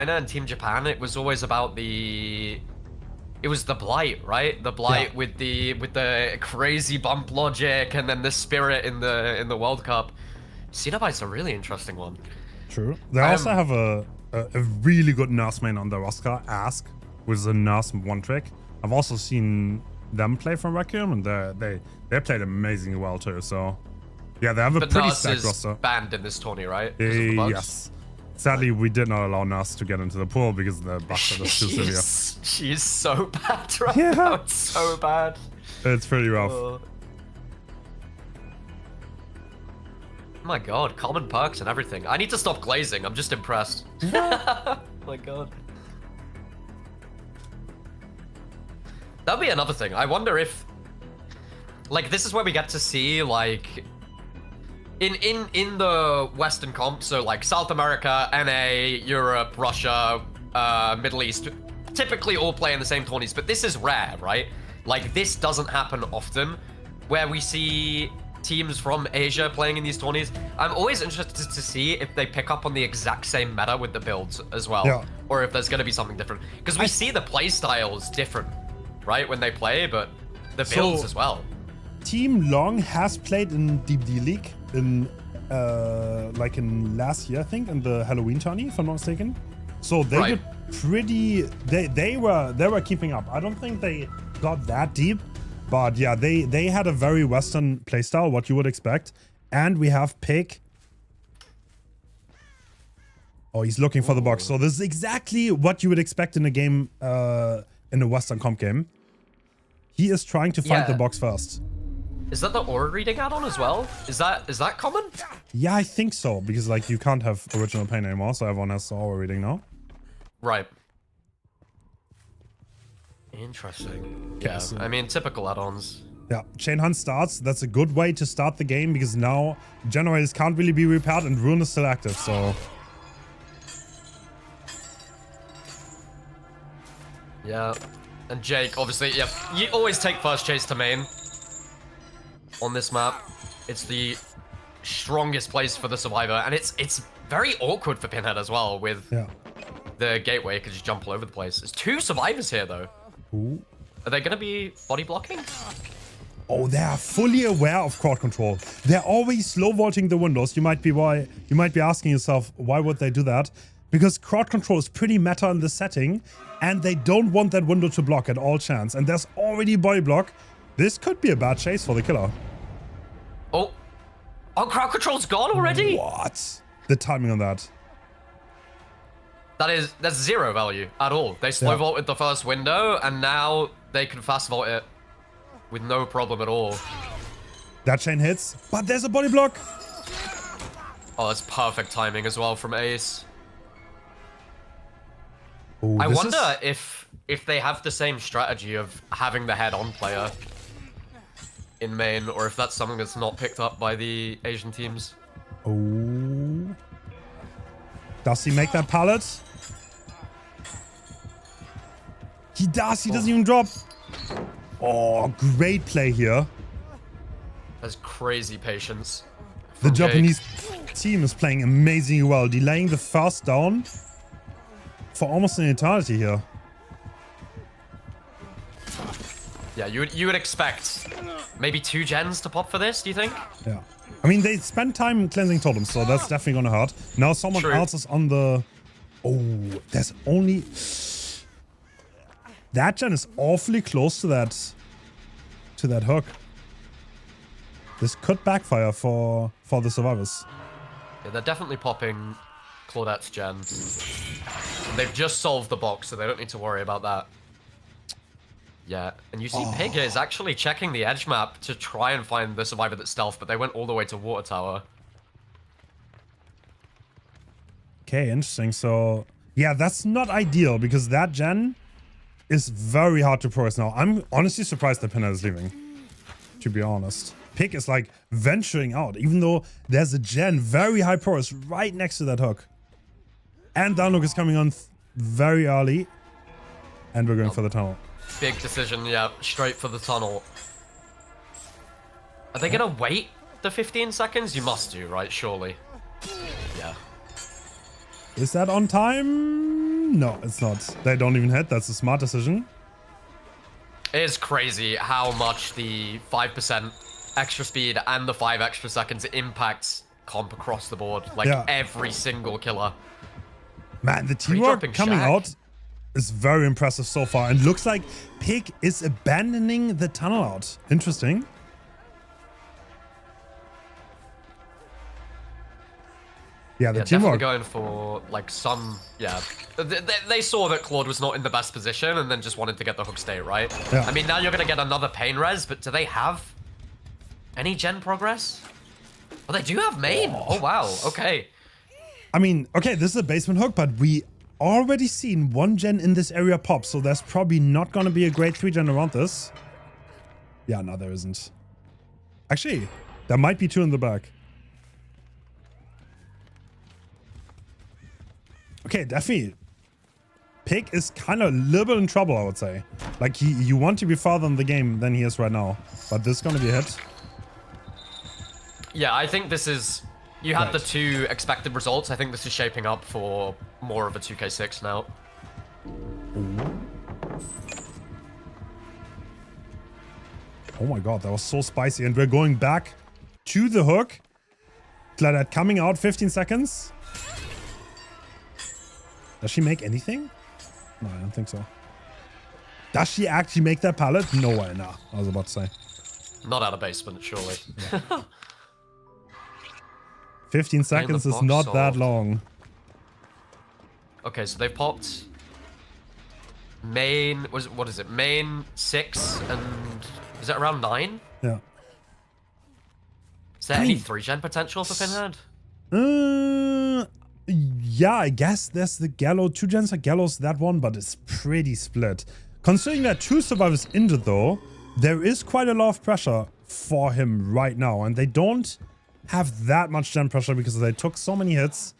China and Team Japan, it was always about it was the blight, right? The blight with the crazy bump logic, and then the spirit in the World Cup. Cenobite's a really interesting one. True. They also have a really good nurse main on the roster, Ask, with a nurse one trick. I've also seen them play from Requiem, and they played amazingly well too. So yeah, they have a pretty stacked roster. Banned in this tourney, right? Yes. Sadly, we did not allow Nurse to get into the pool because the bugs are too severe. She is so bad right now. It's so bad. It's pretty rough. My god, common perks and everything. I need to stop glazing. I'm just impressed. My god. That'd be another thing. I wonder if... Like, this is where we get to see, like... In the Western comp, so like South America, NA, Europe, Russia, Middle East, typically all play in the same tourneys, but this is rare, right? Like, this doesn't happen often, where we see teams from Asia playing in these tourneys. I'm always interested to see if they pick up on the exact same meta with the builds as well, or if there's going to be something different. Because we see the play styles different, right, when they play, but the builds as well. Team Long has played in Deep D League in like in last year, I think, in the Halloween tourney, if I'm not mistaken. So they were pretty. They were keeping up. I don't think they got that deep, but yeah, they had a very Western playstyle, what you would expect. And we have Pig. Oh, he's looking for the box. So this is exactly what you would expect in a game, in a Western comp game. He is trying to find the box first. Is that the aura reading add-on as well? Is that common? Yeah, I think so, because like you can't have original pain anymore, so everyone has aura reading now. Right. Interesting. Yeah, I mean, typical add-ons. Yeah, Chain Hunt starts. That's a good way to start the game, because now generators can't really be repaired and Rune is still active, so... Yeah, and Jake, obviously, yeah, you always take first chase to main. On this map, it's the strongest place for the survivor, and it's very awkward for Pinhead as well with the gateway, because you jump all over the place. There's two survivors here though. Ooh. Are they gonna be body blocking? Oh, they are fully aware of crowd control. They're always slow vaulting the windows. You might be asking yourself, why would they do that? Because crowd control is pretty meta in this setting, and they don't want that window to block at all chance. And there's already body block. This could be a bad chase for the killer. Oh, crowd control's gone already? What? The timing on that. That's zero value at all. They slow vaulted the first window, and now they can fast vault it with no problem at all. That chain hits, but there's a body block. Oh, that's perfect timing as well from Ace. Ooh, I wonder if they have the same strategy of having the head-on player in main, or if that's something that's not picked up by the Asian teams. Oh. Does he make that pallet? He does. He doesn't even drop. Oh, great play here. That's crazy patience. The Japanese team is playing amazingly well, delaying the first down for almost an eternity here. Yeah, you would expect maybe 2 gens to pop for this, do you think? Yeah. I mean, they spent time cleansing totems, so that's definitely gonna hurt. Now someone else is on the... Oh, there's only... That gen is awfully close to that hook. This could backfire for the survivors. Yeah, they're definitely popping Claudette's gen. And they've just solved the box, so they don't need to worry about that. Yeah, and you see Pig is actually checking the edge map to try and find the survivor that's stealth, but they went all the way to Water Tower. Okay, interesting. So, yeah, that's not ideal, because that gen is very hard to progress now. I'm honestly surprised that Pinhead is leaving, to be honest. Pig is like venturing out, even though there's a gen very high progress right next to that hook. And downlook is coming on very early, and we're going for the tunnel. Big decision, yeah, straight for the tunnel. Are they gonna wait the 15 seconds? You must do, right? Surely. Yeah. Is that on time? No, it's not. They don't even hit. That's a smart decision. It is crazy how much the 5% extra speed and the 5 extra seconds impacts comp across the board. Like every single killer. Man, the teamwork coming out is very impressive so far. And looks like Pig is abandoning the tunnel out. Interesting. Yeah, the teamwork. Definitely going for like some, they saw that Claude was not in the best position and then just wanted to get the hook state, right? Yeah. I mean, now you're going to get another pain res, but do they have any gen progress? Oh, they do have main. Oh, wow. Okay. I mean, okay, this is a basement hook, but we already seen 1 gen in this area pop, so there's probably not going to be a great 3 gen around this. Yeah, no, there isn't. Actually, there might be 2 in the back. Okay, definitely. Pig is kind of a little bit in trouble, I would say. Like, you want to be farther in the game than he is right now. But this is going to be a hit. Yeah, I think this is... You had the 2 expected results. I think this is shaping up for more of a 2k6 now. Oh my god, that was so spicy. And we're going back to the hook. Claudette coming out, 15 seconds. Does she make anything? No, I don't think so. Does she actually make that pallet? No way, nah. I was about to say. Not out of basement, surely. Yeah. 15 seconds is not that long. Okay, so they've popped main, what is it? Main 6 and is that around 9? Yeah. Is there any 3 gen potential for Pinhead? Yeah, I guess there's the Gallows. 2 gens are Gallows, that one, but it's pretty split. Considering that 2 survivors injured though, there is quite a lot of pressure for him right now, and they don't have that much gen pressure because they took so many hits.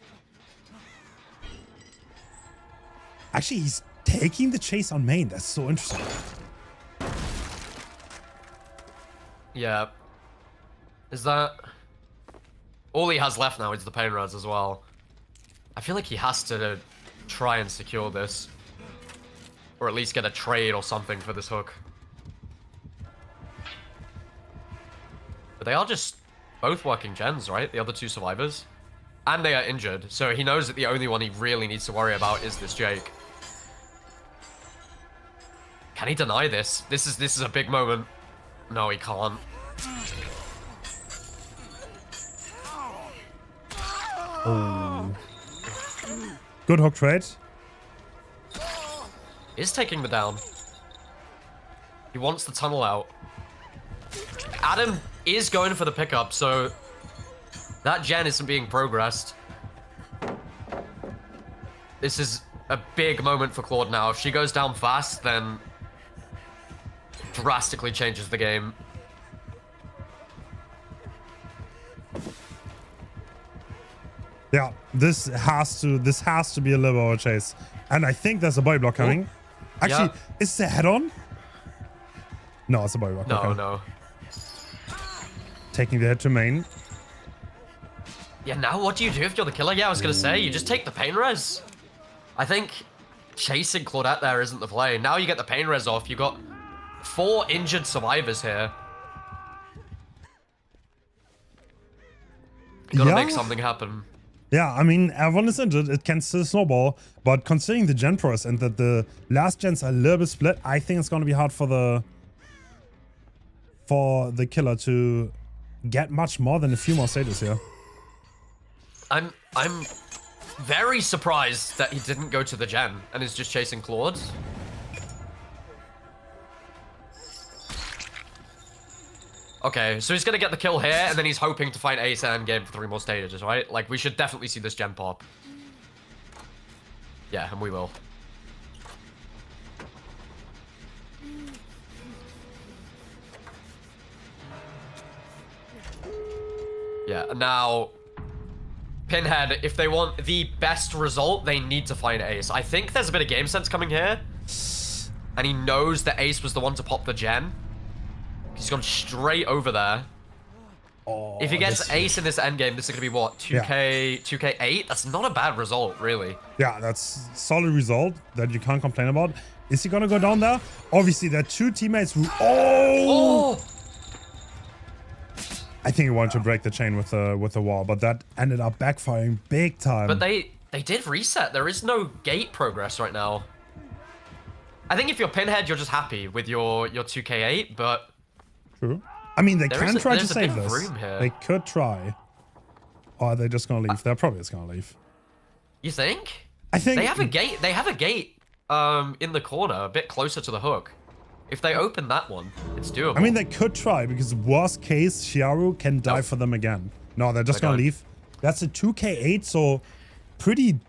Actually, he's taking the chase on main. That's so interesting. Yeah. Is that... All he has left now is the pain res as well. I feel like he has to try and secure this. Or at least get a trade or something for this hook. But they are just both working gens, right? The other 2 survivors. And they are injured, so he knows that the only one he really needs to worry about is this Jake. Can he deny this? This is a big moment. No, he can't. Oh. Good hook trade. Is taking the down. He wants the tunnel out. Adam is going for the pickup, so that gen isn't being progressed. This is a big moment for Claude now. If she goes down fast, then drastically changes the game. Yeah, this has to be a little bit of a chase. And I think there's a body block coming. Actually, is the head on? No, it's a body block. No, okay. no. Taking the hit to main. Yeah, now what do you do if you're the killer? Yeah, I was gonna say, you just take the pain res. I think chasing Claudette there isn't the play. Now you get the pain res off. You got 4 injured survivors here. You gotta make something happen. Yeah, I mean, everyone is injured. It can still snowball. But considering the gen pros and that the last gens are a little bit split, I think it's going to be hard for the killer to get much more than a few more stages here. I'm very surprised that he didn't go to the gen and is just chasing Claude. Okay, so he's gonna get the kill here, and then he's hoping to find ace and game for 3 more stages, right? Like, we should definitely see this gen pop. Yeah, and we will. Yeah, now, Pinhead, if they want the best result, they need to find ace. I think there's a bit of game sense coming here. And he knows that ace was the one to pop the gen. He's gone straight over there. Oh, if he gets ace in this endgame, this is gonna be what, 2k8? That's not a bad result, really. Yeah, that's solid result that you can't complain about. Is he gonna go down there? Obviously, there are two teammates who. Oh! I think he wanted to break the chain with the wall, but that ended up backfiring big time. But they did reset. There is no gate progress right now. I think if you're Pinhead, you're just happy with your 2k8, but true. I mean, they can try to there's a save bit of this. room here. They could try. Or are they just gonna leave? They're probably just gonna leave. You think? I think They have a gate. They have a gate in the corner, a bit closer to the hook. If they open that one, it's doable. I mean, they could try because worst case, Shiaru can die for them again. No, they're just gonna leave. That's a 2k8, so pretty,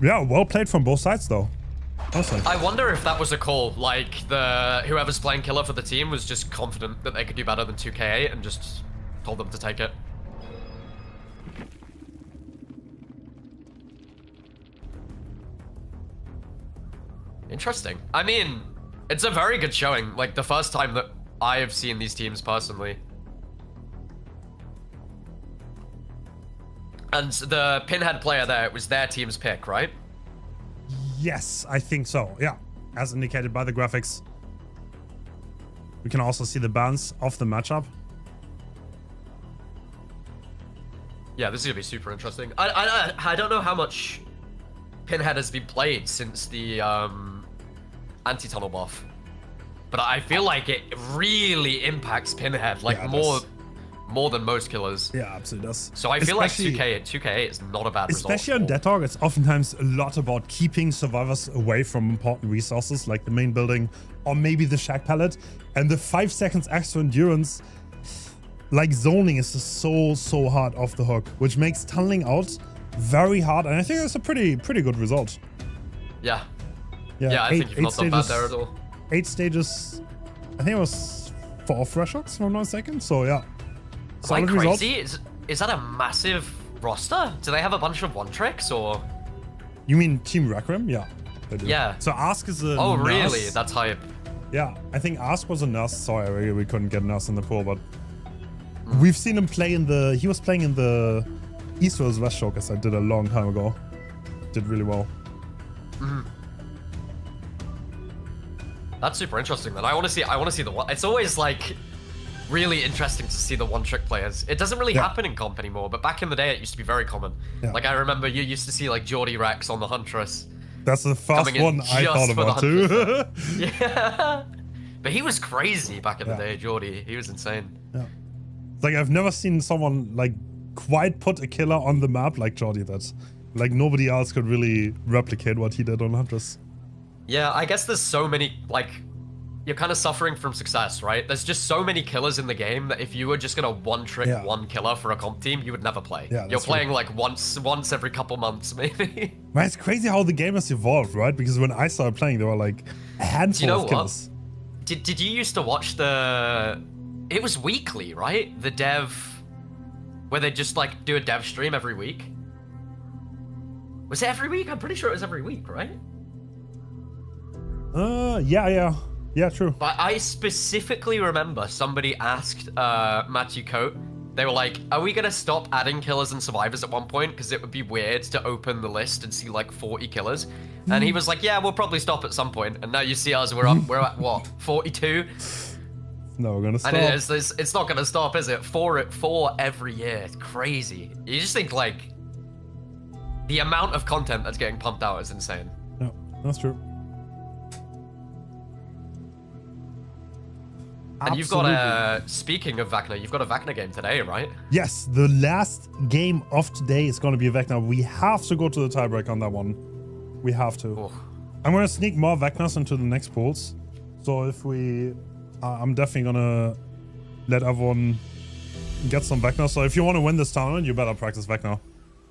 yeah, well played from both sides though. Awesome. I wonder if that was a call, like whoever's playing killer for the team was just confident that they could do better than 2k8 and just told them to take it. Interesting. I mean, it's a very good showing. Like the first time that I have seen these teams personally. And the Pinhead player there, it was their team's pick, right? Yes, I think so. Yeah, as indicated by the graphics. We can also see the balance of the matchup. Yeah, this is gonna be super interesting. I don't know how much Pinhead has been played since the anti-tunnel buff, but I feel like it really impacts Pinhead, like more than most killers. Yeah, absolutely does. So I feel like 2k8 is not a bad result. Especially on Dawg, it's oftentimes a lot about keeping survivors away from important resources like the main building or maybe the shack pallet. And the 5 seconds extra endurance, like zoning, is just so hard off the hook, which makes tunneling out very hard. And I think that's a pretty good result. Yeah. Yeah, I think you've not done bad there at all. 8 stages, I think it was 4 fresh hooks, if I'm not mistaken. So yeah. Solid crazy? Is that a massive roster? Do they have a bunch of one tricks or? You mean Team Requiem? Yeah, they do. Yeah. So Ask is a Oh, nurse. really? That's hype. Yeah, I think Ask was a nurse. Sorry, we couldn't get nurse in the pool, but we've seen him play in the. He was playing in the East vs West showcase I did a long time ago. Did really well. That's super interesting. Then I want to see the one. It's always like really interesting to see the one-trick players. It doesn't really happen in comp anymore, but back in the day it used to be very common. Yeah. Like I remember you used to see like Geordie Rex on the Huntress. That's the first one I thought about too. Yeah. But he was crazy back in the day, Geordie. He was insane. Yeah. It's like I've never seen someone like quite put a killer on the map like Geordie did. Like nobody else could really replicate what he did on Huntress. Yeah, I guess there's so many, like, you're kind of suffering from success, right? There's just so many killers in the game that if you were just gonna one-trick one killer for a comp team, you would never play. Yeah, you're playing like once every couple months, maybe. Man, it's crazy how the game has evolved, right? Because when I started playing, there were like a handful of killers. Did you used to watch the? It was weekly, right? The dev, where they just like do a dev stream every week. Was it every week? I'm pretty sure it was every week, right? Yeah, true. But I specifically remember somebody asked Matthew Coate, they were like, are we going to stop adding killers and survivors at one point? Because it would be weird to open the list and see like 40 killers. And he was like, yeah, we'll probably stop at some point. And now you see us, we're at what, 42? No, we're going to stop. And it's not going to stop, is it? Four every year. It's crazy. You just think like, the amount of content that's getting pumped out is insane. Yeah, that's true. And you've got speaking of Vecna, you've got a Vecna game today, right? Yes, the last game of today is going to be a Vecna. We have to go to the tiebreak on that one. We have to. Oh. I'm going to sneak more Vecnas into the next pools. So if we... I'm definitely going to let everyone get some Vecna. So if you want to win this tournament, you better practice Vecna.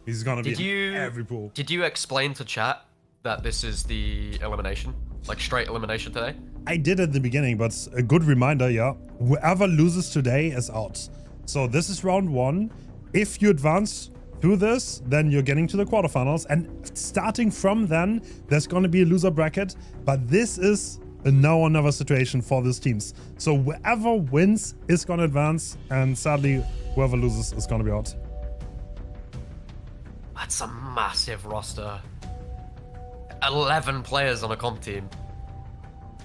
He's going to be in every pool. Did you explain to chat that this is the elimination? Like straight elimination today? I did at the beginning, but a good reminder, yeah. Whoever loses today is out. So this is round 1. If you advance through this, then you're getting to the quarterfinals. And starting from then, there's going to be a loser bracket. But this is a now or never situation for these teams. So whoever wins is going to advance. And sadly, Whoever loses is gonna be out. That's a massive roster. 11 players on a comp team.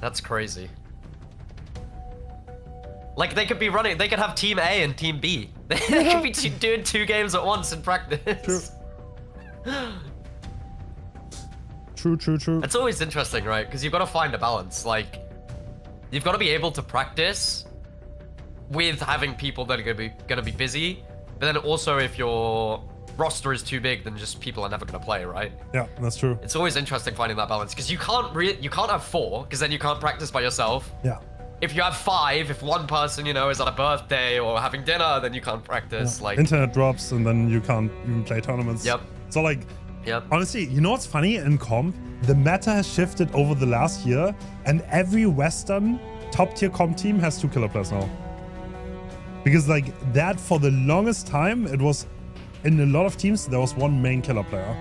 That's crazy. Like, they could be running, they could have Team A and Team B. They could be doing 2 games at once in practice. True. It's always interesting, right? Because you've got to find a balance. Like, you've got to be able to practice with having people that are gonna be busy, but then also if your roster is too big, then just people are never gonna play, right? Yeah, that's true. It's always interesting finding that balance because you can't have 4 because then you can't practice by yourself. Yeah. If you have 5, if one person, you know, is at a birthday or having dinner, then you can't practice. Yeah. Like, internet drops and then you can't even play tournaments. Yep. So like, yep. honestly, you know what's funny in comp? The meta has shifted over the last year, and every Western top tier comp team has 2 killer players now. Because like that, for the longest time, it was in a lot of teams there was 1 main killer player,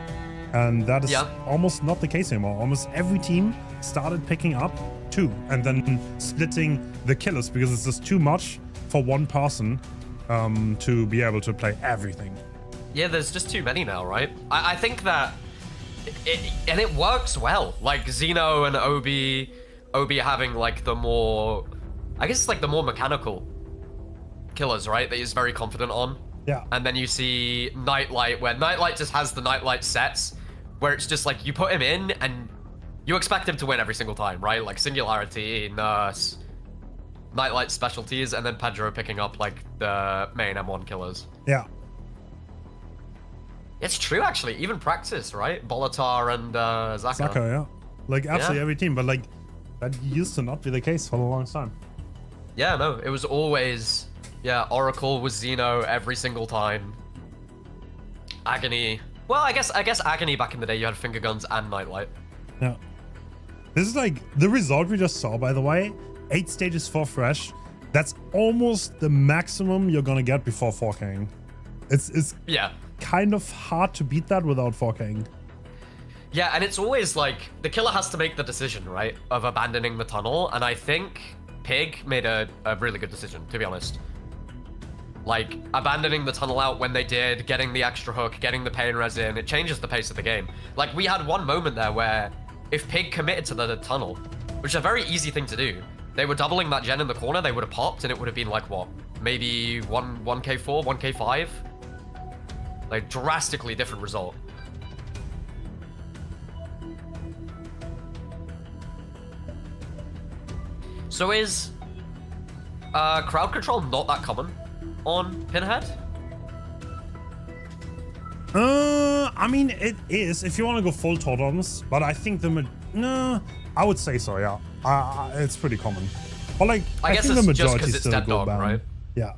and that is almost not the case anymore. Almost every team started picking up 2 and then splitting the killers because it's just too much for one person to be able to play everything. Yeah, there's just too many now, right? I think that it works well. Like Xeno and Obi having like the more, I guess it's like the more mechanical killers, right? That he's very confident on. Yeah. And then you see Nightlight, where Nightlight just has the Nightlight sets, where it's just like you put him in and you expect him to win every single time, right? Like Singularity, Nurse, Nightlight specialties, and then Pedro picking up like the main M1 killers. Yeah. It's true, actually. Even practice, right? Bolitar and Zaka. Zaka, yeah. Like absolutely every team, but like that used to not be the case for a long time. Yeah, no, it was always, yeah, Oracle was Xeno every single time. Agony. Well, I guess Agony back in the day, you had finger guns and Nightlight. Yeah. This is like the result we just saw, by the way. 8 stages for Fresh. That's almost the maximum you're gonna get before 4King. It's yeah, kind of hard to beat that without 4King. Yeah, and it's always like the killer has to make the decision, right, of abandoning the tunnel, and I think Pig made a really good decision, to be honest. Like, abandoning the tunnel out when they did, getting the extra hook, getting the pain res in, it changes the pace of the game. Like, we had one moment there where if Pig committed to the tunnel, which is a very easy thing to do, they were doubling that gen in the corner, they would have popped, and it would have been like, what, maybe 1k4, 1k5? Like, drastically different result. So is crowd control not that common on Pinhead? I mean, it is if you want to go full totems, but I think no, I would say so, yeah. It's pretty common. But like, I guess think it's the just majority because it's still Dead go Dog, ban. right? Yeah.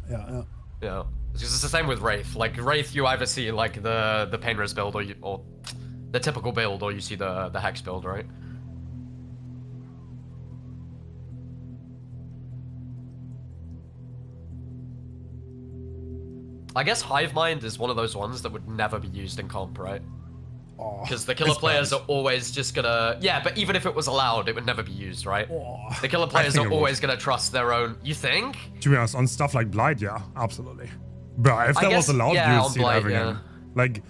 Yeah. It's the same with Wraith. Like, Wraith, you either see like the pain res build or the typical build, or you see the Hex build, right? I guess Hive Mind is one of those ones that would never be used in comp, right? Because the killer players are always just gonna... Yeah, but even if it was allowed, it would never be used, right? The killer players are always gonna trust their own... You think? To be honest, on stuff like Blight, yeah, absolutely. But if that was allowed, you would see it every game. Like,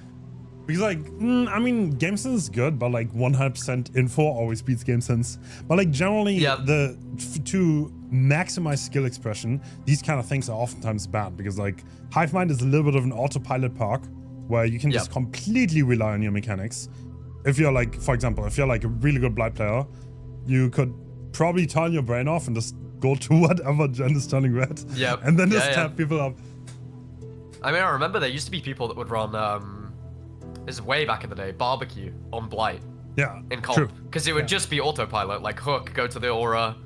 because like, I mean, game sense is good, but like 100% info always beats game sense. But like generally, to maximize skill expression, these kind of things are oftentimes bad because like Hive Mind is a little bit of an autopilot park where you can just completely rely on your mechanics. If you're like, for example, if you're like a really good Blight player, you could probably turn your brain off and just go to whatever gen is turning red. And then just tap people up. I mean, I remember there used to be people that would run, this is way back in the day, barbecue on Blight. Yeah, in comp. Because it would just be autopilot, like hook, go to the aura,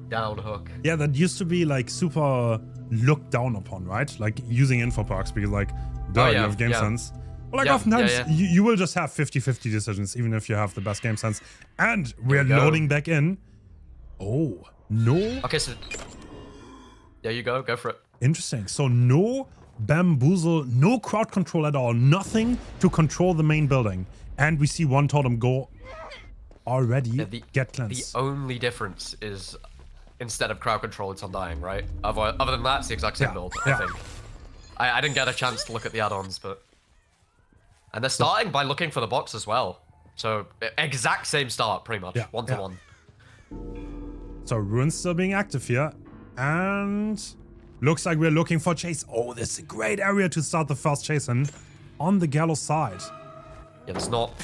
down hook. Yeah, that used to be like super looked down upon, right? Like using info parks because like, you have game sense. But like oftentimes you will just have 50-50 decisions, even if you have the best game sense. And we're loading back in. Oh, no. Okay, so... Yeah, you go for it. Interesting. So no bamboozle, no crowd control at all, nothing to control the main building. And we see one totem go already get cleansed. The only difference is instead of crowd control, it's Undying, right? Other than that, it's the exact same build, yeah. I think. I didn't get a chance to look at the add-ons, but... And they're starting by looking for the box as well. So, exact same start, pretty much. Yeah, 1-to-1. So, Ruin's still being active here. And... looks like we're looking for chase. Oh, this is a great area to start the first chase in. On the gallows side. Yeah, there's not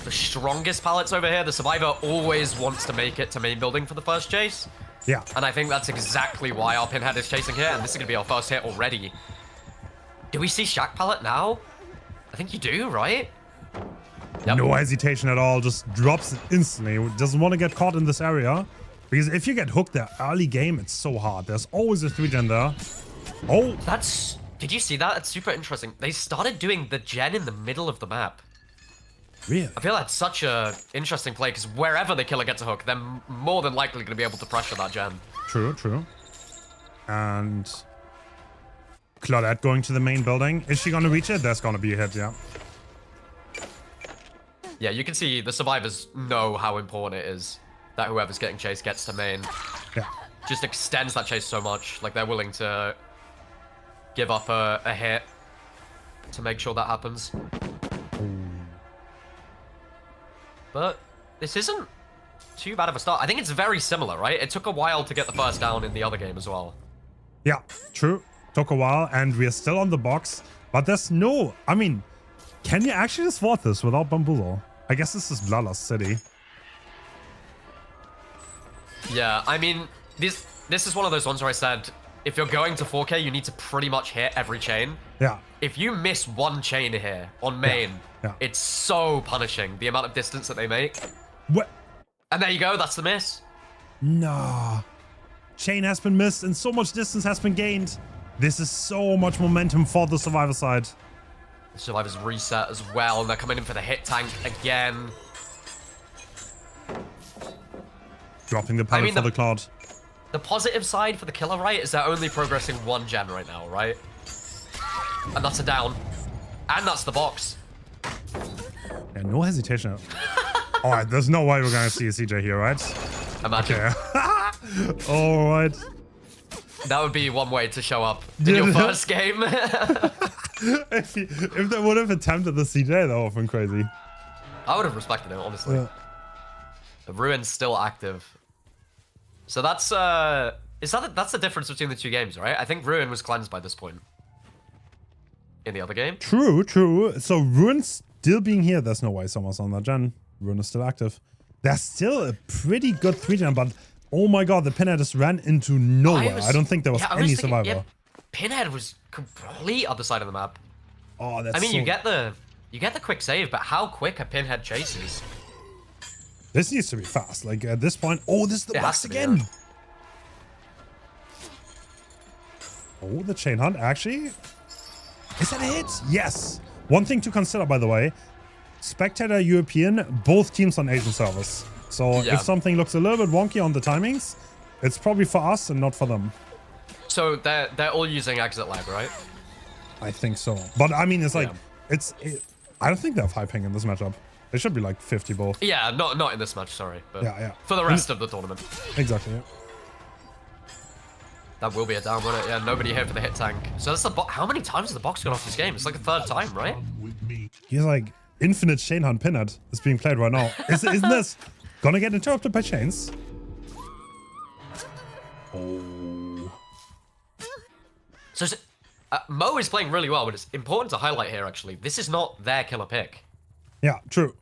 the strongest pallets over here. The survivor always wants to make it to main building for the first chase. Yeah. And I think that's exactly why our pinhead is chasing here. And this is going to be our first hit already. Do we see Shack pallet now? I think you do, right? Yep. No hesitation at all. Just drops it instantly. Doesn't want to get caught in this area. Because if you get hooked there early game, it's so hard. There's always a 3-gen there. Oh. That's... Did you see that? It's super interesting. They started doing the gen in the middle of the map. Really? I feel that's such a interesting play, because wherever the killer gets a hook, they're more than likely going to be able to pressure that gen. True, true. And... Claudette going to the main building. Is she going to reach it? That's going to be a hit, yeah. Yeah, you can see the survivors know how important it is that whoever's getting chased gets to main. Yeah. Just extends that chase so much. Like, they're willing to give up a hit to make sure that happens. But this isn't too bad of a start. I think it's very similar, right? It took a while to get the first down in the other game as well. Yeah, true. Took a while, and we're still on the box. But there's no... I mean, can you actually swat this without Bamboozle? I guess this is Lala's city. Yeah, I mean, this is one of those ones where I said, if you're going to 4K, you need to pretty much hit every chain. Yeah. If you miss one chain here on main, Yeah. it's so punishing, the amount of distance that they make. What? And there you go, that's the miss. Nah. Chain has been missed, and so much distance has been gained. This is so much momentum for the survivor side. The survivors reset as well, and they're coming in for the hit tank again. Dropping the pallet for the Cloud. The positive side for the killer, right, is they're only progressing one gen right now, right? And that's a down. And that's the box. Yeah, no hesitation. Alright, there's no way we're going to see a CJ here, right? Imagine. Okay. Alright. That would be one way to show up in your first game. if they would have attempted the CJ, that would have been crazy. I would have respected it, honestly. Yeah. The Ruin's still active. So that's that's the difference between the two games, right? I think Ruin was cleansed by this point. In the other game. True, true. So Ruin's still being here. There's no way someone's on that gen. Ruin is still active. There's still a pretty good 3-gen, but oh my god, the Pinhead just ran into nowhere. I don't think there was any survivor. Yeah, Pinhead was complete other side of the map. Oh, that's I mean, you get the quick save, but how quick a Pinhead chases? This needs to be fast. Like at this point, oh, this is the box again. Yeah. Oh, the chain hunt actually. Is that a hit? Yes. One thing to consider, by the way, Spectator European, both teams on Asian servers. So if something looks a little bit wonky on the timings, it's probably for us and not for them. So they're all using exit lag, right? I think so. But I mean, it's like I don't think they have high ping in this matchup. It should be like 50 both. Yeah, not in this match, sorry. But yeah. For the rest of the tournament. Exactly. Yeah. That will be a down, won't it? Yeah, nobody here for the hit tank. So that's the how many times has the box gone off this game? It's like the third time, right? He's like infinite chain hunt Pinhead is being played right now. Isn't this gonna get interrupted by chains? Oh. So Mo is playing really well, but it's important to highlight here, actually. This is not their killer pick. Yeah, true.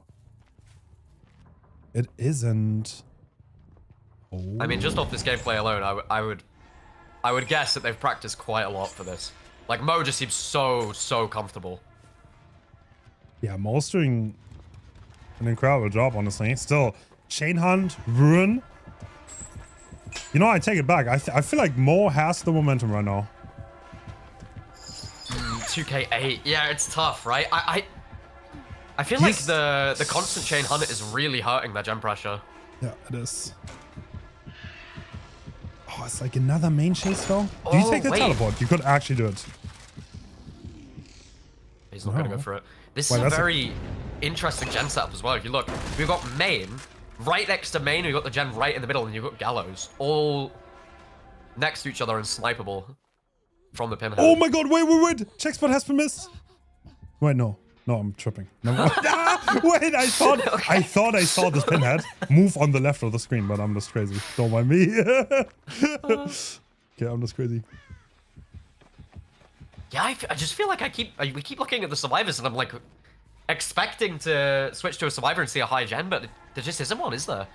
It isn't. Oh. I mean, just off this gameplay alone, I would guess that they've practiced quite a lot for this. Like, Mo just seems so comfortable. Yeah, Mo's doing an incredible job, honestly. Still, chain hunt, Ruin. You know, I take it back. I feel like Mo has the momentum right now. 2K8. Yeah, it's tough, right? I feel like the constant chain hunt is really hurting their gen pressure. Yeah, it is. Oh, it's like another main chase though. Do you take the teleport? You could actually do it. He's not gonna go for it. This is a very interesting gen setup as well. If you look, we've got main right next to main. We've got the gen right in the middle, and you've got gallows all next to each other and snipeable from the pinhead. Oh my god, wait. Check spot has been missed. Wait, no. No, I'm tripping. No, wait, I thought I saw this pinhead move on the left of the screen, but I'm just crazy. Don't mind me. Okay, I'm just crazy. Yeah, I just feel like we keep looking at the survivors and I'm like expecting to switch to a survivor and see a high gen, but there just isn't one, is there?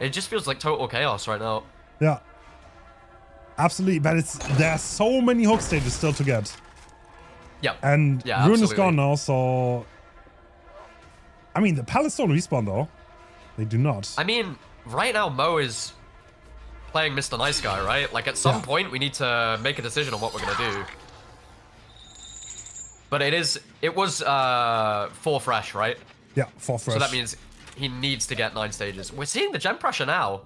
It just feels like total chaos right now. Yeah. Absolutely, but there are so many hook stages still to get. Yeah. And yeah, Ruin is gone now, so... I mean, the palace don't respawn, though. They do not. I mean, right now, Mo is playing Mr. Nice Guy, right? Like, at some point, we need to make a decision on what we're going to do. But it was 4 fresh, right? Yeah, 4 fresh. So that means he needs to get 9 stages. We're seeing the gen pressure now.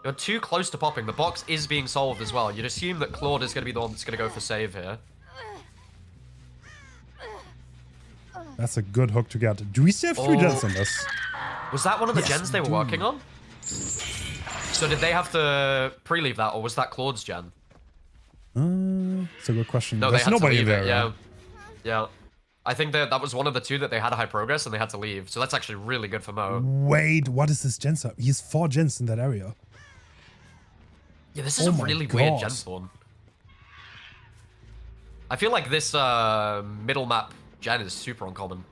You're too close to popping. The box is being solved as well. You'd assume that Claude is going to be the one that's going to go for save here. That's a good hook to get. Do we still have 3 gens in this? Was that one of the gens they were working on? So did they have to pre-leave that, or was that Claude's gen? It's a good question. No, There's they had nobody to leave there. it, yeah. Yeah. I think that was one of the 2 that they had a high progress and they had to leave. So that's actually really good for Mo. Wait, what is this gen sub? He has 4 gens in that area. Yeah, this is a really weird gen spawn. I feel like this middle map gen is super uncommon.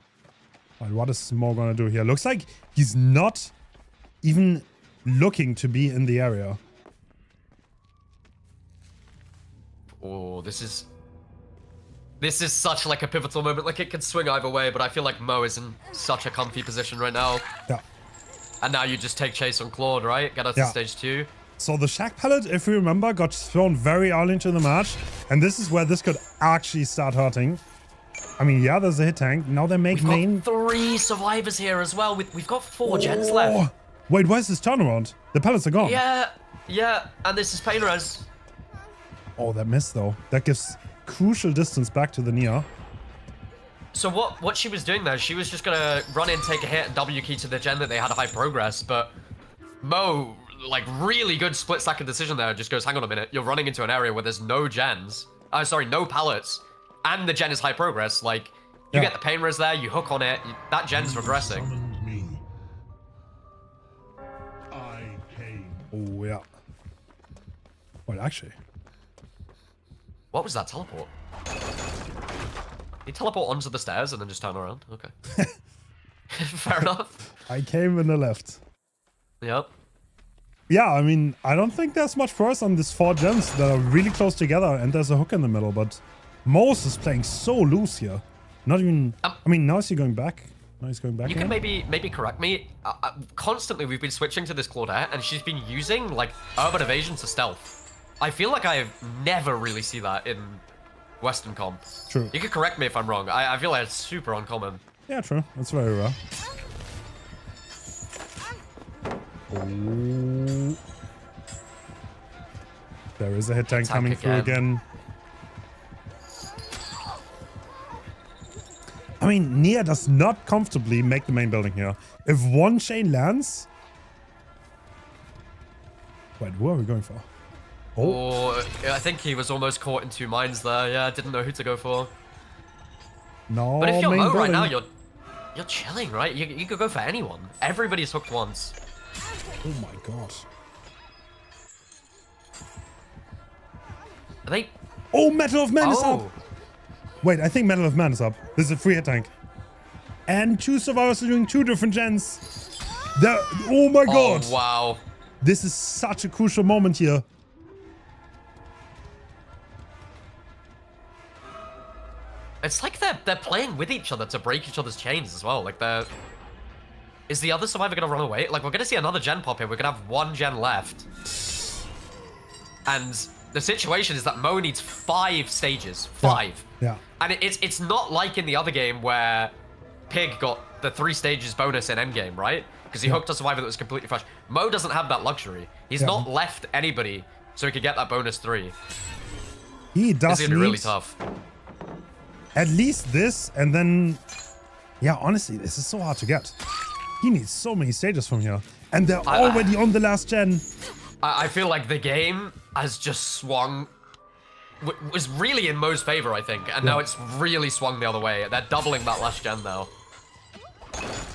Right, what is Mo gonna do here? Looks like he's not even looking to be in the area. Oh, this is such like a pivotal moment. Like, it could swing either way, but I feel like Mo is in such a comfy position right now. Yeah. And now you just take chase on Claude, right? Get us to stage 2. So the Shack Pallet, if you remember, got thrown very early into the match. And this is where this could actually start hurting. I mean, yeah, there's a hit tank. Now they make main. We've got 3 survivors here as well. We've got 4 gens left. Wait, where's this turnaround? The pellets are gone. Yeah. And this is pain res. Oh, that missed, though. That gives crucial distance back to the Nia. So what she was doing there, she was just gonna run in, take a hit, and W key to the gen that they had a high progress, but Mo, like, really good split-second decision there, just goes, hang on a minute, you're running into an area where there's no gens, no pallets, and the gen is high progress, like, you get the pain res there, you hook on it, that gen's regressing. Oh, yeah. Well, actually. What was that teleport? You teleport onto the stairs and then just turn around? Okay. Fair enough. I came in the left. Yep. Yeah, I mean, I don't think there's much for us on these 4 gens that are really close together and there's a hook in the middle, but Mose is playing so loose here. Not even... I mean, now is he going back? Now he's going back. You can maybe correct me. Constantly, we've been switching to this Claudette, and she's been using, like, urban evasion to stealth. I feel like I never really see that in Western comp. True. You could correct me if I'm wrong. I feel like it's super uncommon. Yeah, true. That's very rare. Oh. There is a hit tank coming through again. I mean, Nia does not comfortably make the main building here. If one chain lands... Wait, who are we going for? Oh, I think he was almost caught in 2 mines there. Yeah, didn't know who to go for. No, but if you're Mo right now, building. you're chilling, right? You could go for anyone. Everybody's hooked once. Oh my god. Are they... Oh, Metal of Man is up! Wait, I think Metal of Man is up. This is a free hit tank. And 2 survivors are doing 2 different gens. Oh my god! Oh, wow. This is such a crucial moment here. It's like they're playing with each other to break each other's chains as well. Like, is the other survivor gonna run away? Like, we're gonna see another gen pop here. We're gonna have 1 gen left. And the situation is that Mo needs 5 stages. 5. Yeah. And it's not like in the other game where Pig got the 3 stages bonus in endgame, right? Because he hooked a survivor that was completely fresh. Mo doesn't have that luxury. He's not left anybody so he could get that bonus 3. He does. It's gonna be really tough. At least this, and then... Yeah, honestly, this is so hard to get. He needs so many stages from here. And they're already on the last gen. I feel like the game has just swung, was really in Mo's favor, I think, and now it's really swung the other way. They're doubling that last gen now.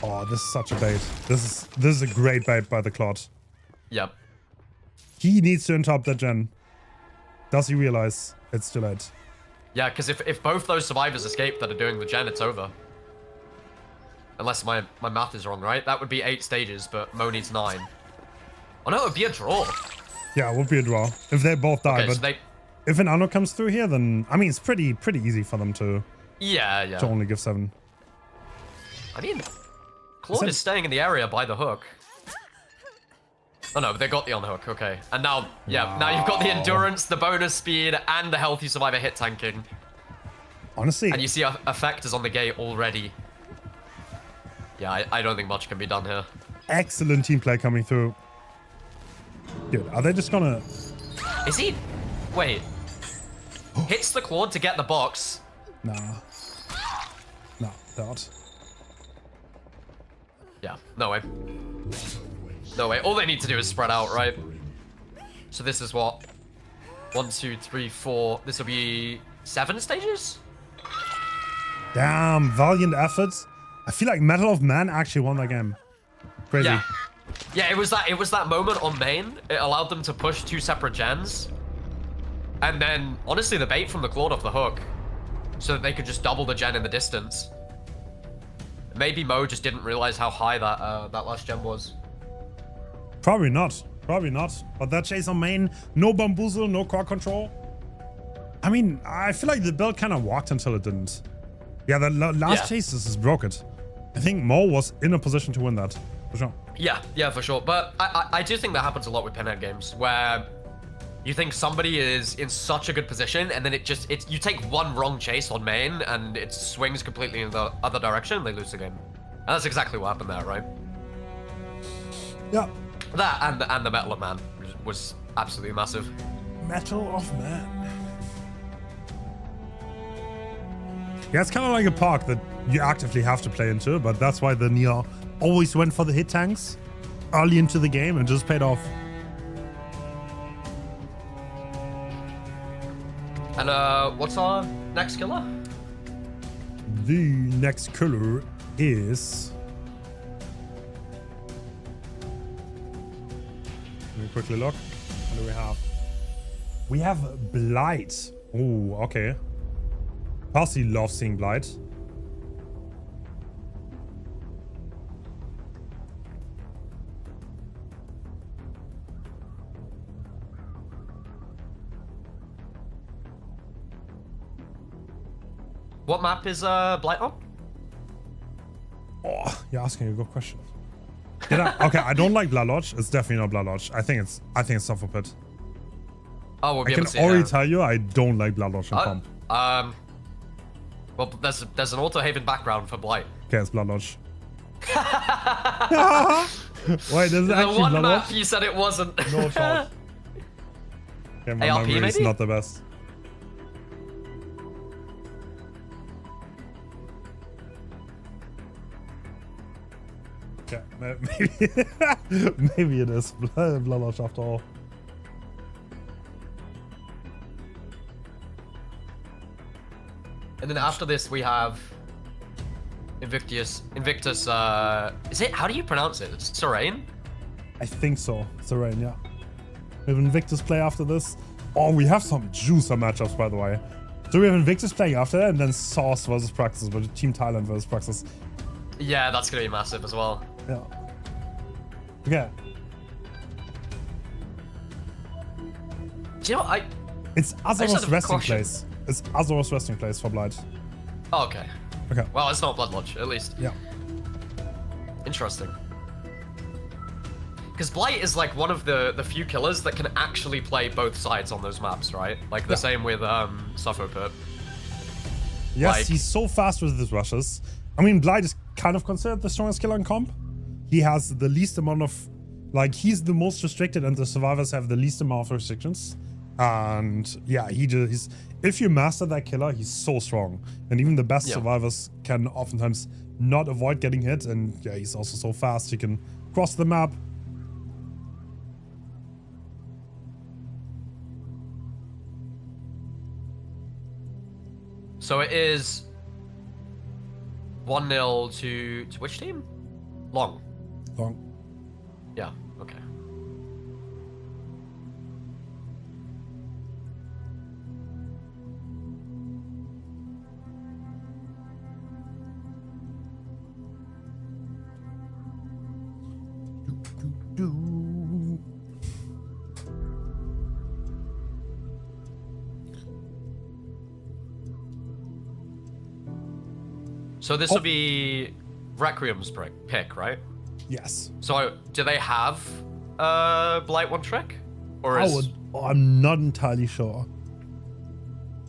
Oh, this is such a bait. This is a great bait by the Clot. Yep. He needs to interrupt that gen. Does he realize it's too late? Yeah, because if both those survivors escape that are doing the gen, it's over. Unless my math is wrong, right? That would be 8 stages, but Mo needs 9. Oh no, it would be a draw. Yeah, it would be a draw if they both die. Okay, but so if an Anno comes through here, then I mean it's pretty easy for them to to only give 7. I mean, Claude is staying in the area by the hook. Oh no, they got the unhook, okay. And now, now you've got the endurance, the bonus speed, and the healthy survivor hit tanking. Honestly. And you see effect is on the gate already. Yeah, I don't think much can be done here. Excellent team play coming through. Dude, are they just gonna... Is he... Wait. Hits the Claude to get the box. Nah. No, not. Yeah, no way. No way. All they need to do is spread out, right? So this is what? 1, 2, 3, 4. This will be 7 stages? Damn, valiant efforts. I feel like Medal of Man actually won that game. Crazy. Yeah. Yeah, it was that moment on main. It allowed them to push 2 separate gens. And then, honestly, the bait from the Claude off the hook. So that they could just double the gen in the distance. Maybe Mo just didn't realize how high that last gen was. Probably not. Probably not. But that chase on main, no bamboozle, no core control. I mean, I feel like the build kind of walked until it didn't. Yeah, the last chase is broke it. I think Mo was in a position to win that, for sure. Yeah, for sure. But I do think that happens a lot with pinhead games, where you think somebody is in such a good position, and then you take one wrong chase on main, and it swings completely in the other direction, and they lose the game. And that's exactly what happened there, right? Yeah. That and the Metal of Man was absolutely massive. Metal of Man. Yeah, it's kind of like a park that you actively have to play into, but that's why the Nia always went for the hit tanks early into the game and just paid off. And what's our next killer? The next killer is... Let me quickly look. What do we have? We have Blight. Oh, okay. Percy loves seeing Blight. What map is Blight on? Oh, you're asking a good question. Okay, I don't like Blood Lodge. It's definitely not Blood Lodge. I think it's Suffer Pit. Oh, we'll be I able to see can already tell you I don't like Blood Lodge in comp. Well, there's an auto-haven background for Blight. Okay, it's Blood Lodge. Wait, there's The actually one Blood map Lodge? you said it wasn't. No shot. Okay, my ARP memory is maybe? not the best. Okay, maybe it is Blood Lodge after all. And then after this we have Invictus. Is it? How do you pronounce it? It's Serene? I think so. Serene, yeah. We have Invictus play after this. Oh, we have some juicer matchups, by the way. So we have Invictus playing after that, and then Sauce versus Praxis, but Team Thailand versus Praxis. Yeah, that's gonna be massive as well. Yeah. Okay. Do you know what? It's Azarov's have a resting question. place. It's Azarov's resting place for Blight. Oh, okay. Okay. Well, it's not Blood Lodge, at least. Yeah. Interesting. Because Blight is like one of the few killers that can actually play both sides on those maps, right? Like the same with Suffer Pit. Yes, Like- he's so fast with his rushes. I mean, Blight is kind of considered the strongest killer in comp. He has the least amount of... Like, he's the most restricted, and the survivors have the least amount of restrictions. And yeah, he's if you master that killer, he's so strong. And even the best survivors can oftentimes not avoid getting hit. And yeah, he's also so fast, he can cross the map. So it is 1-0 to which team? Long. Long. Yeah. Okay. So this will be Requiem's pick, right? Yes. So do they have Blight 1 trick? Or is... I'm not entirely sure.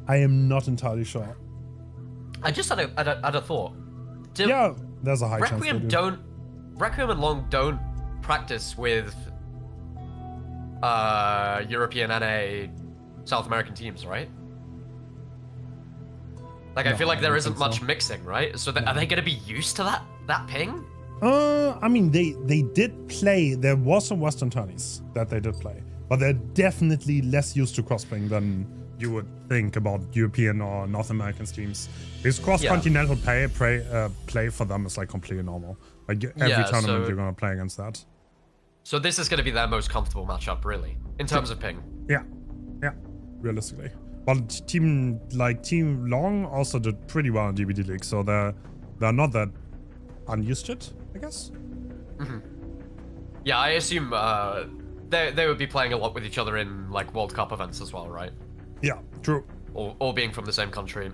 I am not entirely sure. I just had a thought. Yeah, there's a high chance they do. Requiem and Long don't practice with European NA South American teams, right? Like, I feel like there isn't much mixing, right? So are they going to be used to that ping? I mean, they did play. There was some Western tourneys that they did play, but they're definitely less used to cross-ping than you would think about European or North American teams. Because cross-continental play for them is like completely normal. Like every tournament you're gonna play against that. So this is going to be their most comfortable matchup, really, in terms of ping. Yeah, realistically. But Team Long also did pretty well in DBD League, so they're not that unused to it, I guess. Mm-hmm. Yeah, I assume they would be playing a lot with each other in like World Cup events as well, right? Yeah, true. Or being from the same country.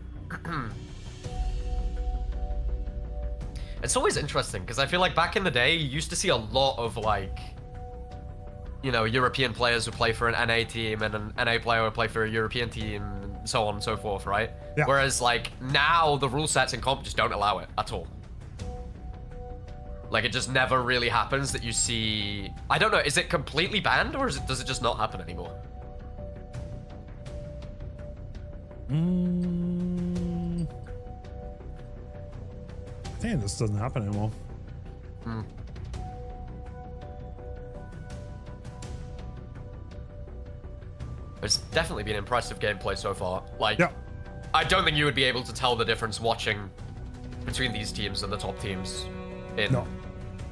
It's always interesting because I feel like back in the day, you used to see a lot of like, you know, European players who play for an NA team and an NA player would play for a European team and so on and so forth, right? Yeah. Whereas like now the rule sets in comp just don't allow it at all. Like it just never really happens that you see. I don't know, is it completely banned or does it just not happen anymore? I think this doesn't happen anymore. It's definitely been impressive gameplay so far. Like, I don't think you would be able to tell the difference watching between these teams and the top teams in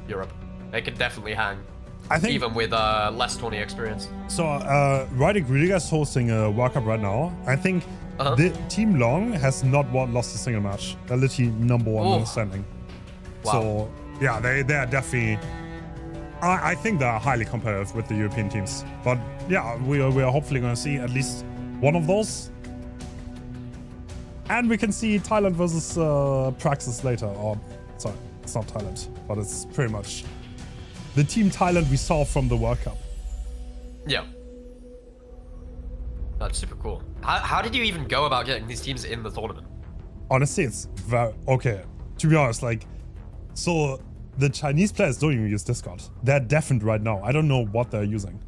Europe. They could definitely hang, I think, even with less tourney experience. So, Rydick Rudiger is hosting a World Cup right now. I think the Team Long has not lost a single match. They're literally #1 in the standing. Wow. So, yeah, they are definitely... I think they're highly competitive with the European teams. But yeah, we are hopefully going to see at least one of those. And we can see Thailand versus Praxis later. Or, sorry, it's not Thailand, but it's pretty much the Team Thailand we saw from the World Cup. Yeah. That's super cool. How did you even go about getting these teams in the tournament? Honestly, it's very... Okay, to be honest, like... So... The Chinese players don't even use Discord. They're deafened right now. I don't know what they're using.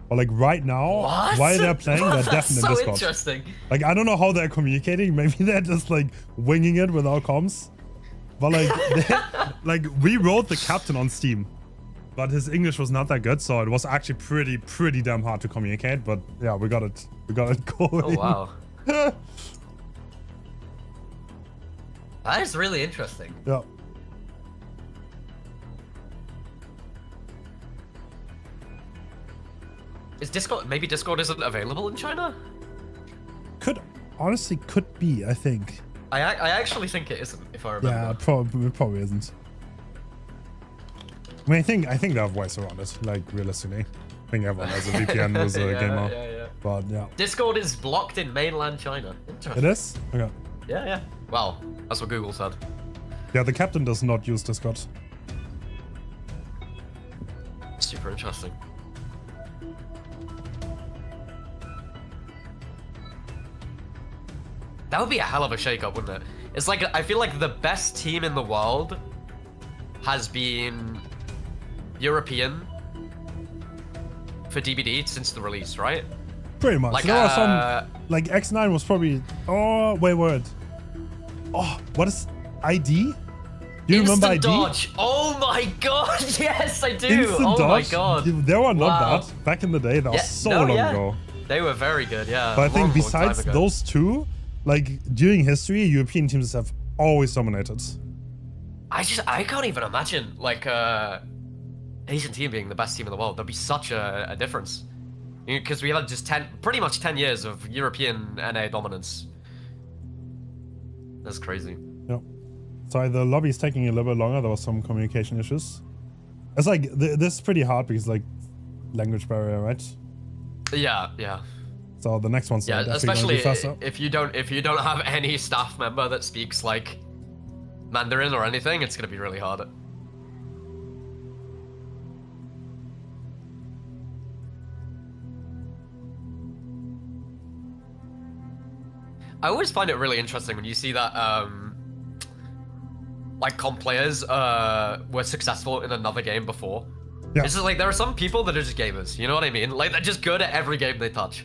But like right now, while they're playing, they're deafened in Discord. So interesting. Like I don't know how they're communicating. Maybe they're just like winging it without comms. But like we wrote the captain on Steam, but his English was not that good, so it was actually pretty damn hard to communicate. But yeah, we got it going. Oh wow. That is really interesting. Yeah. Is Discord, maybe Discord isn't available in China? Honestly could be, I think. I actually think it isn't, if I remember. Yeah, it probably isn't. I mean, I think they have ways around it, like realistically. I think everyone has a VPN as a gamer. Yeah. But yeah. Discord is blocked in mainland China. It is? Okay. Yeah. Well, that's what Google said. Yeah, the captain does not use Discord. Super interesting. That would be a hell of a shakeup, wouldn't it? It's like, I feel like the best team in the world has been European for DBD since the release, right? Pretty much. Like, there are some, like X9 was probably, oh, wait. Oh, what is ID? Do you remember ID? Instant dodge. Oh my god, yes, I do. Instant dodge? My god. They were not bad. Back in the day, that was so long ago. They were very good, yeah. But I think besides those two, Like, during history, European teams have always dominated. I can't even imagine, like, Asian team being the best team in the world. There'd be such a difference. Because we had just pretty much 10 years of European NA dominance. That's crazy. Yep. Sorry, the lobby is taking a little bit longer. There was some communication issues. It's like, this is pretty hard because, like, language barrier, right? Yeah, yeah. So the next one's especially be faster. if you don't have any staff member that speaks like Mandarin or anything, it's gonna be really hard. I always find it really interesting when you see that like comp players were successful in another game before. Yeah. It's just like there are some people that are just gamers, you know what I mean? Like they're just good at every game they touch.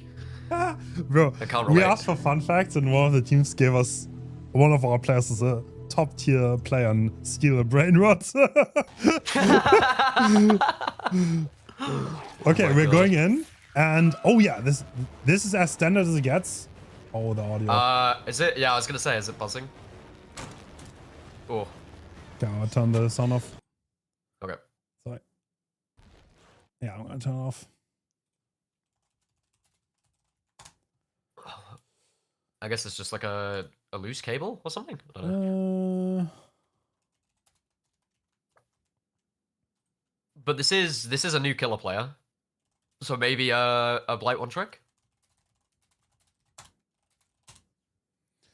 Bro, we asked for fun facts and one of the teams gave us one of our players is a top tier player and steal a brain rot. Okay, we're going in and oh yeah, this is as standard as it gets. Oh, the audio. Is it? Yeah, I was gonna say, is it buzzing? Oh. Okay, I'll turn the sound off. Okay. Sorry. Yeah, I'm gonna turn it off. I guess it's just like a loose cable or something. I don't know. But this is a new killer player, so maybe a blight one trick.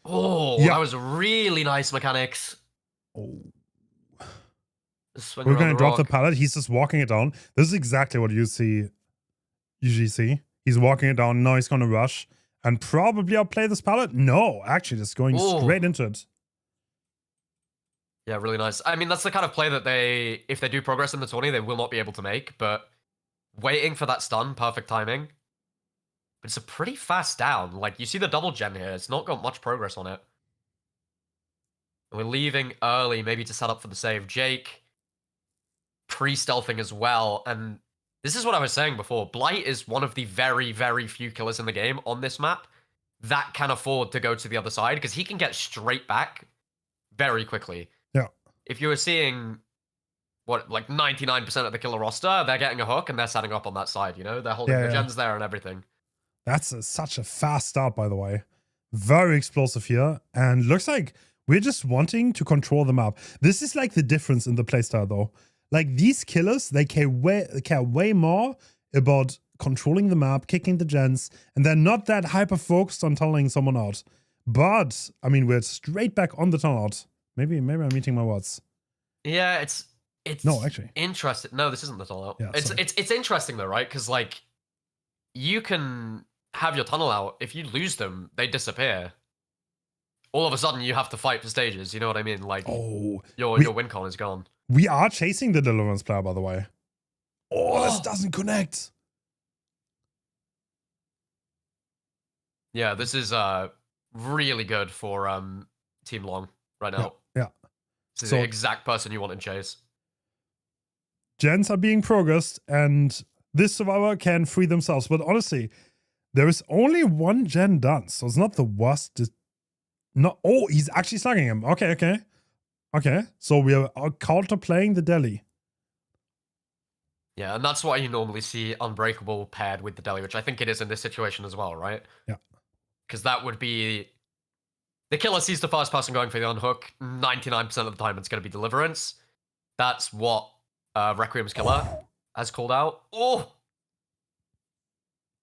Oh, yeah. That was really nice mechanics. Oh. We're gonna drop the pallet. He's just walking it down. This is exactly what you usually see. He's walking it down. Now he's gonna rush. And probably outplay this pallet? No, actually, just going straight into it. Yeah, really nice. I mean, that's the kind of play that if they do progress in the tourney, they will not be able to make. But waiting for that stun, perfect timing. But it's a pretty fast down. Like, you see the double gen here. It's not got much progress on it. And we're leaving early, maybe to set up for the save. Jake pre-stealthing as well. And this is what I was saying before. Blight is one of the very, very few killers in the game on this map that can afford to go to the other side because he can get straight back very quickly. Yeah. If you were seeing, like 99% of the killer roster, they're getting a hook and they're setting up on that side, you know? They're holding the gens there and everything. That's such a fast start, by the way. Very explosive here. And looks like we're just wanting to control the map. This is like the difference in the playstyle, though. Like, these killers, they care way more about controlling the map, kicking the gens, and they're not that hyper-focused on tunneling someone out. But, I mean, we're straight back on the tunnel out. Maybe I'm eating my words. Yeah, it's no, actually. Interesting. No, this isn't the tunnel out. Yeah, it's interesting, though, right? Because, like, you can have your tunnel out. If you lose them, they disappear. All of a sudden, you have to fight for stages. You know what I mean? Like, your win con is gone. We are chasing the Deliverance player, by the way. Oh, this doesn't connect. Yeah, this is really good for Team Long right now. Yeah. This is the exact person you want in chase. Gens are being progressed, and this survivor can free themselves. But honestly, there is only one gen done, so it's not the worst. Oh, he's actually slugging him. Okay, so we are counter-playing the deli. Yeah, and that's why you normally see Unbreakable paired with the deli, which I think it is in this situation as well, right? Yeah. Because that would be... The killer sees the first person going for the unhook. 99% of the time it's going to be Deliverance. That's what Requiem's killer has called out. Oh!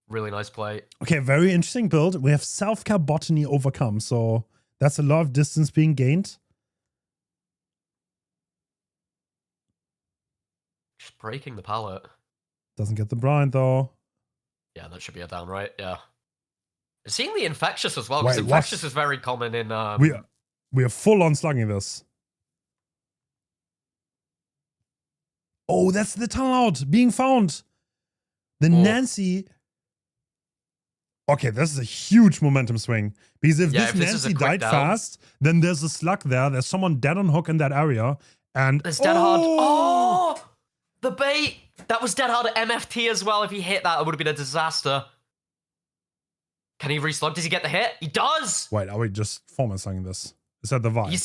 Really nice play. Okay, very interesting build. We have self-care botany overcome, so that's a lot of distance being gained. Just breaking the pallet. Doesn't get the blind, though. Yeah, that should be a down, right? Yeah. Seeing the Infectious as well, because Infectious is very common in... We are full on slugging this. Oh, that's the tunnel out being found. The Nancy... Okay, this is a huge momentum swing. Because if this Nancy died fast, then there's a slug there. There's someone dead on hook in that area. And there's Dead Hard. Oh! The bait! That was Dead Hard at MFT as well. If he hit that, it would have been a disaster. Can he reslug? Does he get the hit? He does! Wait, are we just format-singing this? Is that the vibe? He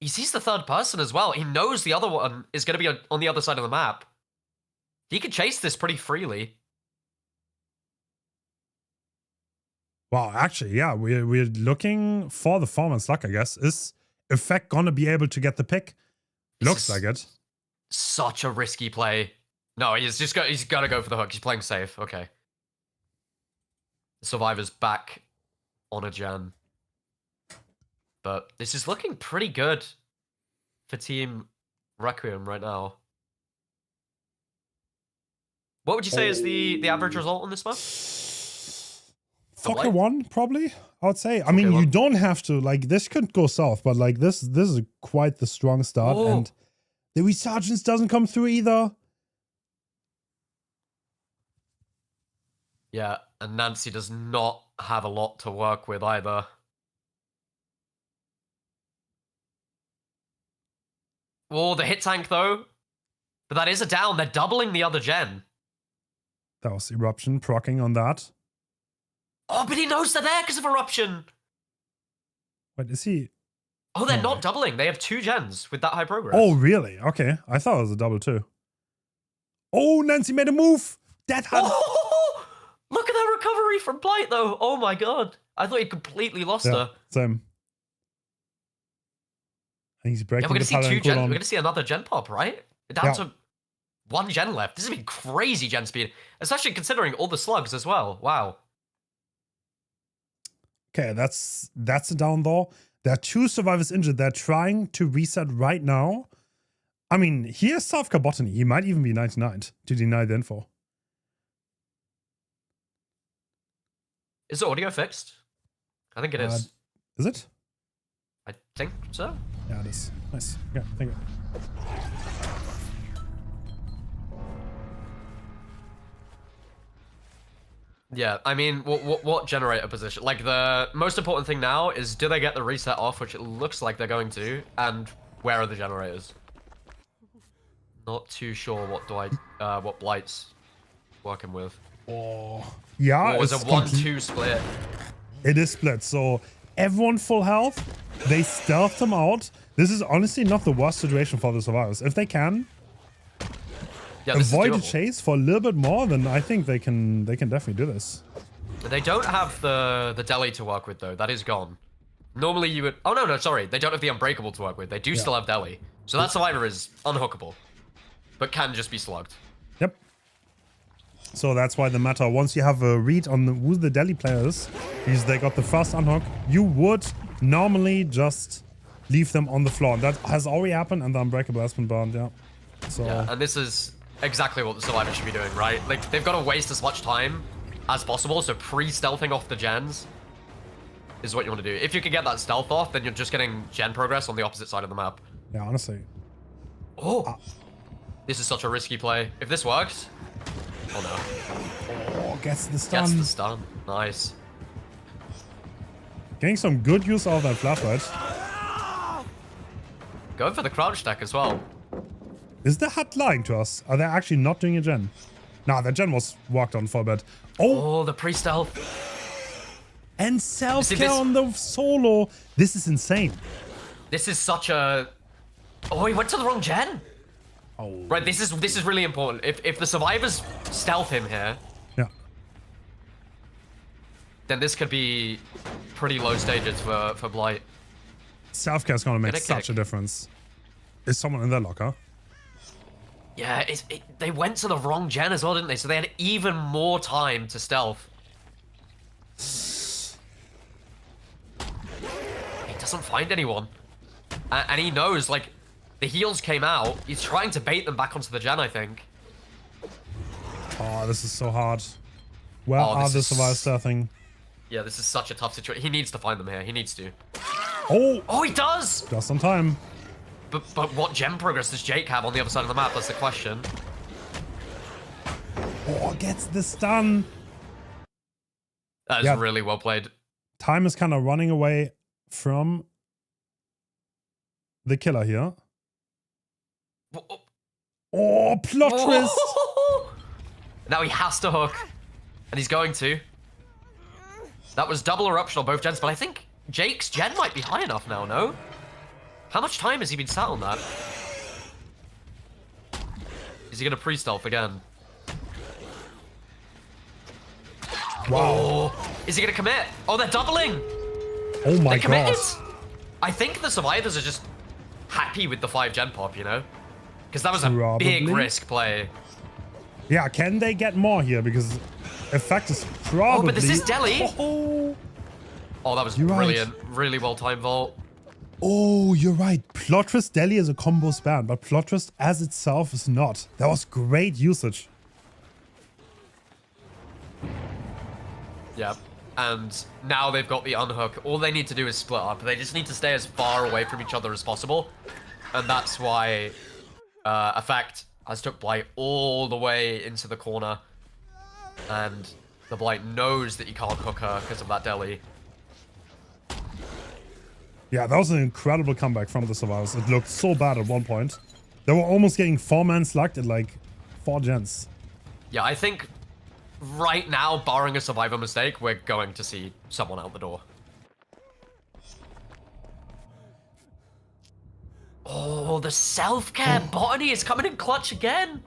sees the third person as well. He knows the other one is going to be on the other side of the map. He can chase this pretty freely. Wow, actually, yeah, we're looking for the format luck, I guess. Is Effect gonna be able to get the pick? Looks like it. Such a risky play. No, he's got to go for the hook. He's playing safe. Okay. The Survivor's back on a gen. But this is looking pretty good for Team Requiem right now. What would you say is the average result on this map? Fucker 1, probably, I would say. I mean, you don't have to, like, this could go south, but, like, this is quite the strong start, and the resurgence doesn't come through either. Yeah, and Nancy does not have a lot to work with either. Oh, the hit tank, though. But that is a down. They're doubling the other gen. That was Eruption proccing on that. Oh, but he knows they're there because of Eruption. Wait, is he? Oh, they're not doubling. They have 2 gens with that high progress. Oh, really? Okay. I thought it was a double too. Oh, Nancy made a move. That had... Oh, look at that recovery from Blight, though. Oh, my God. I thought he'd completely lost her. Same. And he's breaking we're the gonna see 2 gens. cooldown. We're going to see another gen pop, right? Down to 1 gen left. This is be crazy gen speed, especially considering all the slugs as well. Wow. Okay, that's a down though. There are 2 survivors injured. They're trying to reset right now. I mean, he has self-carbotany. He might even be 99 to deny the info. Is the audio fixed? I think it is. Is it? I think so. Yeah, it is. Nice. Yeah, thank you. Yeah, I mean, what generator position? Like, the most important thing now is, do they get the reset off, which it looks like they're going to, and where are the generators? Not too sure what Blight's working with. Oh, yeah. It's a 1-2 split. It is split, so everyone full health. They stealthed them out. This is honestly not the worst situation for the survivors. If they can avoid the chase for a little bit more, then I think they can definitely do this. They don't have the deli to work with, though. That is gone. Normally you would... Oh, no, sorry. They don't have the unbreakable to work with. They do still have deli. So that survivor is unhookable, but can just be slugged. Yep. So that's why the matter, once you have a read on who the deli player is, because they got the first unhook, you would normally just leave them on the floor. And that has already happened, and the unbreakable has been burned, So... Yeah, and this is exactly what the survivor should be doing, right? Like, they've got to waste as much time as possible, so pre-stealthing off the gens is what you want to do. If you can get that stealth off, then you're just getting gen progress on the opposite side of the map. Yeah, honestly. Oh! This is such a risky play. If this works... Oh, no. Oh, gets the stun. Gets the stun. Nice. Getting some good use out of that flashlight. Going for the crouch stack as well. Is the hut lying to us? Are they actually not doing a gen? Nah, the gen was walked on for a bit. Oh, the pre-stealth. And self-care on the solo. This is insane. This is such a... Oh, he went to the wrong gen. Oh. Right, this is really important. If the survivors stealth him here, then this could be pretty low stages for Blight. Self-care is going to make such a difference. Is someone in their locker? Yeah, they went to the wrong gen as well, didn't they? So they had even more time to stealth. He doesn't find anyone. And he knows, like, the heals came out. He's trying to bait them back onto the gen, I think. Oh, this is so hard. Where are the survivors stealthing? Yeah, this is such a tough situation. He needs to find them here. He needs to. Oh, he does! Just on time. But what gem progress does Jake have on the other side of the map? That's the question. Oh, gets the stun. That is really well played. Time is kind of running away from the killer here. Oh, plot twist. Now he has to hook. And he's going to. That was double eruption on both gens, but I think Jake's gen might be high enough now, no? How much time has he been sat on that? Is he gonna pre-stealth again? Wow. Oh, is he gonna commit? Oh, they're doubling! Oh my They committed! god. I think the survivors are just happy with the 5 gen pop, you know? Because that was a Probably. big risk play. Yeah, can they get more here? Because effect is probably... Oh, but this is Delhi! Oh, Oh, that was You're right. brilliant. Really well timed vault. oh, you're right. Plot Twist Deli is a combo span, but Plot Twist as itself is not. That was great usage. Yeah. And now they've got the unhook. All they need to do is split up. They just need to stay as far away from each other as possible. And that's why Effect has took Blight all the way into the corner. And the Blight knows that he can't hook her because of that deli. Yeah, that was an incredible comeback from the survivors. It looked so bad at one point. They were almost getting 4-man slugged at like 4 gens. Yeah, I think right now, barring a survivor mistake, we're going to see someone out the door. Oh, the self-care botany is coming in clutch again.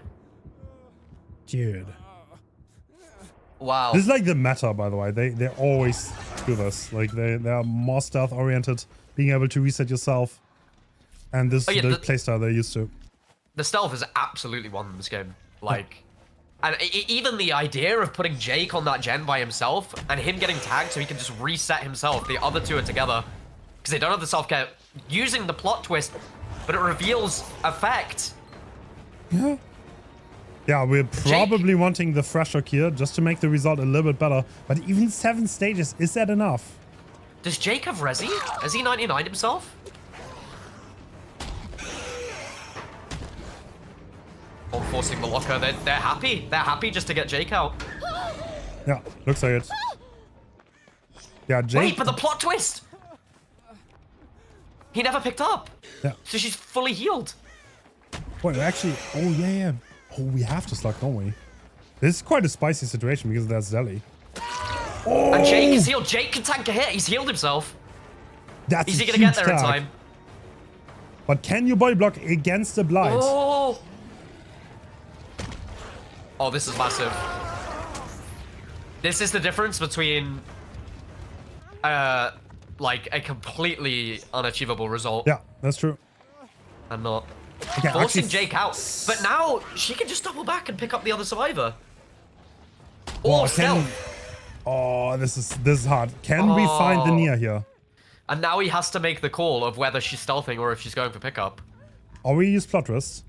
Dude. Wow. This is like the meta, by the way. They always do this. Like they are more stealth oriented, being able to reset yourself. And this is the playstyle they're used to. The stealth is absolutely won in this game. Like, and even the idea of putting Jake on that gen by himself and him getting tagged so he can just reset himself. The other two are together because they don't have the self-care. Using the plot twist, but it reveals Effect. Yeah. Yeah, we're probably wanting the fresh hook here just to make the result a little bit better. But even 7 stages, is that enough? Does Jake have Resi? Has he 99 himself? Oh, forcing the locker. They're happy. They're happy just to get Jake out. Yeah, looks like it. Yeah, Jake... Wait, but the plot twist! He never picked up. Yeah. So she's fully healed. Wait, actually... Oh, yeah. Oh, we have to slug, don't we? This is quite a spicy situation because that's Zelly. Oh! And Jake is healed. Jake can tank a hit. He's healed himself. That's Is he gonna get there in tag. time? But can you body block against the blight? Oh! Oh, this is massive. This is the difference between, like, a completely unachievable result. Yeah, that's true. And not. Okay, Forcing actually, Jake out. But now, she can just double back and pick up the other survivor. well, Or stealth. Oh, this is hard. Can we find the Nia here? And now he has to make the call of whether she's stealthing or if she's going for pickup. Or we use plot twist?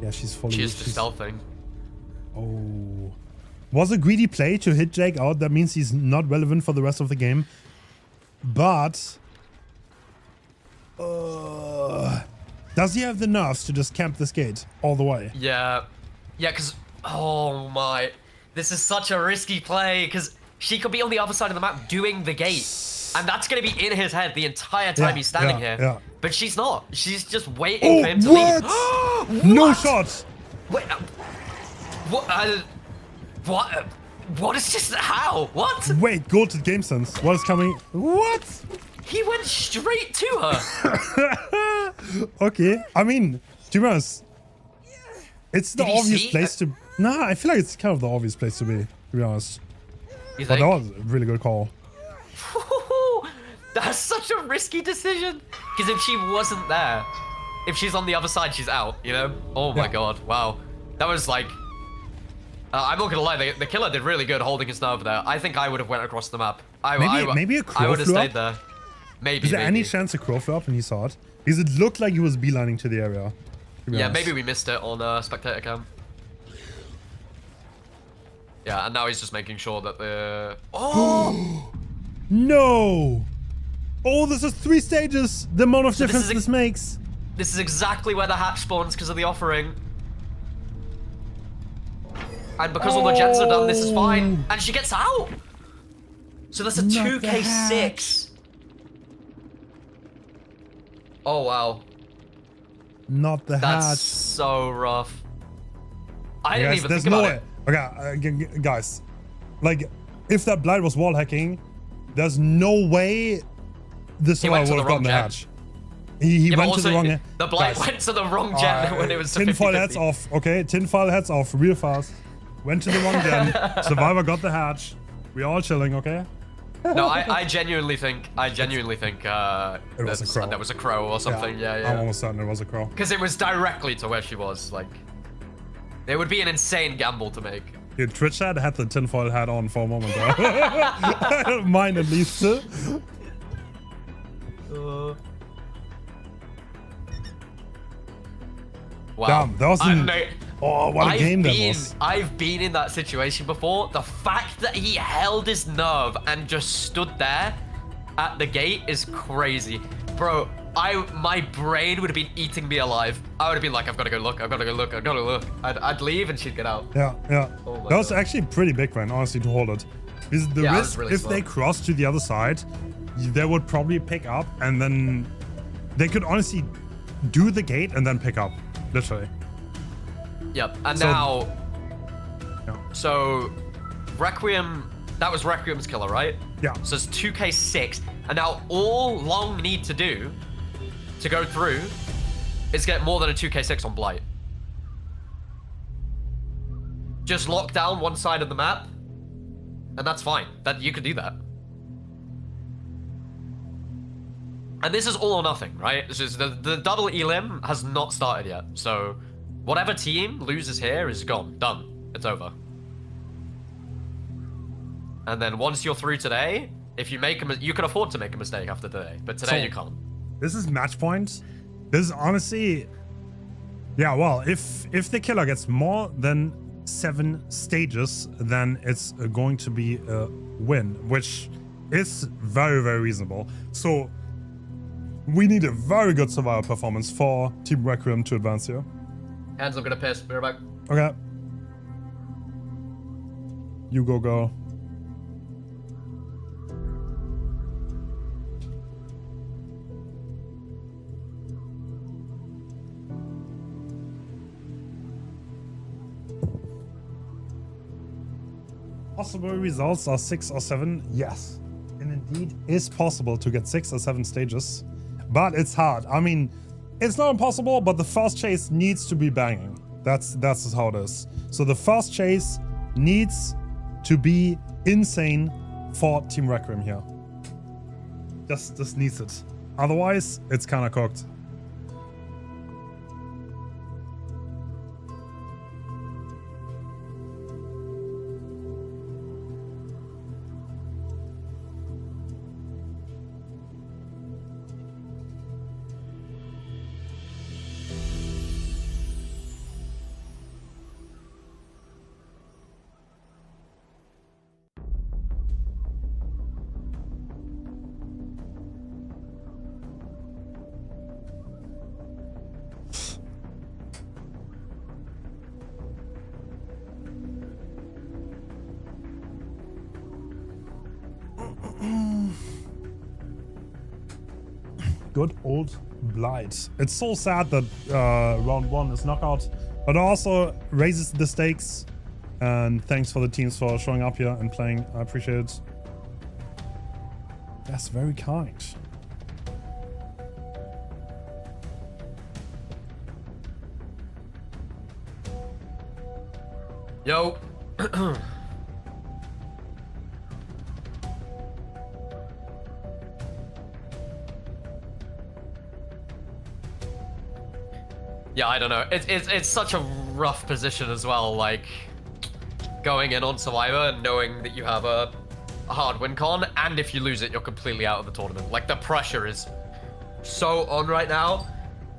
Yeah, she's fully... She is just stealthing. Oh. Was a greedy play to hit Jake out. That means he's not relevant for the rest of the game. But... does he have the nerves to just camp this gate all the way? Yeah. Yeah, because... Oh my... This is such a risky play, because she could be on the other side of the map doing the gate. And that's going to be in his head the entire time he's standing here. Yeah. But she's not. She's just waiting for him to what? leave. No shot! Wait, what? What is this? How? What? Wait, go to game sense. What is coming? What? He went straight to her. Okay, I mean, to be honest, it's the Did he obvious see? place to... Nah, I feel like it's kind of the obvious place to be honest. You But think? that was a really good call. That's such a risky decision. Because if she wasn't there, if she's on the other side, she's out, you know? Oh my god, wow. That was like... I'm not gonna lie, the killer did really good holding his nerve there. I think I would have went across the map. Maybe a crow I would have flew stayed up? there. Maybe, Is there any chance a crow flew up and he saw it? Because it looked like he was beelining to the area. To be Yeah, honest. maybe we missed it on spectator cam. Yeah, and now he's just making sure that the... Oh! No! Oh, this is 3 stages! The amount of difference this makes! This is exactly where the hatch spawns because of the offering. And because all the gens are done, this is fine. And she gets out! So that's a Not the 2k6. Oh, wow. Not the That's hatch. so rough. I didn't Guys, even there's think no about way. it. Okay, guys, like, if that blight was wall hacking, there's no way the survivor would have gotten the hatch. He went to the wrong. The blight went to the wrong gen when it was tinfoil hats off. Okay, tinfoil hats off real fast. Went to the wrong gen. Survivor got the hatch. We all chilling, okay? No, I genuinely think that was a crow or something. Yeah. I'm almost certain it was a crow. Because it was directly to where she was. Like, it would be an insane gamble to make. Dude, Twitch chat had the tinfoil hat on for a moment though. Mine at least. Wow. Damn, that was oh, what a game that was. I've been in that situation before. The fact that he held his nerve and just stood there at the gate is crazy. Bro, my brain would have been eating me alive. I would have been like, I've got to go look. I'd leave and she'd get out. Yeah. Oh that was actually pretty big, man, honestly, to hold it. Because the risk, really if they crossed to the other side, they would probably pick up and then they could honestly do the gate and then pick up. Literally. Yep, and so Requiem, that was Requiem's killer, right? Yeah. So it's 2k6, and now all Long need to do to go through is get more than a 2k6 on Blight. Just lock down one side of the map, and that's fine. That you can do that. And this is all or nothing, right? This is the double elim has not started yet, so whatever team loses here is gone, done. It's over. And then once you're through today, if you make you can afford to make a mistake after today, but today you can't. This is match point. This is honestly, yeah. Well, if the killer gets more than 7 stages, then it's going to be a win, which is very, very reasonable. So we need a very good survival performance for Team Requiem to advance here. Hens, I'm gonna piss. Be right back. Okay. You go, girl. Possible results are 6 or 7. Yes. And indeed, is possible to get 6 or 7 stages. But it's hard. I mean, it's not impossible, but the first chase needs to be banging. That's how it is. So the first chase needs to be insane for Team Requiem here. Just needs it. Otherwise, it's kind of cooked. Good old Blight. It's so sad that round 1 is knockout, but also raises the stakes. And thanks for the teams for showing up here and playing. I appreciate it. That's very kind. Yo. Yeah, I don't know. It's such a rough position as well, like going in on Survivor and knowing that you have a hard win con, and if you lose it, you're completely out of the tournament. Like, the pressure is so on right now,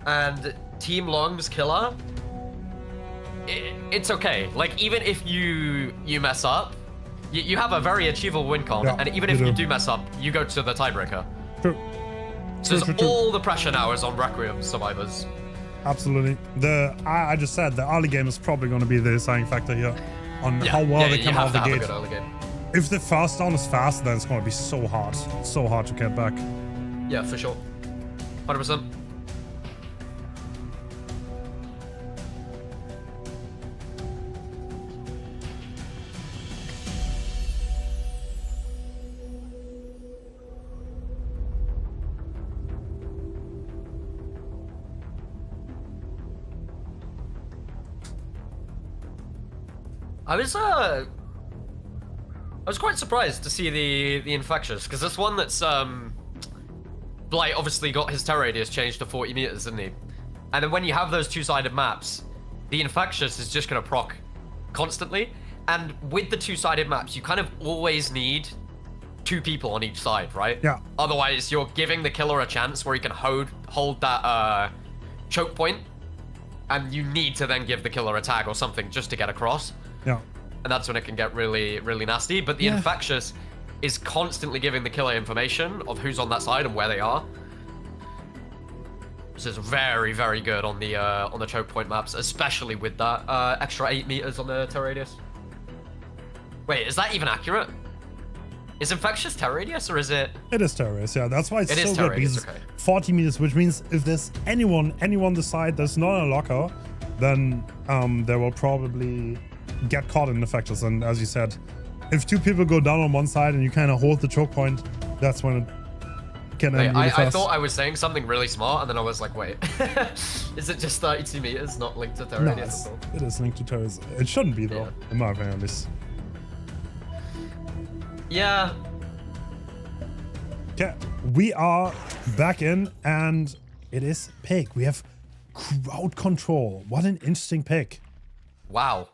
and Team Long's killer, it's okay. Like, even if you mess up, you have a very achievable win con, and even if you do mess up, you go to the tiebreaker. True. So all the pressure now is on Requiem survivors. Absolutely. I just said the early game is probably going to be the deciding factor here on how well they come out of the gate. If the first down is fast, then it's going to be so hard to get back. Yeah, for sure. 100%. I was quite surprised to see the infectious, because this one that's Blight obviously got his terror radius changed to 40 meters, didn't he? And then when you have those two-sided maps, the infectious is just gonna proc constantly. And with the two-sided maps, you kind of always need 2 people on each side, right? Yeah. Otherwise, you're giving the killer a chance where he can hold that choke point, and you need to then give the killer a tag or something just to get across. Yeah. And that's when it can get really, really nasty. But the infectious is constantly giving the killer information of who's on that side and where they are. This is very, very good on the choke point maps, especially with that extra 8 meters on the terror radius. Wait, is that even accurate? Is infectious terror radius, or is it? It is terror radius, yeah. That's why it's so good, because okay. 40 meters, which means if there's anyone the side that's not a locker, then they will probably get caught in infectious. And as you said, if 2 people go down on one side and you kind of hold the choke point, that's when it can end really fast. I thought I was saying something really smart, and then I was like, wait, is it just 32 meters, not linked to terror radius at all? It is linked to terror. It shouldn't be, though, in my opinion, at least. Yeah. Okay, we are back in, and it is Pig. We have crowd control. What an interesting pick. Wow.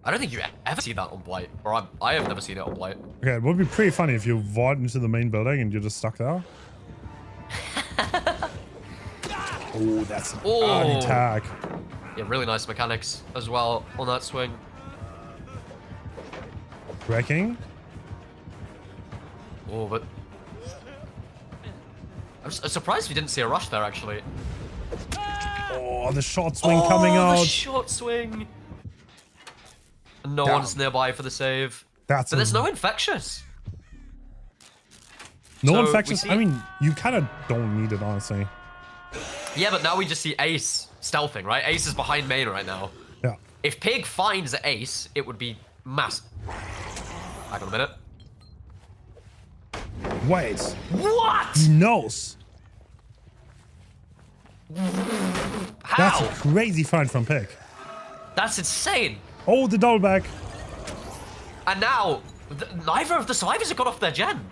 I don't think you ever see that on Blight, or I have never seen it on Blight. Okay, it would be pretty funny if you vault into the main building and you're just stuck there. Oh, that's an early tag. Yeah, really nice mechanics as well on that swing. Wrecking. Oh, but I'm surprised we didn't see a rush there, actually. Oh, the short swing coming out. The short swing. And no one's nearby for the save. But there's no infectious. No infectious. I mean, you kind of don't need it, honestly. Yeah, but now we just see Ace stealthing, right? Ace is behind main right now. Yeah. If Pig finds Ace, it would be massive. Hang on a minute. Wait. What? He knows. How? That's a crazy find from Pig. That's insane. Oh, the double back. And now, neither of the survivors have got off their gen.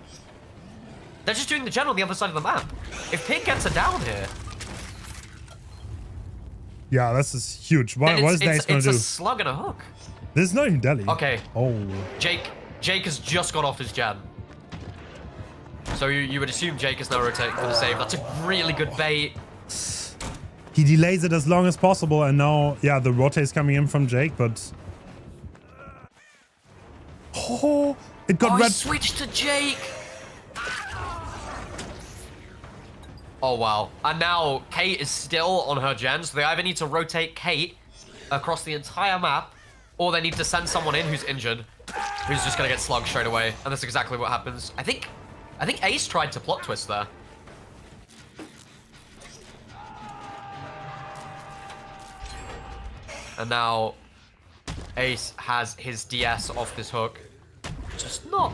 They're just doing the gen on the other side of the map. If Pig gets a down here... Yeah, this is huge. What is Dace going to do? It's a slug and a hook. This is not even Delhi. Okay. Oh. Jake has just got off his gen. So you would assume Jake is now rotating for the save. That's a really good bait. He delays it as long as possible, and now, yeah, the rotate's coming in from Jake, but... Oh, it got red. Switched to Jake. Oh, wow. And now Kate is still on her gen, so they either need to rotate Kate across the entire map, or they need to send someone in who's injured, who's just going to get slugged straight away. And that's exactly what happens. I think Ace tried to plot twist there. And now Ace has his DS off this hook. Just not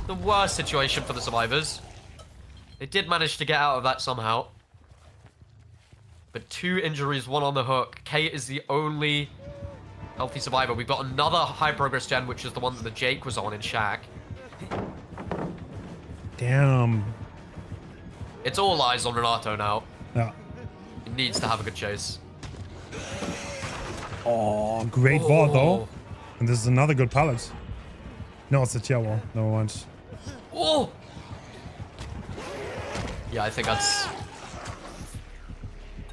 the worst situation for the survivors. They did manage to get out of that somehow. But 2 injuries, 1 on the hook. Kate is the only healthy survivor. We've got another high progress gen, which is the one that the Jake was on in Shack. Damn. It's all eyes on Renato now. Yeah. He needs to have a good chase. Oh, great wall, though. And this is another good pallet. No, it's a tier wall. Never mind. Oh! Yeah, I think that's...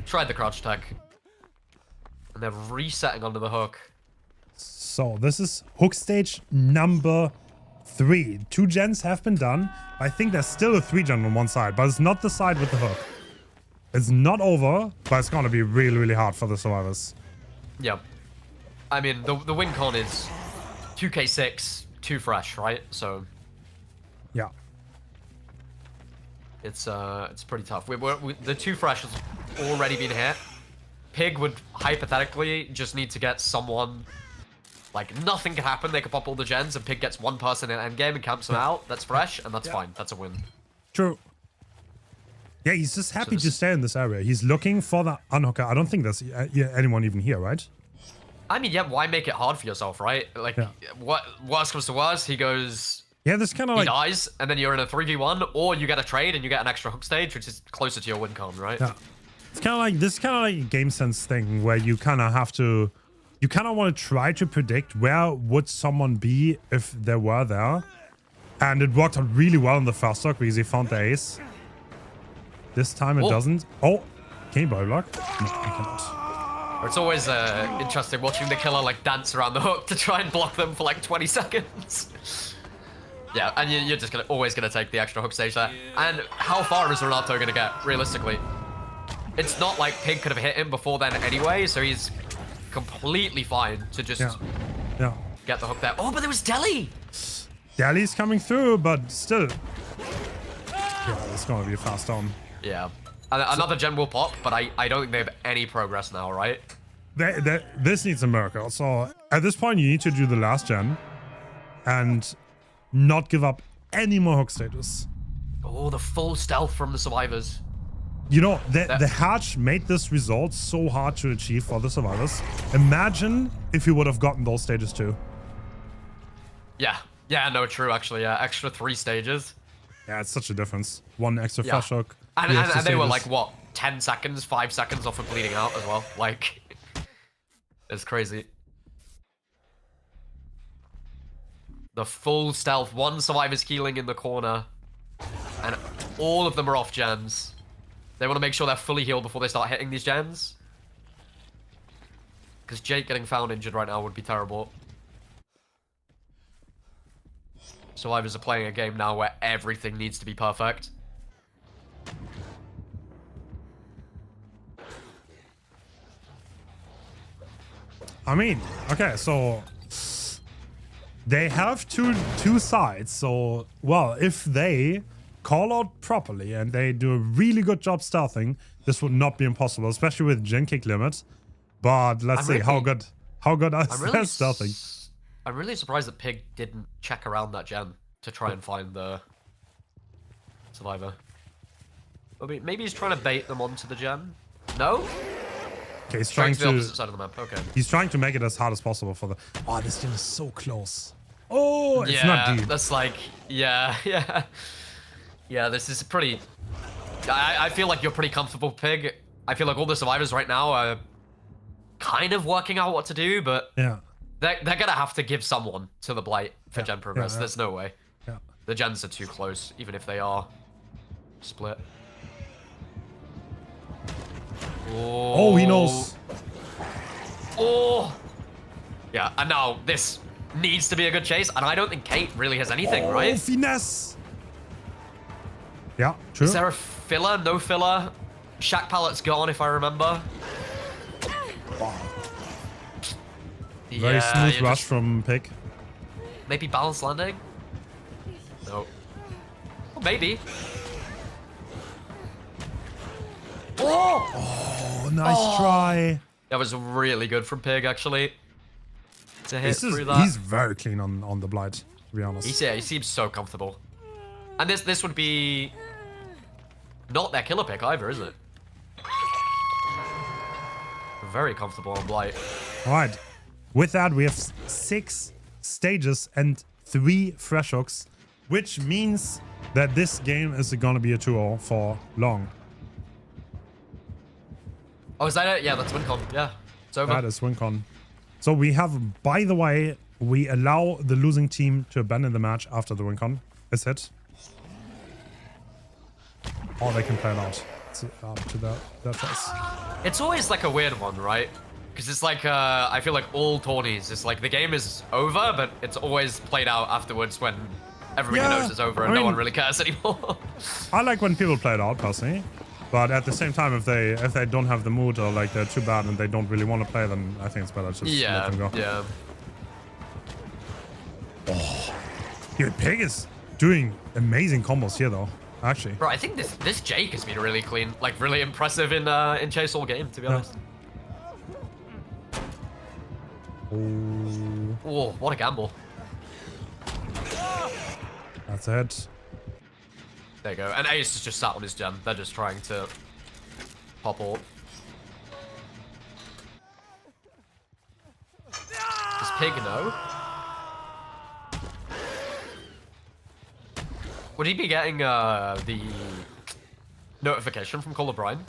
Tried the crouch attack. And they're resetting under the hook. So, this is hook stage number 3. 2 gens have been done. I think there's still a 3 gen on one side, but it's not the side with the hook. It's not over, but it's gonna be really, really hard for the survivors. Yeah. I mean, the win con is 2k6, 2 fresh, right? So... Yeah. It's pretty tough. The 2 fresh has already been hit. Pig would hypothetically just need to get someone... Like, nothing could happen. They could pop all the gens, and Pig gets 1 person in endgame and camps them out. That's fresh, and that's fine. That's a win. True. Yeah, he's just happy to stay in this area. He's looking for the unhooker. I don't think there's anyone even here, right? I mean, yeah, why make it hard for yourself, right? Like, what worst comes to worst, he goes... Yeah, this kind of he like... dies, and then you're in a 3v1, or you get a trade and you get an extra hook stage, which is closer to your win con, right? Yeah. It's kind of like... This kind of like a game sense thing where you kind of have to... You kind of want to try to predict where would someone be if they were there. And it worked out really well in the first stock because he found the ace. This time it doesn't. Oh, can you body block? No, I cannot. It's always interesting watching the killer like dance around the hook to try and block them for like 20 seconds. Yeah, and you're just always gonna take the extra hook stage there. And how far is Renato gonna get realistically? It's not like Pig could have hit him before then anyway, so he's completely fine to just get the hook there. Oh, but there was Deli. Deli's coming through, but still. Yeah, it's gonna be a fast down. Yeah. Another gen will pop, but I don't think they have any progress now, right? This needs a miracle. So at this point, you need to do the last gen and not give up any more hook status. Oh, the full stealth from the survivors. You know, the hatch made this result so hard to achieve for the survivors. Imagine if you would have gotten those stages too. Yeah. Yeah, no, true, actually. Yeah, extra 3 stages. Yeah, it's such a difference. 1 extra flash hook. And they were like, what, 10 seconds, 5 seconds off of bleeding out as well. Like, it's crazy. The full stealth, 1 survivor's healing in the corner. And all of them are off gens. They want to make sure they're fully healed before they start hitting these gens. Because Jake getting found injured right now would be terrible. Survivors are playing a game now where everything needs to be perfect. I mean, okay, so they have two sides. So, well, if they call out properly and they do a really good job stealthing, this would not be impossible, especially with gen kick limit. But let's see how good are they stealthing. I'm really surprised that Pig didn't check around that gen to try and find the survivor. Maybe he's trying to bait them onto the gen. No? Okay, he's trying to the opposite side of the map. Okay. He's trying to make it as hard as possible for the... Oh, this gen is so close. Oh, it's not deep. That's like... Yeah, yeah. Yeah, this is pretty... I feel like you're pretty comfortable, Pig. I feel like all the survivors right now are kind of working out what to do, but... Yeah. They're gonna have to give someone to the Blight for gen progress. There's no way. Yeah. The gens are too close, even if they are split. Oh, he knows. Oh. Yeah, and now this needs to be a good chase, and I don't think Kate really has anything, right? Finesse. Yeah, true. Is there a filler? No filler? Shack pallet's gone, if I remember. Wow. Very smooth rush from Pig. Maybe balance landing? No. Well, maybe. Oh, nice try. That was really good from Pig, actually. To hit through that. He's very clean on the Blight, to be honest. He seems so comfortable. And this would be not their killer pick either, is it? Very comfortable on Blight. All right. With that, we have 6 stages and 3 fresh hooks, which means that this game is going to be a 2-0 for long. Oh, is that it? Yeah, that's WinCon. Yeah, it's over. That is WinCon. So we have, by the way, we allow the losing team to abandon the match after the WinCon is hit. Or they can play it out. It's up to their choice. It's always like a weird one, right? Because it's like, I feel like all tourneys, it's like the game is over, but it's always played out afterwards when everybody knows it's over and no one really cares anymore. I like when people play it out, personally. But at the same time, if they don't have the mood or like they're too bad and they don't really want to play, then I think it's better to just let them go. Yeah. Oh, dude, Pig is doing amazing combos here, though. Actually. Bro, I think this Jake has been really clean, like really impressive in chase all game, to be honest. Oh, what a gamble. That's it. There you go. And Ace is just sat on his gen. They're just trying to pop all. Pig know? Would he be getting the notification from Cole O'Brien?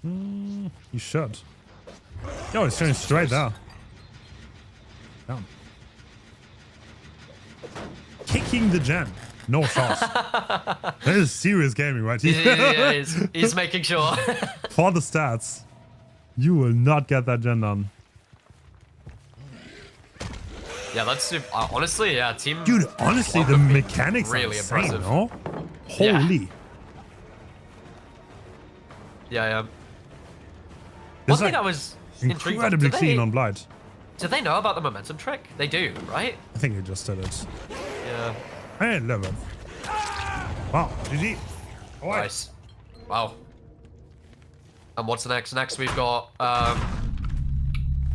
You should. Yo, he's showing straight there. Down. Kicking the gen. No shot. That is serious gaming, right? Yeah, he's making sure. For the stats, you will not get that gen done. Yeah, that's super, honestly, yeah, team. Dude, honestly, the mechanics really are insane, impressive. no? Holy. Yeah. It's One thing like I was intrigued incredibly about, clean on Blight. do they know about the momentum trick? They do, right? I think he just did it. Yeah. I love it. Wow, GG. All right. Nice. Wow. And what's next? Next we've got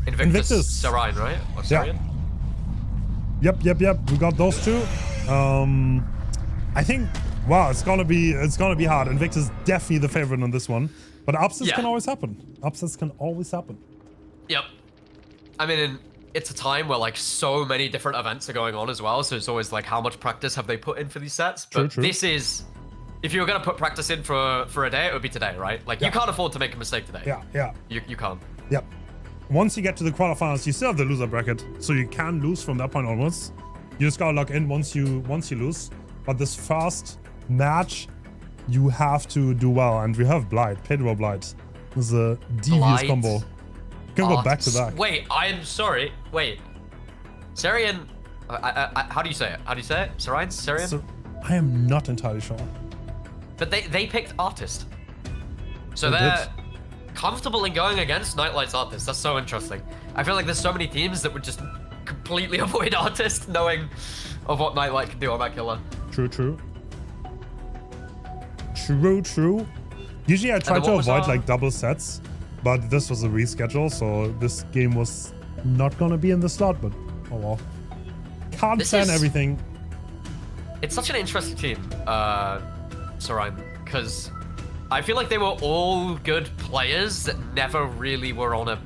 Invictus. Serine, right? Or Syrian? Yep. We got those two. I think. Wow, it's gonna be hard. Invictus definitely the favorite on this one, but upsets can always happen. Upsets can always happen. Yep. I mean, it's a time where like so many different events are going on as well, so it's always like how much practice have they put in for these sets? But True. this is, if you were gonna put practice in for a day, it would be today, right? Like you can't afford to make a mistake today. Yeah. You can't. Yep. Once you get to the quarterfinals, you still have the loser bracket, so you can lose from that point onwards. You just gotta lock in once you lose. But this first match, you have to do well, and we have Blight, Pedro Blight. This is a devious combo. You can go back to back. Wait, I am sorry. Wait, Syrian. How do you say it? Syrian? Syrian? So, I am not entirely sure. But they picked Artist, so they're comfortable in going against Nightlight's Artist. That's so interesting. I feel like there's so many teams that would just completely avoid Artist, knowing of what Nightlight can do on that killer. True. Usually I try to avoid like double sets, but this was a reschedule, so this game was not gonna be in the slot, but oh well. Can't stand everything. It's such an interesting team, Serine, because I feel like they were all good players that never really were on a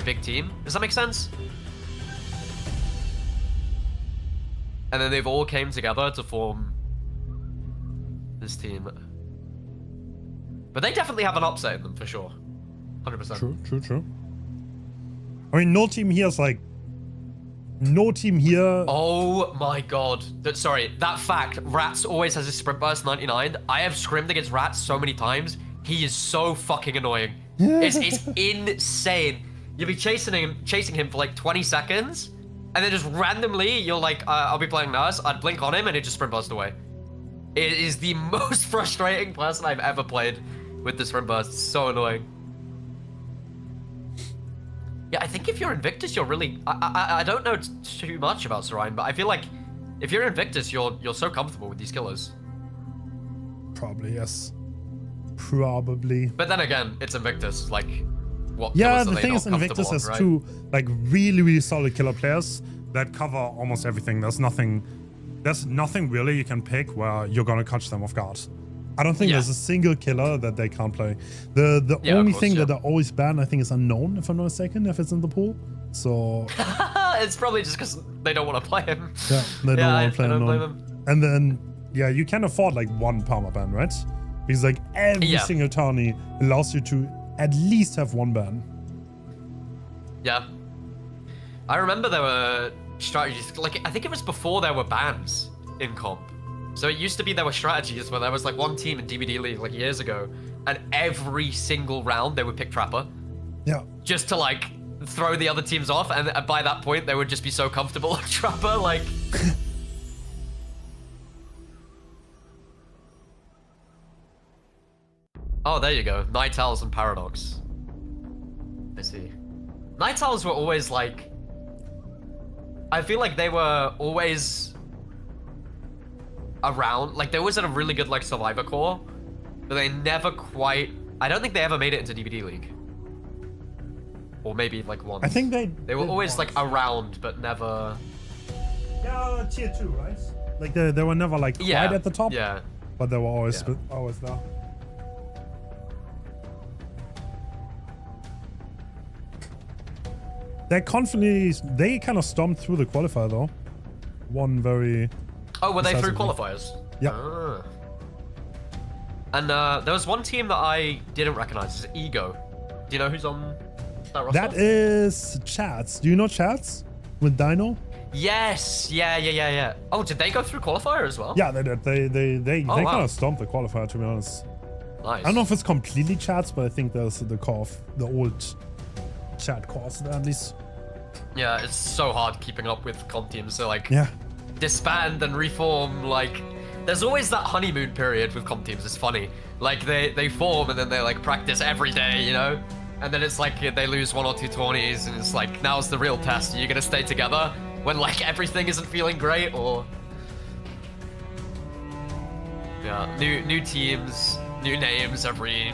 big team. Does that make sense? And then they've all came together to form this team. But they definitely have an upset in them, for sure. 100%. True. I mean, no team here. Oh my god. That fact, Rats always has a sprint burst 99. I have scrimmed against Rats so many times. He is so fucking annoying. It's insane. You'll be chasing him for like 20 seconds, and then just randomly, you're like, I'll be playing Nurse, I'd blink on him, and he'd just sprint burst away. It is the most frustrating person I've ever played with the sprint burst. It's so annoying. Yeah, I think if you're Invictus, you're really... I don't know too much about Serine, but I feel like if you're Invictus, you're so comfortable with these killers. Probably, yes. Probably. But then again, it's Invictus. Like, what? Yeah, the thing is, Invictus has two like really solid killer players that cover almost everything. There's nothing really you can pick where you're gonna catch them off guard. I don't think there's a single killer that they can't play. The only thing that they always ban, I think, is Unknown, if I'm not mistaken, if it's in the pool. So it's probably just because they don't want to play him. Yeah, they don't want to play Unknown. And then you can afford like one permaban, right? Because like every single tourney allows you to at least have one ban. Yeah. I remember there were strategies, like I think it was before there were bans in comp. So it used to be there were strategies where there was like one team in DBD League like years ago, and every single round they would pick Trapper. Yeah. Just to like throw the other teams off, and by that point they would just be so comfortable with Trapper, like... Oh, there you go. Night Owls and Paradox. I see. Night Owls were always like... I feel like they were always around. Like, they always had a really good, like, survivor core. But they never quite... I don't think they ever made it into DBD League. Or maybe, like, once. I think they were always, like, around, but never... Yeah, tier 2, right? Like, they were never, like, quite at the top. Yeah. But they were always there. They confidently, they kind of stomped through the qualifier though. One very. Oh, were they through decisively. qualifiers? Yeah. Ah. And there was one team that I didn't recognize. Is Ego. Do you know who's on that roster? That is Chats. Do you know Chats with Dino? Yes. Yeah. Oh, did they go through qualifier as well? Yeah, they did. They wow. kind of stomped the qualifier, to be honest. Nice. I don't know if it's completely Chats, but I think there's the core of the old Chat course there at least. Yeah, it's so hard keeping up with comp teams. So like, Yeah. disband and reform. Like, there's always that honeymoon period with comp teams. It's funny. Like they form and then they like practice every day, you know. And then it's like they lose 1 or 2 tourneys, and it's like now's the real test. Are you gonna stay together when like everything isn't feeling great, or yeah, new teams, new names every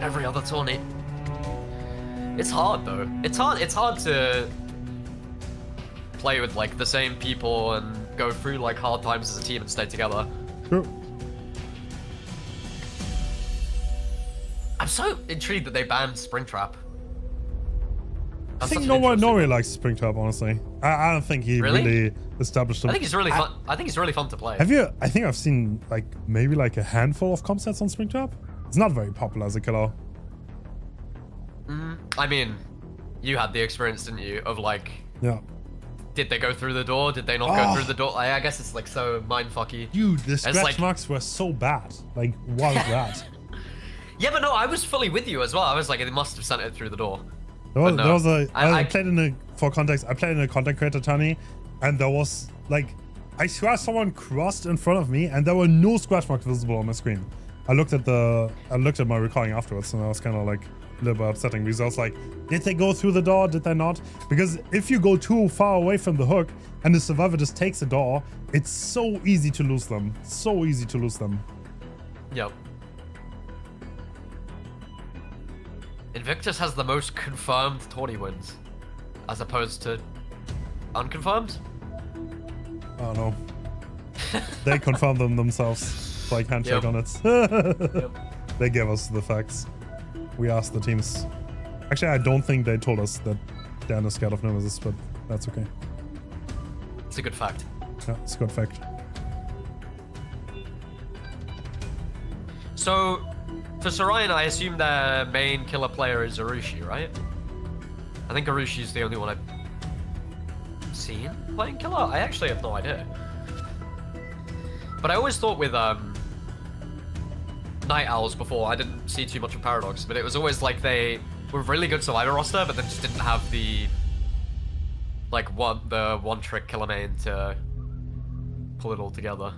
other tourney. It's hard though. It's hard to play with like the same people and go through like hard times as a team and stay together. True. I'm so intrigued that they banned Springtrap. I think no one really likes Springtrap, honestly. I don't think he really established him. I think he's really fun. I think he's really fun to play. Have you? I think I've seen like maybe like a handful of comp sets on Springtrap. It's not very popular as a killer. I mean, you had the experience, didn't you? Of like, Yeah. did they go through the door? Did they not go through the door? I guess it's like so mindfucky. Dude, the scratch like- marks were so bad. Like, what was that? Yeah, but no, I was fully with you as well. I was like, they must have sent it through the door. There was I played in a, for context, I played in a content creator tourney, and there was like, I swear someone crossed in front of me, and there were no scratch marks visible on my screen. I looked at my recording afterwards, and I was kind of like a little bit upsetting because I was like, did they go through the door? Did they not? Because if you go too far away from the hook and the survivor just takes the door, it's so easy to lose them. So easy to lose them. Yep. Invictus has the most confirmed tourney wins, as opposed to unconfirmed. I don't know. They confirmed them themselves. Like handshake on it. Yep. They gave us the facts. We asked the teams. Actually, I don't think they told us that Dan is scared of Nemesis, but that's okay. It's a good fact. Yeah, it's a good fact. So, for Sorian, I assume their main killer player is Arushi, right? I think Arushi's the only one I've seen playing killer. I actually have no idea. But I always thought with Night Owls before, I didn't see too much of Paradox, but it was always like they were really good survivor roster, but then just didn't have the like one trick killer main to pull it all together.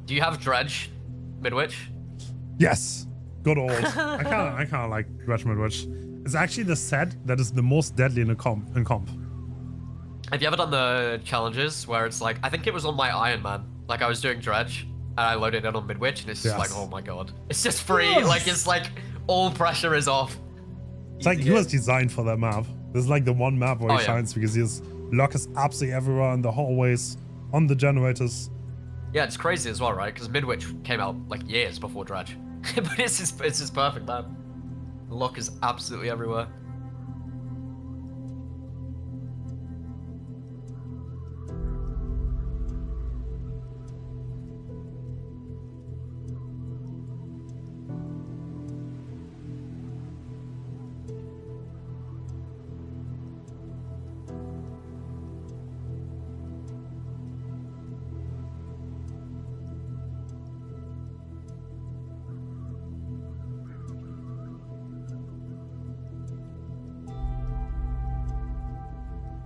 Do you have Dredge, Midwich? Yes, good old. I kind of like Wretched Midwich. It's actually the set that is the most deadly in comp. Have you ever done the challenges where it's like, I think it was on my Iron Man, like I was doing Dredge and I loaded it on Midwich and it's just like, oh my god, it's just free. Like it's like all pressure is off. It's like he was designed for that map. This is like the one map where he yeah. shines because his luck is absolutely everywhere in the hallways, on the generators. Yeah, it's crazy as well, right? Because Midwich came out like years before Dredge. But it's just perfect, man. The luck is absolutely everywhere.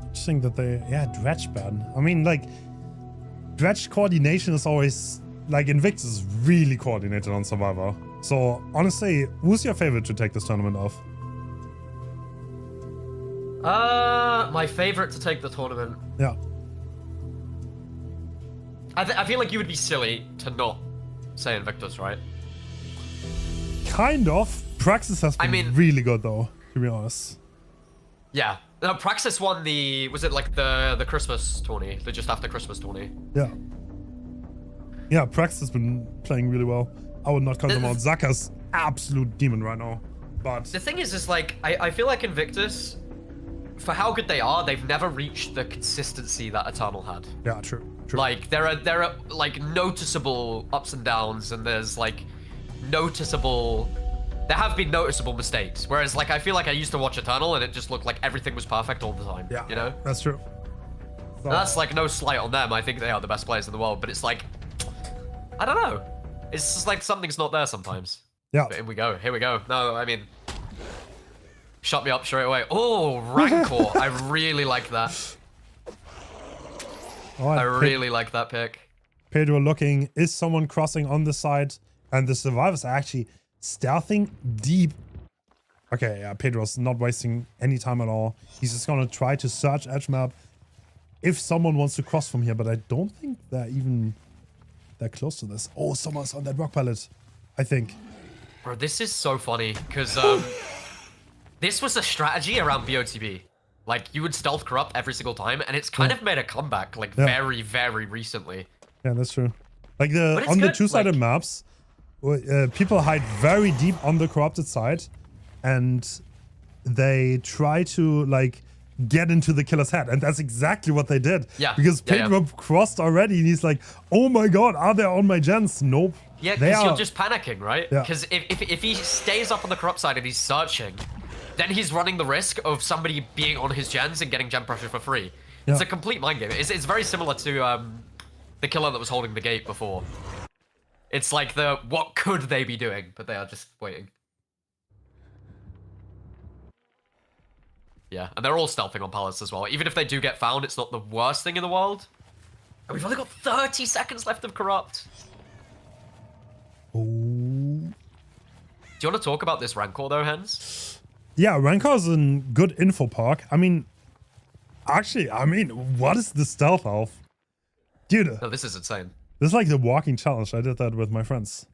Interesting that they, Dredge ban. I mean, like, Dredge coordination is always, like, Invictus is really coordinated on Survivor. So, honestly, who's your favorite to take this tournament off? My favorite to take the tournament. Yeah. I feel like you would be silly to not say Invictus, right? Kind of. Praxis has been really good, though, to be honest. Yeah. No, Praxis won the, was it like the Christmas tourney? The just after Christmas tourney? Yeah. Yeah, Praxis has been playing really well. I would not count them out. Zaka's absolute demon right now. But the thing is like, I feel like Invictus, for how good they are, they've never reached the consistency that Eternal had. yeah, true. Like, there are like noticeable ups and downs, and there's like there have been noticeable mistakes. Whereas, like, I feel like I used to watch Eternal and it just looked like everything was perfect all the time. Yeah, you know? that's true. So, And that's like no slight on them. I think they are the best players in the world, but it's like, I don't know. It's just like something's not there sometimes. yeah. But here we go. Here we go. No, I mean, shut me up straight away. Oh, Rancor. I really like that. All right, I really like that pick. Pedro looking. Is someone crossing on the side? And the survivors are actually stealthing deep. Okay, yeah, Pedro's not wasting any time at all. He's just gonna try to search edge map if someone wants to cross from here, but I don't think they're even that close to this. Oh, someone's on that rock pallet, I think. Bro, this is so funny, because this was a strategy around BOTB. Like, you would stealth corrupt every single time, and it's kind of made a comeback, like, very, very recently. Yeah, that's true. Like, But it's on the good, two-sided like- maps, people hide very deep on the corrupted side, and they try to, like, get into the killer's head. And that's exactly what they did. Yeah. Because Pedro crossed already, and he's like, oh my god, are they on my gens? Nope. Yeah, They because you're are- just panicking, right? Yeah. Because if he stays up on the corrupt side and he's searching, then he's running the risk of somebody being on his gens and getting gen pressure for free. It's Yeah. a complete mind game. It's very similar to the killer that was holding the gate before. It's like what could they be doing? But they are just waiting. Yeah, and they're all stealthing on pallets as well. Even if they do get found, it's not the worst thing in the world. And we've only got 30 seconds left of Corrupt. Oh. Do you want to talk about this Rancor though, Hens? Yeah, Rancor's a good info park. I mean, actually, what is the stealth elf? Dude, No, this is insane. this is like the walking challenge. I did that with my friends.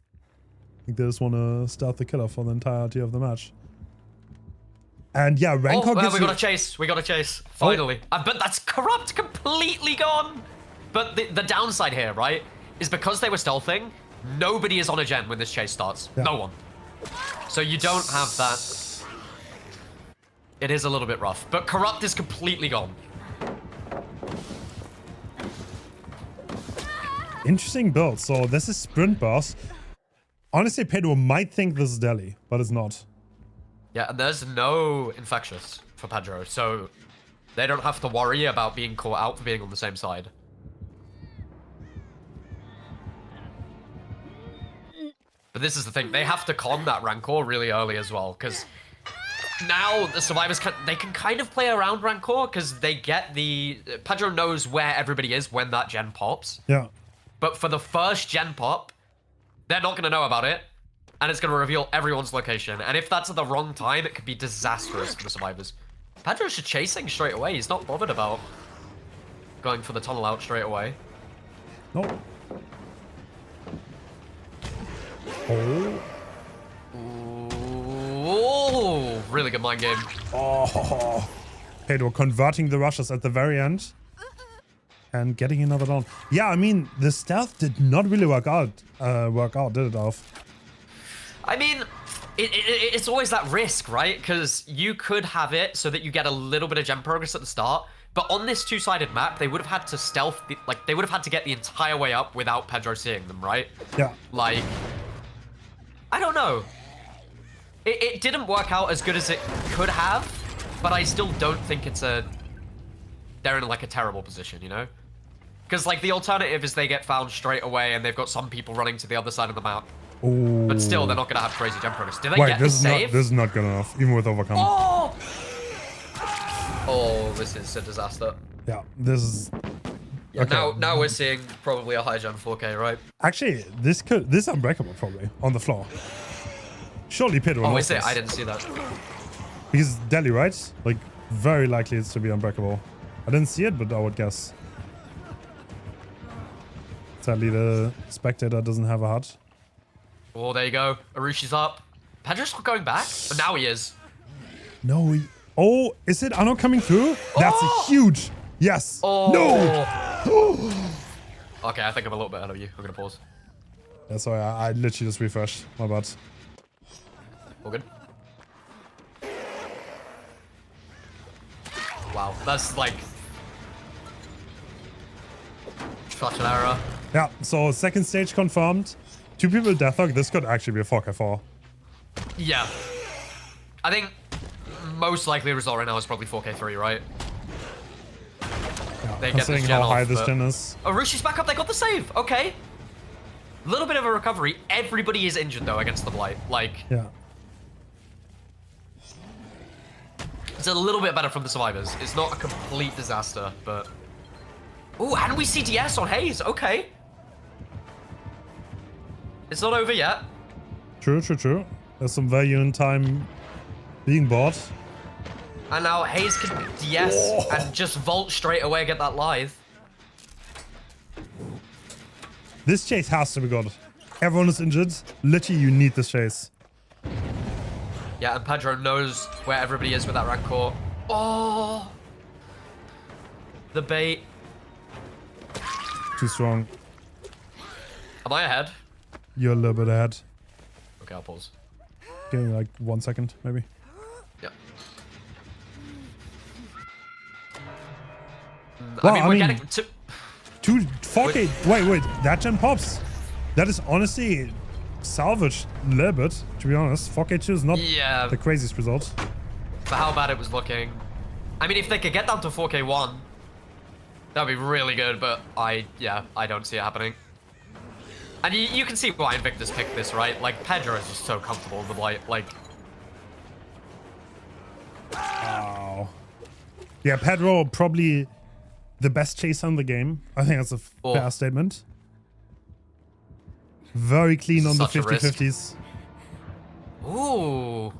I think they just want to stealth the killer for the entirety of the match. And yeah, Rancor we gives you... got a chase. We got a chase. Finally. But that's Corrupt completely gone. But the downside here, right, is because they were stealthing, nobody is on a gen when this chase starts. Yeah. No one. So you don't have that. It is a little bit rough. But Corrupt is completely gone. Interesting build. So this is sprint burst. Honestly, Pedro might think this is Delhi, but it's not. Yeah, and there's no infectious for Pedro, so they don't have to worry about being caught out for being on the same side. But this is the thing, they have to con that Rancor really early as well, because now the survivors can kind of play around Rancor, because they get Pedro knows where everybody is when that gen pops. Yeah. But for the first gen pop, they're not going to know about it, and it's going to reveal everyone's location. And if that's at the wrong time, it could be disastrous for the survivors. Pedro's just chasing straight away. He's not bothered about going for the tunnel out straight away. Nope. Oh. Ooh, really good mind game. Oh. Pedro converting the rushes at the very end. And getting another down. Yeah, I mean, the stealth did not really work out, did it, Alf? I mean, it's always that risk, right? Because you could have it so that you get a little bit of gem progress at the start, but on this two-sided map, they would have had to stealth, they would have had to get the entire way up without Pedro seeing them, right? Yeah. Like, I don't know. It didn't work out as good as it could have, but I still don't think they're in like a terrible position, you know? Because like the alternative is they get found straight away and they've got some people running to the other side of the map. Ooh. But still, they're not going to have crazy jump progress. Did they Wait, get the this save? is not good enough, even with overcome. Oh! Oh, this is a disaster. Yeah, this is... Yeah, Okay. now we're seeing probably a high gen 4K, right? Actually, this is unbreakable, probably, on the floor. Surely Pedro Oh, knows is it? this. I didn't see that. Because Delhi, right? Like, very likely it's to be unbreakable. I didn't see it, but I would guess. Sadly, the spectator doesn't have a hut. Oh, there you go. Arushi's up. Pedro's not going back? But now he is. No, oh, is it Anno coming through? That's a huge... Yes. Oh. No. Okay, I think I'm a little bit ahead of you. I'm going to pause. Yeah, sorry, I literally just refreshed. My bad. All good. Wow, that's like such an error. Yeah, so second stage confirmed. 2 people death Dawg. This could actually be a 4k4. Yeah. I think most likely result right now is probably 4k3, right? Yeah, They get considering this gen how high off, this but- gen is. Oh, Rushi's back up. They got the save. Okay. Little bit of a recovery. Everybody is injured though against the Blight. Like, Yeah. it's a little bit better from the survivors. It's not a complete disaster, but... Ooh, and we see DS on Hayes. Okay. It's not over yet. True, true, true. There's some value in time being bought. And now Hayes can DS and just vault straight away, get that lithe. This chase has to be good. Everyone is injured. Literally, you need this chase. Yeah, and Pedro knows where everybody is with that Rancor. Oh! The bait. Too strong. Am I ahead? You're a little bit ahead. Okay, I'll pause. Give me like 1 second, maybe. Yeah. Well, I mean, we're getting to... 4K. Wait. That gen pops. That is honestly salvaged a little bit, to be honest. 4K2 is not Yeah. the craziest result. For how bad it was looking. I mean, if they could get down to 4K1, that would be really good, but I don't see it happening. And you can see why Invictus picked this, right? Like, Pedro is just so comfortable with the Blight. Like, Wow. Yeah, Pedro probably the best chaser in the game. I think that's a fair statement. Very clean on the Such a risk. 50-50s. ooh.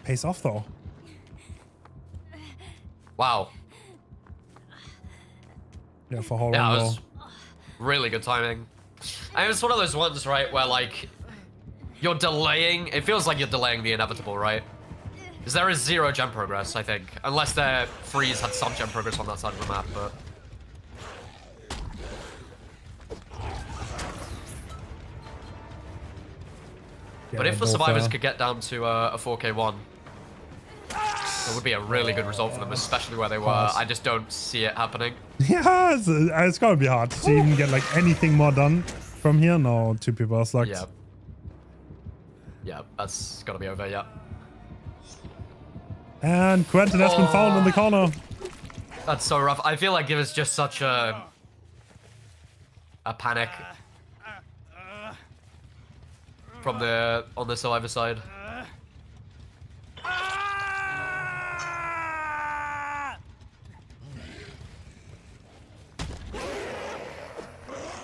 Pays off though. Wow. Yeah, for how Yeah, long it though? was really good timing. I mean, it's one of those ones, right, where, like, you're delaying... It feels like you're delaying the inevitable, right? Because there is 0 gem progress, I think. Unless their freeze had some gem progress on that side of the map, but... Yeah, But if the both, survivors could get down to a 4K1, it would be a really good result for them, especially where they were. Hard. I just don't see it happening. Yeah, it's gonna be hard to even get like anything more done from here. No, 2 people are slugged. Yeah. Yeah, that's gotta be over, yeah. And Quentin has been found in the corner. That's so rough. I feel like it was just such a panic from on the survivor side.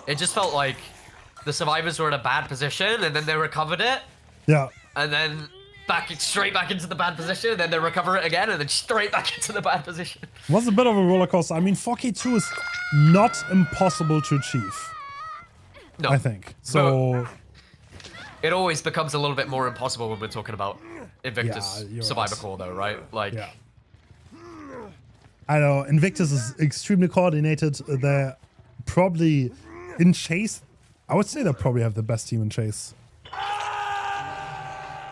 It just felt like the survivors were in a bad position, and then they recovered it, Yeah. and then straight back into the bad position, and then they recover it again, and then straight back into the bad position. It was a bit of a roller coaster. I mean, 4K2 is not impossible to achieve, No, I think. So, it always becomes a little bit more impossible when we're talking about Invictus Yeah, you're Survivor right. Core, though, right? Like, yeah. I know, Invictus is extremely coordinated. They're probably in Chase. I would say they probably have the best team in Chase.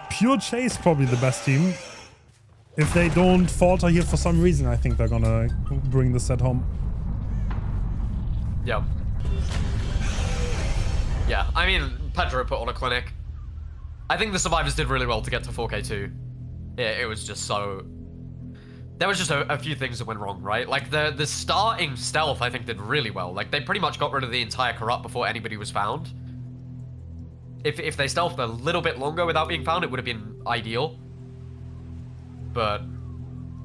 Pure Chase, probably the best team. If they don't falter here for some reason, I think they're gonna bring the set home. yeah. Yeah, I mean, Pedro put on a clinic. I think the survivors did really well to get to 4K2. It was just so... There was just a few things that went wrong, right? Like, the starting stealth, I think, did really well. Like, they pretty much got rid of the entire corrupt before anybody was found. If they stealthed a little bit longer without being found, it would have been ideal. But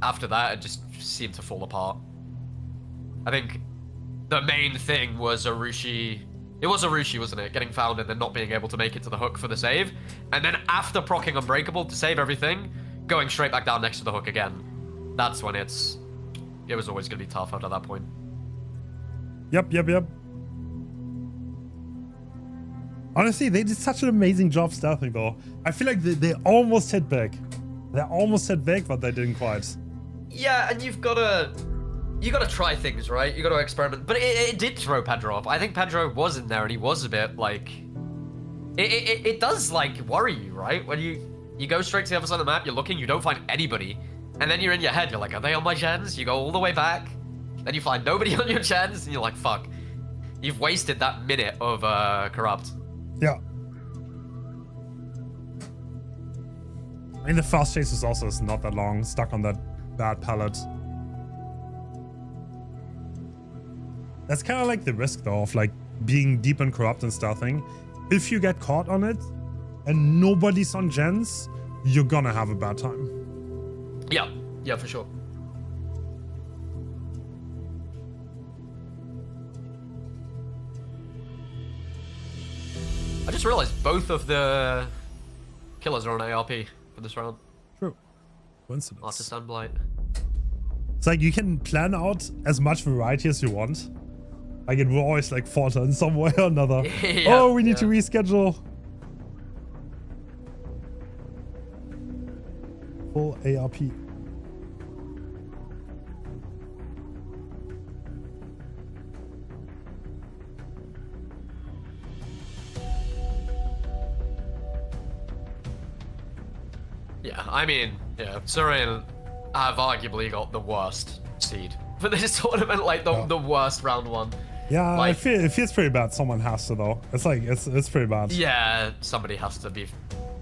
after that, it just seemed to fall apart. I think the main thing was Arushi... It was Arushi, wasn't it? Getting found and then not being able to make it to the hook for the save. And then after proccing Unbreakable to save everything, going straight back down next to the hook again. That's when it was always going to be tough after that point. Yep. Honestly, they did such an amazing job stealthing, though. I feel like they almost hit big. They almost hit big, but they didn't quite. Yeah, and you gotta try things, right? You gotta experiment. But it did throw Pedro off. I think Pedro was in there and he was a bit like it does like worry you, right? When you go straight to the other side of the map, you're looking, you don't find anybody, and then you're in your head, you're like, are they on my gens? You go all the way back, then you find nobody on your gens, and you're like, fuck, you've wasted that minute of corrupt. Yeah. I mean, the fast chase is also not that long, stuck on that bad pallet. That's kind of like the risk, though, of like being deep and corrupt and stealthing. If you get caught on it and nobody's on gens, you're gonna have a bad time. Yeah, yeah, for sure. I just realized both of the killers are on ARP for this round. True. Coincidence. Artist and Blight. It's like you can plan out as much variety as you want. Like it will always like falter in some way or another. Yeah, oh, we need to reschedule. Full ARP. Yeah, I mean, yeah, Syrian have arguably got the worst seed for this tournament, like the worst round one. Yeah, like, it feels pretty bad. Someone has to though. It's like it's pretty bad. Yeah, somebody has to be,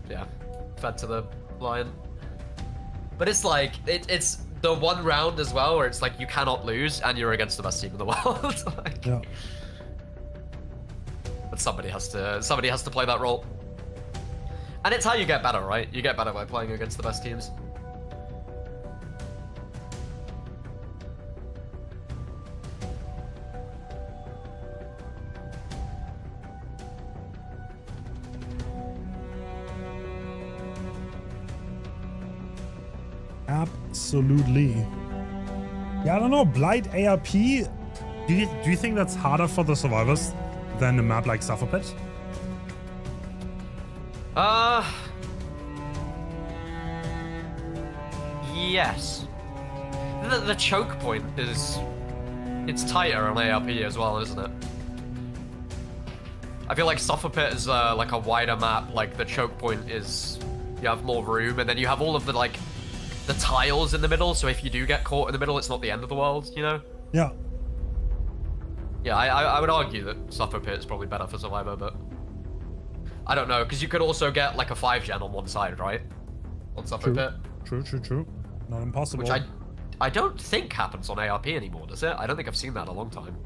yeah, fed to the lion. But it's like it's the one round as well where it's like you cannot lose and you're against the best team in the world. Like, yeah. But somebody has to play that role. And it's how you get better, right? You get better by playing against the best teams. Absolutely. Yeah, I don't know. Blight ARP. Do you think that's harder for the survivors than a map like Suffer Pit? Yes. The choke point it's tighter on ARP as well, isn't it? I feel like Suffer Pit is like a wider map. Like the choke point is you have more room, and then you have all of the like the tiles in the middle. So if you do get caught in the middle, it's not the end of the world, you know? Yeah. Yeah, I would argue that Suffer Pit is probably better for Survivor, but I don't know, because you could also get like a 5-gen on one side, right? On Suffer Pit. True. Not impossible. Which I don't think happens on ARP anymore, does it? I don't think I've seen that in a long time.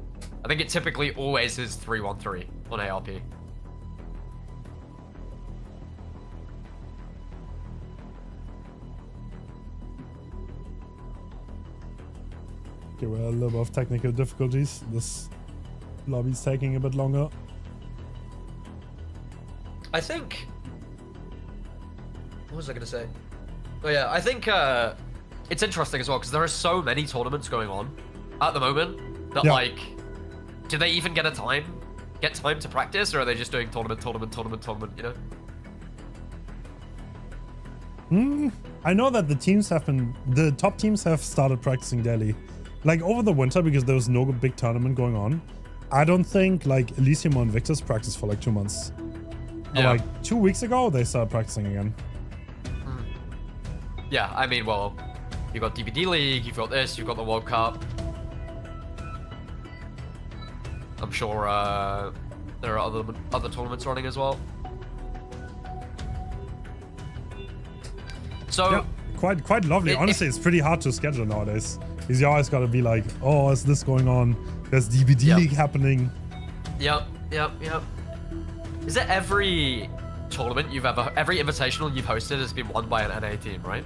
I think it typically always is 3-1-3 on ARP. Okay, well, a little bit of technical difficulties. This lobby's taking a bit longer. I think... What was I going to say? Oh yeah, I think it's interesting as well, because there are so many tournaments going on at the moment that, like, do they even get time to practice, or are they just doing tournament, you know? I know that the top teams have started practicing daily. Like over the winter, because there was no big tournament going on, I don't think like Elysium or Invictus practiced for like 2 months. Yeah. Like 2 weeks ago, they started practicing again. Yeah, I mean, well, you've got DBD League, you've got this, you've got the World Cup. I'm sure there are other tournaments running as well. So yeah, quite lovely. Honestly, it's pretty hard to schedule nowadays. Because you always gotta be like, oh, is this going on? There's DBD League happening. Yep. Is it every tournament every invitational you've hosted has been won by an NA team, right?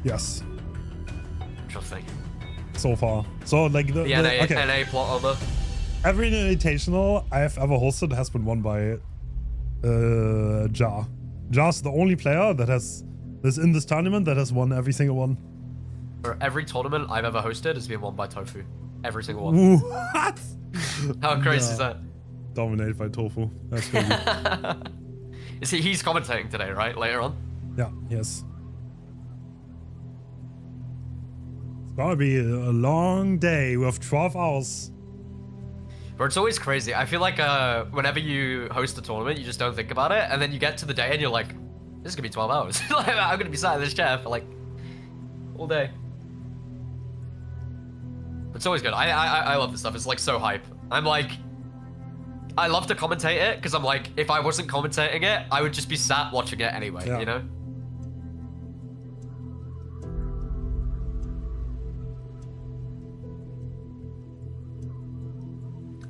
Yes. Interesting. So far. So like the NA plot armor. Every invitational I have ever hosted has been won by Jar. Jar's the only player that's in this tournament that has won every single one. For every tournament I've ever hosted has been won by Tofu. Every single one. What? How crazy is that? Dominated by Tofu. That's crazy. He's commentating today, right? Later on? Yeah, yes. It's gonna be a long day with 12 hours. But it's always crazy. I feel like whenever you host a tournament, you just don't think about it, and then you get to the day and you're like, this is gonna be 12 hours. Like, I'm gonna be sat in this chair for like all day. It's always good. I love this stuff. It's like so hype. I'm like, I love to commentate it because I'm like, if I wasn't commentating it, I would just be sat watching it anyway, you know?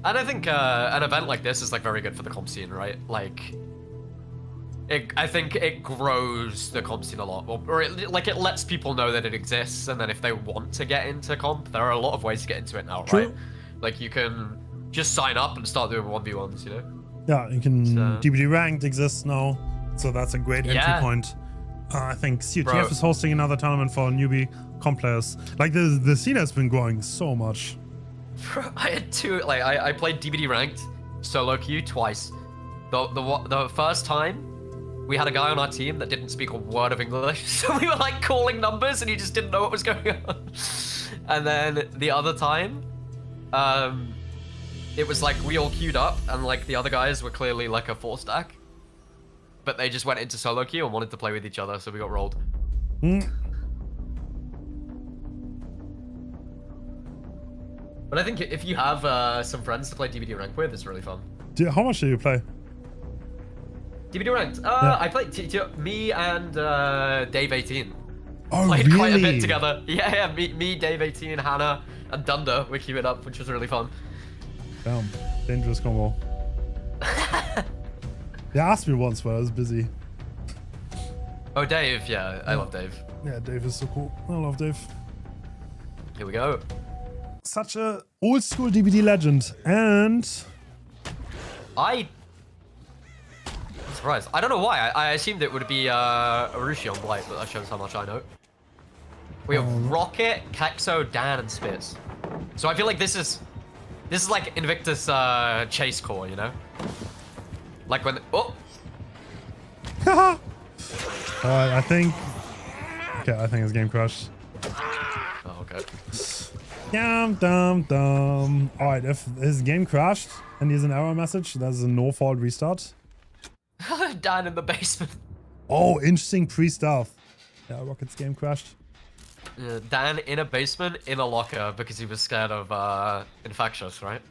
And I think an event like this is like very good for the comp scene, right? Like, I think it grows the comp scene a lot, or it lets people know that it exists, and then if they want to get into comp, there are a lot of ways to get into it now, right? Like you can just sign up and start doing 1v1s, you know? Yeah, you can. DBD Ranked exists now, so that's a great entry point. I think COTF is hosting another tournament for newbie comp players. Like the scene has been growing so much. I had two. Like I played DBD Ranked solo queue twice. The first time, we had a guy on our team that didn't speak a word of English, so we were like calling numbers and he just didn't know what was going on. And then the other time, it was like we all queued up and like the other guys were clearly like a 4-stack, but they just went into solo queue and wanted to play with each other, so we got rolled. But I think if you have some friends to play DBD Rank with, it's really fun. How much do you play? DBD Ranked? I played me and Dave 18. Oh, played really? quite a bit together. Yeah, me, Dave 18, Hannah, and Dunder, we queued it up, which was really fun. Damn, dangerous combo. They asked me once, but I was busy. Oh, Dave, yeah, I love Dave. Yeah, Dave is so cool. I love Dave. Here we go. Such a old school DBD legend, and I'm surprised. I don't know why. I assumed it would be Arushi on Blight, but that shows how much I know. We have Rocket, Kexo, Dan, and Spitz. So I feel like this is like Invictus chase core, you know? Like when I think his game crashed. Oh, okay. Dumb. Alright, if his game crashed and he's an error message, that's a no fault restart. Dan in the basement. Oh, interesting pre-stealth. Yeah, Rocket's game crashed. Dan in a basement in a locker because he was scared of infectious, right?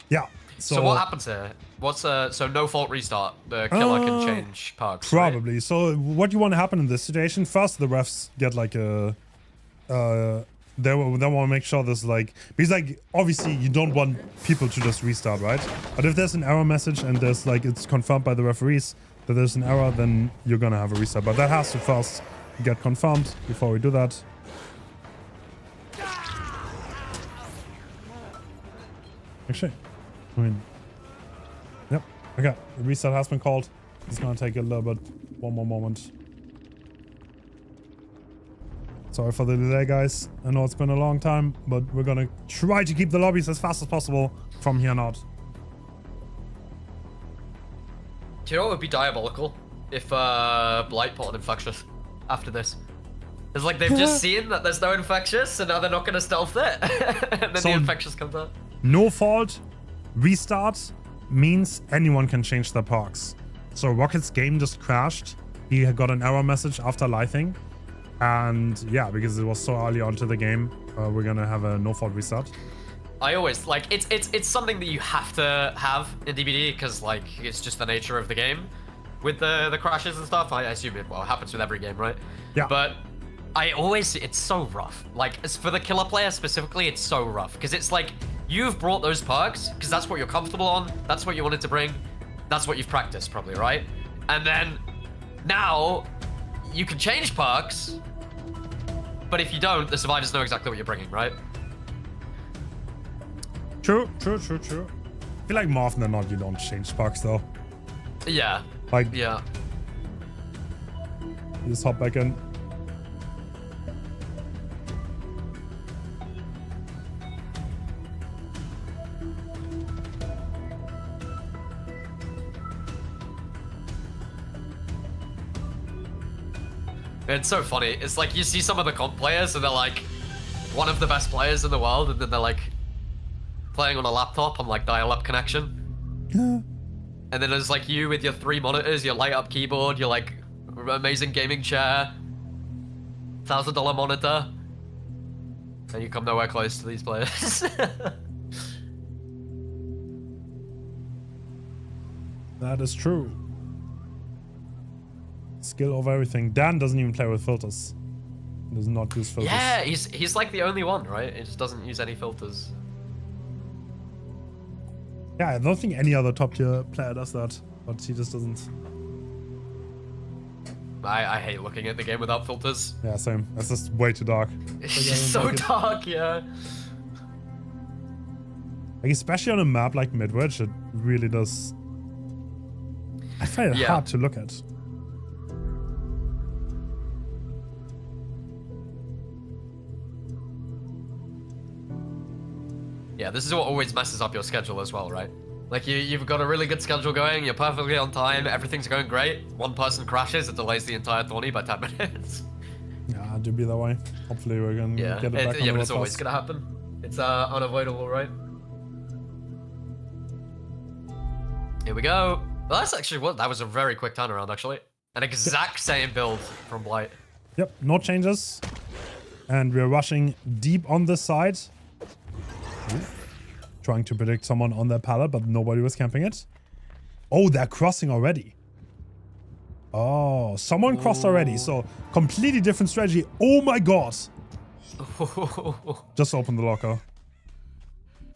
Yeah. So what happens here? What's so no fault restart? The killer can change perks. Probably. Right? So what you want to happen in this situation? First, the refs get like a they want to make sure there's like, because like obviously you don't want people to just restart, right? But if there's an error message and there's like it's confirmed by the referees that there's an error, then you're gonna have a restart. But that has to first get confirmed before we do that. Actually, I mean, yep. Okay, the restart has been called. It's gonna take a little bit, one more moment. Sorry for the delay, guys. I know it's been a long time, but we're gonna try to keep the lobbies as fast as possible from here on out. Do you know what would be diabolical? If Blight put on Infectious after this. It's like they've just seen that there's no Infectious, and now they're not gonna stealth it. And then the Infectious comes out. No fault restart means anyone can change their perks. So Rocket's game just crashed. He got an error message after lithing. And yeah, because it was so early onto the game, we're gonna have a no fault restart. I always like it's something that you have to have in DBD because like it's just the nature of the game with the crashes and stuff. I assume it happens with every game, right? Yeah. But it's so rough. Like as for the killer player specifically, it's so rough because it's like you've brought those perks because that's what you're comfortable on. That's what you wanted to bring. That's what you've practiced probably, right? And then now you can change perks. But if you don't, the survivors know exactly what you're bringing, right? True. I feel like more often than not, you don't change perks though. Yeah. Like, yeah. You just hop back in. It's so funny. It's like you see some of the comp players and they're like one of the best players in the world, and then they're like playing on a laptop on like dial-up connection. And then there's like you with your 3 monitors, your light-up keyboard, your like amazing gaming chair, $1,000 monitor, and you come nowhere close to these players. That is true. Skill over everything. Dan doesn't even play with filters. He does not use filters. Yeah, he's like the only one, right? He just doesn't use any filters. Yeah, I don't think any other top tier player does that, but he just doesn't. I hate looking at the game without filters. Yeah, same. That's just way too dark. It's just so dark, yeah. Like, especially on a map like Midwich, it really does. I find it hard to look at. Yeah, this is what always messes up your schedule as well, right? Like, you've got a really good schedule going, you're perfectly on time, everything's going great. One person crashes, it delays the entire tourney by 10 minutes. Yeah, it do be that way. Hopefully we're gonna get it back on the but road it's always fast. gonna happen. It's unavoidable, right? Here we go. Well, that's actually that was a very quick turnaround, actually. An exact same build from Blight. Yep, no changes. And we're rushing deep on this side. Ooh. Trying to predict someone on that pallet, but nobody was camping it. Oh, they're crossing already. Oh, someone crossed already. So completely different strategy. Oh my god. Just open the locker.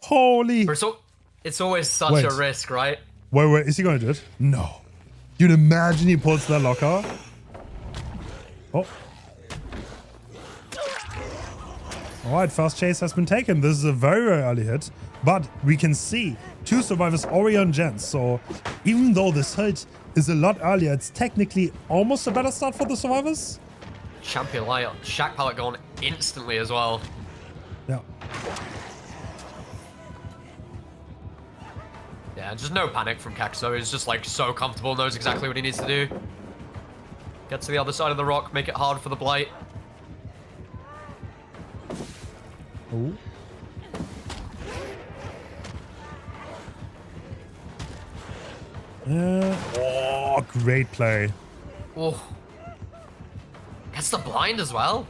Holy. It's always such a risk, right? Wait, is he going to do it? No. You'd imagine he pulls that locker. Oh. Alright, first chase has been taken. This is a very, very early hit. But we can see 2 survivors already on gens. So even though this hit is a lot earlier, it's technically almost a better start for the survivors. Champion Light, Shack Pallet gone instantly as well. Yeah. Yeah, just no panic from Caxo. He's just like so comfortable, knows exactly what he needs to do. Get to the other side of the rock, make it hard for the Blight. Oh. Oh, great play. Oh. Gets the blind as well.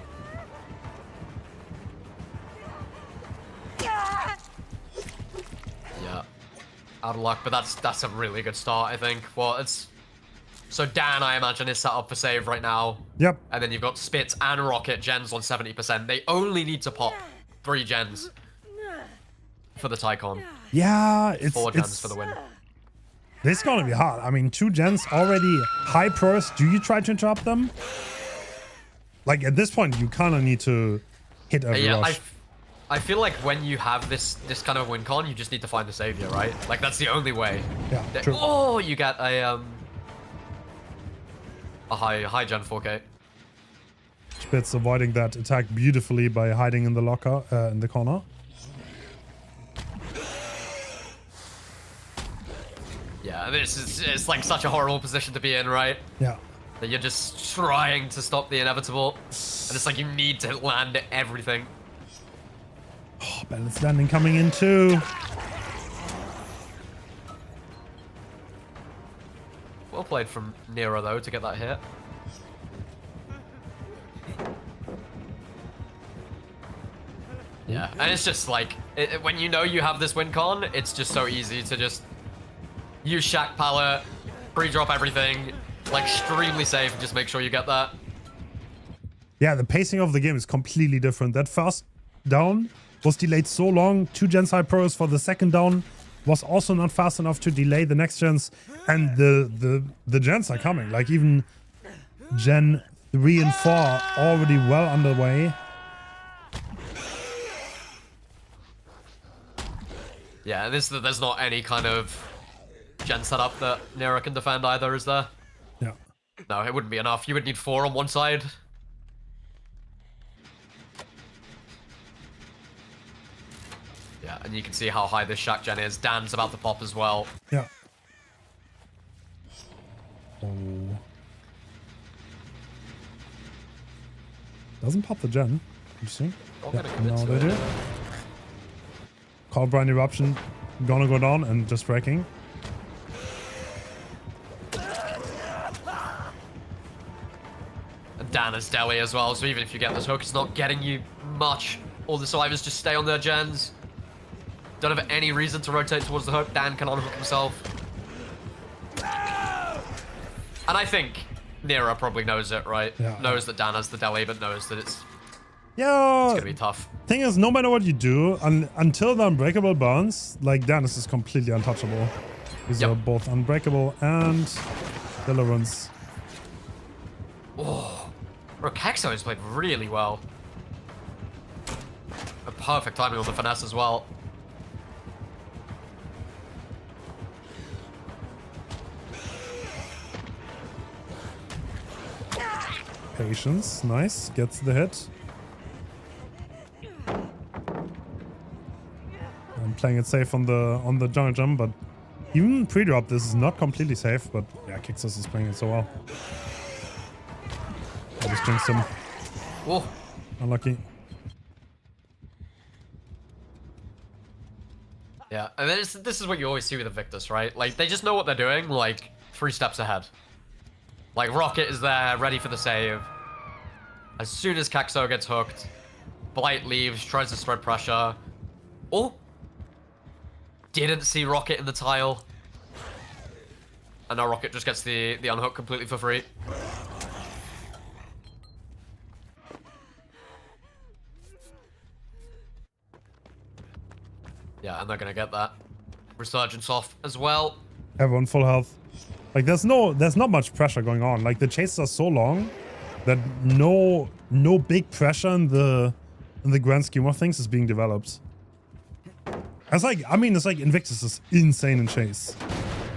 Yeah. Out of luck, but that's a really good start, I think. Well, it's... So Dan, I imagine, is set up for save right now. Yep. And then you've got Spitz and Rocket gens on 70%. They only need to pop 3 gens for the Tycon. Yeah, 4 gens for the win. This is gonna be hard. I mean, 2 gens already high pros. Do you try to interrupt them? Like, at this point, you kind of need to hit every rush. I feel like when you have this kind of win con, you just need to find the savior, right? Like, that's the only way. Yeah, true. Oh, you get a high gen 4K. Spitz avoiding that attack beautifully by hiding in the locker, in the corner. Yeah, it's like such a horrible position to be in, right? Yeah. That you're just trying to stop the inevitable, and it's like you need to land everything. Oh, balance landing coming in too. Well played from Nero though to get that hit. Yeah, and it's just like when you know you have this win con, it's just so easy to just use Shack Pallet, pre-drop everything, like extremely safe, and just make sure you get that. Yeah, the pacing of the game is completely different. That first down was delayed so long. 2 gens high pros for the second down was also not fast enough to delay the next gens, and the gens are coming. Like even gen 3 and 4 are already well underway. Yeah, there's not any kind of gen setup that Nero can defend either, is there? Yeah. No, it wouldn't be enough. You would need 4 on one side. Yeah, and you can see how high this Shack gen is. Dan's about to pop as well. Yeah. Oh. Doesn't pop the gen. Interesting. Not Yeah, gonna commit no, to they it. do. Coldwind Eruption gonna go down and just breaking. And Dan is deli as well, so even if you get this hook, it's not getting you much. All the survivors just stay on their gens. Don't have any reason to rotate towards the hook. Dan can unhook himself. And I think Nero probably knows it, right? Yeah. Knows that Dan has the deli, but knows that it's Yeah. gonna be tough. Thing is, no matter what you do, until the unbreakable burns, like Dennis is completely untouchable. These are both unbreakable and deliverance. Oh, Rokaxo has played really well. A perfect timing on the finesse as well. Patience, nice, gets the hit. I'm playing it safe on the jungle jump, but even pre-drop this is not completely safe. But yeah, Kixos is playing it so well. I just jinxed him. Oh, Unlucky. yeah. And then this is what you always see with Invictus, right? Like they just know what they're doing, like 3 steps ahead. Like Rocket is there, ready for the save. As soon as Caxo gets hooked, Blight leaves, tries to spread pressure. Oh! Didn't see Rocket in the tile. And now Rocket just gets the unhook completely for free. Yeah, and they're gonna get that. Resurgence off as well. Everyone full health. Like there's not much pressure going on. Like the chases are so long that no big pressure in the grand scheme of things is being developed. It's like, I mean, it's like Invictus is insane in chase.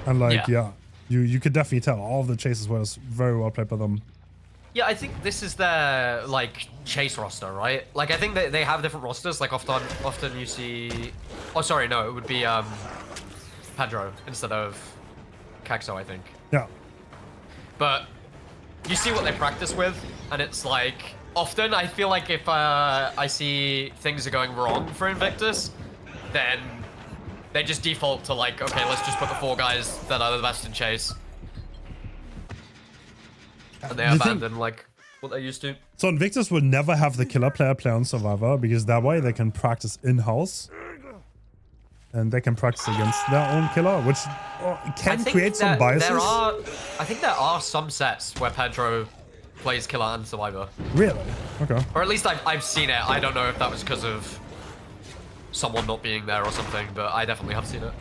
And like, yeah, you could definitely tell all of the chases was very well played by them. Yeah, I think this is their, like, chase roster, right? Like, I think they have different rosters. Like, often you see... Oh, sorry, no, it would be, Pedro instead of Caxo, I think. Yeah. But you see what they practice with, and it's like... Often, I feel like if I see things are going wrong for Invictus, then they just default to, like, okay, let's just put the 4 guys that are the best in chase. And they abandon, like, what they used to. So Invictus will never have the killer player play on Survivor, because that way they can practice in-house. And they can practice against their own killer, which can create some biases. I think there are some sets where Pedro plays killer and Survivor. Really? Okay. Or at least I've seen it. I don't know if that was because of someone not being there or something, but I definitely have seen it.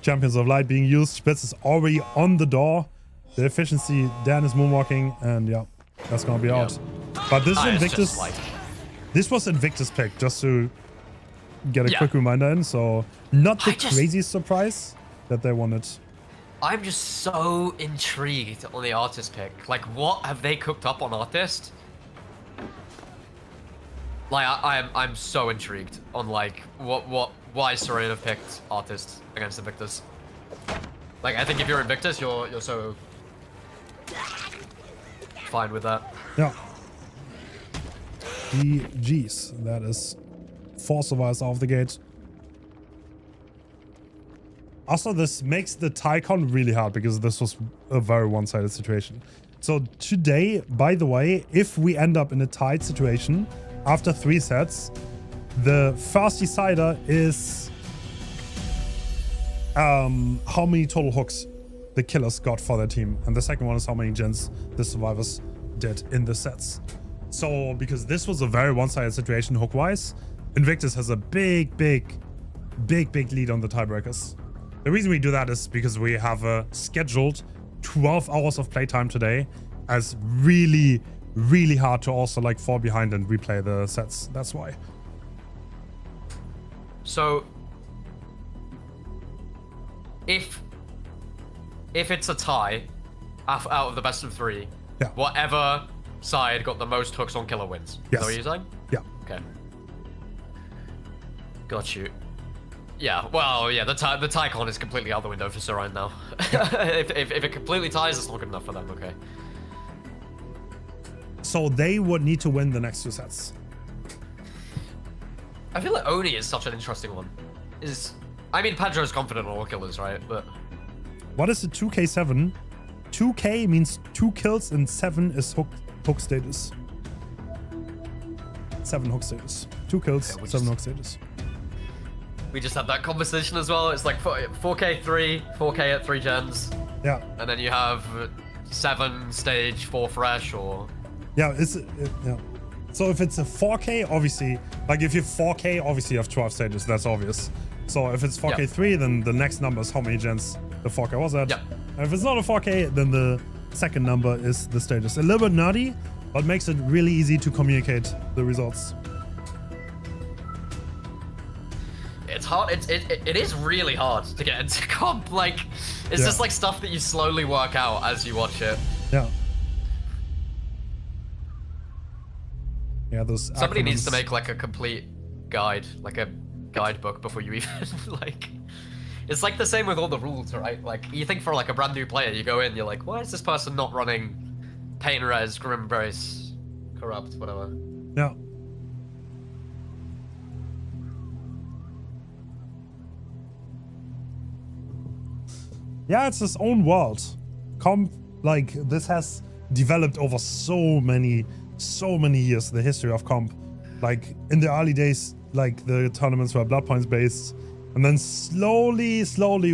Champions of Light being used. Spitz is already on the door. The efficiency, Dan is moonwalking, and yeah, that's gonna be out. But this is Invictus. Like... This was Invictus pick, just to get a quick reminder in. So not the craziest surprise that they won it. I'm just so intrigued on the artist pick. Like, what have they cooked up on artist? Like, I'm so intrigued on like why Serena picked artist against Invictus. Like, I think if you're Invictus, you're so fine with that. Yeah. GG's. That is 4 survivors off the gate. Also, this makes the Tycon really hard because this was a very one-sided situation. So today, by the way, if we end up in a tied situation after 3 sets, the first decider is how many total hooks the killers got for their team, and the second one is how many gens the survivors did in the sets. So because this was a very one-sided situation hook-wise, Invictus has a big lead on the tiebreakers. The reason we do that is because we have a scheduled 12 hours of playtime today, as really hard to also like fall behind and replay the sets. That's why. So if it's a tie out of the best of 3, whatever side got the most hooks on killer wins. Yes. Is that what you're saying? Yeah. Okay. Got you. Yeah, well, yeah, the Tycon is completely out the window for Serine now. if it completely ties, it's not good enough for them, okay. So they would need to win the next 2 sets. I feel like Oni is such an interesting one. I mean, Pedro's confident on all killers, right? But What is the 2k7? 2k means 2 kills and 7 is hook status. 7 hook status. 2 kills, Okay, 7 hook status. we just had that conversation as well. It's like 4k 3, 4k at 3 gens, Yeah. and then you have 7 stage 4 fresh or. Yeah, yeah. So if it's a 4k, obviously, like if you're 4k, obviously you have 12 stages, that's obvious. So if it's 4k3, then the next number is how many gens the 4k was at. Yep. And if it's not a 4k, then the second number is the stages. A little bit nerdy, but makes it really easy to communicate the results. It's hard. It is really hard to get into comp. Like, it's just like stuff that you slowly work out as you watch it. Yeah. Yeah, those Somebody needs to acronyms. make like a complete guide, like a guidebook before you even like. It's like the same with all the rules, right? Like you think for like a brand new player, you go in, you're like, why is this person not running Pain Res, Grim Brace, Corrupt, whatever? Yeah. Yeah, it's its own world. Comp, like, this has developed over so many years, the history of comp. Like, in the early days, like, the tournaments were blood points based. And then slowly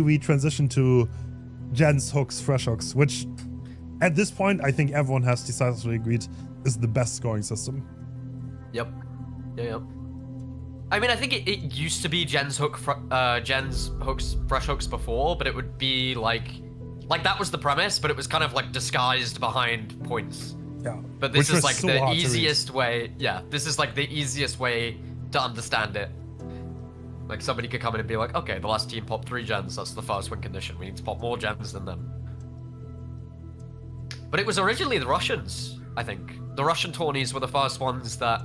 we transitioned to gens, hooks, fresh hooks, which at this point, I think everyone has decisively agreed is the best scoring system. Yep. Yeah. I mean, I think it used to be gens hooks, fresh hooks before, but it would be like that was the premise, but it was kind of like disguised behind points. Yeah. But this Which is was like so the hard to read. easiest way. Yeah, this is like the easiest way to understand it. Like somebody could come in and be like, okay, the last team popped 3 gens. That's the first win condition. We need to pop more gens than them. But it was originally the Russians, I think. The Russian tourneys were the first ones that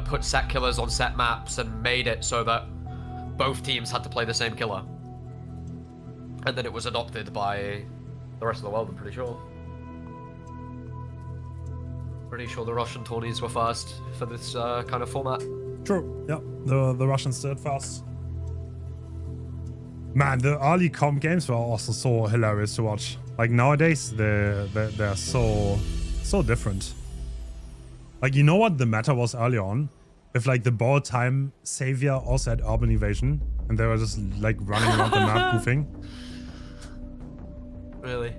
put set killers on set maps and made it so that both teams had to play the same killer. And then it was adopted by the rest of the world, I'm pretty sure. Pretty sure the Russian tourneys were first for this kind of format. True. Yeah, the Russians did fast. Man, the early comp games were also so hilarious to watch. Like nowadays, they're so different. Like, you know what the meta was early on? If like the ball time savior also had urban evasion, and they were just like running around the map goofing. Really?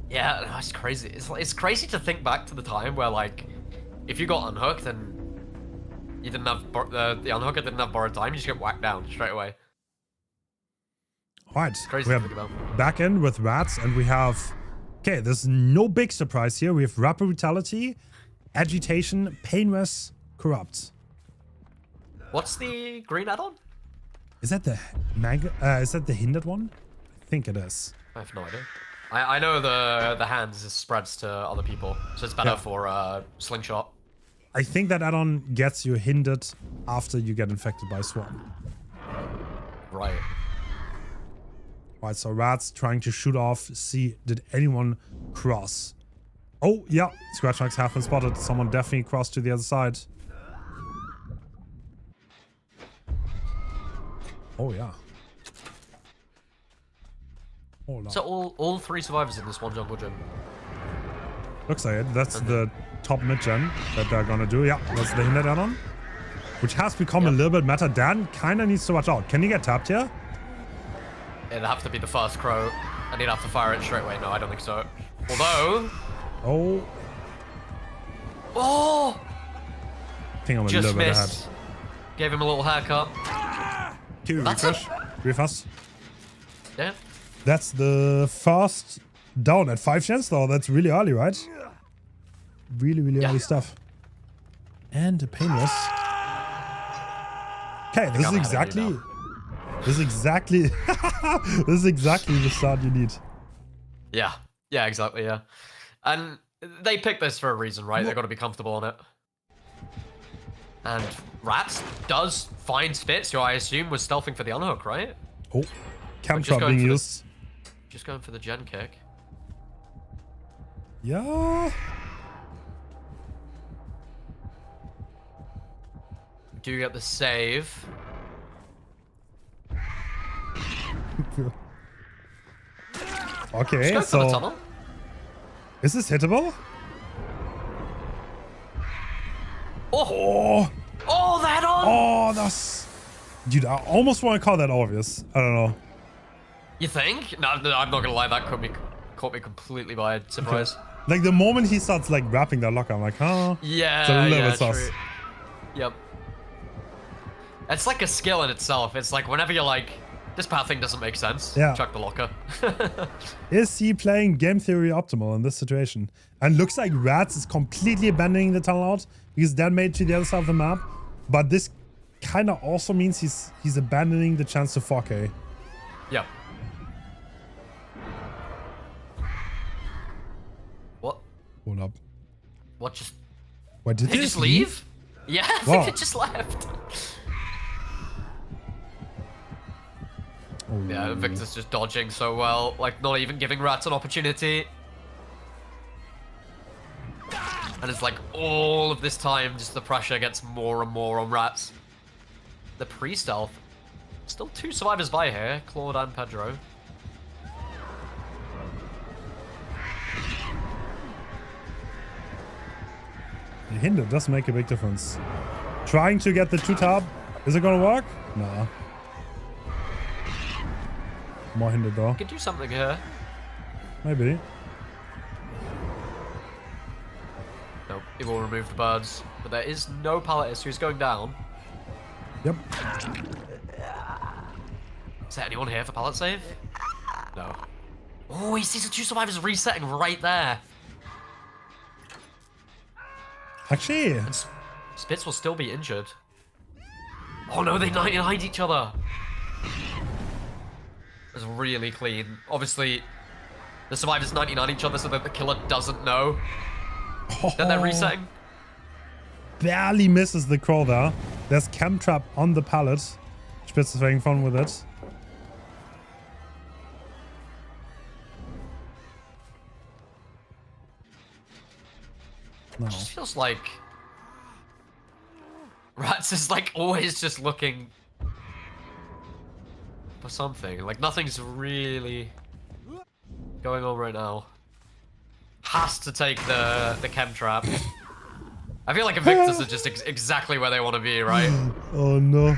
Yeah, that's crazy. It's crazy to think back to the time where like, if you got unhooked and you didn't have the unhooker didn't have borrowed time, you just get whacked down straight away. All right, Crazy we to have think about. back end with rats, and we have. Okay, there's no big surprise here. We have rapid brutality, agitation, painless, corrupt. What's the green add-on? Is that the is that the hindered one? I think it is. I have no idea. I know the hands spreads to other people, so it's better for slingshot. I think that add-on gets you hindered after you get infected by swarm. Right. Right, so rats trying to shoot off. See, did anyone cross? Oh, yeah. Scratch marks have been spotted. Someone definitely crossed to the other side. Oh, yeah. Oh, no. So all 3 survivors in this one jungle gym. Looks like it. That's the top mid-gen that they're gonna do. Yeah, that's the hindered add-on. Which has become a little bit meta. Dan kinda needs to watch out. Can you get tapped here? It'd have to be the first crow, and he'd have to fire it straight away. No, I don't think so. Although... Oh. Oh! I think I'm a Just little bit missed. ahead. Gave him a little haircut. Q, That's refresh. Really fast. Yeah. That's the first down at 5 gens though. That's really early, right? Really early stuff. And a painless. Okay, this is exactly this is exactly the start you need. Yeah. Yeah, exactly, yeah. And they picked this for a reason, right? They've got to be comfortable on it. And Rats does find Spitz, who I assume was stealthing for the unhook, right? Oh, camp just trap going being for used. Just going for the gen kick. Yeah. Do get the save. Okay, Let's go for the so tunnel. is this hittable? Oh! Oh, that on! Oh, that's... Dude, I almost want to call that obvious. I don't know. You think? No, I'm not gonna lie, that caught me completely by surprise. Okay. Like, the moment he starts, like, wrapping that locker, I'm like, huh? Yeah, it's a little yeah, bit sus. true. Yep. It's like a skill in itself. It's like whenever you're like, this path thing doesn't make sense, Yeah. chuck the locker. Is he playing game theory optimal in this situation? And looks like Rats is completely abandoning the tunnel out because that made it to the other side of the map. But this kind of also means he's abandoning the chance to 4K. Yep. What? Hold up. What just... What, did Did he just leave? Yeah, I think it just left. Oh. Yeah, Victor's just dodging so well, like not even giving Rats an opportunity. And it's like all of this time, just the pressure gets more and more on Rats. The pre-stealth. Still 2 survivors by here, Claude and Pedro. The hinder does make a big difference. Trying to get the 2-tab. Is it gonna work? Nah. More hinder though. Could do something here. Maybe. Nope, he will remove the birds. But there is no palletist, so he's going down. Yep. Is there anyone here for pallet save? No. Oh, he sees the 2 survivors resetting right there. Actually, And Spitz will still be injured. Oh no, they 99'd each other. It's really clean. Obviously, the survivors 99 each other so that the killer doesn't know that they're resetting. Barely misses the crow there. There's cam trap on the pallet. Spitz is having fun with it. No. It just feels like Rats is like always just looking for something. Like nothing's really going on right now. Has to take the chem trap. I feel like Invictus are just exactly where they want to be, right? Oh no.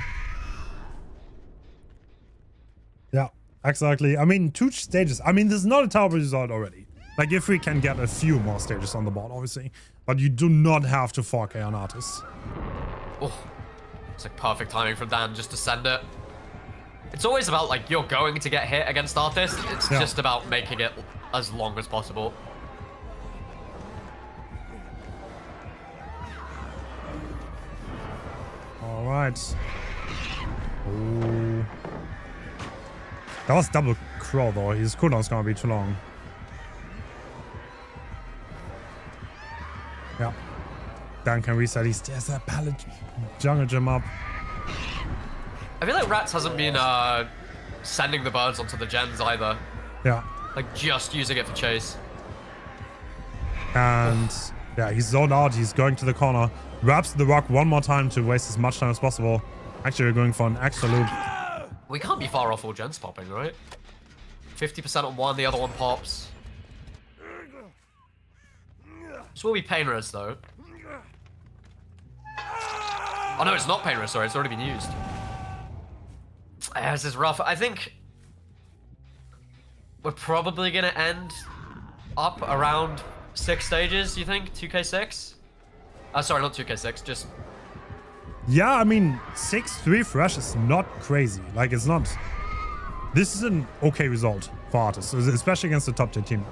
Yeah, exactly. I mean, 2 stages. I mean, this is not a terrible result already. Like, if we can get a few more stages on the board, obviously. But you do not have to 4K on Artists. Oh, it's like perfect timing from Dan just to send it. It's always about, like, you're going to get hit against Artists. It's just about making it as long as possible. All right. Oh. That was double crow, though. His cooldown's gonna be too long. Yeah. Dan can reset. There's a pallet jungle gym up. I feel like Rats hasn't been sending the birds onto the gens either. Yeah. Like just using it for chase. And yeah, he's zoned out. He's going to the corner. Wraps the rock one more time to waste as much time as possible. Actually, we're going for an extra loop. We can't be far off all gens popping, right? 50% on one, the other one pops. This will be Painless, though. Oh no, it's not Painless, sorry, it's already been used. This is rough. I think we're probably gonna end up around 6 stages, you think? 2k6? Sorry, not 2k6, just... Yeah, I mean, 6-3 fresh is not crazy. Like, it's not... This is an okay result for Artists, especially against the top tier team.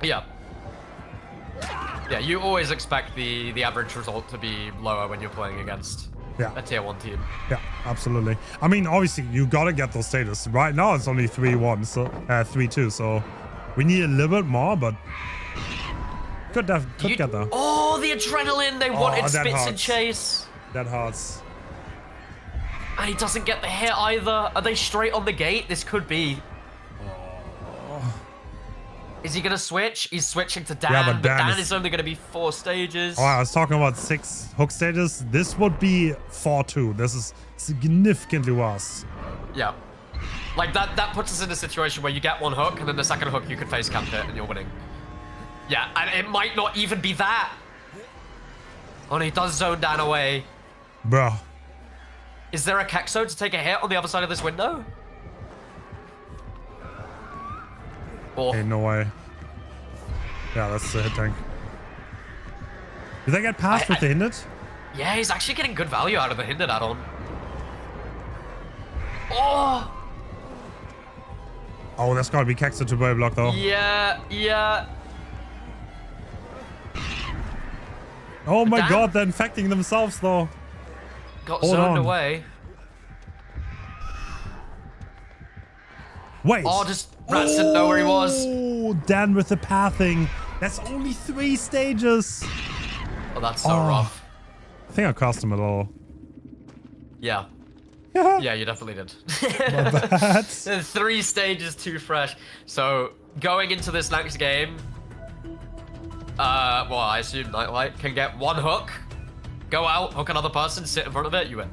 Yeah. Yeah, you always expect the average result to be lower when you're playing against a tier 1 team. Yeah, absolutely. I mean, obviously, you gotta get those status. Right now, it's only 3-1, so 3-2, so we need a little bit more, but could get there. Oh, the adrenaline! They wanted Spitz hurts. and Chase. That hurts. And he doesn't get the hit either. Are they straight on the gate? This could be. Is he gonna switch? He's switching to Dan, Yeah, but Dan is only gonna be 4 stages. Oh, I was talking about 6 hook stages. This would be 4-2. This is significantly worse. Yeah. Like, that puts us in a situation where you get 1 hook, and then the second hook you can face camp it, and you're winning. Yeah, and it might not even be that. Oh, and he does zone Dan away. Bro. Is there a Kexo to take a hit on the other side of this window? Or... Ain't no way. Yeah, that's the hit tank. Did they get past with the hindered? Yeah, he's actually getting good value out of the hindered add-on. Oh! Oh, that's gotta be Kexo to bow block though. Yeah, yeah. Oh my god, they're infecting themselves though. Got zoned away. Wait. Oh, just Rats didn't know where he was. Oh, Dan with the pathing. That's only 3 stages. Oh, that's so rough. I think I cost him a little. Yeah. Yeah, you definitely did. My bad. 3 stages too fresh. So, going into this next game, well, I assume Nightlight can get 1 hook, go out, hook another person, sit in front of it, you win.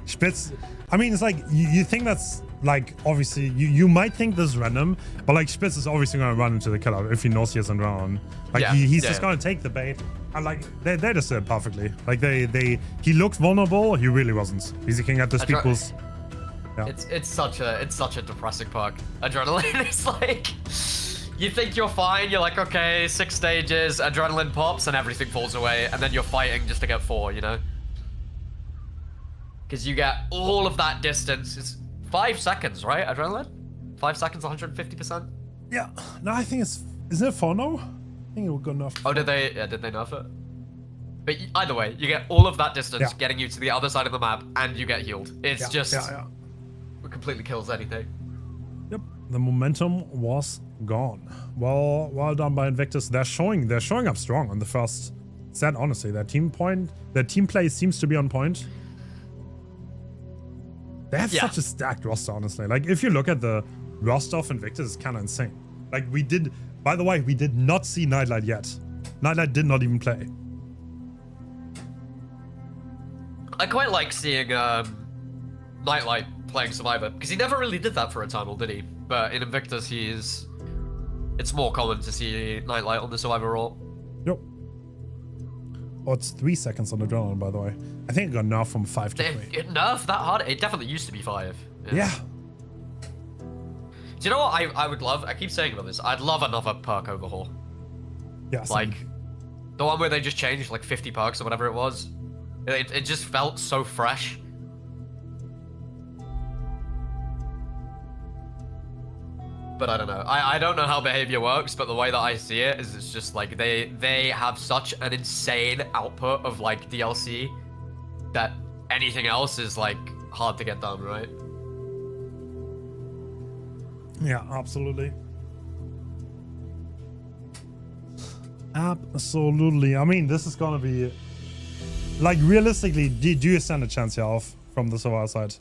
Spitz, I mean, it's like, you think that's, like, obviously, you might think this is random, but, like, Spitz is obviously going to run into the killer if he knows he hasn't run. Like, yeah, he's just going to take the bait. And, like, they just did it perfectly. Like, he looked vulnerable, he really wasn't. Because he can get those people's... Yeah. It's such a depressing perk. Adrenaline is like... You think you're fine, you're like, okay, 6 stages, adrenaline pops, and everything falls away, and then you're fighting just to get 4, you know? Because you get all of that distance. It's 5 seconds, right, adrenaline? 5 seconds, 150%? Yeah. No, I think it's... Isn't it 4 now? I think it was good enough. Oh, did they nerf it? But either way, you get all of that distance getting you to the other side of the map, and you get healed. It's just... It completely kills anything. Yep. The momentum was gone. Well done by Invictus. They're showing up strong on the first set, honestly. Their team play seems to be on point. They have such a stacked roster, honestly. Like, if you look at the roster of Invictus, it's kind of insane. Like, by the way, we did not see Nightlight yet. Nightlight did not even play. I quite like seeing Nightlight playing Survivor, because he never really did that for Eternal, did he? But in Invictus, it's more common to see Nightlight on the Survivor role. Yep. Oh, it's 3 seconds on Adrenaline, by the way. I think it got nerfed from 5 to 3. It nerfed that hard? It definitely used to be 5. Yeah. Do you know what I would love? I keep saying about this. I'd love another perk overhaul. Yeah. Like, the one where they just changed like 50 perks or whatever it was. It just felt so fresh. But I don't know. I don't know how behavior works, but the way that I see it is it's just like they have such an insane output of like DLC that anything else is like hard to get done, right? Yeah, absolutely. Absolutely. I mean, this is gonna be like, realistically, do you stand a chance here off from the Survivor side?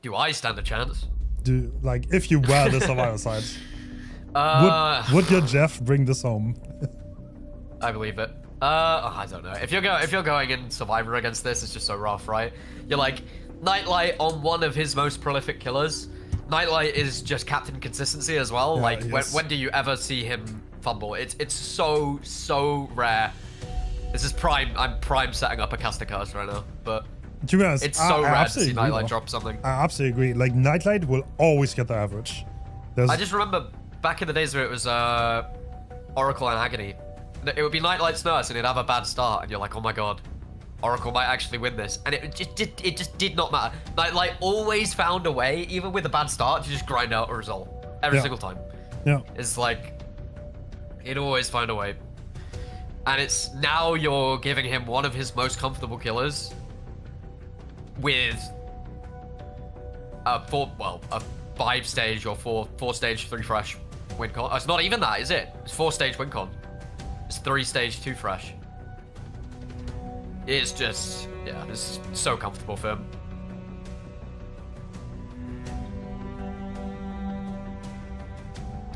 Do I stand a chance? Like, if you were the Survivor side, would your Jeff bring this home? I believe it. I don't know. If you're going in Survivor against this, it's just so rough, right? You're like Nightlight on one of his most prolific killers. Nightlight is just Captain Consistency as well. Yeah, like, when do you ever see him fumble? It's so rare. This is prime. I'm prime setting up a caster curse right now, but. To be honest, it's so rare to see Nightlight drop something. I absolutely agree. Like, Nightlight will always get the average. I just remember back in the days where it was Oracle and Agony. It would be Nightlight's nurse and it'd have a bad start, and you're like, oh my god, Oracle might actually win this. And it just did not matter. Nightlight always found a way, even with a bad start, to just grind out a result every single time. Yeah. It's like, he'd always find a way. And it's now you're giving him one of his most comfortable killers with a 5-stage or 4-stage 3 fresh win con. Oh, it's not even that, is it? It's 4-stage win con. It's 3-stage 2 fresh. It's just, yeah, it's so comfortable for him.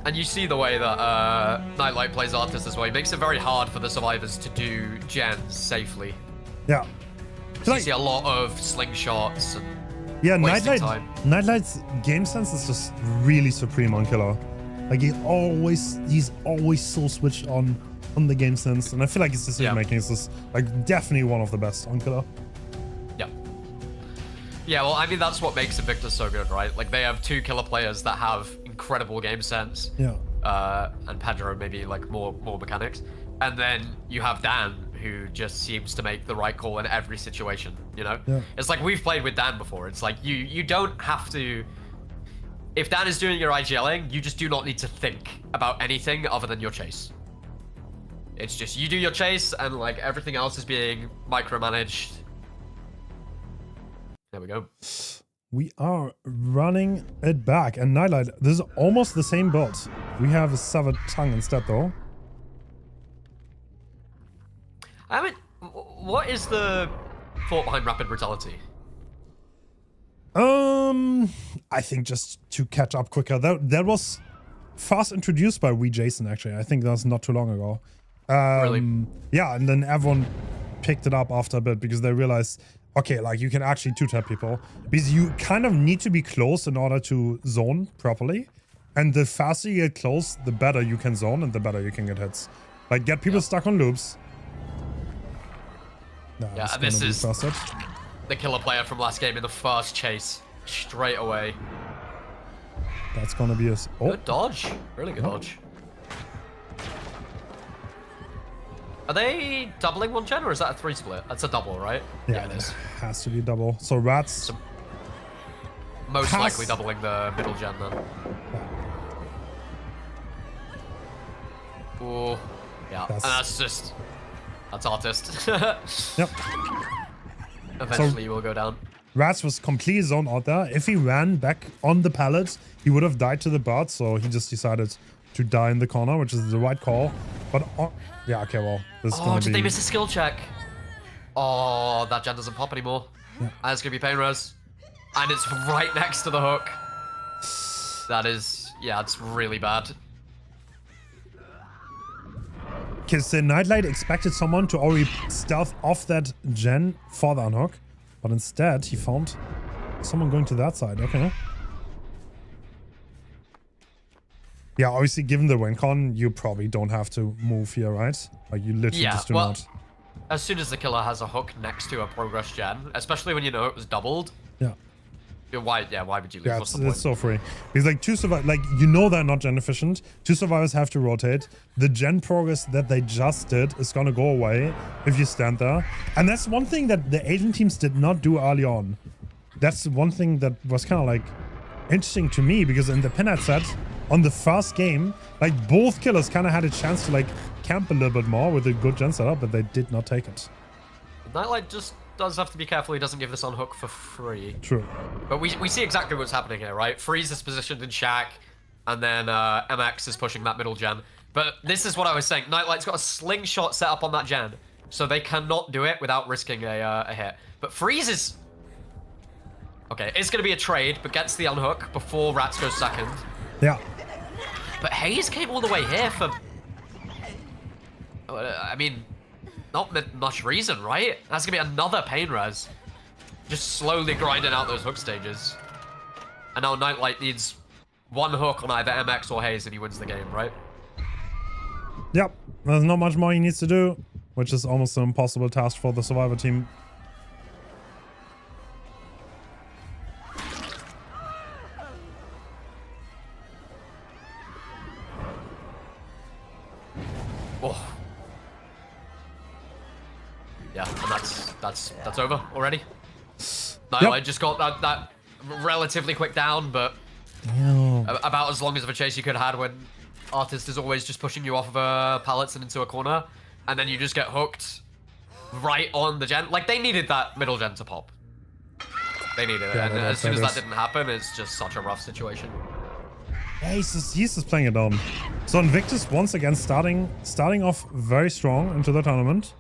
And you see the way that Nightlight plays Artist as well. He makes it very hard for the survivors to do gens safely. Yeah. So you see a lot of slingshots and yeah, wasting time. Nightlight's game sense is just really supreme on Killer. Like he's always so switched on the game sense, and I feel like his decision making is just like definitely one of the best on Killer. Yeah. Yeah, well, I mean that's what makes Invictus so good, right? Like they have 2 killer players that have incredible game sense. Yeah. And Pedro maybe like more mechanics, and then you have Dan who just seems to make the right call in every situation. You know, it's like we've played with Dan before. It's like you don't have to. If Dan is doing your IGLing, you just do not need to think about anything other than your chase. It's just you do your chase and like everything else is being micromanaged. There we go. We are running it back, and Nightlight, this is almost the same build. We have a severed tongue instead though. I mean, what is the thought behind Rapid Brutality? I think just to catch up quicker. That was fast introduced by Wee Jason, actually. I think that was not too long ago. Really? Yeah, and then everyone picked it up after a bit because they realized, okay, like you can actually two-tap people. Because you kind of need to be close in order to zone properly. And the faster you get close, the better you can zone and the better you can get hits. Like, get people stuck on loops. Nah, yeah, and this is the killer player from last game in the first chase. Straight away. That's gonna be a... Oh. Good dodge. Really good dodge. Are they doubling one gen or is that a 3 split? That's a double, right? Yeah, it is. Has to be double. So Rats... So most likely doubling the middle gen then. Ooh. Yeah, and that's Artist. Yep. Eventually you will go down. Rats was completely zoned out there. If he ran back on the pallet, he would have died to the bird, so he just decided to die in the corner, which is the right call. But, yeah, okay, well, this is gonna be... did they miss a skill check? Oh, that gen doesn't pop anymore. Yeah. And it's gonna be Pain Res. And it's right next to the hook. That is, yeah, it's really bad. Because the Nightlight expected someone to already stealth off that gen for the unhook. But instead, he found someone going to that side. Okay. Yeah, obviously, given the win con, you probably don't have to move here, right? Like, you literally just do not. As soon as the killer has a hook next to a progress gen, especially when you know it was doubled. Yeah. Why would you lose? Yeah, What's the point? it's so free. Because like 2 survivors, like you know they're not gen efficient. 2 survivors have to rotate. The gen progress that they just did is gonna go away if you stand there. And that's one thing that the Asian teams did not do early on. That's one thing that was kind of like interesting to me because in the pinhead set, on the first game, like both killers kind of had a chance to like camp a little bit more with a good gen setup, but they did not take it. Nightlight just does have to be careful he doesn't give this unhook for free. True. But we see exactly what's happening here, right? Freeze is positioned in Shack, and then MX is pushing that middle gen. But this is what I was saying. Nightlight's got a slingshot set up on that gen, so they cannot do it without risking a hit. But Freeze is... Okay, it's going to be a trade, but gets the unhook before Rats goes second. Yeah. But Hayes came all the way here for... I mean... Not much reason, right? That's gonna be another Pain Res. Just slowly grinding out those hook stages. And now Nightlight needs 1 hook on either MX or Hayes and he wins the game, right? Yep. There's not much more he needs to do, which is almost an impossible task for the Survivor team. Oh. Yeah, and that's over already. I just got that relatively quick down, but about as long as of a chase you could have had when Artist is always just pushing you off of pallets and into a corner, and then you just get hooked right on the gen. Like, they needed that middle gen to pop. They needed it, and as soon as that didn't happen, it's just such a rough situation. Yeah, he's just playing it down. So Invictus once again starting off very strong into the tournament.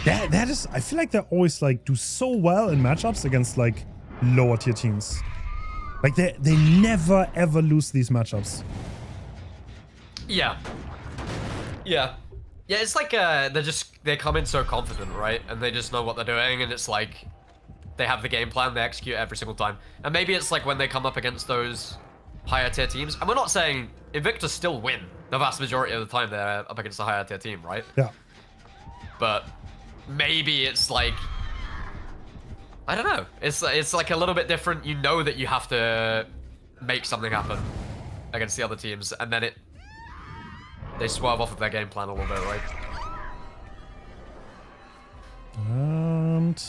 Yeah, that is. I feel like they always like do so well in matchups against like lower tier teams. Like they never ever lose these matchups. Yeah. Yeah. Yeah, it's like they come in so confident, right? And they just know what they're doing, and it's like they have the game plan, they execute every single time. And maybe it's like when they come up against those higher tier teams, and we're not saying Invictus still win the vast majority of the time they're up against a higher tier team, right? Yeah. But maybe it's like, I don't know. It's like a little bit different. You know that you have to make something happen against the other teams, and then they swerve off of their game plan a little bit, right? And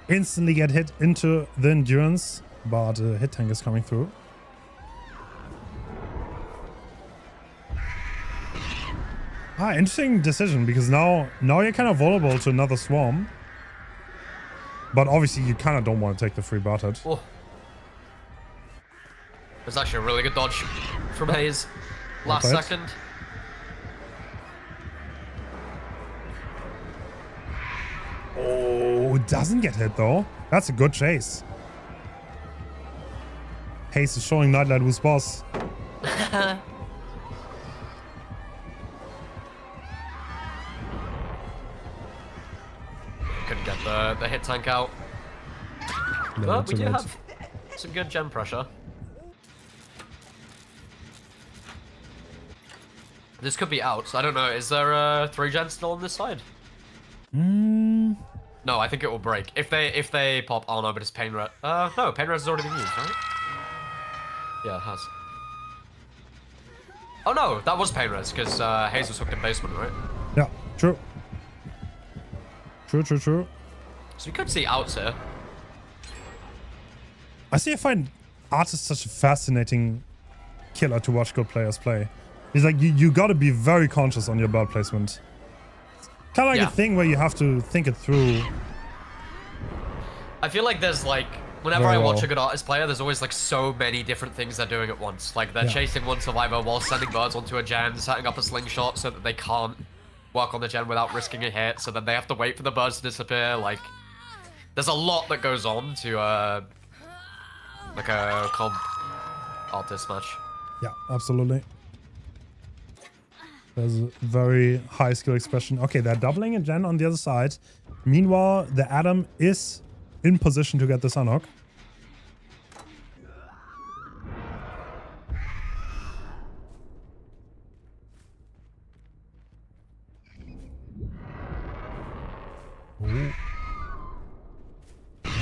instantly get hit into the endurance, but a hit tank is coming through. Interesting decision, because now you're kind of vulnerable to another swarm. But obviously you kind of don't want to take the free butted. Oh. It's actually a really good dodge from Hayes. Last second. Oh, it doesn't get hit though. That's a good chase. Hayes is showing Nightlight who's boss. Couldn't get the hit tank out. But we do have some good gem pressure. This could be out. I don't know. Is there 3 gens still on this side? No, I think it will break. If they pop, oh no, but it's pain res. No, pain res has already been used, right? Yeah, it has. Oh no, that was pain res because Hayes was hooked in basement, right? Yeah, true. True. So we could see outs here. I find Artist such a fascinating killer to watch good players play. It's like you got to be very conscious on your bird placement. Kind of like a thing where you have to think it through. I feel like there's like, whenever I watch a good artist player, there's always like so many different things they're doing at once. Like they're chasing one survivor while sending birds onto a gen, setting up a slingshot so that they can't work on the gen without risking a hit, so then they have to wait for the birds to disappear. Like, there's a lot that goes on to like a comp artist match. Yeah, absolutely. There's a very high skill expression. Okay, they're doubling a gen on the other side. Meanwhile, the Adam is in position to get this unhook. Ooh.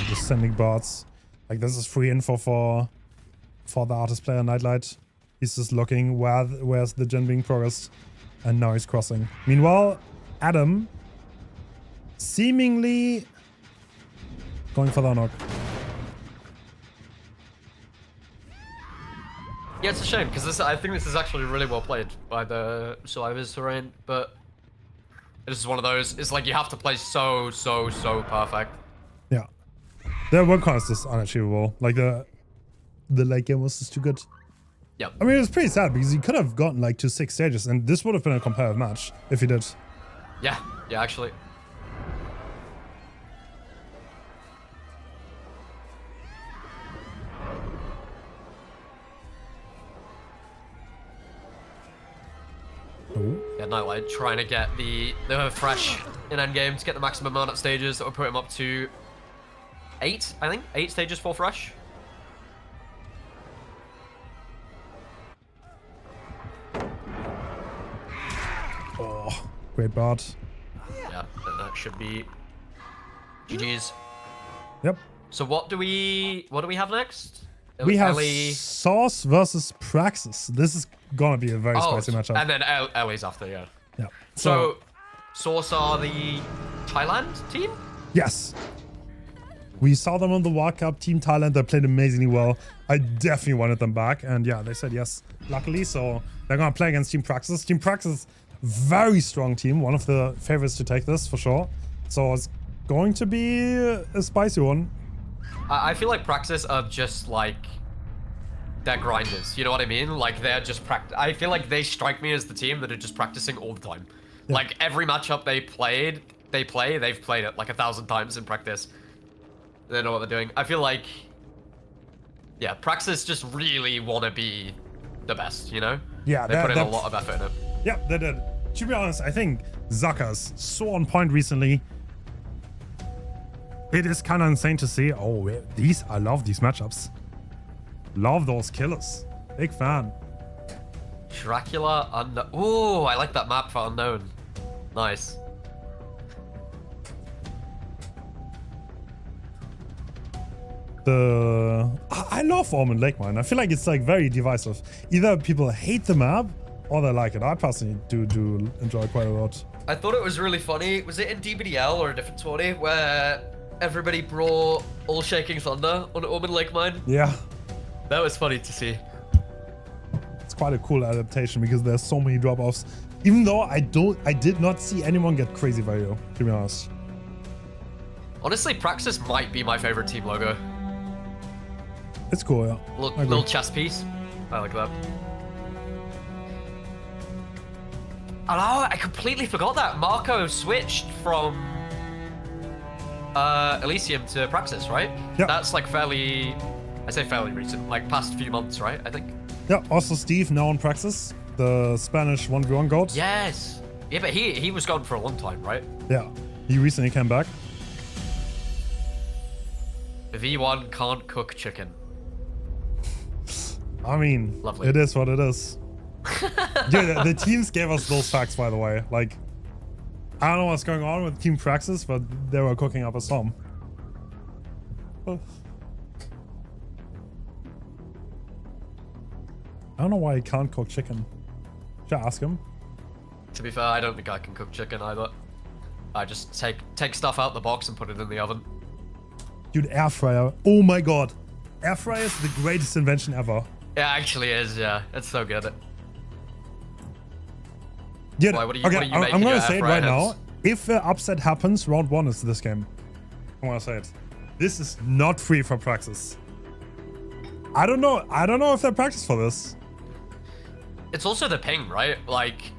Just sending bots. Like, this is free info for the artist player Nightlight. He's just looking where's the gen being progressed. And now he's crossing. Meanwhile, Adam seemingly going for the unhook. Yeah, it's a shame because I think this is actually really well played by the survivors terrain, but this is one of those. It's like you have to play so perfect. Yeah, their work cost is unachievable. Like the late game was just too good. Yeah. I mean, it was pretty sad because he could have gotten like to 6 stages, and this would have been a competitive match if he did. Yeah, actually. Ooh. Yeah, Nightlight trying to get the fresh in endgame to get the maximum amount of stages that would put him up to 8, I think. 8 stages for fresh. Oh, great bot. Yeah, that should be GG's. Yep. So what do we have next? We have Ellie... Sauce versus Praxis. This is gonna be a very spicy matchup. And then Ellie's after, yeah. Yeah. So Sauce are the Thailand team? Yes. We saw them on the World Cup. Team Thailand, they played amazingly well. I definitely wanted them back. And yeah, they said yes, luckily. So they're going to play against Team Praxis. Team Praxis, very strong team. One of the favorites to take this for sure. So it's going to be a spicy one. I feel like Praxis are just like, they're grinders. You know what I mean? Like they're just I feel like they strike me as the team that are just practicing all the time. Yeah. Like every matchup they've played it like 1,000 times in practice. They know what they're doing. I feel like, Yeah, Praxis just really want to be the best, you know? Yeah, they put in a lot of effort in it. Yeah, they did. To be honest, I think Zaka's so on point recently. It is kind of insane to see. Oh, I love these matchups. Love those killers. Big fan. Dracula Unknown. Ooh, I like that map for Unknown. Nice. I love Ormond Lake Mine. I feel like it's like very divisive. Either people hate the map or they like it. I personally do enjoy quite a lot. I thought it was really funny. Was it in DBDL or a different 20 where everybody brought All Shaking Thunder on Ormond Lake Mine? Yeah. That was funny to see. It's quite a cool adaptation because there's so many drop-offs. Even though I did not see anyone get crazy value, to be honest. Honestly, Praxis might be my favorite team logo. It's cool, yeah. Little chess piece. I like that. Oh, I completely forgot that. Marco switched from Elysium to Praxis, right? Yeah. That's like fairly, I say fairly recent, like past few months, right? I think. Yeah, also Steve now on Praxis, the Spanish 1v1 goat. Yes. Yeah, but he was gone for a long time, right? Yeah, he recently came back. V1 can't cook chicken. I mean, Lovely. It is what it is. Yeah, the teams gave us those facts, by the way. Like, I don't know what's going on with Team Praxis, but they were cooking up a storm. I don't know why he can't cook chicken. Should I ask him? To be fair, I don't think I can cook chicken either. I just take stuff out the box and put it in the oven. Dude, air fryer. Oh my god. Air fryer is the greatest invention ever. It actually is, yeah. It's so good. Yeah, Why, what are you okay, making I'm your gonna air say it fryer right Hens? now. If the upset happens, round 1 is this game. I'm gonna say it. This is not free for Praxis. I don't know if they practice for this. It's also the ping, right? Like,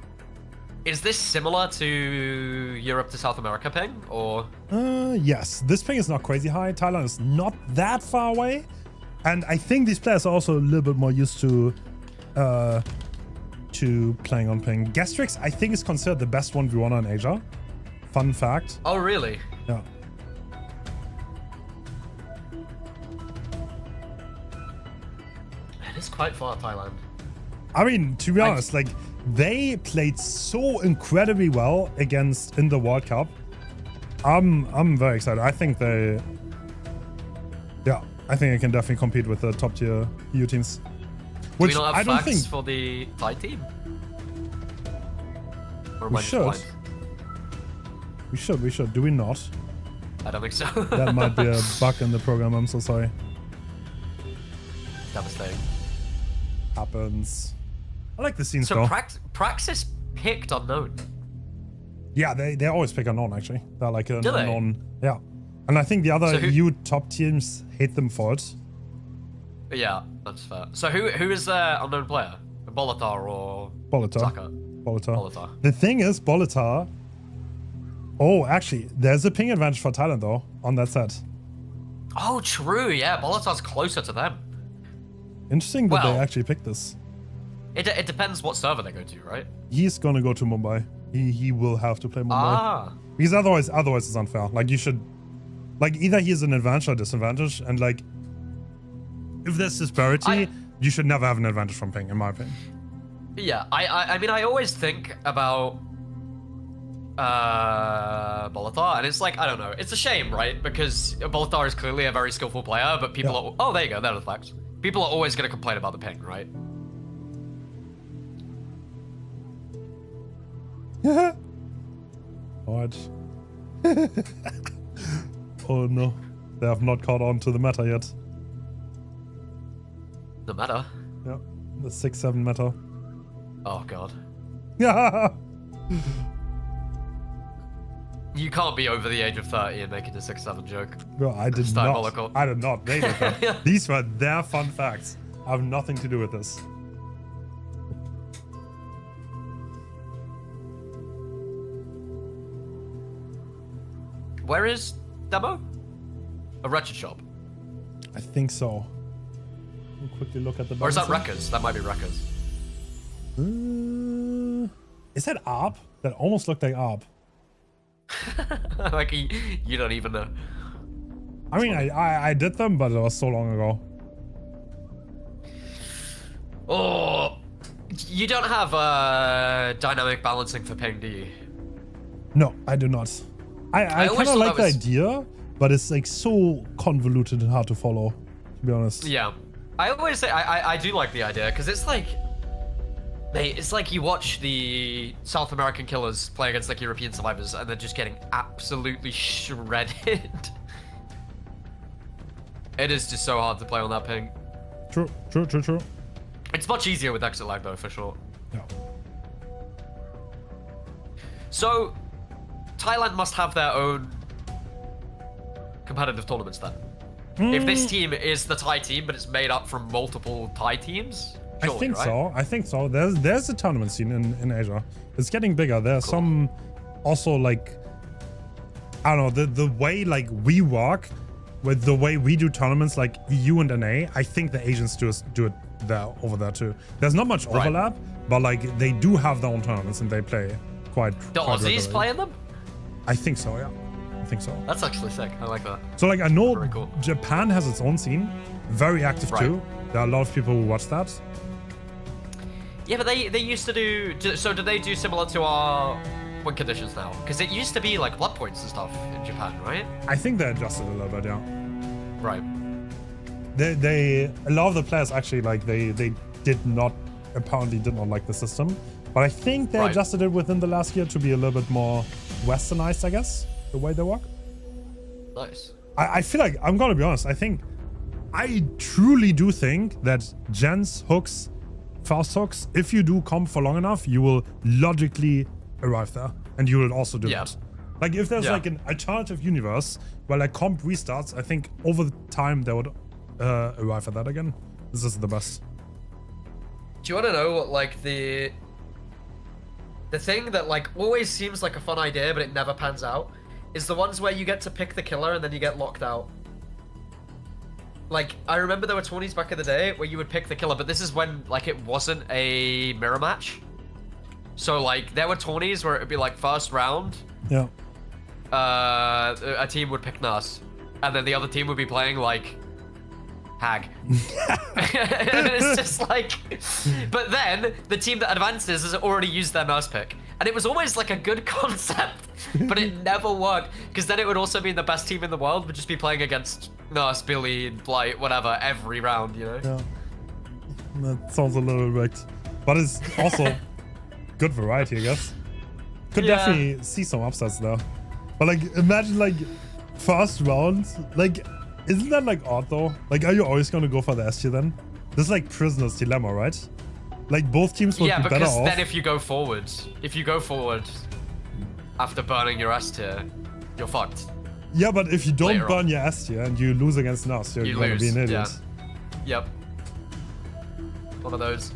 is this similar to Europe to South America ping, or? Yes. This ping is not crazy high. Thailand is not that far away. And I think these players are also a little bit more used to playing on ping. Gastrix, I think, is considered the best 1v1 in Asia. Fun fact. Oh, really? Yeah. It is quite far, Thailand. I mean, to be honest, like, they played so incredibly well against in the World Cup. I'm very excited. I think they can definitely compete with the top tier EU teams. Which do we not have facts for the Thai team? Or we should. We should. Do we not? I don't think so. That might be a bug in the program. I'm so sorry. Devastating. Happens. I like the scenes so though. Praxis picked Unknown. Yeah, they always pick Unknown actually. They're like an unknown. Yeah. And I think the other EU top teams hate them for it. Yeah, that's fair. So who is the unknown player? Bolitar or Zaka? Bolitar. The thing is, Bolitar. Oh, actually, there's a ping advantage for Thailand though on that set. Oh, true. Yeah, Bolitar's closer to them. Interesting that they actually picked this. It depends what server they go to, right? He's gonna go to Mumbai. He will have to play Mumbai. Ah. Because otherwise it's unfair. Like you should, like either he has an advantage or disadvantage, and like if there's disparity, you should never have an advantage from ping, in my opinion. Yeah, I mean I always think about Bolitar, and it's like, I don't know, it's a shame, right? Because Bolitar is clearly a very skillful player, but people are, oh, there you go, there are the facts. People are always going to complain about the ping, right? What? Oh no, they have not caught on to the meta yet. The meta? Yeah, the 6-7 meta. Oh god. Yeah. You can't be over the age of 30 and make it a 6-7 joke. No, I did not. Diabolical. I did not. They did that. These were their fun facts. I have nothing to do with this. Where is Demo? A Wretched shop. I think so. We'll quickly look at the. Or is that balancing. Wreckers? That might be Wreckers. Is that ARP? That almost looked like ARP. Like you don't even know. I mean, I did them, but it was so long ago. Oh, you don't have dynamic balancing for ping, do you? No, I do not. I always kind of thought like that the was- idea, but it's like so convoluted and hard to follow, to be honest. Yeah, I always say I do like the idea because it's like, mate, it's like you watch the South American killers play against like European survivors and they're just getting absolutely shredded. It is just so hard to play on that ping. True. It's much easier with exit lag though, for sure. Yeah. So, Thailand must have their own competitive tournaments then. If this team is the Thai team, but it's made up from multiple Thai teams, surely, I think right? so. I think so. There's a tournament scene in Asia. It's getting bigger. There's some also like, I don't know, the way like we work with the way we do tournaments like EU and NA, I think the Asians do it there over there too. There's not much Right. overlap, but like they do have their own tournaments and they play quite. The quite Aussies regularly. playing them? I think so. Yeah, I think so. That's actually sick. I like that. So like I know Very cool. Japan has its own scene, very active Right. too. There are a lot of people who watch that. Yeah, but they used to do. So do they do similar to our win conditions now? Because it used to be like blood points and stuff in Japan, right? I think they adjusted a little bit. Yeah. Right. They a lot of the players actually like they apparently did not like the system, but I think they Right. adjusted it within the last year to be a little bit more westernized, I guess, the way they work. Nice. I feel like I'm gonna be honest. I truly do think that gens hooks, fast hooks, if you do comp for long enough, you will logically arrive there, and you will also do Yeah. it. Like if there's Yeah. like an alternative universe where like comp restarts, I think over the time they would arrive at that again. This is the best. Do you want to know what like the thing that like always seems like a fun idea but it never pans out is the ones where you get to pick the killer and then you get locked out. Like I remember there were 20s back in the day where you would pick the killer, but this is when like it wasn't a mirror match. So like there were 20s where it would be like first round, Yeah. a team would pick Nurse, and then the other team would be playing like Hag. It's just like, but then the team that advances has already used their Nurse pick, and it was always like a good concept, but it never worked because then it would also mean the best team in the world would just be playing against Nurse, Billy, Blight, whatever every round, you know? Yeah. That sounds a little rigged, but it's also good variety, I guess. Could Yeah. definitely see some upsets there. But like, imagine like first round, like, isn't that like odd though? Like, are you always gonna go for the S tier then? This is like prisoner's dilemma, right? Like both teams would Yeah, be better because off. then if you go forward after burning your S tier, you're fucked. Yeah, but if you don't later burn on. your S tier and you lose against us, you're You gonna lose. be an idiot. Yeah. Yep. One of those.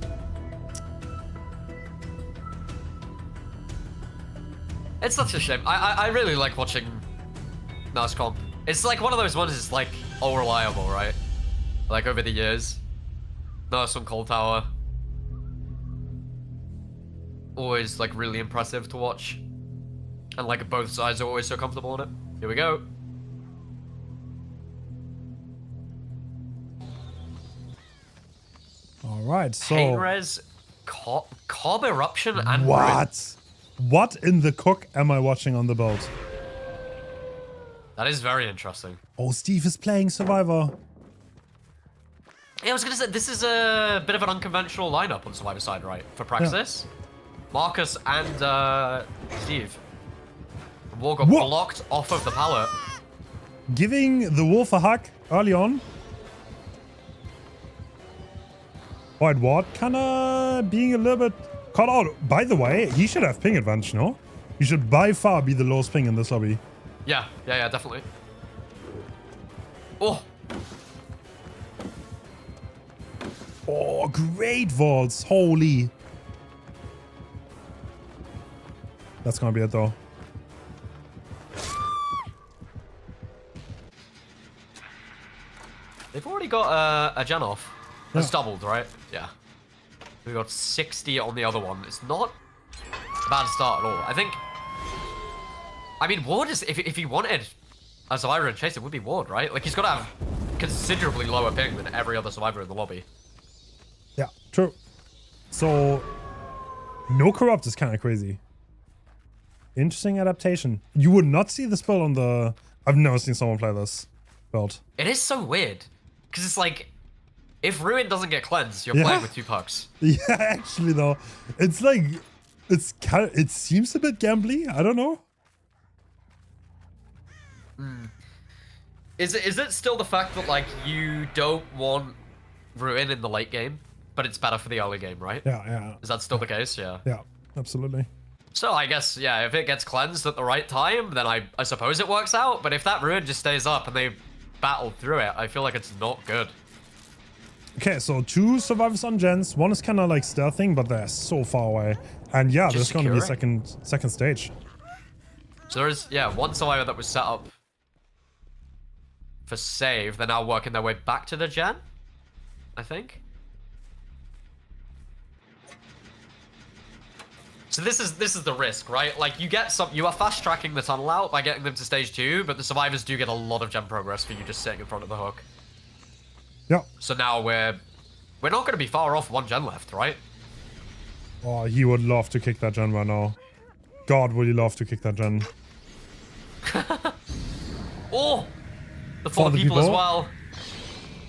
It's such a shame. I really like watching Nurse comp. It's like one of those ones that's like all reliable, right? Like over the years. Nurse on Cold Tower. Always like really impressive to watch. And like both sides are always so comfortable in it. Here we go. All right, so Painres, Cob Eruption, and Ruin. what? What in the cook am I watching on the boat? That is very interesting. Oh, Steve is playing Survivor. Yeah, I was gonna say, this is a bit of an unconventional lineup on Survivor side, right? For Praxis, Marcus, and Steve. War got Whoa. blocked off of the pallet. Giving the wolf a hug early on. White Ward kinda being a little bit caught out. By the way, he should have ping advantage, no? He should by far be the lowest ping in this lobby. Yeah, definitely. Oh, Oh, great vaults. Holy. That's gonna be it though. they've already got a gen off. That's doubled, right? Yeah. We got 60 on the other one. It's not a bad start at all. I think... I mean, Ward is... If he wanted a survivor and chase, it would be Ward, right? Like, he's got to have considerably lower ping than every other survivor in the lobby. Yeah, true. So, no corrupt is kind of crazy. Interesting adaptation. You would not see this build on the... I've never seen someone play this build. It is so weird. Because it's like... If Ruin doesn't get cleansed, you're playing with 2 pucks. Yeah, actually, though. It's like... It's kind of... It seems a bit gambly. I don't know. Is it still the fact that, like, you don't want Ruin in the late game, but it's better for the early game, right? Yeah. Is that still the case? Yeah. Yeah, absolutely. So I guess, yeah, if it gets cleansed at the right time, then I suppose it works out. But if that Ruin just stays up and they battle through it, I feel like it's not good. Okay, so 2 survivors on gens. One is kind of like stealthing, but they're so far away. And yeah, there's going to be a second stage. So there's, yeah, one survivor that was set up for save. They're now working their way back to the gen, I think. So this is the risk, right? Like, you are fast tracking the tunnel out by getting them to stage 2, but the survivors do get a lot of gen progress for you just sitting in front of the hook. Yeah. So now we're not going to be far off 1 gen left, right? Oh, he would love to kick that gen right now. God, would he love to kick that gen. Oh! For the people as well.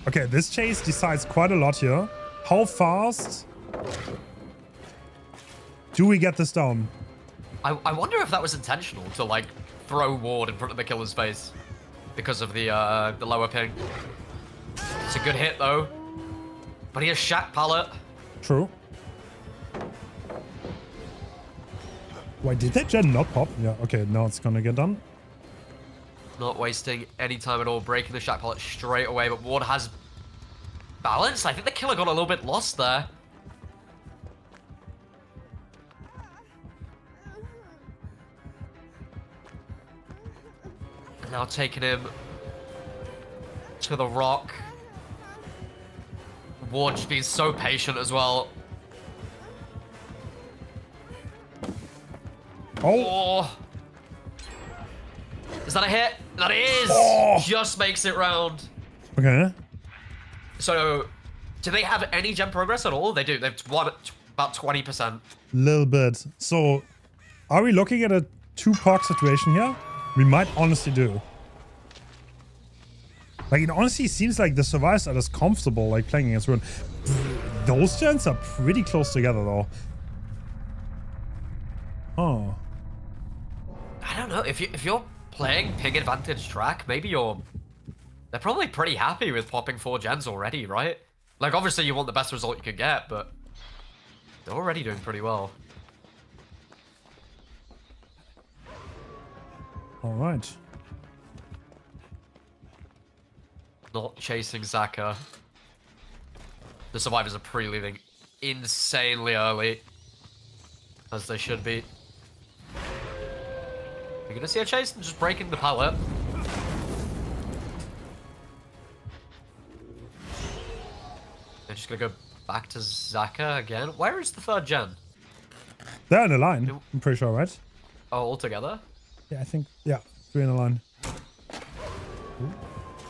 Okay, this chase decides quite a lot here. How fast do we get this down? I wonder if that was intentional to, like, throw Ward in front of the killer's face because of the lower ping. It's a good hit, though. But he has Shack Pallet. True. Wait, did that gen not pop? Yeah, okay, now it's gonna get done. Not wasting any time at all, breaking the Shack Pallet straight away, but Ward has balance. I think the killer got a little bit lost there. And now taking him to the rock. Ward just being so patient as well. Oh. Is that a hit? That is! Oh. Just makes it round. Okay. So, do they have any gen progress at all? They do. They've won about 20%. Little bit. So, are we looking at a 2-puck situation here? We might honestly do. Like, it honestly seems like the survivors are just comfortable, like, playing against Ruin. Those gens are pretty close together, though. Oh. I don't know. If you're playing ping advantage track, maybe they're probably pretty happy with popping 4 gens already, right? Like, obviously you want the best result you can get, but they're already doing pretty well. All right. Not chasing Zaka. The survivors are pre-leaving insanely early, as they should be. You're gonna see a chase and just breaking the pallet. They're just gonna go back to Zaka again. Where is the 3rd gen? They're in a line, I'm pretty sure, right? Oh, all together? Yeah, I think, yeah, 3 in a line. Ooh.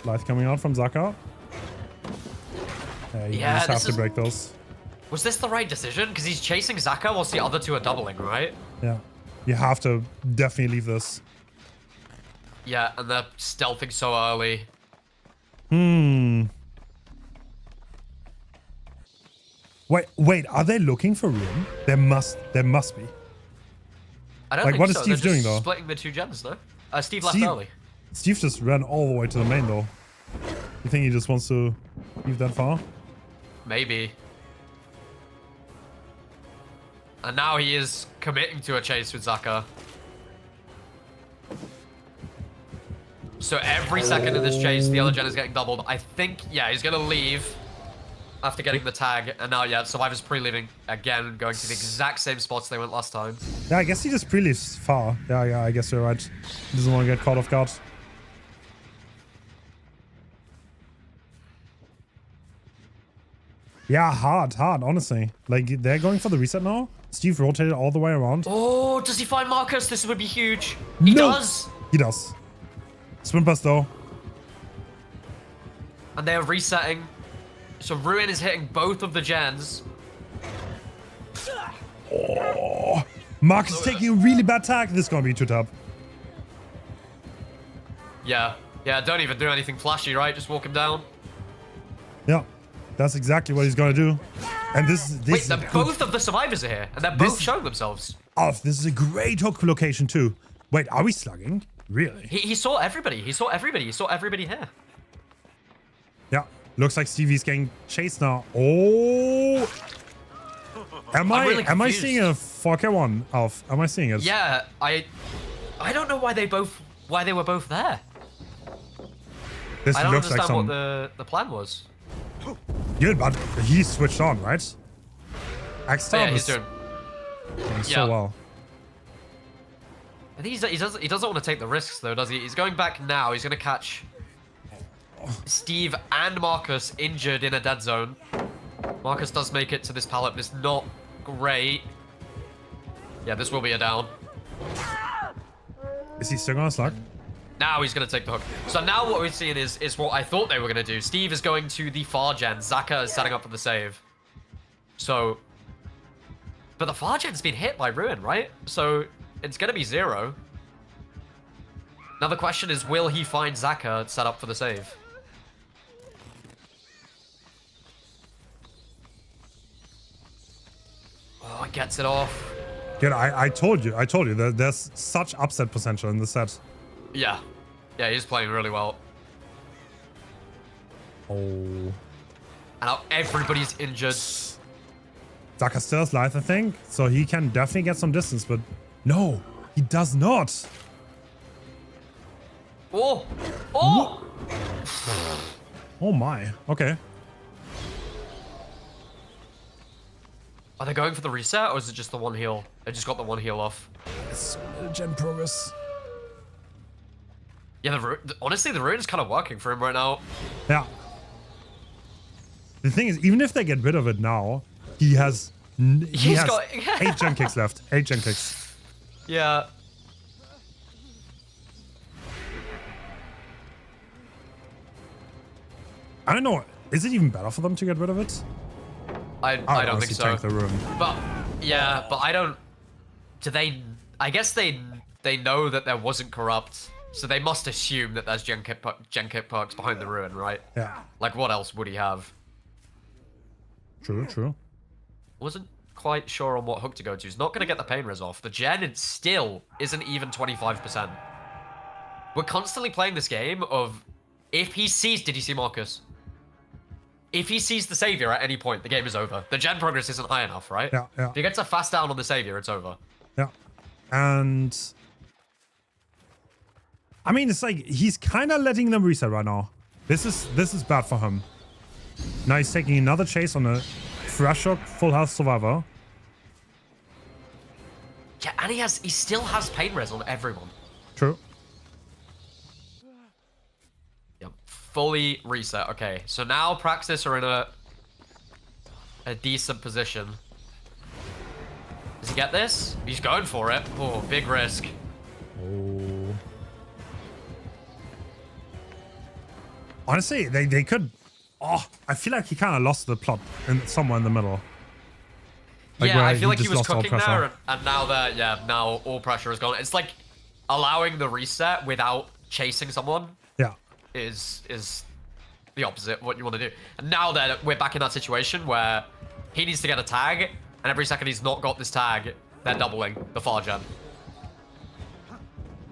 Light coming out from Zaka. You just have to break those. Was this the right decision? Because he's chasing Zaka whilst the other 2 are doubling, right? Yeah. You have to definitely leave this. Yeah, and they're stealthing so early. Wait, are they looking for Ruin? There must be. I don't like, think what is so. Steve doing, though? Splitting the 2 gens, though. Steve left early. Steve just ran all the way to the main, though. You think he just wants to leave that far? Maybe. And now he is committing to a chase with Zaka. So every second in this chase, the other gen is getting doubled. I think, yeah, he's going to leave after getting the tag. And now, yeah, Survivor's pre-leaving again, going to the exact same spots they went last time. Yeah, I guess he just pre-leaves far. Yeah, I guess you're right. He doesn't want to get caught off guard. Yeah, hard, honestly. Like, they're going for the reset now. Steve rotated all the way around. Oh, does he find Marcus? This would be huge. He No. does. He does. Swim pass though. And they're resetting. So Ruin is hitting both of the gens. Oh, Marcus is taking a really bad tag. This is gonna be 2-tap. Yeah. Yeah, don't even do anything flashy, right? Just walk him down. Yeah, that's exactly what he's gonna do. And this Wait, is both of the survivors are here, and they're both showing themselves. Oh, this is a great hook location too. Wait, are we slugging? Really? He saw everybody. He saw everybody. He saw everybody here. Yeah, looks like Stevie's getting chased now. Oh, am I seeing a 4K1? Alf, am I seeing it? Yeah, I don't know why they were both there. This I don't looks understand like some what the plan was. good, but he switched on, right? X-Star Yeah, he's is doing. so well. I think he doesn't want to take the risks though, does he? He's going back now. He's gonna catch Steve and Marcus injured in a dead zone. Marcus does make it to this pallet, but it's not great. Yeah, this will be a down. Is he still gonna slug? Now he's going to take the hook. So now what we're seeing is what I thought they were going to do. Steve is going to the far gen. Zaka is setting up for the save. So... But the far gen's been hit by Ruin, right? So it's going to be 0. Now the question is, will he find Zaka set up for the save? Oh, he gets it off. Good, I told you that there's such upset potential in the set. Yeah. Yeah, he's playing really well. Oh. And now everybody's injured. Zaka still has life, I think, so he can definitely get some distance, but no, he does not. Oh! Oh! Oh my, okay. Are they going for the reset, or is it just the one heal? They just got the one heal off. It's gen progress. Yeah, honestly, the Ruin is kind of working for him right now. Yeah. The thing is, even if they get rid of it now, he has got 8 gen kicks left. 8 gen kicks. Yeah. I don't know. Is it even better for them to get rid of it? I don't think so. Tank the Ruin. But yeah, but I don't. Do they? I guess they know that there wasn't corrupt, so they must assume that there's gen kit perks behind the Ruin, right? Yeah. Like what else would he have? True. Wasn't quite sure on what hook to go to. He's not going to get the pain res off. The gen still isn't even 25%. We're constantly playing this game of if he sees... Did you see Marcus? If he sees the Savior at any point, the game is over. The gen progress isn't high enough, right? Yeah. If he gets a fast down on the Savior, it's over. Yeah. And... I mean, it's like, he's kind of letting them reset right now. This is bad for him. Now he's taking another chase on a fresh hook, full health survivor. Yeah, and he still has pain res on everyone. True. Yep, fully reset. Okay, so now Praxis are in a decent position. Does he get this? He's going for it. Oh, big risk. Oh. Honestly, they could... Oh, I feel like he kind of lost the plot somewhere in the middle. Like yeah, I feel like he just was lost all cooking pressure. there, and now that, yeah, now all pressure is gone. It's like allowing the reset without chasing someone Yeah. is the opposite of what you want to do. And now that we're back in that situation where he needs to get a tag, and every second he's not got this tag, they're doubling the far gen.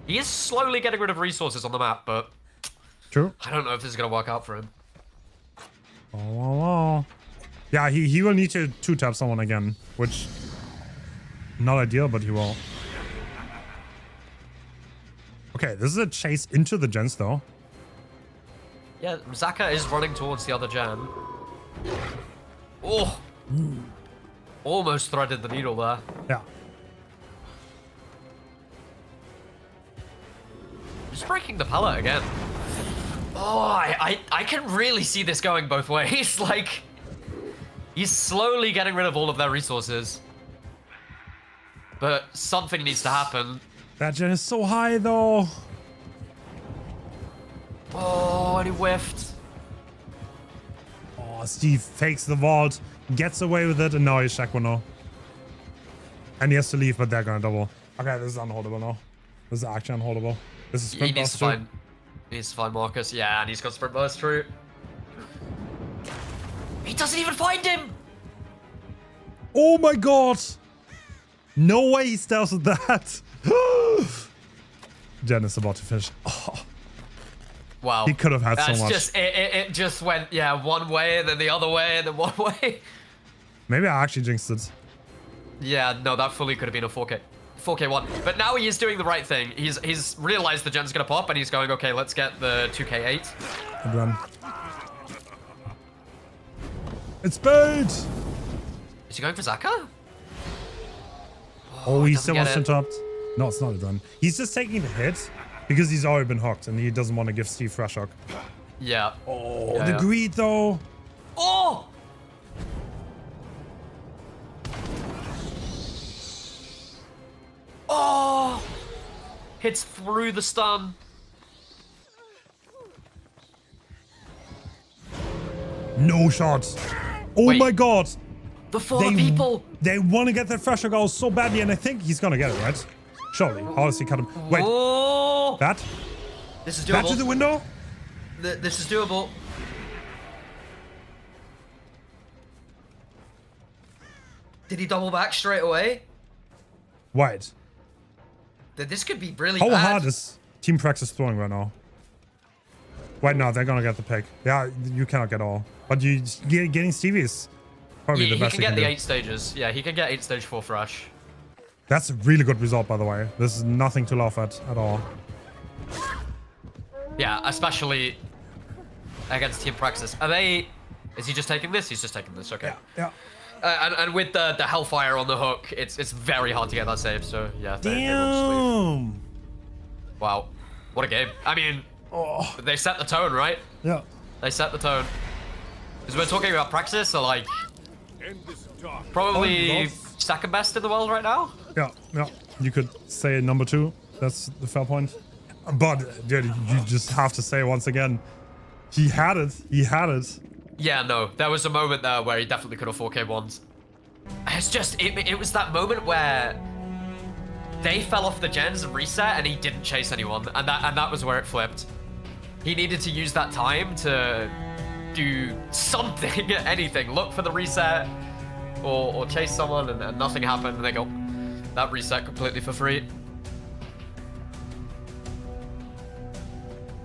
He is slowly getting rid of resources on the map, but True. I don't know if this is going to work out for him. Oh. Yeah, he will need to 2-tap someone again, which not ideal, but he will. Okay, this is a chase into the gens though. Yeah, Zaka is running towards the other gen. Oh! Almost threaded the needle there. Yeah. Just breaking the pallet again. Oh, I can really see this going both ways. Like, He's slowly getting rid of all of their resources. But something needs to happen. That gen is so high, though. Oh, and he whiffed. Oh, Steve fakes the vault, gets away with it, and now he's Shack now. And he has to leave, but they're gonna double. Okay, this is unholdable now. This is actually unholdable. This is sprint burst too. He needs to find Marcus. Yeah, and he's got sprint burst through. He doesn't even find him! Oh my god! No way he steals with that! Jen is about to finish. Oh. Wow. He could have had so much. It just went, yeah, one way, and then the other way, and then one way. Maybe I actually jinxed it. Yeah, no, that fully could have been a 4K1. But now he is doing the right thing. He's realized the gen's gonna pop, and he's going, okay, let's get the 2K8. Good run. It's Spade! Is he going for Zaka? Oh, he still wants to interrupt. No, it's not a run. He's just taking the hit because he's already been hooked and he doesn't want to give Steve fresh hook. Yeah. Oh, yeah, the greed though. Oh! Oh! Hits through the stun. No shots. Oh Wait. my god. The 4 people. They want to get that fresh hook out so badly, and I think he's gonna get it, right? Surely. How does he cut him? Wait. Oh! That? This is doable. That to the window? This is doable. Did he double back straight away? Wait. This could be really How bad. hard is Team Praxis throwing right now? Wait, no, they're gonna get the pick. Yeah, you cannot get all. But getting Stevie is probably the best he can get the do. 8 stages. Yeah, he can get 8 stage 4 Thrash. That's a really good result, by the way. This is nothing to laugh at all. Yeah, especially against Team Praxis. Are they... Is he just taking this? He's just taking this, okay. Yeah. And with the Hellfire on the hook, it's very hard to get that save, so yeah. They will just leave. Damn! Wow. What a game. I mean, they set the tone, right? Yeah. They set the tone. Because we're talking about Praxis, so like... Probably second best in the world right now? Yeah. You could say number 2. That's the fair point. But, dude, you just have to say once again, he had it. He had it. Yeah, no. There was a moment there where he definitely could have 4K1'd. It's just, it was that moment where they fell off the gens and reset and he didn't chase anyone. And that was where it flipped. He needed to use that time to do something, anything. Look for the reset or chase someone and nothing happened. And they got that reset completely for free.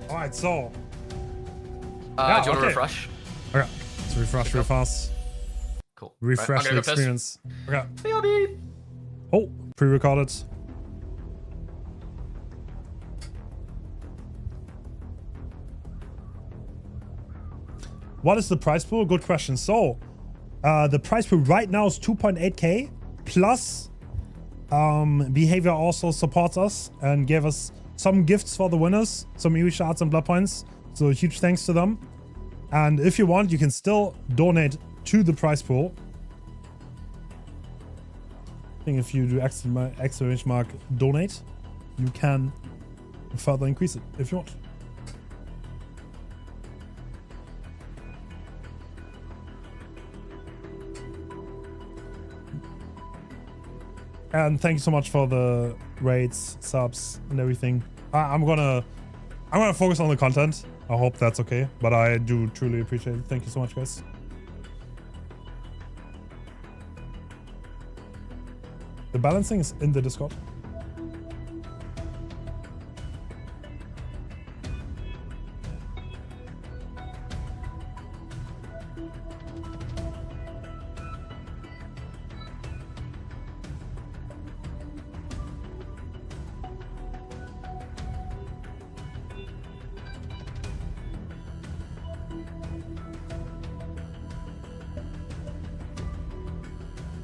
All right, so. Do you want to refresh? Okay, let's refresh real fast. Cool. Refresh right, the experience. Okay. BRB. Oh, pre-recorded. What is the price pool? Good question. So, the price pool right now is 2.8k plus Behavior also supports us and gave us some gifts for the winners, some EV shards and blood points. So huge thanks to them. And if you want, you can still donate to the prize pool. I think if you do exclamation mark donate, you can further increase it if you want. And thank you so much for the raids, subs, and everything. I'm gonna focus on the content. I hope that's okay, but I do truly appreciate it. Thank you so much, guys. The balancing is in the Discord.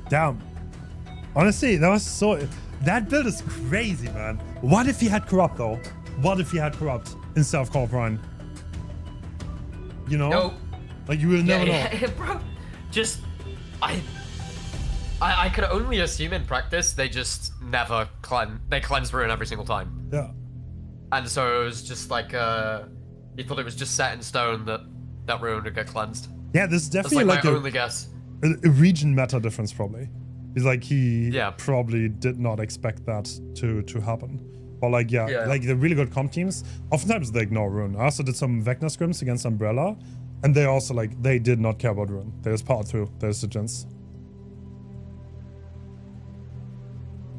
Damn. Honestly, that build is crazy, man. What if he had Corrupt, though? What if he had Corrupt instead of Corp Ryan? You know? No. Like, you will never know. Yeah, bro. Just I could only assume in practice they just never cleanse Ruin every single time. Yeah. And so it was just like he thought it was just set in stone that Ruin would get cleansed. Yeah, this is That's definitely like my like only guess. a region meta difference probably. It's like he Yeah. probably did not expect that to happen. Or like Yeah. like the really good comp teams, oftentimes they ignore Ruin. I also did some Vecna scrims against Umbrella, and they also like they did not care about Ruin. They just powered through their gens.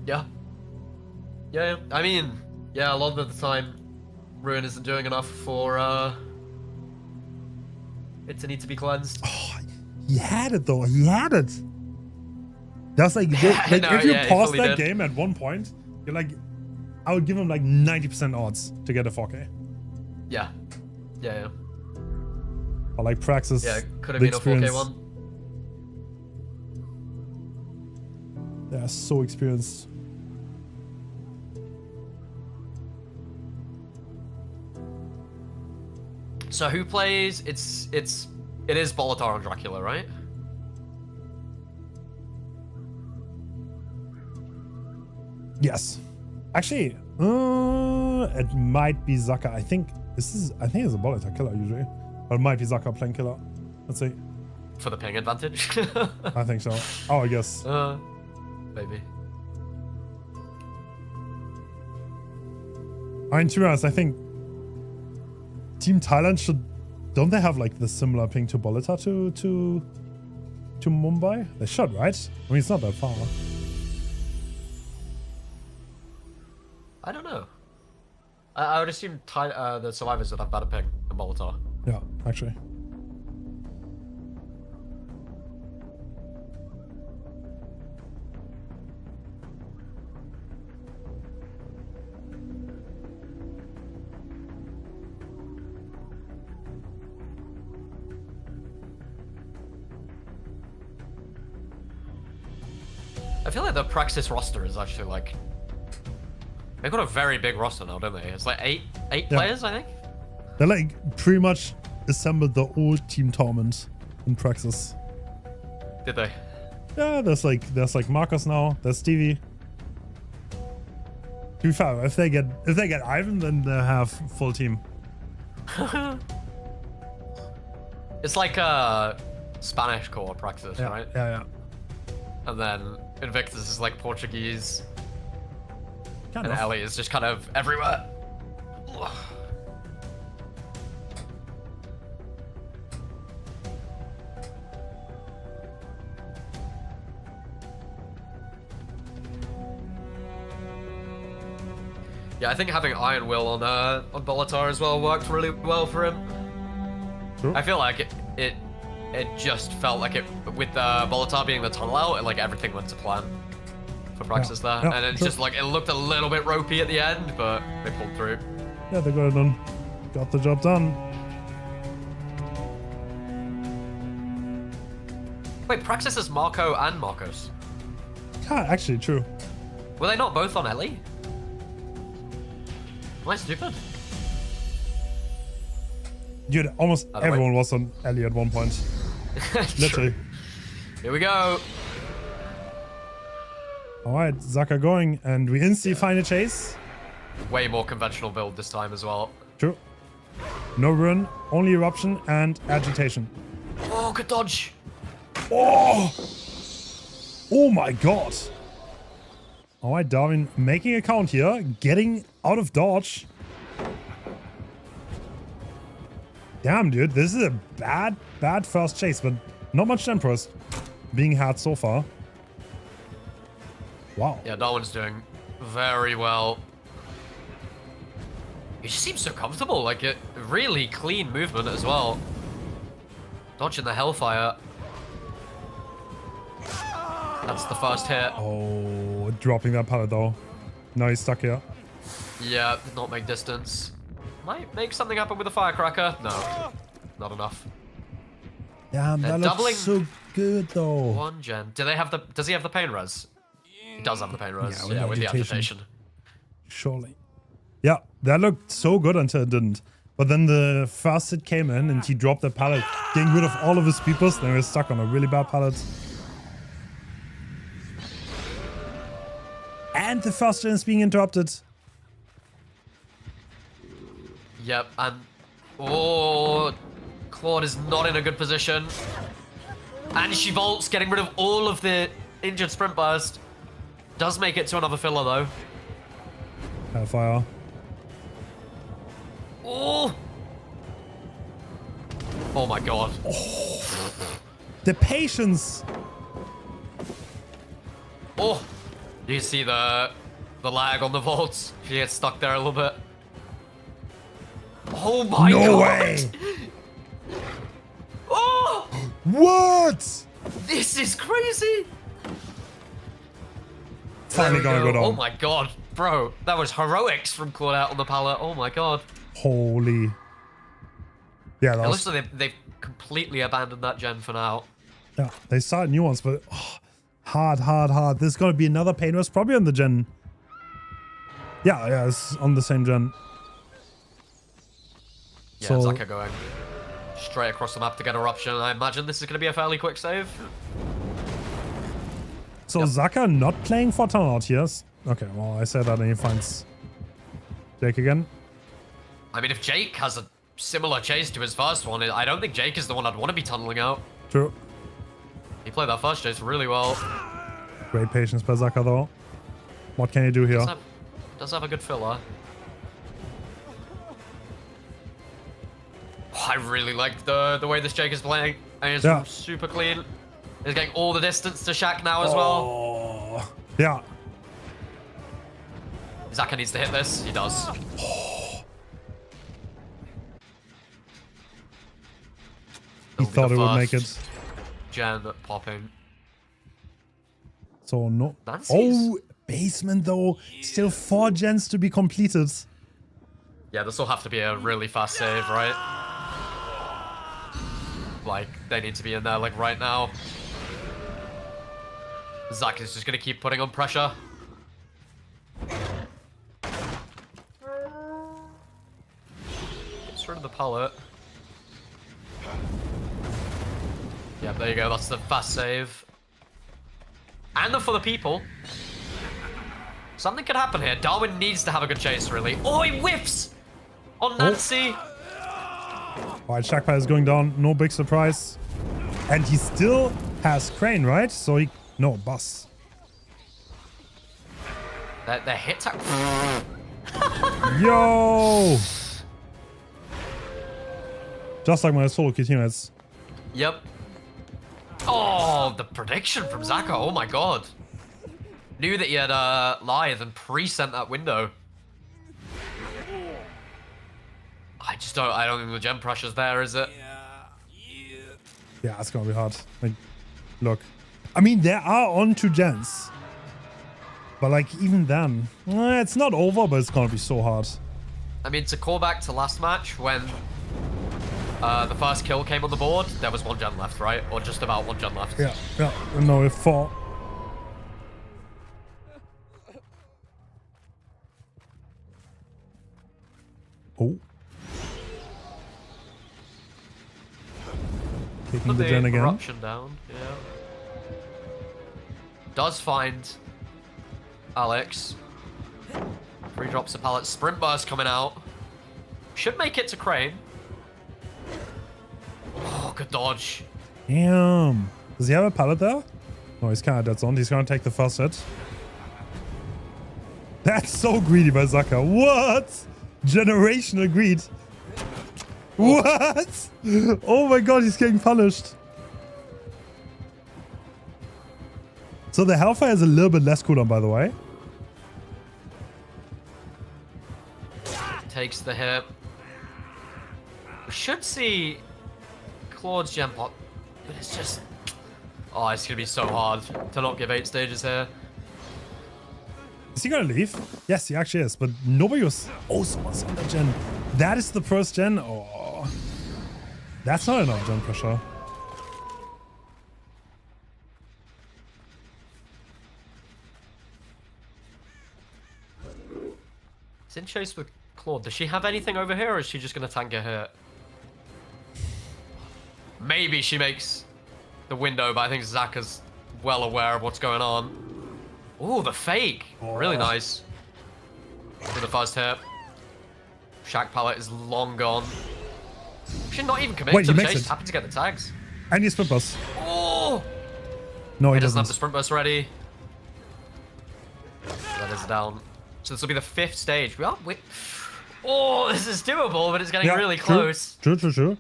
Yeah. Yeah, I mean, yeah, a lot of the time, Ruin isn't doing enough for it to need to be cleansed. Oh, he had it though. He had it. That's like, like No, if you yeah, he pause fully that did. game at one point, you're like, I would give him like 90% odds to get a 4K. Yeah. Yeah, yeah. Or like Praxis. Yeah, could have the been a 4K experience. one. They're so experienced. So who plays? It is Bolitar and Dracula, right? Yes. Actually, it might be Zaka. I think it's a Bolita killer usually. But it might be Zaka playing killer. Let's see. For the ping advantage? I think so. Oh, I guess. Maybe. I mean, to be honest, I think Team Thailand don't they have like the similar ping to Bolita to Mumbai? They should, right? I mean, it's not that far. I don't know. I would assume the survivors would have better ping than Bolitar. Yeah, actually. I feel like the Praxis roster is actually like... They've got a very big roster now, don't they? It's like eight players, I think? They like pretty much assembled the old Team Torment in Praxis. Did they? Yeah, there's like Marcus now, there's Stevie. To be fair, if they get Ivan, then they have full team. It's like a Spanish core Praxis, Yeah, right? yeah. And then Invictus is like Portuguese. Kind And of. Ellie is just kind of everywhere. Yeah, I think having Iron Will on Bolitar as well worked really well for him. True. I feel like it just felt like it with Bolitar being the tunnel out, like everything went to plan for Praxis there, Yeah, and it's true. just like it looked a little bit ropey at the end, but they pulled through. Yeah, they got it done. Got the job done. Wait, Praxis is Marco and Marcos. Yeah, actually, true. Were they not both on Ellie? Am I stupid? Dude, almost By the way. everyone was on Ellie at one point. Literally. Here we go. All right, Zaka going, and we instantly find a chase. Way more conventional build this time as well. True. No run, only eruption and agitation. Oh, good dodge. Oh! Oh my god. All right, Darwin making a count here, getting out of dodge. Damn, dude, this is a bad first chase, but not much Empress being had so far. Wow. Yeah, Darwin's doing very well. He just seems so comfortable, like it really clean movement as well. Dodging the Hellfire. That's the first hit. Oh, dropping that pallet though. Now he's stuck here. Yeah, did not make distance. Might make something happen with a Firecracker. No, not enough. Damn, that looks doubling- so good though. One gen. Does he have the pain res? He does have the pain res. Yeah, Yeah, with with the agitation. agitation. Surely. Yeah, that looked so good until it didn't. But then the first hit came in and he dropped the pallet, getting rid of all of his peoples. Then he was stuck on a really bad pallet. And the first gen is being interrupted. Yep, and... Oh, Claude is not in a good position. And she vaults, getting rid of all of the injured sprint burst. Does make it to another filler, though. Hellfire. Oh! Oh my god. Oh. The patience! Oh! You see the lag on the vaults? She gets stuck there a little bit. Oh my god! No way! Oh! What? This is crazy! Finally gonna go down. Oh my god, bro. That was heroics from Claude out on the pallet. Oh my god. Holy. Yeah, that It was... looks like they've completely abandoned that gen for now. Yeah, they started new ones, but... Oh, hard. There's gonna be another pain rush, probably on the gen. Yeah, it's on the same gen. Yeah, So- Zaka going straight across the map to get Eruption. I imagine this is going to be a fairly quick save. So Yep. Zaka not playing for town out here. Okay, well, I said that and he finds Jake again. I mean, if Jake has a similar chase to his first one, I don't think Jake is the one I'd want to be tunneling out. True. He played that first chase really well. Great patience by Zaka though. What can he do here? Does have a good filler. Oh, I really like the way this Jake is playing. And it's Yeah. super clean. He's getting all the distance to Shaq now as well. Oh. Yeah. Zaka needs to hit this. He does. He thought it would make it. Gen popping. So no. Nancy's- Oh, basement though. Still 4 gens to be completed. Yeah, this will have to be a really fast save, right? Like, they need to be in there, like, right now. Zach is just gonna keep putting on pressure. Gets rid of the pallet. Yeah, there you go, that's the fast save. And for the people. Something could happen here. Darwin needs to have a good chase, really. Oh, he whiffs! On Nancy! Alright, Shakpa is going down. No big surprise. And he still has Crane, right? So he... No, Bus. The hit tag. Yo! Just like my solo queue teammates. Yep. Oh, the prediction from Zaka. Oh my god. Knew that he had live and pre-sent that window. I don't think the gem pressure's there, is it? Yeah, it's gonna be hard. Like, look. I mean, there are on 2 gens. But like, even then, it's not over, but it's gonna be so hard. I mean, to call back to last match when the first kill came on the board, there was 1 gen left, right? Or just about 1 gen left. Yeah. No, if 4. Oh. Taking Put the gen again. Eruption down, yeah. Does find Alex. 3 drops of pallet. Sprint burst coming out. Should make it to Crane. Oh, good dodge. Damn. Does he have a pallet there? No, he's kind of dead zoned. He's gonna take the first hit. That's so greedy by Zaka. What? Generational greed. What? Oh my god, he's getting punished. So the Hellfire is a little bit less cooldown, by the way. Takes the hit. We should see Claude's gem pot, but it's just... Oh, it's going to be so hard to not give 8 stages here. Is he gonna leave? Yes, he actually is, but nobody was... Oh, someone's on the gen. That is the first gen? Oh. That's not enough gen pressure. It's in chase with Claude. Does she have anything over here, or is she just going to tank a hit? Maybe she makes the window, but I think Zaka's well aware of what's going on. Ooh, the fake. Really nice. For the first hit. Shack pallet is long gone. Should not even commit to the chase. Happy to get the tags. And you sprint bus. Oh! No, he doesn't have the sprint bus ready. That is down. So this will be the 5th stage. Oh, this is doable, but it's getting really close. True.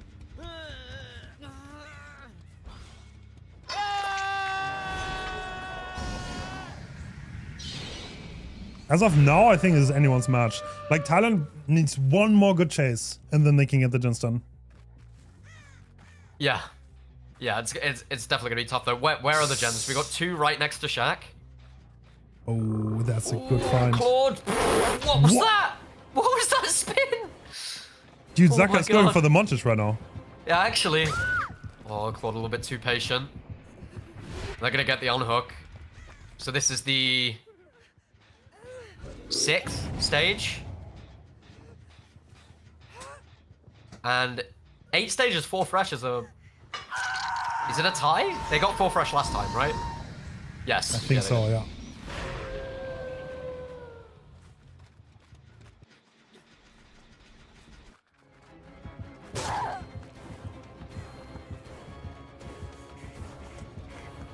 As of now, I think this is anyone's match. Like, Thailand needs one more good chase, and then they can get the gens done. Yeah. Yeah, it's definitely going to be tough, though. Where are the gens? We got 2 right next to Shack. Oh, that's a good find. Claude! What was that? What was that spin? Dude, Zaka's going for the montage right now. Yeah, actually. Oh, Claude a little bit too patient. They're going to get the unhook. So this is the 6th stage. And 8 stages, 4 fresh is a... Is it a tie? They got 4 fresh last time, right? Yes. I think so, yeah.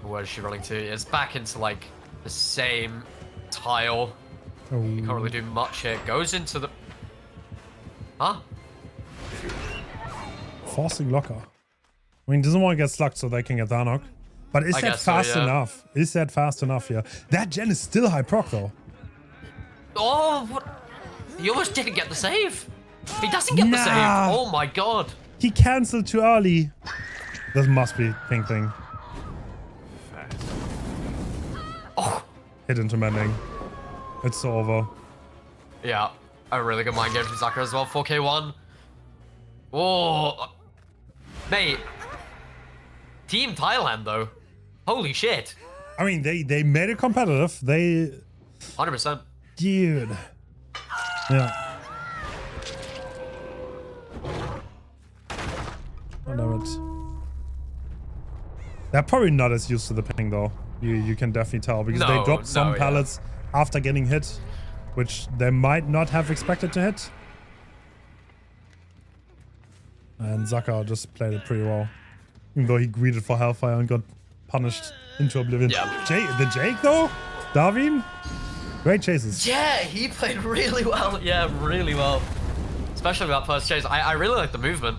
Where is she running to? It's back into, like, the same tile. Oh. You can't really do much here. Goes into the... Huh? Forcing locker. I mean, doesn't want to get slugged so they can get the unhook. But is that fast enough? Is that fast enough here? That gen is still high proc, though. Oh, what? He almost didn't get the save. He doesn't get the save. Oh, my God. He cancelled too early. This must be Pink thing. Oh. Hit into mending. It's over. Yeah. A really good mind game from Zaka as well. 4K1. Oh. Mate. Team Thailand, though. Holy shit. I mean, they made it competitive. They... 100%. Dude. Yeah. Oh, damn it. They're probably not as used to the ping, though. You can definitely tell, because they dropped some pallets after getting hit, which they might not have expected to hit. And Zaka just played it pretty well. Even though he greeted for Hellfire and got punished into oblivion. Yeah. Jake, though? Darwin? Great chases. Yeah, he played really well. Yeah, really well. Especially with that first chase. I really like the movement.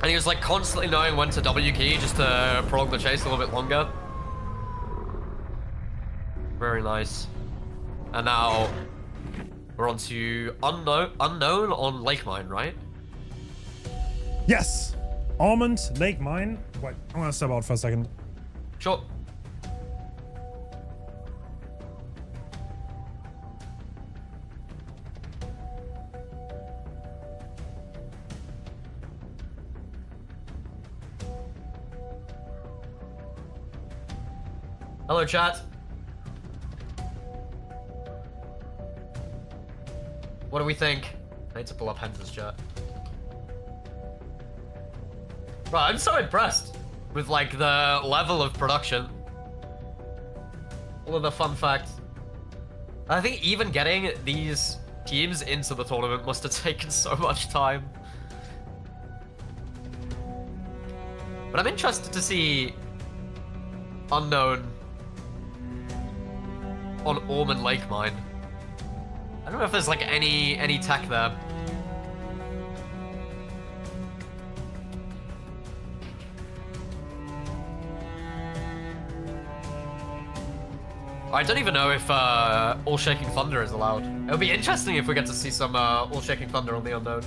And he was like constantly knowing when to W key just to prolong the chase a little bit longer. Very nice. And now we're on to unknown on Lake Mine, right? Yes! Ormond, Lake Mine. Wait, I'm gonna step out for a second. Sure. Hello, chat. What do we think? I need to pull up Hens' chat. Bro, I'm so impressed with, like, the level of production. All of the fun facts. I think even getting these teams into the tournament must have taken so much time. But I'm interested to see unknown on Ormond Lake Mine. I don't know if there's like any tech there. I don't even know if All Shaking Thunder is allowed. It'll be interesting if we get to see some All Shaking Thunder on the unknown.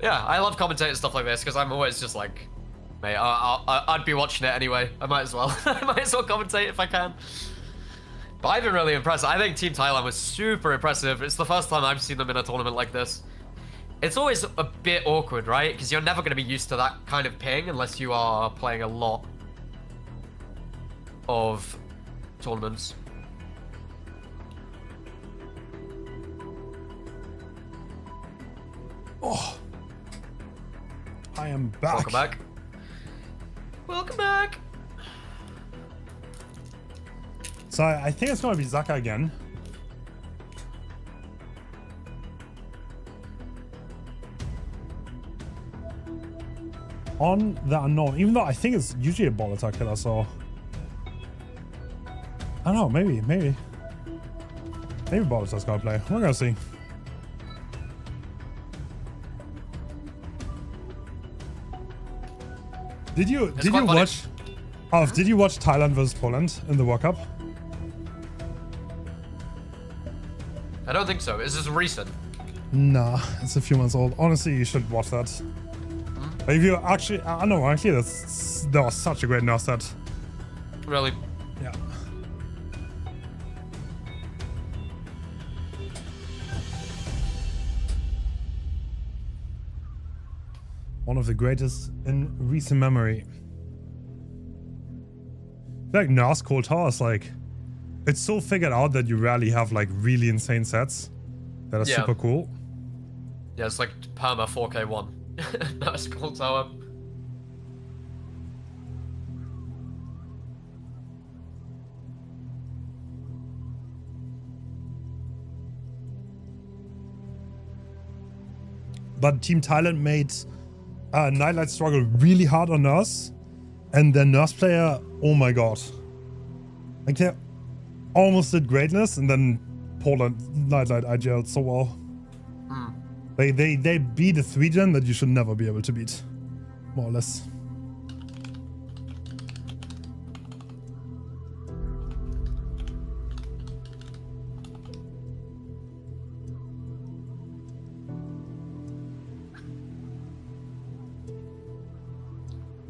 Yeah, I love commentating stuff like this because I'm always just like Mate, I'd be watching it anyway. I might as well. I might as well commentate if I can. But I've been really impressed. I think Team Thailand was super impressive. It's the first time I've seen them in a tournament like this. It's always a bit awkward, right? Because you're never going to be used to that kind of ping unless you are playing a lot of tournaments. Oh, I am back. Welcome back. Welcome back. So I think it's gonna be Zaka again. On the unknown, even though I think it's usually a ball attack killer, so I don't know, maybe ball attack's gotta play. We're gonna see. Did you watch? Oh, did you watch Thailand versus Poland in the World Cup? I don't think so. Is this recent? Nah, it's a few months old. Honestly, you should watch that. If you actually, I know, actually, that was such a great nerf set. Really? Yeah. One of the greatest in recent memory. Like Nars Cold Tower is like, it's so figured out that you rarely have like really insane sets that are super cool. Yeah, it's like perma 4K1. That's cool tower. But Team Thailand made Nightlight struggle really hard on Nurse, and their Nurse player, oh my god, like they almost did greatness, and then Poland Nightlight IGL'd so well. They beat a 3-gen that you should never be able to beat, more or less.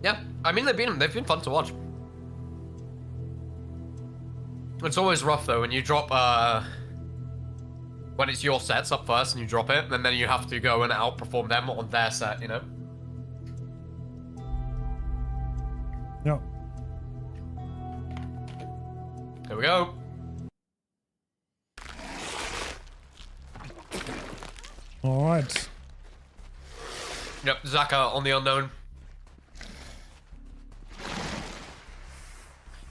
Yeah, I mean, they beat them. They've been fun to watch. It's always rough, though, when you drop, when it's your sets up first and you drop it, and then you have to go and outperform them on their set, you know? Yeah. Here we go. All right. Yep, Zaka on the unknown.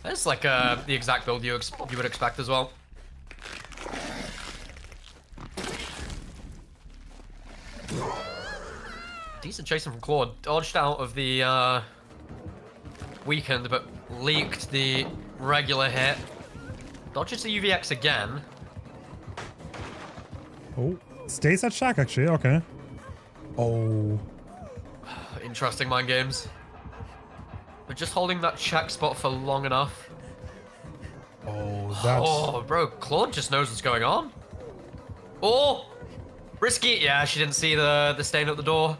That's like the exact build you would expect as well. Decent chasing from Claude. Dodged out of the weakened, but leaked the regular hit. Dodges the UVX again. Oh, stays at Shack actually. Okay. Oh. Interesting mind games. But just holding that check spot for long enough. Oh, that's... Oh, bro, Claude just knows what's going on. Oh, risky. Yeah, she didn't see the stain at the door.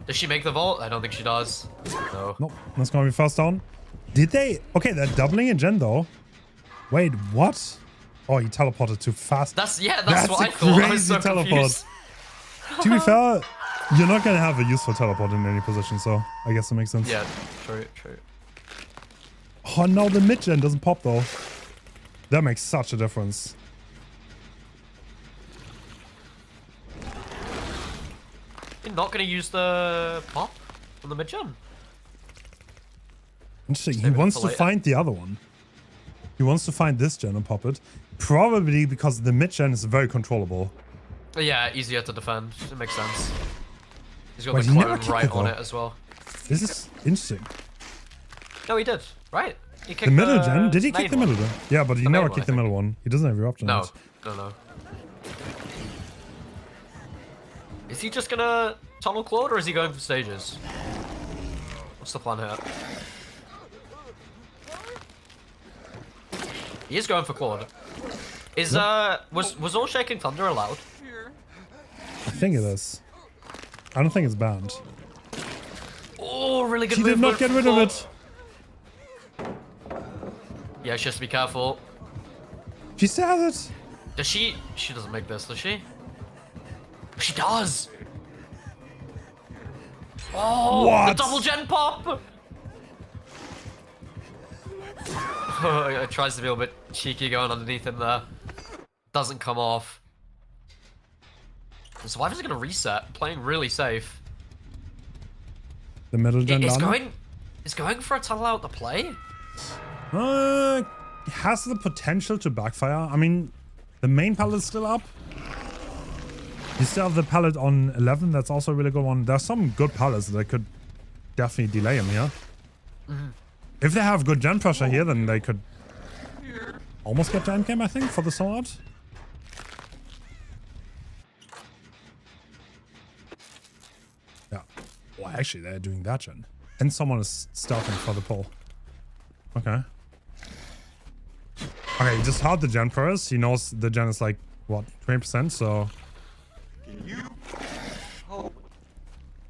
Does she make the vault? I don't think she does. No. Nope, that's gonna be fast down. Did they? Okay, they're doubling in gen though. Wait, what? Oh, he teleported too fast. That's what I thought. I was so confused. To be fair, you're not gonna have a useful teleport in any position, so I guess that makes sense. Yeah, true, true. Oh no, the mid gen doesn't pop though. That makes such a difference. You're not gonna use the pop on the mid gen. Interesting. He wants to find the other one. He wants to find this gen and pop it. Probably because the mid gen is very controllable. Yeah, easier to defend. It makes sense. He's got Wait, the he never clone kicked right it, on though. it as well. This is interesting. No, he did. Right? He kicked The middle gen? Did he kick the main middle one. gen? Yeah, but he The never main one, kicked I the middle one. He doesn't have your options. No, no. Is he just gonna tunnel Claude, or is he going for stages? What's the plan here? He is going for Claude. Is was all Shaking Thunder allowed? I think it is. I don't think it's banned. Oh, Oh, really good She did not movement get from rid of Claw. it. Yeah, she has to be careful. She still has it. Does she? She doesn't make this, does she? She does! Oh, What? the double gen pop! It tries to be a little bit cheeky going underneath him there. Doesn't come off. The survivors are gonna reset, playing really safe. The middle gen done. It's going for a tunnel out to play? Has the potential to backfire. I mean, the main pallet's still up. You still have the pallet on 11. That's also a really good one. There's some good pallets that could definitely delay him here. If they have good gen pressure here, then they could almost get to endgame, I think, for the sword. Yeah. Well, actually, they're doing that gen. And someone is starting for the pull. Okay. Okay, he just had the gen first. He knows the gen is like, what, 20%, so... Can you help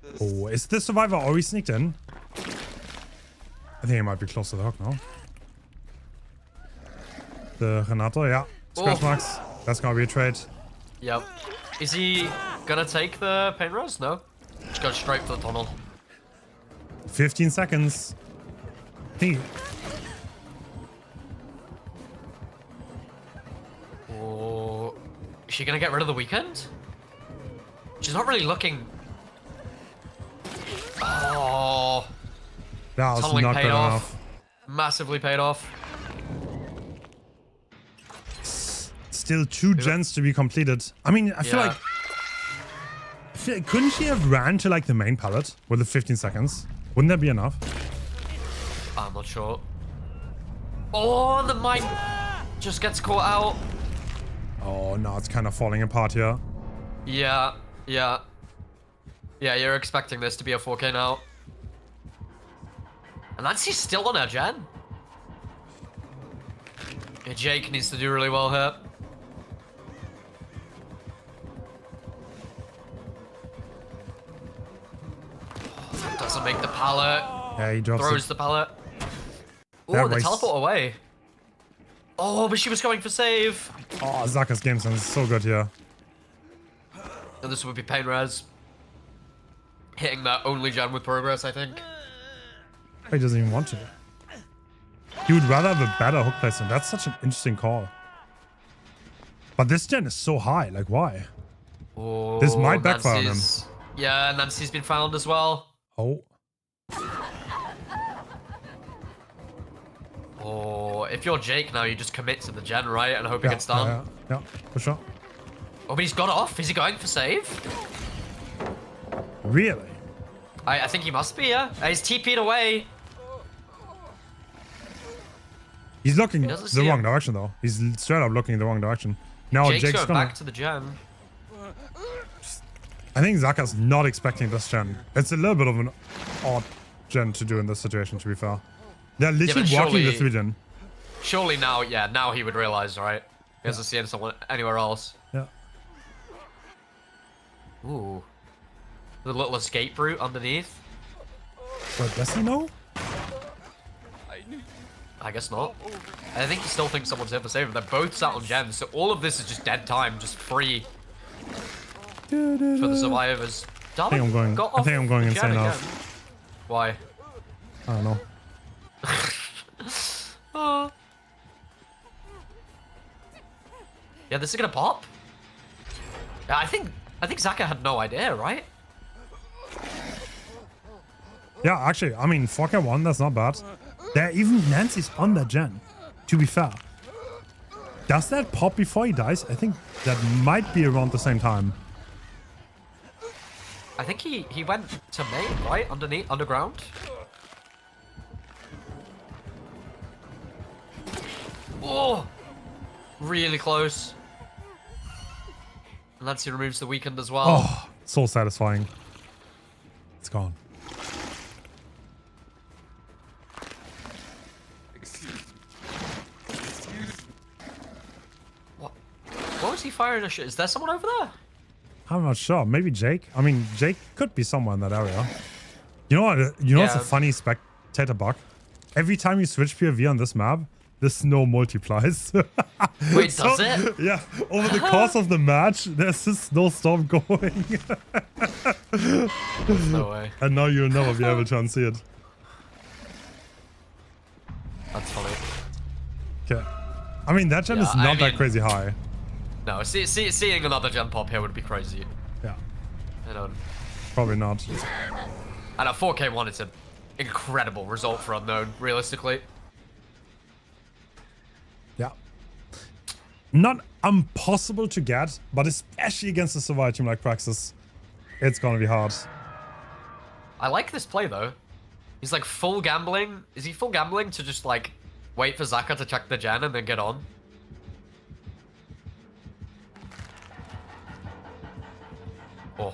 this? Oh, is the survivor already sneaked in? I think he might be close to the hook now. The Renato, yeah. Scratch marks. That's gonna be a trade. Yep. Is he gonna take the pain rose? No. Just go straight for the tunnel. 15 seconds. Oh, is she gonna get rid of the weekend? She's not really looking. Oh, That was tunneling not paid good off. enough. Massively paid off. Still 2 gens to be completed. I mean, I feel like... couldn't she have ran to like the main pallet with the 15 seconds? Wouldn't that be enough? I'm not sure. Oh, the mine just gets caught out. Oh, no, it's kind of falling apart here. Yeah, yeah. Yeah, you're expecting this to be a 4K now. And Nancy's still on her gen. Yeah, Jake needs to do really well here. Doesn't make the pallet. Yeah, he drops Throws it. the pallet. That Oh, the race- teleport away. Oh, but she was going for save. Oh, Zaka's game sense is so good here. And this would be pain res. Hitting that only gen with progress, I think. He doesn't even want to. He would rather have a better hook placement. That's such an interesting call. But this gen is so high. Like, why? Oh, This might backfire on him. Nancy's- Yeah, Nancy's been found as well. Oh. Oh, if you're Jake now, you just commit to the gen, right? And hope it Yeah, gets done. yeah, for sure. Oh, but he's got off. Is he going for save? Really? I think he must be, yeah. He's TP'd away. He's looking doesn't the see wrong him. direction, though. He's straight up looking the wrong direction. Now Jake's Jake's going gonna... back to the gen. I think Zaka's not expecting this gen. It's a little bit of an odd gen to do in this situation, to be fair. They're literally but walking the surely- 3 gen. Surely now, yeah, now he would realize, right? He hasn't seen someone anywhere else. Yeah. Ooh. The little escape route underneath? Wait, does he know? I guess not. I think he still thinks someone's here for save him. They're both sat on gens, so all of this is just dead time, just free for the survivors. I think I'm going, Got I think off I'm going the gen insane now. again. Why? I don't know. Oh. Yeah, this is gonna pop. Yeah, I think Zaka had no idea, right? Yeah, actually, I mean, 4K1, that's not bad. There, even Nancy's on that gen, to be fair. Does that pop before he dies? I think that might be around the same time. I think he went to main, right? Underground. Oh, really close. And Nancy removes the weekend as well. Oh, so satisfying. It's gone. What was he firing a shot? Is there someone over there? I'm not sure. Maybe Jake? I mean, Jake could be somewhere in that area. You know what? You know what's a Yeah. funny spectator bug? Every time you switch POV on this map, the snow multiplies. Wait, does it? Yeah. Over the course of the match, there's a snowstorm going. No way. And now you'll never be able to unsee it. That's funny. Okay. I mean, that gen Yeah, is not I that mean- crazy high. No, seeing another gen pop here would be crazy. Yeah. I don't. Probably not. And a 4K1 is an incredible result for Unknown, realistically. Yeah. Not impossible to get, but especially against a survival team like Praxis, it's gonna be hard. I like this play though. He's like full gambling. Is he full gambling to just like wait for Zaka to check the gen and then get on? Oh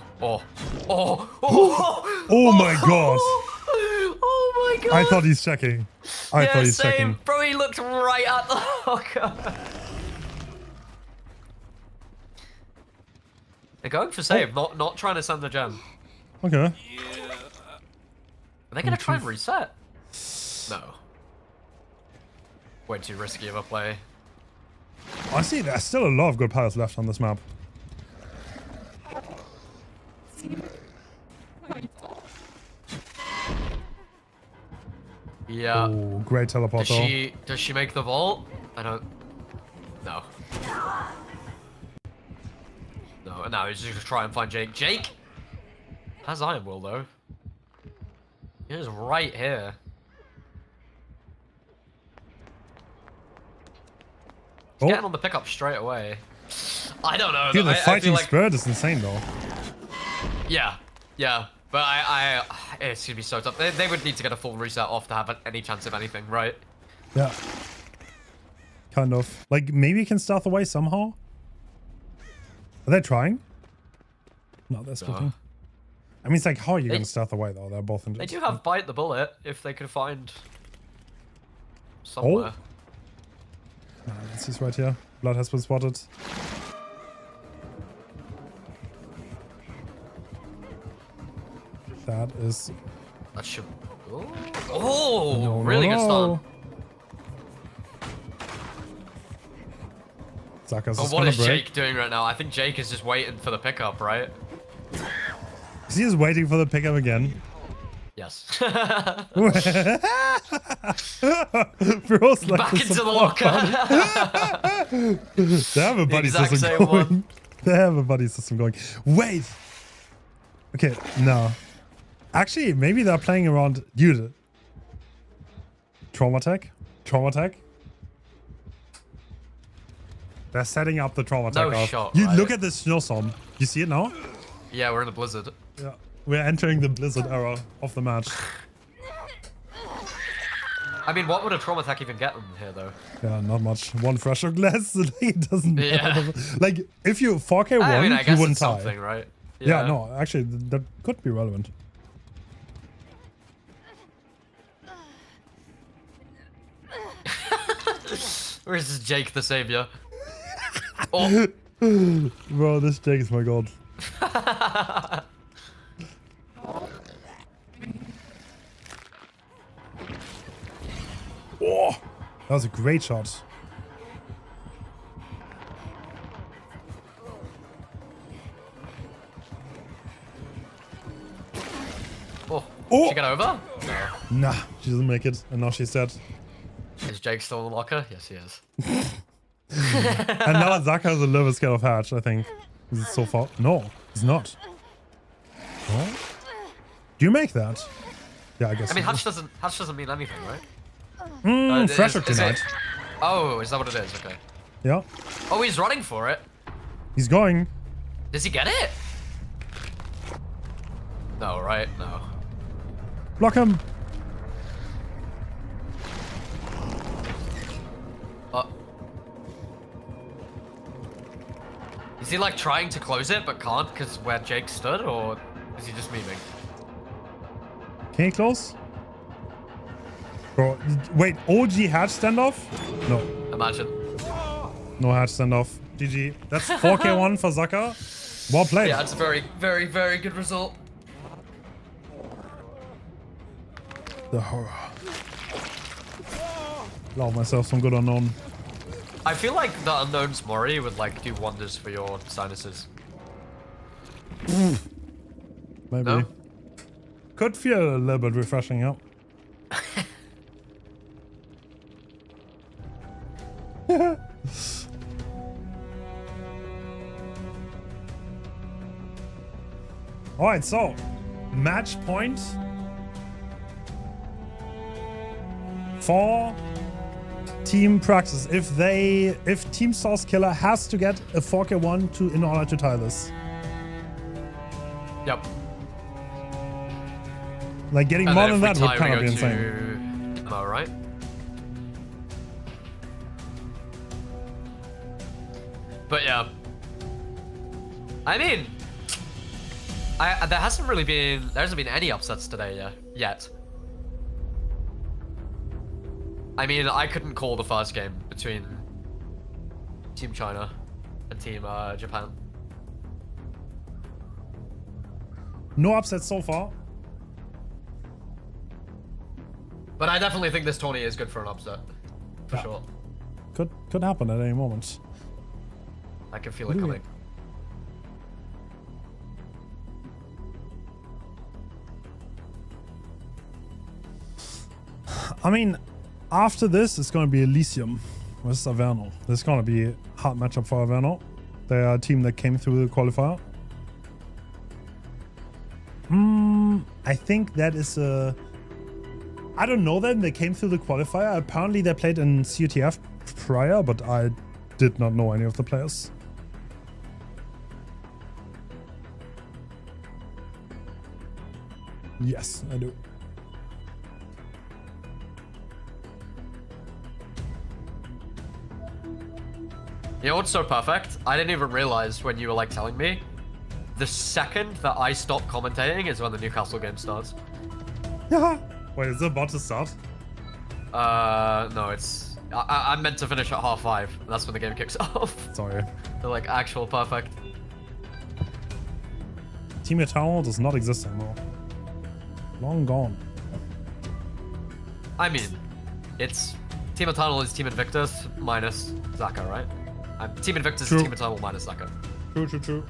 my god. Oh my god. I thought he's checking. I thought he's same. checking. Bro, he looked right at the hooker. They're going for save, not trying to send the gem. Okay. Are they gonna try and reset? No. Way too risky of a play. Honestly, there's still a lot of good players left on this map. Yeah. Oh, great teleport though. Does she make the vault? I don't. No. No, he's just gonna try and find Jake. Jake has Iron Will though. He is right here. He's getting on the pickup straight away. I don't know. Dude, the I fighting feel like, spirit is insane though. yeah. But it's gonna be so tough. They would need to get a full reset off to have any chance of anything, right? Yeah. Kind of. Like, maybe you can stealth away somehow? Are they trying? No, they're splitting. I mean, it's like, how are you going to stealth away, though? They're both injured. They do have Bite the Bullet if they could find somewhere. He's right here. Blood has been spotted. That is... That should... Oh, really good stun. Zaka's Oh, just what gonna is break. Jake doing right now? I think Jake is just waiting for the pickup, right? He is waiting for the pickup again. Yes. Bros like Back the into the support locker. button. They have a buddy exact system same going. one. They have a buddy system going. Wait. Okay, no. Actually, maybe they're playing around. Dude. Trauma tech? Trauma tech? They're setting up the trauma tech. No off. shot, You right? look at this snowstorm. You see it now? Yeah, we're in a blizzard. Yeah. We're entering the blizzard era of the match. I mean, what would a trauma attack even get them here, though? Yeah, not much. One fresher glass, it doesn't Yeah. matter. Like, if you 4K1, I mean, I you guess wouldn't it's die. something, right? Yeah, no, actually, that could be relevant. Where's this Jake the Savior? Oh. Bro, this Jake is my god. Oh, that was a great shot. Oh. Oh. She get over? No. Nah, she doesn't make it, and now she's dead. Is Jake still in the locker? Yes, he is. And now Zaka has a little bit scared of Hatch, I think. Is it so far? No, it's not. No? Do you make that? Yeah, I guess. I mean, so. Hatch doesn't mean anything, right? Fresher is tonight. Oh, is that what it is? Okay. Yeah, Oh, he's running for it. he's going. Does he get it? No, right? No. Block him. Is he like trying to close it but can't because where Jake stood, or is he just memeing? Can you close? Bro, wait, OG Hatch standoff? No, Imagine. no Hatch standoff. GG. That's 4K1 for Zaka. Well played. Yeah, it's a very, very, very good result. The horror. Love myself some good unknown. I feel like the Unknown's Mori would like do wonders for your sinuses. Maybe. No? Could feel a little bit refreshing, yeah. Alright, so match point for Team Praxis. If Team Source Killer has to get a 4K1 in order to tie this. Yep. Like getting And more then than if that we would tie, kind we of be go insane. to... Alright. But yeah. I mean, there hasn't been any upsets today yet. I mean, I couldn't call the first game between Team China and Team Japan. No upsets so far. But I definitely think this tourney is good for an upset. For sure. Could happen at any moment. I can feel it coming. I mean, after this, it's going to be Elysium versus Averno. This is going to be a hard matchup for Averno. They are a team that came through the qualifier. I think that is a... I don't know them. They came through the qualifier. Apparently, they played in CUTF prior, but I did not know any of the players. Yes, I do. You know what's so perfect? I didn't even realize when you were like telling me. The second that I stop commentating is when the Newcastle game starts. Wait, is it about to start? No, it's... I'm meant to finish at 5:30. That's when the game kicks off. Sorry. They're like actual perfect. Team Eternal does not exist anymore. Long gone. I mean, it's... Team Eternal is Team Invictus minus Zaka, right? Team Invictus True. is Team Eternal minus Zaka. True.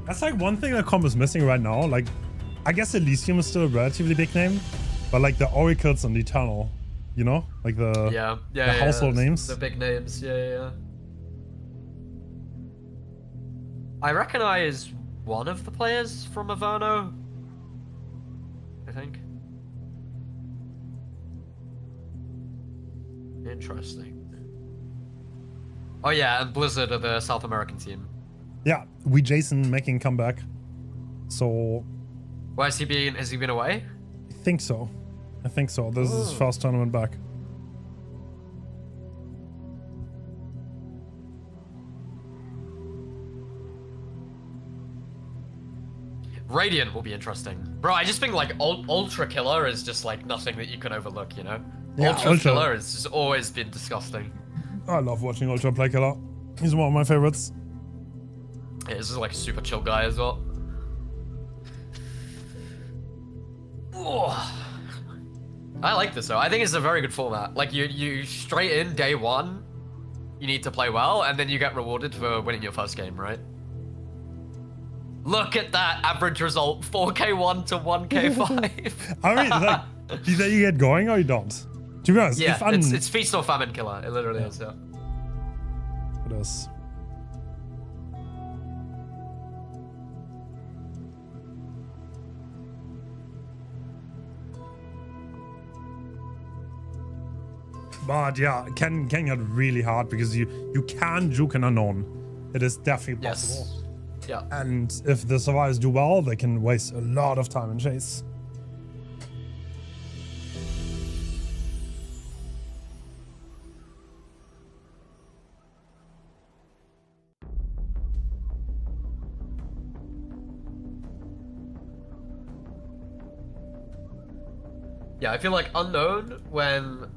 That's like one thing that comp is missing right now. Like, I guess Elysium is still a relatively big name, but like the Oracles and the Eternal, you know? Like the household names. The big names, yeah. I recognize one of the players from Averno. I think. Interesting. Oh yeah, and Blizzard are the South American team. Yeah, we Jason making comeback. So Why has he been away? I think so. This is his first tournament back. Radiant will be interesting. Bro, I just think like Ultra Killer is just like nothing that you can overlook, you know? Yeah, Ultra Killer has just always been disgusting. I love watching Ultra play Killer. He's one of my favorites. Yeah, this is like a super chill guy as well. Oh. I like this though. I think it's a very good format. Like you straight in day one, you need to play well, and then you get rewarded for winning your first game, right? Look at that average result, 4K1 to 1K5. I mean, like, either you get going or you don't. To be honest, Yeah, if it's feast or famine killer. It literally is, yeah. It is. But yeah, it can get really hard because you can juke an unknown. It is definitely possible. Yes. Yeah. And if the survivors do well, they can waste a lot of time in chase. Yeah, I feel like Unknown, when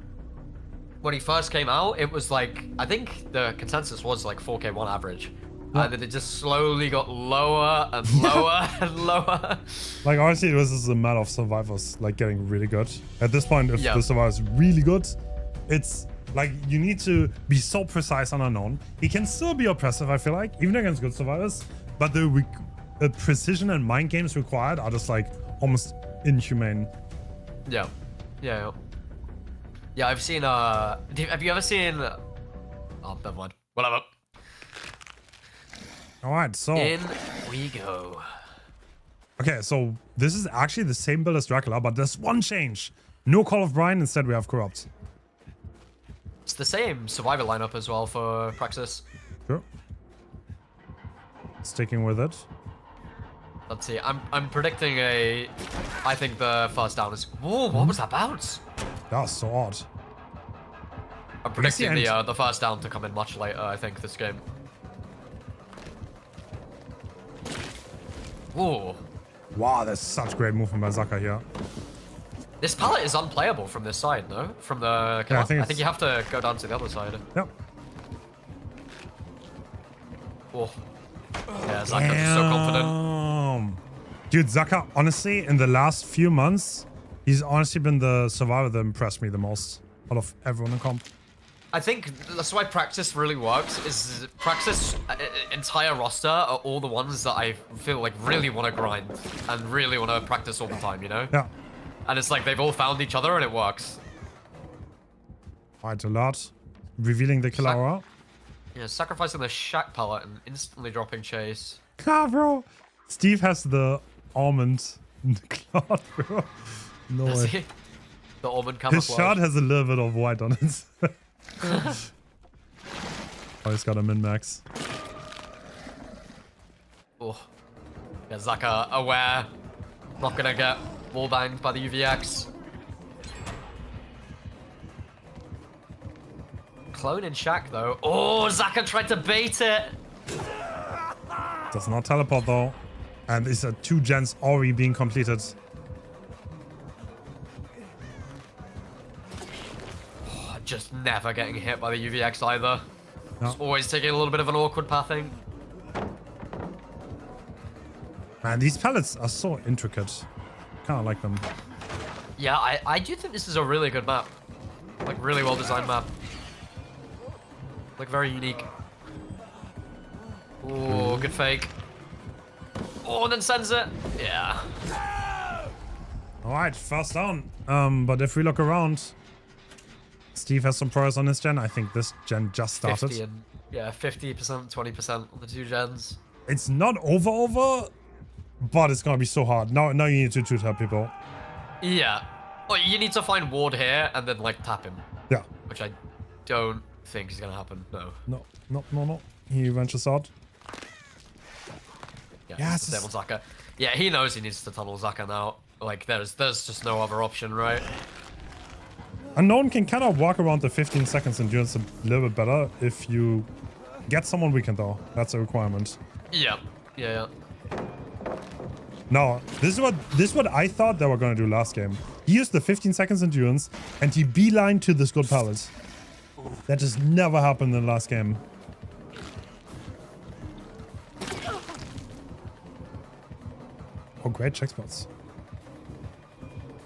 he first came out, it was like, I think the consensus was like 4K1 average. And then it just slowly got lower and lower and lower. Like, honestly, this is a matter of survivors, like, getting really good. At this point, if the survivor is really good, it's like, you need to be so precise on unknown. He can still be oppressive, I feel like, even against good survivors. But the precision and mind games required are just, like, almost inhumane. Yeah. Yeah. Yeah, I've seen, have you ever seen... Oh, never mind. Whatever. Alright, so... In we go. Okay, so this is actually the same build as Dracula, but there's one change. No Call of Brian, instead we have Corrupt. It's the same survivor lineup as well for Praxis. Sure. Sticking with it. Let's see, I'm predicting a... I think the first down is... Whoa, what was that bounce? That was so odd. I'm predicting the first down to come in much later, I think, this game. Whoa. Wow, that's such great movement by Zaka here. This pallet is unplayable from this side, no? From the... Yeah, I think you have to go down to the other side. Yep. Oh. Yeah, Zaka is so confident. Dude, Zaka, honestly, in the last few months, he's honestly been the survivor that impressed me the most out of everyone in comp. I think that's why Praxis really works, is Praxis' entire roster are all the ones that I feel like really want to grind and really want to practice all the time, you know? Yeah. And it's like they've all found each other and it works. Alright, a lot. Revealing the kill aura. Yeah, sacrificing the shack pallet and instantly dropping chase. Ah, bro. Steve has the Ormond cloud, bro. No Does way. he? The Ormond camouflage. His shard has a little bit of white on it. Oh, he's got a min-max. Oh. Yeah, Zaka aware. Not gonna get wall banged by the UVX. Clone in shack though. Oh, Zaka tried to bait it. Does not teleport though. And these are 2 gens already being completed. Just never getting hit by the UVX either. No. It's always taking a little bit of an awkward pathing. Man, these pallets are so intricate. Kind of like them. Yeah, I do think this is a really good map. Like, really well designed map. Like, very unique. Oh, good fake. Oh, and then sends it. Yeah. Alright, first down. But if we look around, Steve has some progress on his gen. I think this gen just started. 50 and, yeah, 50%, 20% on the 2 gens. It's not over, but it's gonna be so hard. Now you need to two-tap people. Yeah. Well, you need to find Ward here and then, like, tap him. Yeah. Which I don't think is gonna happen. No. No. He ventures out. Yeah, Yes. it's the Zaka. Yeah, he knows he needs to tunnel Zaka now. Like, there's just no other option, right? Unknown can kind of walk around the 15 seconds endurance a little bit better if you get someone weakened though. That's a requirement. Yeah. No, this is what I thought they were gonna do last game. He used the 15 seconds endurance and he beeline to this good pallet. That just never happened in the last game. Oh, great check spots.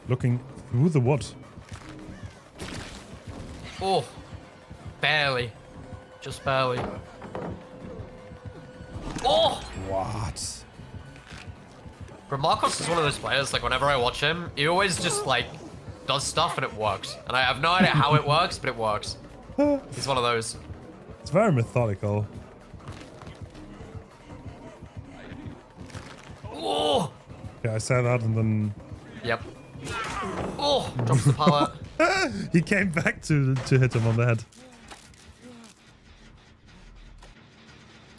Looking through the wood. Oh, barely. Just barely. Oh! What? Marcos is one of those players, like, whenever I watch him, he always just, like, does stuff and it works. And I have no idea how it works, but it works. He's one of those. It's very methodical. Oh! Yeah, I said that and then... Yep. Oh! Drops the pallet. He came back to hit him on the head.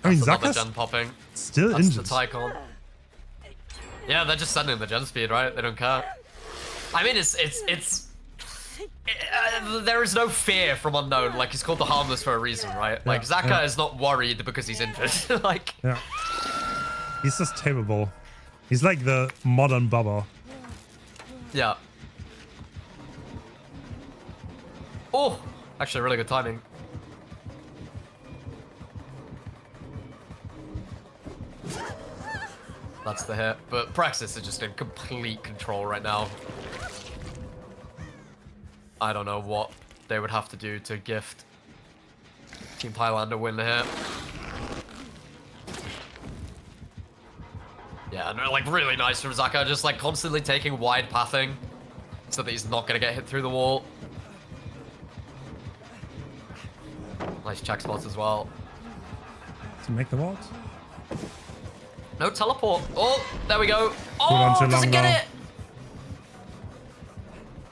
I mean, Another Zaka's gen popping. still That's injured. the Tycon. Yeah, they're just sending the gen speed, right? They don't care. I mean, there is no fear from Unknown. Like, he's called the Harmless for a reason, right? Like, Zaka is not worried because he's injured. Like... Yeah. He's just tameable. He's like the modern Bubba. Yeah. Oh! Actually, really good timing. That's the hit. But Praxis is just in complete control right now. I don't know what they would have to do to gift Team Thailand a win here. Yeah, no, like really nice from Zaka, just like constantly taking wide pathing so that he's not gonna get hit through the wall. Nice check spots as well. To make the vault. No teleport. Oh, there we go. on Oh, too doesn't long get now. it.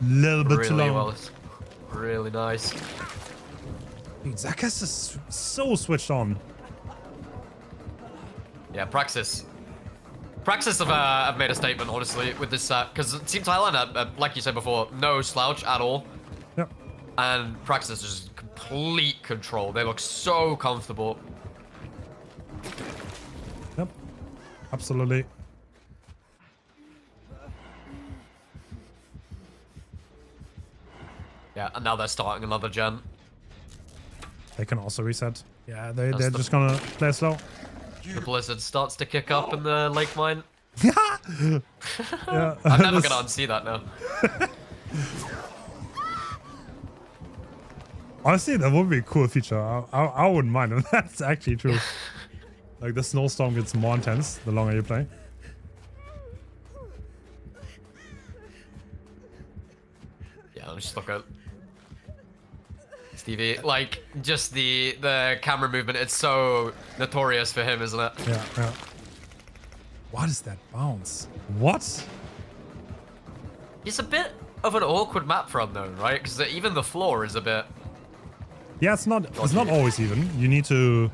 Little bit too Really long. well. Really nice. Dude, Zakas is so switched on. Yeah, Praxis. Praxis have made a statement, honestly, with this set. Because Team Thailand, like you said before, no slouch at all. Yep. And Praxis is just complete control. They look so comfortable. Yep. Absolutely. Yeah, and now they're starting another gen. They can also reset. Yeah, they're the- just gonna play slow. The blizzard starts to kick up in the lake mine. Yeah. I'm never gonna unsee that now. Honestly, that would be a cool feature. I wouldn't mind if that's actually true. Like the snowstorm gets more intense the longer you play. Yeah, let's just look at Stevie. Like, just the camera movement, it's so notorious for him, isn't it? Yeah, yeah. What is that bounce? What? It's a bit of an awkward map for unknown, right? Because even the floor is a bit... Yeah, it's not always even. You need to...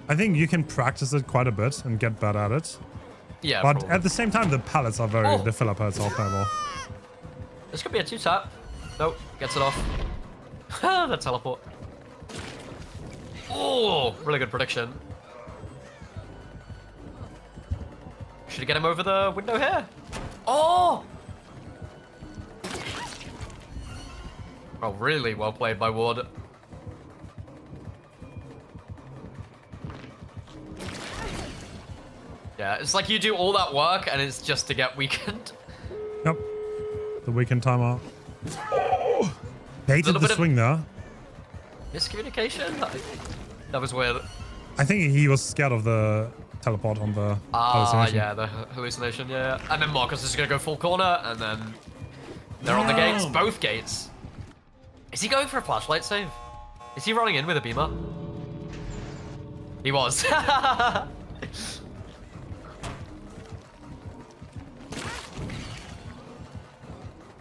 I think you can practice it quite a bit and get better at it. Yeah, But probably. at the same time, the pallets are very... Oh. The filler pallets are playable. This could be a 2-tap. Nope, gets it off. The teleport. Oh, really good prediction. Should he get him over the window here? Oh! Oh, really well played by Ward. Yeah, it's like you do all that work and it's just to get weakened. Yep. The weekend timer. Oh! Baited Little the bit of- swing there. Miscommunication? That was weird. I think he was scared of the teleport on the Ah, hallucination. yeah, the hallucination, yeah. And then Marcus is gonna go full corner, and then they're on the gates, both gates. Is he going for a flashlight save? Is he running in with a beamer? He was.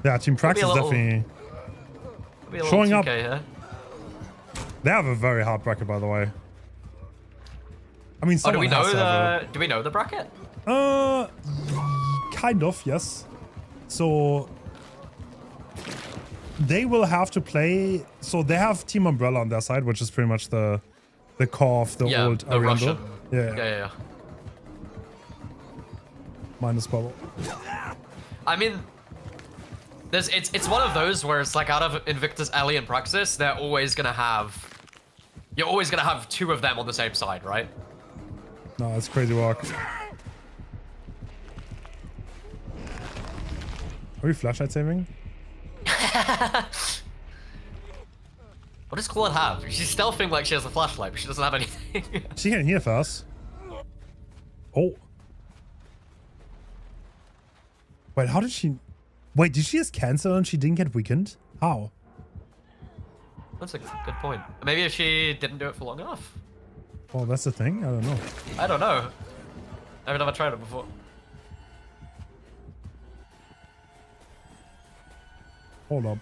Yeah, Team Praxis little- definitely... Be a little Showing up. 2K here. They have a very hard bracket, by the way. I mean, Oh, do we someone know has to have do we know the bracket? kind of, yes. So they will have to play. So they have Team Umbrella on their side, which is pretty much the core of the Yeah, old the Ariandel. Russian. Yeah. Yeah. Minus bubble. I mean, it's one of those where it's like out of Invictus, Ellie, and Praxis, they're always gonna have. You're always gonna have two of them on the same side, right? No, it's crazy work. Are we flashlight saving? What does Claude have? She's stealthing like she has a flashlight, but she doesn't have anything. She can hear first. Oh. Wait, how did she... Wait, did she just cancel and she didn't get weakened? How? That's a good point. Maybe if she didn't do it for long enough. Oh, that's the thing? I don't know. I don't know. I've never tried it before. Hold up.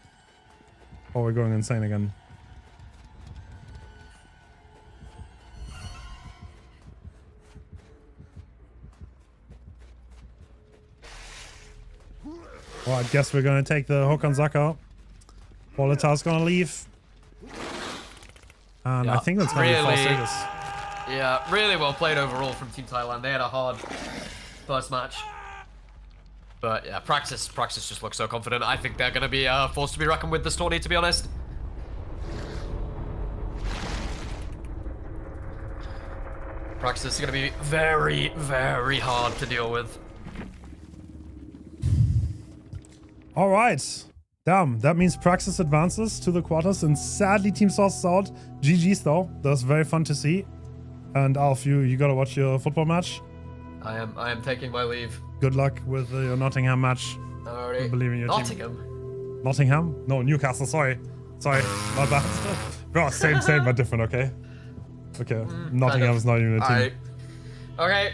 Oh, we're going insane again. Well, I guess we're going to take the hook on Zaka. Volatil's going to leave. And I Yeah, think that's going to be really- fast Vegas. Yeah, really well played overall from Team Thailand. They had a hard first match. But yeah, Praxis just looks so confident. I think they're going to be forced to be reckoned with this tourney, to be honest. Praxis is gonna be very, very hard to deal with. All right. Damn, that means Praxis advances to the quarters, and sadly Team Sauce is out. GG's though. That was very fun to see. And Alf, you gotta watch your football match. I am taking my leave. Good luck with your Nottingham match. Alrighty. I believe in your Nottingham. team. Nottingham? No, Newcastle. Sorry, my bad. Bro, same, but different. Okay. Okay. Nottingham is not even a team. Okay.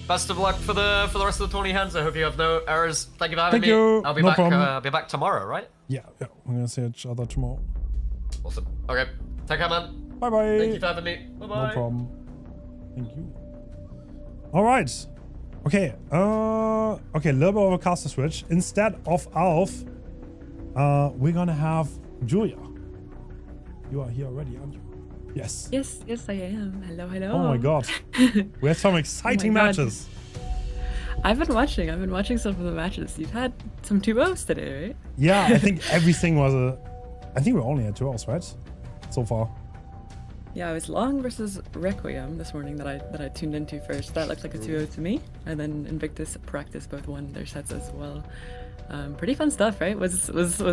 Best of luck for the rest of the tourney, Hens. I hope you have no errors. Thank you for having Thank you. I'll be No back. problem. I'll be back tomorrow, right? Yeah. We're gonna see each other tomorrow. Awesome. Okay. Take care, man. Bye bye. Thank you for having me. Bye bye. No problem. Thank you. All right. Okay. Okay. A little bit of a caster switch. Instead of Alf, we're gonna have Julia. You are here already, aren't you? Yes. Yes, I am. Hello. Oh my god. We had some exciting God. matches. I've been watching some of the matches. You've had some 2-0s today, right? Yeah, I think everything was I think we only had 2 hours, right? So far. Yeah, it was Long versus Requiem this morning that I tuned into first. That looked like a 2-0 to me. And then Invictus Practice both won their sets as well. Pretty fun stuff, right? Was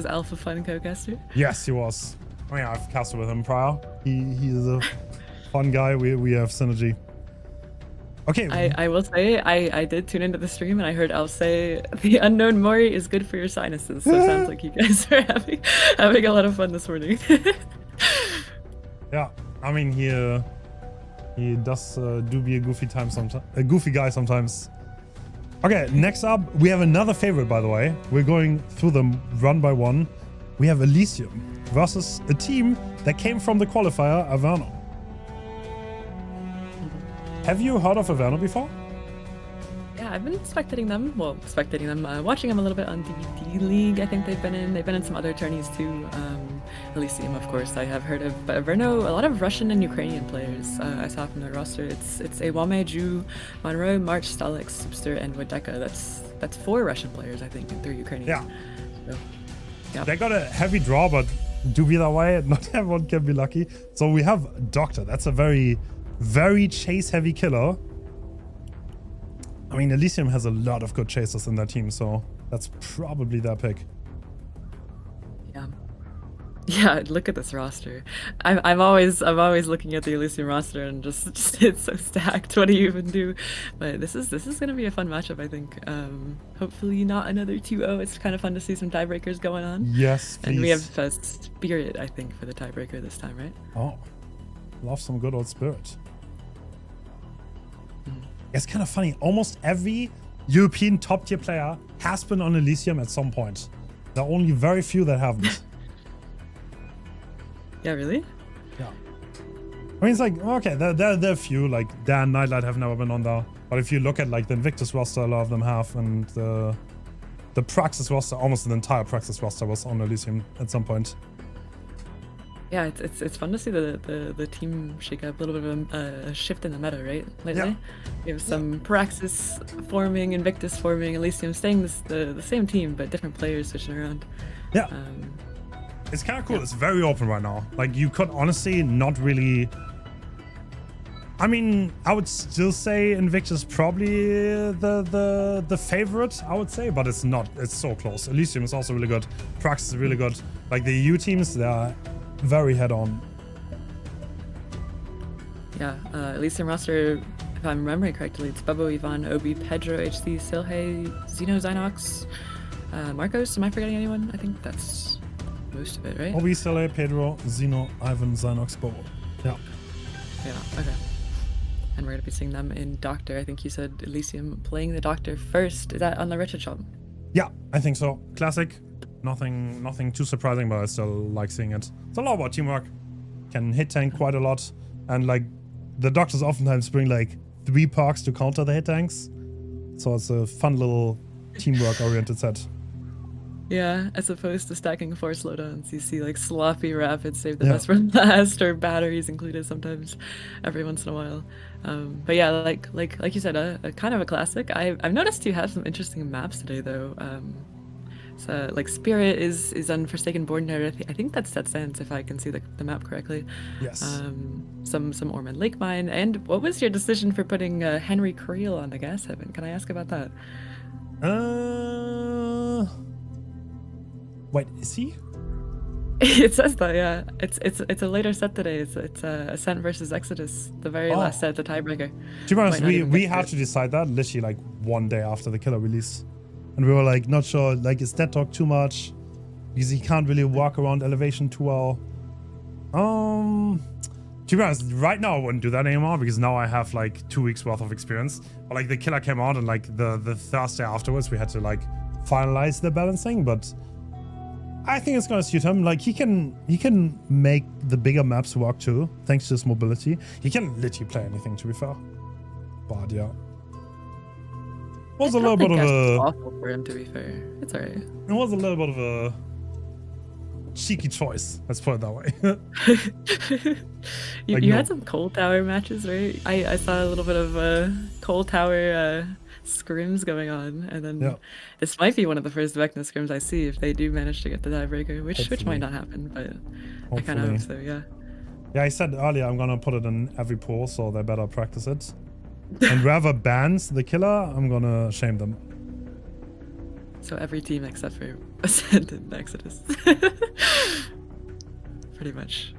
Alpha fun co-caster? Yes, he was. I mean, I've casted with him prior. He's a fun guy. We have synergy. Okay. I will say I did tune into the stream and I heard Alf say the unknown Mori is good for your sinuses. So it sounds like you guys are having a lot of fun this morning. Yeah, I mean he does do be a goofy guy sometimes. Okay, next up we have another favorite, by the way. We're going through them one by one. We have Elysium versus a team that came from the qualifier, Averno. Have you heard of Averno before? Yeah, I've been watching them a little bit on DVD League. I think they've been in some other tourneys too. Elysium, of course, I have heard of. But Averno, a lot of Russian and Ukrainian players I saw from their roster. It's Ewame, Ju, Monroe, March, Stalex, Subster, and Wadeka. That's 4 Russian players, I think, and 3 Ukrainian. Yeah. So, yeah. They got a heavy draw, but do be that way. Not everyone can be lucky. So we have Doctor. That's a very, very chase-heavy killer. I mean, Elysium has a lot of good chasers in their team, so that's probably their pick. Yeah, look at this roster. I'm always looking at the Elysium roster and just it's so stacked. What do you even do? But this is gonna be a fun matchup, I think. Hopefully not another 2-0. It's kind of fun to see some tiebreakers going on. Yes, please. And we have Spirit, I think, for the tiebreaker this time, right? Oh, love some good old Spirit. It's kind of funny. Almost every European top tier player has been on Elysium at some point. There are only very few that haven't. Yeah, really? Yeah. I mean, it's like, okay, there are a few, like Dan, Nightlight have never been on there. But if you look at like the Invictus roster, a lot of them have, and the Praxis roster, almost the entire Praxis roster was on Elysium at some point. Yeah, it's fun to see the team shake up, a little bit of a shift in the meta, right? Lately, Yeah. We have some Praxis forming, Invictus forming, Elysium staying the same team, but different players switching around. Yeah. It's kind of cool. It's very open right now. Like, you could honestly not really... I mean, I would still say Invictus probably the favorite, I would say, but it's not. It's so close. Elysium is also really good. Praxis is really good. Like, the EU teams, they are very head-on. Yeah, Elysium roster, if I'm remembering correctly, it's Bubbo, Ivan, Obi, Pedro, HC, Silhe, Zeno, Zynox, Marcos. Am I forgetting anyone? I think that's most of it, right? Obi, Silhe, Pedro, Zeno, Ivan, Zynox, Bobo. Yeah. Yeah, okay. And we're going to be seeing them in Doctor. I think you said Elysium playing the Doctor first. Is that on the Wretched shop? Yeah, I think so. Classic. Nothing too surprising, but I still like seeing it. It's a lot about teamwork. Can hit tank quite a lot. And like, the Doctors oftentimes bring like 3 perks to counter the hit tanks. So it's a fun little teamwork-oriented set. Yeah, as opposed to stacking 4 slowdowns, you see like sloppy rapid save the best for last, or batteries included sometimes every once in a while. But yeah, like you said, a kind of a classic. I've noticed you have some interesting maps today though. So like Spirit is on Forsaken Born. I think that's Set Sense, if I can see the map correctly. Yes. So some Ormond Lake Mine. And what was your decision for putting Henry Creel on the gas heaven? Can I ask about that? Wait, is he? It says that, yeah. It's a later set today. It's Ascent versus Exodus, the very last set, the tiebreaker. To be honest, we had to decide that literally like one day after the killer release, and we were like not sure. Like, is that talk too much? Because he can't really walk around elevation too well. To be honest, right now I wouldn't do that anymore because now I have like 2 weeks worth of experience. But like the killer came out and like the Thursday afterwards we had to like finalize the balancing, but I think it's gonna suit him. Like he can make the bigger maps work too, thanks to his mobility. He can literally play anything, to be fair. But yeah, was a little bit of a awful for him, to be fair. It's alright. It was a little bit of a cheeky choice. Let's put it that way. you had some Cold Tower matches, right? I saw a little bit of Cold Tower scrims going on, and then this might be one of the first Vecna scrims I see if they do manage to get the tiebreaker, which might not happen, but hopefully. I kind of hope so. Yeah, I said earlier I'm gonna put it in every pool, so they better practice it. And whoever bans the killer, I'm gonna shame them. So every team except for Ascent and Exodus. Pretty much.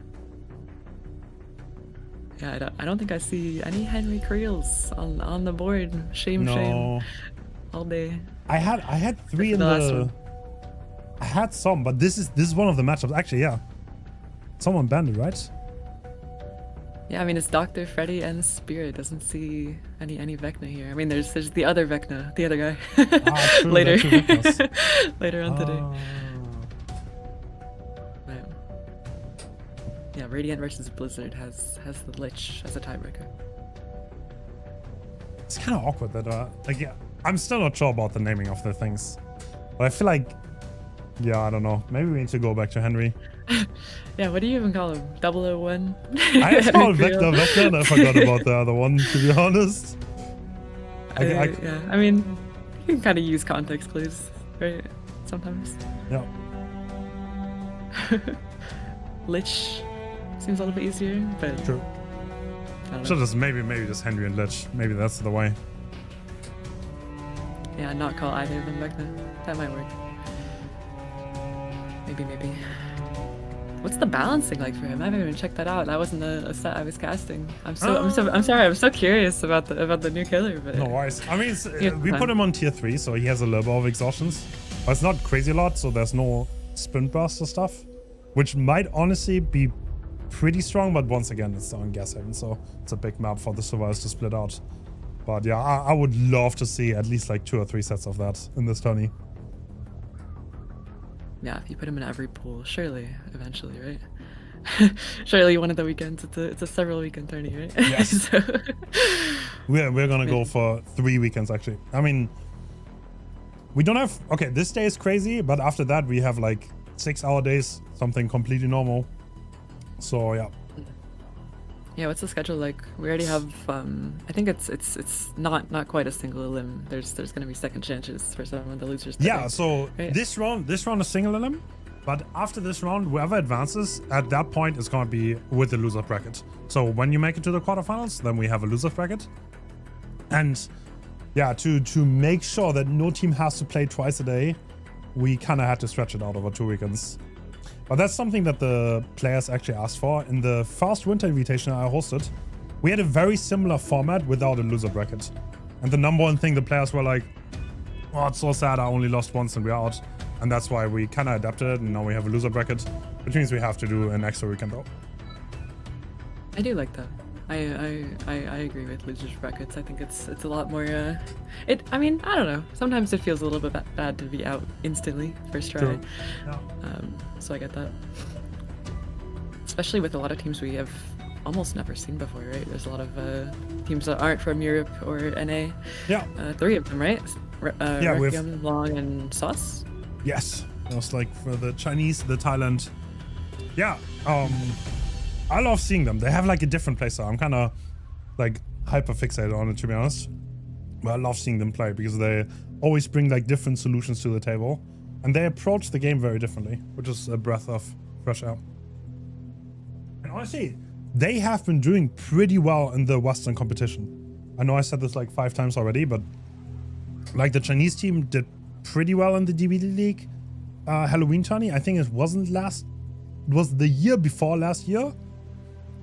Yeah, I don't think I see any Henry Creels on the board. Shame all day. I had three in the last one. I had some, but this is one of the matchups. Actually, yeah. Someone banned it, right? Yeah, I mean it's Dr. Freddy and Spirit. Doesn't see any Vecna here. I mean there's the other Vecna, the other guy. True, later later on today. Yeah, Radiant versus Blizzard has the Lich as a tiebreaker. It's kind of awkward that like, yeah, I'm still not sure about the naming of the things, but I feel like, yeah, I don't know. Maybe we need to go back to Henry. Yeah, what do you even call him? 001? I just called Vecna, and I forgot about the other one, to be honest. Yeah, I mean, you can kind of use context clues, right? Sometimes. Yeah. Lich seems a little bit easier, but true. So just maybe just Henry and Lich. Maybe that's the way. Yeah, not call either of them Vecna. That might work. Maybe. What's the balancing like for him? I haven't even checked that out. That wasn't a set I was casting. I'm sorry. I'm so curious about the new killer. But no worries. I mean, we put him on tier 3, so he has a little bit of exhaustions, but it's not crazy a lot. So there's no sprint burst or stuff, which might honestly be pretty strong. But once again, it's on gas heaven, so it's a big map for the survivors to split out. But yeah, I would love to see at least like 2 or 3 sets of that in this tourney. Yeah, if you put him in every pool, surely, eventually, right? Surely one of the weekends, it's a several weekend tourney, right? Yes. So we're gonna go for 3 weekends actually. I mean, we don't have, okay, this day is crazy, but after that we have like 6-hour days, something completely normal. So yeah. Yeah, what's the schedule like? We already have I think it's not quite a single elim. There's gonna be second chances for some of the losers today. Yeah, so right? this round is single elim, but after this round, whoever advances at that point is gonna be with the loser bracket. So when you make it to the quarterfinals, then we have a loser bracket. And yeah, to make sure that no team has to play twice a day, we kinda had to stretch it out over 2 weekends. But that's something that the players actually asked for. In the first Winter Invitational I hosted, we had a very similar format without a loser bracket. And the number one thing the players were like, oh, it's so sad, I only lost once and we're out. And that's why we kind of adapted it, and now we have a loser bracket, which means we have to do an extra weekend though. I do like that. I agree with losers brackets. I think it's a lot more I mean, I don't know. Sometimes it feels a little bit bad to be out instantly first try. True. Yeah. So I get that. Especially with a lot of teams we have almost never seen before, right? There's a lot of teams that aren't from Europe or NA. Yeah. 3 of them, right? Yeah, Requiem, Long, and Sauce. Yes. It was like for the Chinese, the Thailand. Yeah. I love seeing them. They have like a different playstyle. I'm kind of like hyper fixated on it, to be honest. But I love seeing them play because they always bring like different solutions to the table, and they approach the game very differently, which is a breath of fresh air. And honestly, they have been doing pretty well in the Western competition. I know I said this like 5 times already, but like the Chinese team did pretty well in the DBD League Halloween tourney. I think it was the year before last year.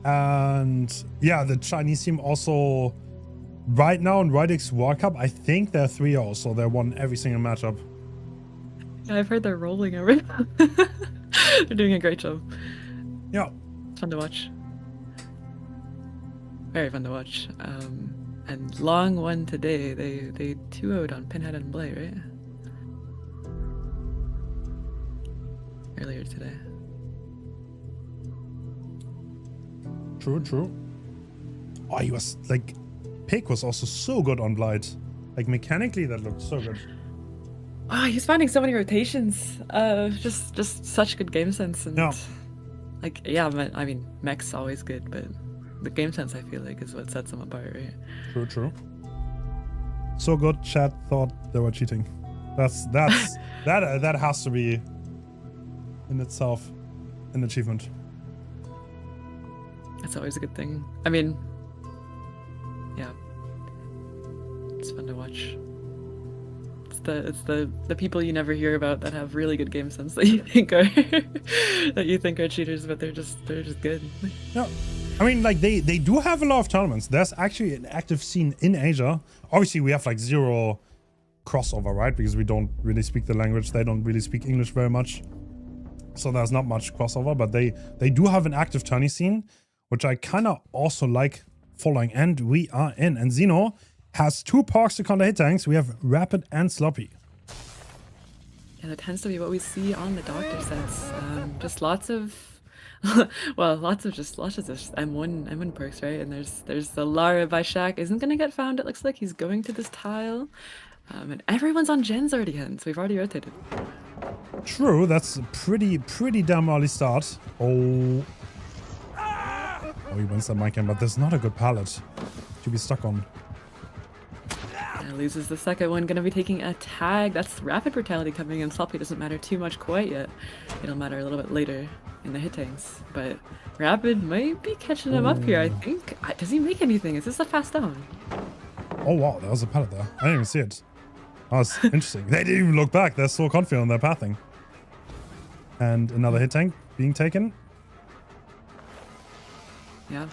And yeah, the Chinese team also right now in Rydix World Cup, I think they're 3-0, so they won every single matchup. Yeah, I've heard they're rolling over. They're doing a great job. Yeah. It's fun to watch. Very fun to watch. And Long won today. They 2-0'd on Pinhead and Blade, right? Earlier today. True. Oh, he was like, Pick was also so good on Blight. Like mechanically, that looked so good. Oh, he's finding so many rotations. Just such good game sense and like I mean, mech's always good, but the game sense I feel like is what sets him apart, right? True. So good, chat thought they were cheating. That has to be in itself an achievement. That's always a good thing. I mean, yeah, it's fun to watch. It's the people you never hear about that have really good game sense that you think are cheaters, but they're just good. Yeah, I mean, like they do have a lot of tournaments. There's actually an active scene in Asia. Obviously, we have like zero crossover, right? Because we don't really speak the language. They don't really speak English very much, so there's not much crossover. But they do have an active tourney scene, which I kind of also like following. And we are in. And Xeno has 2 Pogs to counter hit tanks. We have Rapid and Sloppy. Yeah, that tends to be what we see on the Doctor sets. Just lots of, well, lots of just M1 perks, right? And there's the Lara by Shaq isn't gonna get found. It looks like he's going to this tile, and everyone's on gens already. Hens. We've already rotated. True, that's a pretty damn early start. Oh, he wins that mic in, but there's not a good pallet to be stuck on. Loses the second one, gonna be taking a tag. That's Rapid Brutality coming in. Sloppy doesn't matter too much quite yet. It'll matter a little bit later in the hit tanks. But Rapid might be catching him up here, I think. Does he make anything? Is this a fast down? Oh wow, there was a pallet there. I didn't even see it. That was interesting. They didn't even look back. They're so confident on their pathing. And another hit tank being taken. Yeah.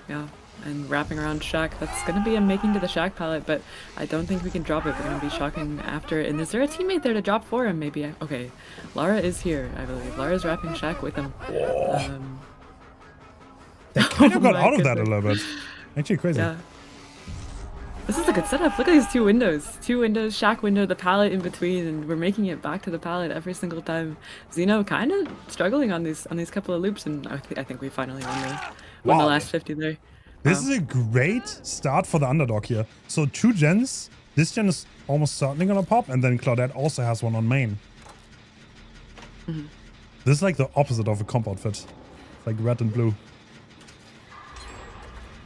And wrapping around Shaq. That's going to be a making to the Shaq pallet, but I don't think we can drop it. We're going to be shocking after it. And is there a teammate there to drop for him, maybe? Okay, Lara is here, I believe. Lara's wrapping Shaq with him. They kind of got out of that a little bit. Actually crazy. Yeah. This is a good setup. Look at these 2 windows. 2 windows, Shaq window, the pallet in between, and we're making it back to the pallet every single time. Xeno kind of struggling on these couple of loops, and I think we finally won the last 50 there. This is a great start for the underdog here. So 2 gens. This gen is almost certainly gonna pop, and then Claudette also has one on main. This is like the opposite of a comp outfit. It's like red and blue.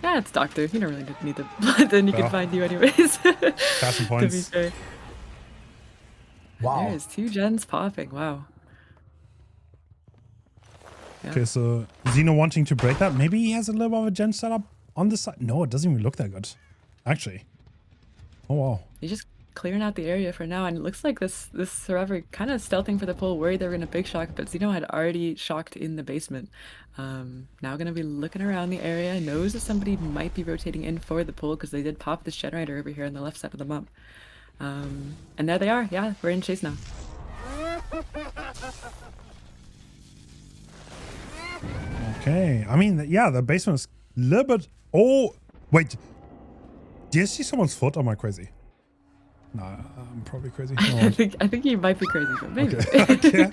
Yeah, it's Doctor. You don't really need the blood, then he can find you anyways. Passing points. To be fair. Wow. There's 2 gens popping. Wow. Yeah. Okay, so Xeno wanting to break that. Maybe he has a little bit of a gen setup on the side. No, it doesn't even look that good, actually. Oh wow. He's just clearing out the area for now, and it looks like this Survivor kind of stealthing for the pull, worried they were gonna big shock, but Xeno had already shocked in the basement. Now gonna be looking around the area, knows that somebody might be rotating in for the pull because they did pop this generator over here on the left side of the map. And there they are. Yeah, we're in chase now. Okay, I mean, yeah, the basement is a little bit... Oh, wait. Do you see someone's foot? Or am I crazy? Nah, I'm probably crazy. No. I think you might be crazy, but maybe. Okay.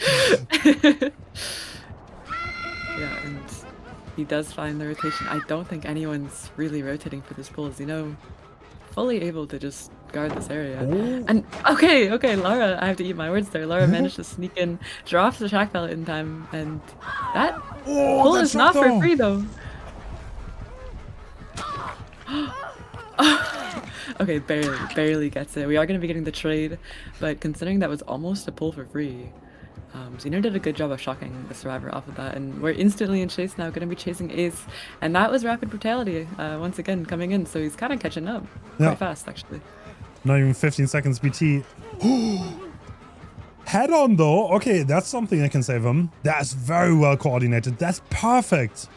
Yeah, and he does find the rotation. I don't think anyone's really rotating for this pull. Xeno fully able to just guard this area. Ooh. And okay, Lara, I have to eat my words there. Lara managed to sneak in, drops the Shack pallet in time, and that pull is not for free though. Okay, barely gets it. We are going to be getting the trade, but considering that was almost a pull for free, Xeno did a good job of shocking the survivor off of that, and we're instantly in chase now, going to be chasing Ace, and that was Rapid Brutality once again coming in, so he's kind of catching up quite fast actually. Not even 15 seconds BT. Head on though. Okay, that's something that can save him. That's very well coordinated. That's perfect.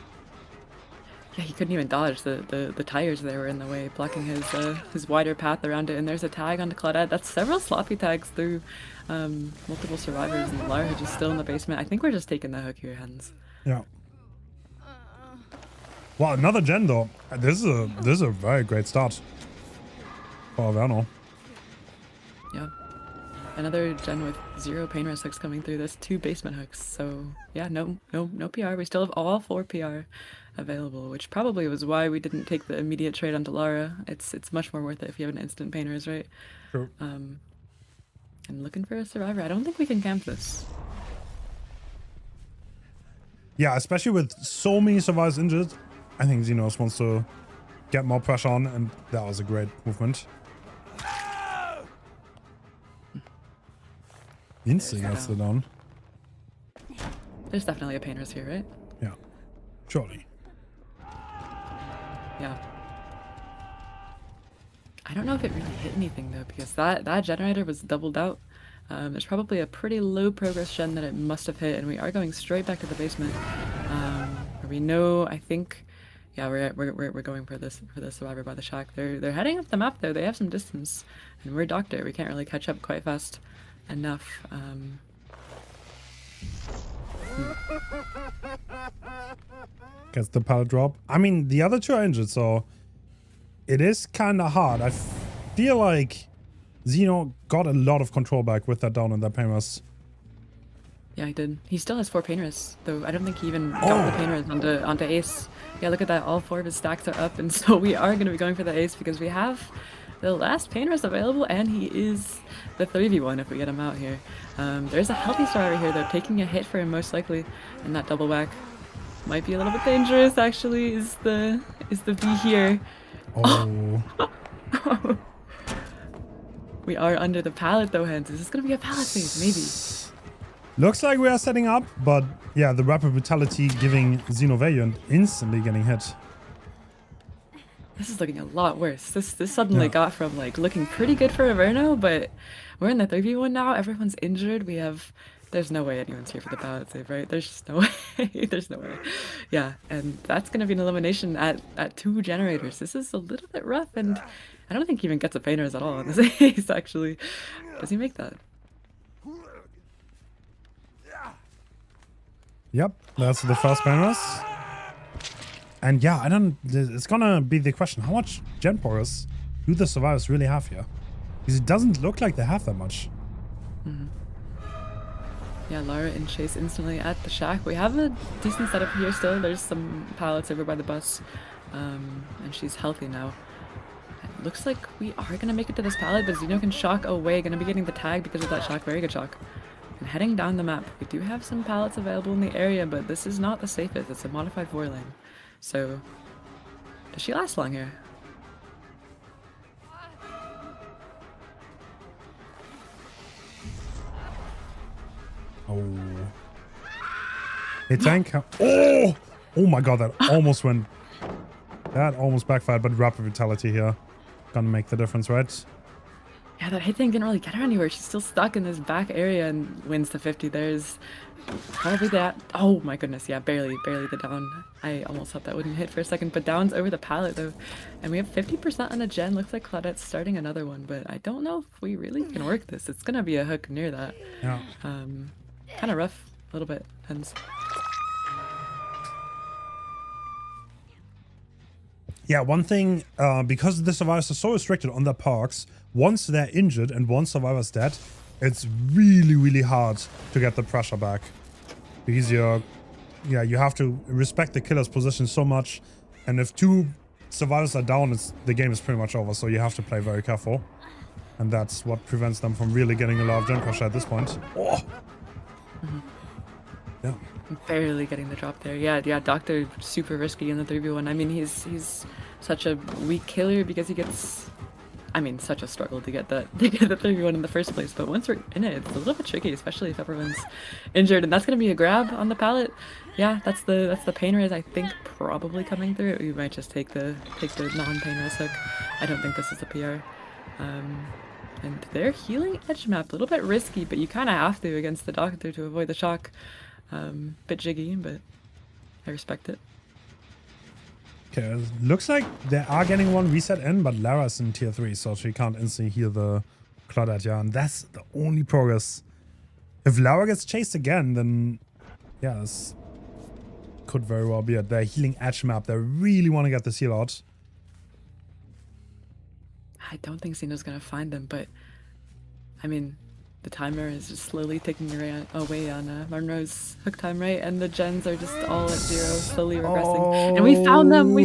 Yeah, he couldn't even dodge. The tires there were in the way, blocking his wider path around it. And there's a tag onto Claudette. That's several sloppy tags through multiple survivors, and Lara is still in the basement. I think we're just taking the hook here, Hens. Yeah. Wow, another gen though. This is a very great start for Averno. Yeah. Another gen with 0 pain rest hooks coming through. There's 2 basement hooks. So yeah, no PR. We still have all 4 PR available, which probably was why we didn't take the immediate trade onto Lara. It's much more worth it if you have an instant painters, right? True. I'm looking for a survivor. I don't think we can camp this. Yeah, especially with so many survivors injured, I think Xenos wants to get more pressure on, and that was a great movement. Instant gets the down. There's definitely a painters here, right? Yeah, surely. Yeah. I don't know if it really hit anything though, because that generator was doubled out. There's probably a pretty low progress gen that it must have hit, and we are going straight back to the basement. Where we know, I think, yeah, we're going for this survivor by the shack. They're heading up the map though. They have some distance, and we're Doctor. We can't really catch up quite fast enough. Gets the pallet drop. I mean, the other 2 are injured, so it is kind of hard. I feel like Xeno got a lot of control back with that down and that painless. Yeah, he did. He still has 4 painters, though I don't think he even got the painters onto Ace. Yeah, look at that. All 4 of his stacks are up, and so we are going to be going for the Ace because we have the last painters available, and he is the 3v1 if we get him out here. There's a healthy survivor here, though, taking a hit for him most likely, and that double whack might be a little bit dangerous. Actually, is the V here. Oh. We are under the pallet though, Hens. Is this gonna be a pallet phase? Maybe. Looks like we are setting up, but yeah, the rapid brutality giving Xeno value and instantly getting hit. This is looking a lot worse. This suddenly got from like looking pretty good for Averno, but we're in the 3v1 now. Everyone's injured. There's no way anyone's here for the pallet save, right? There's just no way. There's no way. Yeah, and that's gonna be an elimination at 2 generators. This is a little bit rough, and I don't think he even gets a painters at all in this Ace, actually. Does he make that? Yep, that's the first painters. And yeah, it's gonna be the question, how much gen porous do the survivors really have here? Because it doesn't look like they have that much. Mm-hmm. Yeah, Lara in chase instantly at the shack. We have a decent setup here still. There's some pallets over by the bus, and she's healthy now. It looks like we are going to make it to this pallet, but Xeno can shock away. Going to be getting the tag because of that shock. Very good shock. And heading down the map. We do have some pallets available in the area, but this is not the safest. It's a modified 4-lane. So, does she last long here? Oh. Hit tank. Oh! Oh my god, that almost went. That almost backfired, but rapid vitality here. Gonna make the difference, right? Yeah, that hit tank didn't really get her anywhere. She's still stuck in this back area and wins to 50. There's probably that. Oh my goodness, yeah, barely the down. I almost thought that wouldn't hit for a second, but down's over the pallet though. And we have 50% on a gen. Looks like Claudette's starting another one, but I don't know if we really can work this. It's gonna be a hook near that. Yeah. Kind of rough, a little bit. Hens. Yeah, one thing, because the survivors are so restricted on their parks, once they're injured and one survivor's dead, it's really, really hard to get the pressure back. Because you have to respect the killer's position so much, and if 2 survivors are down, the game is pretty much over, so you have to play very careful. And that's what prevents them from really getting a lot of gen pressure at this point. Oh! Mm-hmm. Yeah. Barely getting the drop there. Yeah, Doctor super risky in the 3v1. I mean, he's such a weak killer because he gets I mean, such a struggle to get that to get the 3v1 in the first place. But once we're in it, it's a little bit tricky, especially if everyone's injured. And that's gonna be a grab on the pallet. Yeah, that's the pain res I think probably coming through. We might just take the non-pain res hook. I don't think this is a PR. And they're healing edge map, a little bit risky, but you kind of have to against the doctor to avoid the shock. Bit jiggy, but I respect it. Okay, looks like they are getting one reset in, but Lara's in tier 3, so she can't instantly heal the Claudette, yeah, and that's the only progress. If Lara gets chased again, then yeah, this could very well be it. They're healing edge map. They really want to get this heal out. I don't think Xeno's gonna find them, but I mean, the timer is just slowly ticking away on Monroe's hook time, right? And the gens are just all at 0, slowly regressing. And we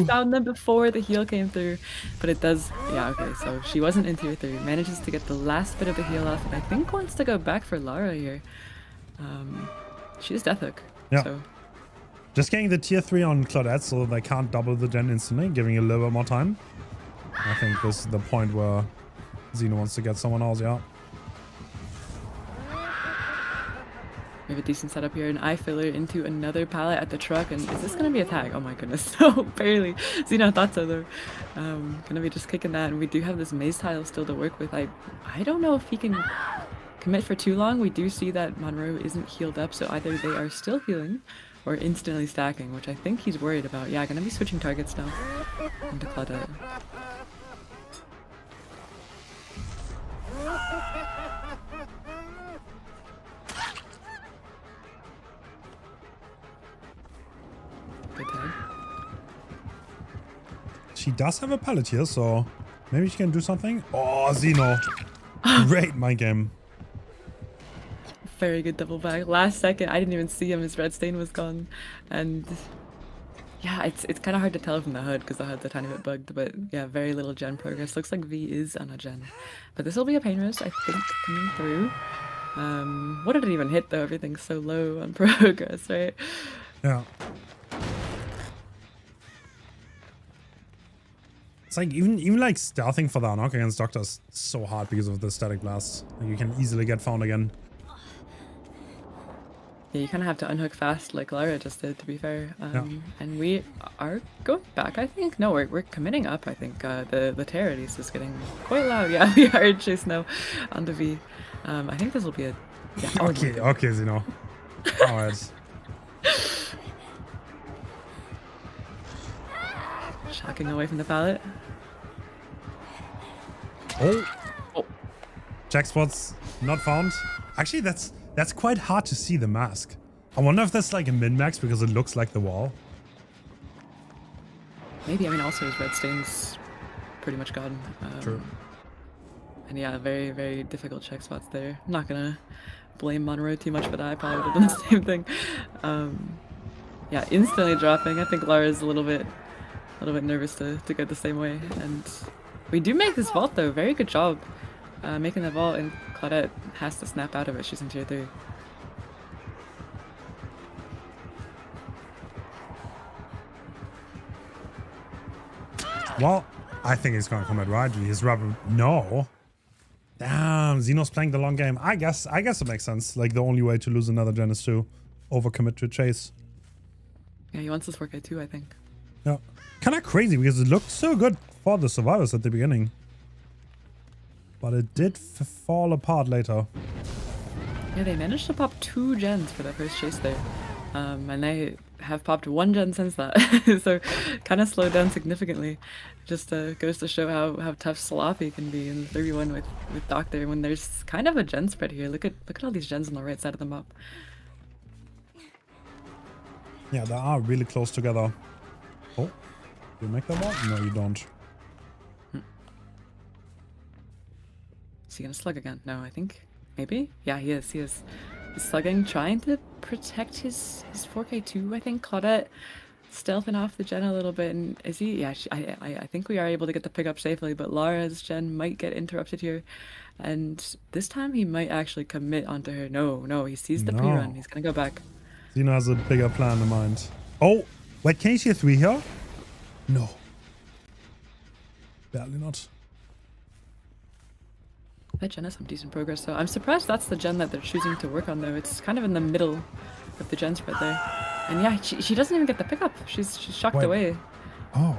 found them before the heal came through. But it does, yeah, okay, so she wasn't in tier 3, manages to get the last bit of the heal off, and I think wants to go back for Lara here. She is death hook, yeah. So. Just getting the tier 3 on Claudette so they can't double the gen instantly, giving a little bit more time. I think this is the point where Xeno wants to get someone else, yeah. We have a decent setup here, an eye filler into another pallet at the truck, and is this gonna be a tag? Oh my goodness, no, barely. Xeno thought so though. Gonna be just kicking that, and we do have this maze tile still to work with. I don't know if he can commit for too long. We do see that Monroe isn't healed up, so either they are still healing or instantly stacking, which I think he's worried about. Yeah, gonna be switching targets now into Claudette. She does have a pallet here, so maybe she can do something. Oh, Xeno. Great mind game. Very good double back. Last second, I didn't even see him. His red stain was gone. And yeah, it's kind of hard to tell from the HUD because the HUD's a tiny bit bugged. But yeah, very little gen progress. Looks like V is on a gen. But this will be a pain rest, I think, coming through. What did it even hit though? Everything's so low on progress, right? Yeah. It's like even like stealthing for the knock against Doctor is so hard because of the static blast. Like you can easily get found again. Yeah, you kind of have to unhook fast like Lara just did, to be fair. Yeah. And we are going back, I think. No, we're committing up, I think. The terror at least is getting quite loud. Yeah, we are chase now on the V. I think this will be a... Yeah. Okay, Xeno. Alright. Shocking away from the pallet. Oh. Jack spots not found. Actually, that's quite hard to see the mask. I wonder if that's like a min-max because it looks like the wall. Maybe. I mean, also his red stain's pretty much gone. True. And yeah, very, very difficult check spots there. I'm not gonna blame Monroe too much for that. I probably would have done the same thing. Yeah, instantly dropping. I think Lara's a little bit nervous to go the same way. And we do make this vault though. Very good job making the vault, and Claudette has to snap out of it. She's in tier 3. Well, I think he's gonna come at Raji. His rubber. No. Damn, Xeno's playing the long game. I guess it makes sense. Like the only way to lose another gen is to overcommit to a chase. Yeah, he wants this work too, I think. Yeah. Kind of crazy because it looked so good for the survivors at the beginning. But it did fall apart later. Yeah, they managed to pop 2 gens for that first chase there. And they have popped 1 gen since that. So kind of slowed down significantly. Just goes to show how tough Sloppy can be in the 3v1 with Doctor when there's kind of a gen spread here. Look at all these gens on the right side of the map. Yeah, they are really close together. Oh, you make that one? No, you don't. Is he gonna slug again? No, I think maybe. Yeah, he is. He's slugging, trying to protect his 4K2. I think Claudette stealthing off the gen a little bit. And is he? Yeah, I think we are able to get the pick up safely, but Lara's gen might get interrupted here. And this time he might actually commit onto her. No, he sees the pre-run. He's gonna go back. Xeno has a bigger plan in mind. Oh, wait, can you see a 3 here? No. Barely not. That gen has some decent progress, so I'm surprised that's the gen that they're choosing to work on, though. It's kind of in the middle of the gen spread there. And yeah, she doesn't even get the pickup. She's shocked Wait. away. Oh.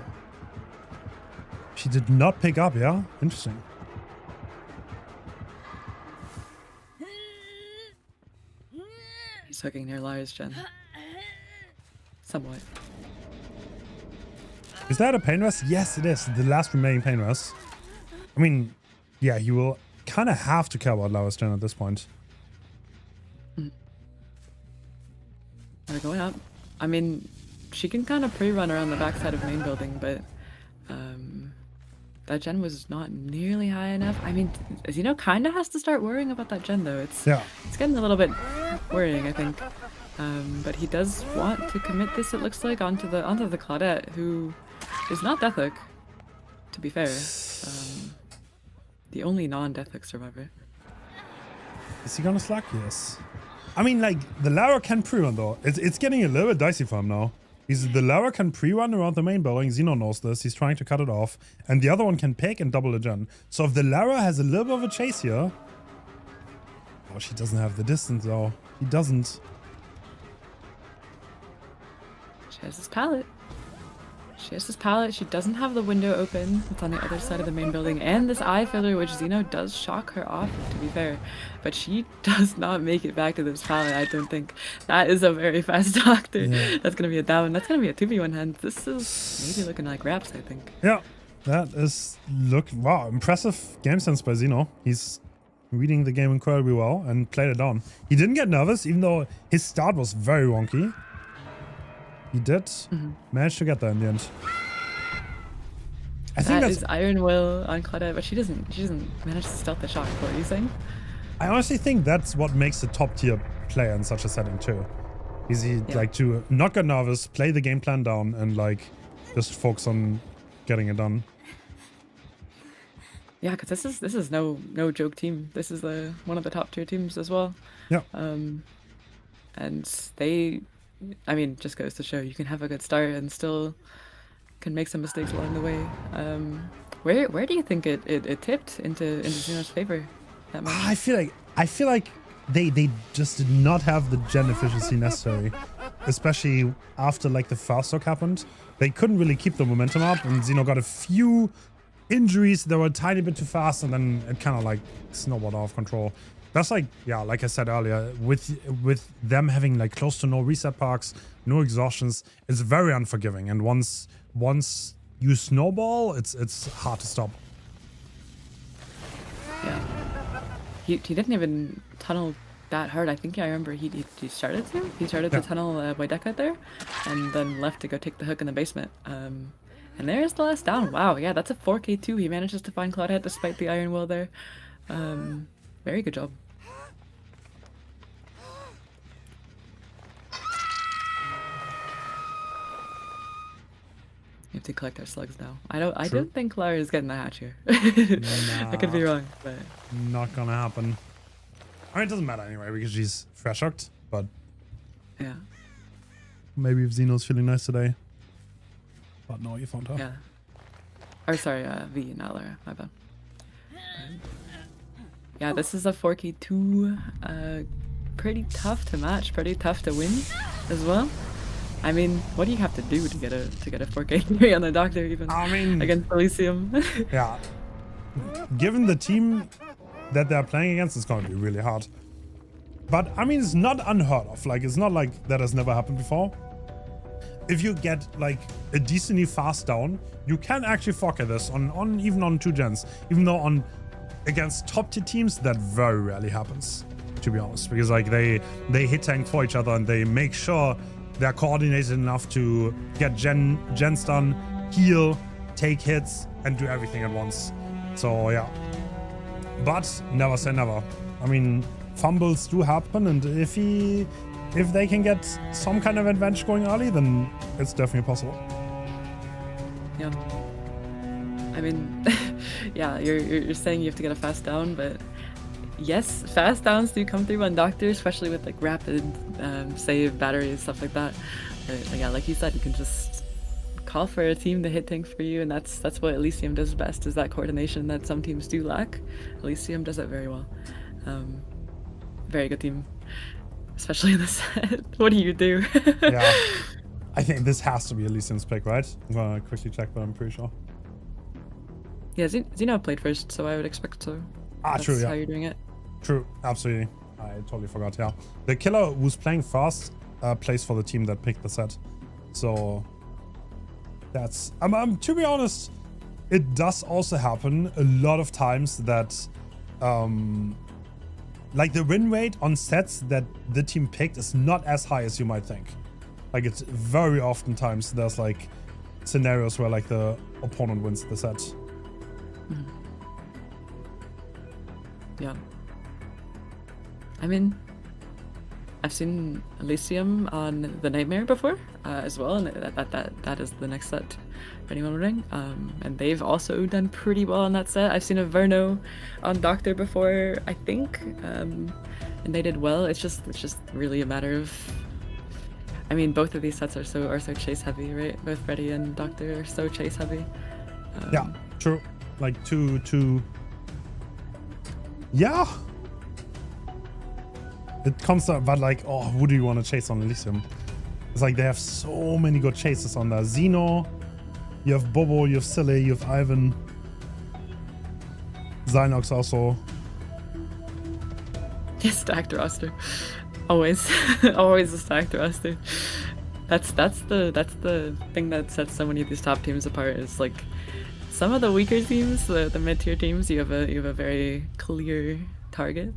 She did not pick up, yeah? Interesting. He's hooking near Lara's gen. Somewhat. Is that a pain rest? Yes, it is. The last remaining pain rest. I mean, yeah, he will kind of have to care about Lara's gen at this point. They're going up. I mean, she can kind of pre-run around the backside of main building, but that gen was not nearly high enough. I mean, Xeno kind of has to start worrying about that gen, though. It's getting a little bit worrying, I think. But he does want to commit this, it looks like, onto the Claudette, who is not Death Hook, to be fair. The only non-Death Hook survivor. Is he gonna slack? Yes. I mean, like, the Lara can pre-run, though. It's getting a little bit dicey for him now. The Lara can pre-run around the main building. Xeno knows this. He's trying to cut it off. And the other one can pick and double the gen. So if the Lara has a little bit of a chase here... Oh, she doesn't have the distance, though. He doesn't. She has this pallet. She doesn't have the window open. It's on the other side of the main building. And this eye filler, which Xeno does shock her off, to be fair. But she does not make it back to this pallet, I don't think. That is a very fast doctor. Yeah. That's going to be a down. That's going to be a 2v1 hand. This is maybe looking like Raps, I think. Yeah, that is... Wow, impressive game sense by Xeno. He's reading the game incredibly well and played it down. He didn't get nervous, even though his start was very wonky. He did manage to get there in the end. I think that is Iron Will on Claudette, but she doesn't manage to stealth the shot. What are you saying? I honestly think that's what makes a top tier player in such a setting too. Is he like to not get nervous, play the game plan down, and like just focus on getting it done. Yeah, because this is no joke team. This is one of the top tier teams as well. Yeah. And they. I mean, just goes to show you can have a good start and still can make some mistakes along the way. Where do you think it tipped into Xeno's favor that moment? I feel like they just did not have the gen efficiency necessary, especially after like the fast talk happened. They couldn't really keep the momentum up, and Xeno got a few injuries that were a tiny bit too fast, and then it kind of like snowballed out of control. That's like, yeah, like I said earlier, with them having like close to no reset parks, no exhaustions, it's very unforgiving. And once you snowball, it's hard to stop. Yeah, he didn't even tunnel that hard. I think I remember he started to. He started to tunnel by Deca there, and then left to go take the hook in the basement. And there's the last down. Wow, yeah, that's a 4K2. He manages to find Claudette despite the Iron Will there. Very good job. You have to collect our slugs now. I don't think Lara is getting the hatch here. Nah, I could be wrong, but not gonna happen. I mean, it doesn't matter anyway because she's fresh hooked, but yeah. Maybe if Xeno's feeling nice today. But no, you found her. Yeah. Or sorry, V, not Lara. My bad. Yeah, this is a 4K2. Pretty tough to match, pretty tough to win as well. I mean, what do you have to do to get a 4K3 on the Doctor even? I mean, against Elysium? Yeah. Given the team that they're playing against, it's going to be really hard. But I mean, it's not unheard of. Like, it's not like that has never happened before. If you get like a decently fast down, you can actually 4K this on even on 2 gens. Even though against top tier teams, that very rarely happens, to be honest, because like they hit tank for each other and they make sure they're coordinated enough to get gens done, heal, take hits, and do everything at once. So yeah, but never say never. I mean, fumbles do happen, and if they can get some kind of advantage going early, then it's definitely possible. Yeah. I mean, yeah, you're saying you have to get a fast down, but yes, fast downs do come through on Doctor, especially with like rapid save batteries, stuff like that. But yeah, like you said, you can just call for a team to hit tank for you, and that's what Elysium does best, is that coordination that some teams do lack. Elysium does it very well. Very good team, especially in the set. What do you do? Yeah. I think this has to be Elysium's pick, right? I'm gonna quickly check, but I'm pretty sure. Yeah, Zeno played first, so I would expect so. That's True, yeah. how you're doing it. True, absolutely. I totally forgot, yeah. The killer who's playing first plays for the team that picked the set. So that's... to be honest, it does also happen a lot of times that... like the win rate on sets that the team picked is not as high as you might think. Like it's very often times there's like scenarios where like the opponent wins the set. Mm-hmm. Yeah. I mean, I've seen Elysium on the Nightmare before as well, and that is the next set for anyone wondering. And they've also done pretty well on that set. I've seen a Verno on Doctor before, I think, and they did well. It's just really a matter of. I mean, both of these sets are so chase heavy, right? Both Freddy and Doctor are so chase heavy. Yeah, true. Like two. Yeah. It comes up, but like, oh, who do you want to chase on Elysium? It's like they have so many good chases on there. Zeno, you have Bobo, you have Silly, you have Ivan, Zynox also. Stacked roster, always, always a stacked roster. That's the thing that sets so many of these top teams apart. Is like some of the weaker teams, the mid-tier teams, you have a very clear target.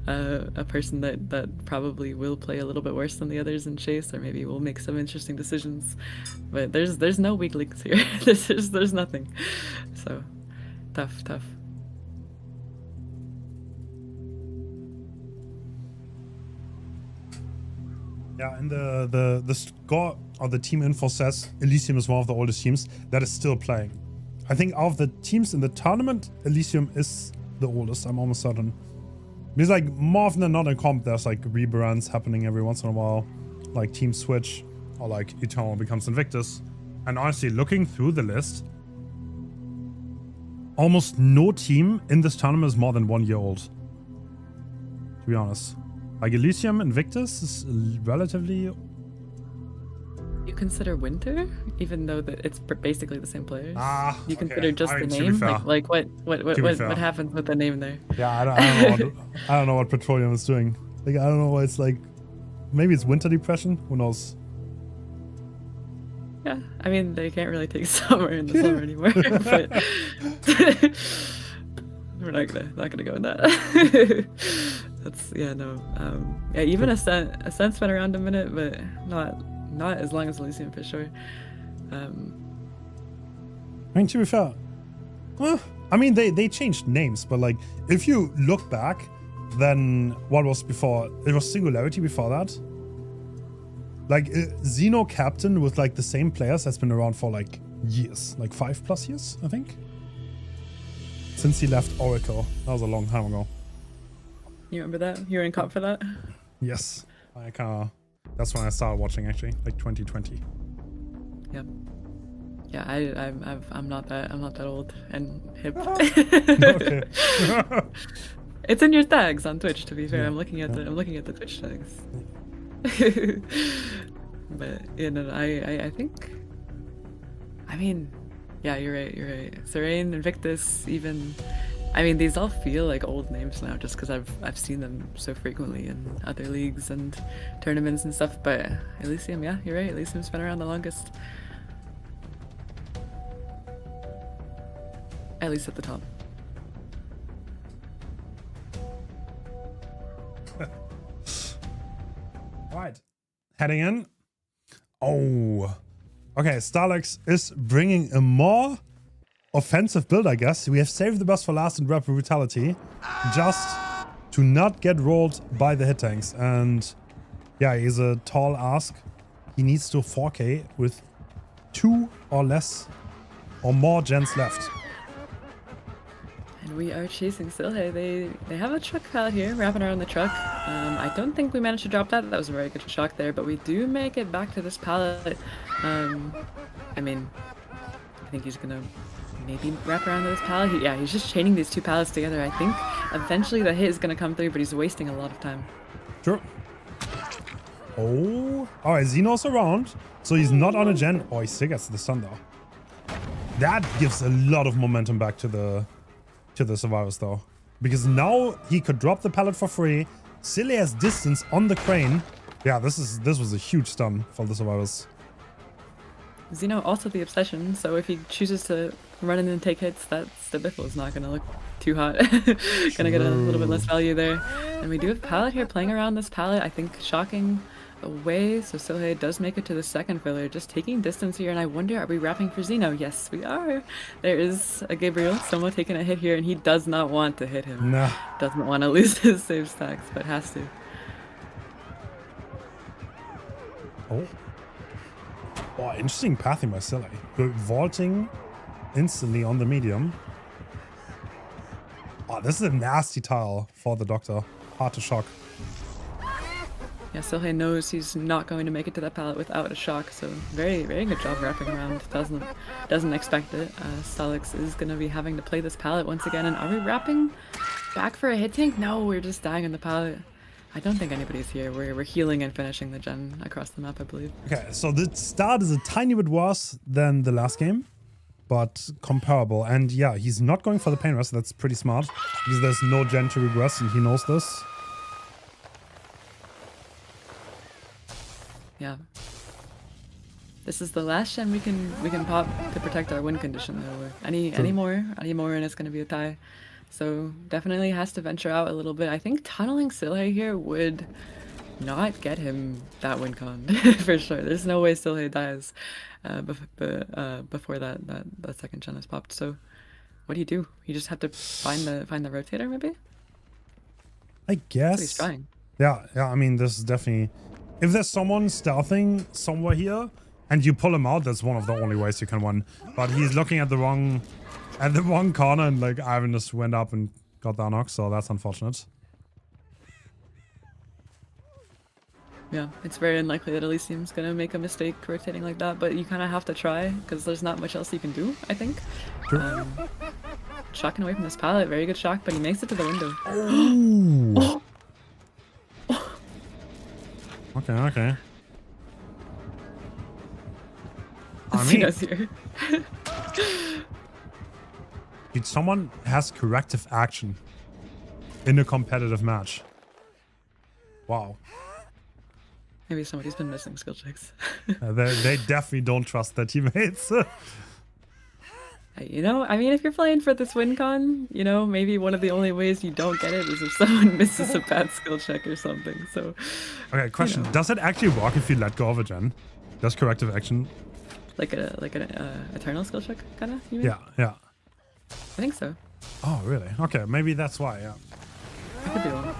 A person that probably will play a little bit worse than the others in chase, or maybe will make some interesting decisions. But there's no weak links here. there's nothing. So tough. Yeah, and the score of the team info says Elysium is one of the oldest teams that is still playing. I think out of the teams in the tournament, Elysium is the oldest. I'm almost certain. Because like more often than not in comp, there's like rebrands happening every once in a while, like Team Switch or like Eternal becomes Invictus. And honestly, looking through the list, almost no team in this tournament is more than 1 year old. To be honest, like Elysium Invictus is relatively. You consider Winter, even though it's basically the same players. You consider just I mean, the name, like what happens with the name there? Yeah, I don't know what Petroleum is doing. Like I don't know why it's like. Maybe it's winter depression. Who knows? Yeah, I mean they can't really take summer in the summer anymore. But we're not gonna go in that. That's yeah, even Ascent's been around a minute, but not as long as Elysium for sure. I mean, to be fair, I mean they changed names, but like if you look back, then what was before? It was Singularity before that. Like Xeno Captain with like the same players has been around for like years, like 5+ years, I think. Since he left Oracle, that was a long time ago. You remember that? You were in comp for that? Yes, I kinda. That's when I started watching actually, like 2020. Yep. Yeah, I'm not that old and hip. Okay. It's in your tags on Twitch. To be fair, Yeah, I'm looking at the Twitch tags. But I think. I mean, yeah, you're right. Serene, Invictus, even. I mean, these all feel like old names now, just because I've seen them so frequently in other leagues and tournaments and stuff. But Elysium, yeah, you're right. Elysium's been around the longest. At least at the top. Right, heading in. Oh, okay. Starlex is bringing a more offensive build, I guess. We have saved the best for last in Rapid Brutality, just to not get rolled by the hit tanks. And yeah, he's a tall ask. He needs to 4K with 2 or less or more gens left. And we are chasing still. Hey, they have a truck out here, wrapping around the truck. I don't think we managed to drop that. That was a very good shock there, but we do make it back to this pallet. I mean, I think he's gonna maybe wrap around this pallet. Yeah, he's just chaining these two pallets together. I think eventually the hit is gonna come through, but he's wasting a lot of time. Sure. Oh, alright, Xeno's around, so he's not on a gen. Oh, he still gets the stun though. That gives a lot of momentum back to the survivors though, because now he could drop the pallet for free. Silly has distance on the crane. Yeah, this was a huge stun for the survivors. Xeno also the obsession, so if he chooses to run in and take hits, that's the biffle is not gonna look too hot. Gonna get a little bit less value there. And we do have Pallet here playing around this pallet, I think shocking away, so Silhei does make it to the second filler, just taking distance here, and I wonder, are we wrapping for Xeno? Yes, we are. There is a Gabriel, Somo taking a hit here, and he does not want to hit him. Nah. Doesn't want to lose his save stacks, but has to. Oh. Oh, interesting pathing by Silly. Vaulting instantly on the medium. Oh, this is a nasty tile for the Doctor. Hard to shock. Yeah, Silhei knows he's not going to make it to that pallet without a shock, so very, very good job wrapping around. Doesn't expect it. Salix is going to be having to play this pallet once again, and are we wrapping back for a hit tank? No, we're just dying in the pallet. I don't think anybody's here. We're healing and finishing the gen across the map, I believe. Okay, so the start is a tiny bit worse than the last game, but comparable. And yeah, he's not going for the pain rest. That's pretty smart, because there's no gen to regress, and he knows this. Yeah. This is the last gen we can pop to protect our win condition though. Any more and it's gonna be a tie. So definitely has to venture out a little bit. I think tunneling Silhei here would not get him that win con for sure. There's no way Silhei dies before that second gen is popped. So what do? You just have to find the rotator maybe? I guess. He's trying. Yeah, I mean, this is definitely... If there's someone stealthing somewhere here and you pull him out, that's one of the only ways you can win. But he's looking at the wrong corner, and like Ivan just went up and got the unlock, so that's unfortunate. Yeah, it's very unlikely that Elysium's gonna make a mistake rotating like that, but you kind of have to try because there's not much else you can do, I think. Sure. Shocking away from this pallet, very good shock, but he makes it to the window. Ooh. Okay. I mean, Xeno's here. dude, someone has corrective action in a competitive match. Wow. Maybe somebody's been missing skill checks. They definitely don't trust their teammates. You know, I mean, if you're playing for this win con, you know, maybe one of the only ways you don't get it is if someone misses a bad skill check or something. So, okay, question: you know. Does it actually work if you let go of a gen? Does corrective action? Like an eternal skill check, kind of? You mean? Yeah. I think so. Oh, really? Okay, maybe that's why. Yeah. I could be wrong.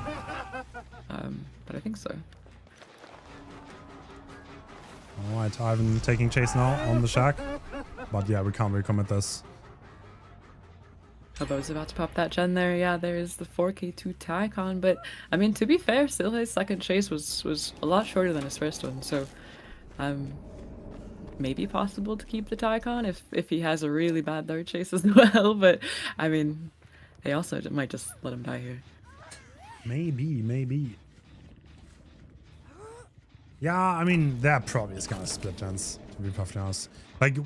But I think so. All right, Ivan taking chase now on the shack. But yeah, we can't recommit this. Hobo's about to pop that gen there. Yeah, there's the 4K2 Tycon, but I mean, to be fair, still his second chase was a lot shorter than his first one, so maybe possible to keep the Tycon if he has a really bad third chase as well, but I mean, they also might just let him die here. Maybe. Yeah, I mean, that probably is gonna split gens, to be perfectly honest. Like,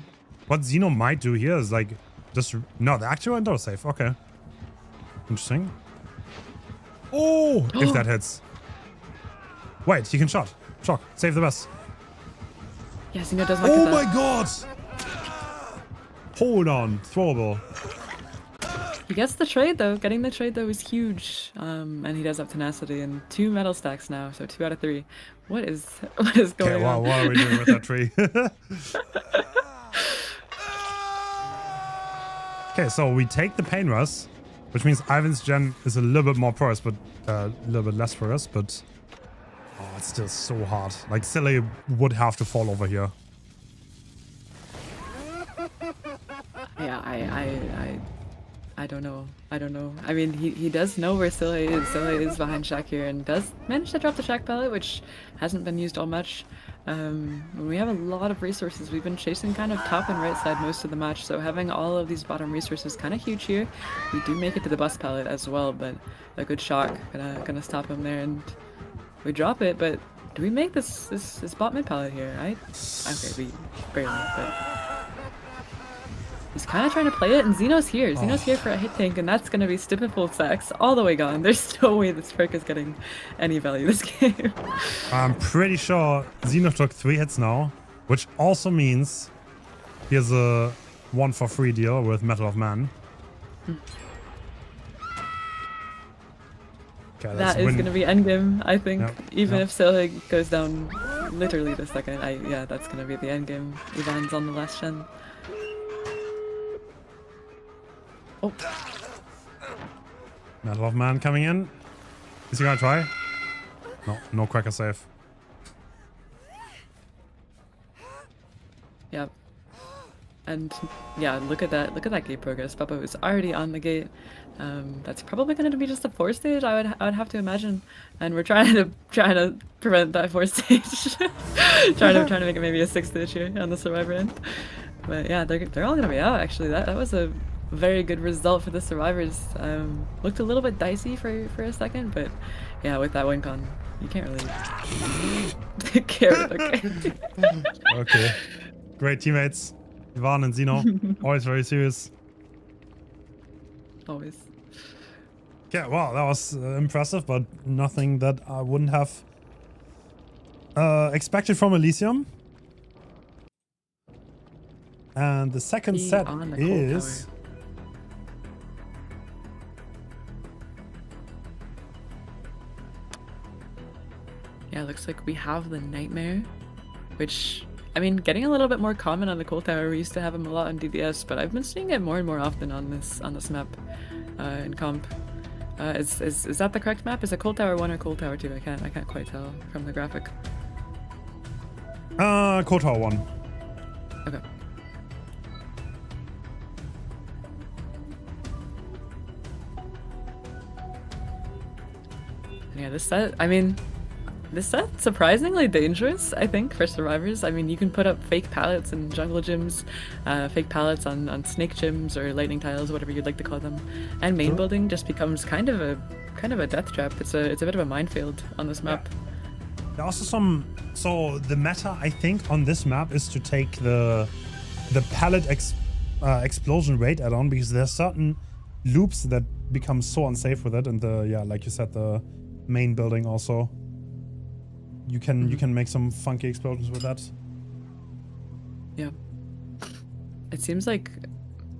what Xeno might do here is like, just... No, the actual window is safe. Okay. Interesting. Oh! If that hits. Wait, he can shot. Shock. Save the best. Yeah, Xeno does like Oh that. my god! Hold on. Throwable. He gets the trade though. Getting the trade though is huge. And he does have tenacity and 2 metal stacks now, so 2 out of 3. What is going Okay, on? what are we doing with that tree? Okay, so we take the pain rush, which means Ivan's gen is a little bit more porous, but a little bit less porous, but oh, it's still so hard. Like, Silly would have to fall over here. Yeah, I don't know. I mean, he does know where Silhei is. Silhei is behind Shack here and does manage to drop the Shack pellet, which hasn't been used all much. We have a lot of resources. We've been chasing kind of top and right side most of the match, so having all of these bottom resources kind of huge here. We do make it to the bus pallet as well, but a good shock gonna stop him there, and we drop it. But do we make this bot mid pallet here? Okay, we barely, but he's kind of trying to play it, and Xeno's here. Xeno's here for a hit tank, and that's gonna be stupid stacks all the way gone. There's no way this perk is getting any value this game. I'm pretty sure Xeno took 3 hits now, which also means he has a 1 for free deal with Metal of Man. Okay, That is gonna be endgame, I think. Yep, Even yep. if Sohig goes down literally the second, yeah, that's gonna be the endgame. Ivan's on the last gen. Oh, Metal of Man coming in. Is he gonna try? No, no cracker save. yeah. And yeah, look at that gate progress. Papa was already on the gate. That's probably going to be just a 4 stage, I would have to imagine. And we're trying to prevent that 4 stage. trying to make it maybe a 6 stage here on the survivor end. But yeah, they're all gonna be out actually. That was a very good result for the survivors. Looked a little bit dicey for a second, but yeah, with that win con, you can't really care. Okay. Okay. Great teammates. Ivan and Zeno. Always very serious. Always. Yeah, wow, that was impressive, but nothing that I wouldn't have expected from Elysium. And the second Be set on the cold is... tower. Yeah, looks like we have the Nightmare, which, I mean, getting a little bit more common on the Cold Tower. We used to have him a lot on DBS, but I've been seeing it more and more often on this map in comp. Is that the correct map? Is it Cold Tower 1 or Cold Tower 2? I can't quite tell from the graphic. Cold Tower 1. Okay. Yeah, this set's surprisingly dangerous, I think, for survivors. I mean, you can put up fake pallets in jungle gyms, fake pallets on snake gyms or lightning tiles, whatever you'd like to call them. And main building just becomes kind of a death trap. It's a bit of a minefield on this map. There are also some... So the meta, I think, on this map is to take the pallet explosion rate add-on, because there's certain loops that become so unsafe with it, and like you said, the main building also. You can make some funky explosions with that. Yeah. It seems like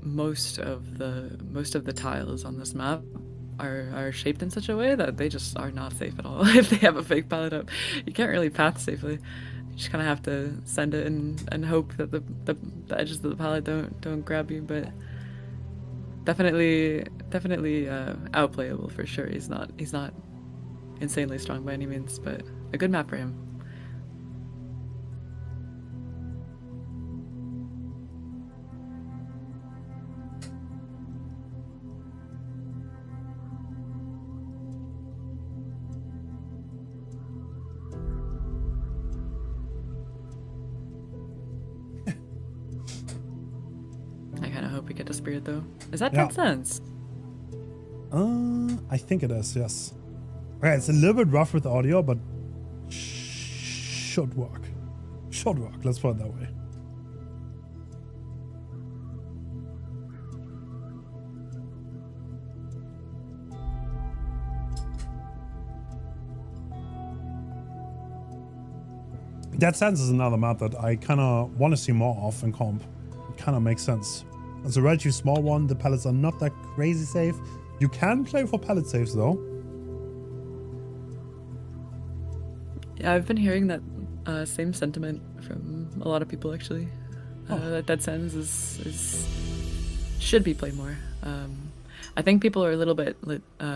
most of the tiles on this map are shaped in such a way that they just are not safe at all. If they have a fake pallet up, you can't really path safely. You just kind of have to send it and hope that the edges of the pallet don't grab you. But definitely outplayable for sure. He's not insanely strong by any means, but a good map for him. I kind of hope we get to Spirit though. Is that 10 cents? I think it is, yes. Okay, it's a little bit rough with audio, but should work. Should work, let's put it that way. Dead Sense is another map that I kind of want to see more of in comp. It kind of makes sense. It's a relatively small one. The pallets are not that crazy safe. You can play for pallet saves though. Yeah, I've been hearing that same sentiment from a lot of people actually. That Dead Sense is should be played more. I think people are a little bit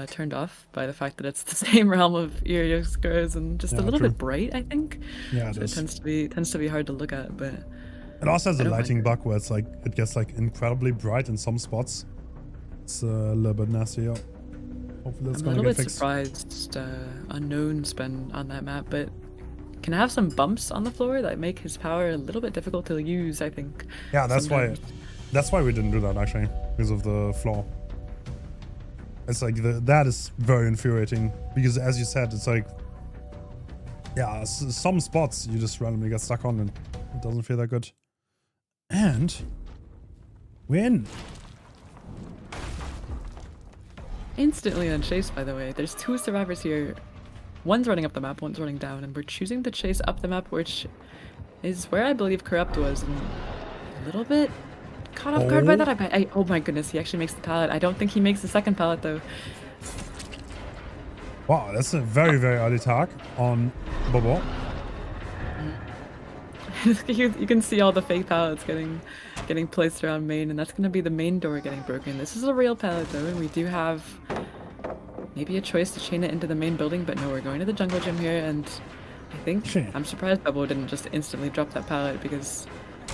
turned off by the fact that it's the same realm of Irioscaros and just a little bit bright, I think. Yeah, it so is. It tends to be hard to look at, but it also has a I don't lighting mind bug where it's like it gets like incredibly bright in some spots. It's a little bit nasty. Yeah. Hopefully that's I'm a gonna little get bit fixed. surprised Unknown's been on that map, but can have some bumps on the floor that make his power a little bit difficult to use, I think. Yeah, that's sometimes. why we didn't do that actually, because of the floor. It's like that is very infuriating because, as you said, it's like, yeah, some spots you just randomly get stuck on and it doesn't feel that good. And we're in. Instantly unchased, by the way. There's 2 survivors here. One's running up the map, one's running down, and we're choosing to chase up the map, which is where I believe Corrupt was, and a little bit caught off guard by that. Oh my goodness, he actually makes the pallet. I don't think he makes the second pallet, though. Wow, that's a very, very early tag on Bobo. You can see all the fake pallets getting placed around main, and that's going to be the main door getting broken. This is a real pallet, though, and we do have maybe a choice to chain it into the main building, but no, we're going to the jungle gym here, and I think I'm surprised Bubble didn't just instantly drop that pallet because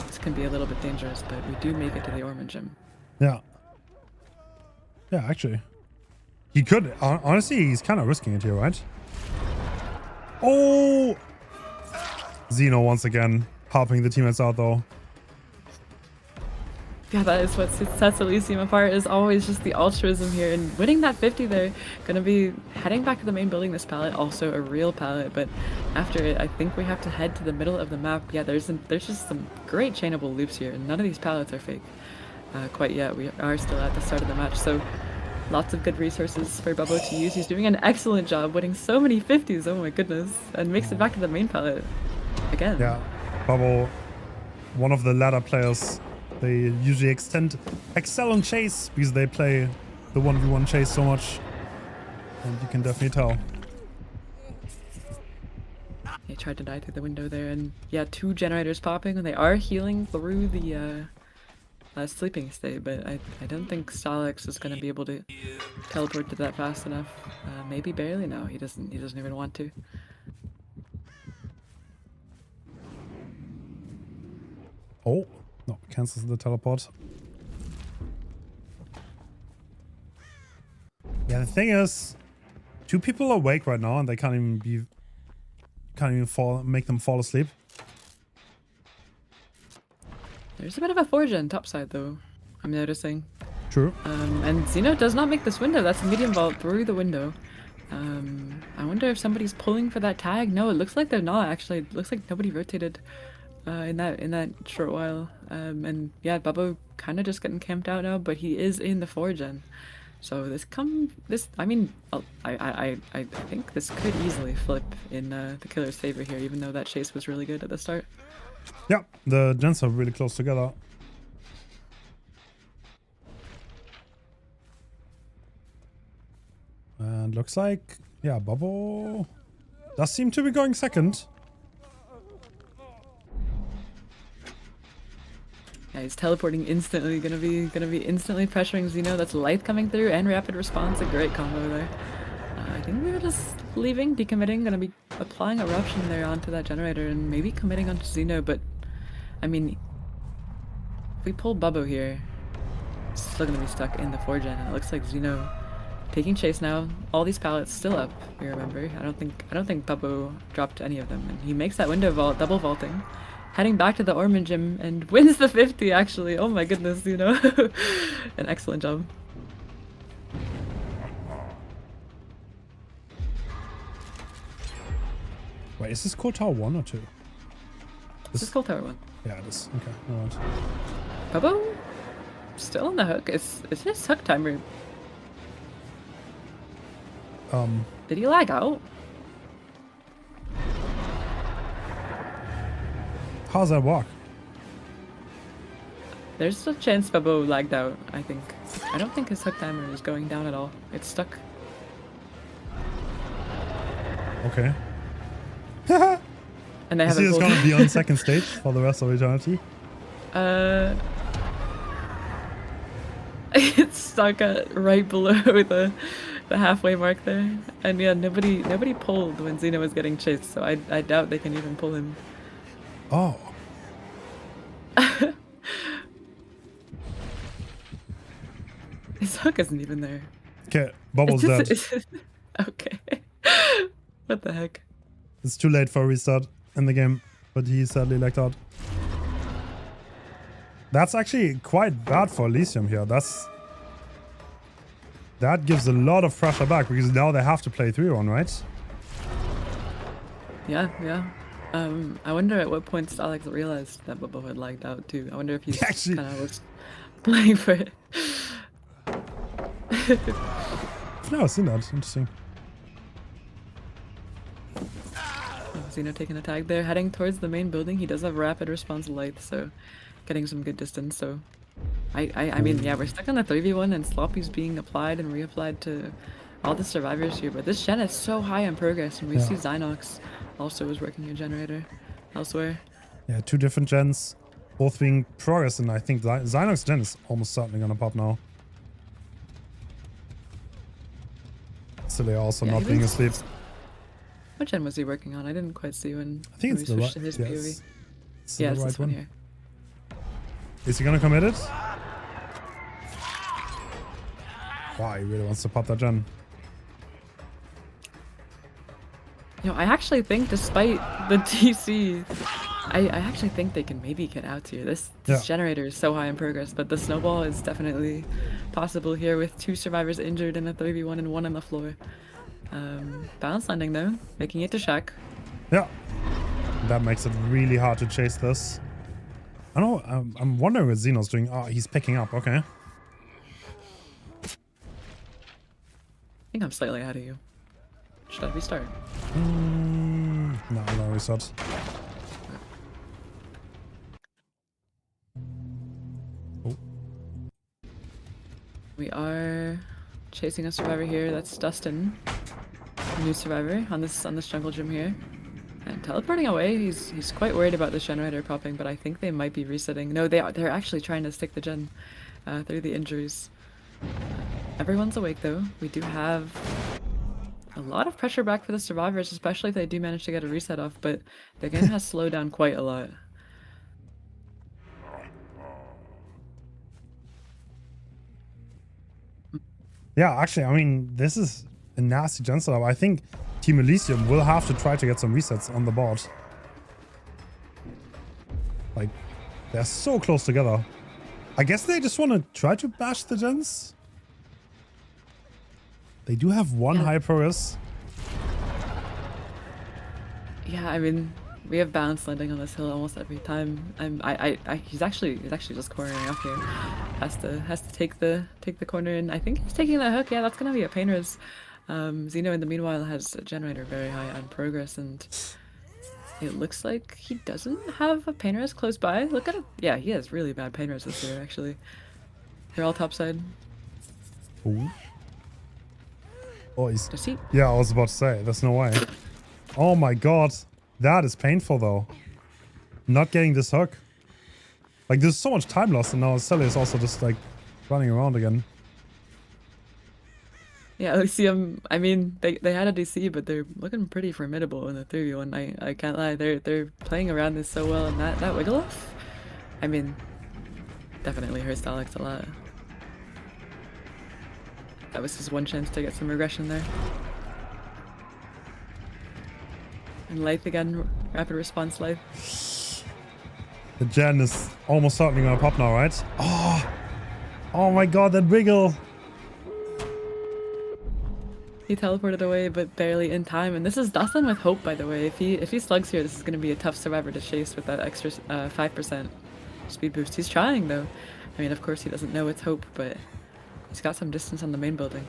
this can be a little bit dangerous, but we do make it to the Ormond gym. Yeah. Yeah, actually. He could. Honestly, he's kind of risking it here, right? Oh! Xeno once again helping the teammates out, though. Yeah, that is what sets Elysium apart, is always just the altruism here, and winning that 50 there. Gonna be heading back to the main building. This pallet, also a real pallet, but after it, I think we have to head to the middle of the map. Yeah, there's just some great chainable loops here, and none of these pallets are fake quite yet. We are still at the start of the match, so lots of good resources for Bubbo to use. He's doing an excellent job winning so many 50s, oh my goodness, and makes it back to the main pallet again. Yeah, Bubbo, one of the ladder players. They usually excel on chase because they play the 1v1 chase so much, and you can definitely tell. He tried to die through the window there, and yeah, 2 generators popping, and they are healing through the sleeping state, but I don't think Stalex is going to be able to teleport to that fast enough. Maybe barely. No, he doesn't even want to. Oh. No, cancels the teleport. Yeah, the thing is, 2 people are awake right now and they can't even make them fall asleep. There's a bit of a 4-gen topside though, I'm noticing. True. And Xeno does not make this window. That's a medium vault through the window. I wonder if somebody's pulling for that tag. No, it looks like they're not actually. It looks like nobody rotated in that short while. And yeah, Bubbo kind of just getting camped out now, but he is in the 4-gen. So I mean, I think this could easily flip in the killer's favor here, even though that chase was really good at the start. Yeah, the gens are really close together. And looks like, yeah, Bubbo does seem to be going second. Yeah, he's teleporting instantly, gonna be instantly pressuring Xeno. That's Lithe coming through and rapid response, a great combo there. I think we were just leaving, decommitting, gonna be applying eruption there onto that generator and maybe committing onto Xeno, but I mean, if we pull Bubbo here, it's still gonna be stuck in the 4-gen, and it looks like Xeno taking chase now. All these pallets still up, you remember. I don't think Bubbo dropped any of them, and he makes that window vault, double vaulting. Heading back to the Ormond gym and wins the 50 actually. Oh my goodness, you know. An excellent job. Wait, is this Core Tower 1 or 2? This is Cold Tower 1. Yeah, it is. Okay, alright. Bubbo still on the hook. It's his hook timer. Did he lag out? How does that work? There's a chance Bubbo lagged out, I think. I don't think his hook timer is going down at all. It's stuck. Okay. And I Is haven't he just pulled. gonna be on second stage for the rest of eternity? It's stuck at right below the halfway mark there. And yeah, nobody pulled when Xeno was getting chased, so I doubt they can even pull him. Oh. His hook isn't even there. Okay, Bubble's dead. Okay. What the heck? It's too late for a restart. in the game, but he sadly lagged out. That's actually quite bad for Elysium here. That gives a lot of pressure back because now they have to play 3-1, right? Yeah, yeah. I wonder at what point Alex realized that Bubba had lagged out too. I wonder if he's Actually- kind of was playing for it. I've never seen that. Interesting. Xeno taking a tag there, heading towards the main building. He does have rapid response light, so getting some good distance. So I mean, yeah, we're stuck on a 3v1 and Sloppy's being applied and reapplied to all the survivors here. But this gen is so high in progress, and we see Zynox also is working a generator elsewhere. Yeah, 2 different gens, both being progress, and I think Zynox gen is almost certainly gonna pop now. Silly also Yeah, not he being was- asleep. What gen was he working on? I didn't quite see when. I think when it's we the switched right. to his Yes. POV. It's Yeah, the it's right this one one. here. Is he gonna commit it? Wow, he really wants to pop that gen. You know, I actually think despite the TC, I actually think they can maybe get out here. This Yeah. generator is so high in progress, but the snowball is definitely possible here with 2 survivors injured in a 3v1 and 1 on the floor. Balance landing though, making it to Shaq. Yeah. That makes it really hard to chase this. I don't know, I'm wondering what Xeno's doing. Oh, he's picking up, okay. I think I'm slightly ahead of you. Should I restart? No, reset. Oh, We are chasing a survivor here. That's Dustin, a new survivor on this jungle gym here, and teleporting away. He's quite worried about this generator popping, but I think they might be resetting. No, they're actually trying to stick the gen through the injuries. Everyone's awake though. We do have a lot of pressure back for the survivors, especially if they do manage to get a reset off. But the game has slowed down quite a lot. yeah, actually, I mean, this is a nasty gen setup. I think Team Elysium will have to try to get some resets on the board. Like, they're so close together. I guess they just want to try to bash the gens. They do have 1 Yeah. high progress. Yeah, I mean, we have balance landing on this hill almost every time. He's actually just cornering up here. Has to take the corner, and I think he's taking that hook. Yeah, that's gonna be a pain res. Xeno in the meanwhile has a generator very high on progress, and it looks like he doesn't have a pain res close by. Look at it. Yeah, he has really bad pain res this year actually. They're all topside. Ooh. Oh, he's... Does he? Yeah, I was about to say, there's no way. Oh my god. That is painful though. Not getting this hook. Like, there's so much time lost, and now Sally is also just like running around again. Yeah, Elysium, I mean, they had a DC, but they're looking pretty formidable in the 3v1. I can't lie. They're playing around this so well, and that wiggle off, I mean, definitely hurts Alex a lot. That was his one chance to get some regression there. And Life again, rapid response Life. The gen is almost certainly gonna pop now, right? Oh my god, that wiggle. He teleported away, but barely in time. And this is Dustin with hope, by the way. If he slugs here, this is going to be a tough survivor to chase with that extra 5% speed boost. He's trying, though. I mean, of course, he doesn't know it's hope, but he's got some distance on the main building.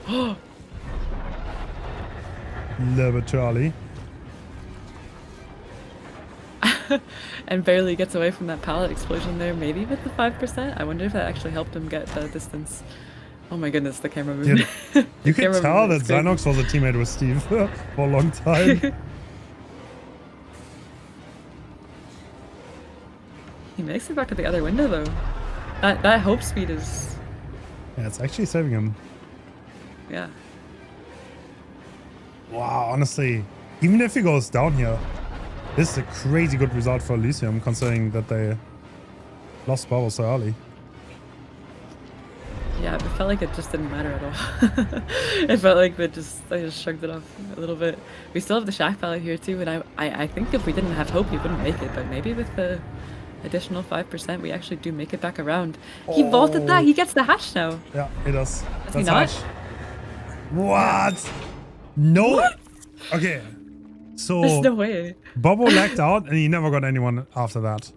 Oh! Little bit too early. And barely gets away from that pallet explosion there, maybe with the 5%. I wonder if that actually helped him get the distance. Oh my goodness, the camera movement. Yeah, you can camera tell that movement's crazy. Zynox was a teammate with Steve for a long time. He makes it back to the other window, though. That hope speed is... Yeah, it's actually saving him. Yeah. Wow, honestly, even if he goes down here, this is a crazy good result for Elysium, considering that they lost Bubble so early. Yeah, Yeah, it felt like it just didn't matter at all. It felt like I just shrugged it off a little bit. We still have the Shack Pallet here too, and I think if we didn't have Hope, we wouldn't make it. But maybe with the additional 5%, we actually do make it back around. He vaulted that. He gets the hash now. Yeah, he does. Does he not? hash. What? No. What? Okay. So There's no way. Bobo lagged out, and he never got anyone after that.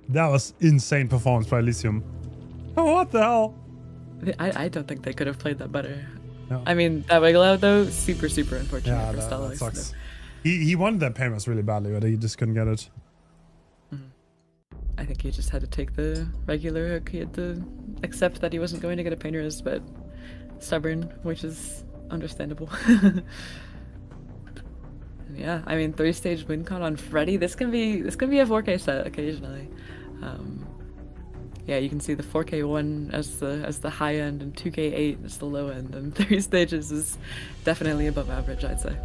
That was insane performance by Elysium. Oh, what the hell? I don't think they could have played that better. No. I mean, that wiggle out though, super unfortunate Yeah, for that Stalox. sucks. He wanted that payments really badly, but he just couldn't get it. I think he just had to take the regular hook. He had to accept that he wasn't going to get a painter's, but stubborn, which is understandable. Yeah, I mean, 3-stage win con on Freddy. This can be a 4K set occasionally. Yeah, you can see the 4K one as the high end and 2K8 as the low end, and 3 stages is definitely above average, I'd say.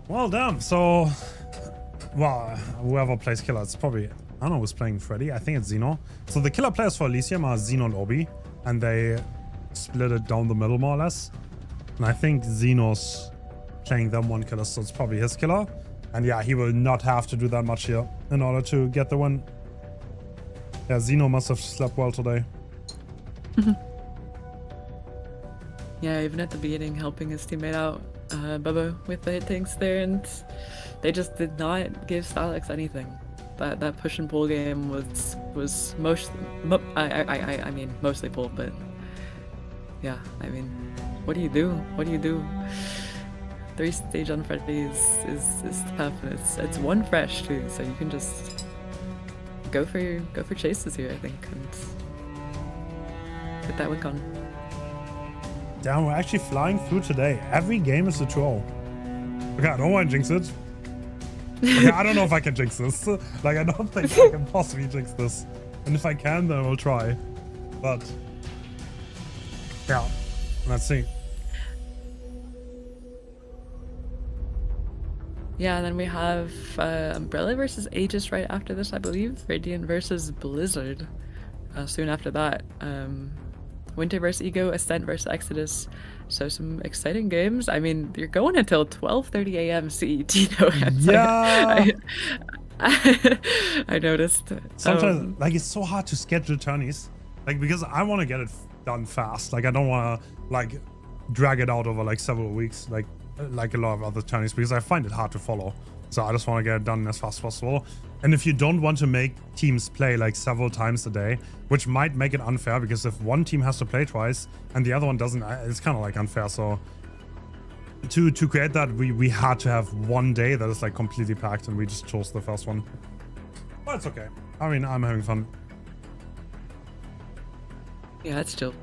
Well, damn. So, well, whoever plays killer, it's probably, I don't know who's playing Freddy. I think it's Xeno. So the killer players for Elysium are Xeno and Obi, and they split it down the middle more or less. And I think Xeno's playing them one killer, so it's probably his killer. And yeah, he will not have to do that much here in order to get the win. Yeah, Xeno must have slept well today. Yeah, even at the beginning, helping his teammate out, Bubba, with the hit tanks there, and they just did not give Stalox anything. That push and pull game was mostly pull, but yeah, I mean, what do you do? What do you do? 3-stage on Freddy is tough, and it's one fresh too, so you can just go for chases here, I think, and get that win con. Damn, we're actually flying through today. Every game is a troll. Okay, I don't want to jinx it. Okay, I don't know if I can jinx this. Like, I don't think I can possibly jinx this. And if I can, then we'll try. But yeah, let's see. Yeah, and then we have Umbrella versus Aegis right after this, I believe. Radiant versus Blizzard soon after that. Winter versus Ego, Ascent versus Exodus. So some exciting games. I mean, you're going until 12:30 a.m. CET though. Yeah. I noticed. Sometimes, like, it's so hard to schedule tourneys. Like, because I want to get it done fast. Like, I don't want to, like, drag it out over, like, several weeks. Like a lot of other tourneys, because I find it hard to follow. So I just want to get it done as fast as possible. And if you don't want to make teams play like several times a day, which might make it unfair, because if one team has to play twice and the other one doesn't, it's kind of like unfair. So to create that, we had to have one day that is like completely packed, and we just chose the first one. But it's okay. I mean, I'm having fun. Yeah, it's chill.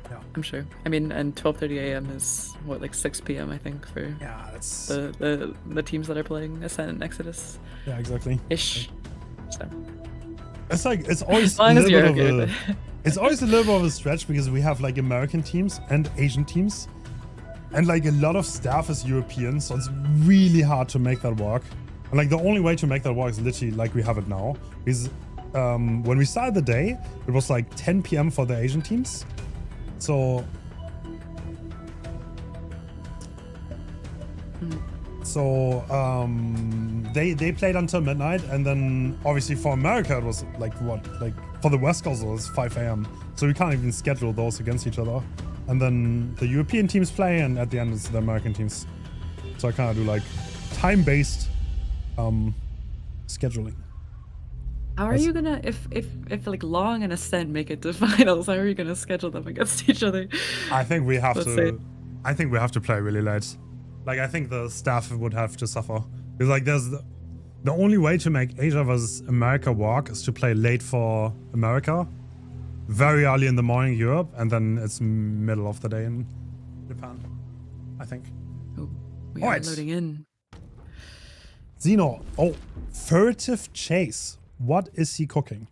Yeah. I'm sure. I mean, and 12:30 a.m. is what, like 6 p.m. I think for that's the teams that are playing Ascent and Exodus. Yeah, exactly. Ish. So. It's like, it's always As long as you're okay with it. It's always a little bit of a stretch, because we have like American teams and Asian teams, and like a lot of staff is European, so it's really hard to make that work. And like the only way to make that work is literally like we have it now, because when we started the day, it was like 10 p.m. for the Asian teams. So they played until midnight, and then obviously for America it was like for the West Coast it was 5 a.m. So we can't even schedule those against each other. And then the European teams play, and at the end it's the American teams. So I kind of do like time-based scheduling. How are you gonna, if like Long and Ascent make it to finals, how are you gonna schedule them against each other? I think we have Let's to. see. I think we have to play really late. Like, I think the staff would have to suffer, because like there's the only way to make Asia versus America work is to play late for America, very early in the morning Europe, and then it's middle of the day in Japan, I think. Oh, we All are right. loading in. Xeno. Oh, furtive chase. What is he cooking?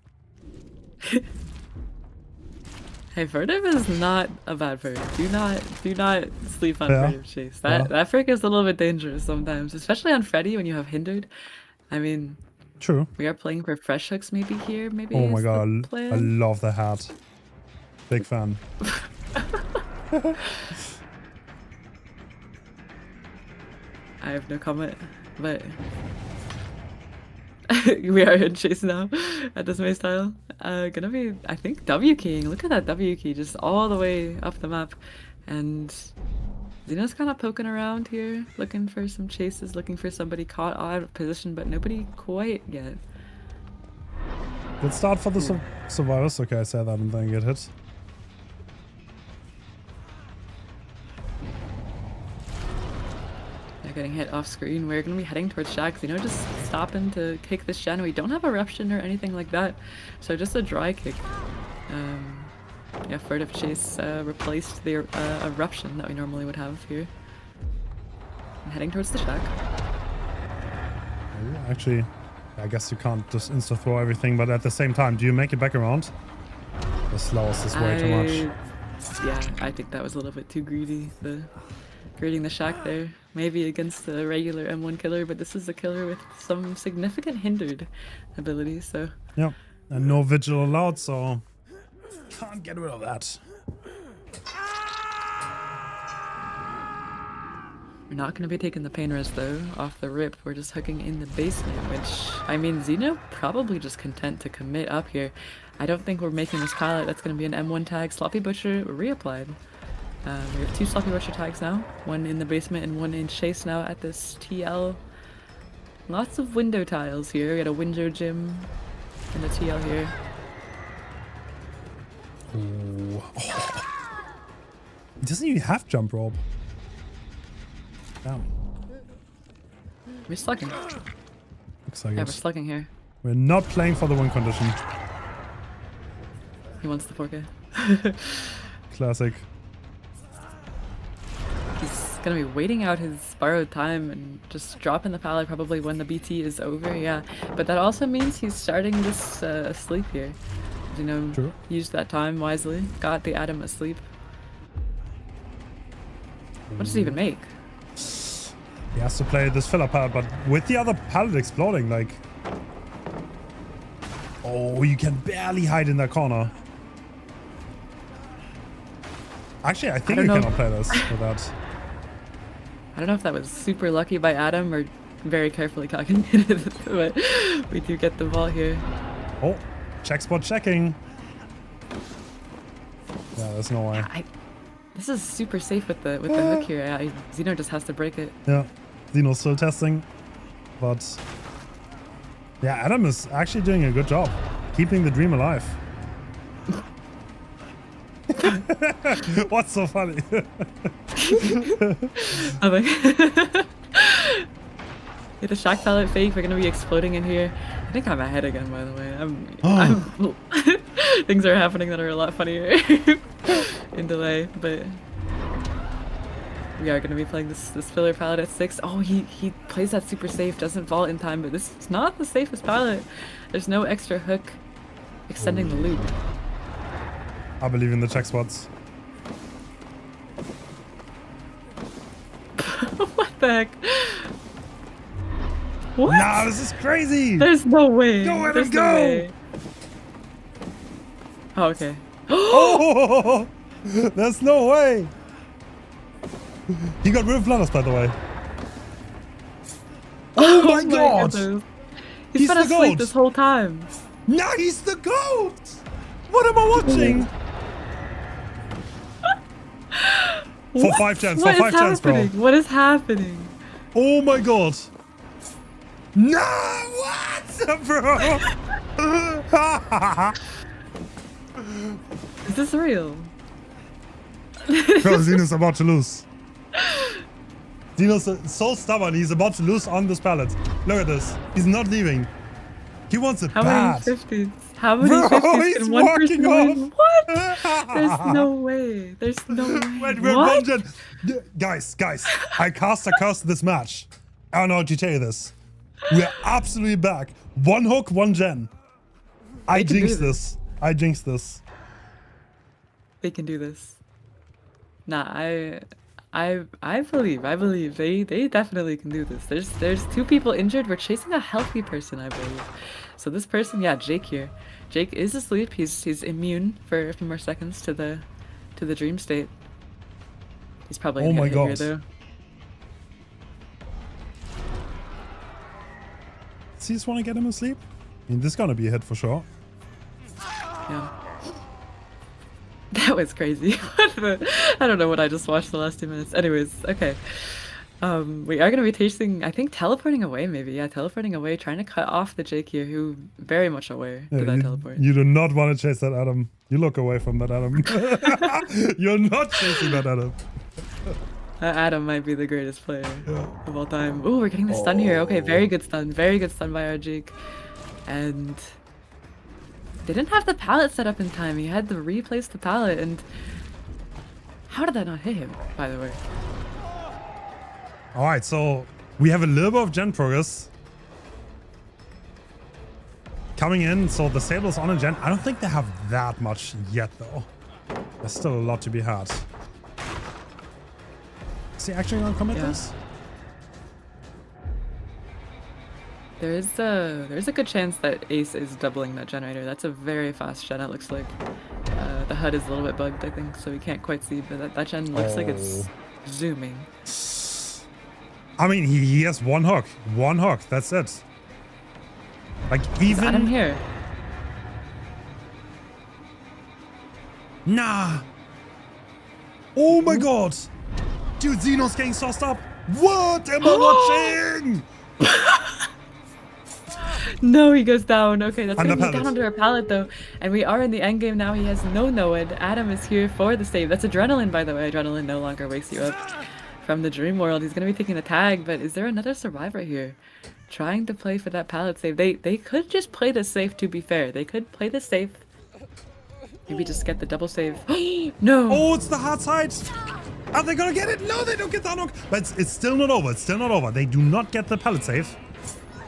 Hey, furtive is not a bad perk. Do not sleep on Yeah. furtive chase. That perk is a little bit dangerous sometimes, especially on Freddy when you have hindered. I mean, True. we are playing for fresh hooks maybe here. Maybe. Oh my is god, the I plan. love the hat. Big fan. I have no comment, but we are in chase now at this maze tile. Gonna be, I think, W keying. Look at that W key just all the way up the map. And Xeno's kind of poking around here, looking for some chases, looking for somebody caught out of position, but nobody quite yet. Good start for the survivors. Okay, I said that and then get hit. They're getting hit off screen. We're gonna be heading towards Shack. Xeno just stopping to kick this gen. We don't have eruption or anything like that, so just a dry kick. Yeah, furtive chase replaced the eruption that we normally would have here. I'm heading towards the Shack. Ooh, actually, I guess you can't just insta throw everything, but at the same time, do you make it back around? The slows is way too much. Yeah, I think that was a little bit too greedy. Creating the Shack there. Maybe against the regular M1 killer, but this is a killer with some significant hindered abilities, so. Yep, and no vigil allowed, so can't get rid of that. We're not going to be taking the pain res though, off the rip. We're just hooking in the basement, which, I mean, Xeno probably just content to commit up here. I don't think we're making this pallet. That's going to be an M1 tag. Sloppy Butcher reapplied. We have 2 Sloppy Butcher tags now. One in the basement and one in chase now at this TL. Lots of window tiles here. We got a window gym in the TL here. Ooh. Oh. It doesn't even have jump rope. Damn. We're slugging. Looks like Yeah, it. we're slugging here. We're not playing for the win condition. He wants the 4K. Classic. He's gonna be waiting out his borrowed time and just dropping the pallet probably when the BT is over, yeah. But that also means he's starting this asleep here. You know, True. used that time wisely. Got the Adam asleep. What does he even make? He has to play this filler pallet, but with the other pallet exploding, like... Oh, you can barely hide in that corner. Actually, I think don't you know. cannot play this with that. I don't know if that was super lucky by Adam or very carefully calculated, but we do get the ball here. Oh, check spot checking. Yeah, there's no way. This is super safe with the hook here. Xeno just has to break it. Yeah, Xeno's still testing, but yeah, Adam is actually doing a good job keeping the dream alive. What's so funny? I'm like, get a shock pallet fake. We're gonna be exploding in here. I think I'm ahead again, by the way. I'm things are happening that are a lot funnier in delay, but we are gonna be playing this filler pallet at 6. Oh, he plays that super safe, doesn't vault in time, but this is not the safest pallet. There's no extra hook extending the loop. I believe in the check spots. What the heck? What? Nah, this is crazy! There's no way. Go, Adam, There's go! no way. Oh, okay. Oh! There's no way! He got rid of Bladders, by the way. Oh my god! goodness. He's He's been the asleep goat. this whole time. Nah, he's the GOAT! What am I watching? For 5 chance, for 5 chance, bro. What is happening? Oh my god. No, what, bro? Is this real? Bro, Xeno's about to lose. Xeno's so stubborn, he's about to lose on this pallet. Look at this. He's not leaving. He wants it How bad. many 50s? How many Bro, 50s he's can one person walking win? What? There's no way. There's no way. Wait, we're What? one gen. Guys, I cast a curse this match. I don't know how to tell you this. We're absolutely back. 1 hook, 1 gen. I can do jinxed this. I jinxed this. They can do this. Nah, I believe they definitely can do this. There's 2 people injured. We're chasing a healthy person, I believe. So this person, yeah, Jake here. Jake is asleep. He's immune for a few more seconds to the dream state. He's probably gonna get hit here, though. Does he just want to get him asleep? I mean, this is gonna be a hit for sure. Yeah. That was crazy. I don't know what I just watched the last 2 minutes. Anyways, okay. We are going to be tasting, I think, teleporting away, maybe. Yeah, teleporting away, trying to cut off the Jake here, who very much aware to that teleport. You do not want to chase that Adam. You look away from that Adam. You're not chasing that Adam. Adam might be the greatest player of all time. Ooh, we're getting the stun here. Okay, very good stun. Very good stun by our Jake. And they didn't have the pallet set up in time. He had to replace the pallet, and how did that not hit him, by the way? All right, so we have a little bit of gen progress coming in. So the Sable's on a gen. I don't think they have that much yet, though. There's still a lot to be had. Is he actually gonna commit this? There's a good chance that Ace is doubling that generator. That's a very fast gen, it looks like. The HUD is a little bit bugged, I think, so we can't quite see, but that gen looks like it's zooming. I mean, he has one hook. One hook, that's it. Like, even... Adam here. Nah. Oh my god. Dude, Xeno's getting sauced up. What am I watching? No, he goes down. Okay, that's gonna be pallet. down under a pallet though. And we are in the end game now. He has no Noed. Adam is here for the save. That's adrenaline, by the way. Adrenaline no longer wakes you up from the dream world. He's gonna be taking the tag, but is there another survivor here trying to play for that pallet save? They could just play this safe, to be fair. They could play this safe. Maybe just get the double save. No! Oh, it's the hard side. Are they gonna get it? No, they don't get that hook. But it's still not over. It's still not over. They do not get the pallet save.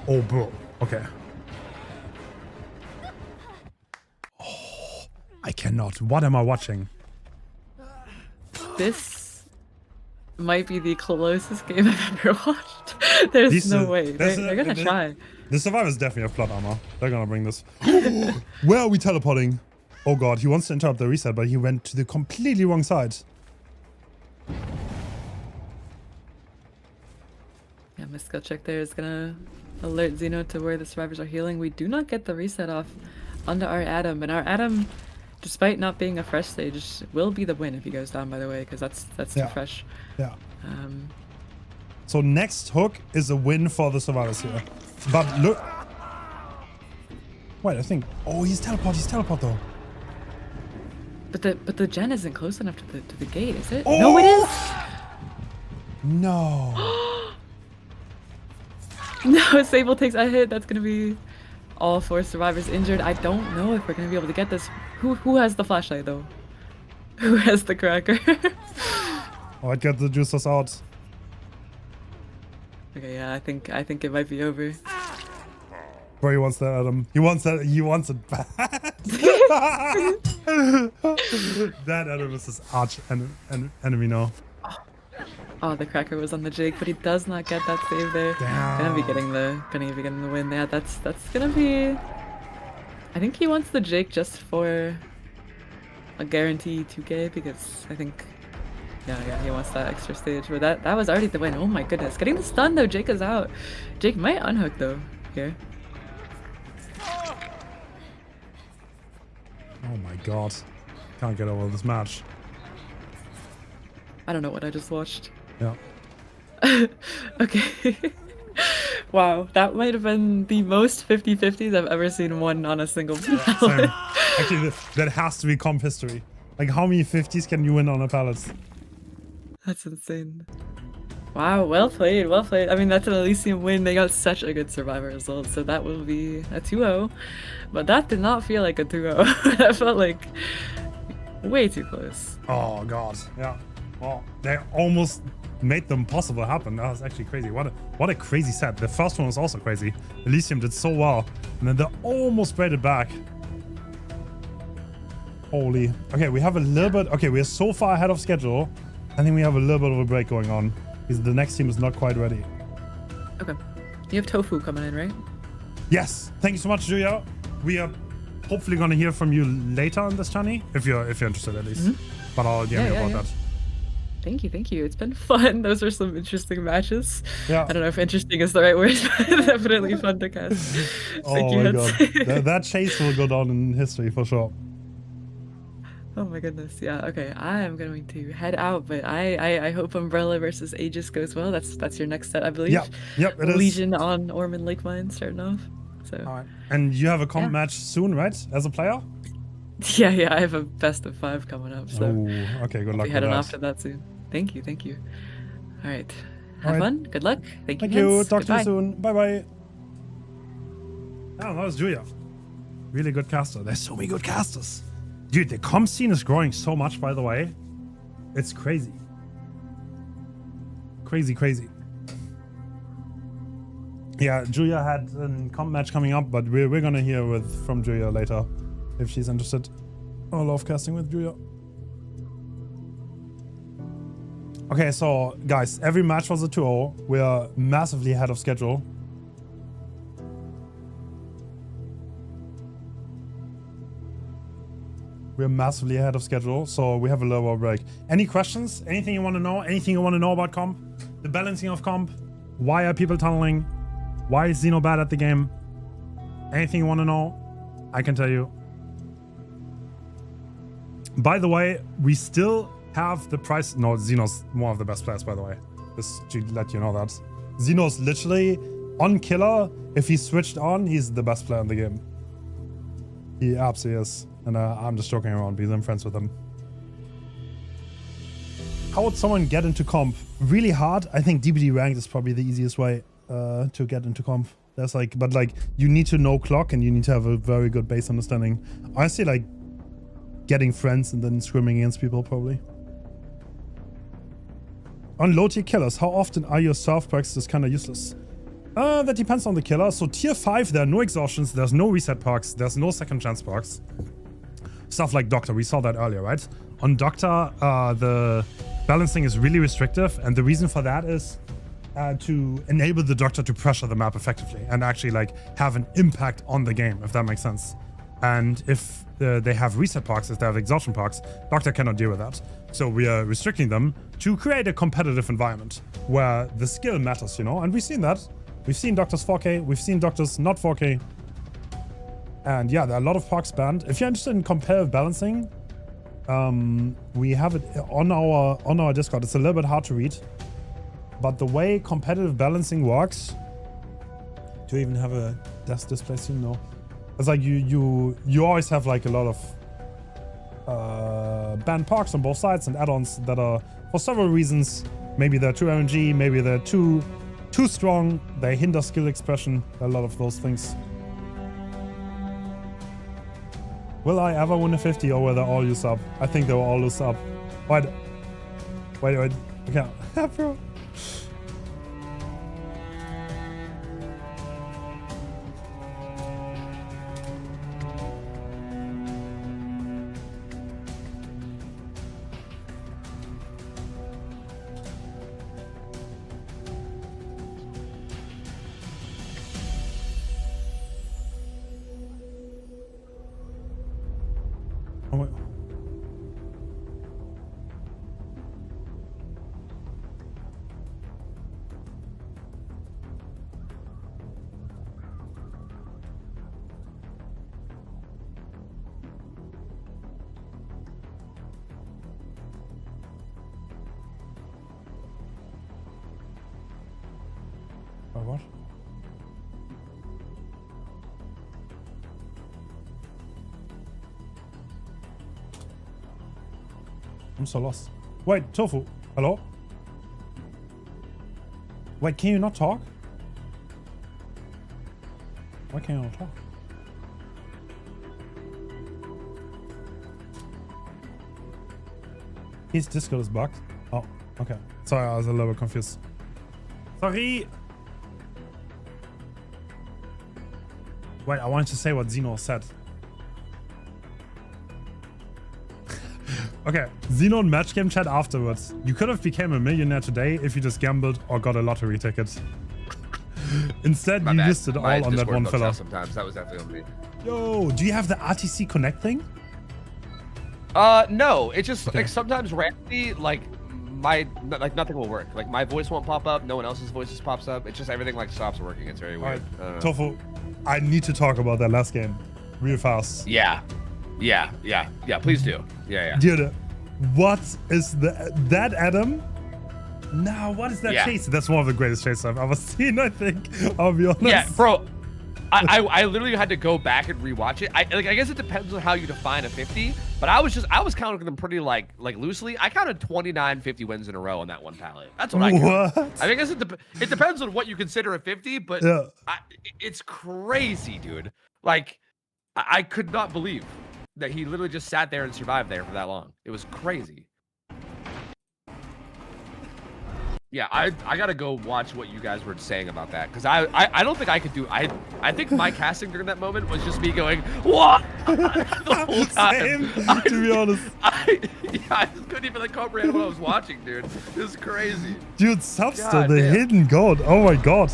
Oh, bro. Okay. Oh, I cannot. What am I watching? This might be the closest game I've ever watched. There's no way. They're gonna try. The survivors definitely have plot armor. They're gonna bring this. Where are we teleporting? Oh god, he wants to interrupt the reset, but he went to the completely wrong side. Yeah, my skill check there is gonna alert Xeno to where the survivors are healing. We do not get the reset off onto our Adam, and our Adam, despite not being a fresh stage, will be the win if he goes down, by the way, because that's too fresh. Yeah. So next hook is a win for the survivors here. But look. Wait, I think. Oh, he's teleport though. But the gen isn't close enough to the gate, is it? Oh! No, it is. No. No, Sable takes a hit. That's gonna be all 4 survivors injured. I don't know if we're gonna be able to get this. Who has the flashlight though? Who has the cracker? Oh, I'd get the juicers out. Okay, yeah, I think it might be over. Bro, he wants that, Adam. He wants that. He wants it bad. That Adam is his arch enemy now. Oh, the cracker was on the Jake, but he does not get that save there. Damn. Gonna be getting the win. Yeah, that's gonna be. I think he wants the Jake just for a guarantee 2K because I think. Yeah, he wants that extra stage. But that was already the win. Oh my goodness, getting the stun though. Jake is out. Jake might unhook though here. Oh my god. Can't get over this match. I don't know what I just watched. Yeah. Okay. Wow, that might have been the most 50-50s I've ever seen won on a single pallet. Same. Actually, that has to be comp history. Like, how many 50s can you win on a pallet? That's insane. Wow, well played, well played. I mean, that's an Elysium win. They got such a good survivor result, so that will be a 2-0. But that did not feel like a 2-0. That felt like way too close. Oh god, yeah. Well, they almost made the impossible happen. That was actually crazy. What a crazy set. The first one was also crazy. Elysium did so well, and then they almost brought it back. Holy. Okay, we have a little bit. Okay, we're so far ahead of schedule. I think we have a little bit of a break going on because the next team is not quite ready. Okay. You have tofu coming in, right? Yes. Thank you so much, Julia. We are hopefully going to hear from you later on this journey, if you're interested at least. But I'll DM you about that. Thank you. It's been fun. Those are some interesting matches. Yeah. I don't know if interesting is the right word, but definitely fun to cast. Thank you, my Hens. god. That chase will go down in history for sure. Oh my goodness. Yeah. Okay. I am going to head out, but I hope Umbrella versus Aegis goes well. That's your next set, I believe. Yep, it is. Legion on Ormond Lake Mine starting off. So. All right. And you have a comp match soon, right? As a player? Yeah. I have a best of 5 coming up. So. Oh, okay. Good luck. I'll be heading off to that soon. Thank you. All right. Have fun. Good luck. Thank you. Hens. Talk to you soon. Bye. Oh, that was Julia. Really good caster. There's so many good casters. Dude, the comp scene is growing so much, by the way. It's crazy. Crazy. Yeah, Julia had a comp match coming up, but we're gonna hear from Julia later if she's interested. I love casting with Julia. Okay, so guys, every match was a 2-0. We are massively ahead of schedule. We're massively ahead of schedule, so we have a little break. Any questions? Anything you want to know? Anything you want to know about comp? The balancing of comp? Why are people tunneling? Why is Xeno bad at the game? Anything you want to know? I can tell you. By the way, we still have the price. No, Xeno's one of the best players, by the way. Just to let you know that. Xeno's literally on killer. If he switched on, he's the best player in the game. He absolutely is. And I'm just joking around because I'm friends with him. How would someone get into comp? Really hard. I think DBD ranked is probably the easiest way to get into comp. There's but you need to know clock and you need to have a very good base understanding. Honestly, getting friends and then scrimming against people probably. On low tier killers, how often are your self perks just kind of useless? That depends on the killer. So tier 5, there are no exhaustions, there's no reset perks, there's no second chance perks. Stuff like Doctor, we saw that earlier, right? On Doctor, the balancing is really restrictive, and the reason for that is to enable the Doctor to pressure the map effectively and actually have an impact on the game, if that makes sense. And if they have reset perks, if they have exhaustion perks, Doctor cannot deal with that. So we are restricting them to create a competitive environment where the skill matters, and we've seen that. We've seen Doctors 4K, we've seen Doctors not 4K. And yeah, there are a lot of perks banned. If you're interested in competitive balancing, we have it on our Discord. It's a little bit hard to read. But the way competitive balancing works, do you even have a desk display scene? No. It's you always have a lot of banned perks on both sides and add-ons that are, for several reasons, maybe they're too RNG, maybe they're too strong, they hinder skill expression, a lot of those things. Will I ever win a 50 or will they all use up? I think they will all lose up. Wait. Okay. Bro. What? I'm so lost. Wait, Tofu. Hello? Wait, can you not talk? Why can you not talk? His Discord is bugged. Oh, okay. Sorry, I was a little bit confused. Sorry! Wait, I wanted to say what Xeno said. Okay, Xenon match game chat afterwards. You could have became a millionaire today if you just gambled or got a lottery ticket. Instead, you used it all on that one fella. Sometimes that was definitely on me. Yo, do you have the RTC Connect thing? No, it's just like sometimes randomly, like nothing will work. Like my voice won't pop up, no one else's voices pops up. It's just everything like stops working. It's very weird. Right. Tofu, I need to talk about that last game real fast. Yeah. Please do. Yeah. Dude, what is that Adam? Nah, what is that chase? That's one of the greatest chases I've ever seen, I think. I'll be honest. Yeah, bro. I literally had to go back and rewatch it. I guess it depends on how you define a 50, but I was counting them pretty like loosely. I counted 29 50 wins in a row on that one pallet. That's what I counted. I guess it depends on what you consider a 50, but it's crazy, dude. Like I could not believe that he literally just sat there and survived there for that long. It was crazy. Yeah, I gotta go watch what you guys were saying about that, because I don't think I could do. I think my casting during that moment was just me going what the whole time. Same, to be honest. I just couldn't even comprehend what I was watching, dude. It was crazy. Dude, Subster, the hidden god. Oh my god.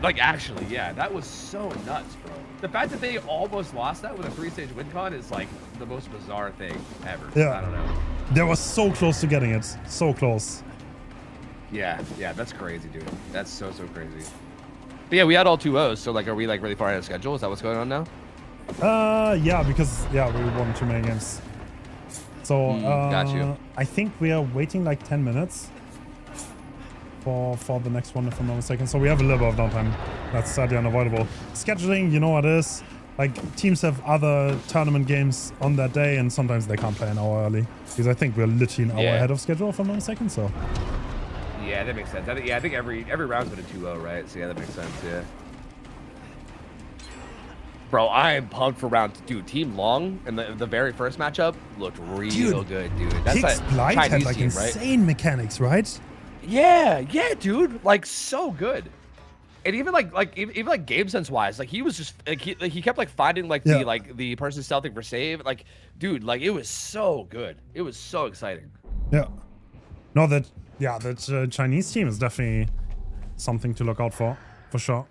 Like actually, yeah, that was so nuts, bro. The fact that they almost lost that with a 3-stage win con is like the most bizarre thing ever. Yeah. I don't know. They were so close to getting it. So close. Yeah, that's crazy, dude. That's so crazy. But yeah, we had all 2-0s, so like, are we like really far ahead of schedule? Is that what's going on now? Yeah, because we won too many games. So got you. I think we are waiting like 10 minutes for the next one, if I'm not mistaken. So we have a little bit of downtime. That's sadly unavoidable. Scheduling, you know what it is. Like teams have other tournament games on that day, and sometimes they can't play an hour early because I think we're literally an hour ahead of schedule, if I'm not mistaken. So. Yeah, that makes sense. I think every round's been a 2-0, right? So yeah, that makes sense. Yeah. Bro, I am pumped for round 2. Team Long and the very first matchup looked real good, dude. That's like Blight had like team, insane right? mechanics, right? Yeah, dude. Like so good. And even like game sense wise, like he was just like he kept like finding like the person stealthing for save. Like, dude, like it was so good. It was so exciting. Yeah. No, that Chinese team is definitely something to look out for sure.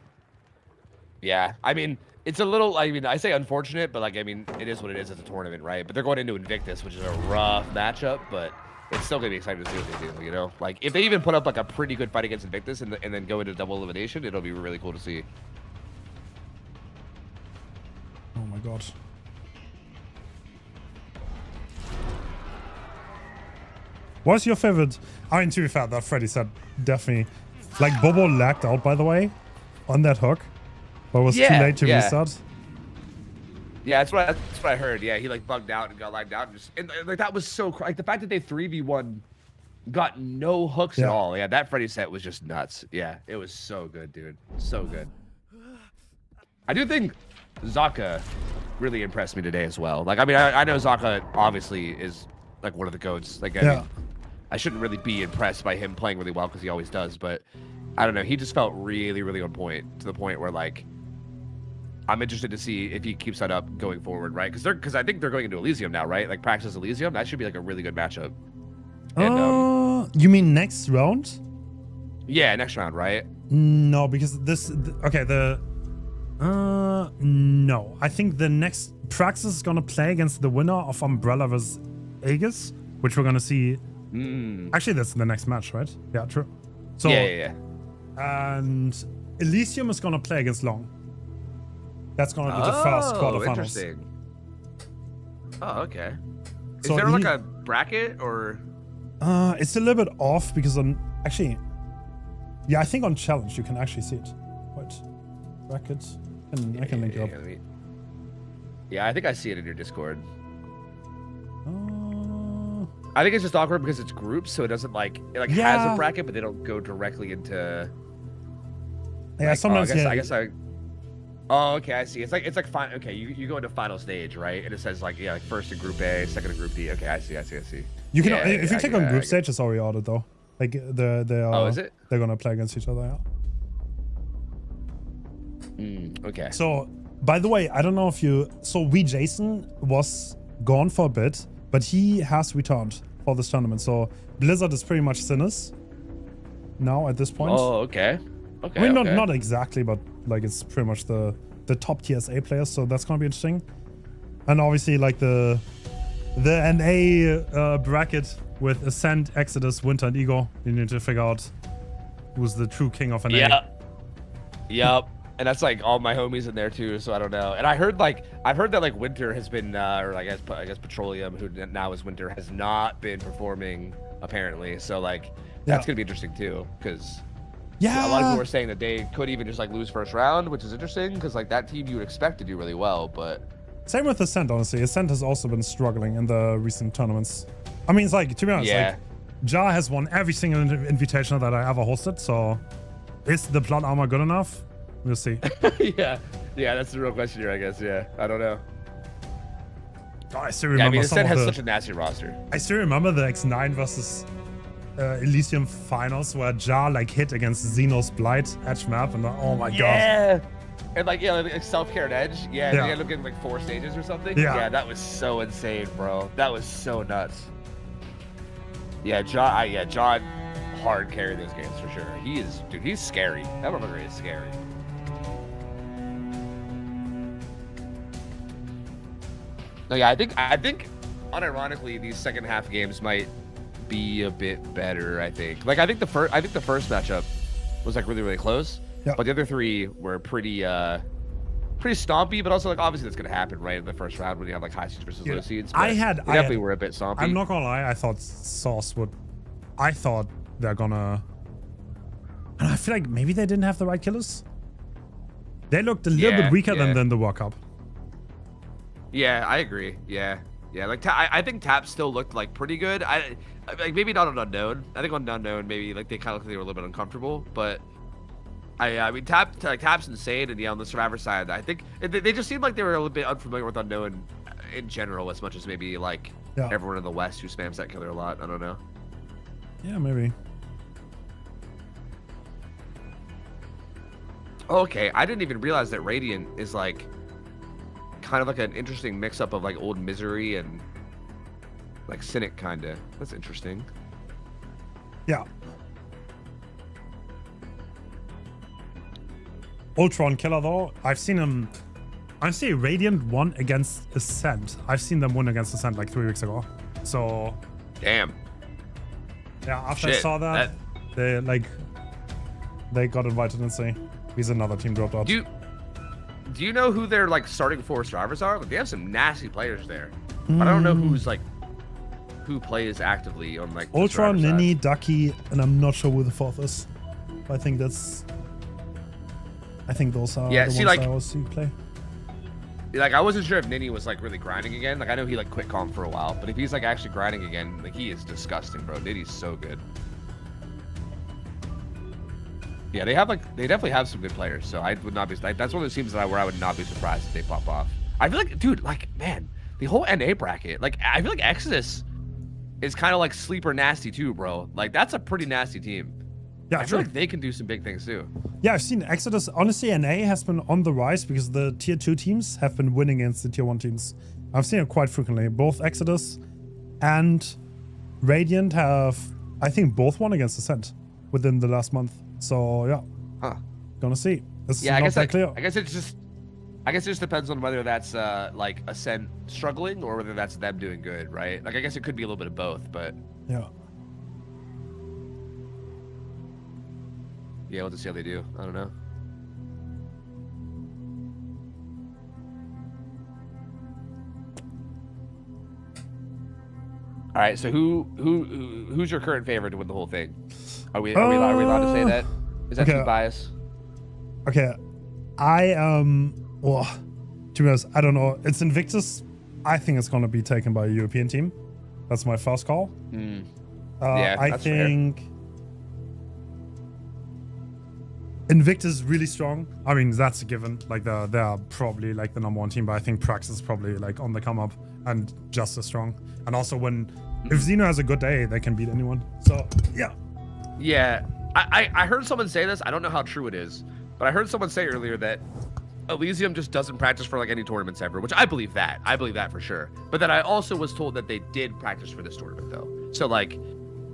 Yeah, I mean, it's a little, I say unfortunate, but like, I mean, it is what it is. It's a tournament, right? But they're going into Invictus, which is a rough matchup, but it's still gonna be exciting to see what they do, you know? Like, if they even put up like a pretty good fight against Invictus and then go into double elimination, it'll be really cool to see. Oh my god. What's your favorite? I mean, to be fair, that Freddy said definitely. Like, Bobo lagged out, by the way, on that hook, but was too late to restart. Yeah, that's what I heard. Yeah, he like bugged out and got lagged out, and like that was so like the fact that they 3v1 got no hooks at all. Yeah, that Freddy set was just nuts. Yeah, it was so good, dude. So good. I do think Zaka really impressed me today as well. Like, I mean, I know Zaka obviously is like one of the GOATs. Like, I mean, I shouldn't really be impressed by him playing really well because he always does, but I don't know. He just felt really, really on point, to the point where like I'm interested to see if he keeps that up going forward, right? Because I think they're going into Elysium now, right? Like Praxis Elysium, that should be like a really good matchup. And, you mean next round? Yeah, next round, right? No, because no. I think the next Praxis is gonna play against the winner of Umbrella vs Aegis, which we're gonna see. Actually, that's the next match, right? Yeah, true. So yeah. And Elysium is gonna play against Long. That's gonna be the first quarterfinals. Interesting. Oh, okay. Is So there like a bracket or? It's a little bit off because actually, I think on challenge you can actually see it. Wait, bracket, and I can link it up. Yeah, I think I see it in your Discord. I think it's just awkward because it's groups, so it doesn't like has a bracket, but they don't go directly into. Yeah, like, sometimes. I guess I. Oh, okay, I see. It's like fine. Okay, you go into final stage, right? And it says like like first in Group A, second in Group D. Okay, I see. You can if you click on group stage, it's already ordered though. Like they are. Oh, is it? They're gonna play against each other. Yeah. Okay. So, by the way, I don't know if you. So Jason was gone for a bit, but he has returned for this tournament. So Blizzard is pretty much Sinners now at this point. Oh, okay. Okay. I mean, okay. not exactly, but like it's pretty much the top TSA players. So that's gonna be interesting. And obviously, like the NA bracket with Ascent, Exodus, Winter, and Ego. You need to figure out who's the true king of NA. Yeah. Yep. And that's like all my homies in there too, so I don't know. And I've heard that like Winter has been, or I guess Petroleum, who now is Winter, has not been performing apparently. So like that's gonna be interesting too, because a lot of people were saying that they could even just like lose first round, which is interesting because like that team you would expect to do really well, but. Same with Ascent, honestly. Ascent has also been struggling in the recent tournaments. I mean, it's like, to be honest, like, Ja has won every single invitational that I ever hosted, so is the plot armor good enough? We'll see. yeah, that's the real question here, I guess. Yeah, I don't know. Oh, I still remember. I mean, Ascent has such a nasty roster. I still remember the X9 versus Elysium finals where Ja like hit against Xenos Blight edge map, and oh my god. And like like self-care and edge. Yeah, they ended up getting like 4 stages or something. Yeah, that was so insane, bro. That was so nuts. Yeah, John hard carried those games for sure. He's scary. That motherfucker is scary. No, yeah, I think unironically these second half games might be a bit better, I think. Like I think the first matchup was like really close. Yeah. But the other 3 were pretty stompy, but also like obviously that's gonna happen right in the first round when you have like high seeds versus low seeds. They definitely were a bit stompy. I'm not gonna lie, I thought Sauce would. I thought they're gonna. And I feel like maybe they didn't have the right killers. They looked a little bit weaker than the World Cup. Yeah, I agree. Yeah. Like I think Tap still looked like pretty good. I like maybe not on Unknown. I think on Unknown maybe like they kind of looked like they were a little bit uncomfortable, but. I mean, Tap's insane, and on the Survivor side, I think they just seemed like they were a little bit unfamiliar with Unknown in general, as much as maybe like everyone in the West who spams that killer a lot. I don't know. Yeah, maybe. Okay, I didn't even realize that Radiant is like kind of like an interesting mix-up of like old Misery and like Cynic, kinda. That's interesting. Yeah. Ultron killer though, I've seen him. I see Radiant won against Ascent. I've seen them win against Ascent like 3 weeks ago. So. Damn. Yeah, after I saw that, they got invited and say, because another team dropped out. Do you know who their like starting 4 survivors are? Like, they have some nasty players there, but I don't know who plays actively on like. Ultron, Nini, Ducky, and I'm not sure who the 4th is. I think those are the ones I always see play. Like, I wasn't sure if Nini was like really grinding again. Like, I know he like quit calm for a while, but if he's like actually grinding again, like he is disgusting, bro. Nini's so good. Yeah, they definitely have some good players. So I would not be like, that's one of those teams where I would not be surprised if they pop off. I feel like, dude, like man, the whole NA bracket, like I feel like Exodus is kind of like sleeper nasty too, bro. Like that's a pretty nasty team. Yeah, I feel like they can do some big things too. Yeah, I've seen Exodus. Honestly, NA has been on the rise because the tier 2 teams have been winning against the tier 1 teams. I've seen it quite frequently. Both Exodus and Radiant have, I think, both won against Ascent within the last month. So yeah, gonna see. I guess it just depends on whether that's like Ascent struggling or whether that's them doing good, right? Like I guess it could be a little bit of both, but yeah. Yeah, we'll just see how they do. I don't know. All right, so who's your current favorite to win the whole thing? Are we allowed to say that? Is that too biased? Okay, well, to be honest, I don't know. It's Invictus. I think it's gonna be taken by a European team. That's my first call. Yeah, I think. Fair. Invictus is really strong. I mean, that's a given. Like they're probably like the #1 team, but I think Praxis is probably like on the come up and just as strong. And also if Xeno has a good day, they can beat anyone. So yeah. Yeah, I heard someone say this. I don't know how true it is, but I heard someone say earlier that Elysium just doesn't practice for like any tournaments ever, which I believe that. I believe that for sure. But then I also was told that they did practice for this tournament though. So like,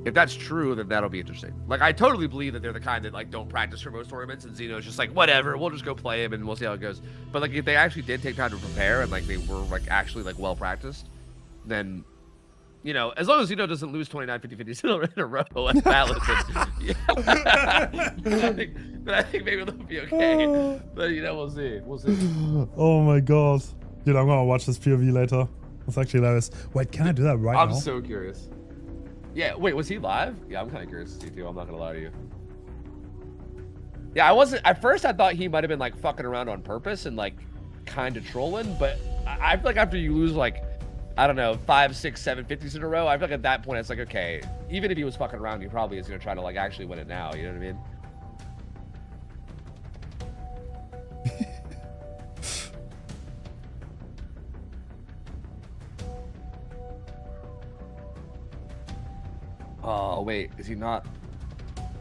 if that's true, then that'll be interesting. Like, I totally believe that they're the kind that like don't practice for most tournaments, and Xeno's just like, whatever, we'll just go play him and we'll see how it goes. But like, if they actually did take time to prepare and like they were like actually like well practiced, then, you know, as long as Xeno doesn't lose 29 50-50 in a row at Valid, then I think maybe they'll be okay. But you know, we'll see. We'll see. Oh my god. Dude, I'm gonna watch this POV later. It's actually hilarious. Wait, can I do that right now? I'm so curious. Yeah, wait, was he live? Yeah, I'm kind of curious to see too. I'm not gonna lie to you. Yeah, I wasn't. At first, I thought he might have been like fucking around on purpose and like kind of trolling. But I feel like after you lose like, I don't know, 5, 6, 7 50s in a row, I feel like at that point it's like, okay, even if he was fucking around, he probably is gonna try to like actually win it now. You know what I mean? Oh wait, is he not?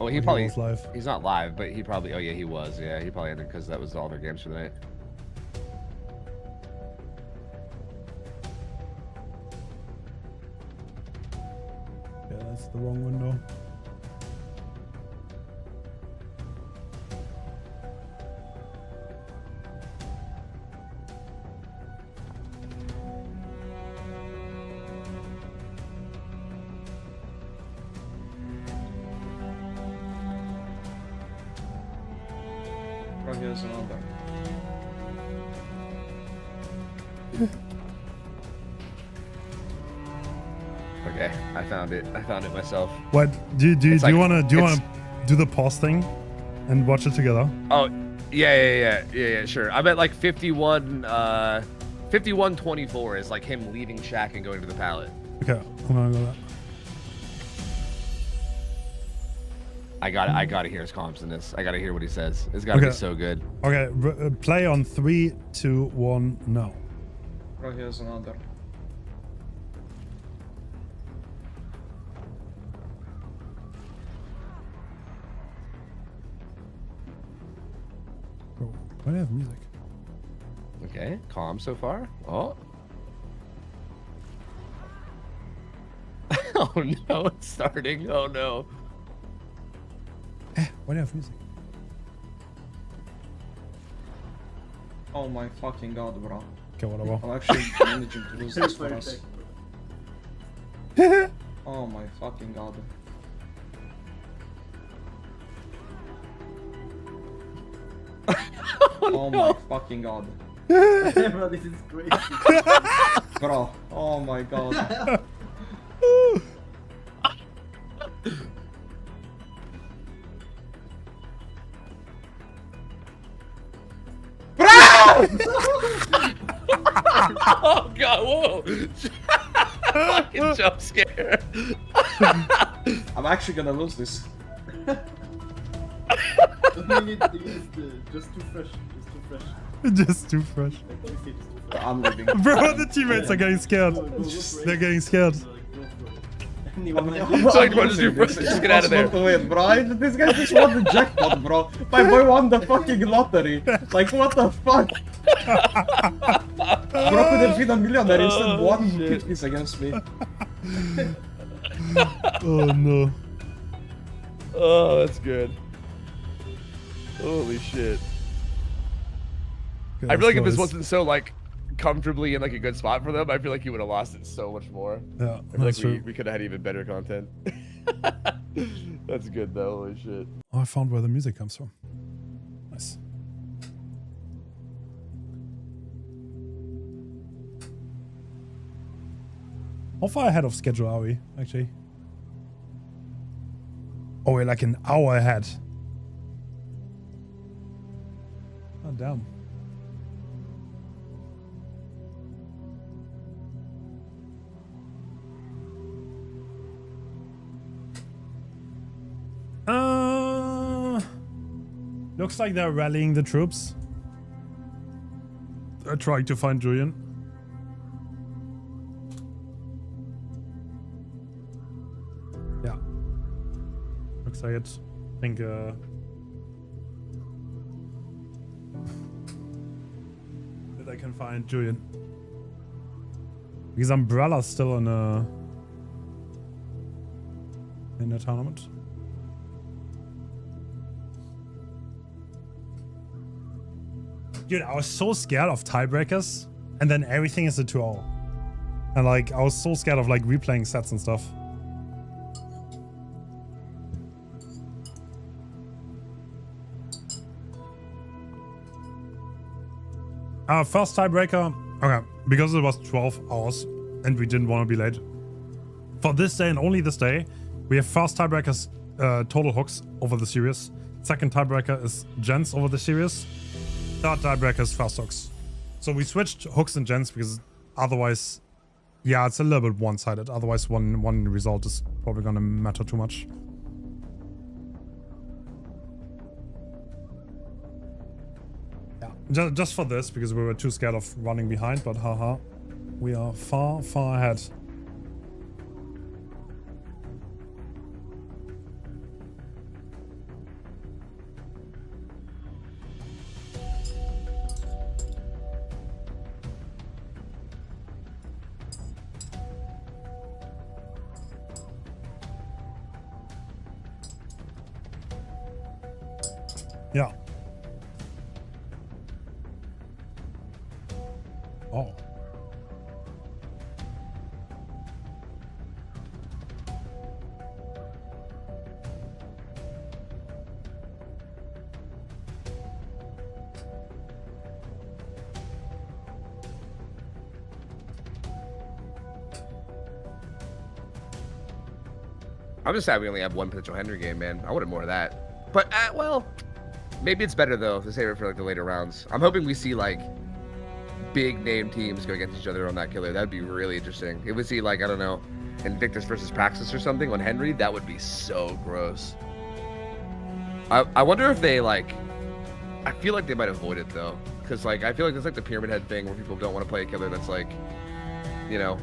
Oh, he probably was live. He's not live, but he probably. Oh yeah, he was. Yeah, he probably ended because that was all their games for the night. Yeah, that's the wrong window. Here's another. Okay, I found it. I found it myself. What do you like- wanna do the pause thing and watch it together? Oh, yeah, sure. I'm at like 51-24 is like him leaving Shack and going to the pallet. Okay, I'm gonna go that. I gotta hear his comms in this. I gotta hear what he says. It's gotta Okay. be so good. Okay, play on 3, 2, 1, now. Bro, here's another. Bro, why do I have music? Okay, calm so far. Oh. Oh no, it's starting. Oh no. Why do I have music? Oh my fucking god, bro. Okay, whatever. I'm actually managing to lose this for us. Oh my fucking god. Oh my fucking god. Bro, this is crazy. Bro, oh my god. Oh god, whoa. Fucking jump scare. I'm actually gonna lose this. Just too fresh. Just too fresh. Like, honestly, just too fresh. I'm leaving. Bro, the teammates are getting scared. Go for it. They're getting scared. Go for it. Like, bro, just get out of there. To win, bro. This guy just won the jackpot, bro. My boy won the fucking lottery. Like, what the fuck? Bro could have been a millionaire instead won 50s against me. Oh no. Oh, that's good. Holy shit. Okay, I feel like if this let's- wasn't so like comfortably in like a good spot for them, I feel like you would have lost it so much more. Yeah, I feel that's like true. we could have had even better content. That's good though. Holy shit. Oh, I found where the music comes from. Nice. How far ahead of schedule are we, actually? Oh, we're like an hour ahead. Oh, damn. Looks like they're rallying the troops. They're trying to find Julian. Yeah. Looks like it. I think, I can find Julian. Because Umbrella's still in the tournament. Dude, I was so scared of tiebreakers, and then everything is a 2-0. And like, I was so scared of like replaying sets and stuff. Our first tiebreaker, okay, because it was 12 hours and we didn't want to be late. For this day and only this day, we have first tiebreakers total hooks over the series. Second tiebreaker is gens over the series. Third tiebreaker is fast hooks. So we switched hooks and gens because otherwise, yeah, it's a little bit one-sided. Otherwise, one result is probably gonna matter too much. Yeah, just for this because we were too scared of running behind. But haha, we are far, far ahead. Yeah. Oh. I'm just sad we only have one potential Henry game, man. I wanted more of that. But, well, maybe it's better, though, to save it for, like, the later rounds. I'm hoping we see, like, big name teams go against each other on that killer. That would be really interesting. If we see, like, I don't know, Invictus versus Praxis or something on Henry, that would be so gross. I wonder if they, like, I feel like they might avoid it, though. Because, like, I feel like it's like the Pyramid Head thing where people don't want to play a killer that's, like, you know,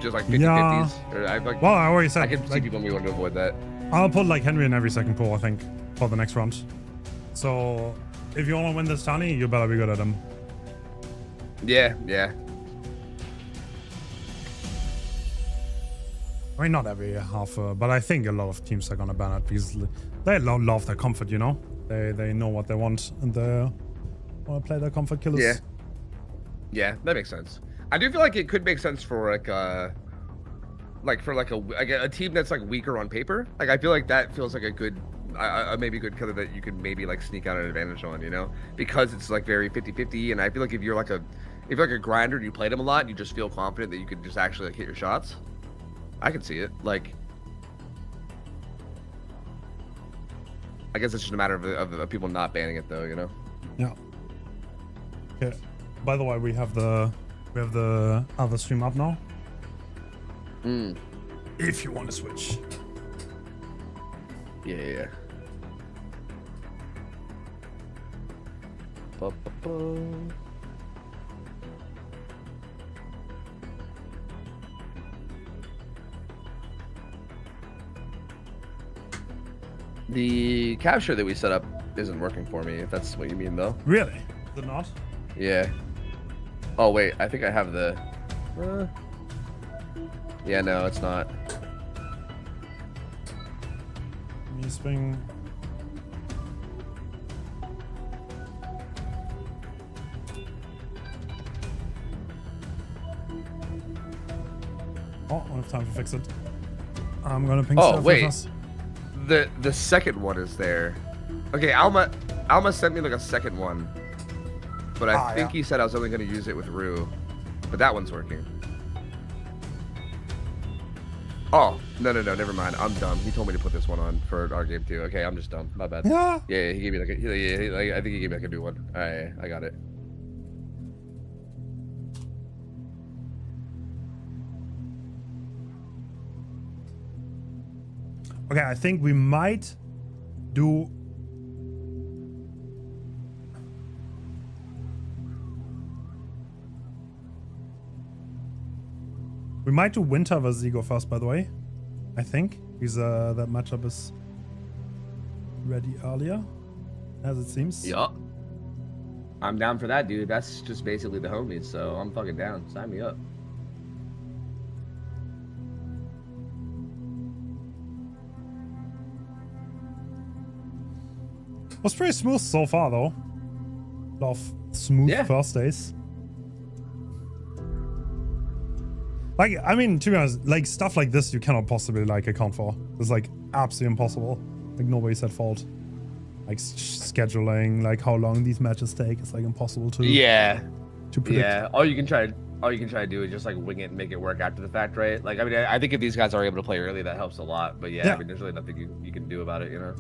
just like 50-50s. Yeah. Or like, Well, I already said I can see like, people maybe want to avoid that. I'll put like Henry in every second pool, I think, for the next round. So if you want to win this tourney, you better be good at him. Yeah, yeah. I mean, not every half, but I think a lot of teams are gonna ban it because they love their comfort, you know. They know what they want and they want to play their comfort killers. Yeah. Yeah, that makes sense. I do feel like it could make sense for like a team that's like weaker on paper. Like I feel like that feels like a good, maybe a good killer that you could maybe like sneak out an advantage on, you know, because it's like very 50-50. And I feel like if you're like a grinder and you played him a lot, and you just feel confident that you could just actually like hit your shots. I can see it. Like, I guess it's just a matter of people not banning it though, you know. Yeah. Okay. By the way, we have the other stream up now. If you want to switch. Yeah. The capture that we set up isn't working for me, if that's what you mean though. Really? Is it not? Yeah. Oh wait, I think I have the yeah, no, it's not. Me swing. Oh, I don't have time to fix it. I'm gonna ping Oh stuff wait, with us. the second one is there. Okay, Alma sent me like a second one, but I think he said I was only gonna use it with Rue, but that one's working. Oh, no, never mind. I'm dumb. He told me to put this one on for our game too. Okay, I'm just dumb. My bad. Yeah. Yeah, he gave me like I think he gave me like a new one. All right, I got it. Okay, I think we might do. We might do Winter versus Ego first, by the way. I think because that matchup is ready earlier, as it seems. Yeah. I'm down for that, dude. That's just basically the homies, so I'm fucking down. Sign me up. Was pretty smooth so far, though. A lot of smooth Yeah. first days. Like, I mean, to be honest, like stuff like this you cannot possibly like account for. It's like absolutely impossible. Like nobody's at fault. Like scheduling, like how long these matches take, it's like impossible to Yeah. to predict. Yeah. All you can try to do is just like wing it and make it work after the fact, right? Like, I mean, I think if these guys are able to play early, that helps a lot. But yeah, Yeah. I mean, there's really nothing you can do about it, you know?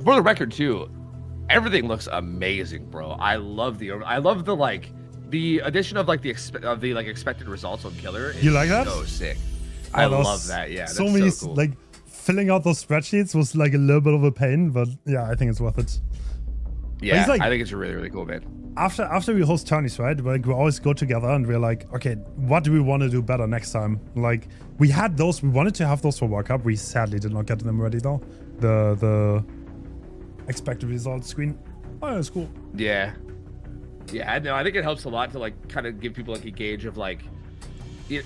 For the record, too, everything looks amazing, bro. I love the like the addition of like the expected results on killer. Is You like that? So sick. Oh, I that was love that. Yeah, so that's many so cool. like filling out those spreadsheets was like a little bit of a pain, but yeah, I think it's worth it. yeah, it's like- I think it's really really cool, man. After we host tourneys, right? Like we always go together and we're like, okay, what do we want to do better next time? Like we had those, we wanted to have those for World Cup. We sadly did not get them ready though. The expected results screen. Oh, yeah, it's cool. Yeah, I know. I think it helps a lot to like kind of give people like a gauge of like,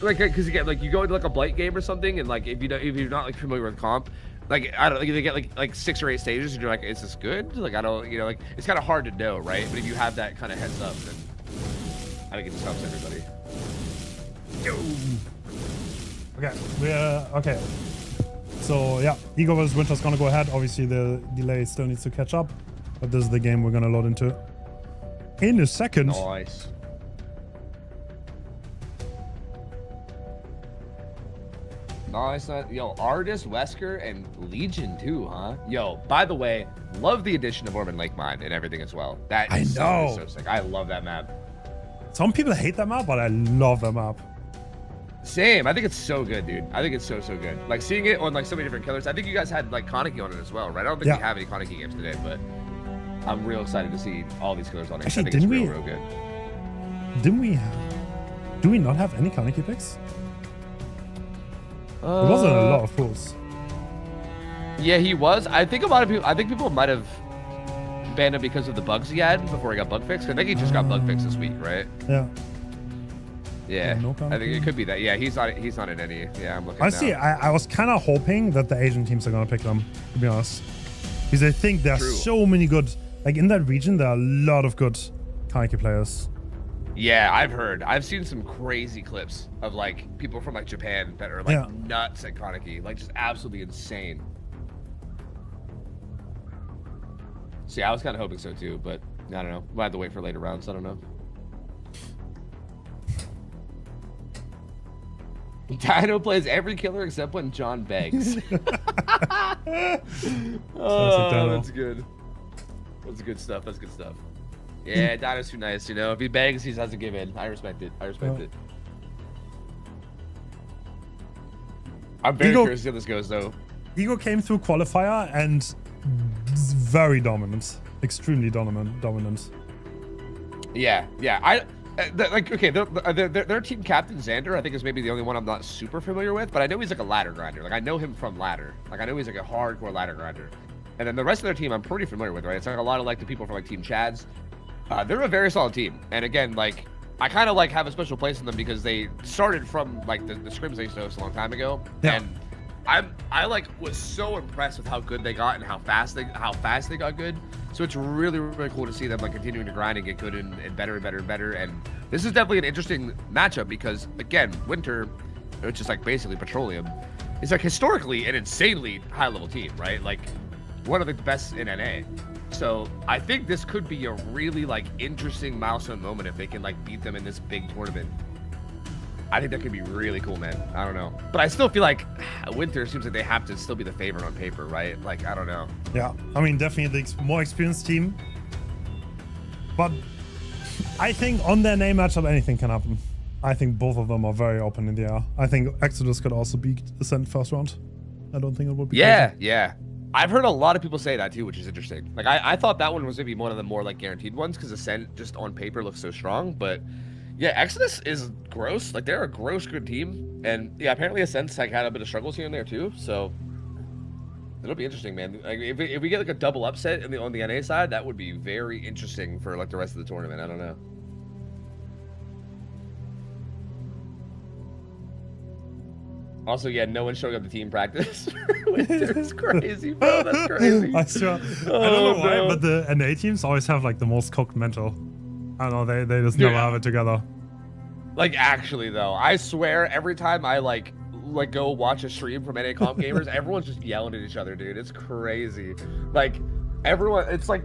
like because again, like you go into like a blight game or something, and like if you're not like familiar with comp, like I don't like they get like 6 or 8 stages, and you're like, is this good? Like I don't, like it's kind of hard to know, right? But if you have that kind of heads up, then I think it just helps everybody. Okay, we're okay. So yeah, Ego vs Winter's gonna go ahead. Obviously the delay still needs to catch up, but this is the game we're gonna load into in a second. Nice. Nice. Yo, Artist, Wesker, and Legion too, huh? Yo, by the way, love the addition of Ormond Lake Mine and everything as well. That is so sick. I love that map. Some people hate that map, but I love that map. Same. I think it's so good, dude. I think it's so good. Like seeing it on like so many different killers. I think you guys had like Kaneki on it as well, right? I don't think we have any Kaneki games today, but I'm real excited to see all these killers on it. Actually, I think didn't it's we- real good. Do we not have any Kaneki picks? It wasn't a lot of pools. Yeah, he was. I think a lot of people. I think people might have banned him because of the bugs he had before he got bug fixed. I think he just got bug fixed this week, right? Yeah. Yeah. no I think Kaneki? it could be that. Yeah, he's not in any. Yeah, I'm looking. Honestly, now. I was kind of hoping that the Asian teams are gonna pick them, to be honest, because I think there are True. so many good. Like in that region, there are a lot of good Kaneki players. Yeah, I've seen some crazy clips of like people from like Japan that are like Yeah. nuts at Kaneki, like just absolutely insane. See, I was kind of hoping so too, but I don't know. We'll have to wait for later rounds. I don't know. Dino plays every killer except when John begs. Oh, Dino. that's good. That's good stuff. That's good stuff. Yeah, Dino's too nice, you know. If he begs, he has to give in. I respect it. I respect Yeah. it. I'm very Ego- curious how this goes, though. Ego came through qualifier and very dominant, extremely dominant. Yeah. Like, okay, their team captain, Xander, I think is maybe the only one I'm not super familiar with, but I know he's like a ladder grinder. Like, I know him from ladder. Like, I know he's like a hardcore ladder grinder. And then the rest of their team I'm pretty familiar with, right? It's like a lot of like the people from like Team Chad's. They're a very solid team. And again, like, I kind of like have a special place in them because they started from like the scrims they used to host a long time ago. Yeah. And I like was so impressed with how good they got and how fast they got good. So it's really, really cool to see them like continuing to grind and get good and better and better and better. And this is definitely an interesting matchup because again, Winter, which is like basically Petroleum, is like historically an insanely high level team, right? Like one of the best in NA. So I think this could be a really like interesting milestone moment if they can like beat them in this big tournament. I think that could be really cool, man. I don't know. But I still feel like Winter seems like they have to still be the favorite on paper, right? Like, I don't know. Yeah, I mean, definitely the more experienced team. But I think on their name matchup, anything can happen. I think both of them are very open in the air. I think Exodus could also beat Ascent first round. I don't think it would be Yeah, crazy. yeah. I've heard a lot of people say that too, which is interesting. Like I thought that one was maybe one of the more like guaranteed ones because Ascent just on paper looks so strong, but yeah, Exodus is gross. Like they're a gross good team, and yeah, apparently Ascent's like had a bit of struggles here and there too. So it'll be interesting, man. Like if we get like a double upset on the NA side, that would be very interesting for like the rest of the tournament. I don't know. Also, yeah, no one showing up to team practice. Winter's crazy, bro. That's crazy. I swear. I don't know why, but the NA teams always have like the most cooked mental. I don't know, they just never have it together. Like actually though, I swear every time I like go watch a stream from NA comp gamers, everyone's just yelling at each other, dude. It's crazy. Like everyone, it's like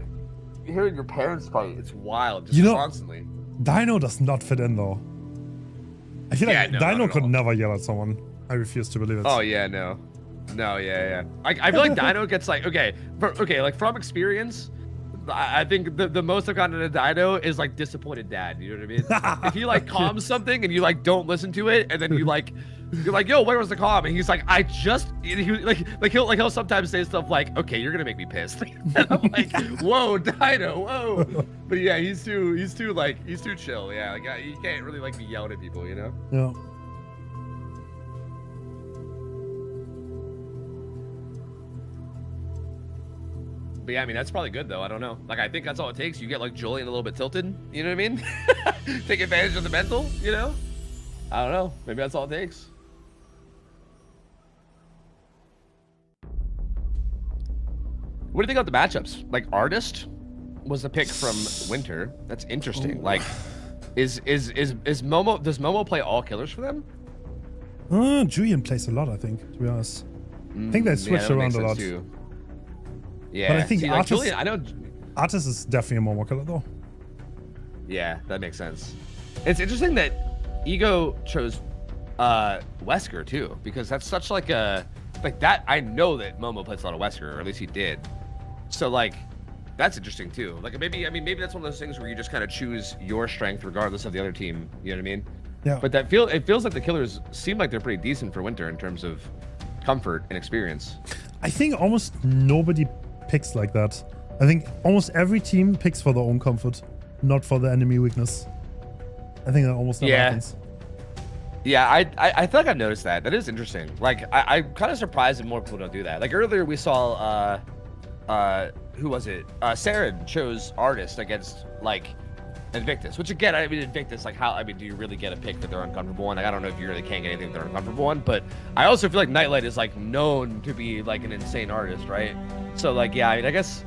hearing your parents fight. It's wild, just constantly. Dino does not fit in though. I feel like no, Dino could never yell at someone. I refuse to believe it. Oh yeah, no, yeah. I feel like Dino gets like like from experience. I think the most I've gotten into Dino is like disappointed dad. You know what I mean? If he like calms something and you like don't listen to it, and then you're like, yo, where was the calm? And he's like, he'll sometimes say stuff like, okay, you're gonna make me pissed. And I'm like, whoa, Dino, whoa. But yeah, he's too chill. Yeah, like you can't really like be yelling at people, you know? Yeah. But yeah, I mean, that's probably good, though. I don't know. Like, I think that's all it takes. You get, like, Julian a little bit tilted. You know what I mean? Take advantage of the mental, you know? I don't know. Maybe that's all it takes. What do you think about the matchups? Like, Artist was a pick from Winter. That's interesting. Ooh. Like, is Momo... Does Momo play all killers for them? Julian plays a lot, I think, to be honest. I think they switched around a lot. Too. Yeah, but I think Artist, like Julian, I know Artist is definitely a Momo killer though. Yeah, that makes sense. It's interesting that Ego chose Wesker too, because that's such like a that. I know that Momo plays a lot of Wesker, or at least he did. So like, that's interesting too. Like maybe that's one of those things where you just kind of choose your strength regardless of the other team. You know what I mean? Yeah. But it feels like the killers seem like they're pretty decent for Winter in terms of comfort and experience. I think almost nobody picks like that. I think almost every team picks for their own comfort, not for the enemy weakness. I think that almost never happens. Yeah, I feel like I've noticed that. That is interesting. Like I'm kind of surprised that more people don't do that. Like earlier we saw who was it? Saren chose Artist against like Invictus, which again, I mean Invictus, like do you really get a pick that they're uncomfortable on? Like I don't know if you really can get anything that they're uncomfortable on, but I also feel like Nightlight is like known to be like an insane artist, right? So like yeah, I mean I guess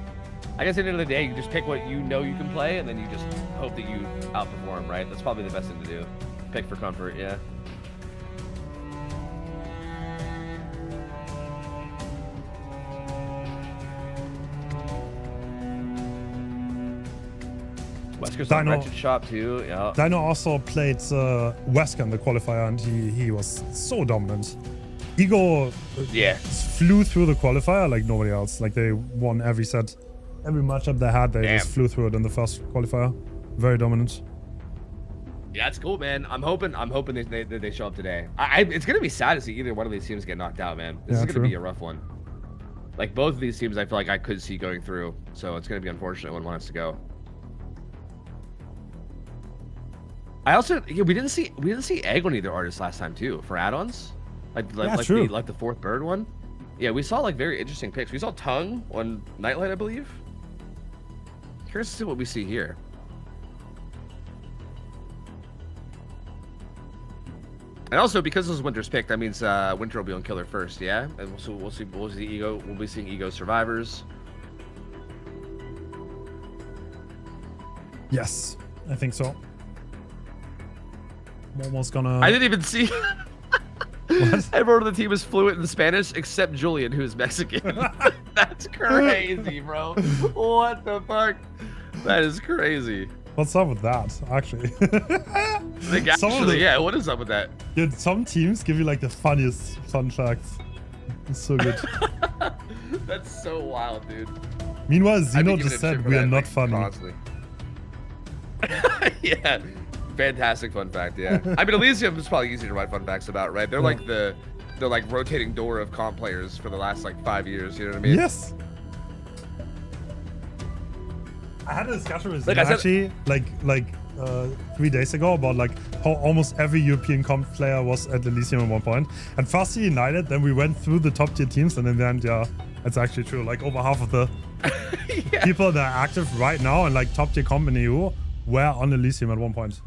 at the end of the day you just pick what you know you can play and then you just hope that you outperform, right? That's probably the best thing to do. Pick for comfort, yeah. Wesker's on Wretched shop too, yeah. Dino also played Wesker in the qualifier and he was so dominant. Ego flew through the qualifier like nobody else. Like they won every set. Every matchup they had, they just flew through it in the first qualifier. Very dominant. Yeah, it's cool, man. I'm hoping they show up today. It's gonna be sad to see either one of these teams get knocked out, man. This is gonna be a rough one. Like both of these teams, I feel like I could see going through. So it's gonna be unfortunate when one has to go. I also we didn't see Egg on either artist last time too for add-ons, like the fourth bird one. Yeah, we saw like very interesting picks. We saw Tongue on Nightlight, I believe. Curious to see what we see here. And also because this is Winter's pick, that means Winter will be on Killer first, yeah. And so we'll see Ego. We'll be seeing Ego survivors. Yes, I think so. Almost gonna. I didn't even see. What? Everyone on the team is fluent in Spanish except Julian, who is Mexican. That's crazy, bro. What the fuck? That is crazy. What's up with that, actually? Yeah, what is up with that? Dude, some teams give you like the funniest fun facts. It's so good. That's so wild, dude. Meanwhile, Zeno just said we are not funny. Constantly. Yeah. Fantastic fun fact, yeah. I mean, Elysium is probably easier to write fun facts about, right? They're like the the like rotating door of comp players for the last like 5 years. You know what I mean? Yes. I had a discussion with Like I said- actually like 3 days ago about like how almost every European comp player was at Elysium at one point. And first he United, then we went through the top tier teams, and in the end, yeah, it's actually true. Like over half of the people that are active right now and like top tier comp in EU were on Elysium at one point.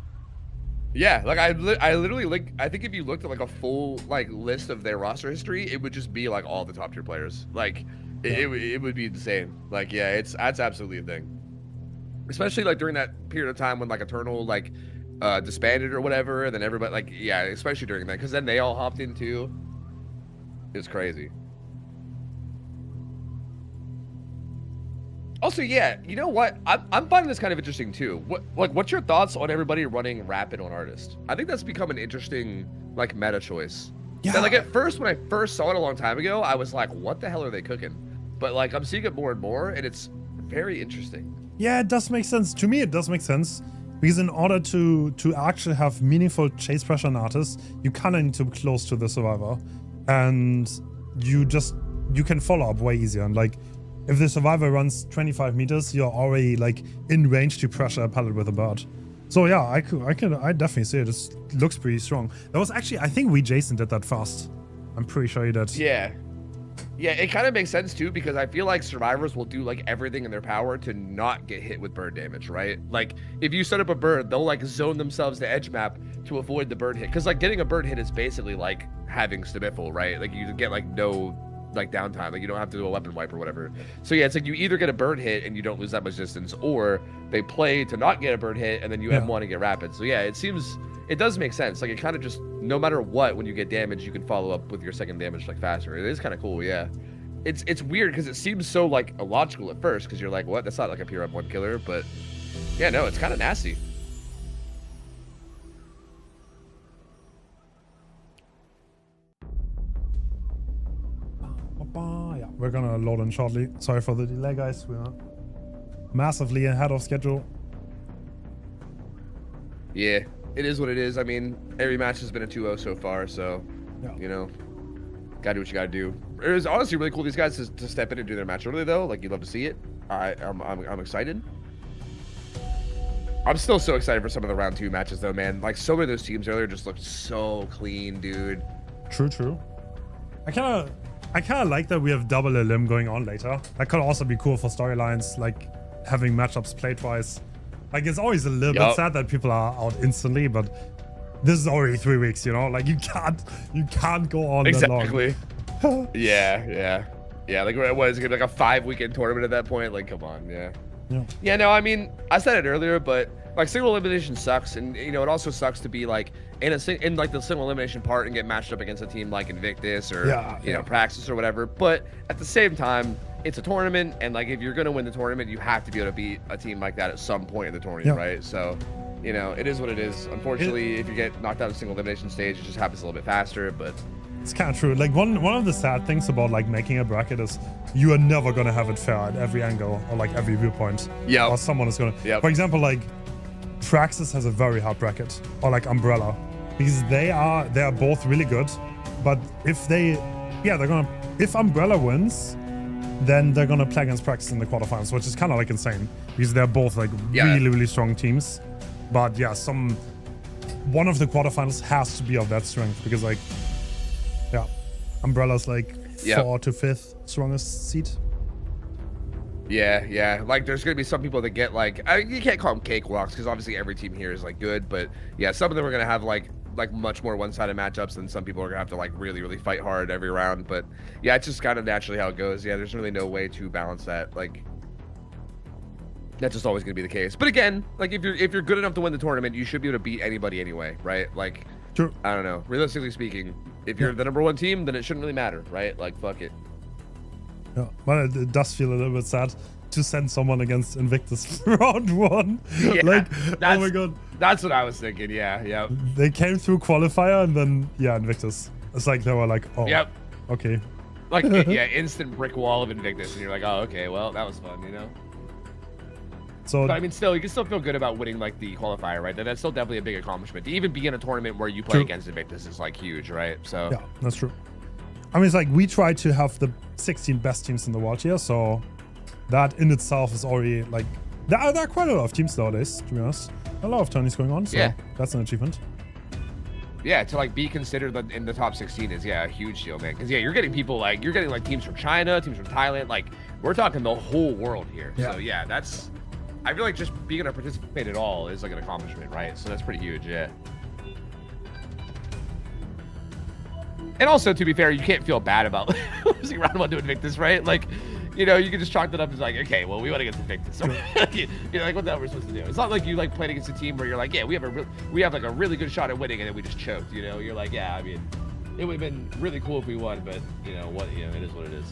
Yeah, like I literally like I think if you looked at like a full like list of their roster history, it would just be like all the top tier players. Like it would be insane. Like yeah, that's absolutely a thing. Especially like during that period of time when like Eternal like disbanded or whatever, and then everybody like yeah, especially during that, because then they all hopped in too. It's crazy. Also, yeah, you know what? I'm finding this kind of interesting too. What's your thoughts on everybody running Rapid on Artist? I think that's become an interesting like meta choice. Yeah. And, like at first, when I first saw it a long time ago, I was like, what the hell are they cooking? But like I'm seeing it more and more, and it's very interesting. Yeah, it does make sense. To me, it does make sense. Because in order to actually have meaningful chase pressure on artists, you kind of need to be close to the survivor. And you can follow up way easier. And like, if the survivor runs 25 meters, you're already like in range to pressure a pallet with a bird. So yeah, I definitely see it. It looks pretty strong. That was actually, I think Jason did that fast. I'm pretty sure he did. Yeah. Yeah, it kind of makes sense too, because I feel like survivors will do like everything in their power to not get hit with bird damage, right? Like if you set up a bird, they'll like zone themselves to edge map to avoid the bird hit. Because like getting a bird hit is basically like having Stabiful, right? Like you get like no like downtime, like you don't have to do a weapon wipe or whatever. So yeah, it's like you either get a bird hit and you don't lose that much distance, or they play to not get a bird hit and then you M1 and get rapid. So yeah, it does make sense. Like it kind of just, no matter what, when you get damage, you can follow up with your second damage like faster. It is kind of cool, yeah. It's weird because it seems so like illogical at first, because you're like, what? That's not like a pure M1 killer, but yeah, no, it's kind of nasty. Yeah, we're gonna load in shortly. Sorry for the delay, guys. We are massively ahead of schedule. Yeah, it is what it is. I mean, every match has been a 2-0 so far, so Yeah. you know, gotta do what you gotta do. It was honestly really cool these guys to step in and do their match early though. Like, you'd love to see it. I'm excited. I'm still so excited for some of the round 2 matches though, man. Like, so many of those teams earlier just looked so clean, dude. True. I kind of like that we have double elim going on later. That could also be cool for storylines, like having matchups played twice. Like, it's always a little bit sad that people are out instantly, but this is already 3 weeks, you know? Like, you can't go on that long. Exactly. Yeah. Like, what is it gonna be, like a 5-weekend tournament at that point? Like, come on, yeah. Yeah, no, I mean, I said it earlier, but like single elimination sucks, and you know it also sucks to be like in like the single elimination part and get matched up against a team like Invictus or you know Praxis or whatever. But at the same time, it's a tournament, and like if you're gonna win the tournament, you have to be able to beat a team like that at some point in the tournament, right? So, you know, it is what it is. Unfortunately, if you get knocked out of the single elimination stage, it just happens a little bit faster, but. It's kind of true. Like one of the sad things about like making a bracket is you are never gonna have it fair at every angle or like every viewpoint. Yeah. Or someone is gonna. For example, like Praxis has a very hard bracket, or like Umbrella, because they are both really good, but if if Umbrella wins, then they're gonna play against Praxis in the quarterfinals, which is kind of like insane because they're both like really strong teams. But yeah, one of the quarterfinals has to be of that strength because like. Yeah, Umbrella's like 4th to 5th strongest seed. Yeah. Like, there's gonna be some people that get like, you can't call them cakewalks because obviously every team here is like good, but yeah, some of them are gonna have like much more one-sided matchups, than some people are gonna have to like really fight hard every round. But yeah, it's just kind of naturally how it goes. Yeah, there's really no way to balance that. Like, that's just always gonna be the case. But again, like if you're good enough to win the tournament, you should be able to beat anybody anyway, right? Like. True. I don't know. Realistically speaking, if you're the number 1 team, then it shouldn't really matter, right? Like, fuck it. Yeah, but it does feel a little bit sad to send someone against Invictus round 1. Yeah, like, oh my god. That's what I was thinking. Yeah. They came through qualifier and then Invictus. It's like they were like, oh. Yep. Okay. Like instant brick wall of Invictus, and you're like, oh, okay, well, that was fun, you know. So, but I mean, still, you can still feel good about winning like the qualifier, right? That's still definitely a big accomplishment. To even be in a tournament where you play against Invictus is like huge, right? So yeah, that's true. I mean, it's like we try to have the 16 best teams in the world here, so that in itself is already like there are quite a lot of teams nowadays, to be honest. A lot of tourneys going on, so Yeah. that's an achievement. Yeah, to like be considered in the top 16 is a huge deal, man. Because you're getting people like teams from China, teams from Thailand, like we're talking the whole world here. Yeah. So yeah, that's I feel like just being able to participate at all is like an accomplishment, right? So that's pretty huge, yeah. And also, to be fair, you can't feel bad about losing round one to Invictus, right? Like, you know, you can just chalk that up as like, okay, well, we want to get to Invictus. So, you know, like, what the hell we're supposed to do? It's not like you like playing against a team where you're like, yeah, we have like a really good shot at winning, and then we just choked. You know, you're like, yeah, I mean, it would have been really cool if we won, but you know what? You know, it is what it is.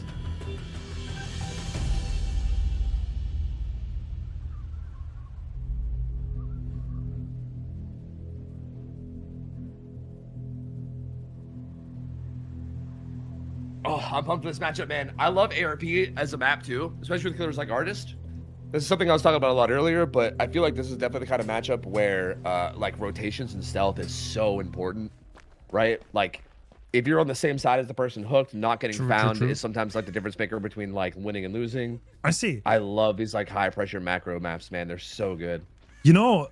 Oh, I'm pumped for this matchup, man. I love ARP as a map too, especially with killers like Artist. This is something I was talking about a lot earlier, but I feel like this is definitely the kind of matchup where like rotations and stealth is so important, right? Like if you're on the same side as the person hooked, not getting found is sometimes like the difference maker between like winning and losing. I see. I love these like high pressure macro maps, man. They're so good. You know,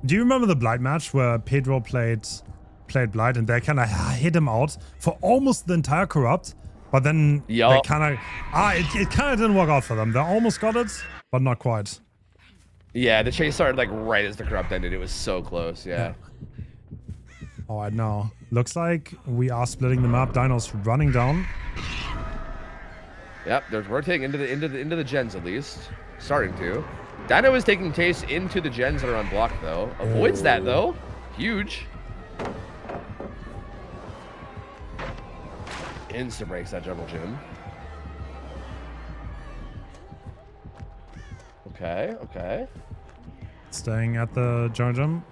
do you remember the Blight match where Pedro played Blight and they kind of hit him out for almost the entire corrupt, but then they kind of it kind of didn't work out for them. They almost got it, but not quite. Yeah, the chase started like right as the corrupt ended. It was so close. Yeah. All right, now looks like we are splitting the map. Dino's running down. Yep, they're rotating into the gens at least, starting to. Dino is taking chase into the gens that are unblocked though. Avoids that though. Huge. Insta breaks that jungle gym. Okay, okay. Staying at the jungle gym.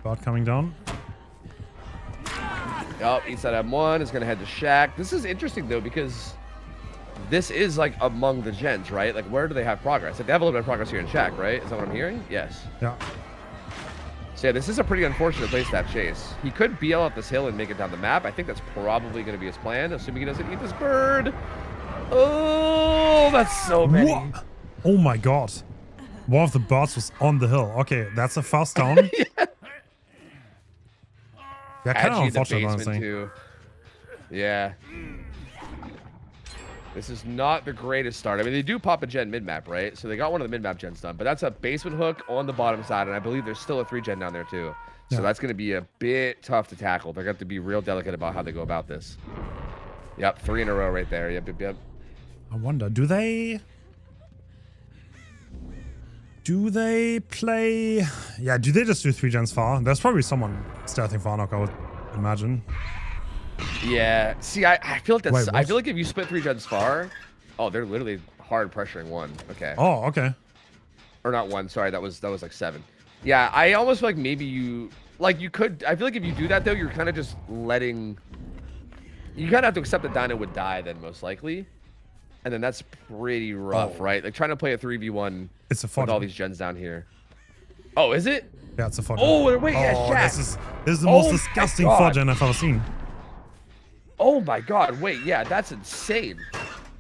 Bot coming down. Yup, east side M1 is gonna head to Shack. This is interesting though because this is like among the gens, right? Like where do they have progress? Like, they have a little bit of progress here in Shack, right? Is that what I'm hearing? Yes. Yeah. So yeah, this is a pretty unfortunate place to have chase. He could BL up this hill and make it down the map. I think that's probably going to be his plan, assuming he doesn't eat this bird. Oh, that's so many. What? Oh my god. One of the birds was on the hill. Okay, that's a fast down. Yeah, kind of unfortunate, honestly. Too. Yeah. This is not the greatest start. I mean, they do pop a gen mid-map, right? So they got one of the mid-map gens done, but that's a basement hook on the bottom side, and I believe there's still a 3-gen down there too. So that's going to be a bit tough to tackle. They're going to have to be real delicate about how they go about this. Yep, 3 in a row right there. Yep, yep, yep. I wonder, do they play... Yeah, do they just do 3 gens far? There's probably someone stealthing far knock, I would imagine. Yeah, see, I feel like that's. Wait, I feel like if you split 3 gens far, oh, they're literally hard pressuring 1. Okay. Oh, okay. Or not 1. Sorry, that was like 7. Yeah, I almost feel like maybe you could. I feel like if you do that though, you're kind of just letting. You kind of have to accept that Dino would die then most likely, and then that's pretty rough, right? Like trying to play a 3v1 It's a with all these gens down here. Oh, is it? Yeah, it's a 4-gen. Oh, wait, yeah, Shack. This is the most disgusting 4-gen I've ever seen. Oh my god, wait, yeah, that's insane.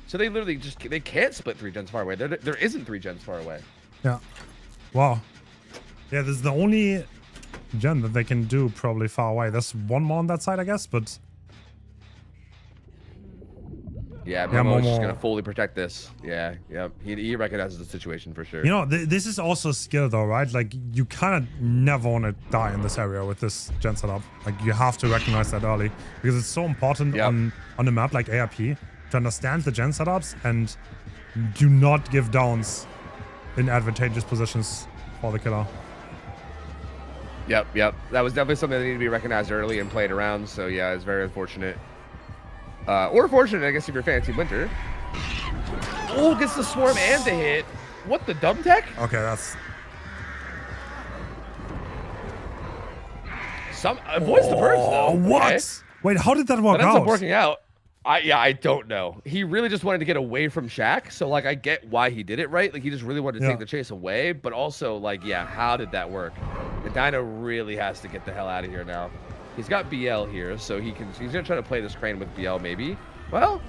So they literally just, they can't split 3 gens far away. There isn't 3 gens far away. Yeah. Wow. Yeah, this is the only gen that they can do probably far away. There's one more on that side, I guess, but... Yeah, Momo's just going to fully protect this. Yeah, yep. He recognizes the situation for sure. You know, this is also a skill though, right? Like, you kind of never want to die in this area with this gen setup. Like, you have to recognize that early. Because it's so important on a map like ARP to understand the gen setups and do not give downs in advantageous positions for the killer. Yep. That was definitely something that needed to be recognized early and played around. So yeah, it's very unfortunate. Or fortunate, I guess, if you're Fancy Winter. Oh, gets the swarm and the hit. What, the dumb tech? Okay, that's... Avoids the birds, though. What? Okay. Wait, how did that work That ends out? up working out. I don't know. He really just wanted to get away from Shack. So, like, I get why he did it, right? Like, he just really wanted to take the chase away. But also, like, yeah, how did that work? Dino really has to get the hell out of here now. He's got BL here, so he's gonna try to play this crane with BL maybe. Well,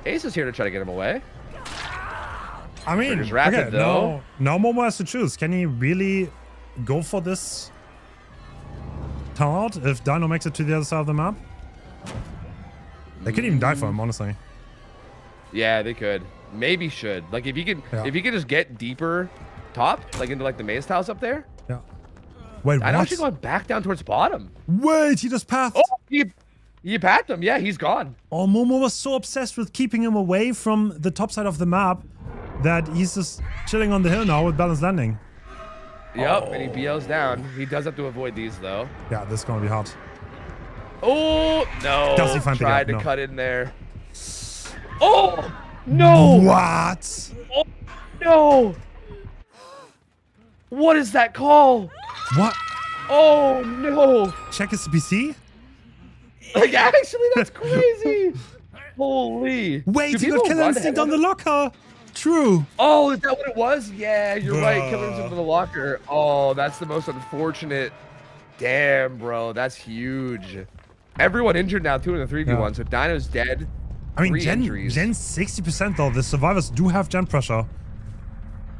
Ace is here to try to get him away. I mean, Trigger's rapid, okay, though. now Momo has to choose. Can he really go for this turnout if Dino makes it to the other side of the map? They could even die for him, honestly. Yeah, they could. Maybe should. Like if he could just get deeper top, like into like the maze house up there. Yeah. Wait, Dino what? actually going back down towards bottom. Wait, he just pathed. Oh, you packed him. Yeah, he's gone. Oh, Momo was so obsessed with keeping him away from the top side of the map that he's just chilling on the hill now with balanced landing. Yep, and he BL's down. He does have to avoid these though. Yeah, this is gonna be hard. Oh no! Does he find the Tried gap? to No. cut in there. Oh no! What? Oh no! What is that call? What? Oh no! Check his PC? Like actually, that's crazy. Holy! Wait, Do he got people killer run instinct head on the locker. True. Oh, is that what it was? Yeah, you're right. Killer Bruh. instinct on the locker. Oh, that's the most unfortunate. Damn, bro, that's huge. Everyone injured now too in the 3v1, Yeah. so Dino's dead. I mean, 3 Gen's injuries. 60% though. The survivors do have Gen pressure.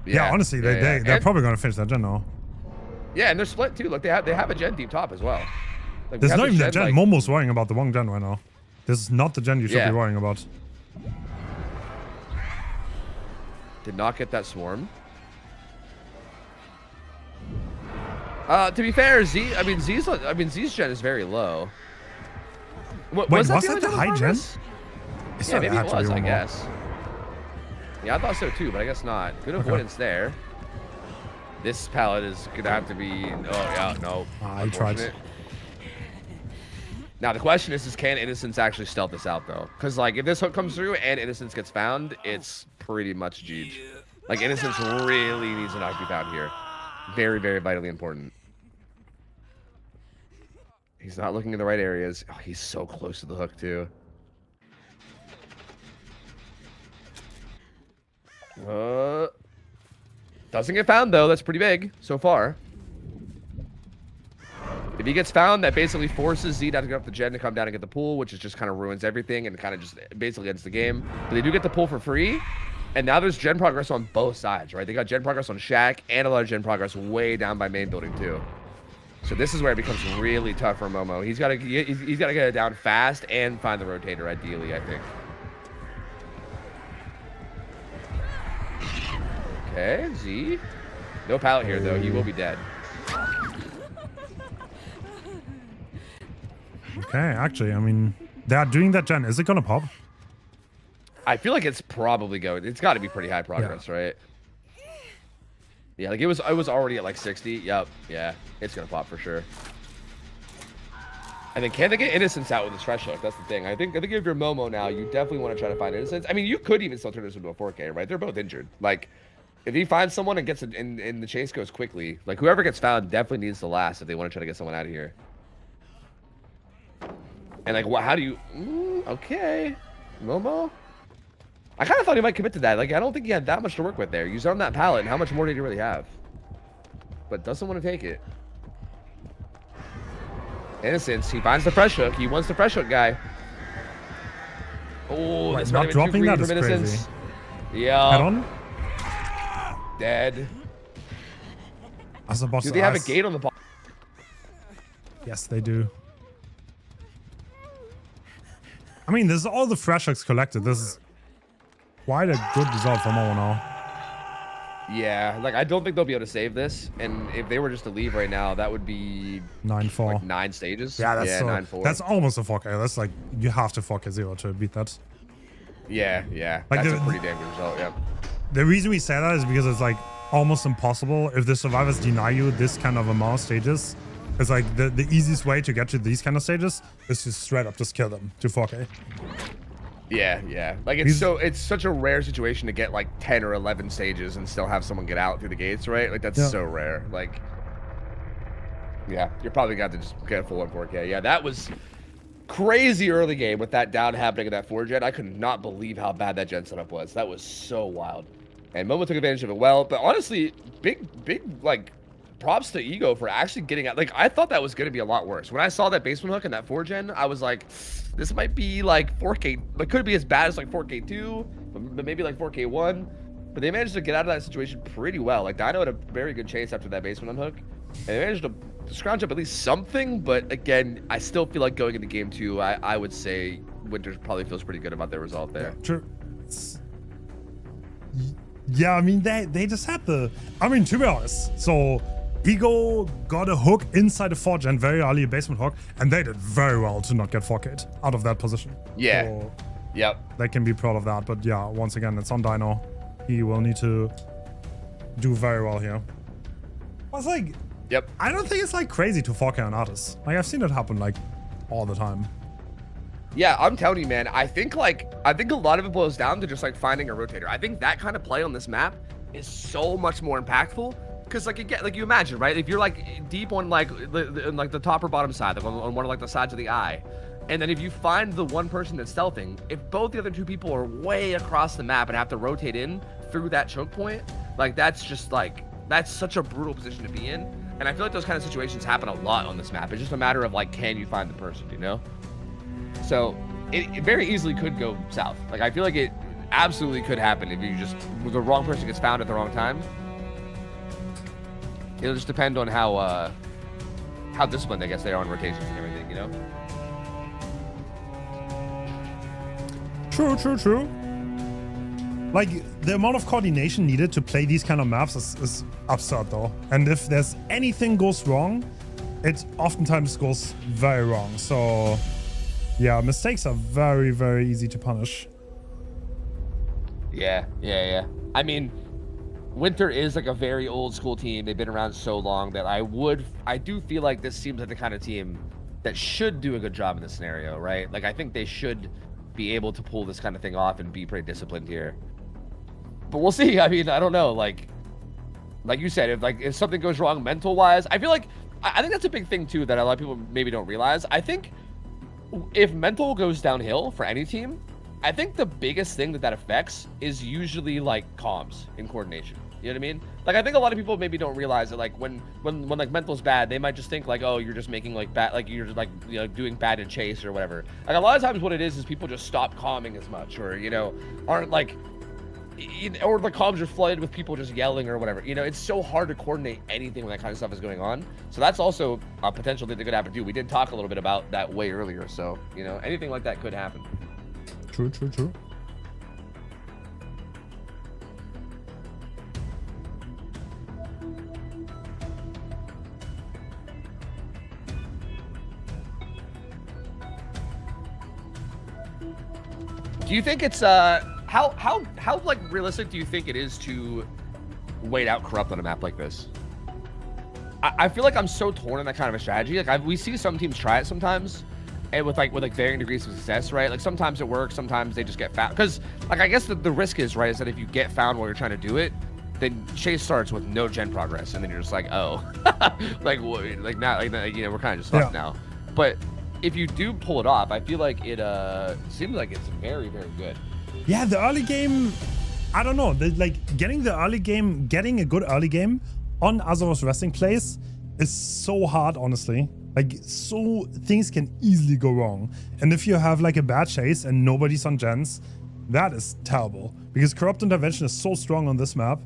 Yeah, honestly, they're And- probably gonna finish that Gen now. Yeah, and they're split too. Like they have a Gen deep top as well. Like, we There's have not this even that Gen. like- Momo's worrying about the wrong Gen right now. This is not the Gen you should Yeah. be worrying about. Did not get that swarm. To be fair, Z's Gen is very low. Wait, was was the that only the Gen high in Gen? progress? It's Yeah, not maybe it actually was, I Momo. guess. Yeah, I thought so too, but I guess not. Good avoidance there. This pallet is gonna have to be. Oh yeah, no. Ah, he tried. Unfortunate. Now the question is can Innocence actually stealth this out though? Because like if this hook comes through and Innocence gets found, it's pretty much GG. Like Innocence really needs to not be found here. Very, very vitally important. He's not looking in the right areas. Oh, he's so close to the hook too. Doesn't get found though. That's pretty big so far. If he gets found, that basically forces Z to get off the gen to come down and get the pool, which is just kind of ruins everything and kind of just basically ends the game. But they do get the pool for free, and now there's gen progress on both sides, right? They got gen progress on Shack and a lot of gen progress way down by main building too. So this is where it becomes really tough for Momo. He's got to get it down fast and find the rotator, ideally, I think. Okay, Z. No pallet here though. He will be dead. Okay, actually, I mean, they are doing that Gen. Is it gonna pop? I feel like it's probably going. It's got to be pretty high progress, right? Yeah, like it was already at like 60. Yep. Yeah, it's gonna pop for sure. And then can they get Innocence out with this fresh hook? That's the thing. I think if you're Momo now, you definitely want to try to find Innocence. I mean, you could even still turn this into a 4K, right? They're both injured. Like, if he finds someone and gets it, and the chase goes quickly, like whoever gets found definitely needs to last if they want to try to get someone out of here. And like, what? How do you? Okay, Momo. I kind of thought he might commit to that. Like, I don't think he had that much to work with there. He's on that pallet, and how much more did he really have? But doesn't want to take it. Innocence. He finds the fresh hook. He wants the fresh hook guy. Oh, that's not dropping that is crazy. Yeah. Head on? Dead. As a boss. Do they have a gate on the bottom? Yes, they do. I mean, this is all the fresh hooks collected. This is quite a good result for Momo now. Yeah, like I don't think they'll be able to save this. And if they were just to leave right now, that would be 9-4. like 9 stages. Yeah, that's yeah, so, 9-4. that's almost a 4K. That's like you have to 4K 0 to beat that. Yeah, yeah. Like That's the- a pretty damn good result. Yeah. The reason we say that is because it's like almost impossible if the survivors deny you this kind of amount of stages. It's like the easiest way to get to these kind of stages is to straight up just kill them to 4K. Yeah, yeah. Like it's such a rare situation to get like 10 or 11 stages and still have someone get out through the gates, right? Like that's Yeah. so rare. Like, yeah, you're probably gonna have to just get a full on 4K. Yeah, that was crazy early game with that down happening in that 4 gen. I could not believe how bad that gen setup was. That was so wild. And Momo took advantage of it well, but honestly, big like props to Ego for actually getting out. Like, I thought that was going to be a lot worse. When I saw that basement hook and that 4gen, I was like, this might be like 4K. It could be as bad as like 4K2, but maybe like 4K1. But they managed to get out of that situation pretty well. Like, Dino had a very good chase after that basement unhook. And they managed to scrounge up at least something. But again, I still feel like going into game 2, I would say Winter probably feels pretty good about their result there. True. Yeah, I mean, they just had the... I mean, to be honest, so Ego got a hook inside the 4gen very early, a basement hook, and they did very well to not get 4K'd out of that position. Yeah. So Yep. they can be proud of that. But yeah, once again, it's on Dino. He will need to do very well here. I was like... Yep. I don't think it's like crazy to 4K on artists. Like, I've seen it happen like all the time. Yeah, I'm telling you, man. I think a lot of it boils down to just like finding a rotator. I think that kind of play on this map is so much more impactful because like again, like you imagine, right? If you're like deep on like the top or bottom side, like on one of like the sides of the eye, and then if you find the one person that's stealthing, if both the other two people are way across the map and have to rotate in through that choke point, like that's such a brutal position to be in. And I feel like those kind of situations happen a lot on this map. It's just a matter of like, can you find the person, you know? So it very easily could go south. Like, I feel like it absolutely could happen if you just, the wrong person gets found at the wrong time. It'll just depend on how disciplined, I guess, they are on rotations and everything, you know? True. Like, the amount of coordination needed to play these kind of maps is absurd, though. And if there's anything goes wrong, it oftentimes goes very wrong. So, yeah, mistakes are very, very easy to punish. Yeah. I mean, Winter is like a very old school team. They've been around so long that I do feel like this seems like the kind of team that should do a good job in this scenario, right? Like, I think they should be able to pull this kind of thing off and be pretty disciplined here. But we'll see. I mean, I don't know. Like you said, if something goes wrong mental wise, I feel like I think that's a big thing too that a lot of people maybe don't realize. I think if mental goes downhill for any team, I think the biggest thing that affects is usually like comms and coordination. You know what I mean? Like, I think a lot of people maybe don't realize that like when like mental's bad, they might just think like, oh, you're just making like bad, like you're just like, you know, doing bad in chase or whatever. Like, a lot of times what it is people just stop calming as much, or, you know, aren't like, or the comms are flooded with people just yelling or whatever. You know, it's so hard to coordinate anything when that kind of stuff is going on. So that's also a potential thing that could happen too. We did talk a little bit about that way earlier. So, you know, anything like that could happen. True. Do you think it's how like realistic do you think it is to wait out Corrupt on a map like this? I feel like I'm so torn on that kind of a strategy. Like, we see some teams try it sometimes, and with varying degrees of success, right? Like, sometimes it works, sometimes they just get found. Because like, I guess the risk is, right, is that if you get found while you're trying to do it, then chase starts with no gen progress, and then you're just like, oh, like now, you know, we're kind of just fucked now. But if you do pull it off, I feel like it seems like it's very, very good. Yeah, the early game, I don't know. Like, getting a good early game on Azarov's resting place is so hard, honestly. Like, so things can easily go wrong. And if you have like a bad chase and nobody's on gens, that is terrible. Because Corrupt Intervention is so strong on this map.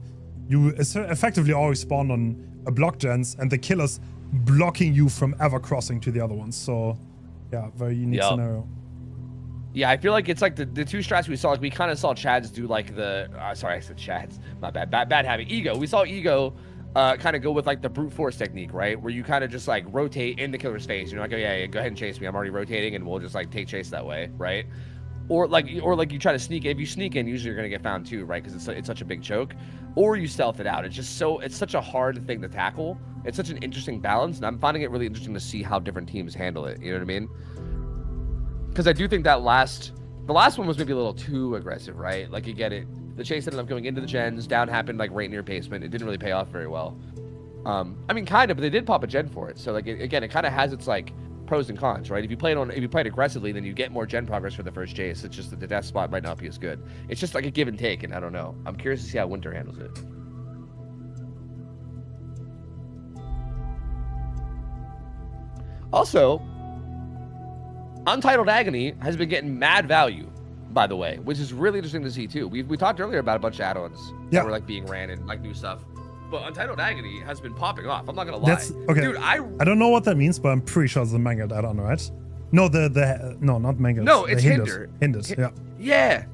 You effectively always spawn on a block gens and the killer's blocking you from ever crossing to the other ones. So, yeah, very unique scenario. Yeah, I feel like it's like the two strats we saw. Like, we kind of saw Chads do like the sorry, I said Chads. My bad habit. Ego. We saw Ego kind of go with like the brute force technique, right? Where you kind of just like rotate in the killer's face. You're like, oh yeah, go ahead and chase me. I'm already rotating, and we'll just like take chase that way, right? Or like you try to sneak in. If you sneak in, usually you're gonna get found too, right? Because it's such a big choke. Or you stealth it out. It's such a hard thing to tackle. It's such an interesting balance, and I'm finding it really interesting to see how different teams handle it. You know what I mean? Because I do think that the last one was maybe a little too aggressive, right? Like, you get it. The chase ended up going into the gens. Down happened like right near basement. It didn't really pay off very well. I mean, kind of, but they did pop a gen for it. So like, it kind of has its like pros and cons, right? If you play it aggressively, then you get more gen progress for the first chase. It's just that the death spot might not be as good. It's just like a give and take, and I don't know. I'm curious to see how Winter handles it. Also, Untitled Agony has been getting mad value, by the way, which is really interesting to see too. We talked earlier about a bunch of add-ons Yeah. that were like being ran and like new stuff, but Untitled Agony has been popping off. I'm not gonna lie, That's okay. dude. I don't know what that means, but I'm pretty sure it's the manga add-on, right? No, no, not manga. No, it's the Hinder. Hinders, yeah.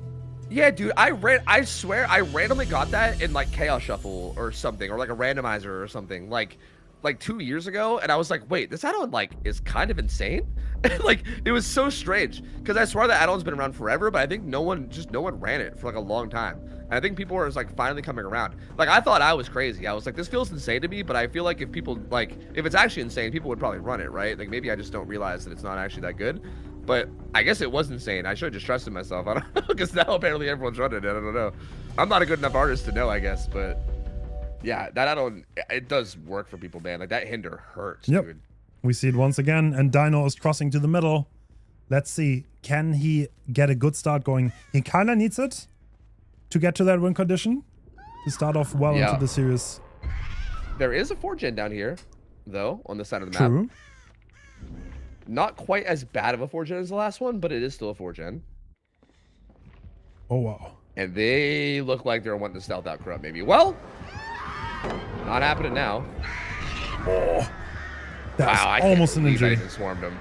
Yeah, dude. I swear, I randomly got that in like Chaos Shuffle or something, or like a randomizer or something, like 2 years ago, and I was like, wait, this add-on like is kind of insane. Like it was so strange because I swear the add-on's been around forever, but I think no one ran it for like a long time. And I think people were like finally coming around. Like I thought I was crazy. I was like, this feels insane to me, but I feel like if people like, if it's actually insane, people would probably run it, right? Like maybe I just don't realize that it's not actually that good. But I guess it was insane. I should have just trusted myself. I don't know, because now apparently everyone's running it. I don't know. I'm not a good enough artist to know, I guess, but yeah, that add-on, it does work for people, man. Like that Hinder hurts, Yep. dude. We see it once again, and Dino is crossing to the middle. Let's see, can he get a good start going? He kind of needs it to get to that win condition to start off well Yeah. into the series. There is a 4-gen down here, though, on the side of the map. True. Not quite as bad of a 4-gen as the last one, but it is still a 4-gen. Oh, wow. And they look like they're wanting to stealth out Corrupt, maybe. Well, not happening now. Oh, that's Wow, I can't almost an believe injury. I even swarmed him.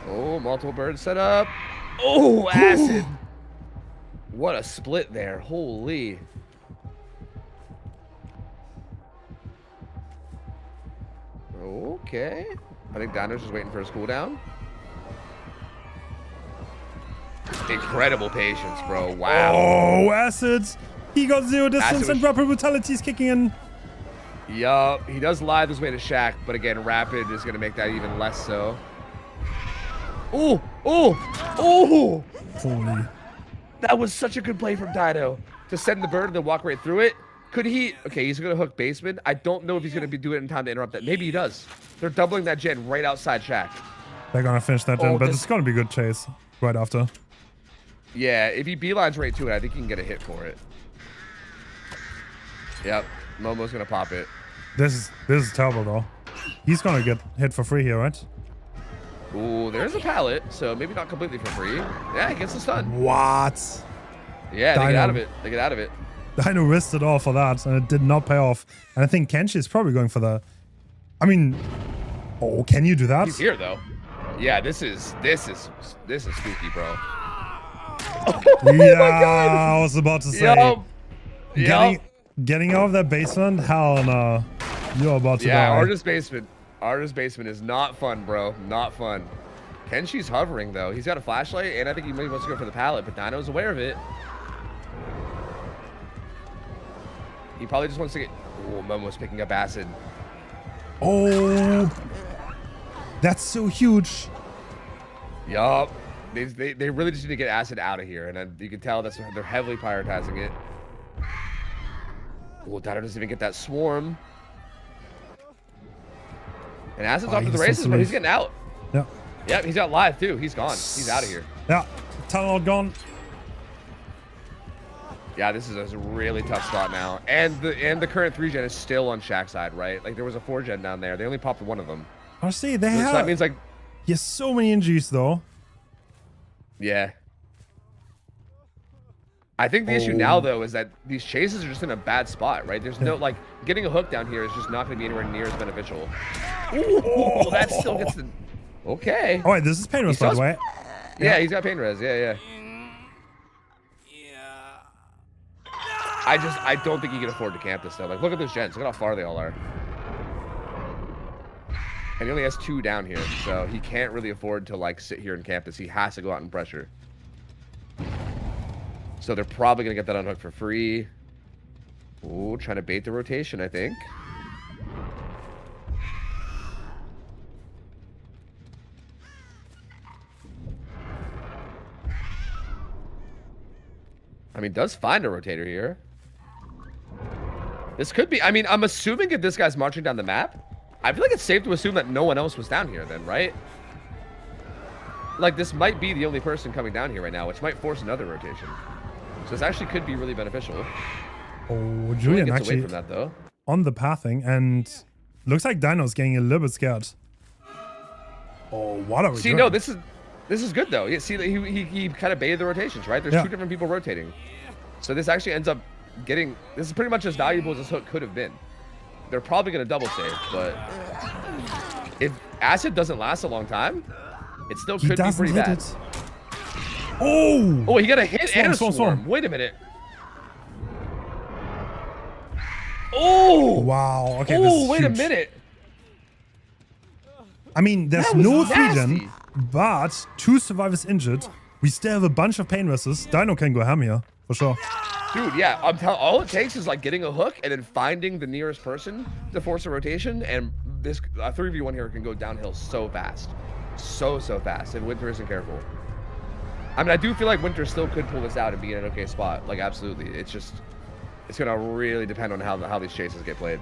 Oh, multiple birds set up. Oh, acid. What a split there. Holy. Okay. I think Dino's just waiting for his cooldown. Incredible patience, bro. Wow. Oh, acids. He got zero distance Acid and was- rapid brutality is kicking in. Yup. He does live his way to Shaq, but again, Rapid is going to make that even less so. Oh, oh, oh. Holy. That was such a good play from Dino to send the bird and then walk right through it. Could he? Okay, he's going to hook Baseman. I don't know if he's going to be doing it in time to interrupt that. Maybe he does. They're doubling that gen right outside Shaq. They're going to finish that gen, Oh, but this- it's going to be a good chase right after. Yeah, if he beelines right to it, I think he can get a hit for it. Yep, Momo's going to pop it. This is terrible, though. He's going to get hit for free here, right? Ooh, there's a pallet, so maybe not completely for free. Yeah, he gets the stun. What? Yeah, they get Dino. out of it. They get out of it. Dino risked it all for that, and it did not pay off. And I think Kenshi is probably going for the... I mean... Oh, can you do that? He's here, though. Yeah, this is spooky, bro. Yeah, I was about to say. Yup. Getting out of that basement? Hell no. You're about to Yeah, die. Artist Basement is not fun, bro. Not fun. Kenshi's hovering, though. He's got a flashlight, and I think he maybe wants to go for the pallet, but Dino's aware of it. He probably just wants to get... Oh, Momo's picking up acid. Oh, that's so huge. Yup. They really just need to get acid out of here, and you can tell they're heavily prioritizing it. Oh, Dino doesn't even get that swarm. And acid's off to the he's races, so but he's safe. getting out. Yeah. Yep, he's got live too. He's gone. He's out of here. Yeah. Tunnel gone. Yeah, this is a really tough spot now. And the current 3-gen is still on Shaq's side, right? Like there was a 4-gen down there. They only popped one of them. Oh, see, they So have... that means like, He has so many injuries, though. yeah. I think the issue now though is that these chases are just in a bad spot, right? There's no like getting a hook down here is just not going to be anywhere near as beneficial. Ooh, that still gets the. Okay. Oh, wait, this is Painless, by the does- way. Yeah, he's got pain res. Yeah. I don't think he can afford to camp this though. Like, look at those gens. Look at how far they all are. And he only has 2 down here, so he can't really afford to like sit here and camp this. He has to go out and pressure. So they're probably gonna get that unhooked for free. Ooh, trying to bait the rotation, I think. I mean, does find a rotator here. This could be, I mean, I'm assuming if this guy's marching down the map, I feel like it's safe to assume that no one else was down here then, right? Like, this might be the only person coming down here right now, which might force another rotation. So this actually could be really beneficial. Oh, Julian Julian gets away actually from that, though. on the pathing, and Looks like Dino's getting a little bit scared. Oh, what are we See, doing? no, this is good though. Yeah, see, he kind of baited the rotations, right? There's Yeah. 2 different people rotating, so this actually ends up getting. This is pretty much as valuable as this hook could have been. They're probably gonna double save, but if acid doesn't last a long time, it still He could be doesn't pretty hit bad. it. Oh! Oh, he got a hit and a Swarm. swarm. Wait a minute. Oh! Wow. Okay, this Oh, is wait a huge. minute. I mean, there's That was no nasty. 3-gen, but 2 survivors injured. We still have a bunch of pain resist. Dino can go ham here, for sure. Dude, yeah, I'm telling. All it takes is like getting a hook and then finding the nearest person to force a rotation, and this 3v1 here can go downhill so fast, so fast. If Winter isn't careful. I mean, I do feel like Winter still could pull this out and be in an okay spot. Like, absolutely. It's just, it's gonna really depend on how these chases get played.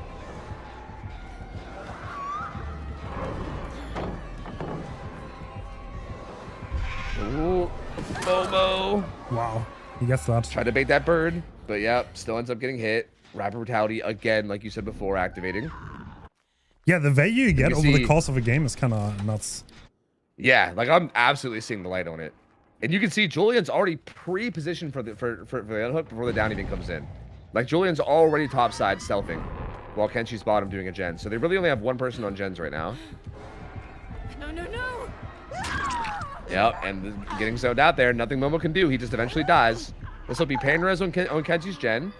Ooh, Momo. Wow. He gets that. Tried to bait that bird, but yeah, still ends up getting hit. Rapid Brutality, again, like you said before, activating. Yeah, the value you get can over the see- course of a game is kind of nuts. Yeah, like I'm absolutely seeing the light on it. And you can see Julian's already pre-positioned for the unhook before the down even comes in. Like Julian's already topside stealthing while Kenshi's bottom doing a gen. So they really only have 1 person on gens right now. No, no, no! Yep, and getting zoned out there, nothing Momo can do. He just eventually dies. This will be pain res on Kenshi's gen.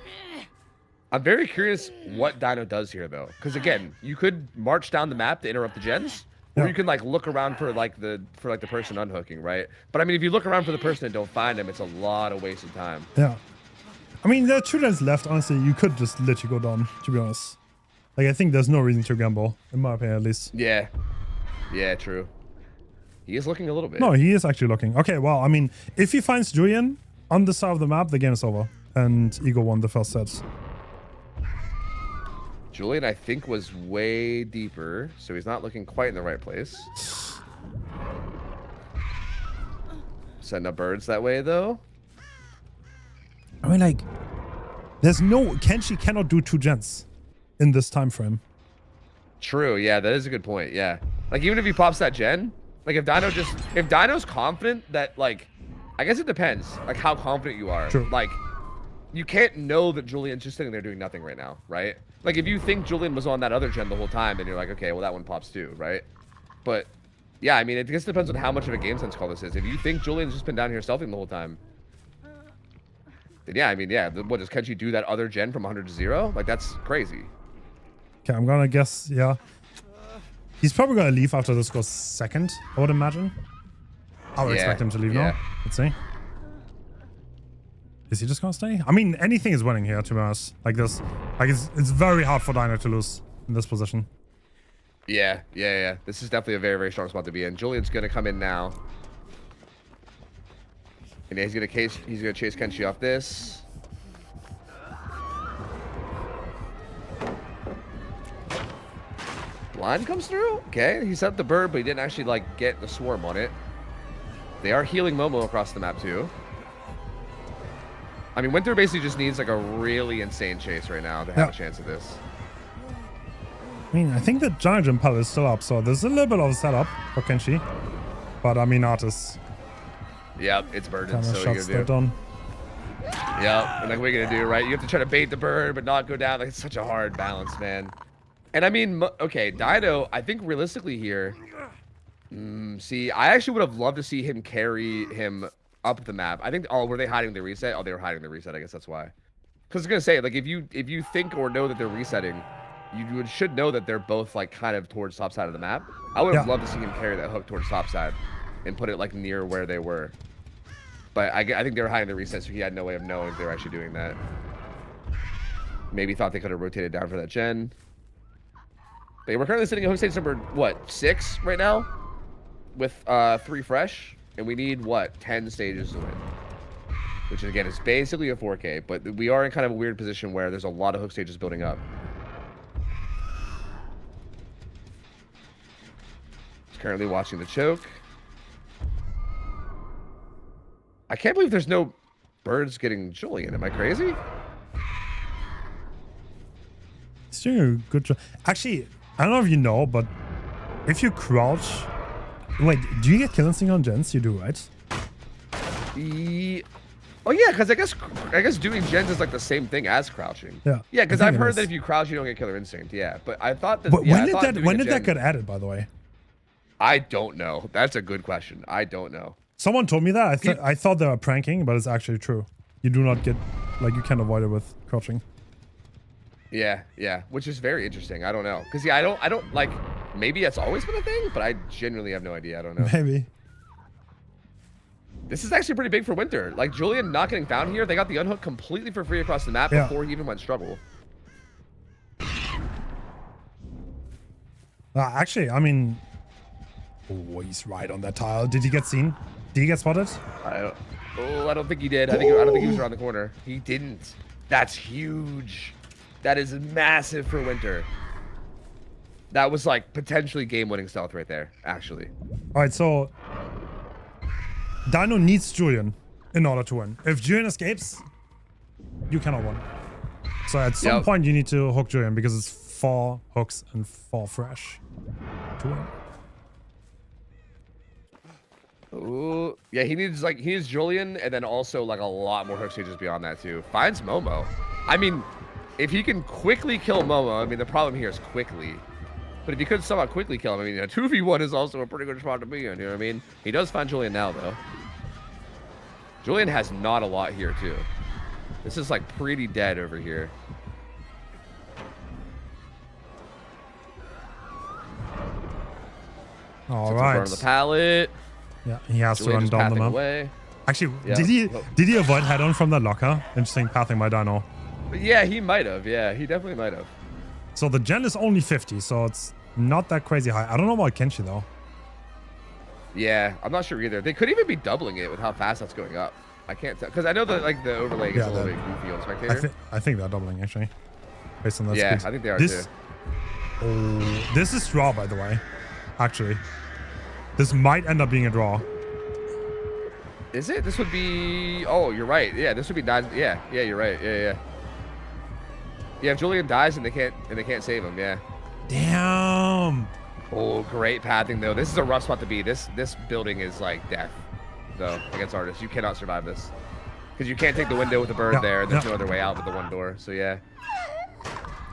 I'm very curious what Dino does here though, because again, you could march down the map to interrupt the gens, or Yeah. you can like look around for the person unhooking, right? But I mean, if you look around for the person and don't find him, it's a lot of wasted time. Yeah. I mean, there are 2 gens left. Honestly, you could just literally go down, to be honest. Like, I think there's no reason to gamble, in my opinion, at least. Yeah, yeah, true. He is looking a little bit. No, he is actually looking. Okay, well, I mean, if he finds Julian on the side of the map, the game is over. And Ego won the first set. Julian, I think, was way deeper, so he's not looking quite in the right place. Setting up birds that way, though. I mean, like, there's no... Kenshi cannot do 2 gens in this time frame. True, yeah, that is a good point, yeah. Like, even if he pops that gen, like, if Dino's confident that, like, I guess it depends, like, how confident you are. True. Like, you can't know that Julian's just sitting there doing nothing right now, right? Like, if you think Julian was on that other gen the whole time, then you're like, okay, well, that one pops too, right? But, yeah, I mean, it just depends on how much of a game sense call this is. If you think Julian's just been down here stealthing the whole time, then yeah, I mean, yeah, what, does Kenshi do that other gen from 100 to 0? Like, that's crazy. Okay, I'm gonna guess, yeah. He's probably gonna leave after this goes second, I would imagine. I would Yeah, expect him to leave yeah. now. Let's see. Is he just gonna stay? I mean, anything is winning here, to be honest. Like this, like it's very hard for Dino to lose in this position. Yeah. This is definitely a very, very strong spot to be in. Julian's gonna come in now. And he's gonna chase Kenshi off this. Blind comes through. Okay, he set up the bird, but he didn't actually like get the swarm on it. They are healing Momo across the map too. I mean, Winter basically just needs like a really insane chase right now to have a chance at this. I mean, I think the Giant Jump Pal is still up, so there's a little bit of a setup for Kenshi. But I mean, Artis Yep, it's burdened. kind of So what shuts are you that gonna do? down. Yep, and like what are you gonna do, right? You have to try to bait the bird, but not go down. Like it's such a hard balance, man. And I mean, okay, Dino. I think realistically here, see, I actually would have loved to see him carry him up the map. I think. Oh, were they hiding the reset? Oh, they were hiding the reset. I guess that's why. Because I was gonna say, like, if you think or know that they're resetting, you should know that they're both like kind of towards top side of the map. I would have loved to see him carry that hook towards top side, and put it like near where they were. But I think they were hiding the reset, so he had no way of knowing if they were actually doing that. Maybe thought they could have rotated down for that gen. But we're currently sitting at hook stage number, what, 6 right now? With 3 fresh. And we need, what, 10 stages to win. Which, again, is basically a 4K. But we are in kind of a weird position where there's a lot of hook stages building up. Just currently watching the choke. I can't believe there's no birds getting Julian. Am I crazy? He's doing a good job. Actually, I don't know if you know, but if you crouch, wait, do you get kill instinct on gens? You do, right? Oh yeah, because I guess doing gens is like the same thing as crouching. Yeah. Yeah, because I I've think it heard is. that if you crouch, you don't get killer instinct. Yeah, but I thought that. But yeah, when did that get added, by the way? I don't know. That's a good question. I don't know. Someone told me that. I thought they were pranking, but it's actually true. You do not get, like, you can't avoid it with crouching. Yeah, yeah, which is very interesting. I don't know, because yeah, I don't like. Maybe that's always been a thing, but I genuinely have no idea. I don't know. Maybe. This is actually pretty big for Winter. Like Julian not getting found here, they got the unhook completely for free across the map before he even went struggle. Actually, I mean, oh, he's right on that tile. Did he get seen? Did he get spotted? I don't think he did. I don't think he was around the corner. He didn't. That's huge. That is massive for Winter. That was like potentially game-winning stealth right there, actually. All right, so Dino needs Julian in order to win. If Julian escapes, you cannot win. So at some point you need to hook Julian because it's 4 hooks and 4 fresh to win. Ooh, yeah, he needs Julian and then also like a lot more hook stages beyond that too. Finds Momo. I mean, if he can quickly kill Momo, I mean the problem here is quickly. But if he could somehow quickly kill him, I mean a 2v1 is also a pretty good spot to be in, you know what I mean? He does find Julian now though. Julian has not a lot here too. This is like pretty dead over here. All right. In front of the pallet. Yeah, he has Julian to run down the map. away. Actually, Yeah. did he avoid head-on from the locker? Interesting pathing by Dino. Yeah, he might have. Yeah, he definitely might have. So the gen is only 50, so it's not that crazy high. I don't know about Kenshi though. Yeah, I'm not sure either. They could even be doubling it with how fast that's going up. I can't tell because I know that like the overlay gets a little bit goofy on Spectator. I think they're doubling actually, based on that. Yeah, speed. I think they are too. Oh, this is draw, by the way. Actually, this might end up being a draw. Is it? This would be. Oh, you're right. Yeah, this would be dies. Yeah, you're right. Yeah. Yeah, if Julian dies and they can't save him, yeah. Damn. Oh, great pathing though. This is a rough spot to be. This building is like death, though, against artists. You cannot survive this because you can't take the window with the bird there. There's no other way out but the one door. So yeah.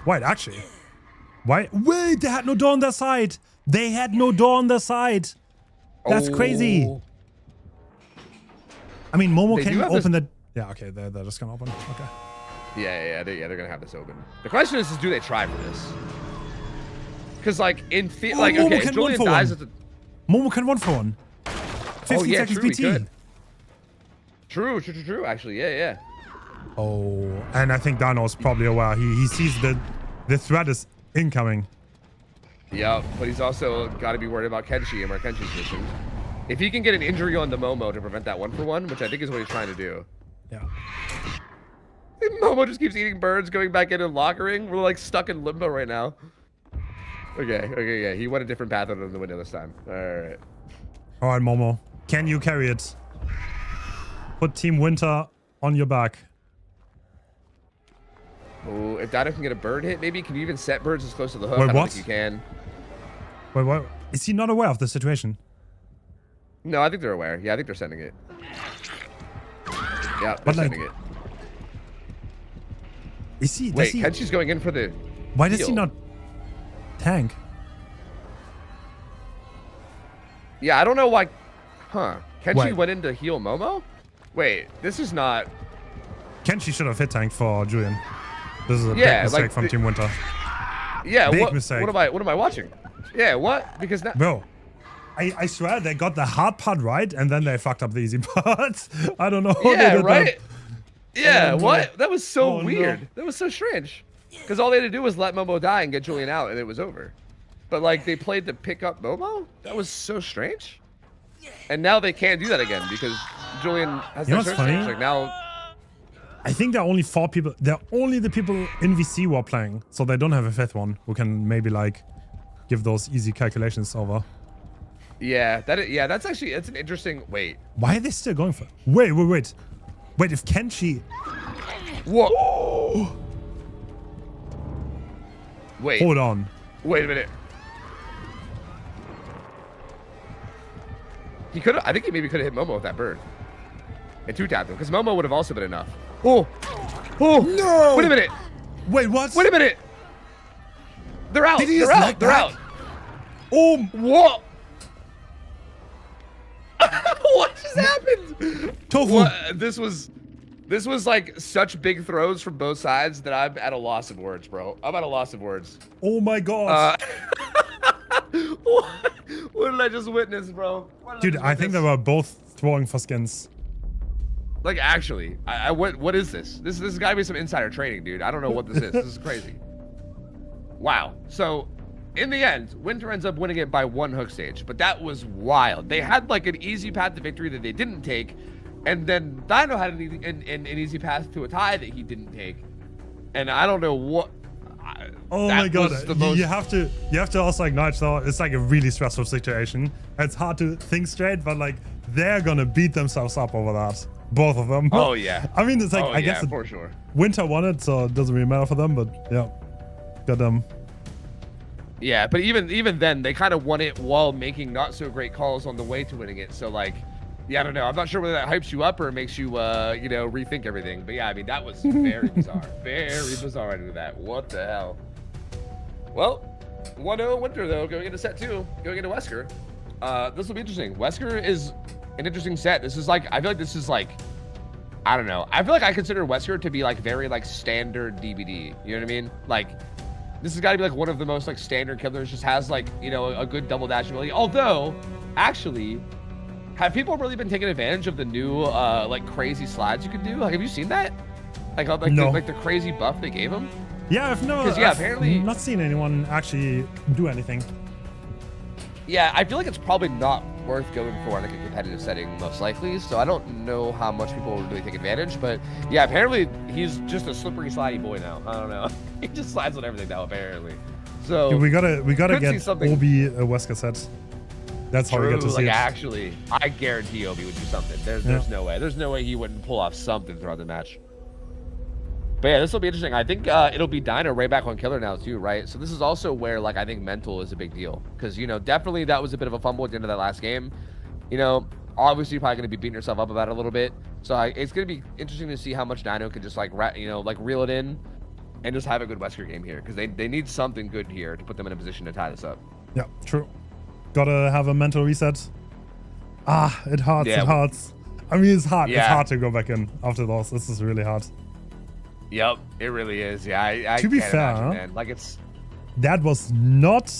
Wait, actually, wait, they had no door on their side. They had no door on their side. That's crazy. I mean, Momo can open the. Yeah, okay, they're just gonna open. Okay. Yeah, they're gonna have this open. The question is do they try for this? Because like like Momo okay, can if Julian one for dies one. at the. Momo can 1-for-1. 15 seconds true, he PT. could. True. Actually, yeah. Oh, and I think Dano's probably aware. He sees the threat is incoming. Yeah, but he's also got to be worried about Kenshi and where Kenshi's positioned. If he can get an injury on the Momo to prevent that 1-for-1, which I think is what he's trying to do. Yeah. Momo just keeps eating birds, going back into lockering. We're like stuck in limbo right now. Okay, yeah. He went a different path out of the window this time. All right, Momo. Can you carry it? Put Team Winter on your back. Oh, if Dino can get a bird hit, maybe can you even set birds as close to the hook? Wait, I don't what? think you can. Wait, what? Is he not aware of the situation? No, I think they're aware. Yeah, I think they're sending it. Yeah, they're But, like, sending it. Is he? Wait, Kenshi's going in for the. Why does he heal. not tank? Yeah, I don't know why. Huh? Kenshi Wait. went in to heal Momo. Wait, this is not. Kenshi should have hit tank for Julian. This is a big Yeah, mistake like from Team Winter. Yeah, Big what? mistake. What am I watching? Yeah, what? Because now. Bro, I swear they got the hard part right and then they fucked up the easy part. I don't know. how they Yeah, did right. that. Yeah, Oh, no. what? That was so Oh, no. weird. That was so strange. Because all they had to do was let Momo die and get Julian out, and it was over. But like they played to pick up Momo. That was so strange. And now they can't do that again because Julian has You know that what's search funny? stage. Like now. I think there are only 4 people. They're only the people in VC who are playing, so they don't have a 5th one who can maybe like give those easy calculations over. Yeah, that's actually it's an interesting. Wait. Why are they still going for? Wait. Wait, if Kenshi. Whoa. Wait. Hold on. Wait a minute. He could have. I think he maybe could have hit Momo with that bird. And two-tapped him, because Momo would have also been enough. Oh! Oh! No! Wait a minute! Wait, what? Wait a minute! They're out! Did he They're just out! like They're that? out! Oh! Whoa! What just happened? Tofu. What? This was like such big throws from both sides that I'm at a loss of words, bro. I'm at a loss of words. Oh my god. What did I just witness, bro? Dude, I think they were both throwing for skins. Like, actually, what is this? This has got to be some insider trading, dude. I don't know what this is. This is crazy. Wow. So, in the end, Winter ends up winning it by 1 hook stage, but that was wild. They had like an easy path to victory that they didn't take, and then Dino had an easy path to a tie that he didn't take, and I don't know what. Oh my god, you have to also acknowledge though, it's like a really stressful situation. It's hard to think straight, but like they're gonna beat themselves up over that. Both of them. Oh yeah. I mean, it's like, oh, I guess for sure. Winter won it, so it doesn't really matter for them, but yeah. Got them. Yeah, but even then, they kind of won it while making not so great calls on the way to winning it. So like, yeah, I don't know. I'm not sure whether that hypes you up or makes you, you know, rethink everything. But yeah, I mean, that was very bizarre. Very bizarre to do that. What the hell? Well, 1-0 Winter, though, going into set 2, going into Wesker. This will be interesting. Wesker is an interesting set. This is like, I feel like this is like, I don't know. I feel like I consider Wesker to be like very like standard DBD. You know what I mean? Like, this has got to be like one of the most like standard killers. Just has like, you know, a good double dash ability. Although, actually, have people really been taking advantage of the new like crazy slides you can do? Like, have you seen that? Like, No. the crazy buff they gave him? Yeah, I've apparently not seen anyone actually do anything. Yeah, I feel like it's probably not worth going for in like a competitive setting, most likely. So I don't know how much people will really take advantage, but yeah, apparently he's just a slippery, slidey boy now. I don't know. He just slides on everything now, apparently. So Dude, we gotta could see get something. Obi a Wesker set. That's how we True, get to see like it. actually, I guarantee Obi would do something. There's no way. There's no way he wouldn't pull off something throughout the match. But yeah, this will be interesting. I think it'll be Dino right back on Killer now too, right? So this is also where like I think mental is a big deal, because you know definitely that was a bit of a fumble at the end of that last game. You know, obviously you're probably going to be beating yourself up about it a little bit. So it's going to be interesting to see how much Dino can just like like reel it in and just have a good Wesker game here, because they need something good here to put them in a position to tie this up. Yeah, true. Gotta have a mental reset. Ah, it hurts. Yeah. It hurts. I mean, it's hard. Yeah. It's hard to go back in after those. This is really hard. Yep, it really is. Yeah, I To be can't fair, imagine, man. Like it's That was not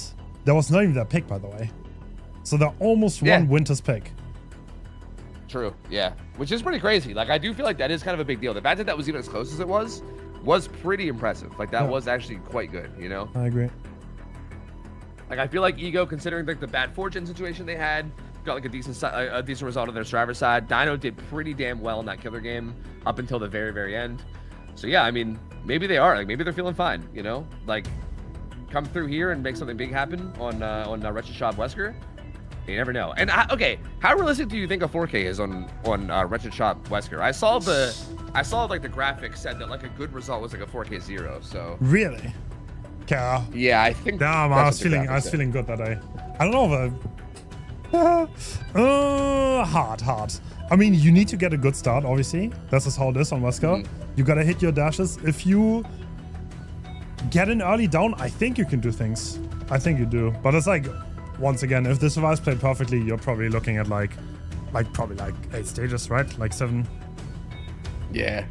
even their pick, by the way. So they almost won Winter's pick. true. Yeah, which is pretty crazy. Like I do feel like that is kind of a big deal. The fact that that was even as close as it was pretty impressive. Like that was actually quite good. You know. I agree. Like I feel like Ego, considering like the bad fortune situation they had, got like a decent result on their driver's side. Dino did pretty damn well in that killer game up until the very, very end. So yeah, I mean, maybe they are. Like maybe they're feeling fine. You know, like come through here and make something big happen on Wretched Shop Wesker. You never know. And okay, how realistic do you think a 4K is on Wretched Shop Wesker? I saw like the graphics said that like a good result was like a 4K 0. So Really? Okay. yeah, I think. Damn, I was feeling good that day. I don't know if hard. I mean, you need to get a good start, obviously. This is how it is on Wesker. You gotta hit your dashes. If you get an early down, I think you can do things. I think you do. But it's like, once again, if the survives played perfectly, you're probably looking at probably 8 stages, right? Like 7. Yeah.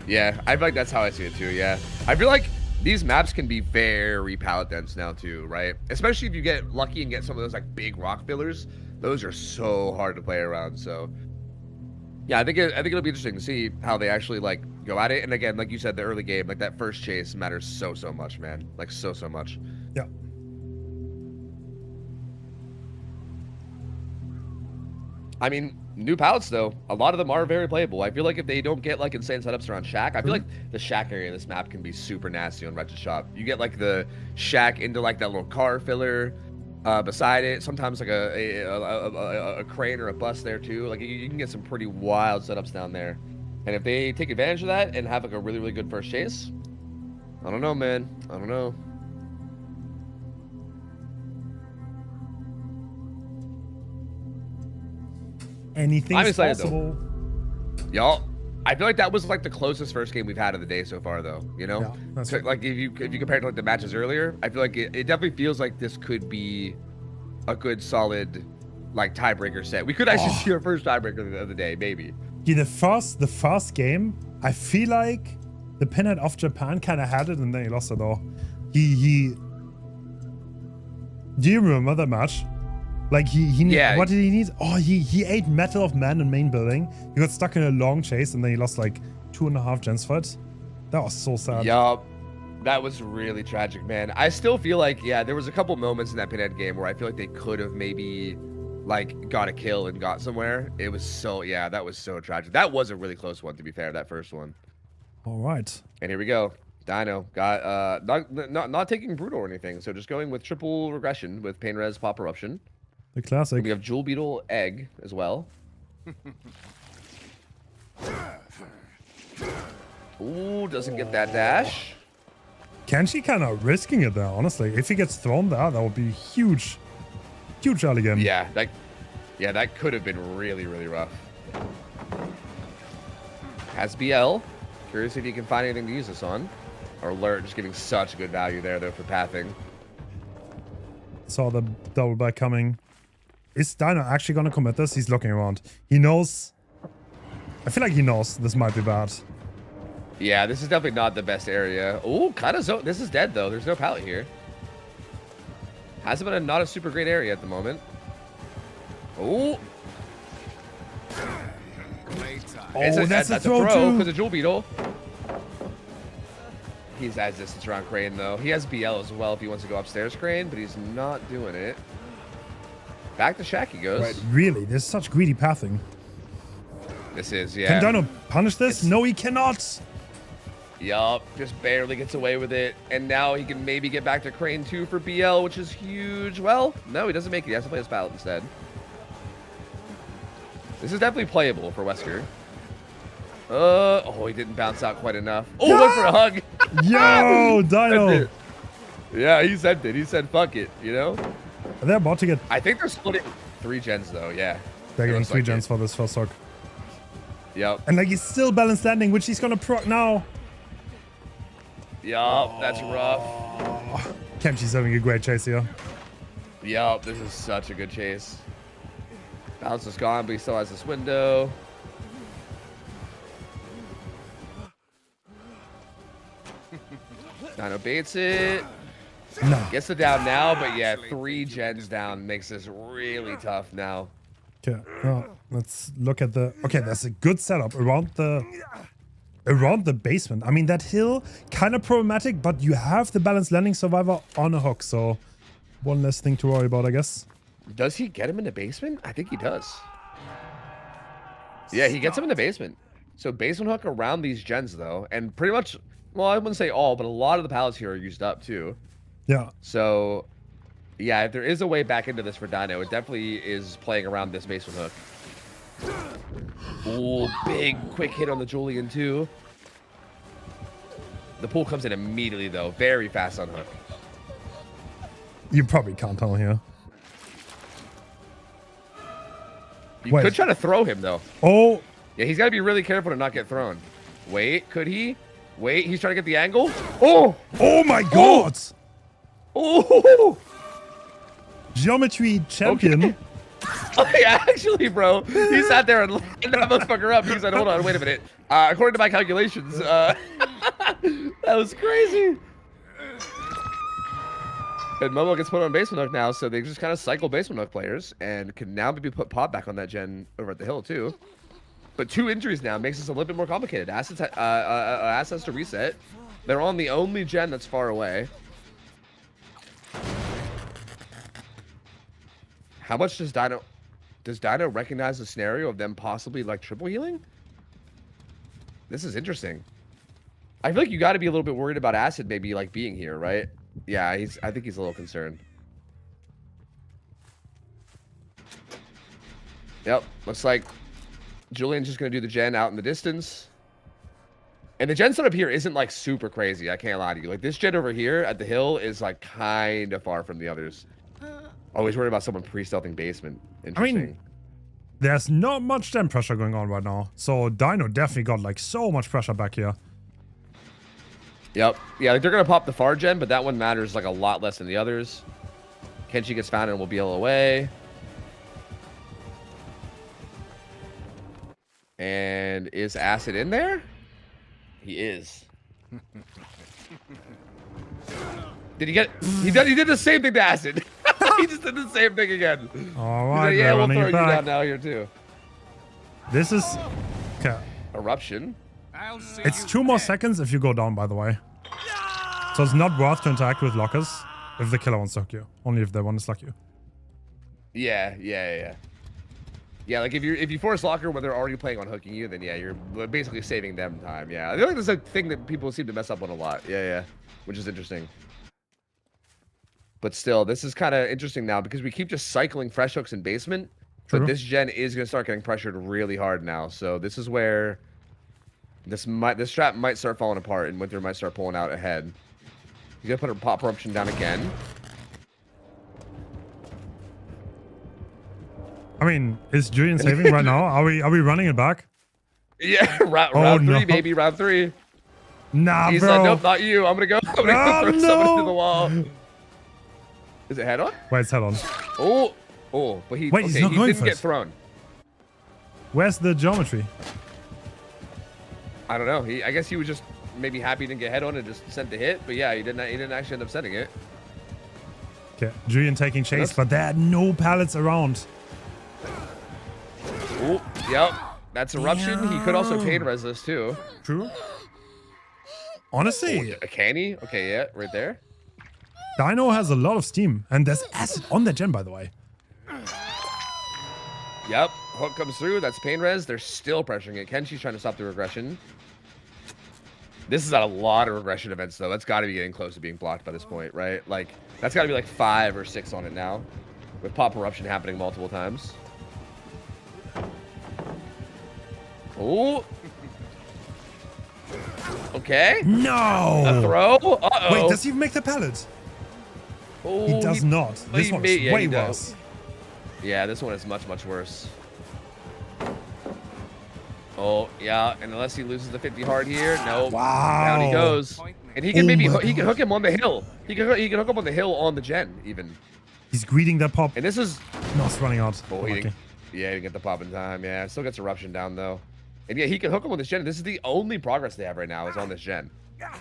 I feel like that's how I see it too. Yeah, I feel like these maps can be very palette dense now too, right? Especially if you get lucky and get some of those like big rock fillers. Those are so hard to play around. So yeah, I think it'll be interesting to see how they actually like go at it. And again, like you said, the early game, like that first chase matters so much, man. Like so much. Yeah. I mean, new palettes though, a lot of them are very playable. I feel like if they don't get like insane setups around shack, I feel like the shack area of this map can be super nasty on Wretched Shop. You get like the shack into like that little car filler beside it. Sometimes like a crane or a bus there too. Like you can get some pretty wild setups down there. And if they take advantage of that and have like a really, really good first chase, I don't know, man. I don't know. anything's I'm excited, though. possible. Y'all, I feel like that was like the closest first game we've had of the day so far, though. You know, Yeah, that's so, right. like if you compare it to like the matches earlier, I feel like it definitely feels like this could be a good solid like tiebreaker set. We could actually see our first tiebreaker of the day, maybe. Yeah, the first game, I feel like the pinhead of Japan kind of had it, and then he lost it all. He. Do you remember that match? Like he Yeah. What did he need? Oh, he ate Metal of Man in main building. He got stuck in a long chase, and then he lost like 2.5 gens for it. That was so sad. Yup. That was really tragic, man. I still feel like, yeah, there was a couple moments in that Pinhead game where I feel like they could have maybe, like, got a kill and got somewhere. It was so, yeah, that was so tragic. That was a really close one, to be fair, that first one. All right. And here we go. Dino got, not taking Brutal or anything, so just going with triple regression with Pain Res Pop Eruption. The classic. We have Jewel Beetle Egg as well. Ooh, doesn't get that dash. Kenshi kind of risking it there, honestly. If he gets thrown there, that would be huge. Huge elegant. Yeah, that could have been really, really rough. Has BL. Curious if you can find anything to use this on. Or Alert, just giving such good value there, though, for pathing. Saw the double back coming. Is Dino actually going to commit this? He's looking around. He knows. I feel like he knows this might be bad. Yeah, this is definitely not the best area. Ooh, kind of so. This is dead, though. There's no pallet here. Hasn't been not a super great area at the moment. Ooh. Oh, that's a throw for too. the Jewel Beetle. He's at distance around Crane, though. He has BL as well if he wants to go upstairs, Crane, but he's not doing it. Back to Shack he goes. Right, really? There's such greedy pathing. This is, yeah. Can Dino punish this? No, he cannot. Yup, just barely gets away with it. And now he can maybe get back to Crane 2 for BL, which is huge. Well, no, he doesn't make it. He has to play his pallet instead. This is definitely playable for Wesker. Oh, he didn't bounce out quite enough. Oh, went for a hug. Yo, Dino. Yeah, he sent it. He said, fuck it, you know? They're about to get. I think they're splitting 3 gens, though, yeah. They're getting looks 3 like gens it. for this first hook. Yep. And like he's still balanced landing, which he's gonna proc now. Yup, that's rough. Kenshi's having a great chase here. Yup, this is such a good chase. Bounce is gone, but he still has this window. Dino baits it. No. Gets the down now, but yeah, 3 gens down makes this really tough now. Okay, let's look at the. Okay, that's a good setup around the basement. I mean, that hill kind of problematic, but you have the balanced landing survivor on a hook, so one less thing to worry about, I guess. Does he get him in the basement? I think he does. Yeah, he gets him in the basement. So basement hook around these gens, though, and pretty much, well, I wouldn't say all, but a lot of the pallets here are used up, too. Yeah. So, yeah, if there is a way back into this for Dino, it definitely is playing around this basement hook. Ooh, big, quick hit on the Julian, too. The pull comes in immediately, though. Very fast on hook. You probably can't tell here. You Wait. could try to throw him, though. Oh, Yeah, he's got to be really careful to not get thrown. Wait, could he? Wait, he's trying to get the angle. Oh! oh my God! Oh! Geometry champion. Okay. Actually, bro, he sat there and lined that motherfucker up. He said, hold on, wait a minute. According to my calculations, that was crazy. And Momo gets put on basement hook now, so they just kind of cycle basement hook players and can now maybe put Pop back on that gen over at the hill, too. But 2 injuries now makes this a little bit more complicated. Assets to reset. They're on the only gen that's far away. How much does Dino recognize the scenario of them possibly like triple healing? This is interesting. I feel like you got to be a little bit worried about Acid maybe like being here, right? Yeah, I think he's a little concerned. Yep, looks like Julian's just gonna do the gen out in the distance. And the gen setup here isn't like super crazy, I can't lie to you. Like this gen over here at the hill is like kind of far from the others. Always worried about someone pre-stealthing basement. Interesting. There's not much gen pressure going on right now. So Dino definitely got like so much pressure back here. Yep. Yeah, like they're gonna pop the far gen, but that one matters like a lot less than the others. Kenshi gets found and will be able away. And is Acid in there? He is. Did he get? He did the same thing to Acid. He just did the same thing again. All He's right, like, yeah, we'll running throw it you back. down now here too. This is... Okay. Eruption. It's 2 more seconds if you go down, by the way. So it's not worth to interact with lockers if the killer wants to hook you. Only if they want to slug you. Yeah. Yeah, like if you force locker when they're already planning on hooking you, then yeah, you're basically saving them time. Yeah, I feel like there's a thing that people seem to mess up on a lot. Yeah, which is interesting. But still, this is kind of interesting now because we keep just cycling fresh hooks in basement. True. But this gen is gonna start getting pressured really hard now. So this is where this trap might start falling apart and Winter might start pulling out ahead. He's gonna put her pop eruption down again. I mean, is Julian saving right now? Are we running it back? Yeah, round no. three, baby, round 3. Nah, He's bro. like, nope, not you. I'm gonna go throw someone no. into the wall. Is it head on? Wait, it's head on. Oh, but he Wait, he's not he going didn't for get it. thrown. Where's the geometry? I don't know. I guess he was just maybe happy he didn't get head on and just sent the hit. But yeah, he didn't actually end up sending it. Okay, Julian taking chase, but there are no pallets around. Oh, yep. That's eruption. He could also pain resist too. True. Honestly, A canny? Okay, yeah, right there. Dino has a lot of steam, and there's acid on that gen, by the way. Yep. Hook comes through. That's pain res. They're still pressuring it. Kenshi's trying to stop the regression. This is a lot of regression events, though. That's got to be getting close to being blocked by this point, right? Like, that's got to be like 5 or 6 on it now, with pop eruption happening multiple times. Oh. Okay. No. A throw. Uh-oh. Wait, does he make the pallet? Oh, He does not. This he one may- is yeah, way he does. worse. Yeah, this one is much, much worse. Oh, yeah, and unless he loses the 50 hard here, nope. Wow. Down he goes. And he can Oh maybe my he can God. hook him on the hill. He can hook up on the hill on the gen, even. He's greeting that pop. And this is... No, it's running out. Oh, he Lucky. didn't, yeah, he didn't get the pop in time. Yeah, still gets eruption down, though. And yeah, he can hook him on this gen. This is the only progress they have right now is on this gen.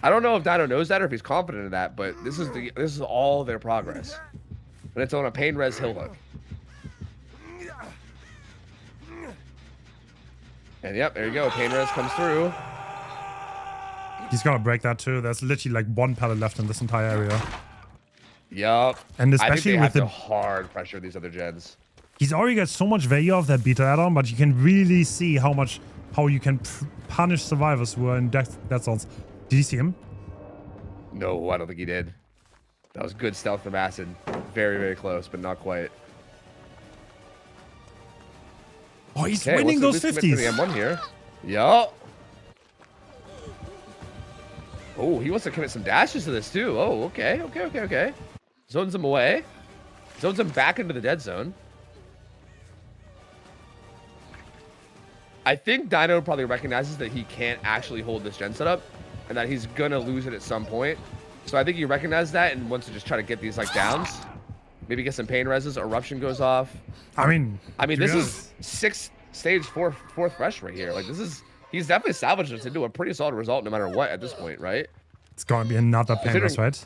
I don't know if Dino knows that or if he's confident in that, but this is all their progress. And it's on a pain res hill hook. And yep, there you go. Pain res comes through. He's gonna break that too. There's literally like 1 pallet left in this entire area. Yup. And I think especially they with have to the... hard pressure these other gens. He's already got so much value off that beta add-on, but you can really see how you can punish survivors who are in death zones. Did you see him? No, I don't think he did. That was good stealth from Acid. Very, very close, but not quite. Oh, he's Okay, winning those what's the 50s. for the M1 here? Yup. Oh, he wants to commit some dashes to this too. Oh, okay. Zones him away. Zones him back into the dead zone. I think Dino probably recognizes that he can't actually hold this gen setup and that he's gonna lose it at some point. So I think he recognizes that and wants to just try to get these like downs. Maybe get some pain reses. Eruption goes off. I mean, This yeah. is stage fourth fresh right here. Like he's definitely salvaged us into a pretty solid result no matter what at this point, right? It's gonna be another painless, right?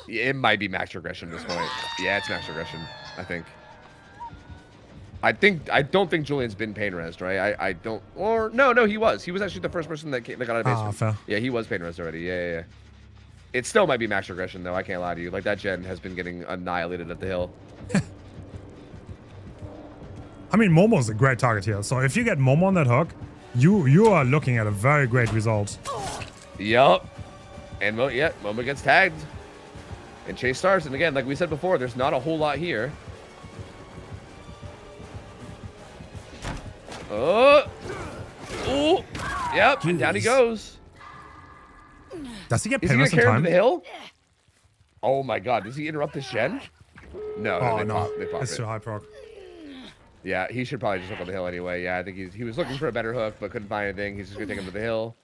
Yeah, it might be max regression at this point. Yeah, it's max regression, I think. I don't think Julian's been pain resed, right? I don't, or no, he was. He was actually the first person that got out of basement. fair. Yeah, he was pain resed already. Yeah. It still might be max regression though. I can't lie to you. Like that gen has been getting annihilated at the hill. I mean, Momo's a great target here. So if you get Momo on that hook, you are looking at a very great result. Yup. And Momo gets tagged. And chase starts. And again, like we said before, there's not a whole lot here. Oh. Ooh. Yep. And down he Jeez. goes. Does he get Is he gonna painless in carry him to time? the hill? Oh my god. Does he interrupt this gen? No. Oh they no, pop, they pop it's it. too high proc. Yeah, he should probably just hook on the hill anyway. Yeah, I think he was looking for a better hook, but couldn't find anything. He's just gonna take him to the hill.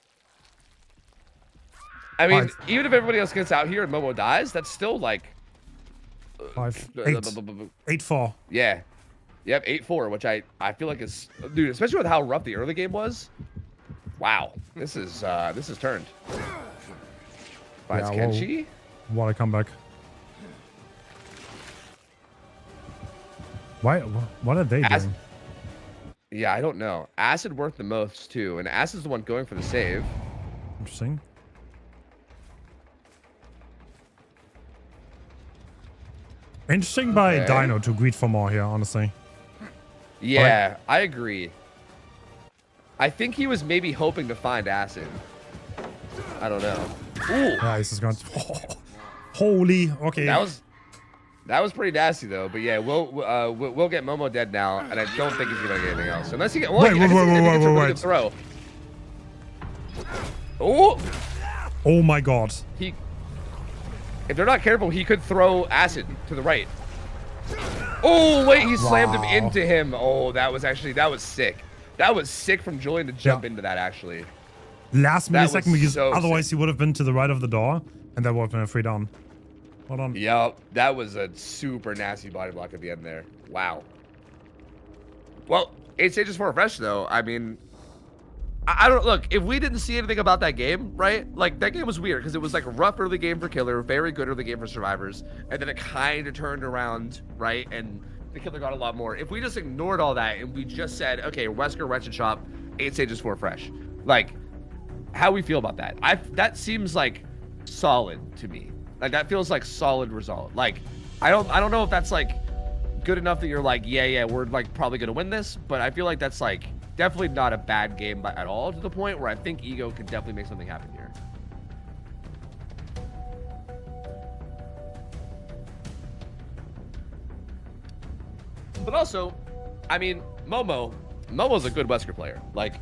I mean, even if everybody else gets out here and Momo dies, that's still like 8-4. Yeah. Yep, 8-4, which I feel like is, dude, especially with how rough the early game was. Wow, this is turned. Finds Kenshi. What a comeback. Why? What are they doing? Yeah, I don't know. Acid worked the most too, and Acid's the one going for the save. Interesting. Interesting by Dino to greed for more here, honestly. Yeah, I agree. I think he was maybe hoping to find Acid. I don't know. Ooh. Yeah, he's just going. Holy. Okay. That was pretty nasty though. But yeah, we'll get Momo dead now, and I don't think he's gonna get anything else unless he get. Well, wait. Throw. Oh. Oh my God. If they're not careful, he could throw Acid to the right. Oh wait, he slammed him into him. Oh, that was sick. That was sick from Julian to jump into that actually. Last millisecond, because otherwise he would have been to the right of the door, and that would have been a free down. Hold on. Yep, that was a super nasty body block at the end there. Wow. Well, 8 stages for a fresh though. I mean, I don't look. If we didn't see anything about that game, right? Like that game was weird because it was like a rough early game for Killer, very good early game for Survivors, and then it kind of turned around, right? And the Killer got a lot more. If we just ignored all that and we just said, okay, Wesker, Wretched Shop, 8 stages for fresh, like, how we feel about that? That seems like solid to me. Like that feels like solid result. Like, I don't know if that's like good enough that you're like, yeah, we're like probably gonna win this, but I feel like that's like definitely not a bad game at all, to the point where I think Ego could definitely make something happen here. But also, I mean, Momo's a good Wesker player. Like,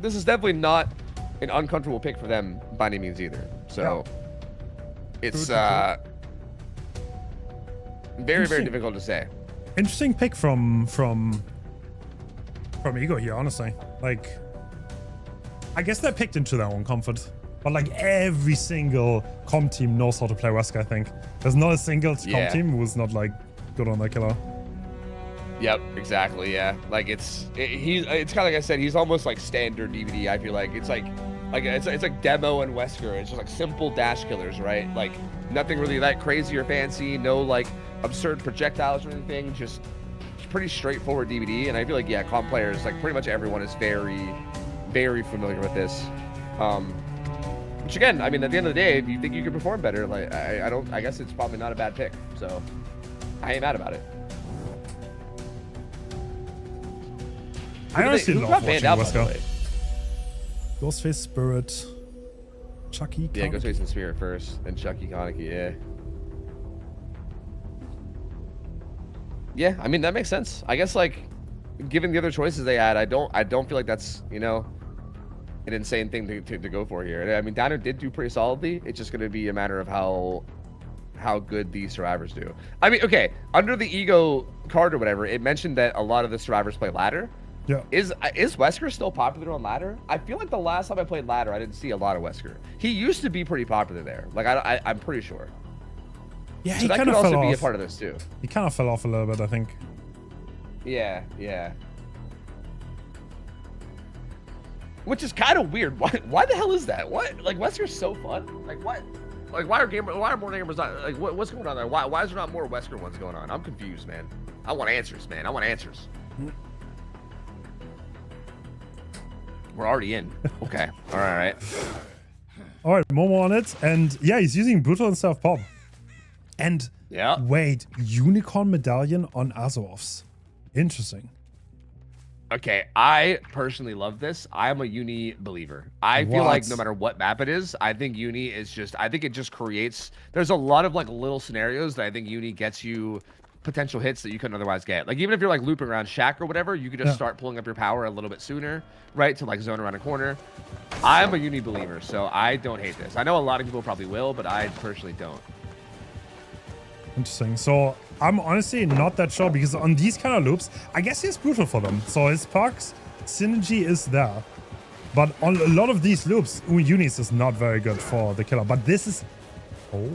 this is definitely not an uncomfortable pick for them by any means either. So, it's very, very difficult to say. Interesting pick from Ego here, honestly. Like, I guess they're picked into their own comfort. But like every single comp team knows how to play Wesker, I think. There's not a single comp team who's not like good on that Killer. Yep, exactly. Yeah, like it's kind of like I said, he's almost like standard DVD. I feel like it's like Demo and Wesker. It's just like simple dash killers, right? Like nothing really that crazy or fancy. No like absurd projectiles or anything. Just pretty straightforward DVD. And I feel like comp players, like pretty much everyone is very, very familiar with this. Which again, I mean, at the end of the day, if you think you can perform better, like I guess it's probably not a bad pick. So I ain't mad about it. I honestly love watching Wesker. Ghostface, Spirit, Chucky, Kaneki. Yeah, Ghostface and Spirit first, then Chucky, Kaneki, yeah. Yeah, I mean, that makes sense. I guess, like, given the other choices they had, I don't feel like that's, you know, an insane thing to go for here. I mean, Dino did do pretty solidly. It's just going to be a matter of how good these survivors do. I mean, okay, under the Ego card or whatever, it mentioned that a lot of the survivors play ladder. Yeah. Is Wesker still popular on ladder? I feel like the last time I played ladder, I didn't see a lot of Wesker. He used to be pretty popular there. Like I'm pretty sure. Yeah, so he that kind could of also fell be off. A part of this too. He kind of fell off a little bit, I think. Yeah. Which is kind of weird. Why the hell is that? What? Like Wesker's so fun. Like what? Like why are more gamers not like what's going on there? Why is there not more Wesker ones going on? I'm confused, man. I want answers, man. I want answers. We're already in. Okay. All right. All right, Momo on it, and yeah, he's using brutal instead of pop. And wait, unicorn medallion on Azarovs. Interesting. Okay, I personally love this. I'm a Uni believer. I feel like no matter what map it is, I think Uni is just, I think it just creates, there's a lot of like little scenarios that I think Uni gets you potential hits that you couldn't otherwise get. Like even if you're like looping around Shack or whatever, you could just start pulling up your power a little bit sooner, right? To like zone around a corner. I'm a Uni believer, so I don't hate this. I know a lot of people probably will, but I personally don't. Interesting. So I'm honestly not that sure because on these kind of loops, I guess he's brutal for them. So his perks synergy is there. But on a lot of these loops, Unis is not very good for the killer. But this is... Oh.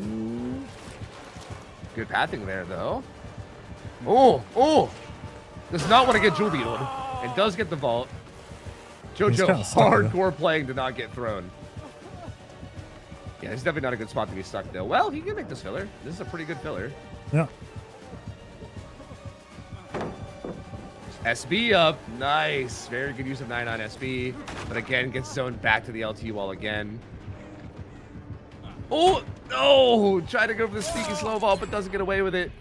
Good pathing there, though. Oh! Does not want to get jewel beetled. It does get the vault. Jojo hardcore playing to not get thrown. Yeah, it's definitely not a good spot to be stuck, though. Well, he can make this filler. This is a pretty good filler. Yeah. SB up. Nice. Very good use of 9 on SB. But again, gets zoned back to the LT wall again. Oh, no. Try to go for the sneaky slow ball, but doesn't get away with it.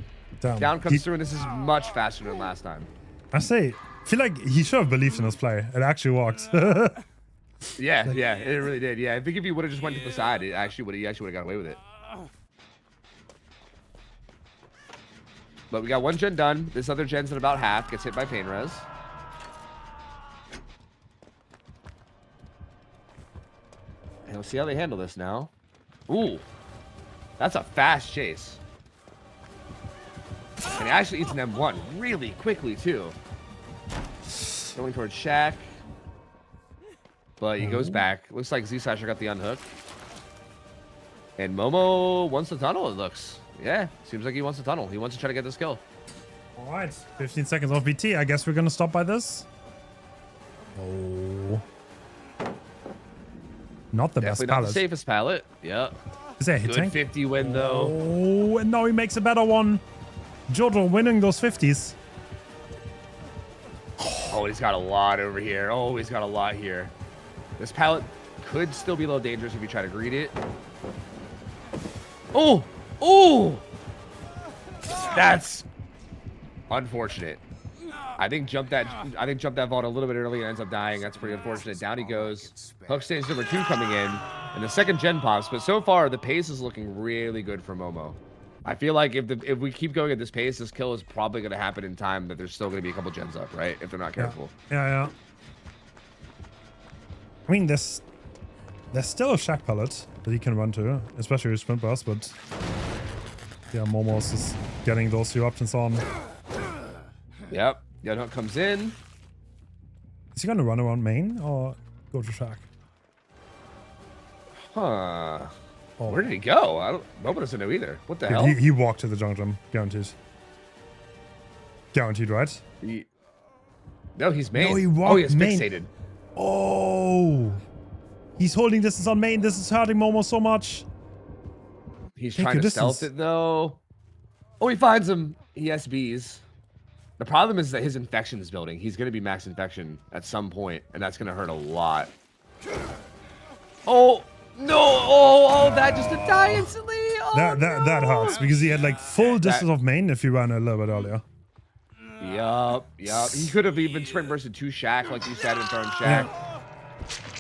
Damn. Down comes through, and this is much faster than last time. I feel like he should have believed in his play. It actually worked. Yeah, it really did. Yeah, I think if he would have just went to the side, he actually would have got away with it. But we got one gen done. This other gen's at about half. Gets hit by pain res. And we'll see how they handle this now. Ooh, that's a fast chase. And he actually eats an M1 really quickly too. Going towards Shaq. But he goes back. Looks like Z-Slasher got the unhook. And Momo wants the tunnel, it looks. Yeah, seems like he wants the tunnel. He wants to try to get this kill. All right, 15 seconds off BT. I guess we're going to stop by this. Oh. Not the best Definitely not pallet. the safest pallet. Yep. Is that Good hitting? 50 win, though. Oh, and now he makes a better one. Jojo winning those 50s. Oh, he's got a lot over here. Oh, he's got a lot here. This pallet could still be a little dangerous if you try to greet it. Oh! Oh! That's unfortunate. I think jump that vault a little bit early and ends up dying. That's pretty unfortunate. Down he goes. Hook stage number 2 coming in. And the second gen pops. But so far, the pace is looking really good for Momo. I feel like if we keep going at this pace, this kill is probably going to happen in time, but there's still going to be a couple gens up, right? If they're not careful. Yeah. I mean, there's still a Shack pallet that he can run to, especially with Sprint Burst, but yeah, Momo's is getting those 2 options on. Yep. The unhook comes in. Is he going to run around main or go to Shack? Huh. Oh. Where did he go? Momo doesn't know either. What the hell? He walked to the jungle, guaranteed. Guaranteed, right? No, he's main. No, he walked oh, he's main. fixated. Oh! He's holding distance on main. This is hurting Momo so much. He's Take trying your to stealth distance. it, though. Oh, he finds him. He SBs. The problem is that his infection is building. He's going to be max infection at some point, and that's going to hurt a lot. Oh, no. Oh, that just to die instantly. Oh, That hurts because he had like full distance of main if he ran a little bit earlier. Yup. He could have even sprint bursted 2 Shack, like you said, and thrown Shack.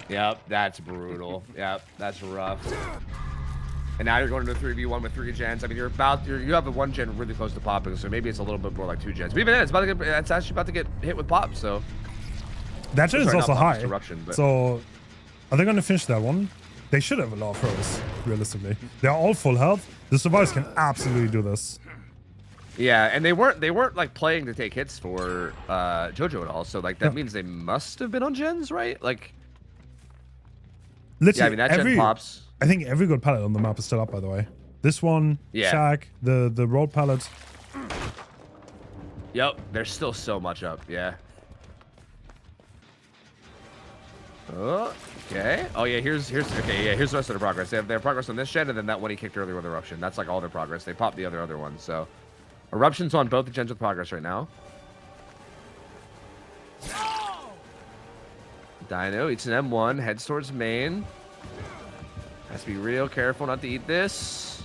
Yep, that's brutal. Yep, that's rough. And now you're going to a 3v1 with 3 gens. I mean, you have a 1 gen really close to popping, so maybe it's a little bit more like 2 gens. But even then, it's actually about to get hit with pop. So that gen is also high. Eruption, but... So are they going to finish that one? They should have a lot of throws, realistically. They're all full health. The survivors can absolutely do this. Yeah, and they weren't like playing to take hits for Jojo at all. So like that means they must have been on gens, right? Like, literally, yeah, I mean that gen pops. I think every good pallet on the map is still up, by the way. This one, Shack, the road pallet. Yep, there's still so much up. Yeah. Oh, okay. Oh yeah, here's the rest of the progress. They have their progress on this gen, and then that one he kicked earlier with Eruption. That's like all their progress. They popped the other one. So Eruption's on both the gens with progress right now. Dino eats an M1, heads towards main. Has to be real careful not to eat this.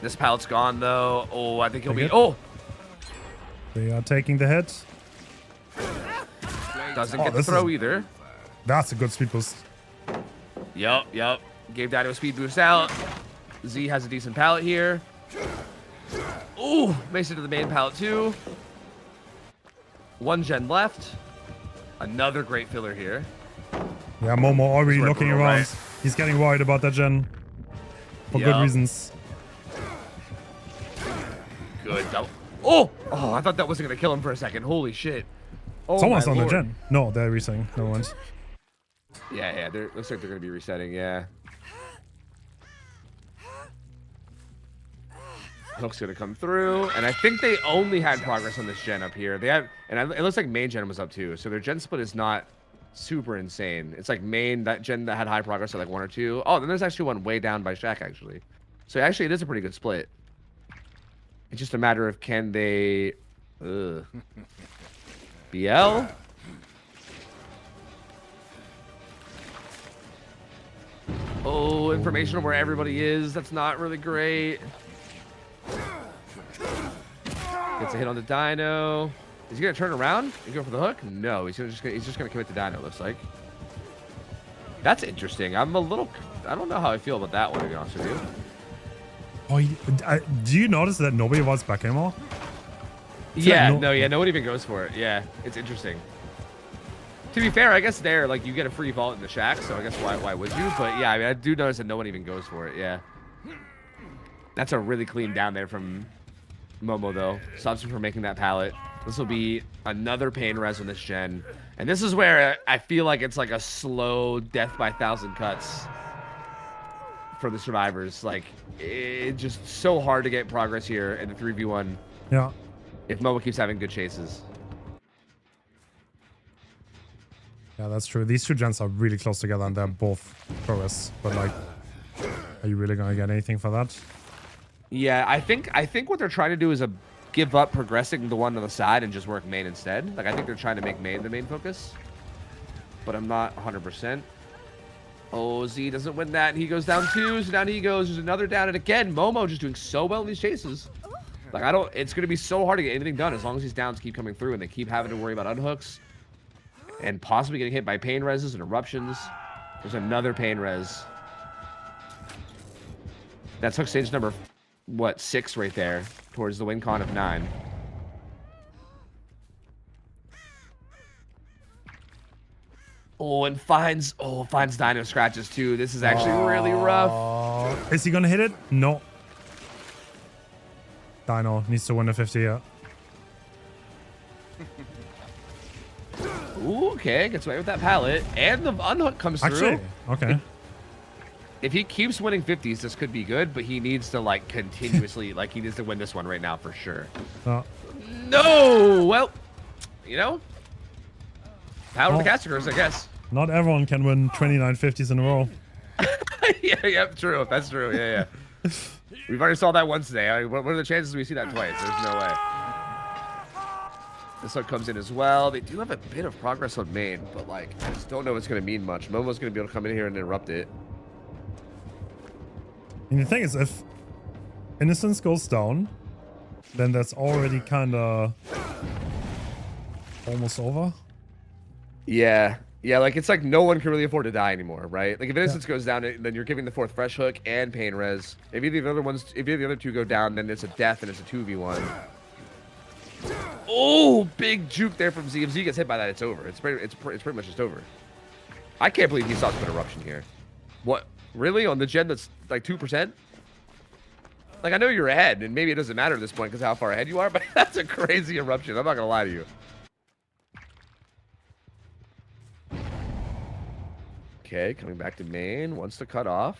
This pallet's gone though. Oh, I think he'll be. Oh, they are taking the hit. Doesn't get the throw either. That's a good speed boost. Yup. Gave Dino a speed boost out. Z has a decent pallet here. Ooh, makes it to the main pallet too. 1 gen left. Another great filler here. Yeah, Momo already looking around. Right. He's getting worried about that gen. For good reasons. Oh! Oh, I thought that wasn't gonna kill him for a second. Holy shit. Oh, Someone's my on the lord. gen. No, they're resetting. No one's. Yeah, looks like they're gonna be resetting, yeah. Hook's gonna come through, and I think they only had progress on this gen up here. They have, and it looks like main gen was up too, so their gen split is not super insane. It's like main, that gen that had high progress at like 1 or 2. Oh, then there's actually one way down by Shaq, actually. So actually, it is a pretty good split. It's just a matter of can they... Ugh. BL? Oh, information on where everybody is. That's not really great. Gets a hit on the dino. Is he gonna turn around and go for the hook? No, he's just gonna commit to dino. Looks like. That's interesting. I don't know how I feel about that one, to be honest with you. Oh, do you notice that nobody wants back anymore? Yeah, like no one even goes for it. Yeah, it's interesting. To be fair, I guess there, like, you get a free vault in the shack, so I guess why would you? But yeah, I mean, I do notice that no one even goes for it. Yeah, that's a really clean down there from Momo, though. Stops him from making that pallet. This will be another pain res on this gen, and this is where I feel like it's like a slow death by 1,000 cuts for the survivors. Like, it's just so hard to get progress here in the 3v1. Yeah. If Momo keeps having good chases. Yeah, that's true. These two gens are really close together and they're both progress. But like, are you really gonna get anything for that? Yeah, I think what they're trying to do is give up progressing the one on the side and just work main instead. Like, I think they're trying to make main the main focus. But I'm not 100%. Oh, Z doesn't win that. He goes down 2, so down he goes. There's another down, and again, Momo just doing so well in these chases. Like, it's going to be so hard to get anything done as long as these downs keep coming through and they keep having to worry about unhooks and possibly getting hit by pain reses and eruptions. There's another pain res. That's hook stage number, 6 right there, towards the win con of 9. Oh, and finds dino scratches too. This is actually really rough. Is he gonna hit it? No. Dino needs to win the 50, yeah. Ooh, okay, gets away with that pallet. And the unhook comes through. Actually, okay. If he keeps winning 50s, this could be good, but he needs to, like, continuously, like, he needs to win this one right now for sure. No! Well, you know, power of the casters, I guess. Not everyone can win 29 50s in a row. yeah, true. That's true. Yeah. We've already saw that once today. What are the chances we see that twice? There's no way. This one comes in as well. They do have a bit of progress on main, but like, I just don't know if it's going to mean much. Momo's going to be able to come in here and interrupt it. And the thing is, if Innocence goes down, then that's already kind of almost over. Yeah, like it's like no one can really afford to die anymore, right? Like if Innocence goes down, then you're giving the 4th fresh hook and pain res. If either of the other two go down, then it's a death and it's a 2v1. Oh, big juke there from Z. If Z gets hit by that, it's over. It's pretty much just over. I can't believe he saw an eruption here. What? Really? On the gen that's like 2%? Like, I know you're ahead, and maybe it doesn't matter at this point because how far ahead you are, but that's a crazy eruption. I'm not gonna lie to you. Okay, coming back to main. Wants to cut off.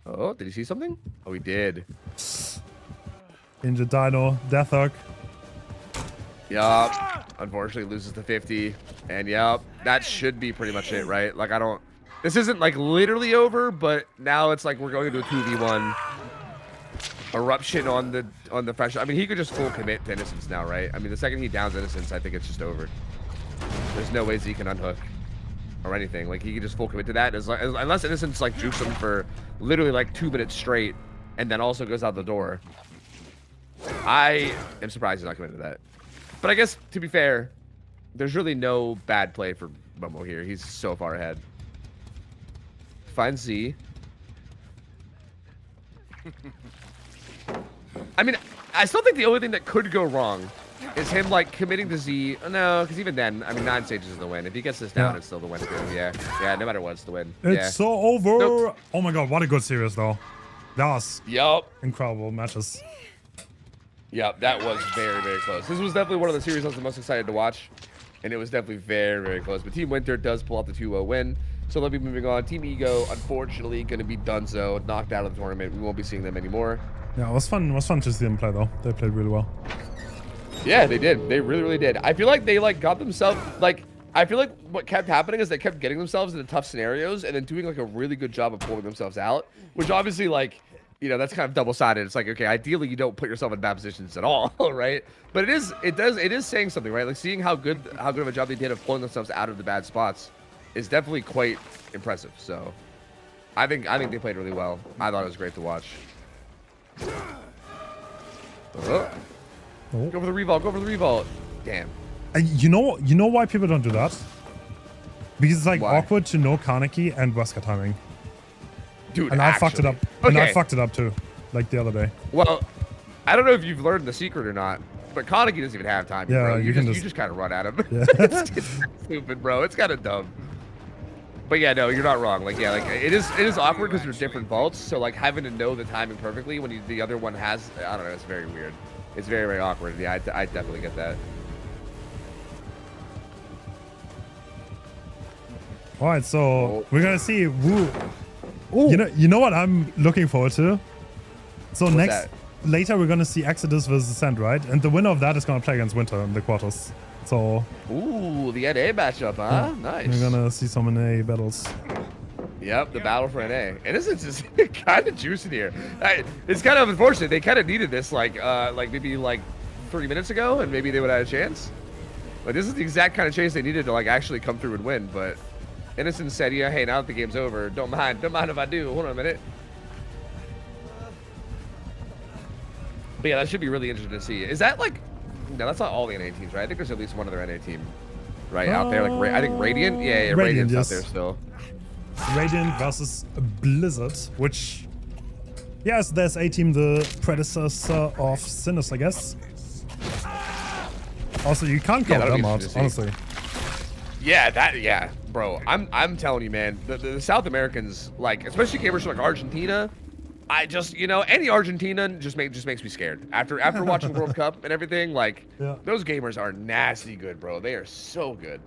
Oh, did he see something? Oh, he did. Injured Dino, Death Hook. Yup. Unfortunately, loses the 50. And yup, that should be pretty much it, right? Like, this isn't like literally over, but now it's like we're going into a 2v1. Eruption on the fresh. I mean, he could just full commit to Innocence now, right? I mean, the second he downs Innocence, I think it's just over. There's no way Z can unhook or anything. Like, he could just full commit to that unless Innocence like jukes him for literally like 2 minutes straight and then also goes out the door. I am surprised he's not committed to that. But I guess, to be fair, there's really no bad play for Momo here. He's so far ahead. Finds Z. I mean, I still think the only thing that could go wrong is him, like, committing to Z. No, because even then, I mean, 9 stages is the win. If he gets this down, it's still the win. Yeah, no matter what, it's the win. It's so over. Nope. Oh my god, what a good series, though. That was Yup. incredible matches. Yep, that was very, very close. This was definitely one of the series I was the most excited to watch, and it was definitely very, very close. But Team Winter does pull out the 2-0 win. So let me be moving on. Team Ego, unfortunately, going to be donezo, knocked out of the tournament. We won't be seeing them anymore. Yeah, it was fun. It was fun to see them play though. They played really well. Yeah, they did. They really, really did. I feel like they like got themselves like. I feel like what kept happening is they kept getting themselves into tough scenarios and then doing like a really good job of pulling themselves out, which obviously like, you know, that's kind of double-sided. It's like, okay, ideally you don't put yourself in bad positions at all, right? But it is saying something, right? Like seeing how good of a job they did of pulling themselves out of the bad spots is definitely quite impressive. So I think they played really well. I thought it was great to watch. Go for the revolt, go for the revolt. Damn. And you know why people don't do that? Because it's like Why? awkward to know Kaneki and Wesker timing. Dude, And I fucked it up. And I Okay. fucked it up too, like the other day. Well, I don't know if you've learned the secret or not, but Kaneki doesn't even have time. Yeah, bro. you just kind of run at him. Yeah. it's stupid, bro. It's kind of dumb. But yeah, no, you're not wrong. Like, yeah, like it is awkward because they're different vaults. So like having to know the timing perfectly when the other one has, I don't know, it's very weird. It's very, very awkward. Yeah, I definitely get that. All right, so we're gonna see who. Ooh. You know what I'm looking forward to. So What's next that? later we're gonna see Exodus versus Ascent, right? And the winner of that is gonna play against Winter in the quarters. So Ooh, the NA matchup, huh? Nice. we're gonna see some NA battles. Yep, the battle for NA. And this is just kind of juicy here. It's kind of unfortunate. They kind of needed this like maybe like 30 minutes ago, and maybe they would have had a chance. But this is the exact kind of chase they needed to like actually come through and win. But Innocent said, "Yeah, hey, now that the game's over, don't mind if I do. Hold on a minute." But yeah, that should be really interesting to see. Is that like? No, that's not all the NA teams, right? I think there's at least one other NA team, right out there. Like I think Radiant. Yeah, Radiant, Radiant's yes. out there still. Radiant versus Blizzard, which, yes, there's a team, the predecessor of Sinners, I guess. Also, you can't count that'll be them out, interesting to see. honestly. Yeah, bro. I'm telling you, man. The South Americans, like, especially gamers from like Argentina, I just, you know, any Argentina just makes me scared. After watching World Cup and everything, like, Yeah. those gamers are nasty good, bro. They are so good.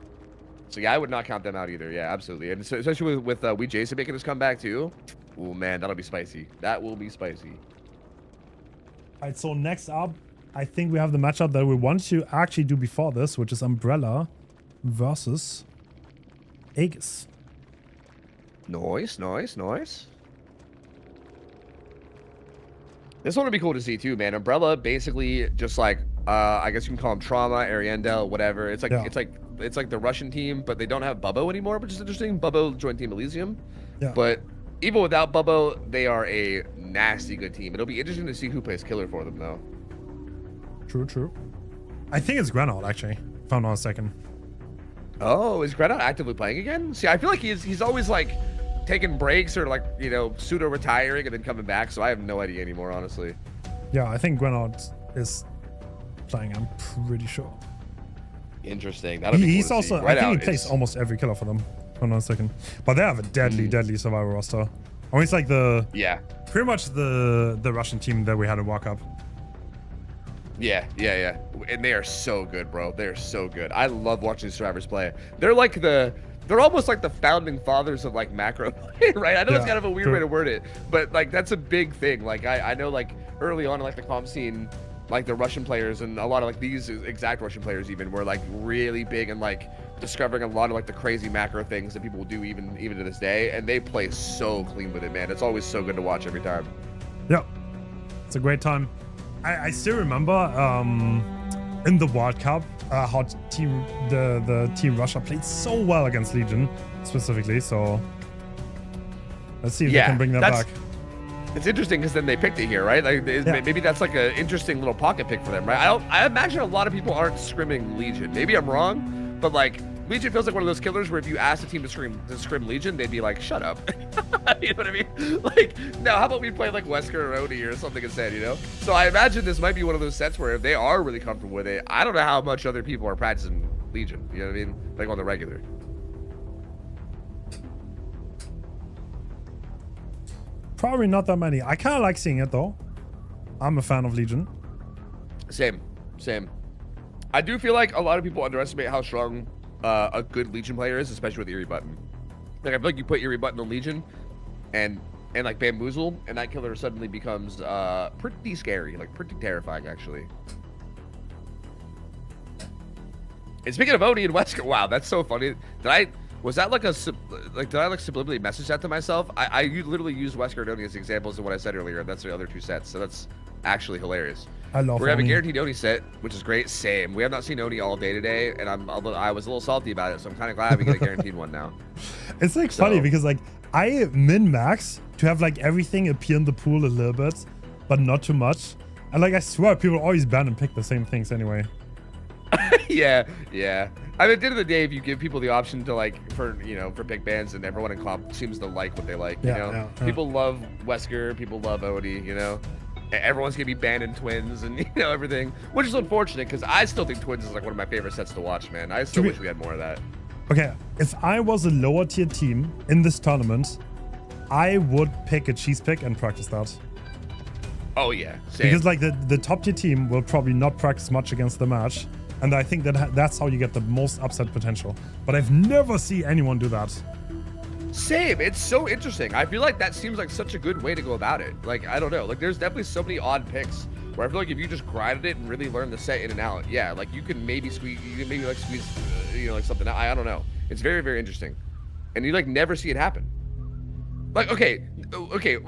So yeah, I would not count them out either. Yeah, absolutely. And so, especially with Wee Jason making his comeback too. Oh man, that'll be spicy. That will be spicy. All right, so next up, I think we have the matchup that we want to actually do before this, which is Umbrella versus Aegis. Nice. This one would be cool to see too, man. Umbrella basically just like I guess you can call them Trauma, Ariendel, whatever. It's like Yeah. it's like the Russian team, but they don't have Bubbo anymore, which is interesting. Bubbo joined Team Elysium. Yeah. But even without Bubbo, they are a nasty good team. It'll be interesting to see who plays killer for them though. True. I think it's Granite, actually, if I'm not mistaken. Oh, is Granite actively playing again? See, I feel like he's always like taking breaks or like, you know, pseudo retiring and then coming back, so I have no idea anymore, honestly. Yeah, I think Granite is playing, I'm pretty sure. Interesting. That'll be He's cool to also, see. I think he plays almost every killer for them, if I'm not mistaken. But they have a deadly survivor roster. I mean, it's like Yeah. pretty much the Russian team that we had in Walk Up. Yeah. And they are so good, bro. They're so good. I love watching survivors play. They're almost like the founding fathers of like macro play, right? I know it's Yeah, kind of a weird true. way to word it, but like that's a big thing. Like I know like early on in like the comp scene, like the Russian players and a lot of like these exact Russian players even were like really big and like discovering a lot of like the crazy macro things that people will do even to this day, and they play so clean with it, man. It's always so good to watch every time. Yeah, it's a great time. I still remember in the World Cup how the Team Russia played so well against Legion specifically. So let's see if they can bring that back. It's interesting because then they picked it here, right? Like maybe that's like an interesting little pocket pick for them, right? I imagine a lot of people aren't scrimming Legion. Maybe I'm wrong, but like Legion feels like one of those killers where if you asked a team to scrim Legion, they'd be like, "Shut up," you know what I mean? Like, no, how about we play like Wesker or Odie or something instead, you know? So I imagine this might be one of those sets where if they are really comfortable with it, I don't know how much other people are practicing Legion. You know what I mean? Like on the regular. probably not that many. I kind of like seeing it though. I'm a fan of Legion. Same. I do feel like a lot of people underestimate how strong a good Legion player is, especially with Eerie Button. Like I feel like you put Eerie Button on Legion, and like Bamboozle, and that killer suddenly becomes pretty scary, like pretty terrifying actually. And speaking of Oni and Wesker, wow, that's so funny. Was that like did I like subliminally message that to myself? I literally used Wesker and Oni as examples of what I said earlier. That's the other two sets, so that's actually hilarious. I love We're having a Oni. guaranteed Oni set, which is great. Same. We have not seen Oni all day today, and I was a little salty about it, so I'm kind of glad we get a guaranteed one now. It's like funny because like I min-max to have like everything appear in the pool a little bit, but not too much. And like I swear people always ban and pick the same things anyway. yeah. I mean, at the end of the day, if you give people the option to for pick bands, and everyone in comp seems to like what they like, Yeah. People love Wesker, people love Oni, Everyone's gonna be banning Twins and everything, which is unfortunate because I still think Twins is like one of my favorite sets to watch, man. I still wish we had more of that. Okay, if I was a lower tier team in this tournament, I would pick a cheese pick and practice that. Oh yeah, same. Because like the top tier team will probably not practice much against the match, and I think that's how you get the most upset potential. But I've never seen anyone do that. Same. It's so interesting. I feel like that seems like such a good way to go about it. Like, I don't know. Like, there's definitely so many odd picks where I feel like if you just grinded it and really learned the set in and out, yeah, like you can maybe squeeze, like something out. I don't know. It's very, very interesting. And you like never see it happen. Like, okay.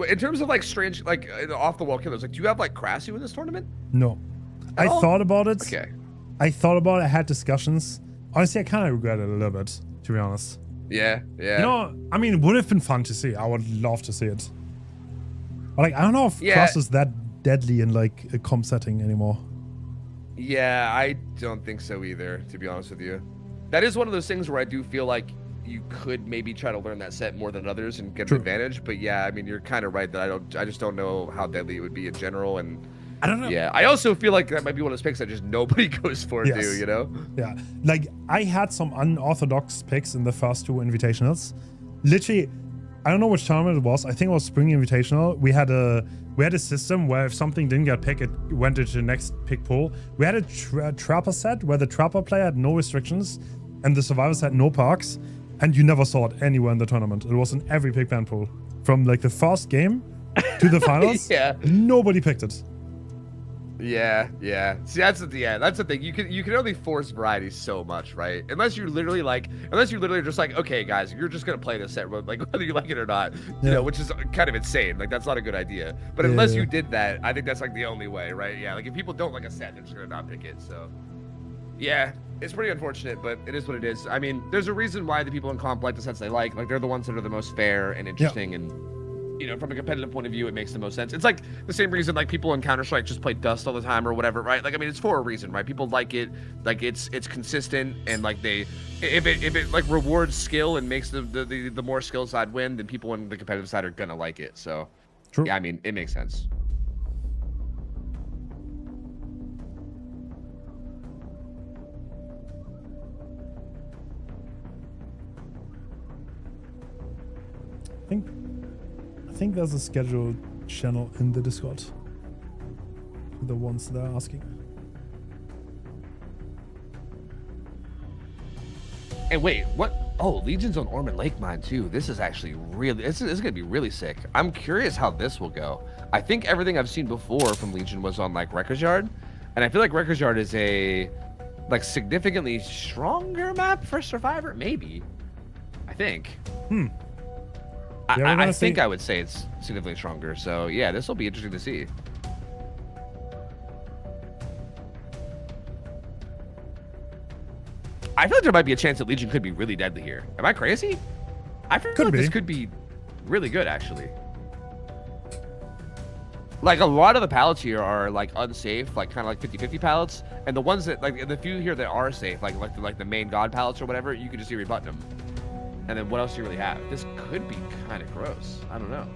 In terms of like strange, like off the wall killers, like do you have like Crassu in this tournament? No. I thought about it. Okay. I thought about it. I had discussions. Honestly, I kind of regret it a little bit, to be honest. Yeah. I mean, it would have been fun to see. I would love to see it. But like, I don't know if Cross is that deadly in like a comp setting anymore. Yeah, I don't think so either, to be honest with you. That is one of those things where I do feel like you could maybe try to learn that set more than others and get an advantage. But yeah, I mean, you're kind of right that I just don't know how deadly it would be in general. And I don't know. Yeah, I also feel like that might be one of those picks that just nobody goes for, Yeah, like I had some unorthodox picks in the first two invitationals. Literally, I don't know which tournament it was. I think it was Spring Invitational. We had a system where if something didn't get picked, it went into the next pick pool. We had a Trapper set where the Trapper player had no restrictions and the Survivors had no parks, and you never saw it anywhere in the tournament. It was in every pick ban pool. From like the first game to the finals, nobody picked it. Yeah. See, that's the thing. You can only force variety so much, right? Unless you're literally just like, okay, guys, you're just gonna play this set, like whether you like it or not, which is kind of insane. Like that's not a good idea. But unless you did that, I think that's like the only way, right? Yeah. Like if people don't like a set, they're just gonna not pick it. So, yeah, it's pretty unfortunate, but it is what it is. I mean, there's a reason why the people in comp like the sets they like. Like they're the ones that are the most fair and interesting and. From a competitive point of view, it makes the most sense. It's like the same reason like people in Counter-Strike just play Dust all the time or whatever, right? Like, I mean, it's for a reason, right? People like it, like it's consistent, and like if it like rewards skill and makes the more skill side win, then people on the competitive side are gonna like it. So, True. Yeah, I mean, it makes sense. I think there's a scheduled channel in the Discord. The ones that are asking. And wait, what? Oh, Legion's on Ormond Lake Mine too. This is actually really, this is gonna be really sick. I'm curious how this will go. I think everything I've seen before from Legion was on like Wrecker's Yard, and I feel like Wrecker's Yard is a like significantly stronger map for Survivor. Maybe, I think. I think I would say it's significantly stronger. So yeah, this will be interesting to see. I feel like there might be a chance that Legion could be really deadly here. Am I crazy? I feel like this could be really good, actually. Like, a lot of the pallets here are, like, unsafe, like, kind of like 50-50 pallets. And the ones that, like, the few here that are safe, like the main god pallets or whatever, you can just rebutton them. And then what else do you really have? This could be kind of gross. I don't know.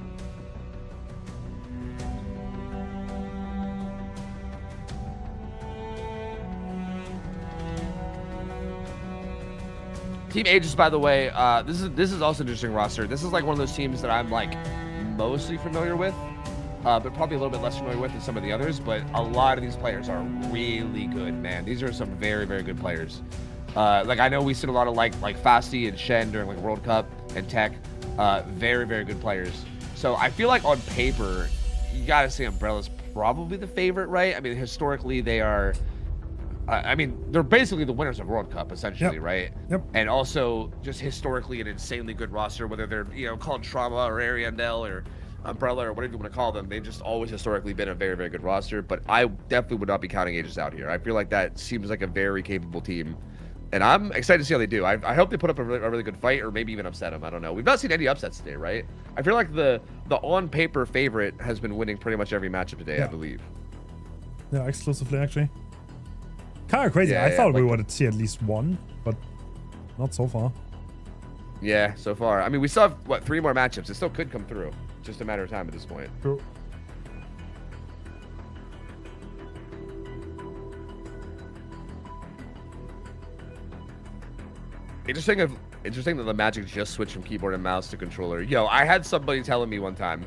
Team Aegis, by the way, this is also an interesting roster. This is like one of those teams that I'm like mostly familiar with, but probably a little bit less familiar with than some of the others. But a lot of these players are really good, man. These are some very, very good players. Like I know we seen a lot of like Fasti and Shen during like World Cup and Tech. Very, very good players. So I feel like on paper, you gotta say Umbrella's probably the favorite, right? I mean, historically they are. I mean, they're basically the winners of World Cup, essentially, Yep. right? Yep. And also, just historically, an insanely good roster, whether they're, called Trauma or Ariandel or Umbrella or whatever you want to call them. They've just always historically been a very, very good roster. But I definitely would not be counting Aegis out here. I feel like that seems like a very capable team. And I'm excited to see how they do. I hope they put up a really good fight or maybe even upset them. I don't know. We've not seen any upsets today, right? I feel like the on-paper favorite has been winning pretty much every matchup today, Yeah. I believe. Yeah, exclusively actually. Kind of crazy. Yeah, I thought we like- would see at least one, but not so far. Yeah, so far. I mean, we still have, 3 more matchups. It still could come through. It's just a matter of time at this point. True. Interesting that the Magic just switched from keyboard and mouse to controller. Yo, I had somebody telling me one time.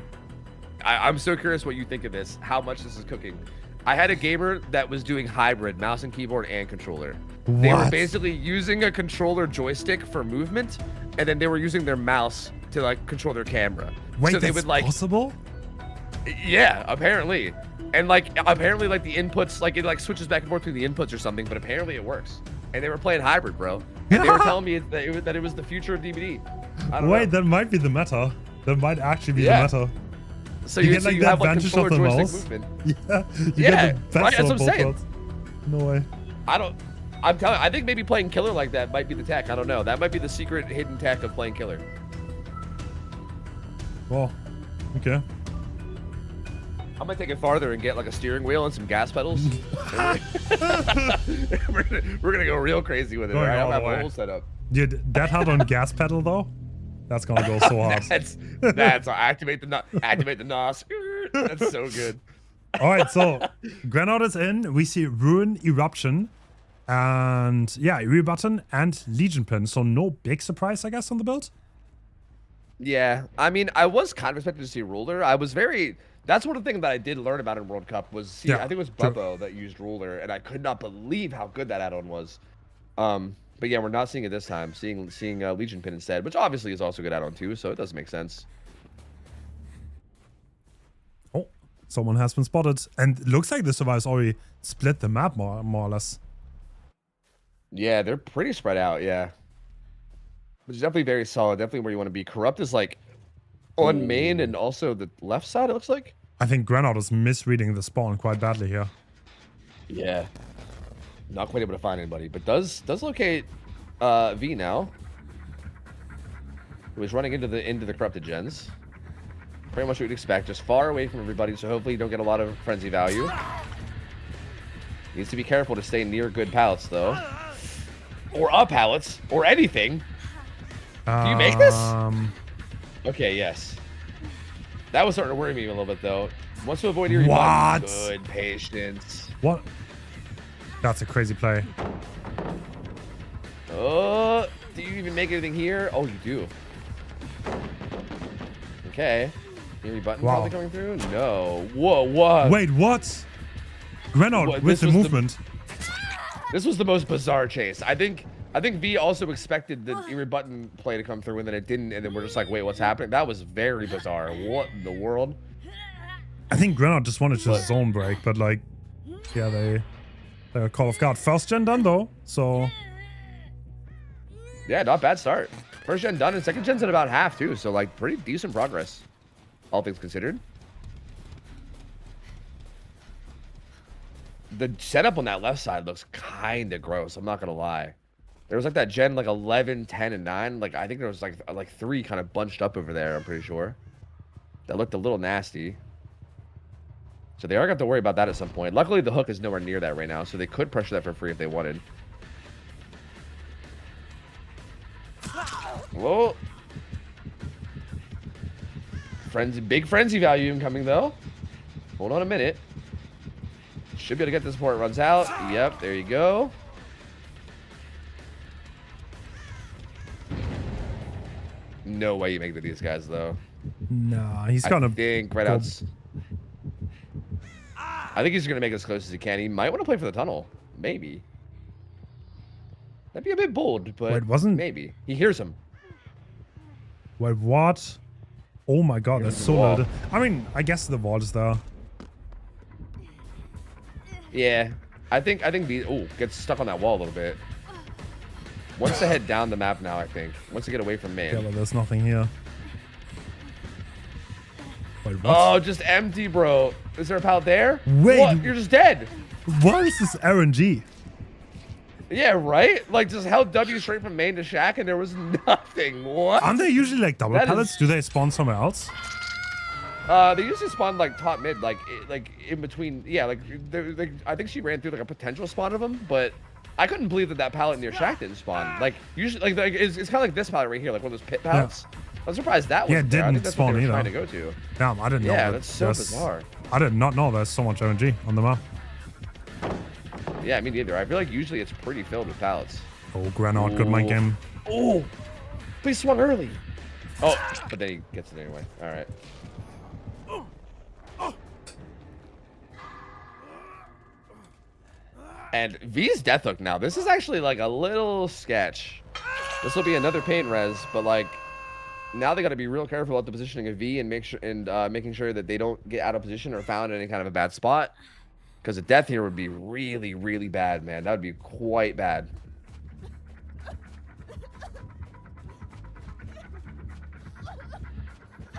I'm so curious what you think of this, how much this is cooking. I had a gamer that was doing hybrid, mouse and keyboard and controller. They were What? basically using a controller joystick for movement, and then they were using their mouse to like control their camera. Wait, so they that's would like, possible? yeah, apparently. And like apparently like the inputs, like it like switches back and forth through the inputs or something, but apparently it works. And they were playing hybrid, bro. And they were telling me that it was the future of DVD. I don't Wait, know. that might be the meta. That might actually be Yeah. the meta. So You you, get so like you the have like advantage of controller the joystick mouse. movement. Yeah, you Yeah, get the right, best that's of what I'm both saying. worlds. No way. I'm telling I think maybe playing killer like that might be the tech. I don't know. That might be the secret hidden tech of playing killer. Well, okay. I'm gonna take it farther and get like a steering wheel and some gas pedals. we're gonna go real crazy with it. Going Right? all I'll have the my way. whole setup. Dude, that hard on gas pedal though? That's gonna go so hard. that's activate the NOS. That's so good. All right, so Granite is in. We see Ruin, Eruption, and yeah, Eerie Button and Legion Pin. So no big surprise, I guess, on the build. Yeah, I mean, I was kind of expecting to see Ruler. I was very. That's one of the things that I did learn about in World Cup was Yeah, I think it was true. Bubbo that used Ruler, and I could not believe how good that add-on was. But yeah, we're not seeing it this time. Seeing Legion Pin instead, which obviously is also a good add-on too, so it does make sense. Oh, someone has been spotted, and it looks like the survivors already split the map more or less. Yeah, they're pretty spread out. Yeah, which is definitely very solid. Definitely where you want to be. Corrupt is like on main and also the left side. It looks like. I think Granite is misreading the spawn quite badly here. Yeah. Not quite able to find anybody, but does locate V now. Who is running into the corrupted gens. Pretty much what you'd expect, just far away from everybody, so hopefully you don't get a lot of frenzy value. Needs to be careful to stay near good pallets though. Or up pallets, or anything. Do you make this? Okay, yes. That was starting to worry me a little bit though. Wants to avoid eerie What? buttons. Good patience. What? That's a crazy play. Oh, do you even make anything here? Oh, you do. Okay. Eerie button Wow. probably coming through? No. Whoa, what? Wait, what? Granite What, with this the was the- movement. This was the most bizarre chase. I think V also expected the eerie button play to come through and then it didn't, and then we're just like, wait, what's happening? That was very bizarre. What in the world? I think Granite just wanted to zone break, but like, yeah, they got call of God. First gen done though, so Yeah, not bad start. First gen done and second gen's at about half too, so like pretty decent progress. All things considered. The setup on that left side looks kind of gross, I'm not gonna lie. There was like that gen like 11, 10, and 9. Like I think there was like 3 kind of bunched up over there, I'm pretty sure. That looked a little nasty. So they are going to have to worry about that at some point. Luckily, the hook is nowhere near that right now, so they could pressure that for free if they wanted. Whoa. Big frenzy value incoming, though. Hold on a minute. Should be able to get this before it runs out. Yep, there you go. No way you make it to these guys, though. Nah, he's gonna. I think right go- out. I think he's gonna make it as close as he can. He might want to play for the tunnel. Maybe. That'd be a bit bold, but Wait, wasn't- maybe. He hears him. Wait, what? Oh my god, Here's that's the so wall. loaded. I mean, I guess the wall is there. Yeah. I think the gets stuck on that wall a little bit. Wants to head down the map now, I think. Wants to get away from main. Yeah, but there's nothing here. Wait, what? Oh, just empty, bro. Is there a pallet there? Wait. What? You're just dead. What is this RNG? Yeah, right? Like, just held W straight from main to shack, and there was nothing. What? Aren't they usually like double That pallets? is- Do they spawn somewhere else? They usually spawn like top mid, like in between. Yeah, like I think she ran through like a potential spawn of them, but I couldn't believe that pallet near shack didn't spawn. Like usually, like it's kind of like this pallet right here, like one of those pit pallets. I'm surprised that Yeah, wasn't it there. I didn't think that's what spawn they were either. trying to go to. Damn, I didn't know. Yeah, that that's so there's- bizarre. I did not know there's so much RNG on the map. Yeah, me neither. I feel like usually it's pretty filled with pallets. Oh, Granite, good mind Ooh. game. Oh, but he swung early. Oh, but then he gets it anyway. All right. And V's death hook now. This is actually like a little sketch. This will be another paint res, but like now they got to be real careful about the positioning of V and making sure that they don't get out of position or found in any kind of a bad spot. Because a death here would be really, really bad, man. That would be quite bad.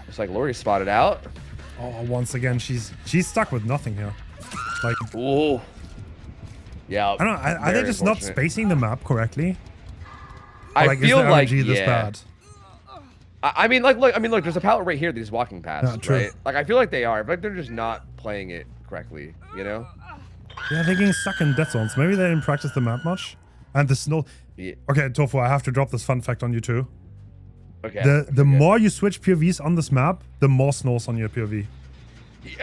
Looks like Lori spotted out. Oh, once again, she's stuck with nothing here. Like, Ooh. Yeah. I don't know. Are they very just not unfortunate. spacing the map correctly? I Like, feel is the like RNG this yeah. bad? I mean, like, look. I mean, look. There's a pallet right here that he's walking past, Yeah, true. right? Like, I feel like they are, but they're just not playing it correctly. You know? Yeah, they're getting stuck in dead zones. Maybe they didn't practice the map much. And the snow. Yeah. Okay, Tofu, I have to drop this fun fact on you too. Okay. The more you switch POVs on this map, the more snows on your POV.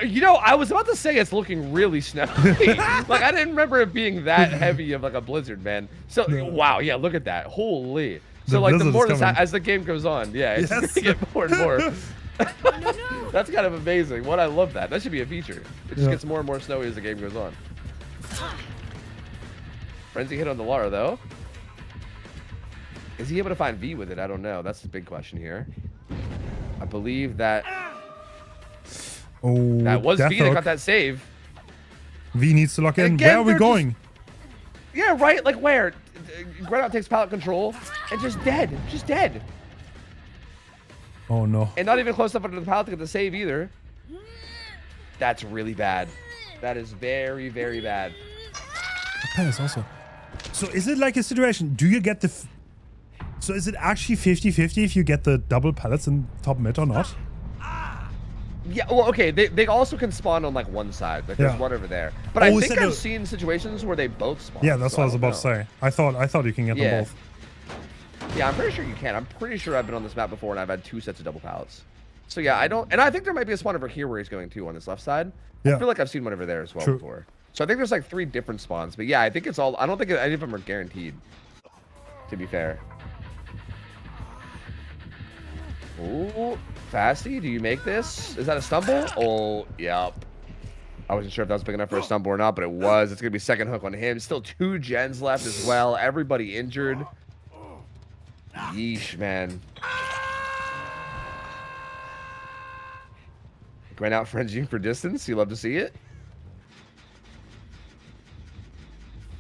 You know, I was about to say it's looking really snowy. Like, I didn't remember it being that heavy of like a blizzard, man. So, wow, yeah, look at that. Holy. So, The like, the blizzard more is this coming. as the game goes on, yeah, it's Yes. just gonna get more and more. That's kind of amazing. What I love that. That should be a feature. It just Yeah. gets more and more snowy as the game goes on. Frenzy hit on the Lara, though. Is he able to find V with it? I don't know. That's the big question here. I believe that Oh, that was death V that hook. got that save. V needs to lock in. Again, Where are we they're going? Yeah, right? Like where? Grenaut takes pallet control and just dead. Just dead. Oh no. And not even close enough under the pallet to get the save either. That's really bad. That is very, very bad. Palace also. So is it like a situation? Do you get the? So is it actually 50-50 if you get the double pallets in top mid or not? Yeah, well, okay. They also can spawn on like one side. Like there's Yeah. one over there. But Oh, I is think it I've a- seen situations where they both spawn. Yeah, that's so what I was don't about to know. say. I thought you can get Yeah. them both. Yeah, I'm pretty sure you can. I'm pretty sure I've been on this map before and I've had 2 sets of double pallets. So yeah, I don't, and I think there might be a spawn over here where he's going to on this left side. Yeah. I feel like I've seen one over there as well True. before. So I think there's like 3 different spawns, but yeah, I think it's all. I don't think any of them are guaranteed. To be fair. Ooh, Fasty, do you make this? Is that a stumble? Oh, yep. I wasn't sure if that was big enough for a stumble or not, but it was. It's gonna be second hook on him. Still 2 gens left as well. Everybody injured. Yeesh, man. Grind out frenzying for distance. You love to see it.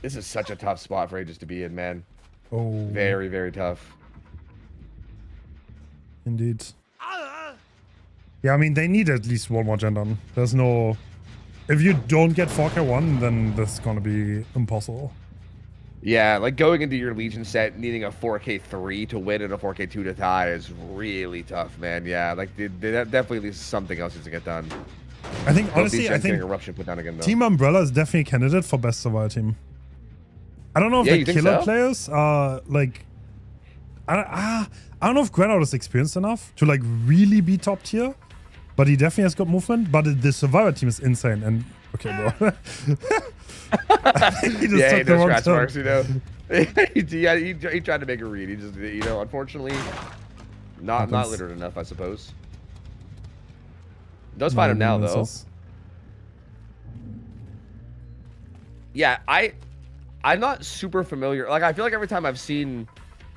This is such a tough spot for Aegis to be in, man. Oh, Very, very tough. indeed. Yeah, I mean they need at least one more gen done. There's no. If you don't get 4K1, then that's gonna be impossible. Yeah, like going into your Legion set, needing a 4K3 to win and a 4K2 to tie is really tough, man. Yeah, like definitely something else needs to get done. I think Both these honestly, I gens getting think Eruption put down again, though. Team Umbrella is definitely a candidate for best survivor team. I don't know if Yeah, the you think killer so? players are like. I don't know if Granout is experienced enough to like really be top tier, but he definitely has got movement. But the survivor team is insane. And okay, bro. he just Yeah, he took the knows wrong scratch turn. marks, you know. he tried to make a read. He just, you know, unfortunately, not Happens. literate enough, I suppose. Does find him now though. missiles. Yeah, I'm not super familiar. Like, I feel like every time I've seen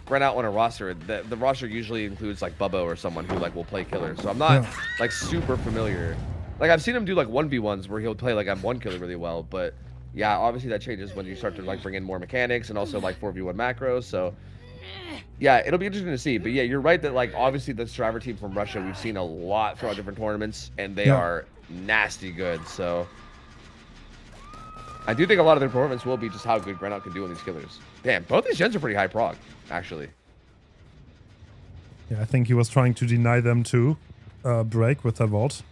Ren out on a roster, the roster usually includes like Bubba or someone who like will play killer. So I'm not like super familiar. Like, I've seen him do like 1v1s where he'll play like M1 killer really well, but yeah, obviously that changes when you start to like bring in more mechanics and also like 4v1 macros. So yeah, it'll be interesting to see. But yeah, you're right that like obviously this driver team from Russia, we've seen a lot throughout different tournaments, and they are nasty good. So I do think a lot of their performance will be just how good Grenout can do on these killers. Damn, both these gens are pretty high prog, actually. Yeah, I think he was trying to deny them to break with that vault,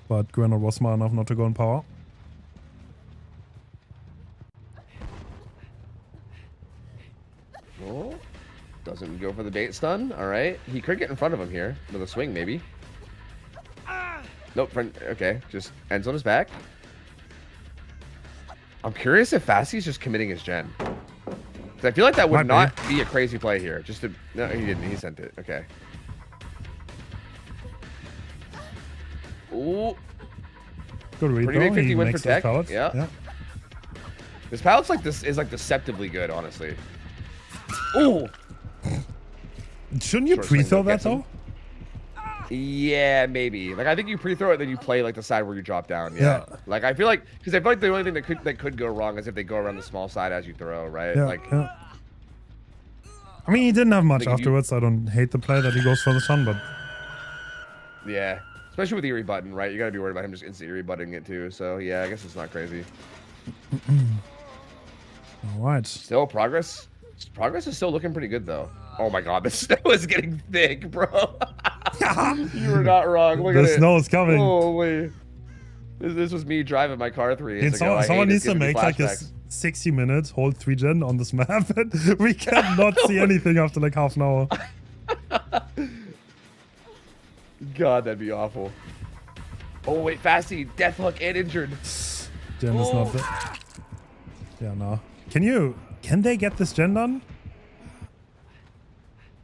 but Grenard was smart enough not to go in power. Oh, doesn't go for the bait stun. All right, he could get in front of him here with a swing, maybe. Nope. Okay, just ends on his back. I'm curious if Fasty's just committing his gen. Because I feel like that would not be a crazy play here. Just to... No, he didn't. He sent it. Okay. Ooh. Good read, Pretty though. big 50 He win for makes those tech. pallets. Yeah. This pallet's like this is like deceptively good, honestly. Ooh. Shouldn't you Short swing pre-throw that, gets him. though? Yeah, maybe. Like, I think you pre-throw it, then you play like the side where you drop down. Yeah. Like, I feel like the only thing that could go wrong is if they go around the small side as you throw, right? Yeah, Like, yeah. I mean, he didn't have much Like, if you- afterwards. I don't hate the play that he goes for the sun, but yeah. Especially with the Eerie button, right? You gotta be worried about him just instant Eerie butting it too. So yeah, I guess it's not crazy. all right. Still progress. Progress is still looking pretty good though. Oh my god, the snow is getting thick, bro. You were not wrong. Look The at it. snow is coming. Holy. This was me driving my car 3 years ago. Someone I hate needs to giving me make like a flashbacks. 60 minutes hold 3 gen on this map, and we cannot see anything after like half an hour. God, that'd be awful. Oh wait, Fasty, death hook and injured. Gen is not the... Yeah, no. Can they get this gen done?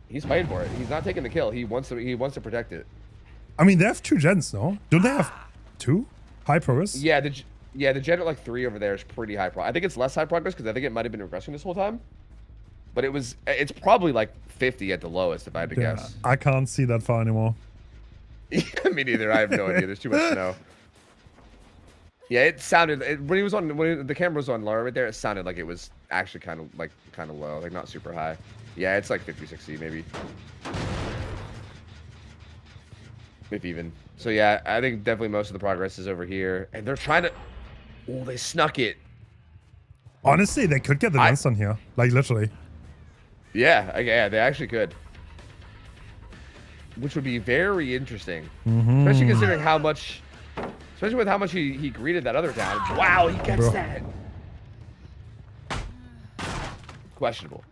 He's fighting for it. He's not taking the kill. He wants to protect it. I mean, they have 2 gens, no? Don't they have 2? High progress? Yeah, the gen at like 3 over there is pretty high progress. I think it's less high progress because I think it might have been regressing this whole time. But it's probably like 50 at the lowest if I had to Yeah, guess. I can't see that far anymore. Me neither. I have no idea. There's too much snow. Yeah, it sounded when the camera was on lower right there. It sounded like it was actually kind of low, like not super high. Yeah, it's like 50, 60 maybe, if even. So yeah, I think definitely most of the progress is over here, and they're trying to. Oh, they snuck it. Honestly, they could get the dance done here. Like, literally. Yeah, yeah, they actually could. Which would be very interesting, Mm-hmm. especially considering how much. Especially with how much he greeted that other down. Wow, he gets Bro. that. Questionable.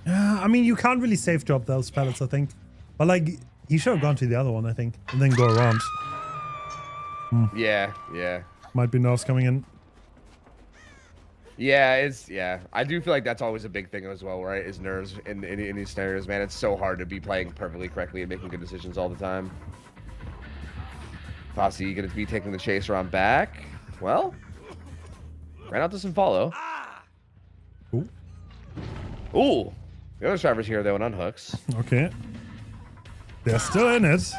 Yeah, I mean, you can't really safe drop those pallets, I think. But, like, he should have gone to the other one, I think. And then go around. Yeah. Might be nerfs coming in. Yeah, I do feel like that's always a big thing as well, right? Is nerves in these scenarios, man. It's so hard to be playing perfectly correctly and making good decisions all the time. Fossey gonna be taking the chase around back. Well, ran out doesn't follow. Ooh. Ooh, the other driver's here though and unhooks. Okay. They're still in it.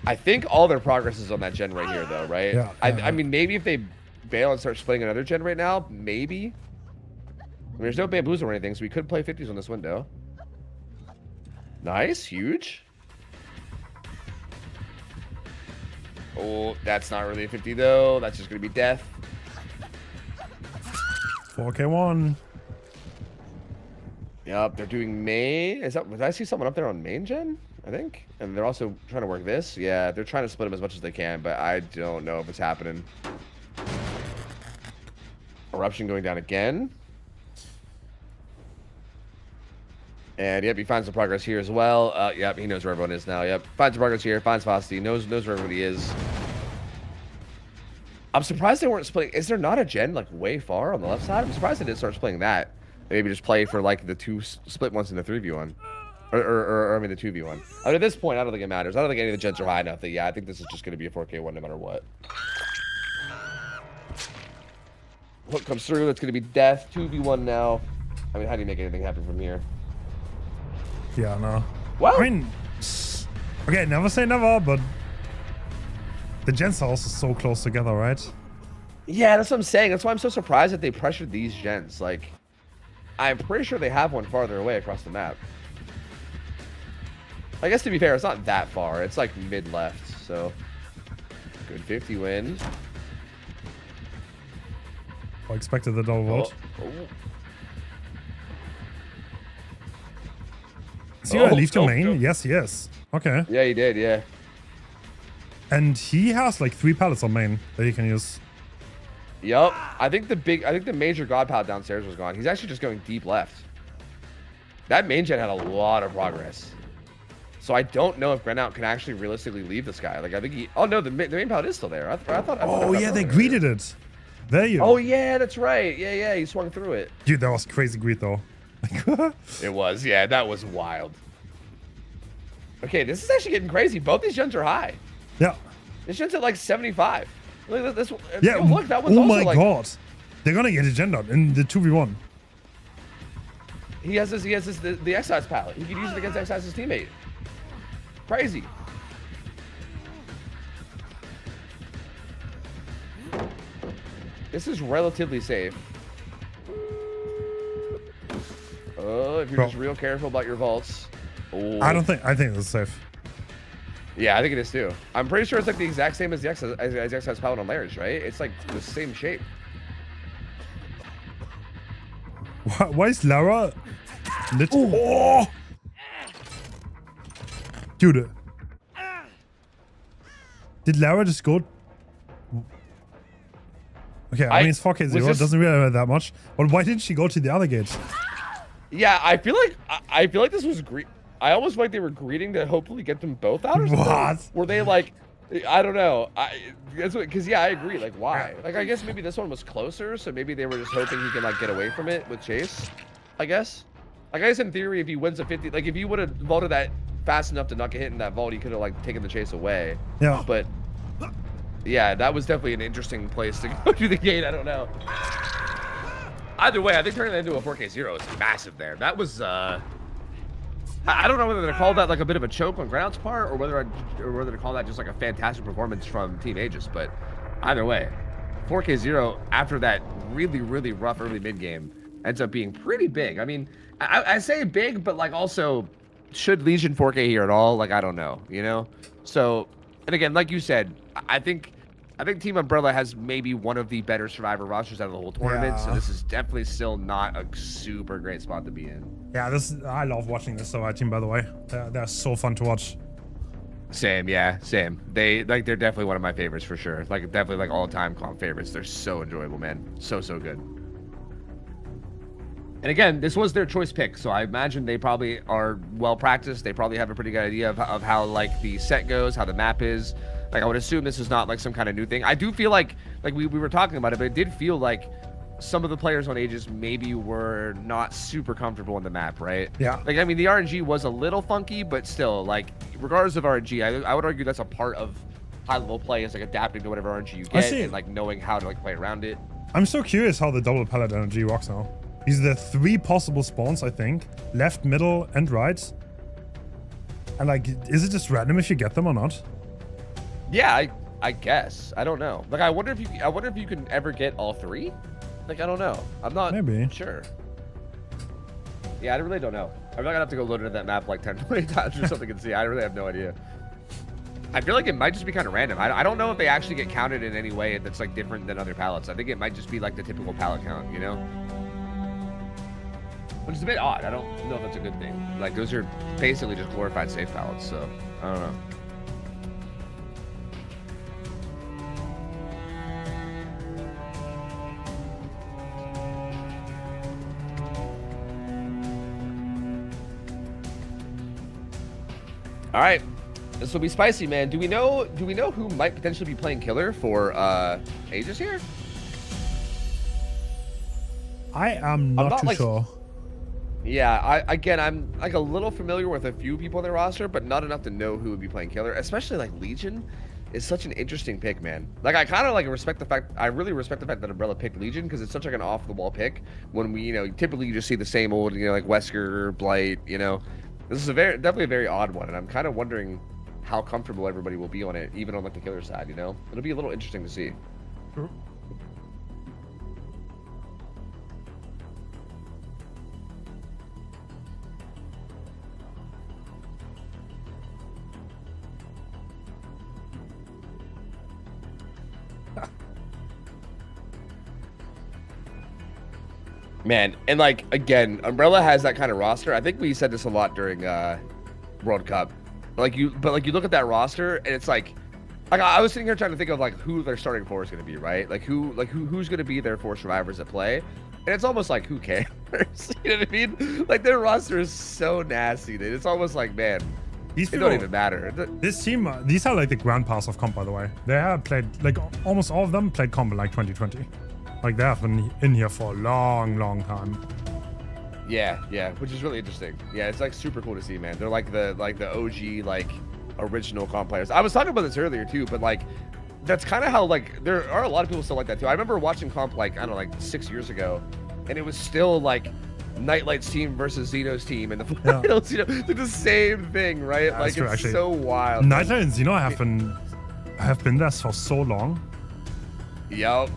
I think all their progress is on that gen right here though, right? Yeah, I mean, maybe if they bail and start splitting another gen right now, maybe. I mean, there's no bamboos or anything, so we could play 50s on this window. Nice, huge. Oh, that's not really a 50 though. That's just gonna be death. 4K1. Yep, they're doing main. Did I see someone up there on main gen? I think. And they're also trying to work this. Yeah, they're trying to split them as much as they can, but I don't know if it's happening. Eruption going down again. And yep, he finds the progress here as well. Yep, he knows where everyone is now. Yep, finds the progress here, finds Fossey, knows where everybody is. I'm surprised they weren't splitting. Is there not a gen like way far on the left side? I'm surprised they didn't start splitting that. Maybe just play for like the 2 split ones in the 3v1. Or I mean the 2v1. I mean, at this point, I don't think it matters. I don't think any of the gens are high enough that, yeah, I think this is just going to be a 4K one no matter what. Hook comes through. It's going to be death. 2v1 now. I mean, how do you make anything happen from here? Yeah, no. Well, I mean, okay, never say never, but the gens are also so close together, right? yeah, that's what I'm saying. That's why I'm so surprised that they pressured these gens. Like, I'm pretty sure they have one farther away across the map. I guess to be fair, it's not that far. It's like mid-left, so good 50 win. I expected the double vote. Is he gonna leave to main? Yes, he is. Okay. Yeah, he did. Yeah. And he has like 3 pallets on main that he can use. Yup. I think the major god pallet downstairs was gone. He's actually just going deep left. That main gen had a lot of progress. So I don't know if Grenout can actually realistically leave this guy. Like I think he. Oh no, the main pallet is still there. I thought. Oh yeah, they greeted it. There you. Oh yeah, that's right. Yeah, he swung through it. Dude, that was crazy greet though. It was. Yeah, that was wild. Okay, this is actually getting crazy. Both these gens are high. Yeah. This gen's at like 75. Look at this. Yeah. Yo, look, that one's oh also my like, god, they're gonna get it gendered in the 2v1. He has the excise pallet. He could use it against Excise's teammate. Crazy. This is relatively safe. Oh, if you're just real careful about your vaults. Oh. I think it's safe. Yeah, I think it is too. I'm pretty sure it's like the exact same as the excise pallet on layers, right? It's like the same shape. Why is Lara lit? Oh! Dude. Did Lara just go? Okay, I mean it's 4K0, it doesn't really matter that much. But why didn't she go to the other gate? Yeah, I feel like this was I almost feel like they were greeting to hopefully get them both out or something. What? Were they like, I don't know. Because yeah, I agree. Like why? Like I guess maybe this one was closer, so maybe they were just hoping he can like get away from it with Chase. I guess. Like I guess in theory, if he wins a 50, like if he would have vaulted that fast enough to not get hit in that vault, he could have like taken the chase away. Yeah. But yeah, that was definitely an interesting place to go through the gate. I don't know. Either way, I think turning that into a 4K0 is massive there. That was I don't know whether to call that like a bit of a choke on Ground's part or whether to call that just like a fantastic performance from Team Aegis, but either way, 4K0 after that really, really rough early mid game ends up being pretty big. I mean, I say big, but like also should Legion 4K here at all? Like, I don't know, you know? So, and again, like you said, I think Team Umbrella has maybe one of the better Survivor rosters out of the whole tournament, so this is definitely still not a super great spot to be in. Yeah, I love watching this Survivor team, by the way. They're so fun to watch. Same, yeah, same. They're definitely one of my favorites for sure. Like definitely like all-time comp favorites. They're so enjoyable, man. So good. And again, this was their choice pick, so I imagine they probably are well practiced. They probably have a pretty good idea of how like the set goes, how the map is. Like I would assume this is not like some kind of new thing. I do feel like we were talking about it, but it did feel like some of the players on Aegis maybe were not super comfortable on the map, right? Yeah. Like I mean, the RNG was a little funky, but still, like regardless of RNG, I would argue that's a part of high-level play is like adapting to whatever RNG you get and like knowing how to like play around it. I'm so curious how the double pallet energy works now. These are the 3 possible spawns, I think. Left, middle, and right. And like, is it just random if you get them or not? Yeah, I guess. I don't know. Like I wonder if you can ever get all 3? Like I don't know. I'm not sure. Yeah, I really don't know. I'm not gonna have to go load into that map like 10, 20 times or something and see. I really have no idea. I feel like it might just be kind of random. I don't know if they actually get counted in any way that's like different than other pallets. I think it might just be like the typical pallet count, you know? Which is a bit odd. I don't know if that's a good thing. Like those are basically just glorified safe pallets, so I don't know. All right, this will be spicy, man. Do we know who might potentially be playing killer for Aegis here? I am not too sure. Yeah, I'm like a little familiar with a few people on their roster, but not enough to know who would be playing killer. Especially like Legion is such an interesting pick, man. Like I kind of like respect the fact. I really respect the fact that Umbrella picked Legion because it's such like an off the wall pick. When we, typically you just see the same old, like Wesker, Blight. This is definitely a very odd one, and I'm kind of wondering how comfortable everybody will be on it, even on like the killer side. It'll be a little interesting to see. Man, and like again, Umbrella has that kind of roster. I think we said this a lot during World Cup. But you look at that roster and it's like I was sitting here trying to think of like who their starting four is going to be, right? Who's going to be their 4 survivors at play, and it's almost like who cares? You know what I mean? Like their roster is so nasty that it's almost like, man, it don't even matter. This team, these are like the grandpas of comp, by the way. They have played like almost all of them played comp in like 2020. Like they have been in here for a long time. Yeah, which is really interesting. Yeah, it's like super cool to see, man. They're like the OG like original comp players. I was talking about this earlier too, but like that's kind of how like there are a lot of people still like that too. I remember watching comp like I don't know, like 6 years ago, and it was still like Nightlight's team versus Xeno's team, and the finals, like the same thing, right? Yeah, like true, it's actually. so wild. Nightlight and Xeno have been there for so long. Yep.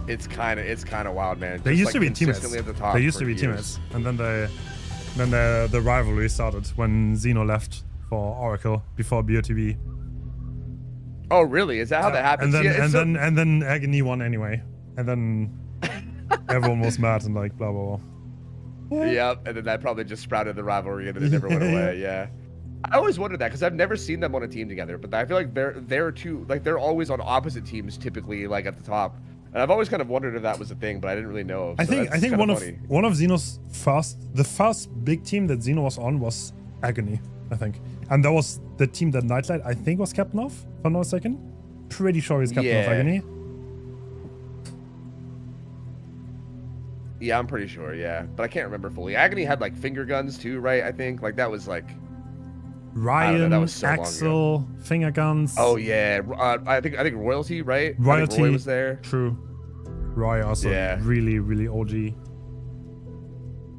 It's kind of wild, man. They Just, used to be teammates. consistently at the top They used for to be years. teammates, and then the rivalry started when Xeno left for Oracle before BOTB. Oh, really? Is that how that happens? And then Agony won anyway, and then everyone was mad and like blah blah blah. Yep, and then that probably just sprouted the rivalry and it never went away. Yeah, I always wondered that because I've never seen them on a team together, but I feel like they're two, like they're always on opposite teams typically, like at the top. And I've always kind of wondered if that was a thing, but I didn't really know. I think one of Xeno's first big team that Xeno was on was Agony, I think, and that was the team that Nightlight I think was captain of, if I'm not mistaken. Pretty sure he's captain of Agony. Yeah, I'm pretty sure. Yeah, but I can't remember fully. Agony had like finger guns too, right? I think like that was like Ryan, that was so Axel, finger guns. Oh yeah, I think Royalty, right? Royalty I think Roy was there. True. Roy also really OG.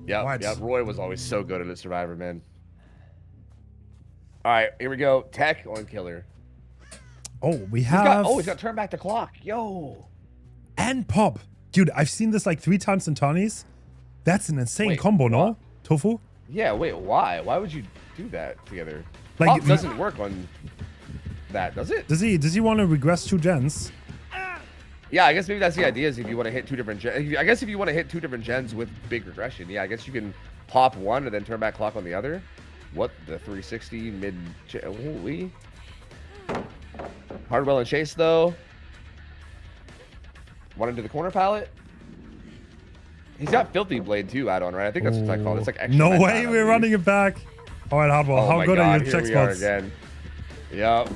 Yeah, Roy was always so good at the Survivor, man. All right, here we go. Tech on Killer. Oh, he's got turn back the clock. Yo. And Pop. Dude, I've seen this like 3 times in tourneys. That's an insane combo, no? Tofu? Yeah, wait, why? Why would you do that together? Like, Pop doesn't work on that, does it? Does he want to regress 2 gens? Yeah, I guess maybe that's the idea, is if you want to hit 2 different gens. I guess if you want to hit 2 different gens with big regression, yeah, I guess you can pop one and then turn back clock on the other. What, the 360 mid... Holy. Hardwell and Chase, though. One into the corner pallet. He's got Filthy Blade, too, add-on, right? I think that's what I call it. It's like extra. No way, we're running it back. All right, Hardwell, how good are your check spots? Again. Yep.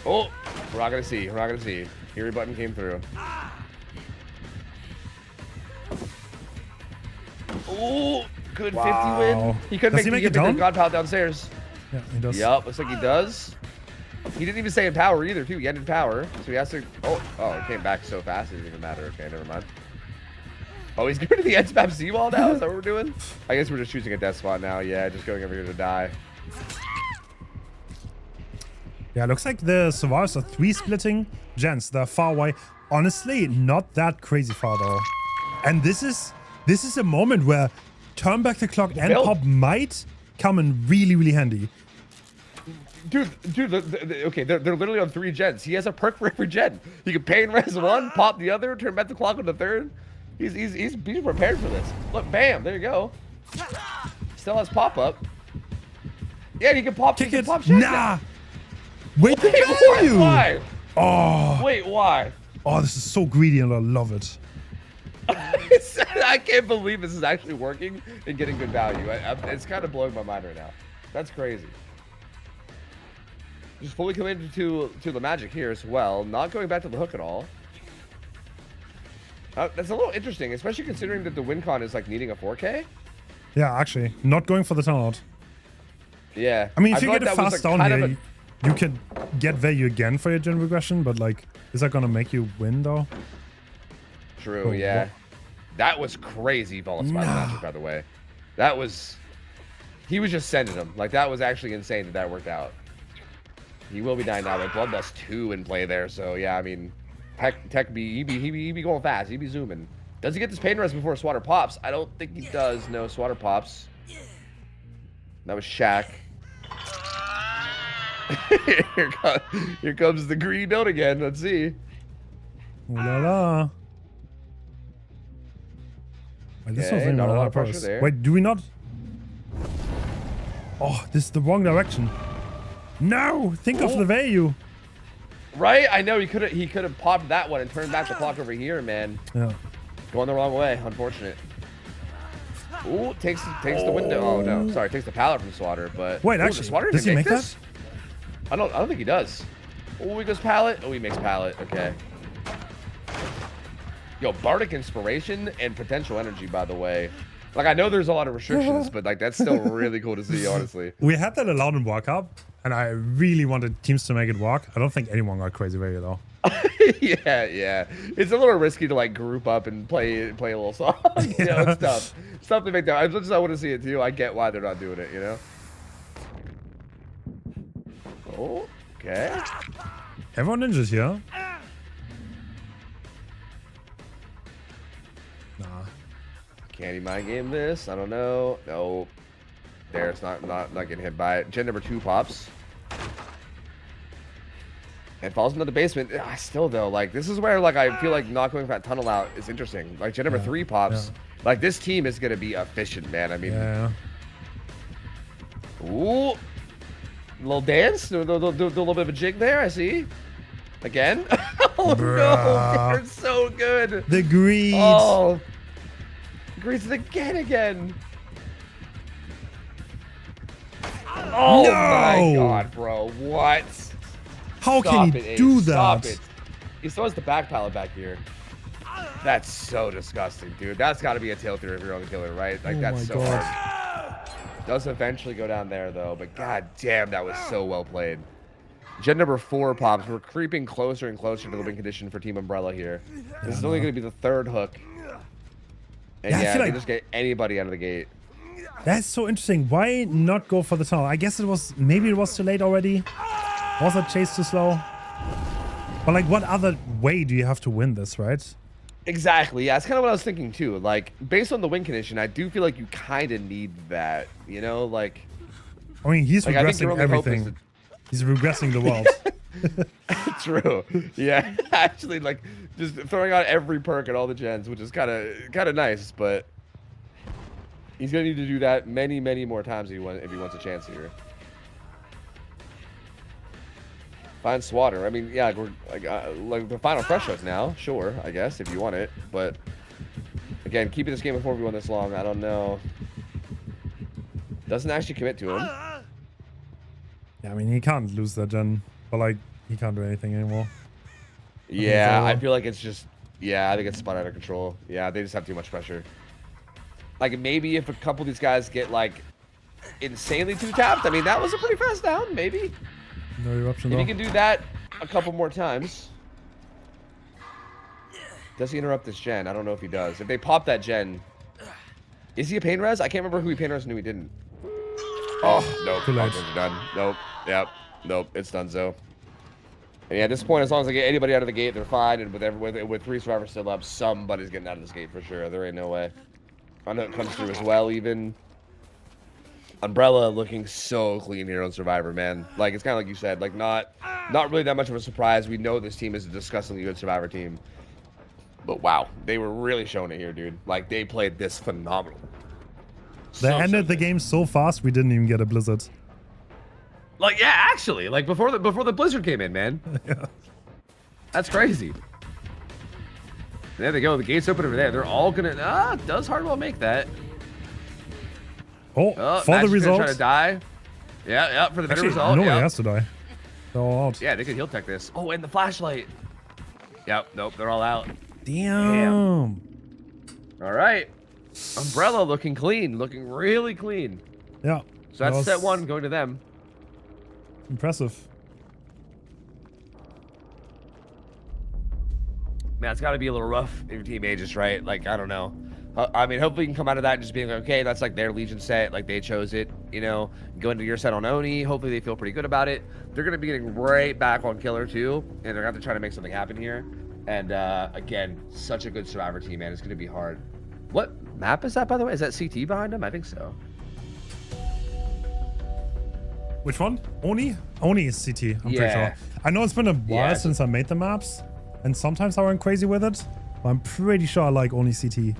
Oh, we're not going to see. We're not going to see. Fury button came through. Oh, good 50 win. He couldn't make the God Pallet downstairs. Yeah, he does. Yep, looks like he does. He didn't even say in power either, too. He ended power, so he has to... Oh, it came back so fast, it didn't even matter. Okay, never mind. Oh, he's getting rid of the edge map seawall now? Is that what we're doing? I guess we're just choosing a death spot now. Yeah, just going over here to die. Yeah, looks like the survivors are 3 splitting gens. They're far away. Honestly, not that crazy far, though. And this is a moment where turn back the clock and Pop might come in really, really handy. Dude, okay, they're literally on 3 gens. He has a perk for every gen. He can pain res one, pop the other, turn back the clock on the third. He's prepared for this. Look, bam, there you go. Still has pop up. Yeah, he can pop. Kick it. Pop nah. Wait, why? Oh. Wait, why? Oh, this is so greedy, and I love it. I can't believe this is actually working and getting good value. It's kind of blowing my mind right now. That's crazy. Just fully committed to the magic here as well. Not going back to the hook at all. That's a little interesting, especially considering that the win con is like needing a 4K. Yeah, actually, not going for the tunnel out. Yeah. I mean, if you feel get like it that was, fast like, down kind here, of you could get value again for your gen regression, but like, is that gonna make you win though? True, Oh, yeah. what? That was crazy Volus by the magic, by the way. That was... He was just sending them. Like, that was actually insane that that worked out. He will be dying now, but Bloodlust 2 in play there, so yeah, I mean... Tech he be going fast. He be zooming. Does he get this pain res before Swatter pops? I don't think he does. No, Swatter pops. That was Shaq. Here comes the green note again. Let's see. Ooh la la. Wait, this Okay, wasn't even not a lot on of pressure purpose. there. Wait, do we not? Oh, this is the wrong direction. No, think of the value. Right? I know he could have popped that one and turned back the clock over here, man. Yeah. Going the wrong way. Unfortunate. Ooh, takes the window. Oh no, sorry, takes the pallet from Swatter. But Wait, ooh, actually, Swatter does he even make this? I don't think he does. Oh, he goes pallet. Oh, he makes pallet. Okay. Yo, Bardic Inspiration and Potential Energy, by the way. Like, I know there's a lot of restrictions, but like that's still really cool to see, honestly. We had that allowed in War Cup, and I really wanted teams to make it work. I don't think anyone got crazy value though. yeah. It's a little risky to like group up and play a little song. You know, it's tough. It's tough to make that. As much as I want to see it too, I get why they're not doing it. You know. Oh, okay. Everyone ninjas here. Nah. Can he mind game this? I don't know. No. There, it's not getting hit by it. Gen number 2 pops. And falls into the basement. Still though, like this is where like I feel like not going for that tunnel out is interesting. Like gen number 3 pops. Yeah. Like this team is gonna be efficient, man. I mean, Yeah. ooh, little dance, do a little bit of a jig there. I see. Again. Oh no, Bruh. they're so good. The greed. Oh, greets it again. Oh No! my god, bro, what? How Stop can it, he Ace. do Stop that? it. He still has the back pallet back here. That's so disgusting, dude. That's got to be a tilter if you're on the killer, right? Like, Oh that's my so God. hard. Does eventually go down there, though. But god damn, that was so well played. Gen number 4 pops. We're creeping closer and closer to the win condition for Team Umbrella here. This is only going to be the 3rd hook. And Yeah, I yeah, feel they like- just get anybody out of the gate. That's so interesting. Why not go for the tunnel? I guess maybe it was too late already. Was that chase too slow? But like, what other way do you have to win this, right? Exactly. Yeah, that's kind of what I was thinking too. Like, based on the win condition, I do feel like you kind of need that. You know, like. I mean, he's Like, I think your regressing only hope is everything. He's regressing the world. True. Yeah. Actually, like, just throwing out every perk and all the gens, which is kind of nice, but he's gonna need to do that many more times if he wants a chance here. Find Swatter. I mean, yeah, we're like the final fresh hook now. Sure, I guess if you want it, but again, keeping this game at 4v1 this long, I don't know. Doesn't actually commit to him. Yeah, I mean, he can't lose that gen, but like, he can't do anything anymore. Yeah, so. I feel like it's just, yeah, I think it's spun out of control. Yeah, they just have too much pressure. Like, maybe if a couple of these guys get, like, insanely two-tapped, I mean, that was a pretty fast down, maybe. No eruption If though. he can do that a couple more times. Does he interrupt this gen? I don't know if he does. If they pop that gen, is he a pain res? I can't remember who he pain res and who he didn't. Oh, nope. Too late. All gens are done. Nope. Yep. Nope. It's done so. And yeah, at this point, as long as they get anybody out of the gate, they're fine. And with 3 survivors still up, somebody's getting out of this gate for sure. There ain't no way. I know it comes through as well, even. Umbrella looking so clean here on Survivor, man. Like, it's kind of like you said, like, not really that much of a surprise. We know this team is a disgustingly good Survivor team. But wow, they were really showing it here, dude. Like, they played this phenomenal. They ended the game so fast, we didn't even get a blizzard. Like, yeah, actually, like before the blizzard came in, man. Yeah. That's crazy. There they go. The gates open over there. They're all gonna. Does Hardwell make that? Oh, for the Magic's gonna result. try to die. Yeah, for the better Actually, result. no, yeah. he has to die. They're all out. Yeah, they could heal tech this. Oh, and the flashlight. Yep, nope, they're all out. Damn. All right. Umbrella looking clean, looking really clean. Yeah. So that's that set was one going to them. Impressive. Man, it's got to be a little rough if your team ages, right? Like, I don't know. I mean, hopefully you can come out of that and just being like, okay, that's like their Legion set. Like, they chose it, you know. Go into your set on Oni. Hopefully they feel pretty good about it. They're going to be getting right back on Killer, too. And they're going to have to try to make something happen here. And, again, such a good Survivor team, man. It's going to be hard. What map is that, by the way? Is that CT behind them? I think so. Which one? Oni? Oni is CT, I'm pretty Yeah. sure. I know it's been a while Yeah. since I made the maps, and sometimes I went crazy with it, but I'm pretty sure I like Oni CT.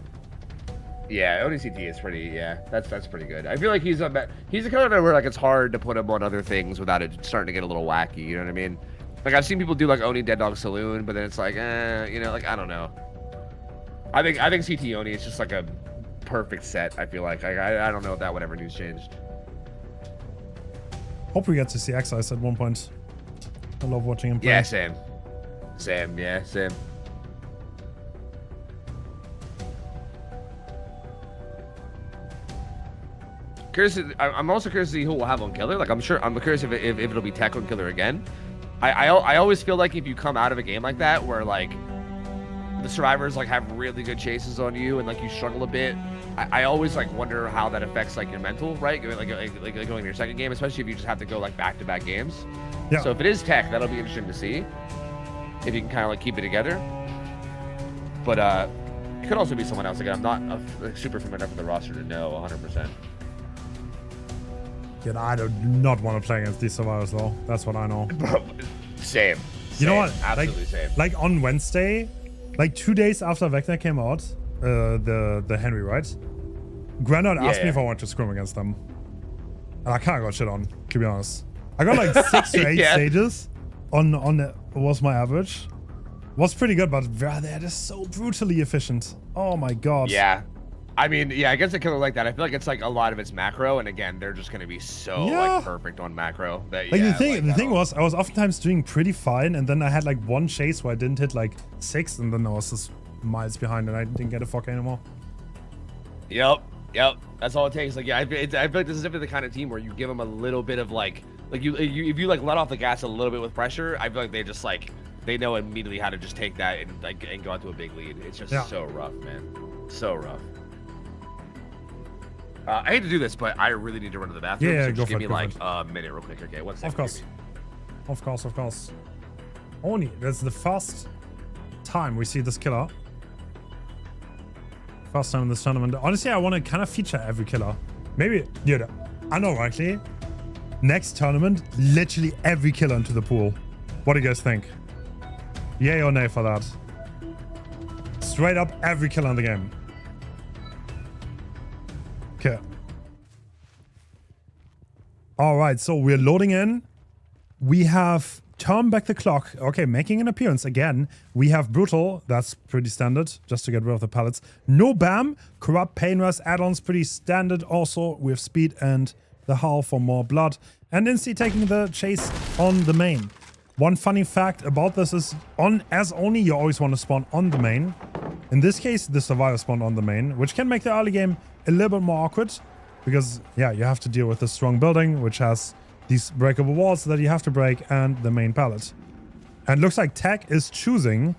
Yeah, ODCT is pretty. Yeah, that's pretty good. I feel like he's a kind of where like it's hard to put him on other things without it starting to get a little wacky. You know what I mean? Like I've seen people do like Oni Dead Dog Saloon, but then it's like, you know, like I don't know. I think CT Oni is just like a perfect set. I feel like I don't know if that would ever news changed. Hope we get to see Excise at one point. I love watching him play. Yeah, same. Yeah, same. Curious. I'm also curious to see who we'll have on Killer. Like I'm curious if it'll be Tech on Killer again. I always feel like if you come out of a game like that where like the survivors like have really good chases on you and like you struggle a bit, I always like wonder how that affects like your mental, right? Like going to your second game, especially if you just have to go like back-to-back games. Yeah. So if it is Tech, that'll be interesting to see if you can kind of like keep it together. But it could also be someone else. Again, I'm not super familiar with the roster to know 100%. Yeah, I do not want to play against these survivors though. That's what I know. Same. You know what? Absolutely same. Like on Wednesday, like 2 days after Vecna came out, the Henry, right? Granite asked me if I wanted to scrim against them. And I kind of got shit on, to be honest. I got like 6 to 8 stages on was my average. Was pretty good, but they're just so brutally efficient. Oh my god. Yeah. I mean, yeah, against a killer like that, I feel like it's like a lot of it's macro, and again, they're just gonna be so like perfect on macro. That, like yeah, the thing was, I was oftentimes doing pretty fine, and then I had like one chase where I didn't hit like 6, and then I was just miles behind, and I didn't get a fuck anymore. Yep. That's all it takes. Like, yeah, I feel like this is definitely the kind of team where you give them a little bit of like you if you like let off the gas a little bit with pressure, I feel like they just like they know immediately how to just take that and like and go out to a big lead. It's just so rough, man. So rough. I hate to do this, but I really need to run to the bathroom. Yeah, so go just for give it, me like a minute real quick. Okay, 1 second. Of course. Oni, that's the first time we see this killer. First time in this tournament. Honestly, I want to kind of feature every killer. Maybe, dude, unironically, next tournament, literally every killer into the pool. What do you guys think? Yay or nay for that? Straight up every killer in the game. Okay. All right, so we're loading in. We have Turn Back the Clock. Okay, making an appearance again. We have Brutal. That's pretty standard, just to get rid of the pallets. No BAM. Corrupt Pain Rush add-ons, pretty standard. Also, we have Speed and the Howl for more blood. And Insti taking the chase on the main. One funny fact about this is, as Oni, you always want to spawn on the main. In this case, the Survivor spawned on the main, which can make the early game a little bit more awkward. Because, yeah, you have to deal with a strong building, which has these breakable walls that you have to break, and the main pallet. And looks like Tech is choosing...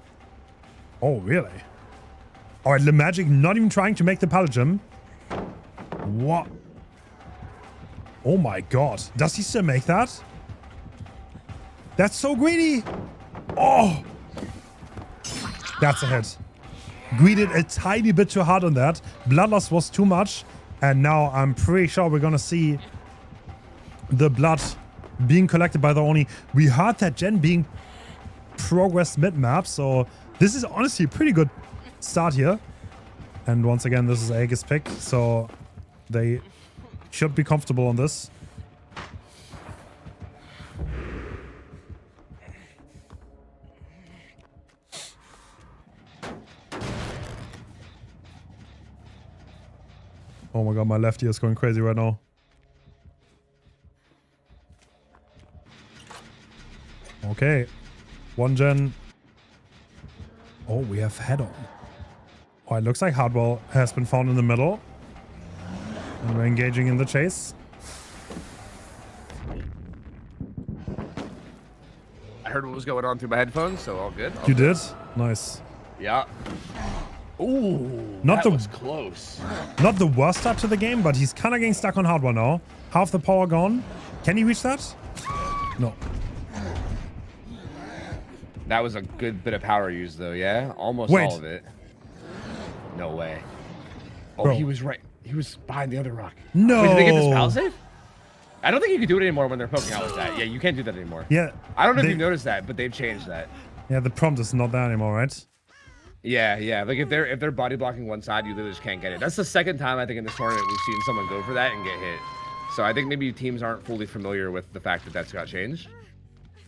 Oh, really? Alright, Le Magic not even trying to make the pallet gym. What? Oh my god. Does he still make that? That's so greedy! Oh! That's a hit. Greeded a tiny bit too hard on that. Bloodlust was too much. And now I'm pretty sure we're gonna see the blood being collected by the Oni. We heard that Gen being progressed mid-map, so this is honestly a pretty good start here. And once again, this is Aegis pick, so they should be comfortable on this. Oh my god, my left ear is going crazy right now. Okay. One gen. Oh, we have head on. Oh, it looks like Hardwell has been found in the middle. And we're engaging in the chase. I heard what was going on through my headphones, so all good. You did? Nice. Yeah. Ooh, Not that was close. Not the worst start to the game, but he's kind of getting stuck on Hardwell now. Half the power gone. Can he reach that? No. That was a good bit of power used, though, yeah? Almost Wait. all of it. No way. Oh, Bro. he was right. He was behind the other rock. No. Wait, did they get this palisade? I don't think you can do it anymore when they're poking out with that. Yeah, you can't do that anymore. Yeah. I don't know if you've noticed that, but they've changed that. Yeah, the prompt is not there anymore, right? Yeah, yeah. Like if they're body blocking one side, you literally just can't get it. That's the second time I think in this tournament we've seen someone go for that and get hit. So I think maybe teams aren't fully familiar with the fact that that's got changed.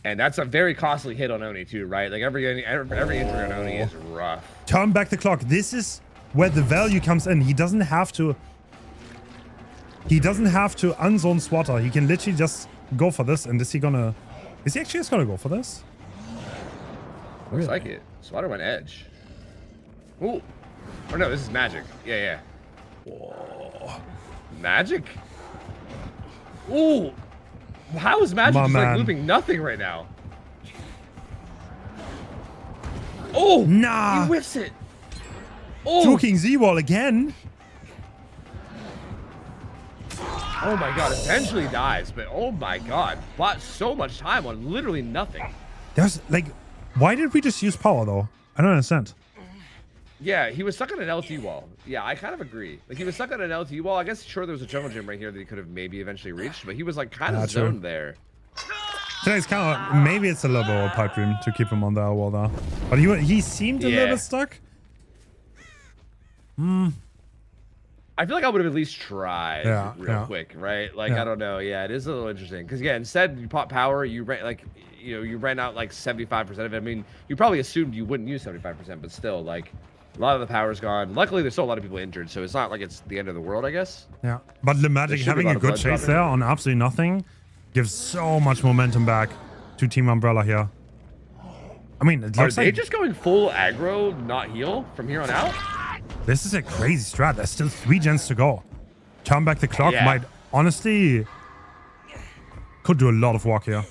And that's a very costly hit on Oni too, right? Like every injury on Oni is rough. Turn back the clock. This is where the value comes in. He doesn't have to unzone Swatter. He can literally just go for this. And is he actually just gonna go for this? Looks like it. Swatter went edge. Ooh. Or no, this is magic. Yeah, yeah. Whoa. Magic? Ooh. How is magic just like looping nothing right now? Oh! Nah. He whiffs it. Oh! Joking Z-Wall again. Oh my god, eventually dies, but oh my god. Bought so much time on literally nothing. There's like, why did we just use power though? I don't understand. Yeah, he was stuck on an LT wall. Yeah, I kind of agree. Like, he was stuck on an LT wall. I guess, sure, there was a jungle gym right here that he could have maybe eventually reached, but he was, like, kind of zoned there. So it's kind of, maybe it's a little bit of a pipe dream to keep him on that wall there. But he seemed a little bit stuck. I feel like I would have at least tried real quick, right? Like, I don't know. Yeah, it is a little interesting. Because, yeah, instead, you pop power, you ran, like, you know, you ran out, like, 75% of it. I mean, you probably assumed you wouldn't use 75%, but still, like... A lot of the power's gone. Luckily, there's still a lot of people injured, so it's not like it's the end of the world, I guess. Yeah, but the Magic having a good chase there on absolutely nothing gives so much momentum back to Team Umbrella here. I mean, it looks Are they just going full aggro, not heal from here on out? This is a crazy strat. There's still 3 gens to go. Turn back the clock might honestly could do a lot of work here.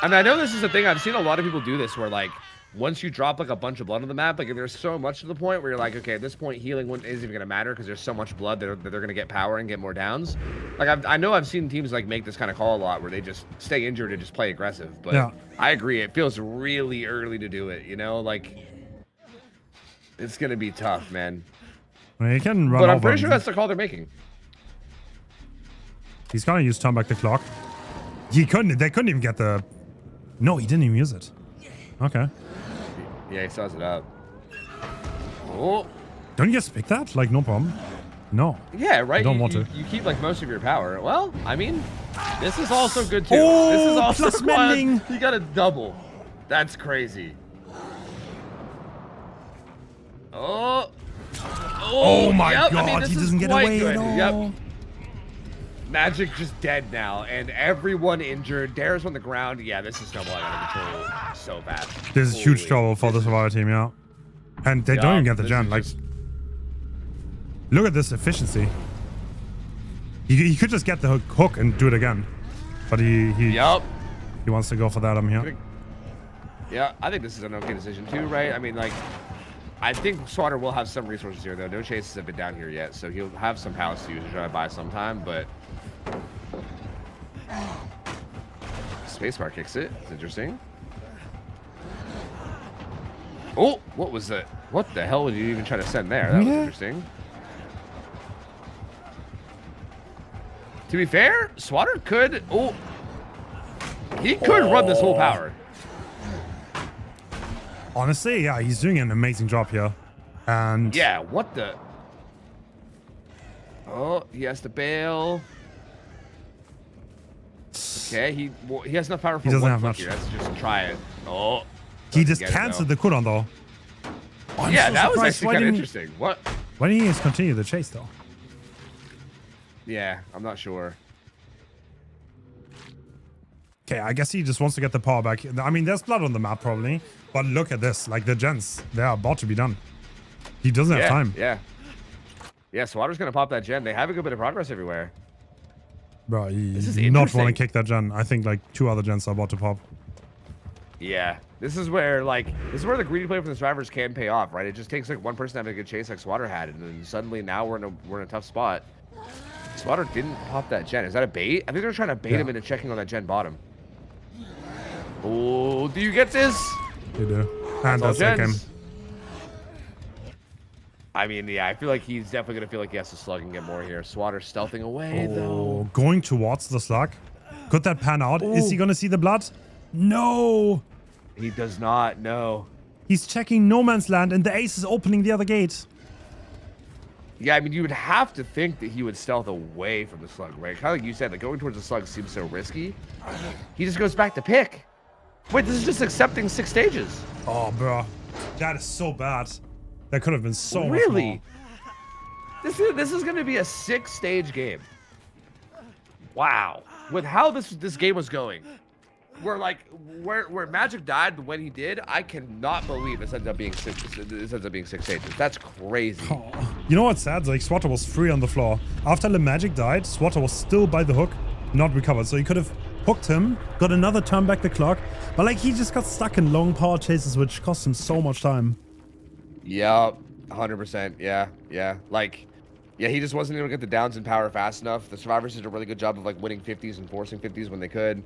I mean, I know this is a thing. I've seen a lot of people do this where, like, once you drop like a bunch of blood on the map, like if there's so much to the point where you're like, okay, at this point healing isn't even gonna matter because there's so much blood that they're gonna get power and get more downs. Like I know I've seen teams like make this kind of call a lot where they just stay injured and just play aggressive. But I agree, it feels really early to do it. You know, like it's gonna be tough, man. I mean, he can run but I'm over pretty sure that's the call they're making. He's gonna use turn back the clock. They couldn't even get the. No, he didn't even use it. Okay. Yeah, he saws it up. Oh. Don't you just pick that? Like, no problem. No. Yeah, right? I don't want to. You keep, like, most of your power. Well, I mean, this is also good, too. Oh, this is also plus mending. You got a double. That's crazy. Oh. Oh, my God. I mean, he doesn't get away at all. Yep. Magic just dead now, and everyone injured. Dara's on the ground. Yeah, this is snowballing out of control so bad. This is huge trouble for the Survivor team, yeah. And they don't even get the gen. Like, look at this efficiency. He could just get the hook and do it again, but he wants to go for that. I'm here. Yeah, I think this is an okay decision too, right? I mean, like, I think Swatter will have some resources here though. No chases have been down here yet, so he'll have some palace to use to try to buy some time, but. Spacebar kicks it. It's interesting. Oh, what was that? What the hell would you even try to send there? That was interesting. To be fair, Swatter could. Oh, he could run this whole power. Honestly, yeah, he's doing an amazing job here. And yeah, what the? Oh, he has to bail. Okay, he has enough power for doesn't one have flick much. here. Let's just try it. Oh, he just canceled the cooldown though. Oh, yeah, so that was surprised. actually kind of interesting. What? Why didn't he just continue the chase though? Yeah, I'm not sure. Okay, I guess he just wants to get the power back. I mean, there's blood on the map probably, but look at this. Like the gens, they're about to be done. He doesn't have time. Yeah. Yeah, Swatter's gonna pop that gen. They have a good bit of progress everywhere. Bro, This is he not want to interesting. kick that gen. I think like 2 other gens are about to pop. Yeah. This is where the greedy play from the survivors can pay off, right? It just takes like one person to have a good chase like Swatter had, and then suddenly now we're in a tough spot. Swatter didn't pop that gen. Is that a bait? I think they're trying to bait him into checking on that gen bottom. Oh, do you get this? You do. And all that's like him. gens. I mean, yeah, I feel like he's definitely gonna feel like he has to slug and get more here. Swatter stealthing away Oh, though. going towards the slug. Could that pan out? Is he gonna see the blood? No. He does not know. He's checking no man's land, and the ace is opening the other gate. Yeah, I mean, you would have to think that he would stealth away from the slug, right? Kind of like you said, like going towards the slug seems so risky. He just goes back to pick. Wait, this is just accepting 6 stages. Oh, bro, that is so bad. That could have been so much Really? more. This is going to be a 6-stage game. Wow. With how this game was going, where Magic died when he did, I cannot believe this ends up being 6 stages. That's crazy. Oh. You know what's sad? Like Swatter was free on the floor. After the magic died, Swatter was still by the hook, not recovered. So he could have hooked him, got another turn back the clock, but like he just got stuck in long power chases, which cost him so much time. Yep, 100%. Yeah. Like, yeah, he just wasn't able to get the downs in power fast enough. The survivors did a really good job of like winning 50s and forcing 50s when they could.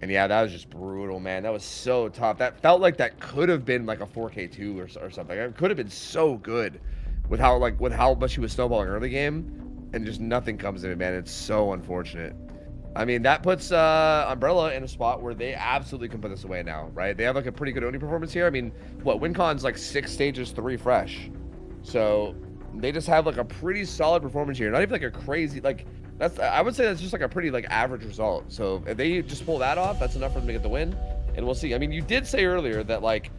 And yeah, that was just brutal, man. That was so tough. That felt like that could have been like a 4K2 or something. It could have been so good with how much he was snowballing early game, and just nothing comes of it, man. It's so unfortunate. I mean, that puts Umbrella in a spot where they absolutely can put this away now, right? They have like a pretty good Oni performance here. I mean, what, WinCon's like 6 stages, 3 fresh. So they just have like a pretty solid performance here. Not even like a crazy, like, I would say that's just like a pretty like average result. So if they just pull that off, that's enough for them to get the win. And we'll see. I mean, you did say earlier that like,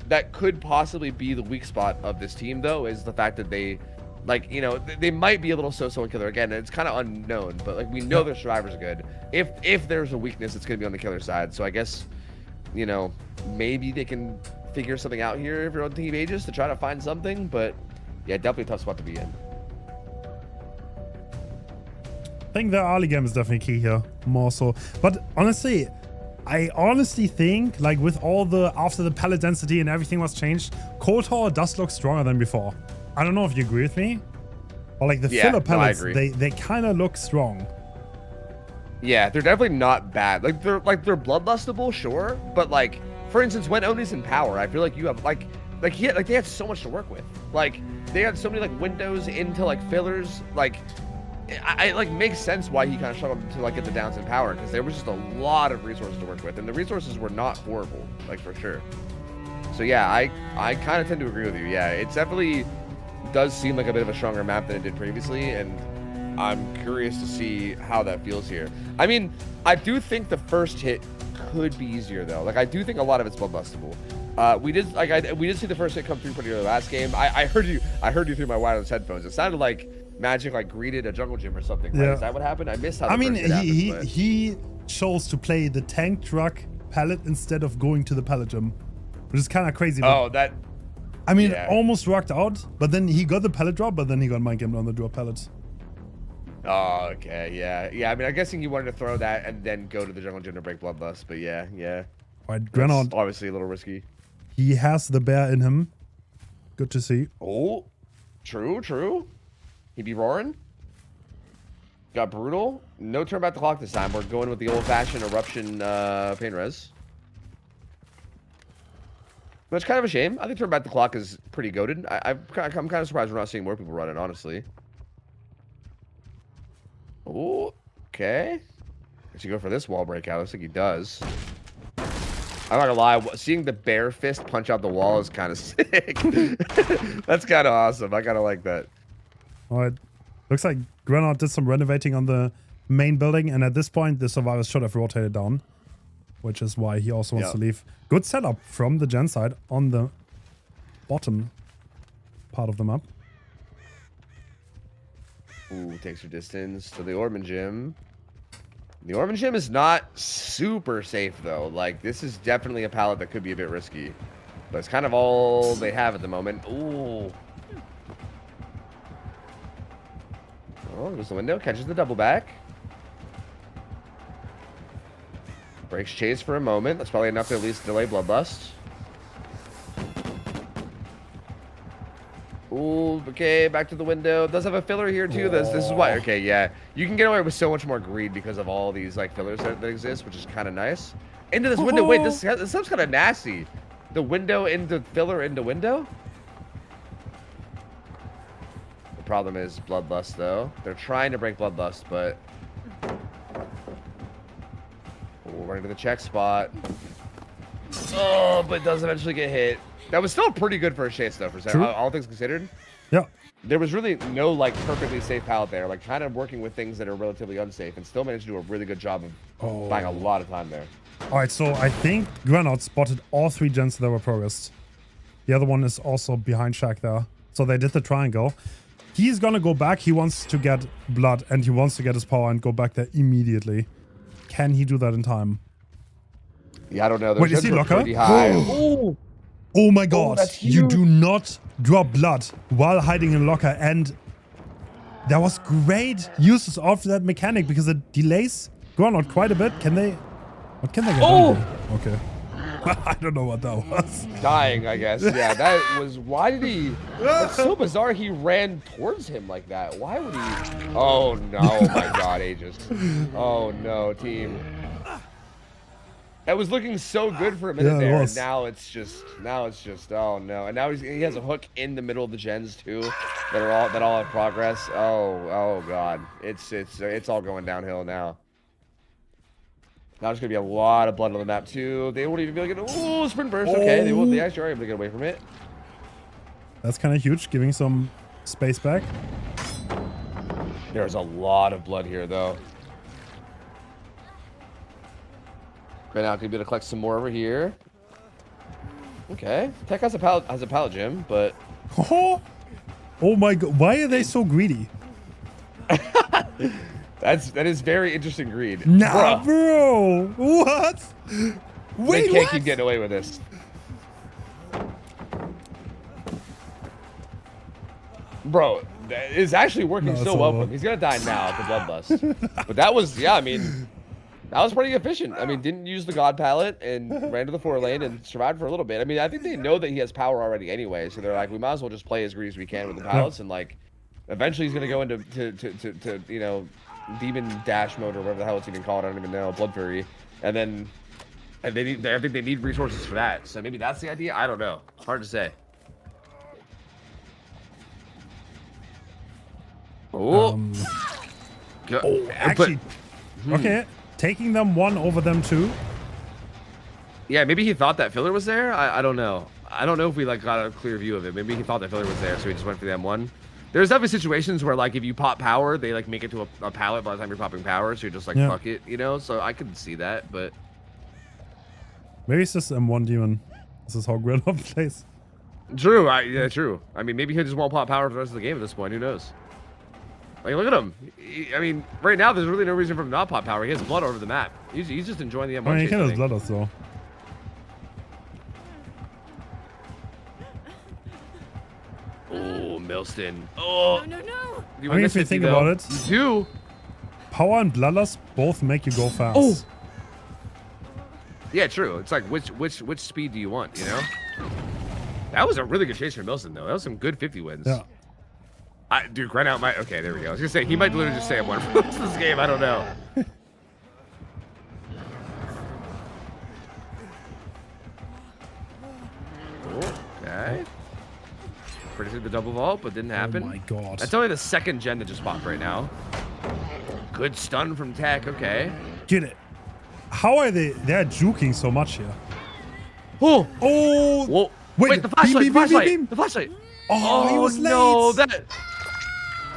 that could possibly be the weak spot of this team though, is the fact that they, like, you know, they might be a little so-so in killer. Again, it's kind of unknown, but like we know their survivors are good. If there's a weakness, it's gonna be on the killer side. So I guess, you know, maybe they can figure something out here if you're on Team Aegis to try to find something. But yeah, definitely a tough spot to be in. I think the early game is definitely key here, more so. But honestly, I honestly think, like with all the, after the pallet density and everything was changed, Cold Tower does look stronger than before. I don't know if you agree with me, or like the filler pellets, they kind of look strong. Yeah, they're definitely not bad. Like they're bloodlustable, sure, but like for instance, when Oni's in power, I feel like you have like they had so much to work with. Like they had so many like windows into like fillers. Like it like makes sense why he kind of struggled to like get the downs in power, because there was just a lot of resources to work with, and the resources were not horrible, like for sure. So yeah, I kind of tend to agree with you. Yeah, it's definitely does seem like a bit of a stronger map than it did previously, and I'm curious to see how that feels here. I mean, I do think the first hit could be easier though. Like I do think a lot of it's bloodlustable. We did see the first hit come through pretty early last game. I heard you through my wireless headphones. It sounded like Magic like greeted a jungle gym or something. Right? Yeah. Is that what happened? I missed how. I mean, first hit happened, but... he chose to play the tank truck pallet instead of going to the pallet gym, which is kind of crazy. Oh, that. I mean, yeah. it almost worked out, but then he got the pallet drop, but then he got mind gamed on the drop pallet. Oh, okay, yeah. I mean, I'm guessing he wanted to throw that and then go to the jungle gym to break bloodlust, but yeah. All right, Grenard. Obviously a little risky. He has the bear in him. Good to see. Oh, true. He be roaring. Got brutal. No turn back the clock this time. We're going with the old-fashioned eruption pain res. But it's kind of a shame. I think turn back the clock is pretty goated. I'm kind of surprised we're not seeing more people run it, honestly. Oh, okay. Does he go for this wall breakout? Looks like he does. I'm not gonna lie, seeing the bear fist punch out the wall is kind of sick. That's kind of awesome. I kind of like that. All right. Looks like Grenard did some renovating on the main building, and at this point, the survivors should have rotated down, which is why he also wants to leave. Good setup from the gen side on the bottom part of the map. Ooh, takes her distance to the Ormond gym. The Ormond gym is not super safe though. Like this is definitely a pallet that could be a bit risky. But it's kind of all they have at the moment. Ooh. Oh, there's the window. Catches the double back. Breaks chase for a moment. That's probably enough to at least delay bloodlust. Ooh, okay, back to the window. Does have a filler here too. This is why. Okay, yeah, you can get away with so much more greed because of all these like fillers that exist, which is kind of nice. Into this window. Wait, this stuff's kind of nasty. The window into filler into window. The problem is bloodlust though. They're trying to break bloodlust, but we'll run into the check spot. Oh, but it does eventually get hit. That was still pretty good for a chase though, for all things considered. Yeah. There was really no like perfectly safe pallet there, like kind of working with things that are relatively unsafe, and still managed to do a really good job of buying a lot of time there. All right, so I think Granite spotted all 3 gens that were progressed. The other one is also behind Shack there. So they did the triangle. He's gonna go back. He wants to get blood and he wants to get his power and go back there immediately. Can he do that in time? Yeah, I don't know. Wait, is he locker? Ooh. Oh my god, that's you huge. do not drop blood while hiding in locker, and that was great uses of that mechanic because it delays Granite quite a bit. Can they... What can they get done here? Okay. I don't know what that was. Dying, I guess. Yeah, that was... Why did he... That's so bizarre he ran towards him like that. Why would he... Oh, no. Oh, my God, Aegis. Oh, no, team. That was looking so good for a minute there, and now it's just... Oh, no. And now he has a hook in the middle of the gens, too, that all have progress. Oh, God. It's all going downhill now. Now there's going to be a lot of blood on the map, too. They won't even be able to get... Ooh, sprint burst. Okay, they actually are able to get away from it. That's kind of huge, giving some space back. There's a lot of blood here, though. Right now, could be able to collect some more over here. Okay. Tech has a pallet gym, but... Oh my god, why are they so greedy? That is very interesting greed. Nah, bro. What? Wait, they can't keep getting away with this. Bro, it's actually working so well for him. He's gonna die now at the bloodlust. But that was, yeah, I mean, that was pretty efficient. I mean, didn't use the god pallet and ran to the 4 lane and survived for a little bit. I mean, I think they know that he has power already anyway, so they're like, we might as well just play as greedy as we can with the pallets, and like, eventually he's gonna go into to you know, demon dash mode or whatever the hell it's even called. I don't even know. Blood fury, and then I think they need resources for that. So maybe that's the idea. I don't know. Hard to say. Actually, okay, taking them 1 over them 2. Yeah, maybe he thought that filler was there. I don't know. I don't know if we like got a clear view of it. Maybe he thought that filler was there, so he just went for the M1. There's definitely situations where like if you pop power, they like make it to a pallet by the time you're popping power, so you're just like fuck it, you know. So I could see that, but maybe it's just M1 demon. This is how Granite plays. True. Yeah, true. I mean, maybe he just won't pop power for the rest of the game at this point. Who knows? Like, look at him. I mean, right now, there's really no reason for him not pop power. He has blood all over the map. He's just enjoying the M1. I mean, he can have blood also. Oh, Milston. Oh. No. I mean, if you think about it, you do. Power and bloodlust both make you go fast. Oh. Yeah, true. It's like which speed do you want? You know. That was a really good chase for Milston, though. That was some good 50 wins. Yeah. Dude, right out my... Okay, there we go. I was going to say, he might literally just say I'm one for this game. I don't know. Okay. Pretty good the double vault, but didn't happen. Oh my god. That's only the 2nd gen that just popped right now. Good stun from Tech. Okay. Get it. How are they... They're juking so much here. Oh! Oh! Whoa. Wait, Wait, the flashlight! beam. The flashlight! Oh, he was no, late. that...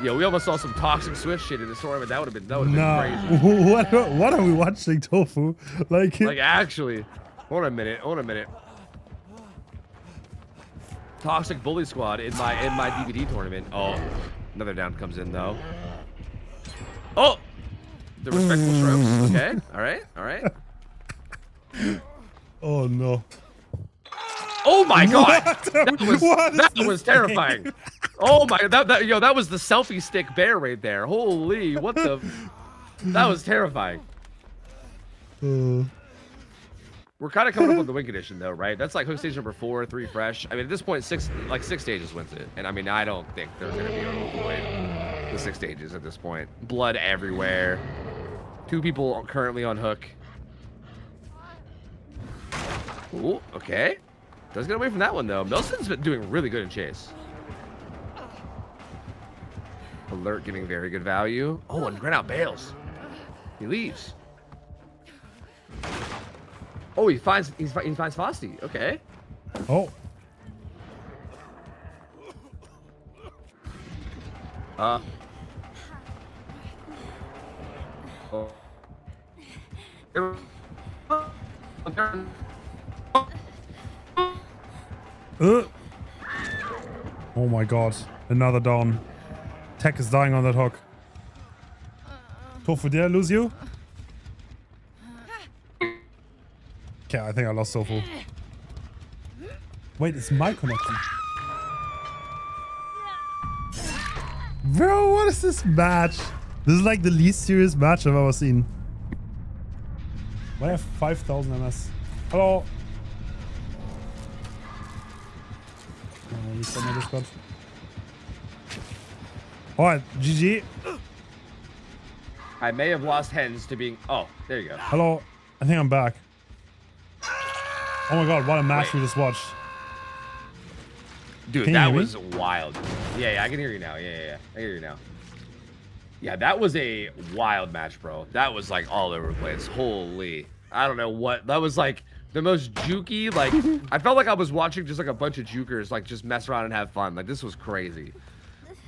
Yeah, we almost saw some toxic Swift shit in the storm, but that would have been crazy. What are we watching, Tofu? Like actually, hold on a minute. Toxic Bully Squad in my DVD tournament. Oh, another down comes in though. Oh, The respectful strokes. Okay. All right. All right. Oh no. Oh my god! What is That this was terrifying. Oh my, that was the selfie stick bear right there. Holy, what the? That was terrifying. We're kind of coming up with the win condition though, right? That's like hook stage number 4, 3 fresh. I mean, at this point, 6 stages wins it. And I mean, I don't think they're gonna be able to avoid the 6 stages at this point. Blood everywhere. 2 people currently on hook. Ooh, okay. Does get away from that one though. Nelson's been doing really good in chase. Alert giving very good value. Oh, and Gren out bails. He leaves. Oh, he finds Fosty. Okay. Oh. Oh my god. Another down. Tech is dying on that hook. Tofu, did I lose you? Okay, I think I lost Tofu. Wait, it's my connection. Bro, what is this match? This is like the least serious match I've ever seen. Why have 5,000 MS? Hello. Alright, GG. I may have lost Hens to being. Oh, there you go. Hello. I think I'm back. Oh my god, what a match we just watched. Dude, Can you that hear me? was wild. Yeah, I can hear you now. Yeah. I hear you now. Yeah, that was a wild match, bro. That was like all over the place. Holy. I don't know what. That was like the most jukey. Like, I felt like I was watching just like a bunch of jukers like just mess around and have fun. Like, this was crazy.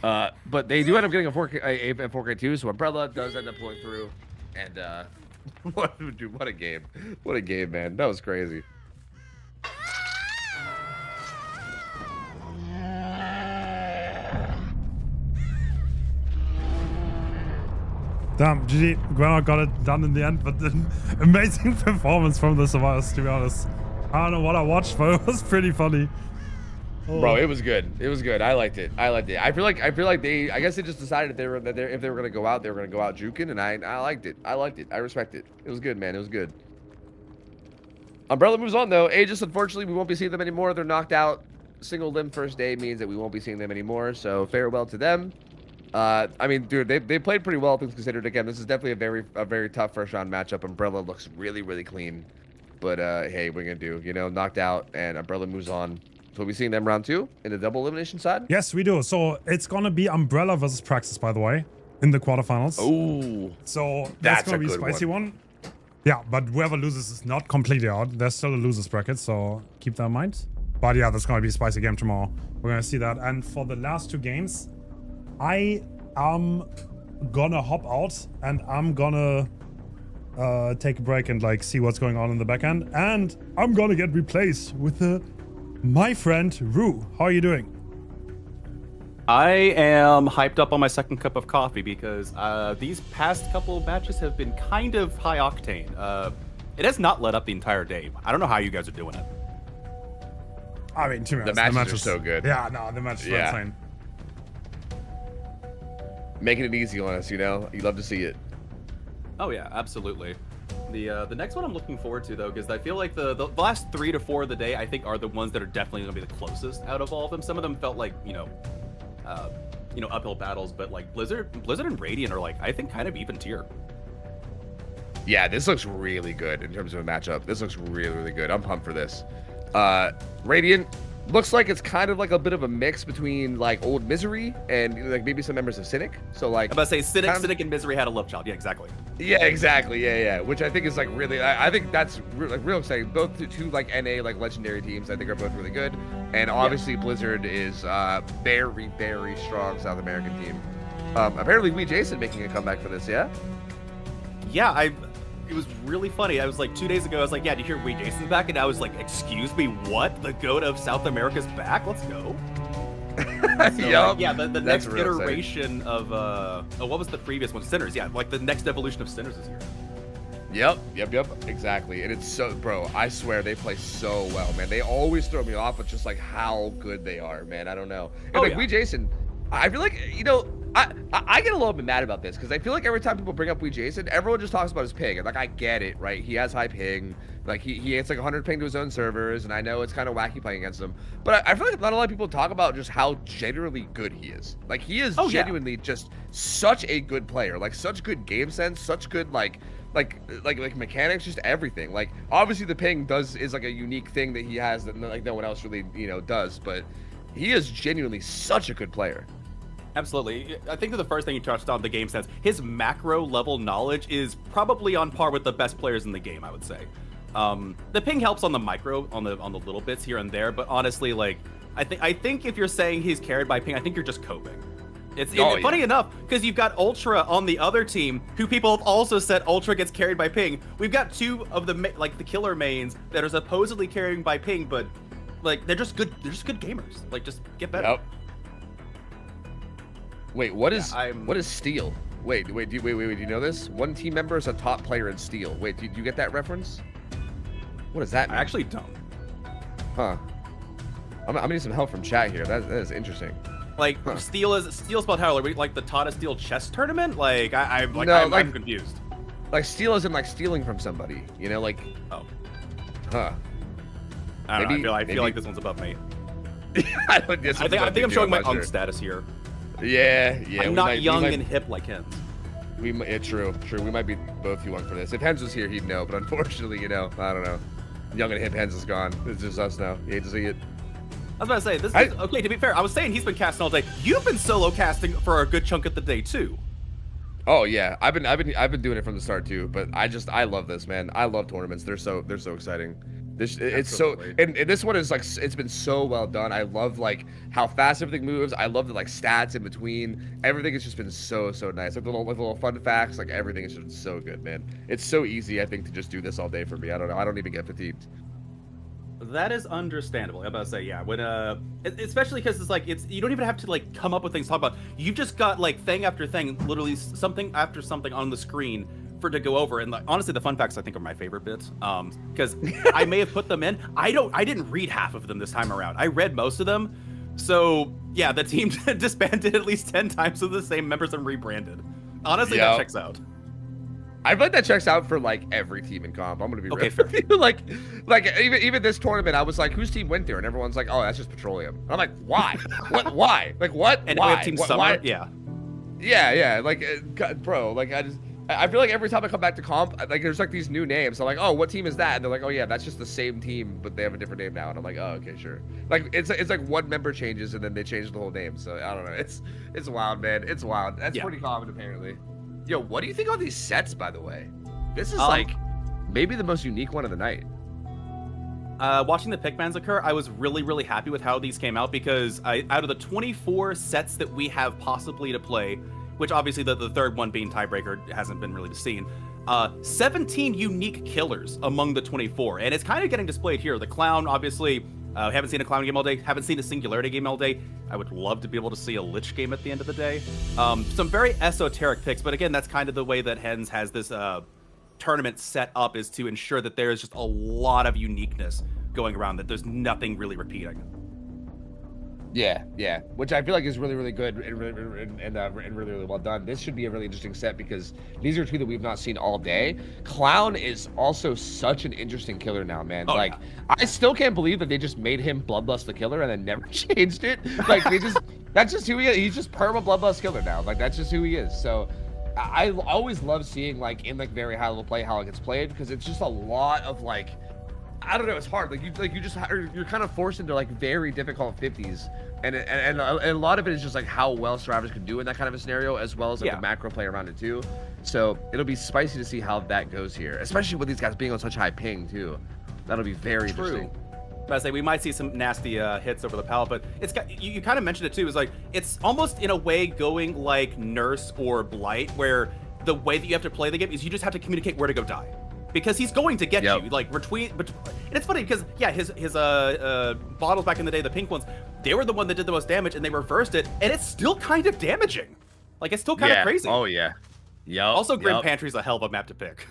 But they do end up getting a 4K 2, so Umbrella does end up pulling through. And dude, what a game. What a game, man. That was crazy. Damn, GG. Granite got it done in the end, but an amazing performance from the survivors, to be honest. I don't know what I watched, but it was pretty funny. Oh. Bro, it was good. It was good. I liked it. I feel like they. I guess they just decided if they were gonna go out, they were gonna go out juking, and I liked it. I liked it. I respect it. It was good, man. It was good. Umbrella moves on though. Aegis, unfortunately, we won't be seeing them anymore. They're knocked out. Single limb first day means that we won't be seeing them anymore. So farewell to them. I mean, dude, they played pretty well, things considered. Again, this is definitely a very tough first round matchup. Umbrella looks really clean, but hey, what are you gonna do? You know, knocked out, and Umbrella moves on. So we'll be seeing them round 2 in the double elimination side. Yes, we do. So it's gonna be Umbrella versus Praxis, by the way, in the quarterfinals. Oh, so that's gonna be a good spicy one. Yeah, but whoever loses is not completely out. There's still a losers bracket, so keep that in mind. But yeah, that's gonna be a spicy game tomorrow. We're gonna see that. And for the last 2 games, I am gonna hop out and I'm gonna take a break and like see what's going on in the back end. And I'm gonna get replaced with my friend Rue. How are you doing? I am hyped up on my second cup of coffee because these past couple of matches have been kind of high octane. It has not let up the entire day. I don't know how you guys are doing it. I mean, to be honest, the matches are so good. Yeah, no, the matches are insane. Making it easy on us, you know? You love to see it. Oh yeah, absolutely. The next one I'm looking forward to though, because I feel like the last 3 to 4 of the day I think are the ones that are definitely going to be the closest out of all of them. Some of them felt like uphill battles, but like Blizzard and Radiant are like I think kind of even tier. Yeah, this looks really good in terms of a matchup. This looks really good. I'm pumped for this. Radiant looks like it's kind of like a bit of a mix between like old Misery and like maybe some members of Cynic. So like I'm about to say Cynic and Misery had a love child. Yeah, exactly. Yeah, exactly. Yeah. Which I think is like really, I think that's real exciting. Both two like NA like legendary teams I think are both really good. And obviously Blizzard is very strong South American team. Apparently we Jason making a comeback for this. Yeah. Yeah, it was really funny. I was like 2 days ago, I was like, yeah, do you hear Wee Jason's back? And I was like, excuse me, what? The GOAT of South America's back? Let's go. So, Yup. yeah, the That's next real exciting. iteration of what was the previous one? Sinners. Yeah, like the next evolution of Sinners is here. Yep, exactly. And it's so, bro, I swear they play so well, man. They always throw me off with just like how good they are, man. I don't know. And like Wee Jason, I feel like, you know, I get a little bit mad about this because I feel like every time people bring up Wee Jason, everyone just talks about his ping. And like, I get it, right? He has high ping. Like, he hits like 100 ping to his own servers. And I know it's kind of wacky playing against him. But I feel like not a lot of people talk about just how generally good he is. Like, he is genuinely just such a good player. Like, such good game sense, such good, like mechanics, just everything. Like, obviously the ping is like a unique thing that he has that like no one else really, you know, does. But he is genuinely such a good player. Absolutely. I think that the first thing you touched on, the game sense, his macro level knowledge is probably on par with the best players in the game, I would say. The ping helps on the micro, on the little bits here and there, but honestly, like, I think if you're saying he's carried by ping, I think you're just coping. It's funny enough, because you've got Ultra on the other team, who people have also said Ultra gets carried by ping. We've got two of the the killer mains that are supposedly carrying by ping, but like they're just good gamers. Like, just get better. Yep. Wait, what is Steel? Wait, do you know this? One team member is a top player in Steel. Wait, do you get that reference? What does that mean? I actually don't. Huh. I'm gonna need some help from chat here. That is interesting. Like, Steel spelled how? Like the Tata Steel chess tournament? Like, I'm confused. Like, steal isn't like stealing from somebody, you know? Like, oh, huh? I don't know. I feel like this one's above me. I think I'm showing my unk status here. Yeah. I'm not young and hip like Hens. True. We might be both too young for this. If Hens was here, he'd know. But unfortunately, you know, I don't know. Young and hip Hens is gone. It's just us now. You hate to see it. I was about to say, this is okay. To be fair, I was saying he's been casting all day. You've been solo casting for a good chunk of the day too. Oh yeah, I've been doing it from the start too. But I love this, man. I love tournaments. They're so exciting. It's so, and this one is like, it's been so well done. I love like how fast everything moves. I love the like stats in between. Everything has just been so nice. Like little fun facts. Like everything is just so good, man. It's so easy, I think, to just do this all day for me. I don't know. I don't even get fatigued. That is understandable. I'm about to say, yeah. When especially because it's like you don't even have to like come up with things to talk about. You've just got like thing after thing, literally something after something on the screen for to go over. And like, honestly, the fun facts I think are my favorite bits. Because I may have put them in. I didn't read half of them this time around. I read most of them. So yeah, the team disbanded at least 10 times with the same members and rebranded. Honestly, that checks out. I feel like that checks out for like every team in comp. I'm gonna be okay. real with you. Like even this tournament, I was like, whose team went there? And everyone's like, oh, that's just Petroleum. And I'm like, why? What? Why? Like what? And why? we have Team Summer. Why? Yeah. Like, God, bro. Like I feel like every time I come back to comp, like there's like these new names. I'm like, oh, what team is that? And they're like, oh yeah, that's just the same team, but they have a different name now. And I'm like, oh, okay, sure. Like it's like one member changes and then they change the whole name. So I don't know. It's wild, man. It's wild. That's pretty common apparently. Yo, what do you think of these sets, by the way? This is like maybe the most unique one of the night. Watching the pick bans occur, I was really happy with how these came out because out of the 24 sets that we have possibly to play, which obviously the third one being tiebreaker hasn't been really seen, 17 unique killers among the 24, and it's kind of getting displayed here. The Clown, obviously, haven't seen a Clown game all day, haven't seen a Singularity game all day. I would love to be able to see a Lich game at the end of the day. Some very esoteric picks, but again, that's kind of the way that Hens has this tournament set up, is to ensure that there is just a lot of uniqueness going around, that there's nothing really repeating. Yeah, which I feel like is really good and really well done. This should be a really interesting set because these are two that we've not seen all day. Clown is also such an interesting killer now, man. I still can't believe that they just made him Bloodlust the Killer and then never changed it. Like that's just who he is. He's just perma Bloodlust Killer now. Like that's just who he is. So I always love seeing like in like very high level play how it gets played because it's just a lot of like, I don't know, it's hard. You're kind of forced into like very difficult 50s, and a lot of it is just like how well survivors can do in that kind of a scenario, as well as like the macro play around it too. So it'll be spicy to see how that goes here, especially with these guys being on such high ping too. That'll be very interesting. I say we might see some nasty hits over the pallet, but it's got, you kind of mentioned it too. Is like it's almost in a way going like Nurse or Blight, where the way that you have to play the game is you just have to communicate where to go die. Because he's going to get you, like, And it's funny because yeah, his bottles back in the day, the pink ones, they were the one that did the most damage, and they reversed it, and it's still kind of damaging. Like it's still kind of crazy. Oh yeah. Yep. Also, Grim Pantry's a hell of a map to pick.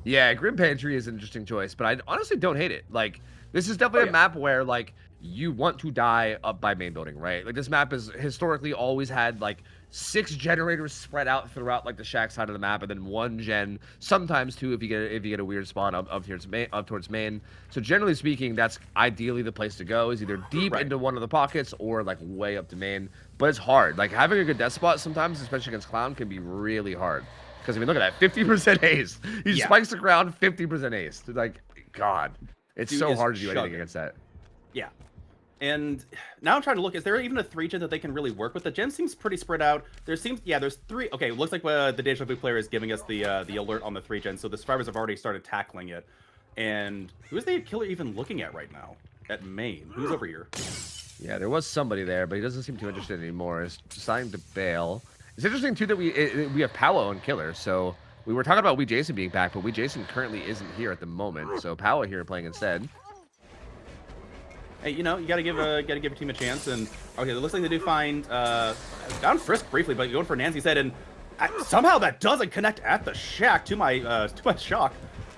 Yeah, Grim Pantry is an interesting choice, but I honestly don't hate it. Like, this is definitely a map where, like, you want to die up by main building, right? Like, this map has historically always had, like, 6 generators spread out throughout, like, the shack side of the map, and then 1 gen, sometimes 2 if you get a weird spawn up towards main. So, generally speaking, that's ideally the place to go, is either deep into one of the pockets or, like, way up to main. But it's hard. Like, having a good death spot sometimes, especially against Clown, can be really hard. Because, I mean, look at that, 50% ace. He spikes the ground, 50% ace. Like, God. It's so hard to do anything against that. Yeah. And now I'm trying to look, is there even a 3-gen that they can really work with? The gen seems pretty spread out. There's 3. Okay, it looks like the Deja Vu player is giving us the alert on the 3-gen, so the survivors have already started tackling it. And who is the killer even looking at right now? At main. Who's over here? Yeah, there was somebody there, but he doesn't seem too interested anymore. He's deciding to bail. It's interesting, too, that we have Powa on killer, so we were talking about Wee Jason being back, but Wee Jason currently isn't here at the moment, so Powa here playing instead. Hey, you know, you gotta give your team a chance, and okay, it looks like they do find down Frisk briefly, but going for Nancy said, and somehow that doesn't connect at the shack to my shock,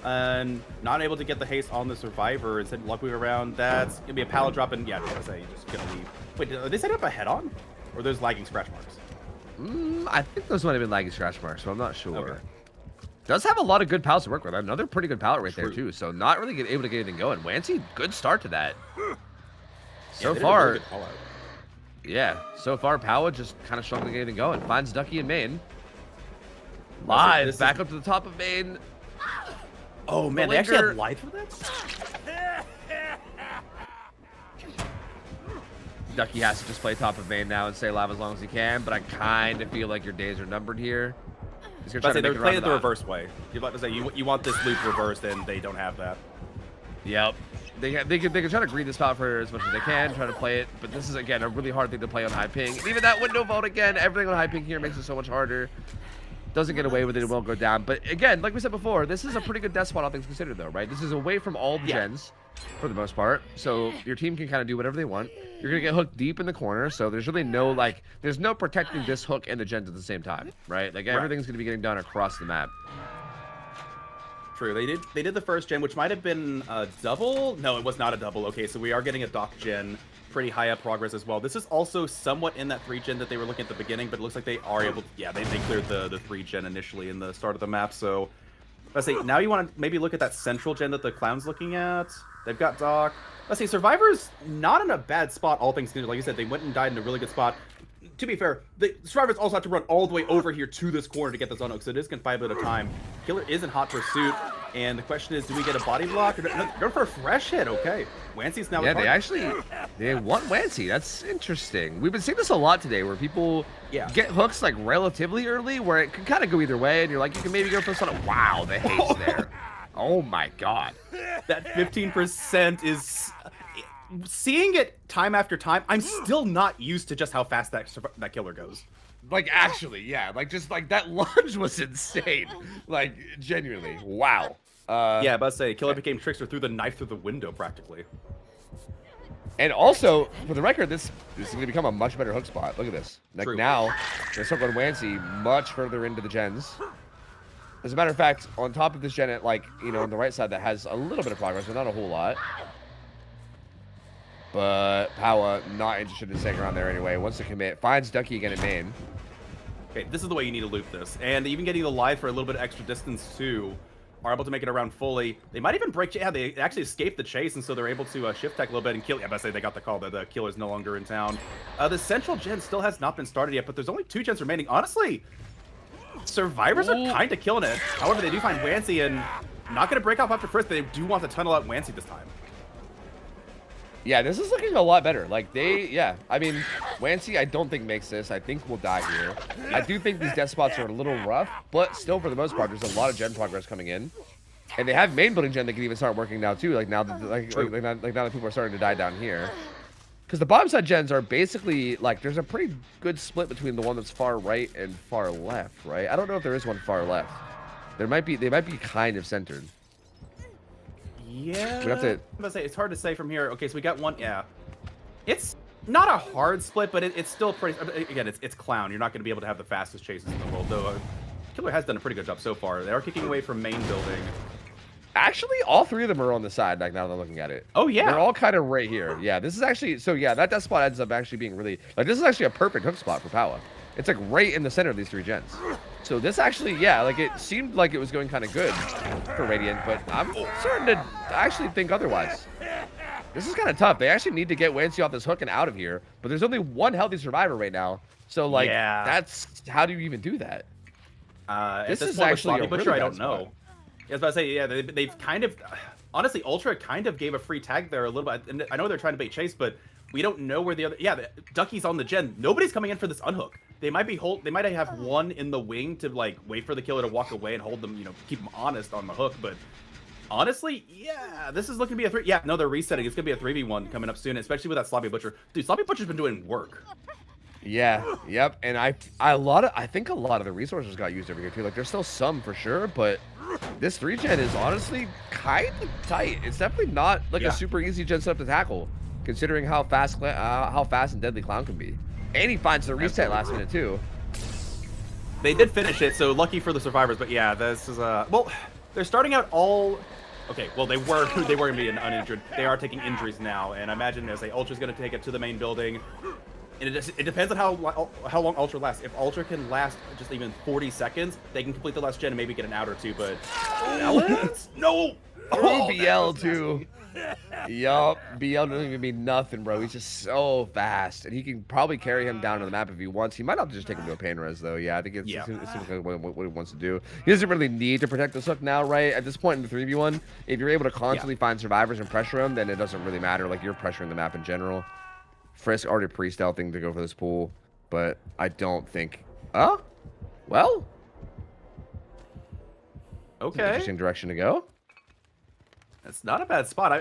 and not able to get the haste on the survivor. Instead, luckily around, that's gonna be a pallet drop, and yeah, I say just gonna leave. Wait, are they setting up a head-on, or there's lagging scratch marks? I think those might have been lagging scratch marks, so I'm not sure. Okay. Does have a lot of good pals to work with. Another pretty good pallet right there, too. So not really able to get anything going. Wancy, good start to that. So far, yeah, so far, Powa just kind of struggling to get anything going. Finds Ducky in main. Live, back up to the top of main. Oh, man, they actually had live for that? Ducky has to just play top of main now and stay alive as long as he can, but I kind of feel like your days are numbered here. He's gonna try to they're make it playing it the around reverse way. You're about to say you want this loop reversed, and they don't have that. Yep. They can try to greed this spot for as much as they can, try to play it, but this is, again, a really hard thing to play on high ping. And even that window vault, again, everything on high ping here makes it so much harder. Doesn't get away with it, it won't go down. But again, like we said before, this is a pretty good death spot, all things considered, though, right? This is away from all the gens, for the most part. So your team can kind of do whatever they want. You're going to get hooked deep in the corner, so there's really no, like, there's no protecting this hook and the gens at the same time, right? Like, everything's going to be getting done across the map. True. They did the first gen, which might have been a double. No, it was not a double. Okay, so we are getting a Dawg gen, pretty high up progress as well. This is also somewhat in that 3-gen that they were looking at the beginning, but it looks like they are able to, yeah, they cleared the 3-gen initially in the start of the map. So let's say now you want to maybe look at that central gen that the Clown's looking at. They've got Dawg. Let's see, Survivor's not in a bad spot, all things considered. Like you said, they went and died in a really good spot. To be fair, the Survivors also have to run all the way over here to this corner to get the zone hook, so it is going to 5 at a time. Killer is in hot pursuit, and the question is, do we get a body block? Or no, go for a fresh hit, okay. Wancy's now yeah, they want Wancy. That's interesting. We've been seeing this a lot today, where people get hooks like relatively early, where it can kind of go either way, and you're like, you can maybe go for something. Wow, the hate's there. Oh my god. That 15% is... Seeing it time after time, I'm still not used to just how fast that killer goes. Like, actually, yeah. Like, just, like, that lunge was insane. Like, genuinely. Wow. Yeah, but say, killer became Trickster, threw the knife through the window, practically. And also, for the record, this is going to become a much better hook spot. Look at this. Like, now, they start going Wancy much further into the gens. As a matter of fact, on top of this gen, like, you know, on the right side, that has a little bit of progress, but not a whole lot. But Powa not interested in staying around there anyway. Wants to commit. Finds Ducky again in main. Okay, this is the way you need to loop this. And even getting the live for a little bit of extra distance, too, are able to make it around fully. They might even break... Yeah, they actually escaped the chase, and so they're able to shift tech a little bit and kill... Yeah, I say they got the call that the killer's no longer in town. The central gen still has not been started yet, but there's only 2 gens remaining. Honestly, Survivors are kind of killing it. However, they do find Wancy, and not going to break off after first, but they do want to tunnel out Wancy this time. Yeah, this is looking a lot better. Like, I mean, Wancy, I don't think makes this. I think we'll die here. I do think these death spots are a little rough, but still, for the most part, there's a lot of gen progress coming in. And they have main building gen that can even start working now, too. Like, now that, now that people are starting to die down here. Because the bottom side gens are basically, like, there's a pretty good split between the one that's far right and far left, right? I don't know if there is one far left. They might be kind of centered. Yeah. We have to. I'm gonna say it's hard to say from here. Okay, so we got one. Yeah, it's not a hard split, but it's still pretty. Again, it's clown. You're not going to be able to have the fastest chases in the world, though. Killer has done a pretty good job so far. They are kicking away from main building. Actually, all three of them are on the side. Like now that I'm looking at it. Oh yeah. They're all kind of right here. Yeah, this is actually. So yeah, that death spot ends up actually being really like this is actually a perfect hook spot for Powa. It's like right in the center of these three gens. So this actually, yeah, like it seemed like it was going kind of good for Radiant, but I'm starting to actually think otherwise. This is kind of tough. They actually need to get Wancy off this hook and out of here, but there's only one healthy survivor right now. So like, yeah. that's how do you even do that? This is actually a Butcher. Really I don't know. I was about to say, yeah, they've kind of, honestly, Ultra kind of gave a free tag there a little bit. And I know they're trying to bait chase, but we don't know where the other. Yeah, Ducky's on the gen. Nobody's coming in for this unhook. They might be They might have one in the wing to like wait for the killer to walk away and hold them. You know, keep them honest on the hook. But honestly, yeah, this is looking to be a 3. Yeah, no, they're resetting. It's gonna be a 3v1 coming up soon, especially with that Sloppy Butcher. Dude, Sloppy Butcher's been doing work. Yeah, yep, and I think a lot of the resources got used over here too. Like there's still some for sure, but this 3-gen is honestly kind of tight. It's definitely not like a super easy gen setup to tackle, considering how fast and deadly Clown can be. And he finds the reset last minute too. They did finish it, so lucky for the survivors. But yeah, this is well, they're starting out all. Okay, well they were gonna be uninjured. They are taking injuries now, and I imagine as Ultra's gonna take it to the main building. And it depends on how long Ultra lasts. If Ultra can last just even 40 seconds, they can complete the last gen and maybe get an out or two. But no, BL too. Yup, BL doesn't even mean nothing, bro. He's just so fast, and he can probably carry him down to the map if he wants. He might have to just take him to a pain res, though. Yeah, I think it seems like what he wants to do. He doesn't really need to protect this hook now, right? At this point in the 3v1, if you're able to constantly find survivors and pressure them, then it doesn't really matter. Like, you're pressuring the map in general. Frisk already pre-stealthing to go for this pool, but I don't think... Oh? Well? Okay. Interesting direction to go. That's not a bad spot.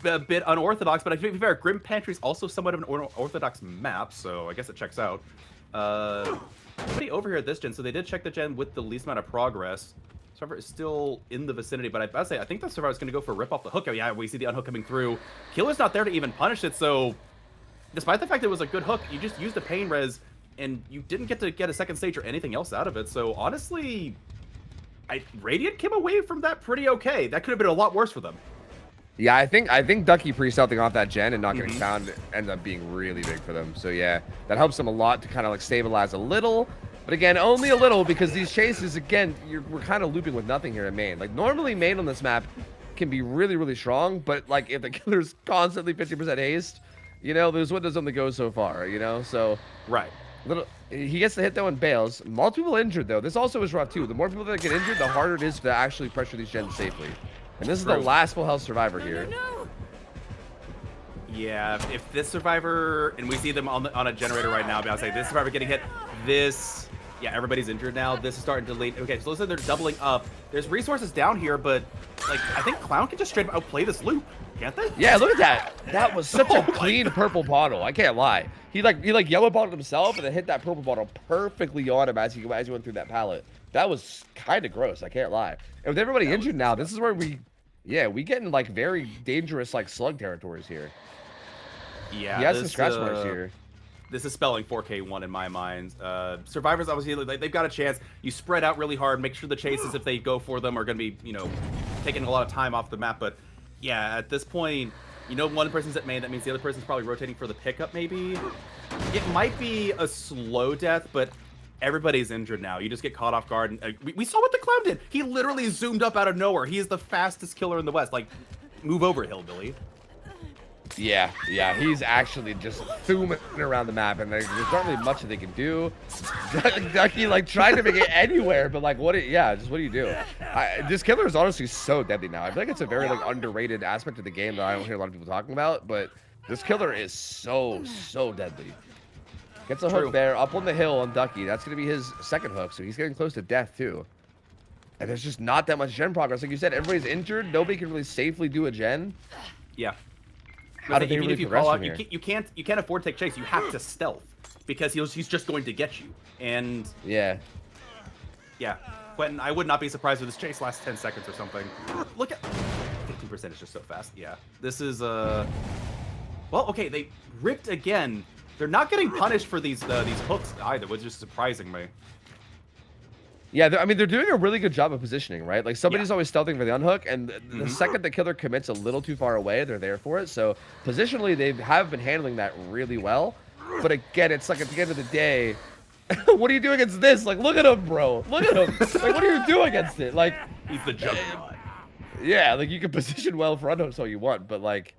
A bit unorthodox, but I think to be fair, Grim Pantry is also somewhat of an orthodox map, so I guess it checks out. Nobody over here at this gen, so they did check the gen with the least amount of progress. Survivor is still in the vicinity, but I think the Survivor is going to go for rip off the hook. Oh yeah, we see the unhook coming through. Killer's not there to even punish it, so despite the fact that it was a good hook, you just used a pain res, and you didn't get to get a second stage or anything else out of it. So honestly, Radiant came away from that pretty okay. That could have been a lot worse for them. Yeah, I think Ducky pre-stealthing off that gen and not getting found ends up being really big for them. So yeah, that helps them a lot to kind of like stabilize a little. But again, only a little, because these chases, again, we're kind of looping with nothing here in main. Like normally main on this map can be really, really strong, but like if the killer's constantly 50% haste, you know, those windows only go so far, you know? So right. He gets the hit though and bails. Multiple injured though. This also is rough too. The more people that get injured, the harder it is to actually pressure these gens safely. And this is the last full health survivor here. No. Yeah, if this survivor, and we see them on a generator right now, but I'll say this survivor getting hit, this, yeah, everybody's injured now. This is starting to lead. Okay, so listen, they're doubling up. There's resources down here, but like I think Clown can just straight up outplay this loop, can't they? Yeah, look at that. That was such a clean purple bottle. I can't lie. He like yellow bottled himself and then hit that purple bottle perfectly on him as he went through that pallet. That was kind of gross. I can't lie. And with everybody injured now, this is where we get in like very dangerous like slug territories here. Yeah, he has some scratch marks here. This is spelling 4K1 in my mind. Survivors, obviously, they've got a chance. You spread out really hard. Make sure the chases, if they go for them, are going to be, you know, taking a lot of time off the map. But yeah, at this point, you know, one person's at main. That means the other person's probably rotating for the pickup, maybe. It might be a slow death, but everybody's injured now. You just get caught off guard. And, we saw what the Clown did. He literally zoomed up out of nowhere. He is the fastest killer in the West. Like, move over, Hillbilly. Yeah, he's actually just zooming around the map, and there's not really much that they can do. Ducky like tried to make it anywhere, but like what do you do? This killer is honestly so deadly now. I feel like it's a very like underrated aspect of the game that I don't hear a lot of people talking about, but this killer is so deadly. Gets a hook there up on the hill on Ducky. That's gonna be his second hook, so he's getting close to death too. And there's just not that much gen progress. Like you said, everybody's injured. Nobody can really safely do a gen. Yeah. How did they really if you call out, you can't afford to take chase. You have to stealth because he's just going to get you. And yeah, Quentin, I would not be surprised if this chase lasts 10 seconds or something. Look at 15 2% is just so fast. Yeah, this is well, okay, they ripped again. They're not getting punished for these hooks either, which is surprising me. Yeah, I mean, they're doing a really good job of positioning, right? Like, somebody's always stealthing for the unhook, and the second the killer commits a little too far away, they're there for it. So, positionally, they have been handling that really well. But again, it's like at the end of the day, what do you do against this? Like, look at him, bro. Look at him. Like, what do you do against it? Like, He's the juggernaut. yeah, like, you can position well for unhooks all you want, but, like,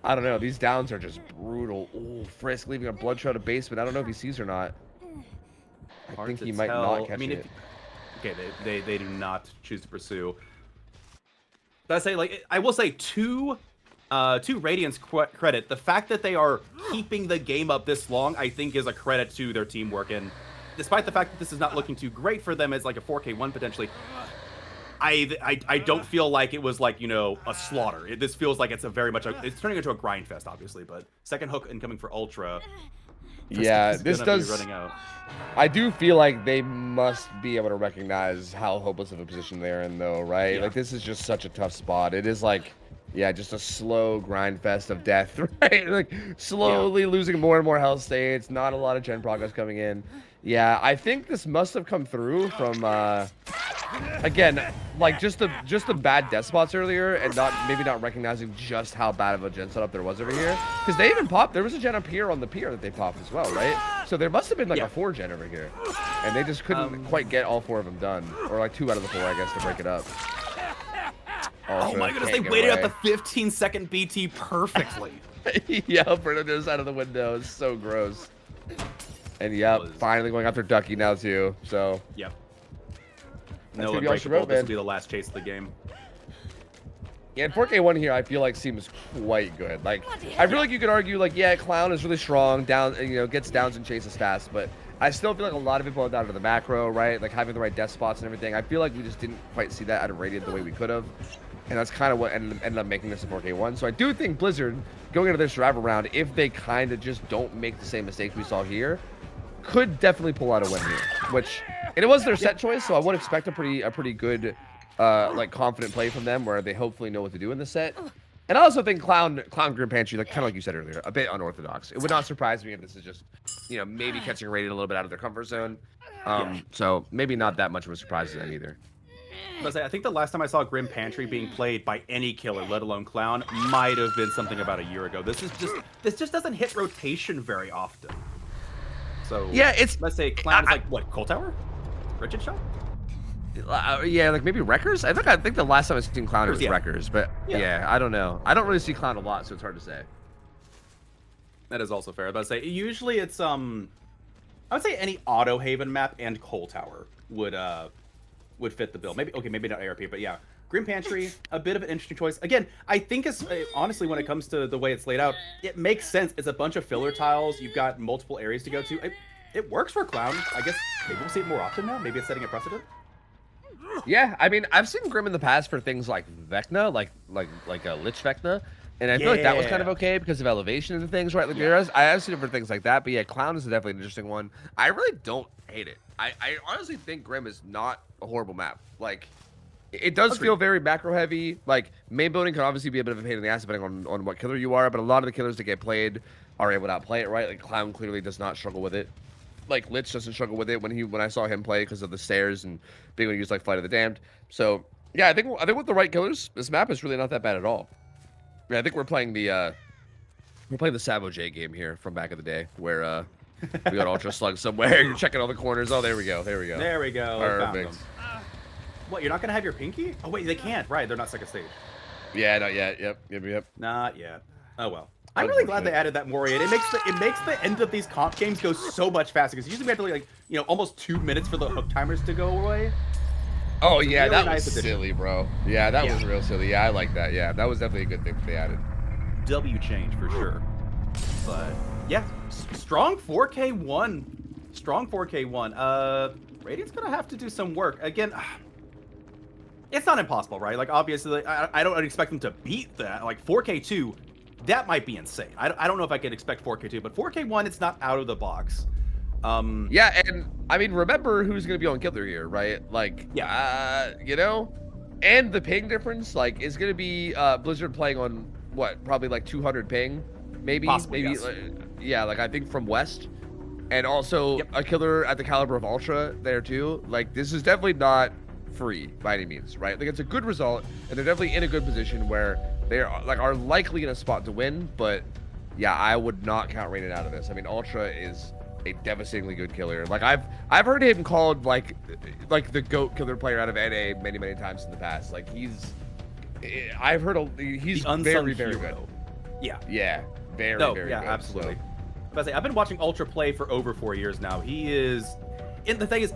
I don't know. These downs are just brutal. Ooh, Frisk leaving a blood trail to basement. I don't know if he sees or not. I think he might not catch it. Okay, they do not choose to pursue. But I say, like, I will say to Radiant's credit, the fact that they are keeping the game up this long, I think, is a credit to their teamwork. And despite the fact that this is not looking too great for them as like a 4K1 potentially, I don't feel like it was like, you know, a slaughter. This feels like it's a very much it's turning into a grind fest, obviously. But second hook incoming for Ultra. Yeah, this does. Running out. I do feel like they must be able to recognize how hopeless of a position they're in, though, right? Yeah. Like, this is just such a tough spot. It is like, yeah, just a slow grind fest of death, right? Like, slowly losing more and more health states. Not a lot of gen progress coming in. Yeah, I think this must have come through from, again, like just the bad death spots earlier, and maybe not recognizing just how bad of a gen setup there was over here. Because they even popped. There was a gen up here on the pier that they popped as well, right? So there must have been like a 4 gen over here, and they just couldn't quite get all 4 of them done, or like 2 out of the 4, I guess, to break it up. Oh my goodness, they waited out the 15-second BT perfectly. Yeah, Fernando's out of the window. It's so gross. And yeah, finally going after Ducky now too. So. Yep. That's No gonna be all she unbreakable. wrote, This man. will be the last chase of the game. Yeah, and 4K1 here, I feel like seems quite good. Like, I feel like you could argue, like, yeah, Clown is really strong, down, you know, gets downs and chases fast, but I still feel like a lot of it boiled down to the macro, right? Like having the right death spots and everything. I feel like we just didn't quite see that out of Radiant the way we could have. And that's kind of what ended up making this a 4K1. So I do think Blizzard, going into their survival round, if they kind of just don't make the same mistakes we saw here, could definitely pull out a win here. Which, and it was their set choice, so I would expect a pretty good, like, confident play from them, where they hopefully know what to do in the set. And I also think Clown Grim Pantry, like kind of like you said earlier, a bit unorthodox. It would not surprise me if this is just, you know, maybe catching Radiant a little bit out of their comfort zone. So maybe not that much of a surprise to them either. I think the last time I saw Grim Pantry being played by any killer, let alone Clown, might have been something about a year ago. This just doesn't hit rotation very often. So yeah, let's say Clown is like what, Cold Tower? Wretched shot? Yeah, like maybe Wreckers? I think the last time I've seen Clown was Wreckers, but yeah, I don't know. I don't really see Clown a lot, so it's hard to say. That is also fair. But I'd say usually it's I would say any Auto Haven map and Cold Tower would fit the bill. Maybe not ARP, but yeah. Grim Pantry, a bit of an interesting choice. Again, I think it's honestly, when it comes to the way it's laid out, it makes sense. It's a bunch of filler tiles. You've got multiple areas to go to. It works for Clown. I guess maybe we'll see it more often now. Maybe it's setting a precedent. Yeah, I mean, I've seen Grim in the past for things like Vecna, like a Lich Vecna, and I feel like that was kind of okay because of elevation and things, right? Like I have seen it for things like that, but yeah, Clown is definitely an interesting one. I really don't hate it. I honestly think Grim is not a horrible map. Like, it does feel very macro heavy. Like, main building can obviously be a bit of a pain in the ass depending on what killer you are, but a lot of the killers that get played are able to outplay it, right? Like, Clown clearly does not struggle with it. Like, Lich doesn't struggle with it when I saw him play because of the stairs and being able to use like Flight of the Damned. So yeah, I think with the right killers, this map is really not that bad at all. Yeah, I think we're playing the Sabo J game here from back in the day where we got Ultra Slug somewhere. You're checking all the corners. Oh, there we go. There we go. There we go. Perfect. What, you're not gonna have your pinky? Oh wait, they can't. Right, they're not second stage. Yeah, not yet. Yep. Not yet. Oh well. I'm really glad they added that more in. It makes the end of these comp games go so much faster, because usually we have to like, you know, almost 2 minutes for the hook timers to go away. Oh yeah, really that nice was addition. silly, bro. Yeah, that was real silly. Yeah, I like that. Yeah, that was definitely a good thing that they added. W change for sure. But yeah, strong 4K1. Strong 4K1. Radiant's gonna have to do some work. Again, it's not impossible, right? Like, obviously, I don't expect them to beat that. Like, 4K2, that might be insane. I don't know if I could expect 4K2, but 4K1, it's not out of the box. Yeah, and I mean, remember who's gonna be on killer here, right? Like, you know, and the ping difference, like, is gonna be Blizzard playing on what, probably like 200 ping, maybe, Possibly, maybe, yes. yeah, like I think from West, and also a killer at the caliber of Ultra there too. Like, this is definitely not free by any means, right? Like, it's a good result, and they're definitely in a good position where they are likely in a spot to win. But yeah, I would not count Raiden out of this. I mean, Ultra is a devastatingly good killer. Like, I've heard him called like the GOAT killer player out of NA many times in the past. Like, I've heard he's The unsung very good. hero. Yeah. Yeah, very No, very yeah, good. absolutely. So, But I say, I've been watching Ultra play for over 4 years now. He is, and the thing is,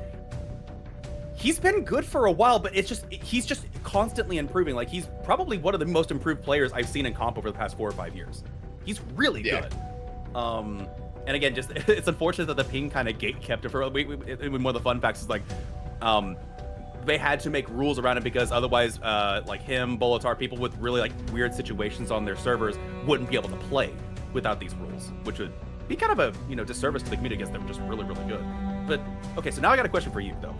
he's been good for a while, but he's just constantly improving. Like, he's probably one of the most improved players I've seen in comp over the past 4 or 5 years. He's really Yeah. good. And again, just it's unfortunate that the ping kind of gate kept it for. One of the fun facts is like, they had to make rules around it because otherwise, like him, Bolotar, people with really like weird situations on their servers wouldn't be able to play without these rules, which would be kind of a disservice to the community against them. Just really good. But okay, so now I got a question for you though.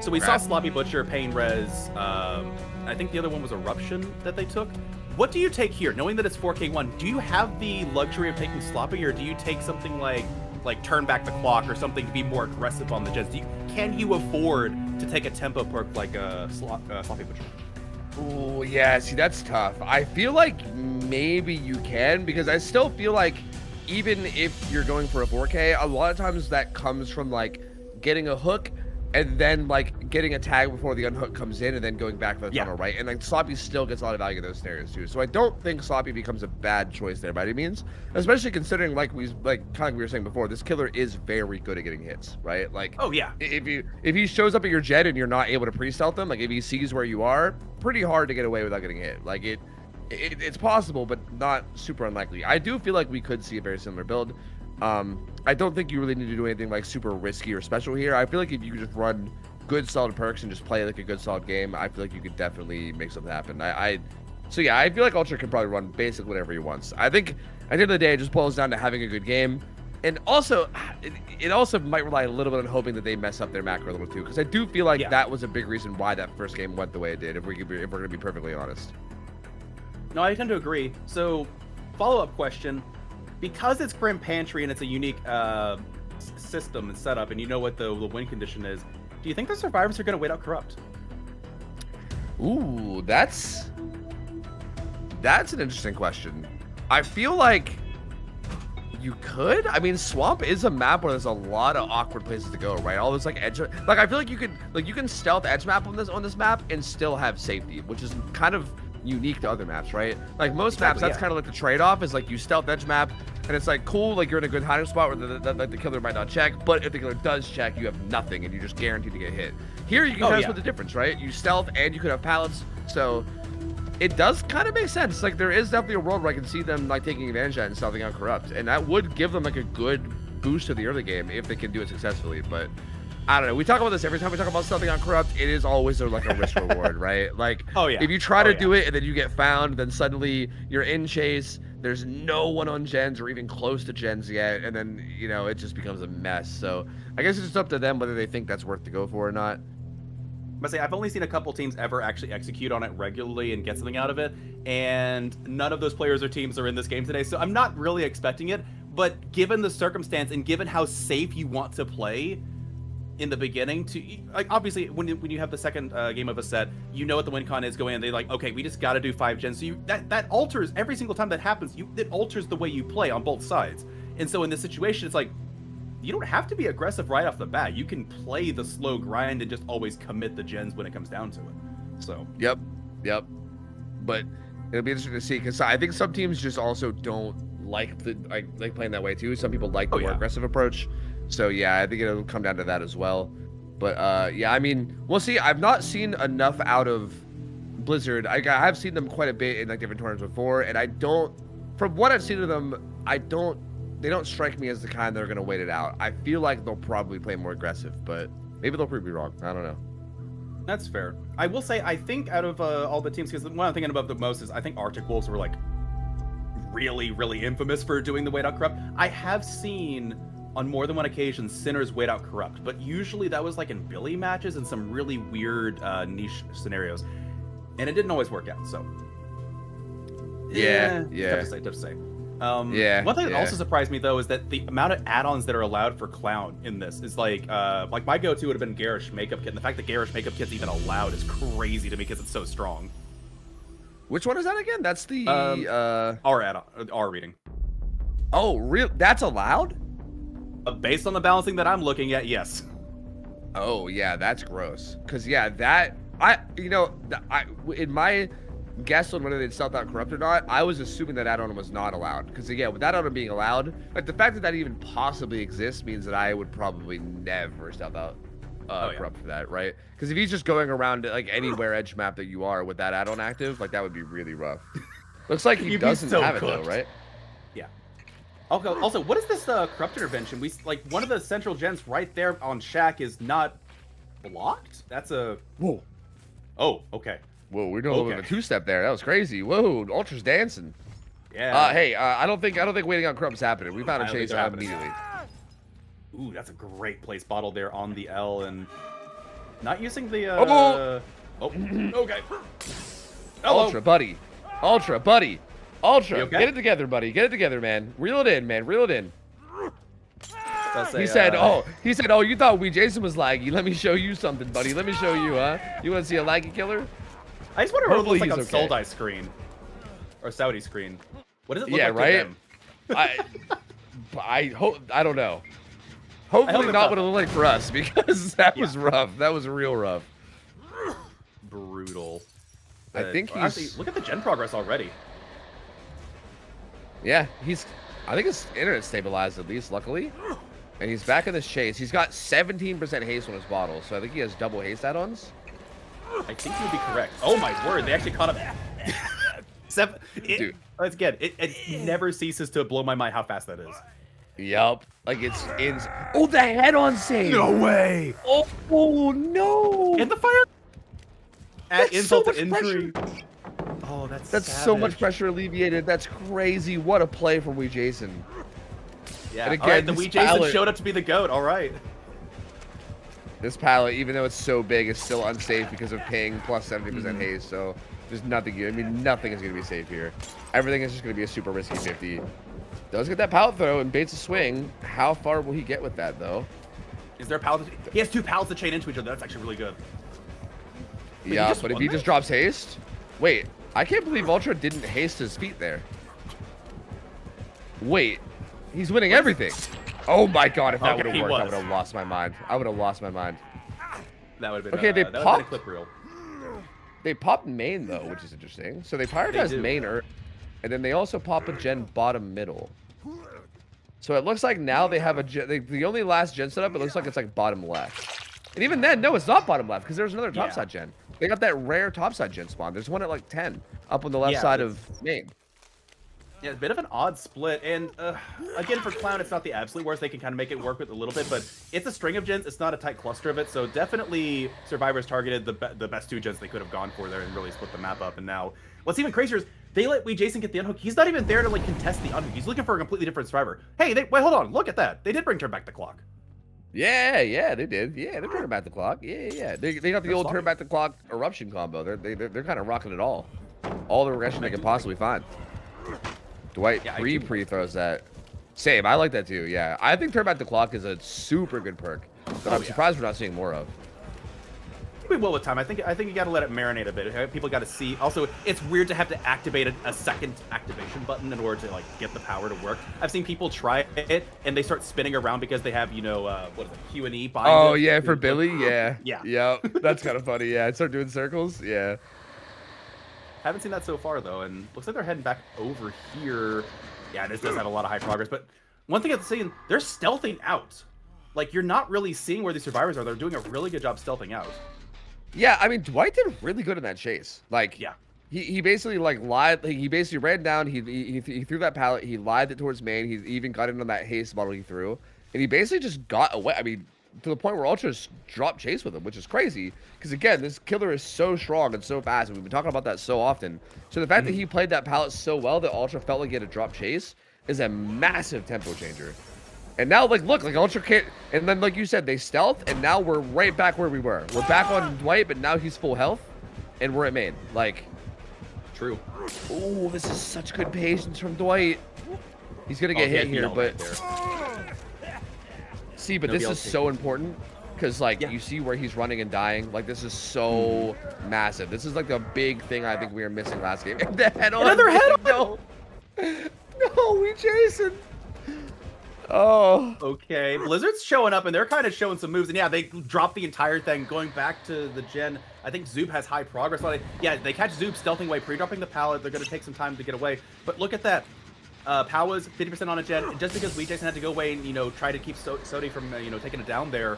So we saw Sloppy Butcher, Pain Res, I think the other one was Eruption that they took. What do you take here? Knowing that it's 4K1, do you have the luxury of taking Sloppy, or do you take something like Turn Back the Clock or something to be more aggressive on the gens? Can you afford to take a tempo perk like Sloppy Butcher? ooh, yeah, see, that's tough. I feel like maybe you can, because I still feel like even if you're going for a 4K, a lot of times that comes from like getting a hook and then like getting a tag before the unhook comes in and then going back to the tunnel, right? And like Sloppy still gets a lot of value in those scenarios too. So I don't think Sloppy becomes a bad choice there by any means, especially considering like we were saying before, this killer is very good at getting hits, right? Like, oh yeah, if he shows up at your jet and you're not able to pre-stealth him, like if he sees where you are, pretty hard to get away without getting hit. Like it's possible, but not super unlikely. I do feel like we could see a very similar build. I don't think you really need to do anything like super risky or special here. I feel like if you could just run good solid perks and just play like a good solid game, I feel like you could definitely make something happen. So yeah, I feel like Ultra can probably run basically whatever he wants. I think at the end of the day, it just boils down to having a good game. And also, it also might rely a little bit on hoping that they mess up their macro a little too, because I do feel like that was a big reason why that first game went the way it did, if we're going to be perfectly honest. No, I tend to agree. So, follow-up question. Because it's Grim Pantry and it's a unique system and setup, and you know what the win condition is, do you think the survivors are going to wait out Corrupt? Ooh, that's an interesting question. I feel like you could. I mean, Swamp is a map where there's a lot of awkward places to go, right? All those like edge, like I feel like you can stealth edge map on this map and still have safety, which is kind of unique to other maps, right? Like most maps, that's kind of like the trade-off is like you stealth edge map and it's like cool, like you're in a good hiding spot where the killer might not check, but if the killer does check, you have nothing and you're just guaranteed to get hit. Here you can kind of split the difference, right? You stealth and you could have pallets, so it does kind of make sense. Like there is definitely a world where I can see them like taking advantage of that and stealthing out Corrupt, and that would give them like a good boost to the early game if they can do it successfully. But I don't know. We talk about this every time we talk about something on Corrupt. It is always like a risk reward, right? Like, if you try to do it and then you get found, then suddenly you're in chase. There's no one on gens or even close to gens yet, and then it just becomes a mess. So I guess it's just up to them whether they think that's worth to go for or not. But say I've only seen a couple teams ever actually execute on it regularly and get something out of it, and none of those players or teams are in this game today. So I'm not really expecting it. But given the circumstance and given how safe you want to play in the beginning, to like obviously when you have the second game of a set, you know what the win con is going in. They like, okay, we just got to do 5 gens. So that alters every single time that happens. It alters the way you play on both sides. And so in this situation, it's like you don't have to be aggressive right off the bat. You can play the slow grind and just always commit the gens when it comes down to it. So Yep. But it'll be interesting to see, because I think some teams just also don't like playing that way too. Some people like the more aggressive approach. So yeah, I think it'll come down to that as well. But yeah, I mean, we'll see. I've not seen enough out of Blizzard. I have seen them quite a bit in like different tournaments before, and from what I've seen of them, they don't strike me as the kind that are going to wait it out. I feel like they'll probably play more aggressive, but maybe they'll prove me wrong. I don't know. That's fair. I will say, I think out of all the teams, because the one I'm thinking about the most is I think Arctic Wolves were like really, really infamous for doing the wait out Corrupt. I have seen on more than one occasion Sinners wait out Corrupt, but usually that was like in Billy matches and some really weird niche scenarios. and it didn't always work out. So Yeah. tough to say. Yeah, One thing that yeah. also surprised me though is that the amount of add-ons that are allowed for clown in this is like my go-to would have been Garish makeup kit, and the fact that Garish makeup kit's even allowed is crazy to me because it's so strong. Which one is that again? That's the R add-on, R reading. Oh, real? That's allowed? Based on the balancing that I'm looking at, yes. Oh yeah, that's gross. Cause yeah, in my guess on whether they'd stealth out corrupt or not, I was assuming that add-on was not allowed. Because again, with that add-on being allowed, like the fact that that even possibly exists means that I would probably never stealth out corrupt for that, right? Because if he's just going around like anywhere edge map that you are with that add-on active, like that would be really rough. Looks like he You'd be doesn't so have it cooked. though, right? Yeah. Okay. Also, what is this corrupt intervention? We like one of the central gens right there on Shack is not blocked. That's a Whoa. Oh, okay. Whoa, we're doing a little bit of a two-step there. That was crazy. Whoa, Ultra's dancing. Yeah. Hey, I don't think waiting on corrupt's happening. We found a I don't think chase they're out happening. immediately. Ooh, that's a great place bottle there on the L and not using the Oh! okay. Ultra, buddy. Ultra, buddy. Ultra. You okay? Get it together, buddy. Get it together, man. Reel it in, man. Reel it in. That's He a, said, oh, you thought we Jason was laggy. Let me show you something, buddy. Let me show you, huh? You want to see a laggy killer? I just wonder what it Hopefully looks like on he's okay. Soldai's screen or Saudi screen. What does it look Yeah, like to right? them? I don't know. Hopefully it's not not what it looked like for us, because that was rough. That was real rough. Brutal. I think he's... Actually, look at the gen progress already. Yeah, I think his internet stabilized at least, luckily. And he's back in this chase. He's got 17% haste on his bottle, so I think he has double haste add-ons. I think you would be correct. Oh my word, they actually caught up. Dude. It never ceases to blow my mind how fast that is. Yup. Like it's oh, the head-on save. No way. Oh no. And the fire. Add That's so insult much to injury. Oh, that's so much savage. pressure alleviated. That's crazy. What a play from Wee Jason. Yeah. And All right, again, the this Wee Jason pallet- showed up to be the goat. All right. This pallet, even though it's so big, is still unsafe because of ping plus 70% haste. So there's nothing. I mean, nothing is going to be safe here. Everything is just going to be a super risky 50. Does get that pallet throw and baits a swing. How far will he get with that though? Is there a pallet? He has two pallets that chain into each other. That's actually really good. Wait, Yeah, just but if won he that? just drops haste, wait. I can't believe Ultra didn't haste his feet there. Wait, he's winning everything. Oh my god, if that Okay, would he have worked, I was. would have lost my mind. I would have lost my mind. That would have been Okay, they that would've been a popped- clip reel. They popped main though, which is interesting. So they prioritize do. main and then they also pop a gen bottom middle. So it looks like now they have a gen, the only last gen setup, it looks like it's like bottom left. And even then, no, it's not bottom left because there's another topside gen. They got that rare topside gen spawn. There's one at like 10 up on the left Yeah, side it's- of main. Yeah, it's a bit of an odd split, and again, for Clown, it's not the absolute worst. They can kind of make it work with a little bit, but it's a string of gens. It's not a tight cluster of it, so definitely Survivors targeted the best two gens they could have gone for there and really split the map up. And now, what's even crazier is they let Wee Jason get the unhook. He's not even there to like contest the unhook. He's looking for a completely different survivor. Hey, wait, hold on, look at that. They did bring turn back the clock. Yeah, they did. Yeah, they're turning back the clock. Yeah. They got the They're old turn sloppy. back the clock eruption combo. They're kind of rocking it all the regression they can possibly find. Dwight Yeah, I pre throws that. Same, I like that too. Yeah, I think turn back the clock is a super good perk that I'm surprised we're not seeing more of. We will with time. I think you got to let it marinate a bit. Okay? People got to see. Also, it's weird to have to activate a second activation button in order to like get the power to work. I've seen people try it and they start spinning around because they have what is it, Q&E behind Oh it. yeah, for Billy, yeah. Yeah. Yep, that's kind of funny. Yeah, I start doing circles. Yeah. Haven't seen that so far though, and looks like they're heading back over here. Yeah, this does have a lot of high progress, but one thing I'm saying, they're stealthing out. Like you're not really seeing where the survivors are. They're doing a really good job stealthing out. Yeah, I mean Dwight did really good in that chase. Like, Yeah. he basically like lied. Like, he basically ran down. He threw that pallet. He lied it towards main. He even got in on that haste model he threw, and he basically just got away. I mean, to the point where Ultra's dropped chase with him, which is crazy. Because again, this killer is so strong and so fast, and we've been talking about that so often. So the fact that he played that pallet so well that Ultra felt like he had a drop chase is a massive tempo changer. And now, like, look, like Ultra can't. And then, like you said, they stealth, and now we're right back where we were. We're back on Dwight, but now he's full health. and we're at main. Like, True. oh, this is such good patience from Dwight. He's gonna get hit here, but see, but No this is DLC. so important because like Yeah. you see where he's running and dying. Like this is so massive. This is like the big thing I think we were missing last game. The head on. Another head on! No, no, we Jason. Oh. Okay, Blizzard's showing up and they're kind of showing some moves, and yeah, they dropped the entire thing. Going back to the gen, I think Zoob has high progress on it. Yeah, they catch Zoob stealthing away, pre-dropping the pallet. They're going to take some time to get away, but look at that. Powa's 50% on a gen. Just because Jason had to go away and try to keep Sodi from taking it down there.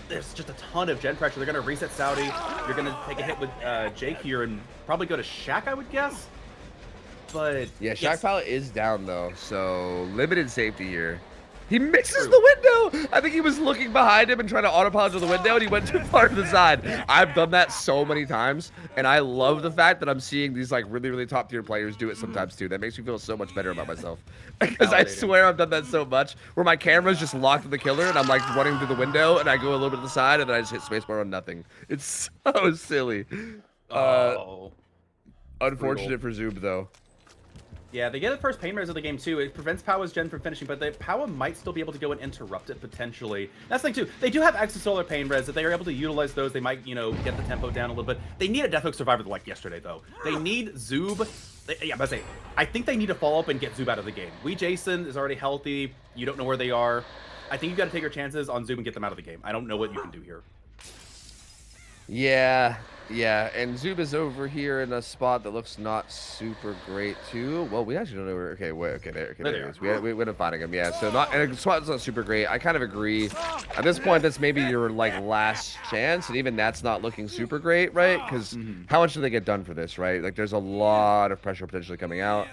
There's just a ton of gen pressure. They're going to reset Saudi. You're going to take a hit with Jake here and probably go to Shaq, I would guess. But Yeah, Shaq yes. pallet is down though, so limited safety here. He misses the window. I think he was looking behind him and trying to autopilot to the window, and he went too far to the side. I've done that so many times, and I love the fact that I'm seeing these like really, really top tier players do it sometimes too. That makes me feel so much better about myself. Because I Validating. swear I've done that so much, where my camera's just locked in the killer, and I'm like running through the window, and I go a little bit to the side, and then I just hit spacebar on nothing. It's so silly. Oh. Unfortunate for Zoob though. Yeah, they get the first pain res of the game too. It prevents Powa's gen from finishing, but Powa might still be able to go and interrupt it potentially. That's the thing too. They do have extrasolar pain res. If they are able to utilize those, they might, get the tempo down a little bit. They need a Deathhook Survivor like yesterday though. They need Zoob. I think they need to follow up and get Zoob out of the game. Jason is already healthy. You don't know where they are. I think you got to take your chances on Zoob and get them out of the game. I don't know what you can do here. Yeah, and Zoob is over here in a spot that looks not super great too. Well, we actually don't know where. Okay, wait, okay, there he is. We ended up finding him. Yeah, so not and a spot that's not super great. I kind of agree. At this point, that's maybe your like last chance, and even that's not looking super great, right? Because how much do they get done for this, right? Like, there's a lot of pressure potentially coming out.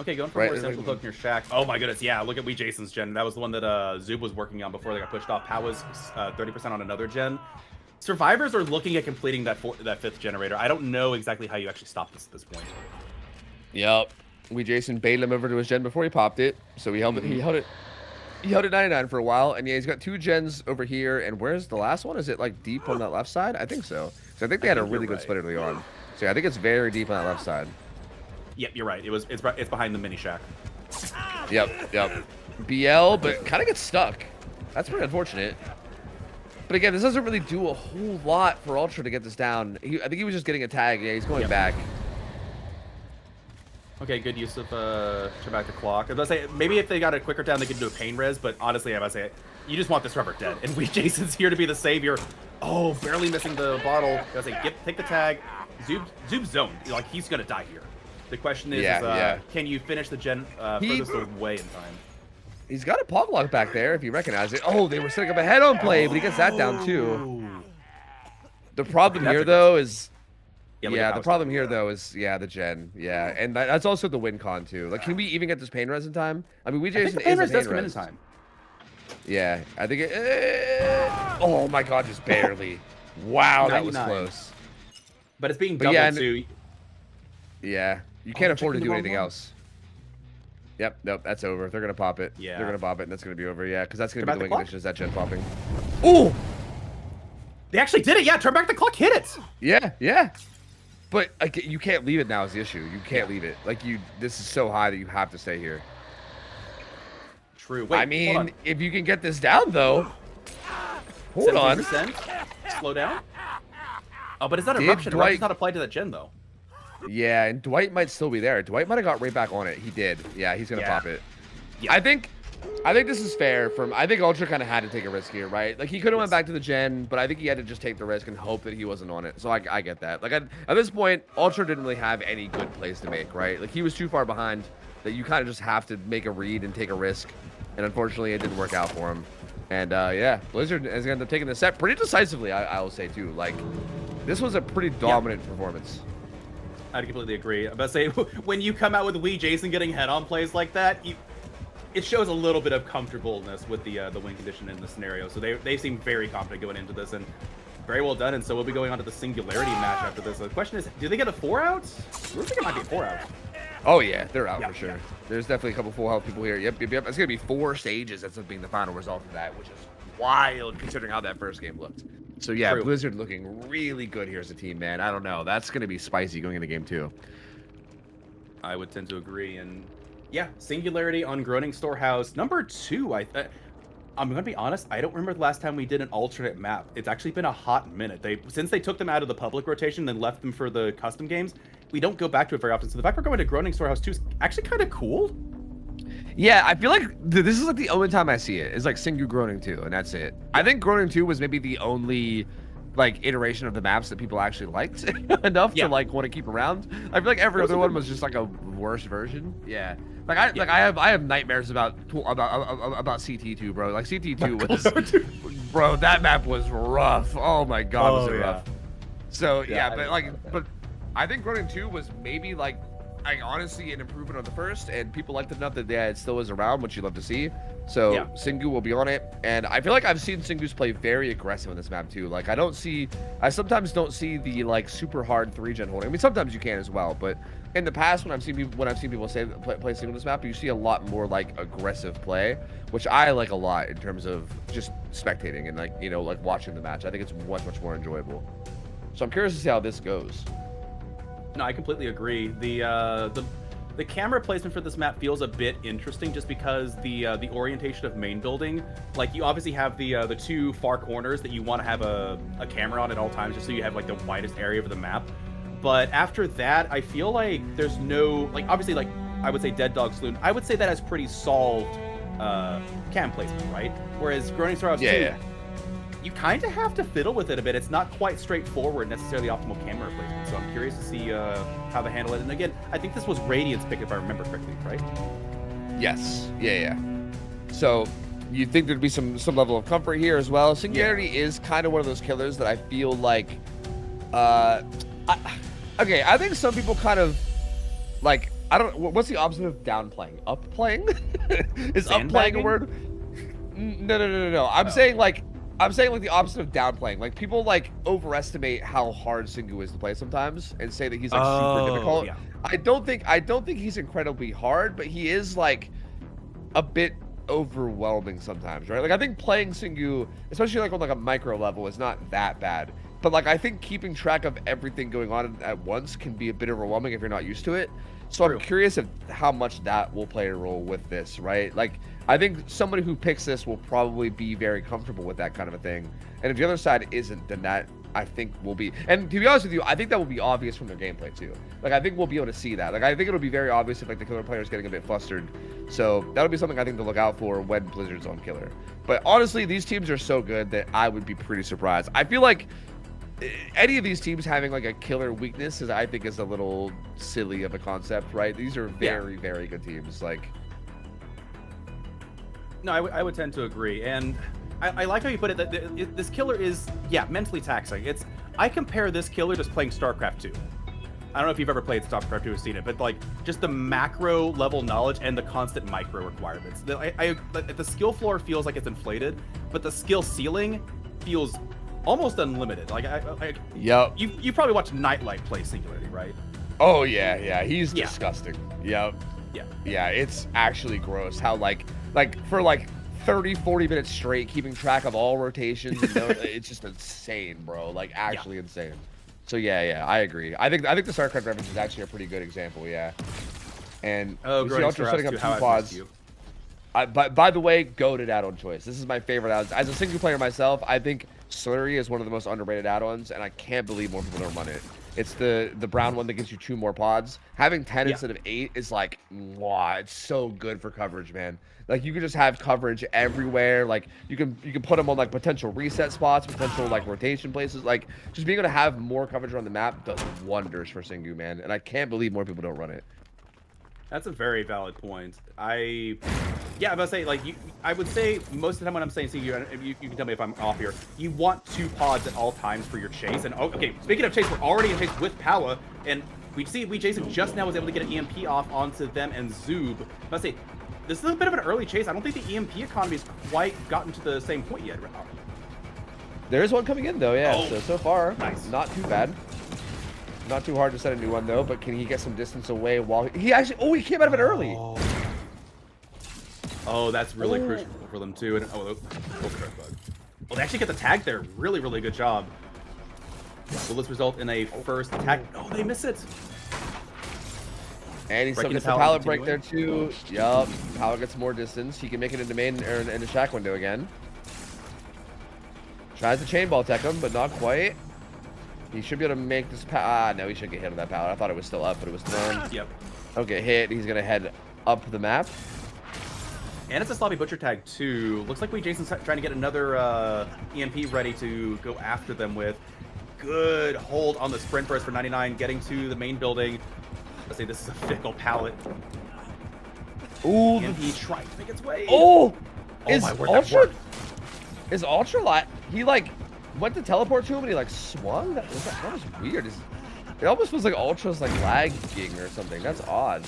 Okay, going for Right, more it's central like- hook near Shaq. Oh my goodness, yeah, look at Jason's gen. That was the one that Zoob was working on before they got pushed off. Powa's 30% on another gen. Survivors are looking at completing that fifth generator. I don't know exactly how you actually stop this at this point. Yep. Jason baited him over to his gen before he popped it, so he held it. He held it 99 for a while, and yeah, he's got 2 gens over here. And where's the last one? Is it like deep on that left side? I think so. So I think they had a really good split early on. So yeah, I think it's very deep on that left side. Yep, you're right. It's behind the mini shack. Yep. BL, but kind of gets stuck. That's pretty unfortunate. But again, this doesn't really do a whole lot for Ultra to get this down. I think he was just getting a tag. Yeah, he's going back. Okay, good use of turn back the clock. I was about to say, maybe if they got a quicker down, they could do a pain res, but honestly, I was about to say, you just want this rubber dead. And Jason's here to be the savior. Oh, barely missing the bottle. I was like, take the tag. Zoob's zoned. Like, he's going to die here. The question is, can you finish the gen furthest away in time? He's got a pog lock back there if you recognize it. Oh, they were setting up a head-on play, but he gets that down too. The problem here, though, is... Yeah, the problem here, though, is, the gen. Yeah, and that's also the win con, too. Like, can we even get this pain res in time? I mean, Jason is a pain res. Does come in time. Yeah, I think it... oh, my God, just barely. Wow, that was 99. close. But it's being doubled, too. Yeah, you can't afford to do anything else. Yep, nope, that's over. They're going to pop it. Yeah. They're going to pop it, and that's going to be over. Yeah, because that's going to Turn be the back win the condition is that gen popping. Ooh! They actually did it. Yeah, turn back the clock, hit it. Yeah. But like, you can't leave it now is the issue. You can't leave it. Like, this is so high that you have to stay here. True. Wait, I mean, if you can get this down, though. Hold on. 17%. Slow down. Oh, but it's not Did eruption. Dwight- Eruption's not applied to that gen, though. Yeah, and Dwight might still be there. Dwight might have got right back on it. He did. Yeah, he's going to pop it. Yeah. I think this is fair. I think Ultra kind of had to take a risk here, right? Like, he could have went back to the gen, but I think he had to just take the risk and hope that he wasn't on it. So I get that. Like, at this point, Ultra didn't really have any good plays to make, right? Like, he was too far behind that you kind of just have to make a read and take a risk. And unfortunately, it didn't work out for him. And yeah, Blizzard is going to end up taking the set pretty decisively, I will say, too. Like, this was a pretty dominant performance. I'd completely agree. I'm about to say, when you come out with Jason getting head-on plays like that, it shows a little bit of comfortableness with the win condition in the scenario. So they seem very confident going into this, and very well done. And so we'll be going on to the singularity match after this. The question is, do they get a 4-out? We're thinking it might be a 4-out. Oh yeah, they're out for sure. There's definitely a couple full health people here. Yep. It's gonna be 4 stages. That's being the final result of that, which is wild considering how that first game looked. So yeah, True. Blizzard looking really good here as a team, man. I don't know. That's going to be spicy going into game 2. I would tend to agree, and yeah, Singularity on Groaning Storehouse number 2. I'm gonna be honest, I don't remember the last time we did an alternate map. It's actually been a hot minute. Since they took them out of the public rotation and left them for the custom games, we don't go back to it very often. So the fact we're going to Groaning Storehouse 2 is actually kind of cool. Yeah, I feel like this is like the only time I see it. It's like Singu Groaning 2, and that's it. I think Groaning 2 was maybe the only like iteration of the maps that people actually liked enough to like want to keep around. I feel like every other one was just like a worse version. Yeah. Like I have nightmares about CT2, bro. Like CT2 was bro, that map was rough. Oh my god, was it rough. So yeah, but I think Groaning 2 was maybe like honestly an improvement on the first, and people liked it enough that it still is around, which you love to see. So Singu will be on it, and I feel like I've seen Singus play very aggressive on this map too. Like I sometimes don't see the like super hard 3-gen holding. I mean, sometimes you can as well, but in the past when I've seen people play Singu on this map, you see a lot more like aggressive play, which I like a lot in terms of just spectating and like like watching the match. I think it's much more enjoyable. So I'm curious to see how this goes. No, I completely agree. The camera placement for this map feels a bit interesting just because the orientation of main building, like you obviously have the 2 far corners that you want to have a camera on at all times just so you have like the widest area of the map. But after that, I feel like there's no, like obviously like I would say Dead Dog Saloon, I would say that has pretty solved cam placement, right? Whereas Groaning Storehouse 2, you kind of have to fiddle with it a bit. It's not quite straightforward, necessarily optimal camera placement. So I'm curious to see how they handle it. And again, I think this was Radiant's pick, if I remember correctly, right? Yes. Yeah. So you think there'd be some level of comfort here as well. Singularity is kind of one of those killers that I feel like, okay, I think some people kind of like, I don't. What's the opposite of downplaying? Upplaying? Is upplaying a word? No. I'm saying like the opposite of downplaying. Like people like overestimate how hard Singu is to play sometimes and say that he's like super difficult. Yeah. I don't think he's incredibly hard, but he is like a bit overwhelming sometimes, right? Like I think playing Singu, especially like on like a micro level, is not that bad. But like I think keeping track of everything going on at once can be a bit overwhelming if you're not used to it. So I'm curious of how much that will play a role with this, right? Like I think somebody who picks this will probably be very comfortable with that kind of a thing. And if the other side isn't, then that I think will be, and to be honest with you, I think that will be obvious from their gameplay too. Like I think we'll be able to see that. Like I think it'll be very obvious if like the killer player is getting a bit flustered. So that'll be something I think to look out for when Blizzard's on killer. But honestly, these teams are so good that I would be pretty surprised. I feel like any of these teams having like a killer weakness I think is a little silly of a concept, right? These are very good teams. Like, no, I would tend to agree, and I like how you put it that this killer is mentally taxing. I compare this killer just playing StarCraft 2. I don't know if you've ever played StarCraft 2 or seen it, but like just the macro level knowledge and the constant micro requirements. The skill floor feels like it's inflated, but the skill ceiling feels almost unlimited. Like you probably watched Nightlight play Singularity, right? Oh yeah, he's disgusting. Yeah, it's actually gross how like for like 30-40 minutes straight keeping track of all rotations and it's just insane, bro. Like actually insane. So yeah, I agree. I think the StarCraft reference is actually a pretty good example. And you see Ultra setting up 2 pods. By the way, goated add-on choice. This is my favorite add-on. As a single player myself, I think Slurry is one of the most underrated add-ons, and I can't believe more people don't run it. It's the brown one that gives you 2 more pods. Having 10 instead of 8 is like, wow, it's so good for coverage, man. Like you can just have coverage everywhere. Like you can put them on like potential reset spots, potential like rotation places. Like just being able to have more coverage around the map does wonders for Singu, man. And I can't believe more people don't run it. That's a very valid point. I'm about to say, like, I would say most of the time when I'm saying Singu, you can tell me if I'm off here, you want 2 pods at all times for your chase. And, okay, speaking of chase, we're already in chase with Powa, and Jason just now was able to get an EMP off onto them and Zoob. I'm about to say, this is a bit of an early chase. I don't think the EMP economy has quite gotten to the same point yet. There is one coming in, though, yeah. So far, nice. Not too bad. Not too hard to set a new one though, but can he get some distance away while he came out of it early. Oh, that's really crucial for them too. And correct bug. Well, they actually get the tag there. Really, really good job. Will this result in a first tag? Oh, they miss it. And he still gets the pallet break there too. Yup. Pallet gets more distance. He can make it into main or into shack window again. Tries to chain ball tech him, but not quite. He should be able to make this no, he should get hit on that pallet. I thought it was still up, but it was thrown. Yep. Don't get hit. He's gonna head up the map. And it's a sloppy butcher tag too. Looks like Jason's trying to get another EMP ready to go after them with. Good hold on the sprint burst for 99, getting to the main building. Let's say this is a fickle pallet. Ooh. EMP trying to make its way. Oh! Oh my word, that worked. Is Ultra he like went to teleport to him and he like swung? That was weird. It almost feels like Ultra's like lagging or something. That's odd.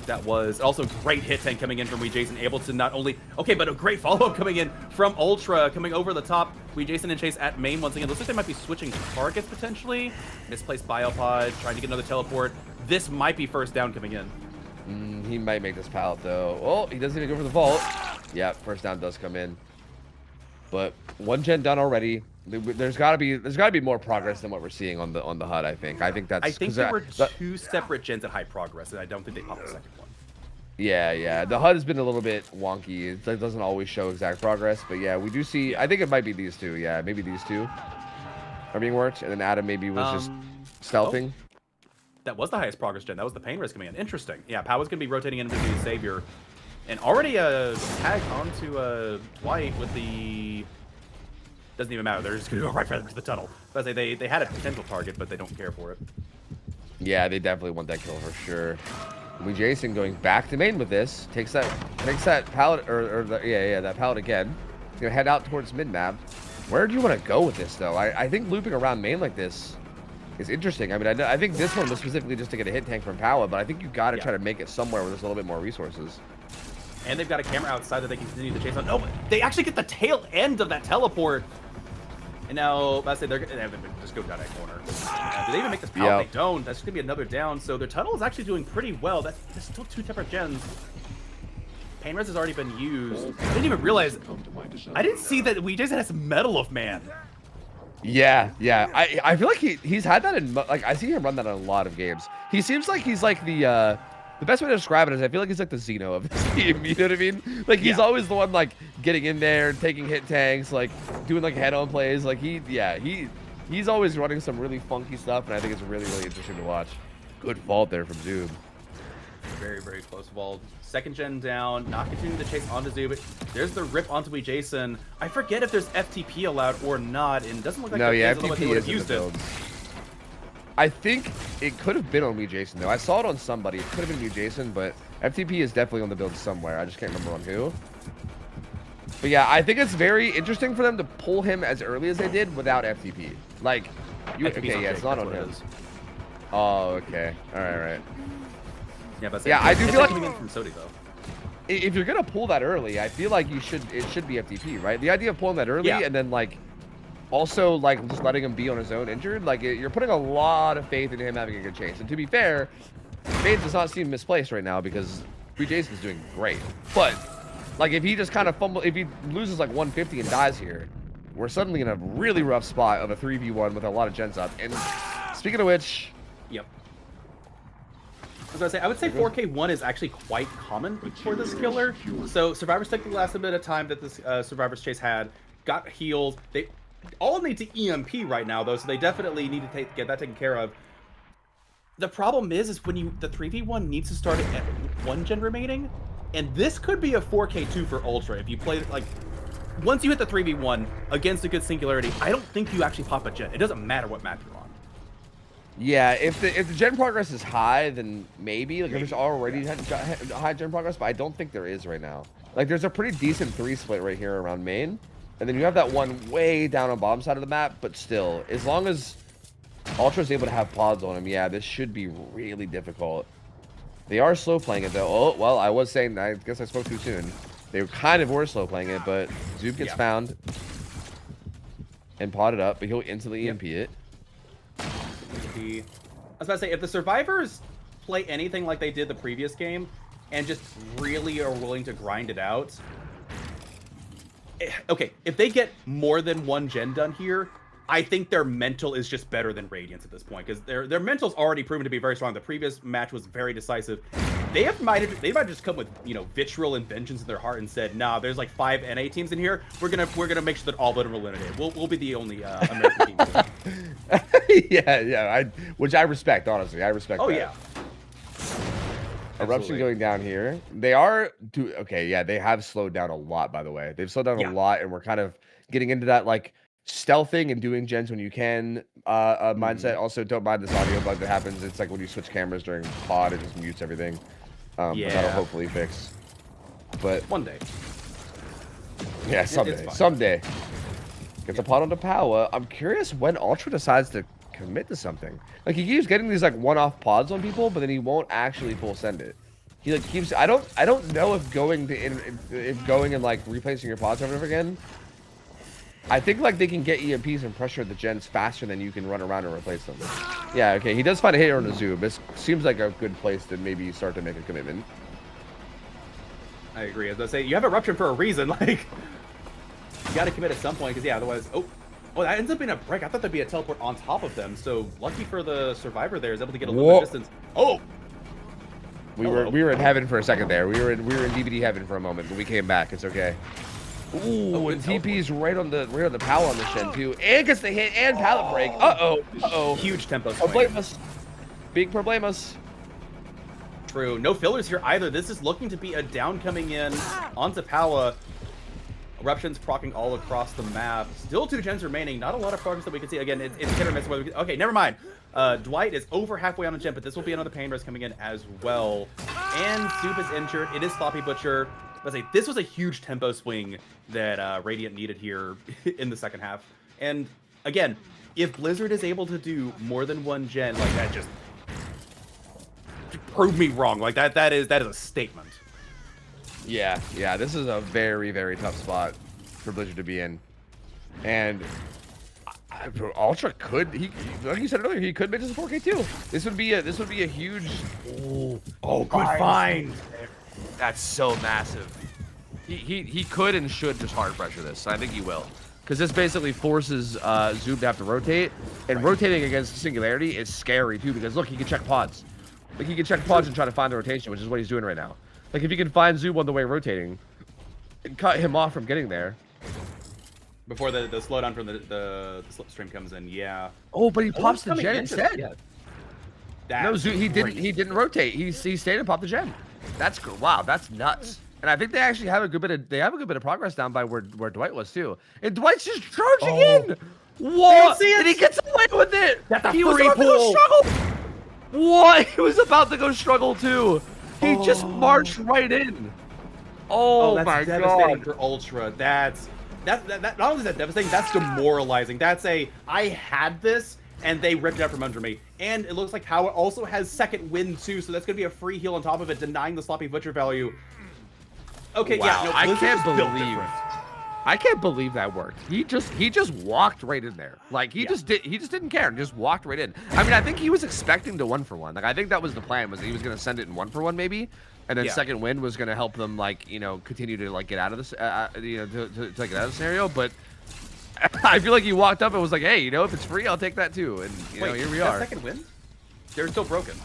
That was also great hit tank coming in from Jason, able to not only but a great follow-up coming in from Ultra, coming over the top. Jason and Chase at main once again. Looks like they might be switching targets potentially. Misplaced biopod, trying to get another teleport. This might be first down coming in. He might make this pallet though. Oh, he doesn't even go for the vault. Yeah, first down does come in. But one gen done already. There's got to be more progress than what we're seeing on the HUD. I think that's. I think there were two separate gens at high progress, and I don't think they popped the second one. Yeah. The HUD has been a little bit wonky. It doesn't always show exact progress, but yeah, we do see. I think it might be these two. Yeah, maybe these two are being worked, and then Adam maybe was just stealthing. Oh, that was the highest progress gen. That was the pain risk coming in. Interesting. Yeah, Pow was going to be rotating into the Savior, and already a tag onto White with the. Doesn't even matter. They're just going to go right to the tunnel. But they had a potential target, but they don't care for it. Yeah, they definitely want that kill for sure. Jason going back to main with this takes that pallet that pallet again. He's gonna head out towards mid map. Where do you want to go with this though? I think looping around main like this is interesting. I mean, I think this one was specifically just to get a hit tank from Power, but I think you got to try to make it somewhere where there's a little bit more resources. And they've got a camera outside that they can continue the chase on. No, they actually get the tail end of that teleport. And now, let's say they're going to just go down that corner. Do they even make this pallet? They don't. That's going to be another down. So their tunnel is actually doing pretty well. There's still two separate gens. Pain res has already been used. I didn't even realize. I didn't see that Jason has Medal of Man. Yeah. I feel like he's had that in, like, I see him run that in a lot of games. He seems like he's like the best way to describe it is I feel like he's like the Xeno of this team, you know what I mean? Like, he's always the one, like, getting in there, taking hit tanks, like, doing, like, head-on plays. Like, he's always running some really funky stuff, and I think it's really, really interesting to watch. Good vault there from Zoob. Very, very close vault. Second gen down, not continuing the chase onto Zoob. There's the rip onto Jason. I forget if there's FTP allowed or not, and it doesn't look like FTP is used it. I think it could have been on Jason though. I saw it on somebody. It could have been Jason, but FTP is definitely on the build somewhere. I just can't remember on who. But yeah, I think it's very interesting for them to pull him as early as they did without FTP. Like, it's not on him. Oh, okay. All right. Yeah, but I do feel like from Sodi, though. If you're gonna pull that early, I feel like it should be FTP, right? The idea of pulling that early and then like. Also, like, just letting him be on his own injured, like, you're putting a lot of faith in him having a good chase. And to be fair, Fades does not seem misplaced right now because Jason's doing great. But, like, if he just kind of if he loses, like, 150 and dies here, we're suddenly in a really rough spot of a 3v1 with a lot of gens up. And speaking of which... Yep. I would say 4K1 is actually quite common for this killer. So, Survivors took the last bit of time that this Survivors chase had, got healed. They all need to EMP right now, though, so they definitely need to get that taken care of. The problem is when the 3v1 needs to start at 1 gen remaining, and this could be a 4K2 for Ultra. If you play, like, once you hit the 3v1 against a good singularity, I don't think you actually pop a gen. It doesn't matter what map you're on. Yeah, if the gen progress is high, then maybe. Like, if there's already high gen progress, but I don't think there is right now. Like, there's a pretty decent 3 split right here around main. And then you have that one way down on bottom side of the map, but still, as long as Ultra's able to have pods on him, yeah, this should be really difficult. They are slow playing it though. Oh, well, I was saying, I guess I spoke too soon. They were slow playing it, but Zoob gets found and potted up, but he'll instantly EMP it. I was about to say, if the Survivors play anything like they did the previous game and just really are willing to grind it out, okay, if they get more than one gen done here, I think their mental is just better than Radiant's at this point, because their mental's already proven to be very strong. The previous match was very decisive. They might have just come with, you know, vitriol and vengeance in their heart and said, nah, there's like 5 NA teams in here. We're gonna make sure that all of them are eliminated. We'll be the only American team. yeah, which I respect, honestly. I respect that. Yeah. Eruption Absolutely. going down here. They are okay, yeah, they have slowed down a lot, by the way. They've slowed down a lot, and we're kind of getting into that like stealthing and doing gens when you can mindset. Also, don't mind this audio bug that happens. It's like when you switch cameras during pod, it just mutes everything. But that'll hopefully fix. But one day. Yeah, someday. Get the pod onto power. I'm curious when Ultra decides to commit to something. Like, he keeps getting these like one-off pods on people, but then he won't actually full send it. He like keeps. I don't know if going and like replacing your pods over and over again. I think like they can get EMPs and pressure the gens faster than you can run around and replace them. Yeah, okay. He does find a hit on the zoom. This seems like a good place to maybe start to make a commitment. I agree. As I say, you have Eruption for a reason. Like, you got to commit at some point, because yeah, otherwise, oh, that ends up being a break. I thought there'd be a teleport on top of them. So lucky for the survivor there, is able to get a little bit of distance. Oh, we were in heaven for a second there. We were in DVD heaven for a moment, but we came back. It's okay. Ooh, and TP's right on the power on the Shen too, and gets the hit and pallet break. Uh-oh. Huge tempo swing. Problemos. Big problemos. True. No fillers here either. This is looking to be a down coming in onto Pala. Eruptions proccing all across the map. Still 2 gens remaining. Not a lot of progress that we can see. Again, it's hit or miss. Okay, never mind. Dwight is over halfway on a gen, but this will be another pain res coming in as well. And Soup is injured. It is Sloppy Butcher. Let's say this was a huge tempo swing that Radiant needed here in the second half. And again, if Blizzard is able to do more than one gen, like that, just prove me wrong. Like that is a statement. Yeah, this is a very, very tough spot for Blizzard to be in. And Ultra could, like you said earlier, he could make this a 4K too. This would be a huge. Oh, good find. That's so massive. He could and should just hard pressure this. I think he will, because this basically forces Zoom to have to rotate, and rotating against Singularity is scary too. Because look, he can check pods. Like, he can check pods and try to find the rotation, which is what he's doing right now. Like, if you can find Zoom on the way rotating, and cut him off from getting there. Before the slowdown from the slipstream comes in, yeah. Oh, but he pops the gen instead. Yeah. No, Zoom, he didn't rotate. He stayed and popped the gen. That's good. Wow, that's nuts. And I think they actually have a good bit of progress down by where Dwight was too. And Dwight's just charging in. What? And he gets away with it. He was about to go struggle. What? He was about to go struggle too. He just marched right in. Oh that's my devastating god. for Ultra. That not only is that devastating, that's demoralizing. That's I had this and they ripped it out from under me. And it looks like Power also has second wind too, so that's gonna be a free heal on top of it, denying the Sloppy Butcher value. Okay, wow. yeah, no, I can't different. believe that worked. He just walked right in there. Like he just didn't care and just walked right in. I mean, I think he was expecting to 1-for-1. Like, I think that was the plan, was that he was gonna send it in 1-for-1 maybe, and then second wind was gonna help them, like, you know, continue to like get out of this, to get out of the scenario. But I feel like he walked up and was like, hey, you know, if it's free, I'll take that too. And you know, here we are. Second wind? They're still broken.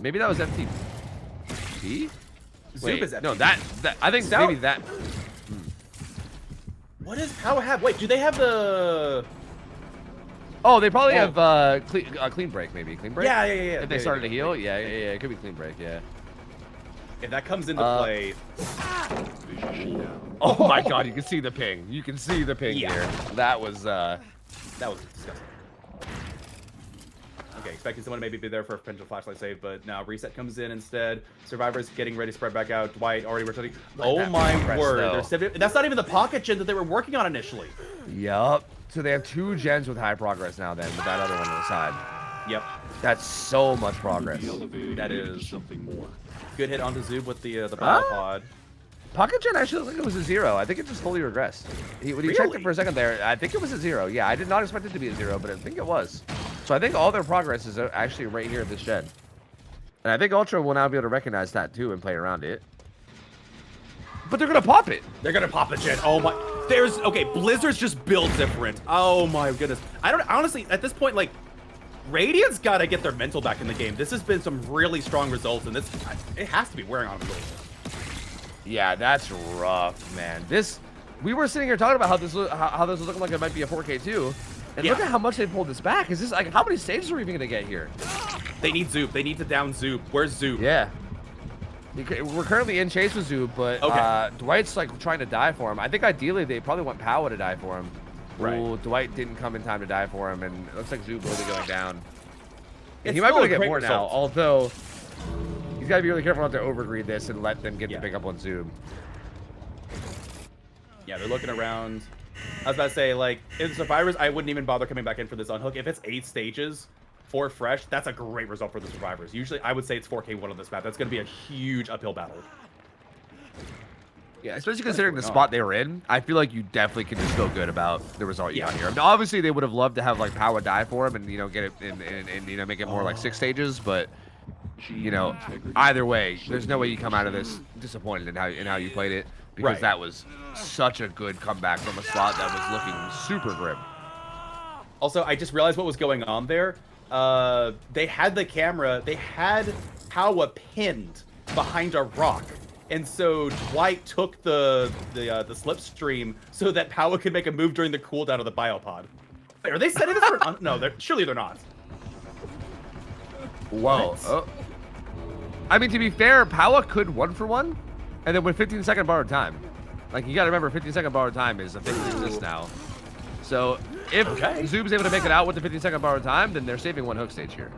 Maybe that was FTP. Zoop is FTP. No, that I think Stout? maybe that. What does Power have? Wait, do they have the? Oh, they probably have clean break, maybe clean break. Yeah. If they started to heal, yeah, it could be clean break, yeah. If that comes into play. Oh my god, you can see the ping. You can see the ping here. That was disgusting. Okay, expecting someone to maybe be there for a potential flashlight save, but now Reset comes in instead. Survivor's getting ready to spread back out. Dwight already rotating. Oh my word. That's not even the pocket gen that they were working on initially. Yup. So they have 2 gens with high progress now then, with that other one on the side. Yep. That's so much progress. That is something more. Good hit onto Zoob with the battle pod. Pocket gen actually looked like it was a 0. I think it just fully regressed. When he checked it for a second there, I think it was a 0. Yeah, I did not expect it to be a 0, but I think it was. So I think all their progress is actually right here at this gen. And I think Ultra will now be able to recognize that too and play around it. But they're going to pop it. They're going to pop the gen. Oh my. Okay, Blizzard's just built different. Oh my goodness. I don't honestly at this point like Radiant's got to get their mental back in the game. This has been some really strong results, and it has to be wearing on them a little bit. Yeah, that's rough, man. We were sitting here talking about how this was looking like it might be a 4K too, and look at how much they pulled this back. Is this like how many stages are we even gonna get here? They need Zoop. They need to down Zoop. Where's Zoop? Yeah. We're currently in chase with Zoop, but Dwight's like trying to die for him. I think ideally they probably want Powa to die for him. Right. Ooh, Dwight didn't come in time to die for him, and it looks like Zoop will be going down. It's He might be able to still a get great more now, result. although he's got to be really careful not to overgreed this and let them get Yeah. the pick up on Zoop. Yeah, they're looking around. I was about to say, like, in Survivors, I wouldn't even bother coming back in for this unhook. If it's 8 stages, 4 fresh, that's a great result for the Survivors. Usually, I would say it's 4K1 on this map. That's going to be a huge uphill battle. Yeah, especially considering the spot they were in, I feel like you definitely can just feel good about the result you got here. I mean, obviously, they would have loved to have like Powa die for him and get it and make it more like 6 stages, but either way, there's no way you come out of this disappointed in how you played it because that was such a good comeback from a spot that was looking super grim. Also, I just realized what was going on there. They had the camera, they had Powa pinned behind a rock. And so Dwight took the slipstream so that Powa could make a move during the cooldown of the biopod. Wait, are they setting this for no, surely they're not. Whoa. Oh. I mean, to be fair, Powa could 1-for-1, and then with 15-second borrowed time. Like, you gotta remember, 15-second borrowed time is a thing that exists now. So, if Zoob's able to make it out with the 15-second borrowed time, then they're saving 1 hook stage here.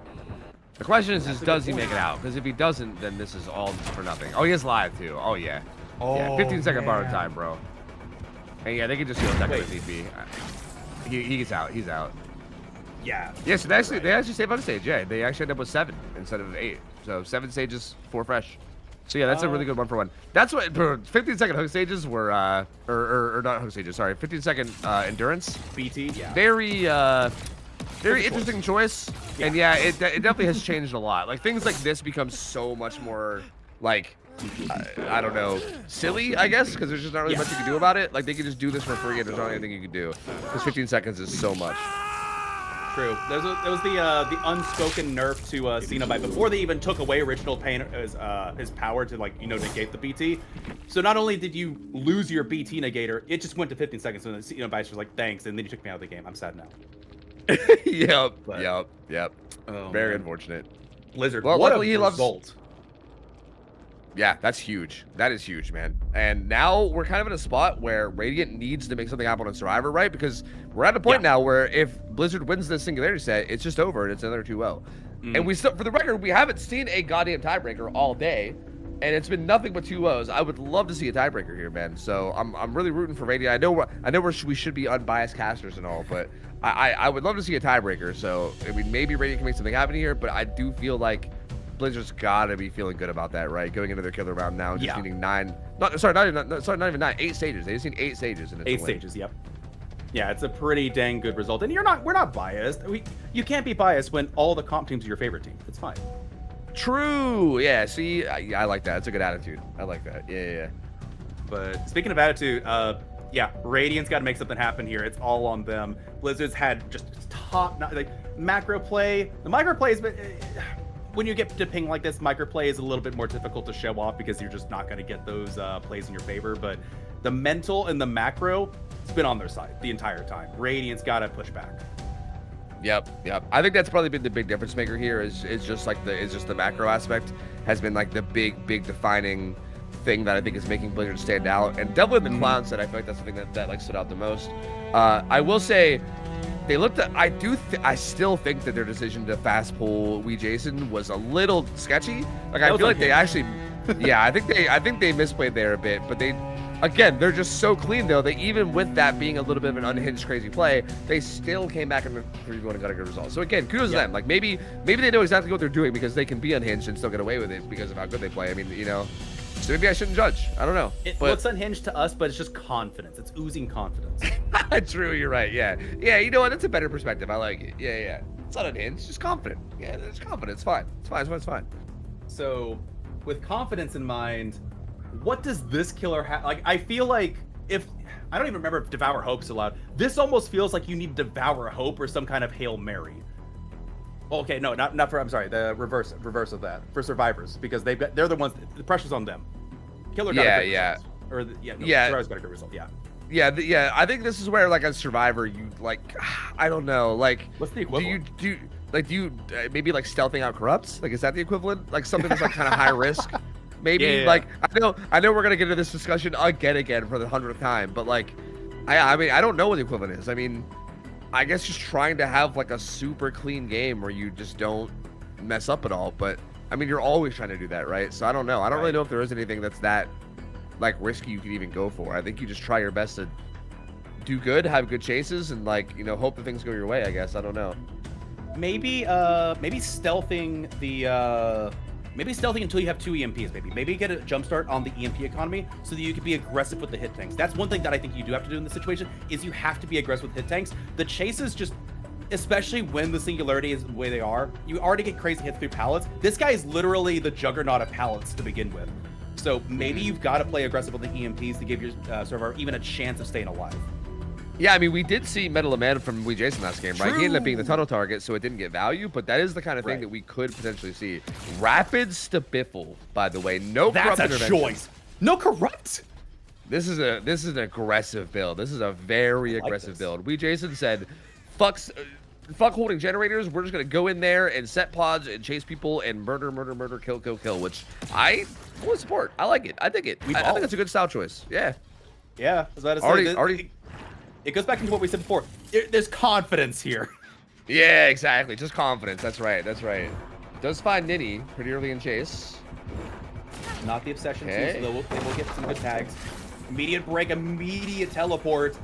The question is does he make it out? Because if he doesn't, then this is all for nothing. Oh, he is live, too. Oh, yeah. Yeah, 15-second borrowed time, bro. And yeah, they can just heal second if need be. He gets out. He's out. Yeah. Yes, they actually save on stage. Yeah, they actually end up with 7 instead of 8. So 7 stages, 4 fresh. So yeah, that's a really good 1-for-1. That's what 15-second hook stages were, or not hook stages. Sorry, 15-second endurance. BT. Yeah. Very interesting choice. Yeah. And yeah, it definitely has changed a lot. Like things like this become so much more like I don't know, silly, I guess, because there's just not really much you can do about it. Like they can just do this for free and there's not anything you can do. Because 15 seconds is so much. True. There was the unspoken nerf to Cenobite before they even took away original pain his power to negate the BT. So not only did you lose your BT negator, it just went to 15 seconds and the Cenobite was like thanks, and then you took me out of the game. I'm sad now. Yep. Oh, very man. unfortunate. Blizzard. Well, what luckily a he loves. result. Yeah, that's huge. That is huge, man. And now we're kind of in a spot where Radiant needs to make something happen on Survivor, right? Because we're at a point now where if Blizzard wins this Singularity set, it's just over and it's another 2-0. And we still, for the record, we haven't seen a goddamn tiebreaker all day, and it's been nothing but 2-0s. I would love to see a tiebreaker here, man. So I'm really rooting for Radiant. I know we should be unbiased casters and all, but I would love to see a tiebreaker. So I mean, maybe Radiant can make something happen here, but I do feel like Blizzard's gotta be feeling good about that, right? Going into their killer round now, just needing 9. Not even 9. 8 stages. They just need 8 stages, and it's 8 stages. Yep. Yeah, it's a pretty dang good result, and we're not biased. You can't be biased when all the comp teams are your favorite team. It's fine. True. Yeah. See, I like that. It's a good attitude. I like that. Yeah. But speaking of attitude, Radiant's got to make something happen here. It's all on them. Blizzard's had just macro play. The micro play has been. When you get to ping like this, microplay is a little bit more difficult to show off because you're just not going to get those plays in your favor. But the mental and the macro, it's been on their side the entire time. Radiant's got to push back. Yep. I think that's probably been the big difference maker here. Is just the macro aspect has been like the big defining thing that I think is making Blizzard stand out. And definitely the clown set, I feel like that's something that like stood out the most. I will say. They looked at. I still think that their decision to fast pull Wee Jason was a little sketchy. Like I feel like they actually, I think they misplayed there a bit. But they're just so clean though. That even with that being a little bit of an unhinged crazy play, they still came back in the 3-1 and got a good result. So again, kudos to them. Like maybe they know exactly what they're doing because they can be unhinged and still get away with it because of how good they play. I mean, so maybe I shouldn't judge. I don't know. It looks unhinged to us, but it's just confidence. It's oozing confidence. True, you're right. Yeah. You know what? That's a better perspective. I like it. Yeah. It's not unhinged. It's just confident. Yeah, it's confident. It's fine. It's fine. So, with confidence in mind, what does this killer have? Like, I feel like if I don't even remember if Devour Hope's allowed. This almost feels like you need Devour Hope or some kind of Hail Mary. Okay, no, not for. I'm sorry, the reverse of that for survivors because they're the ones. The pressure's on them. Killer got a great result. Or Survivor's got a good result. Yeah. I think this is where like as Survivor, you like, I don't know, like. What's the equivalent? Do you maybe like stealthing out corrupts? Like, is that the equivalent? Like something that's like kind of high risk. Maybe Yeah. like I know we're gonna get into this discussion again for the 100th time, but like, I mean I don't know what the equivalent is. I mean, I guess just trying to have like a super clean game where you just don't mess up at all. But I mean, you're always trying to do that, right? So I don't know. I don't really know if there is anything that's that like risky you could even go for. I think you just try your best to do good, have good chases, and like hope that things go your way. I guess I don't know. Maybe stealthing the maybe stealthing until you have 2 EMPs. Maybe get a jump start on the EMP economy so that you can be aggressive with the hit tanks. That's one thing that I think you do have to do in this situation is you have to be aggressive with hit tanks. The chases just, especially when the singularity is the way they are, you already get crazy hits through pallets. This guy is literally the juggernaut of pallets to begin with. So maybe you've got to play aggressive with the EMPs to give your server even a chance of staying alive. Yeah, I mean, we did see Metal Man from Wee Jason last game, right? True. He ended up being the tunnel target, so it didn't get value, but that is the kind of thing that we could potentially see. Rapid Stabiffle, by the way. No corrupt That's a intervention. choice. No corrupt? This is an aggressive build. This is a very aggressive build. Wee Jason said, fuck holding generators. We're just going to go in there and set pods and chase people and murder, kill, which I fully support. I like it. I think it. I think it's a good style choice. Yeah. Yeah, I was about to say. Already. It goes back into what we said before. There's confidence here. Yeah, exactly. Just confidence. That's right. Does find Nitty pretty early in chase. Not the obsession too, so they will get some good tags. Immediate break, immediate teleport.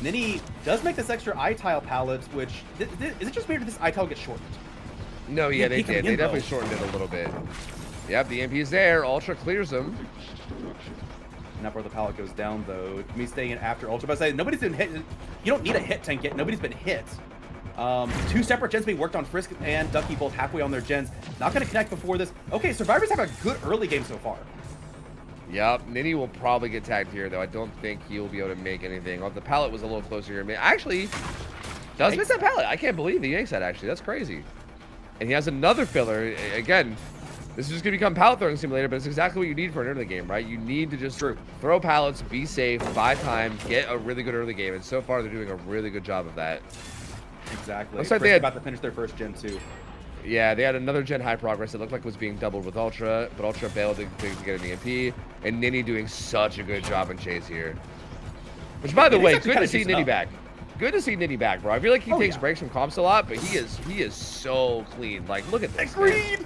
Nitty does make this extra eye tile pallet, which is it just weird that this eye tile gets shortened? No, yeah, they did. They definitely shortened it a little bit. Yep, the MP is there. Ultra clears them. Not where the pallet goes down though. Me staying in after Ultra, but I say nobody's been hit. You don't need a hit tank yet. Nobody's been hit. 2 separate gens being worked on. Frisk and Ducky both halfway on their gens. Not going to connect before this. Okay, Survivors have a good early game so far. Yep, Nitty will probably get tagged here though. I don't think he'll be able to make anything. Oh, the pallet was a little closer here. Actually, does miss that pallet. I can't believe he makes that actually. That's crazy. And he has another filler. Again, this is just going to become pallet throwing simulator, but it's exactly what you need for an early game, right? You need to just throw pallets, be safe, buy time, get a really good early game. And so far, they're doing a really good job of that. Exactly. Looks like they're about to finish their first gen too. Yeah, they had another gen high progress. It looked like was being doubled with Ultra, but Ultra failed to get an EMP. And Nitty doing such a good job in chase here. Which, by the way, good to see Nitty back. Good to see Nitty back, bro. I feel like he takes breaks from comps a lot, but he is so clean. Like, look at this. Agreed.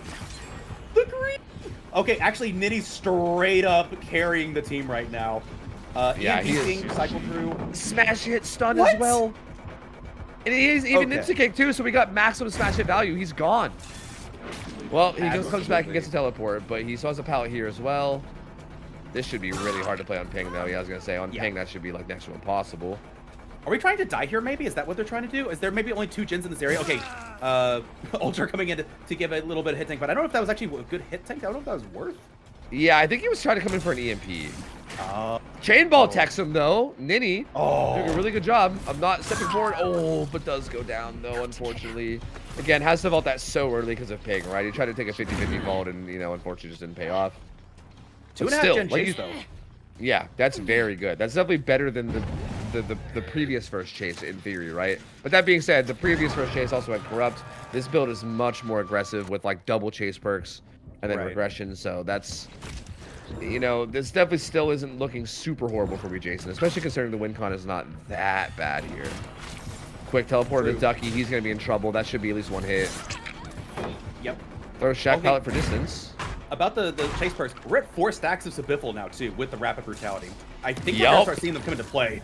Agreed. Okay, actually, Nitty's straight up carrying the team right now. Yeah, he is. Cycle through. Smash hit stun as well. And he is even Ninja Kick too, so we got maximum smash hit value. He's gone. Well, he comes back and gets a teleport, but he still has a pallet here as well. This should be really hard to play on ping, though. Yeah, I was going to say, on ping, that should be like next to impossible. Are we trying to die here, maybe? Is that what they're trying to do? Is there maybe only 2 gens in this area? Okay, Ultra coming in to give a little bit of hit tank, but I don't know if that was actually a good hit tank. I don't know if that was worth. Yeah, I think he was trying to come in for an EMP. Chain ball attacks him, though. Nitty doing a really good job of not stepping forward. Oh, but does go down, though, unfortunately. Again, has to vault that so early because of ping, right? He tried to take a 50-50 vault and, unfortunately just didn't pay off. 2.5 gen chase, though. Yeah, that's very good. That's definitely better than the previous first chase in theory, right? But that being said, the previous first chase also had corrupt. This build is much more aggressive with like double chase perks and then regression. So that's, this definitely still isn't looking super horrible for me, Jason, especially considering the win con is not that bad here. Quick teleport to Ducky. He's going to be in trouble. That should be at least 1 hit. Yep. Throw a shack pallet for distance. About the chase perks, we're at 4 stacks of Sabiffle now too with the rapid brutality. I think we're gonna start seeing them come into play.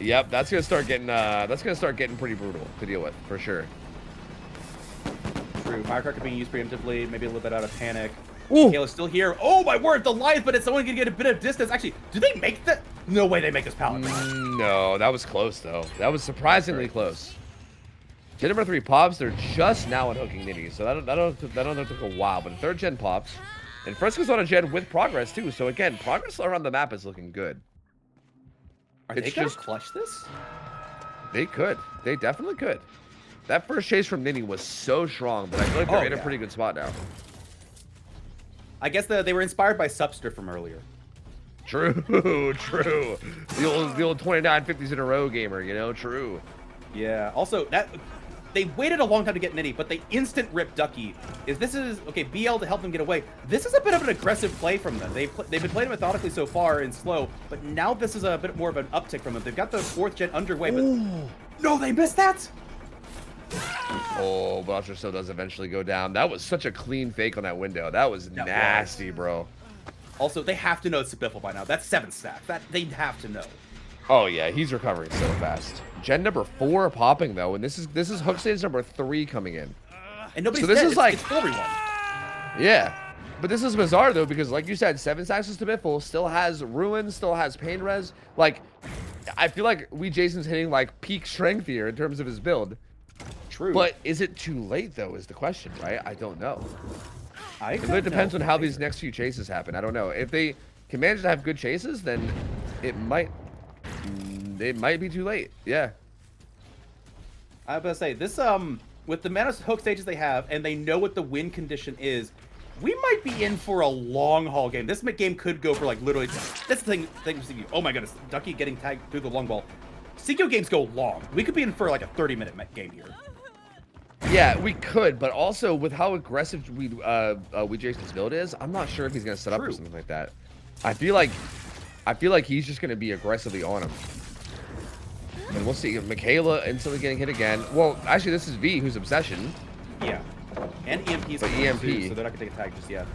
Yep, that's gonna start getting pretty brutal to deal with for sure. True, firecracker being used preemptively, maybe a little bit out of panic. Kayla's still here. Oh my word, the life, but it's only gonna get a bit of distance. Actually, do they make that? No way they make this pallet. No, that was close though. That was surprisingly close. Gen number 3 pops. They're just now unhooking Nitty, so that took a while. But 3rd gen pops, and Fresco's on a gen with progress too. So again, progress around the map is looking good. Are It's they gonna just- clutch this? They could. They definitely could. That first chase from Ninny was so strong, but I feel like they're in a pretty good spot now. I guess they were inspired by Subster from earlier. True, true. The old 29 50s in a row gamer, you know, true. Yeah. Also, they waited a long time to get Nitty, but they instant rip Ducky. This is okay. BL to help them get away. This is a bit of an aggressive play from them. They've been playing methodically so far and slow, but now this is a bit more of an uptick from them. They've got the 4th gen underway, but no, they missed that. Oh, Butcher still does eventually go down. That was such a clean fake on that window. That was nasty, bro. Also, they have to know it's Biffle by now. That's 7 stack. That they have to know. Oh yeah, he's recovering so fast. Gen number 4 popping though, and this is hook stage number 3 coming in. And nobody's So this dead. is like- it's everyone. Yeah, but this is bizarre though because like you said, 7 stacks is to Biffle, still has Ruin, still has Pain Res. Like, I feel like Jason's hitting like peak strength here in terms of his build. True. But is it too late though? Is the question, right? I don't know. I It depends on how these next few chases happen. I don't know. If they can manage to have good chases, then it might be too late. Yeah. I was about to say this with the amount of hook stages they have, and they know what the win condition is, we might be in for a long haul game. This game could go for like literally. That's the thing. Oh my goodness, Ducky getting tagged through the long ball. CQ games go long. We could be in for like a 30-minute game here. Yeah, we could, but also with how aggressive we Jason's build is, I'm not sure if he's gonna set up for something like that. I feel like he's just gonna be aggressively on him. And we'll see. Michaela instantly getting hit again. Well, actually, this is V who's Obsession. Yeah. And EMP's But EMP. too, so they're not gonna take a tag just yet.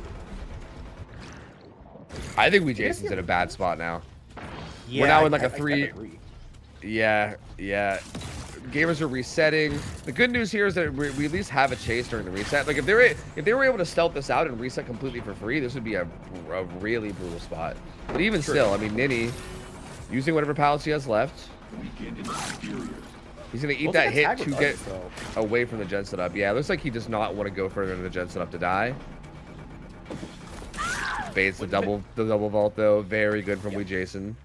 I think Jason's in a bad spot now. Yeah, We're now in like I a 3. agree. Yeah. Gamers are resetting. The good news here is that we at least have a chase during the reset. Like if they were able to stealth this out and reset completely for free, this would be a really brutal spot. But even still, I mean, Ninny using whatever pallets he has left. He's gonna eat We'll that take a hit tag to get regardless, though. away from the gen setup. Yeah, it looks like he does not want to go further into the gen setup to die. Baits the double vault though. Very good from Jason.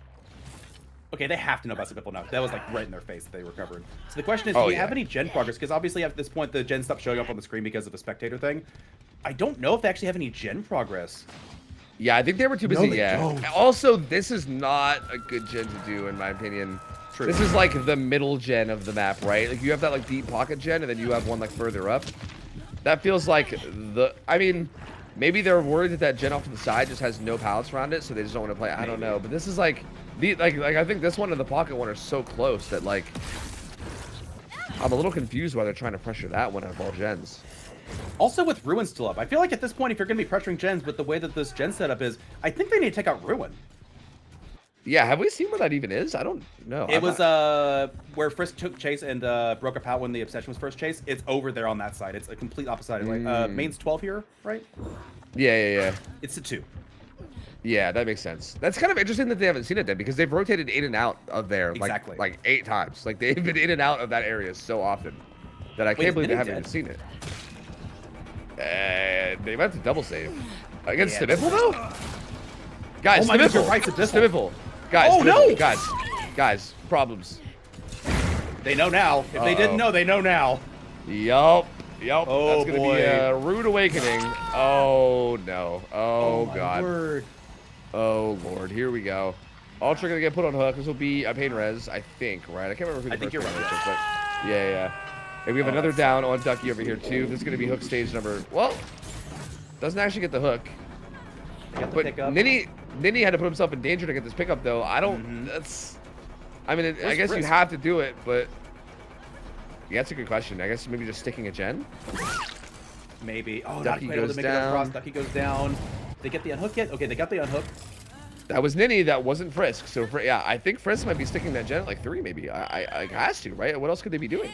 Okay, they have to know about Biffle now. That was like right in their face that they recovered. So the question is, do Oh, we yeah. have any gen progress? Because obviously at this point the gen stopped showing up on the screen because of the spectator thing. I don't know if they actually have any gen progress. Yeah, I think they were too busy. they Yeah. don't. Also, this is not a good gen to do, in my opinion. True. This is like the middle gen of the map, right? Like you have that like deep pocket gen, and then you have one like further up. That feels like the. I mean, maybe they're worried that that gen off to the side just has no pallets around it, so they just don't want to play. I don't know, but this is like like I think this one and the pocket one are so close that like I'm a little confused why they're trying to pressure that one out of all gens. Also with Ruin still up, I feel like at this point, if you're going to be pressuring gens with the way that this gen setup is, I think they need to take out Ruin. Yeah, have we seen where that even is? I don't know. It was where Frisk took chase and broke up out when the Obsession was first chase. It's over there on that side. It's a complete opposite. Like, main's 12 here, right? Yeah. It's a 2. Yeah, that makes sense. That's kind of interesting that they haven't seen it then, because they've rotated in and out of there Exactly. like 8 times. Like they've been in and out of that area so often that I Wait, can't is believe they Ninny haven't even dead? seen it. They might have to double save against Yeah. Stibiffle though. Guys, Oh my God, you're Stibiffle. right, Stibiffle. Stibiffle. Guys, Oh, Stibiffle. no! Guys, problems. They know now. If they didn't know, they know now. Yup. Oh, That's gonna boy. be a rude awakening. Oh no. Oh my god. word. Oh lord, here we go. Ultra gonna get put on hook. This will be a pain res, I think, right? I can't remember who the I think first you're pain right. res is, but yeah. And we have another that's down on Ducky over here too. This is gonna be hook stage number. Well, doesn't actually get the hook. They got the But pickup. Ninny had to put himself in danger to get this pickup though. I don't. That's. I mean, I Where's guess you Frisk? have to do it, but. Yeah, that's a good question. I guess maybe just sticking a gen. Maybe. Oh, Ducky not quite able to goes make it across. down. Ducky goes down. They get the unhook yet? Okay, they got the unhook. That was Ninny. That wasn't Frisk. So yeah, I think Frisk might be sticking that gen at like 3 maybe. I has to, right? What else could they be doing?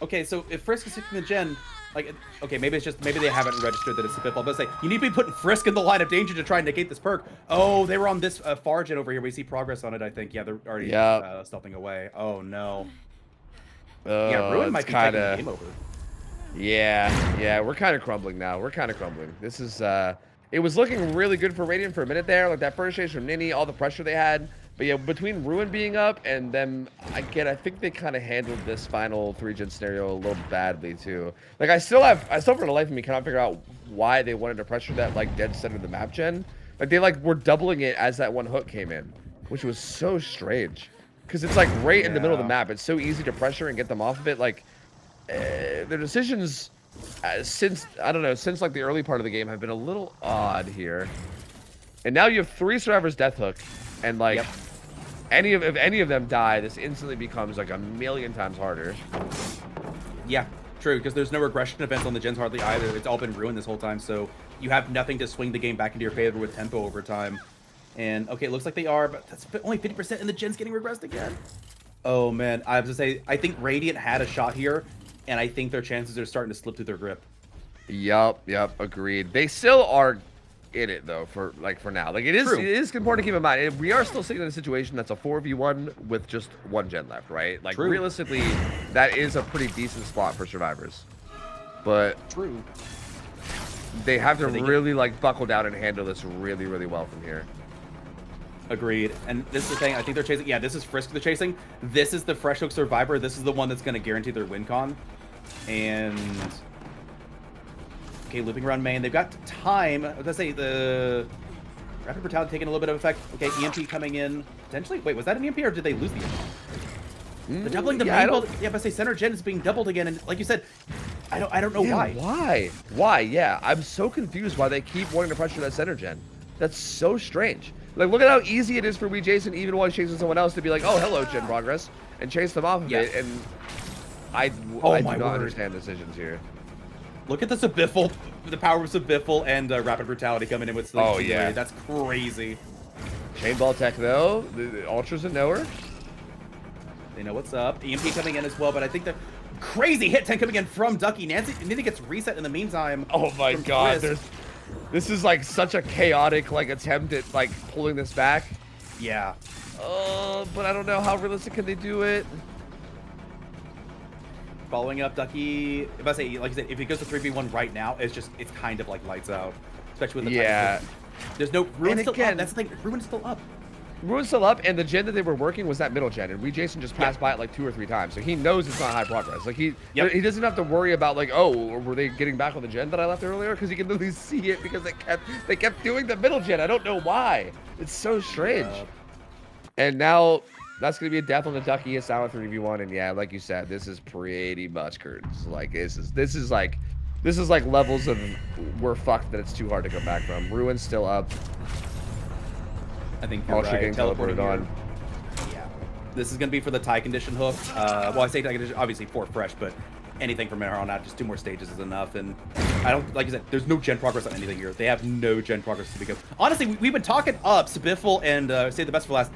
Okay, so if Frisk is sticking the gen, like, okay, maybe they haven't registered that it's a Biffle, but say you need to be putting Frisk in the line of danger to try and negate this perk. Oh, they were on this far gen over here. We see progress on it, I think. Yeah, they're already stealthing away. Oh no. Yeah, Ruin might be taking the game over. Yeah, we're kind of crumbling now. This is, it was looking really good for Radiant for a minute there. Like that first chase from Ninny, all the pressure they had. But yeah, between Ruin being up and them, I think they kind of handled this final 3-gen scenario a little badly too. Like I still for the life of me cannot figure out why they wanted to pressure that like dead center of the map gen. Like they like were doubling it as that one hook came in, which was so strange. Because it's like right in the middle of the map. It's so easy to pressure and get them off of it. Like their decisions since like the early part of the game have been a little odd here. And now you have 3 survivors death hook, and like if any of them die, this instantly becomes like a million times harder. Yeah, true, because there's no regression events on the gens hardly either. It's all been ruined this whole time, so you have nothing to swing the game back into your favor with tempo over time. And okay, it looks like they are, but that's only 50%, and the gens getting regressed again. Oh man, I have to say, I think Radiant had a shot here, and I think their chances are starting to slip through their grip. Yep, agreed. They still are in it though for now. Like it is important to keep in mind. We are still sitting in a situation that's a 4v1 with just 1 gen left, right? Like realistically, that is a pretty decent spot for survivors. But they have to really like buckle down and handle this really, really well from here. Agreed. And this is the thing, I think they're chasing. Yeah, this is Frisk they're chasing. This is the Fresh Hook Survivor. This is the one that's going to guarantee their win con. And okay, looping around main. They've got time. I was gonna say the Rapid Brutality taking a little bit of effect. Okay, EMP coming in potentially. Wait, was that an EMP or did they lose the EMP? They're doubling the main build. Yeah, but I say center gen is being doubled again, and like you said, I don't know why. Why? Yeah, I'm so confused why they keep wanting to pressure that center gen. That's so strange. Like, look at how easy it is for Jason, even while he's chasing someone else, to be like, oh, hello, gen progress, and chase them off of it. And I do not understand decisions here. Look at the Sabiffle, the power of Sabiffle and Rapid Brutality coming in with like, that's crazy. Chainball tech though, the Ultras and Knower. They know what's up. EMP coming in as well, but I think the crazy hit 10 coming in from Ducky. Nancy gets reset in the meantime. Oh my god, this is like such a chaotic like attempt at like pulling this back. Yeah. But I don't know how realistic can they do it. Following up, Ducky, if I say, like I said, if it goes to 3v1 right now, it's kind of like lights out. Especially with the time. There's no Ruin's still up. That's the thing. Ruin's still up. Ruin's still up, and the gen that they were working was that middle gen, and Jason just passed by it like 2 or 3 times, so he knows it's not high progress. Like he doesn't have to worry about like, oh, were they getting back on the gen that I left earlier? Because he can literally see it because they kept doing the middle gen. I don't know why. It's so strange. And now that's gonna be a death on the Ducky. It's now a 3v1, and yeah, like you said, this is pretty much curtains. Like this is like levels of we're fucked that it's too hard to come back from. Ruin's still up. I think you're right. Getting teleported on. Yeah. This is going to be for the tie condition hook. Well, I say tie condition, obviously 4 fresh, but anything from here on out, just 2 more stages is enough. And I don't, like I said, there's no gen progress on anything here. They have no gen progress to begin. Honestly, we've been talking up Sabiffle and say the best for last.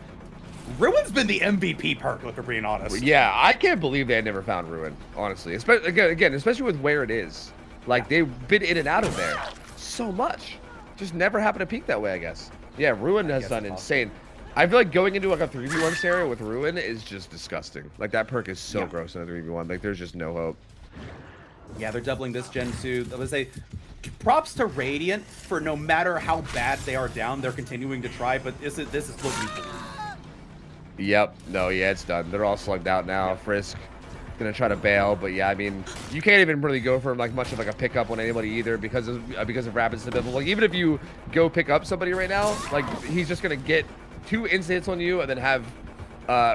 Ruin's been the MVP perk, if we're being honest. Yeah, I can't believe they had never found Ruin, honestly. Especially with where it is. Like, they've been in and out of there so much. Just never happened to peak that way, I guess. Yeah, Ruin has done insane. I feel like going into like a 3v1 scenario with Ruin is just disgusting. Like that perk is so gross in a 3v1. Like there's just no hope. Yeah, they're doubling this gen too. I would say props to Radiant for no matter how bad they are down, they're continuing to try, but this is looking blue. Yep. No, yeah, it's done. They're all slugged out now. Yep. Frisk gonna try to bail, but yeah, I mean, you can't even really go for like much of like a pickup on anybody either because of rapid Sabiffle. Like even if you go pick up somebody right now, like he's just gonna get 2 instant hits on you and then have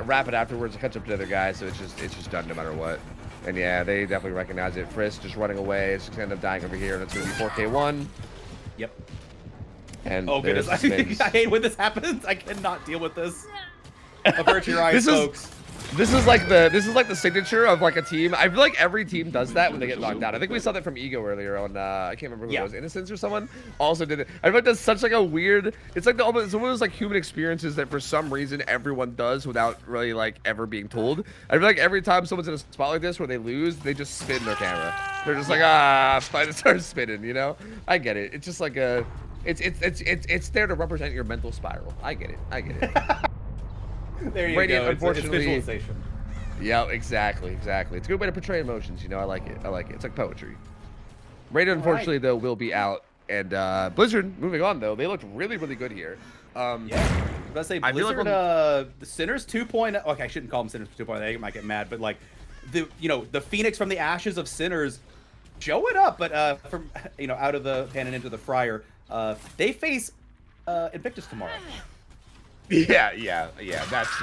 rapid afterwards to catch up to the other guy. So it's just done no matter what. And yeah, they definitely recognize it. Frisk just running away. It's just gonna end up dying over here, and it's gonna be 4K1. Yep. And oh goodness, I hate when this happens. I cannot deal with this. Avert your eyes, folks. This is like the signature of like a team. I feel like every team does that when they get knocked out. I think we saw that from Ego earlier on. I can't remember who it was. Innocence or someone also did it. I feel like that's such like a weird. It's like it's one of those like human experiences that for some reason everyone does without really like ever being told. I feel like every time someone's in a spot like this where they lose, they just spin their camera. They're just like it starts spinning. You know? I get it. It's just like a. It's there to represent your mental spiral. I get it. There you Radiant, go. Unfortunately, it's visualization. Yeah, exactly. It's a good way to portray emotions. You know, I like it. It's like poetry. Radiant, unfortunately, though, will be out. And Blizzard, moving on, though, they looked really, really good here. Let's say I feel like Blizzard, Sinners 2.0. Okay, I shouldn't call them Sinners 2.0. They might get mad, but like the Phoenix from the ashes of Sinners showing up, but from out of the pan and into the fryer. They face Invictus tomorrow. Yeah. That's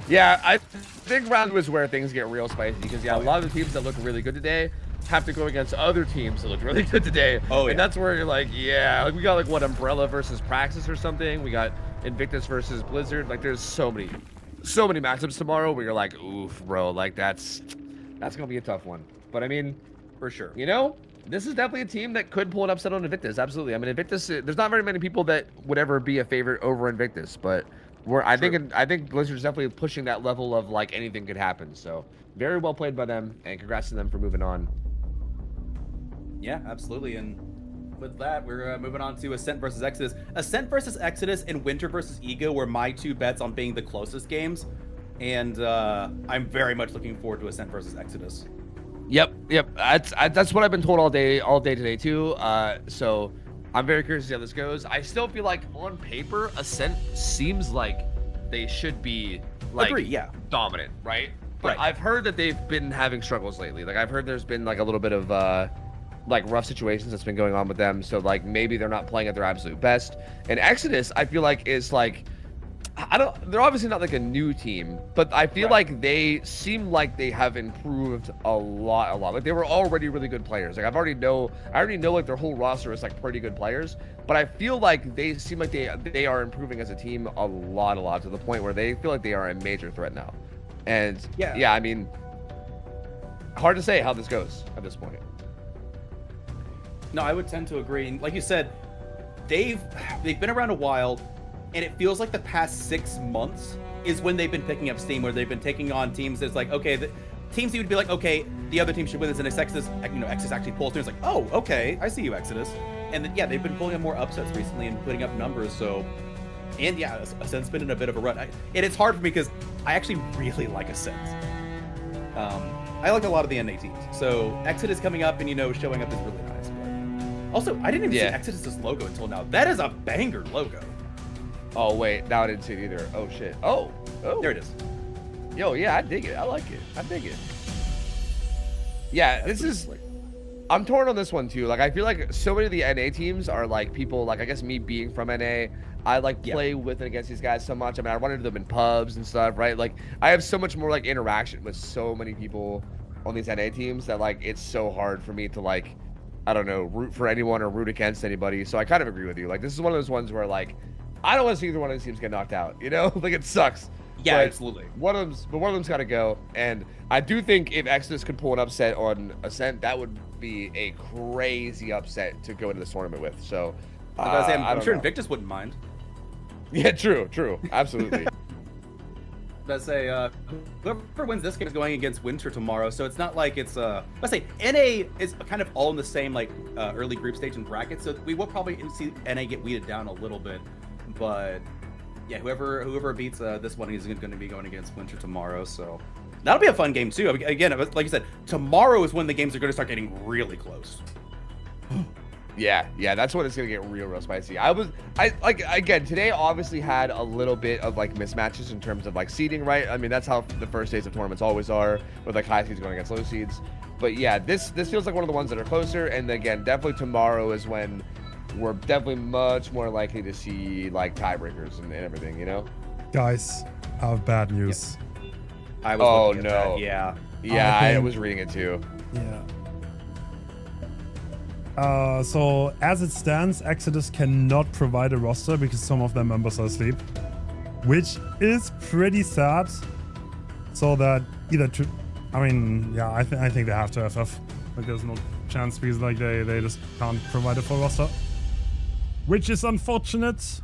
yeah. I think round was where things get real spicy because a lot of the teams that look really good today have to go against other teams that look really good today. Oh, yeah. And that's where you're like, like we got like what, Umbrella versus Praxis or something. We got Invictus versus Blizzard. Like there's so many matchups tomorrow where you're like, oof, bro, like that's gonna be a tough one. But I mean, For sure. This is definitely a team that could pull an upset on Invictus. Absolutely. I mean, Invictus. There's not very many people that would ever be a favorite over Invictus, but I think Blizzard's definitely pushing that level of like anything could happen. So very well played by them, and congrats to them for moving on. Yeah, absolutely. And with that, we're moving on to Ascent versus Exodus. Ascent versus Exodus and Winter versus Ego were my two bets on being the closest games, and I'm very much looking forward to Ascent versus Exodus. Yep. That's what I've been told all day today too. So I'm very curious to see how this goes. I still feel like on paper, Ascent seems like they should be like dominant, right? But I've heard that they've been having struggles lately. Like I've heard there's been like a little bit of like rough situations that's been going on with them. So like maybe they're not playing at their absolute best. And Exodus, I feel like is like they're obviously not like a new team, but I feel like they seem like they have improved a lot. Like they were already really good players. Like I already know like their whole roster is like pretty good players, but I feel like they seem like they are improving as a team a lot to the point where they feel like they are a major threat now. And yeah, I mean, hard to say how this goes at this point. No, I would tend to agree. And like you said, they've been around a while. And it feels like the past 6 months is when they've been picking up steam, where they've been taking on teams that's like, okay, the teams you would be like, okay, the other team should win this, and Exodus actually pulls through. It's like, oh, okay, I see you, Exodus. And then, they've been pulling up more upsets recently and putting up numbers. So, and Ascent's been in a bit of a run. And it's hard for me because I actually really like Ascent. I like a lot of the NA teams. So Exodus coming up and showing up is really nice. But also, I didn't even see Exodus's logo until now. That is a banger logo. Oh wait, now I didn't see it either. Oh shit. Oh, there it is. Yo, yeah, I dig it. I like it. I dig it. Yeah, this is. I'm torn on this one too. Like, I feel like so many of the NA teams are like people. Like, I guess me being from NA, I like play with and against these guys so much. I mean, I run into them in pubs and stuff, right? Like, I have so much more like interaction with so many people on these NA teams that like it's so hard for me to like, I don't know, root for anyone or root against anybody. So I kind of agree with you. Like, this is one of those ones where like, I don't want to see either one of these teams get knocked out, like it sucks. Yeah, but absolutely. One of them's got to go, and I do think if Exodus could pull an upset on Ascent, that would be a crazy upset to go into this tournament with. So, I'm sure Invictus wouldn't mind. Yeah, true, absolutely. Let's say whoever wins this game is going against Winter tomorrow, so it's not like it's let's say NA is kind of all in the same like early group stage and bracket, so we will probably see NA get weeded down a little bit. But yeah, whoever beats this one is going to be going against Winter tomorrow, so that'll be a fun game too. Again, like you said, tomorrow is when the games are going to start getting really close. Yeah, that's when it's gonna get real spicy. Again, today obviously had a little bit of like mismatches in terms of like seeding, right? I mean, that's how the first days of tournaments always are, with like high seeds going against low seeds. But yeah, this feels like one of the ones that are closer. And again, definitely tomorrow is when we're definitely much more likely to see like tiebreakers and everything, Guys, I have bad news. I was looking at no. that. Yeah, I was reading it too. Yeah. So as it stands, Exodus cannot provide a roster because some of their members are asleep, which is pretty sad. So that I think they have to FF. Like there's no chance because like they just can't provide a full roster, which is unfortunate.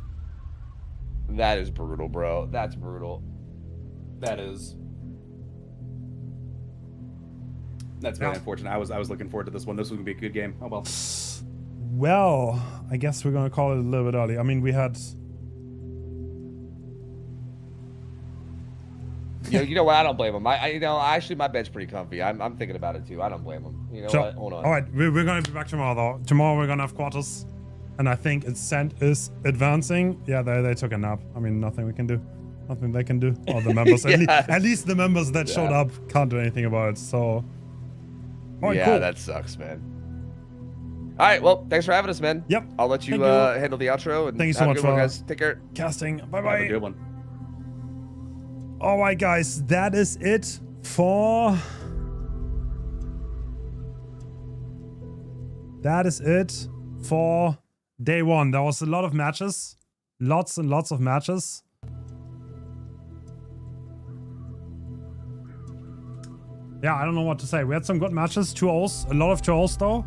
That is brutal, bro. That's brutal. That's very unfortunate. I was looking forward to this one. This was gonna be a good game. Oh well. Well, I guess we're gonna call it a little bit early. I mean, we had. You know what? I don't blame him. Actually, my bed's pretty comfy. I'm thinking about it too. I don't blame him. You know what? Hold on. All right, we're gonna be back tomorrow though. Tomorrow we're gonna have quarters. And I think Ascent is advancing. Yeah, they took a nap. I mean, nothing we can do. Nothing they can do. Or the members. At least the members that showed up can't do anything about it. So. All right, yeah, cool. that sucks, man. All right, well, thanks for having us, man. Yep. I'll let you, Thank you. handle the outro. And Thank you so have a much good one, for guys. Take care. Casting. Bye Have a bye. good one. All right, guys, that is it for. That is it for day one. There was a lot of matches, lots and lots of matches. Yeah, I don't know what to say. We had some good matches, 2-0s, a lot of 2-0s though.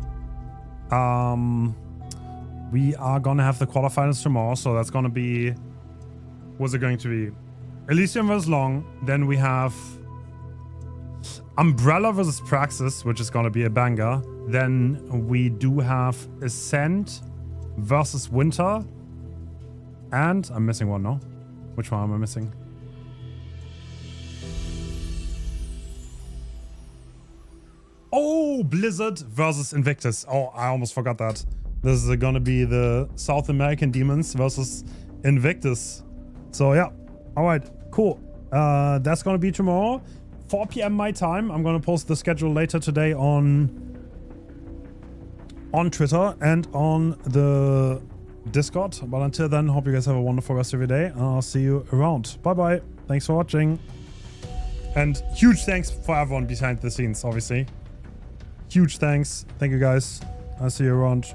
We are gonna have the quarterfinals tomorrow, so that's gonna be. What's it going to be? Elysium vs. Long. Then we have Umbrella versus Praxis, which is gonna be a banger. Then we do have Ascent versus Winter. And I'm missing one, no? Which one am I missing? Oh, Blizzard versus Invictus. Oh, I almost forgot that. This is gonna be the South American Demons versus Invictus. So yeah, all right, cool. That's gonna be tomorrow, 4 p.m. my time. I'm gonna post the schedule later today on Twitter and on the Discord. But until then, hope you guys have a wonderful rest of your day. And I'll see you around. Bye bye. Thanks for watching. And huge thanks for everyone behind the scenes, obviously. Huge thanks. Thank you guys. I'll see you around.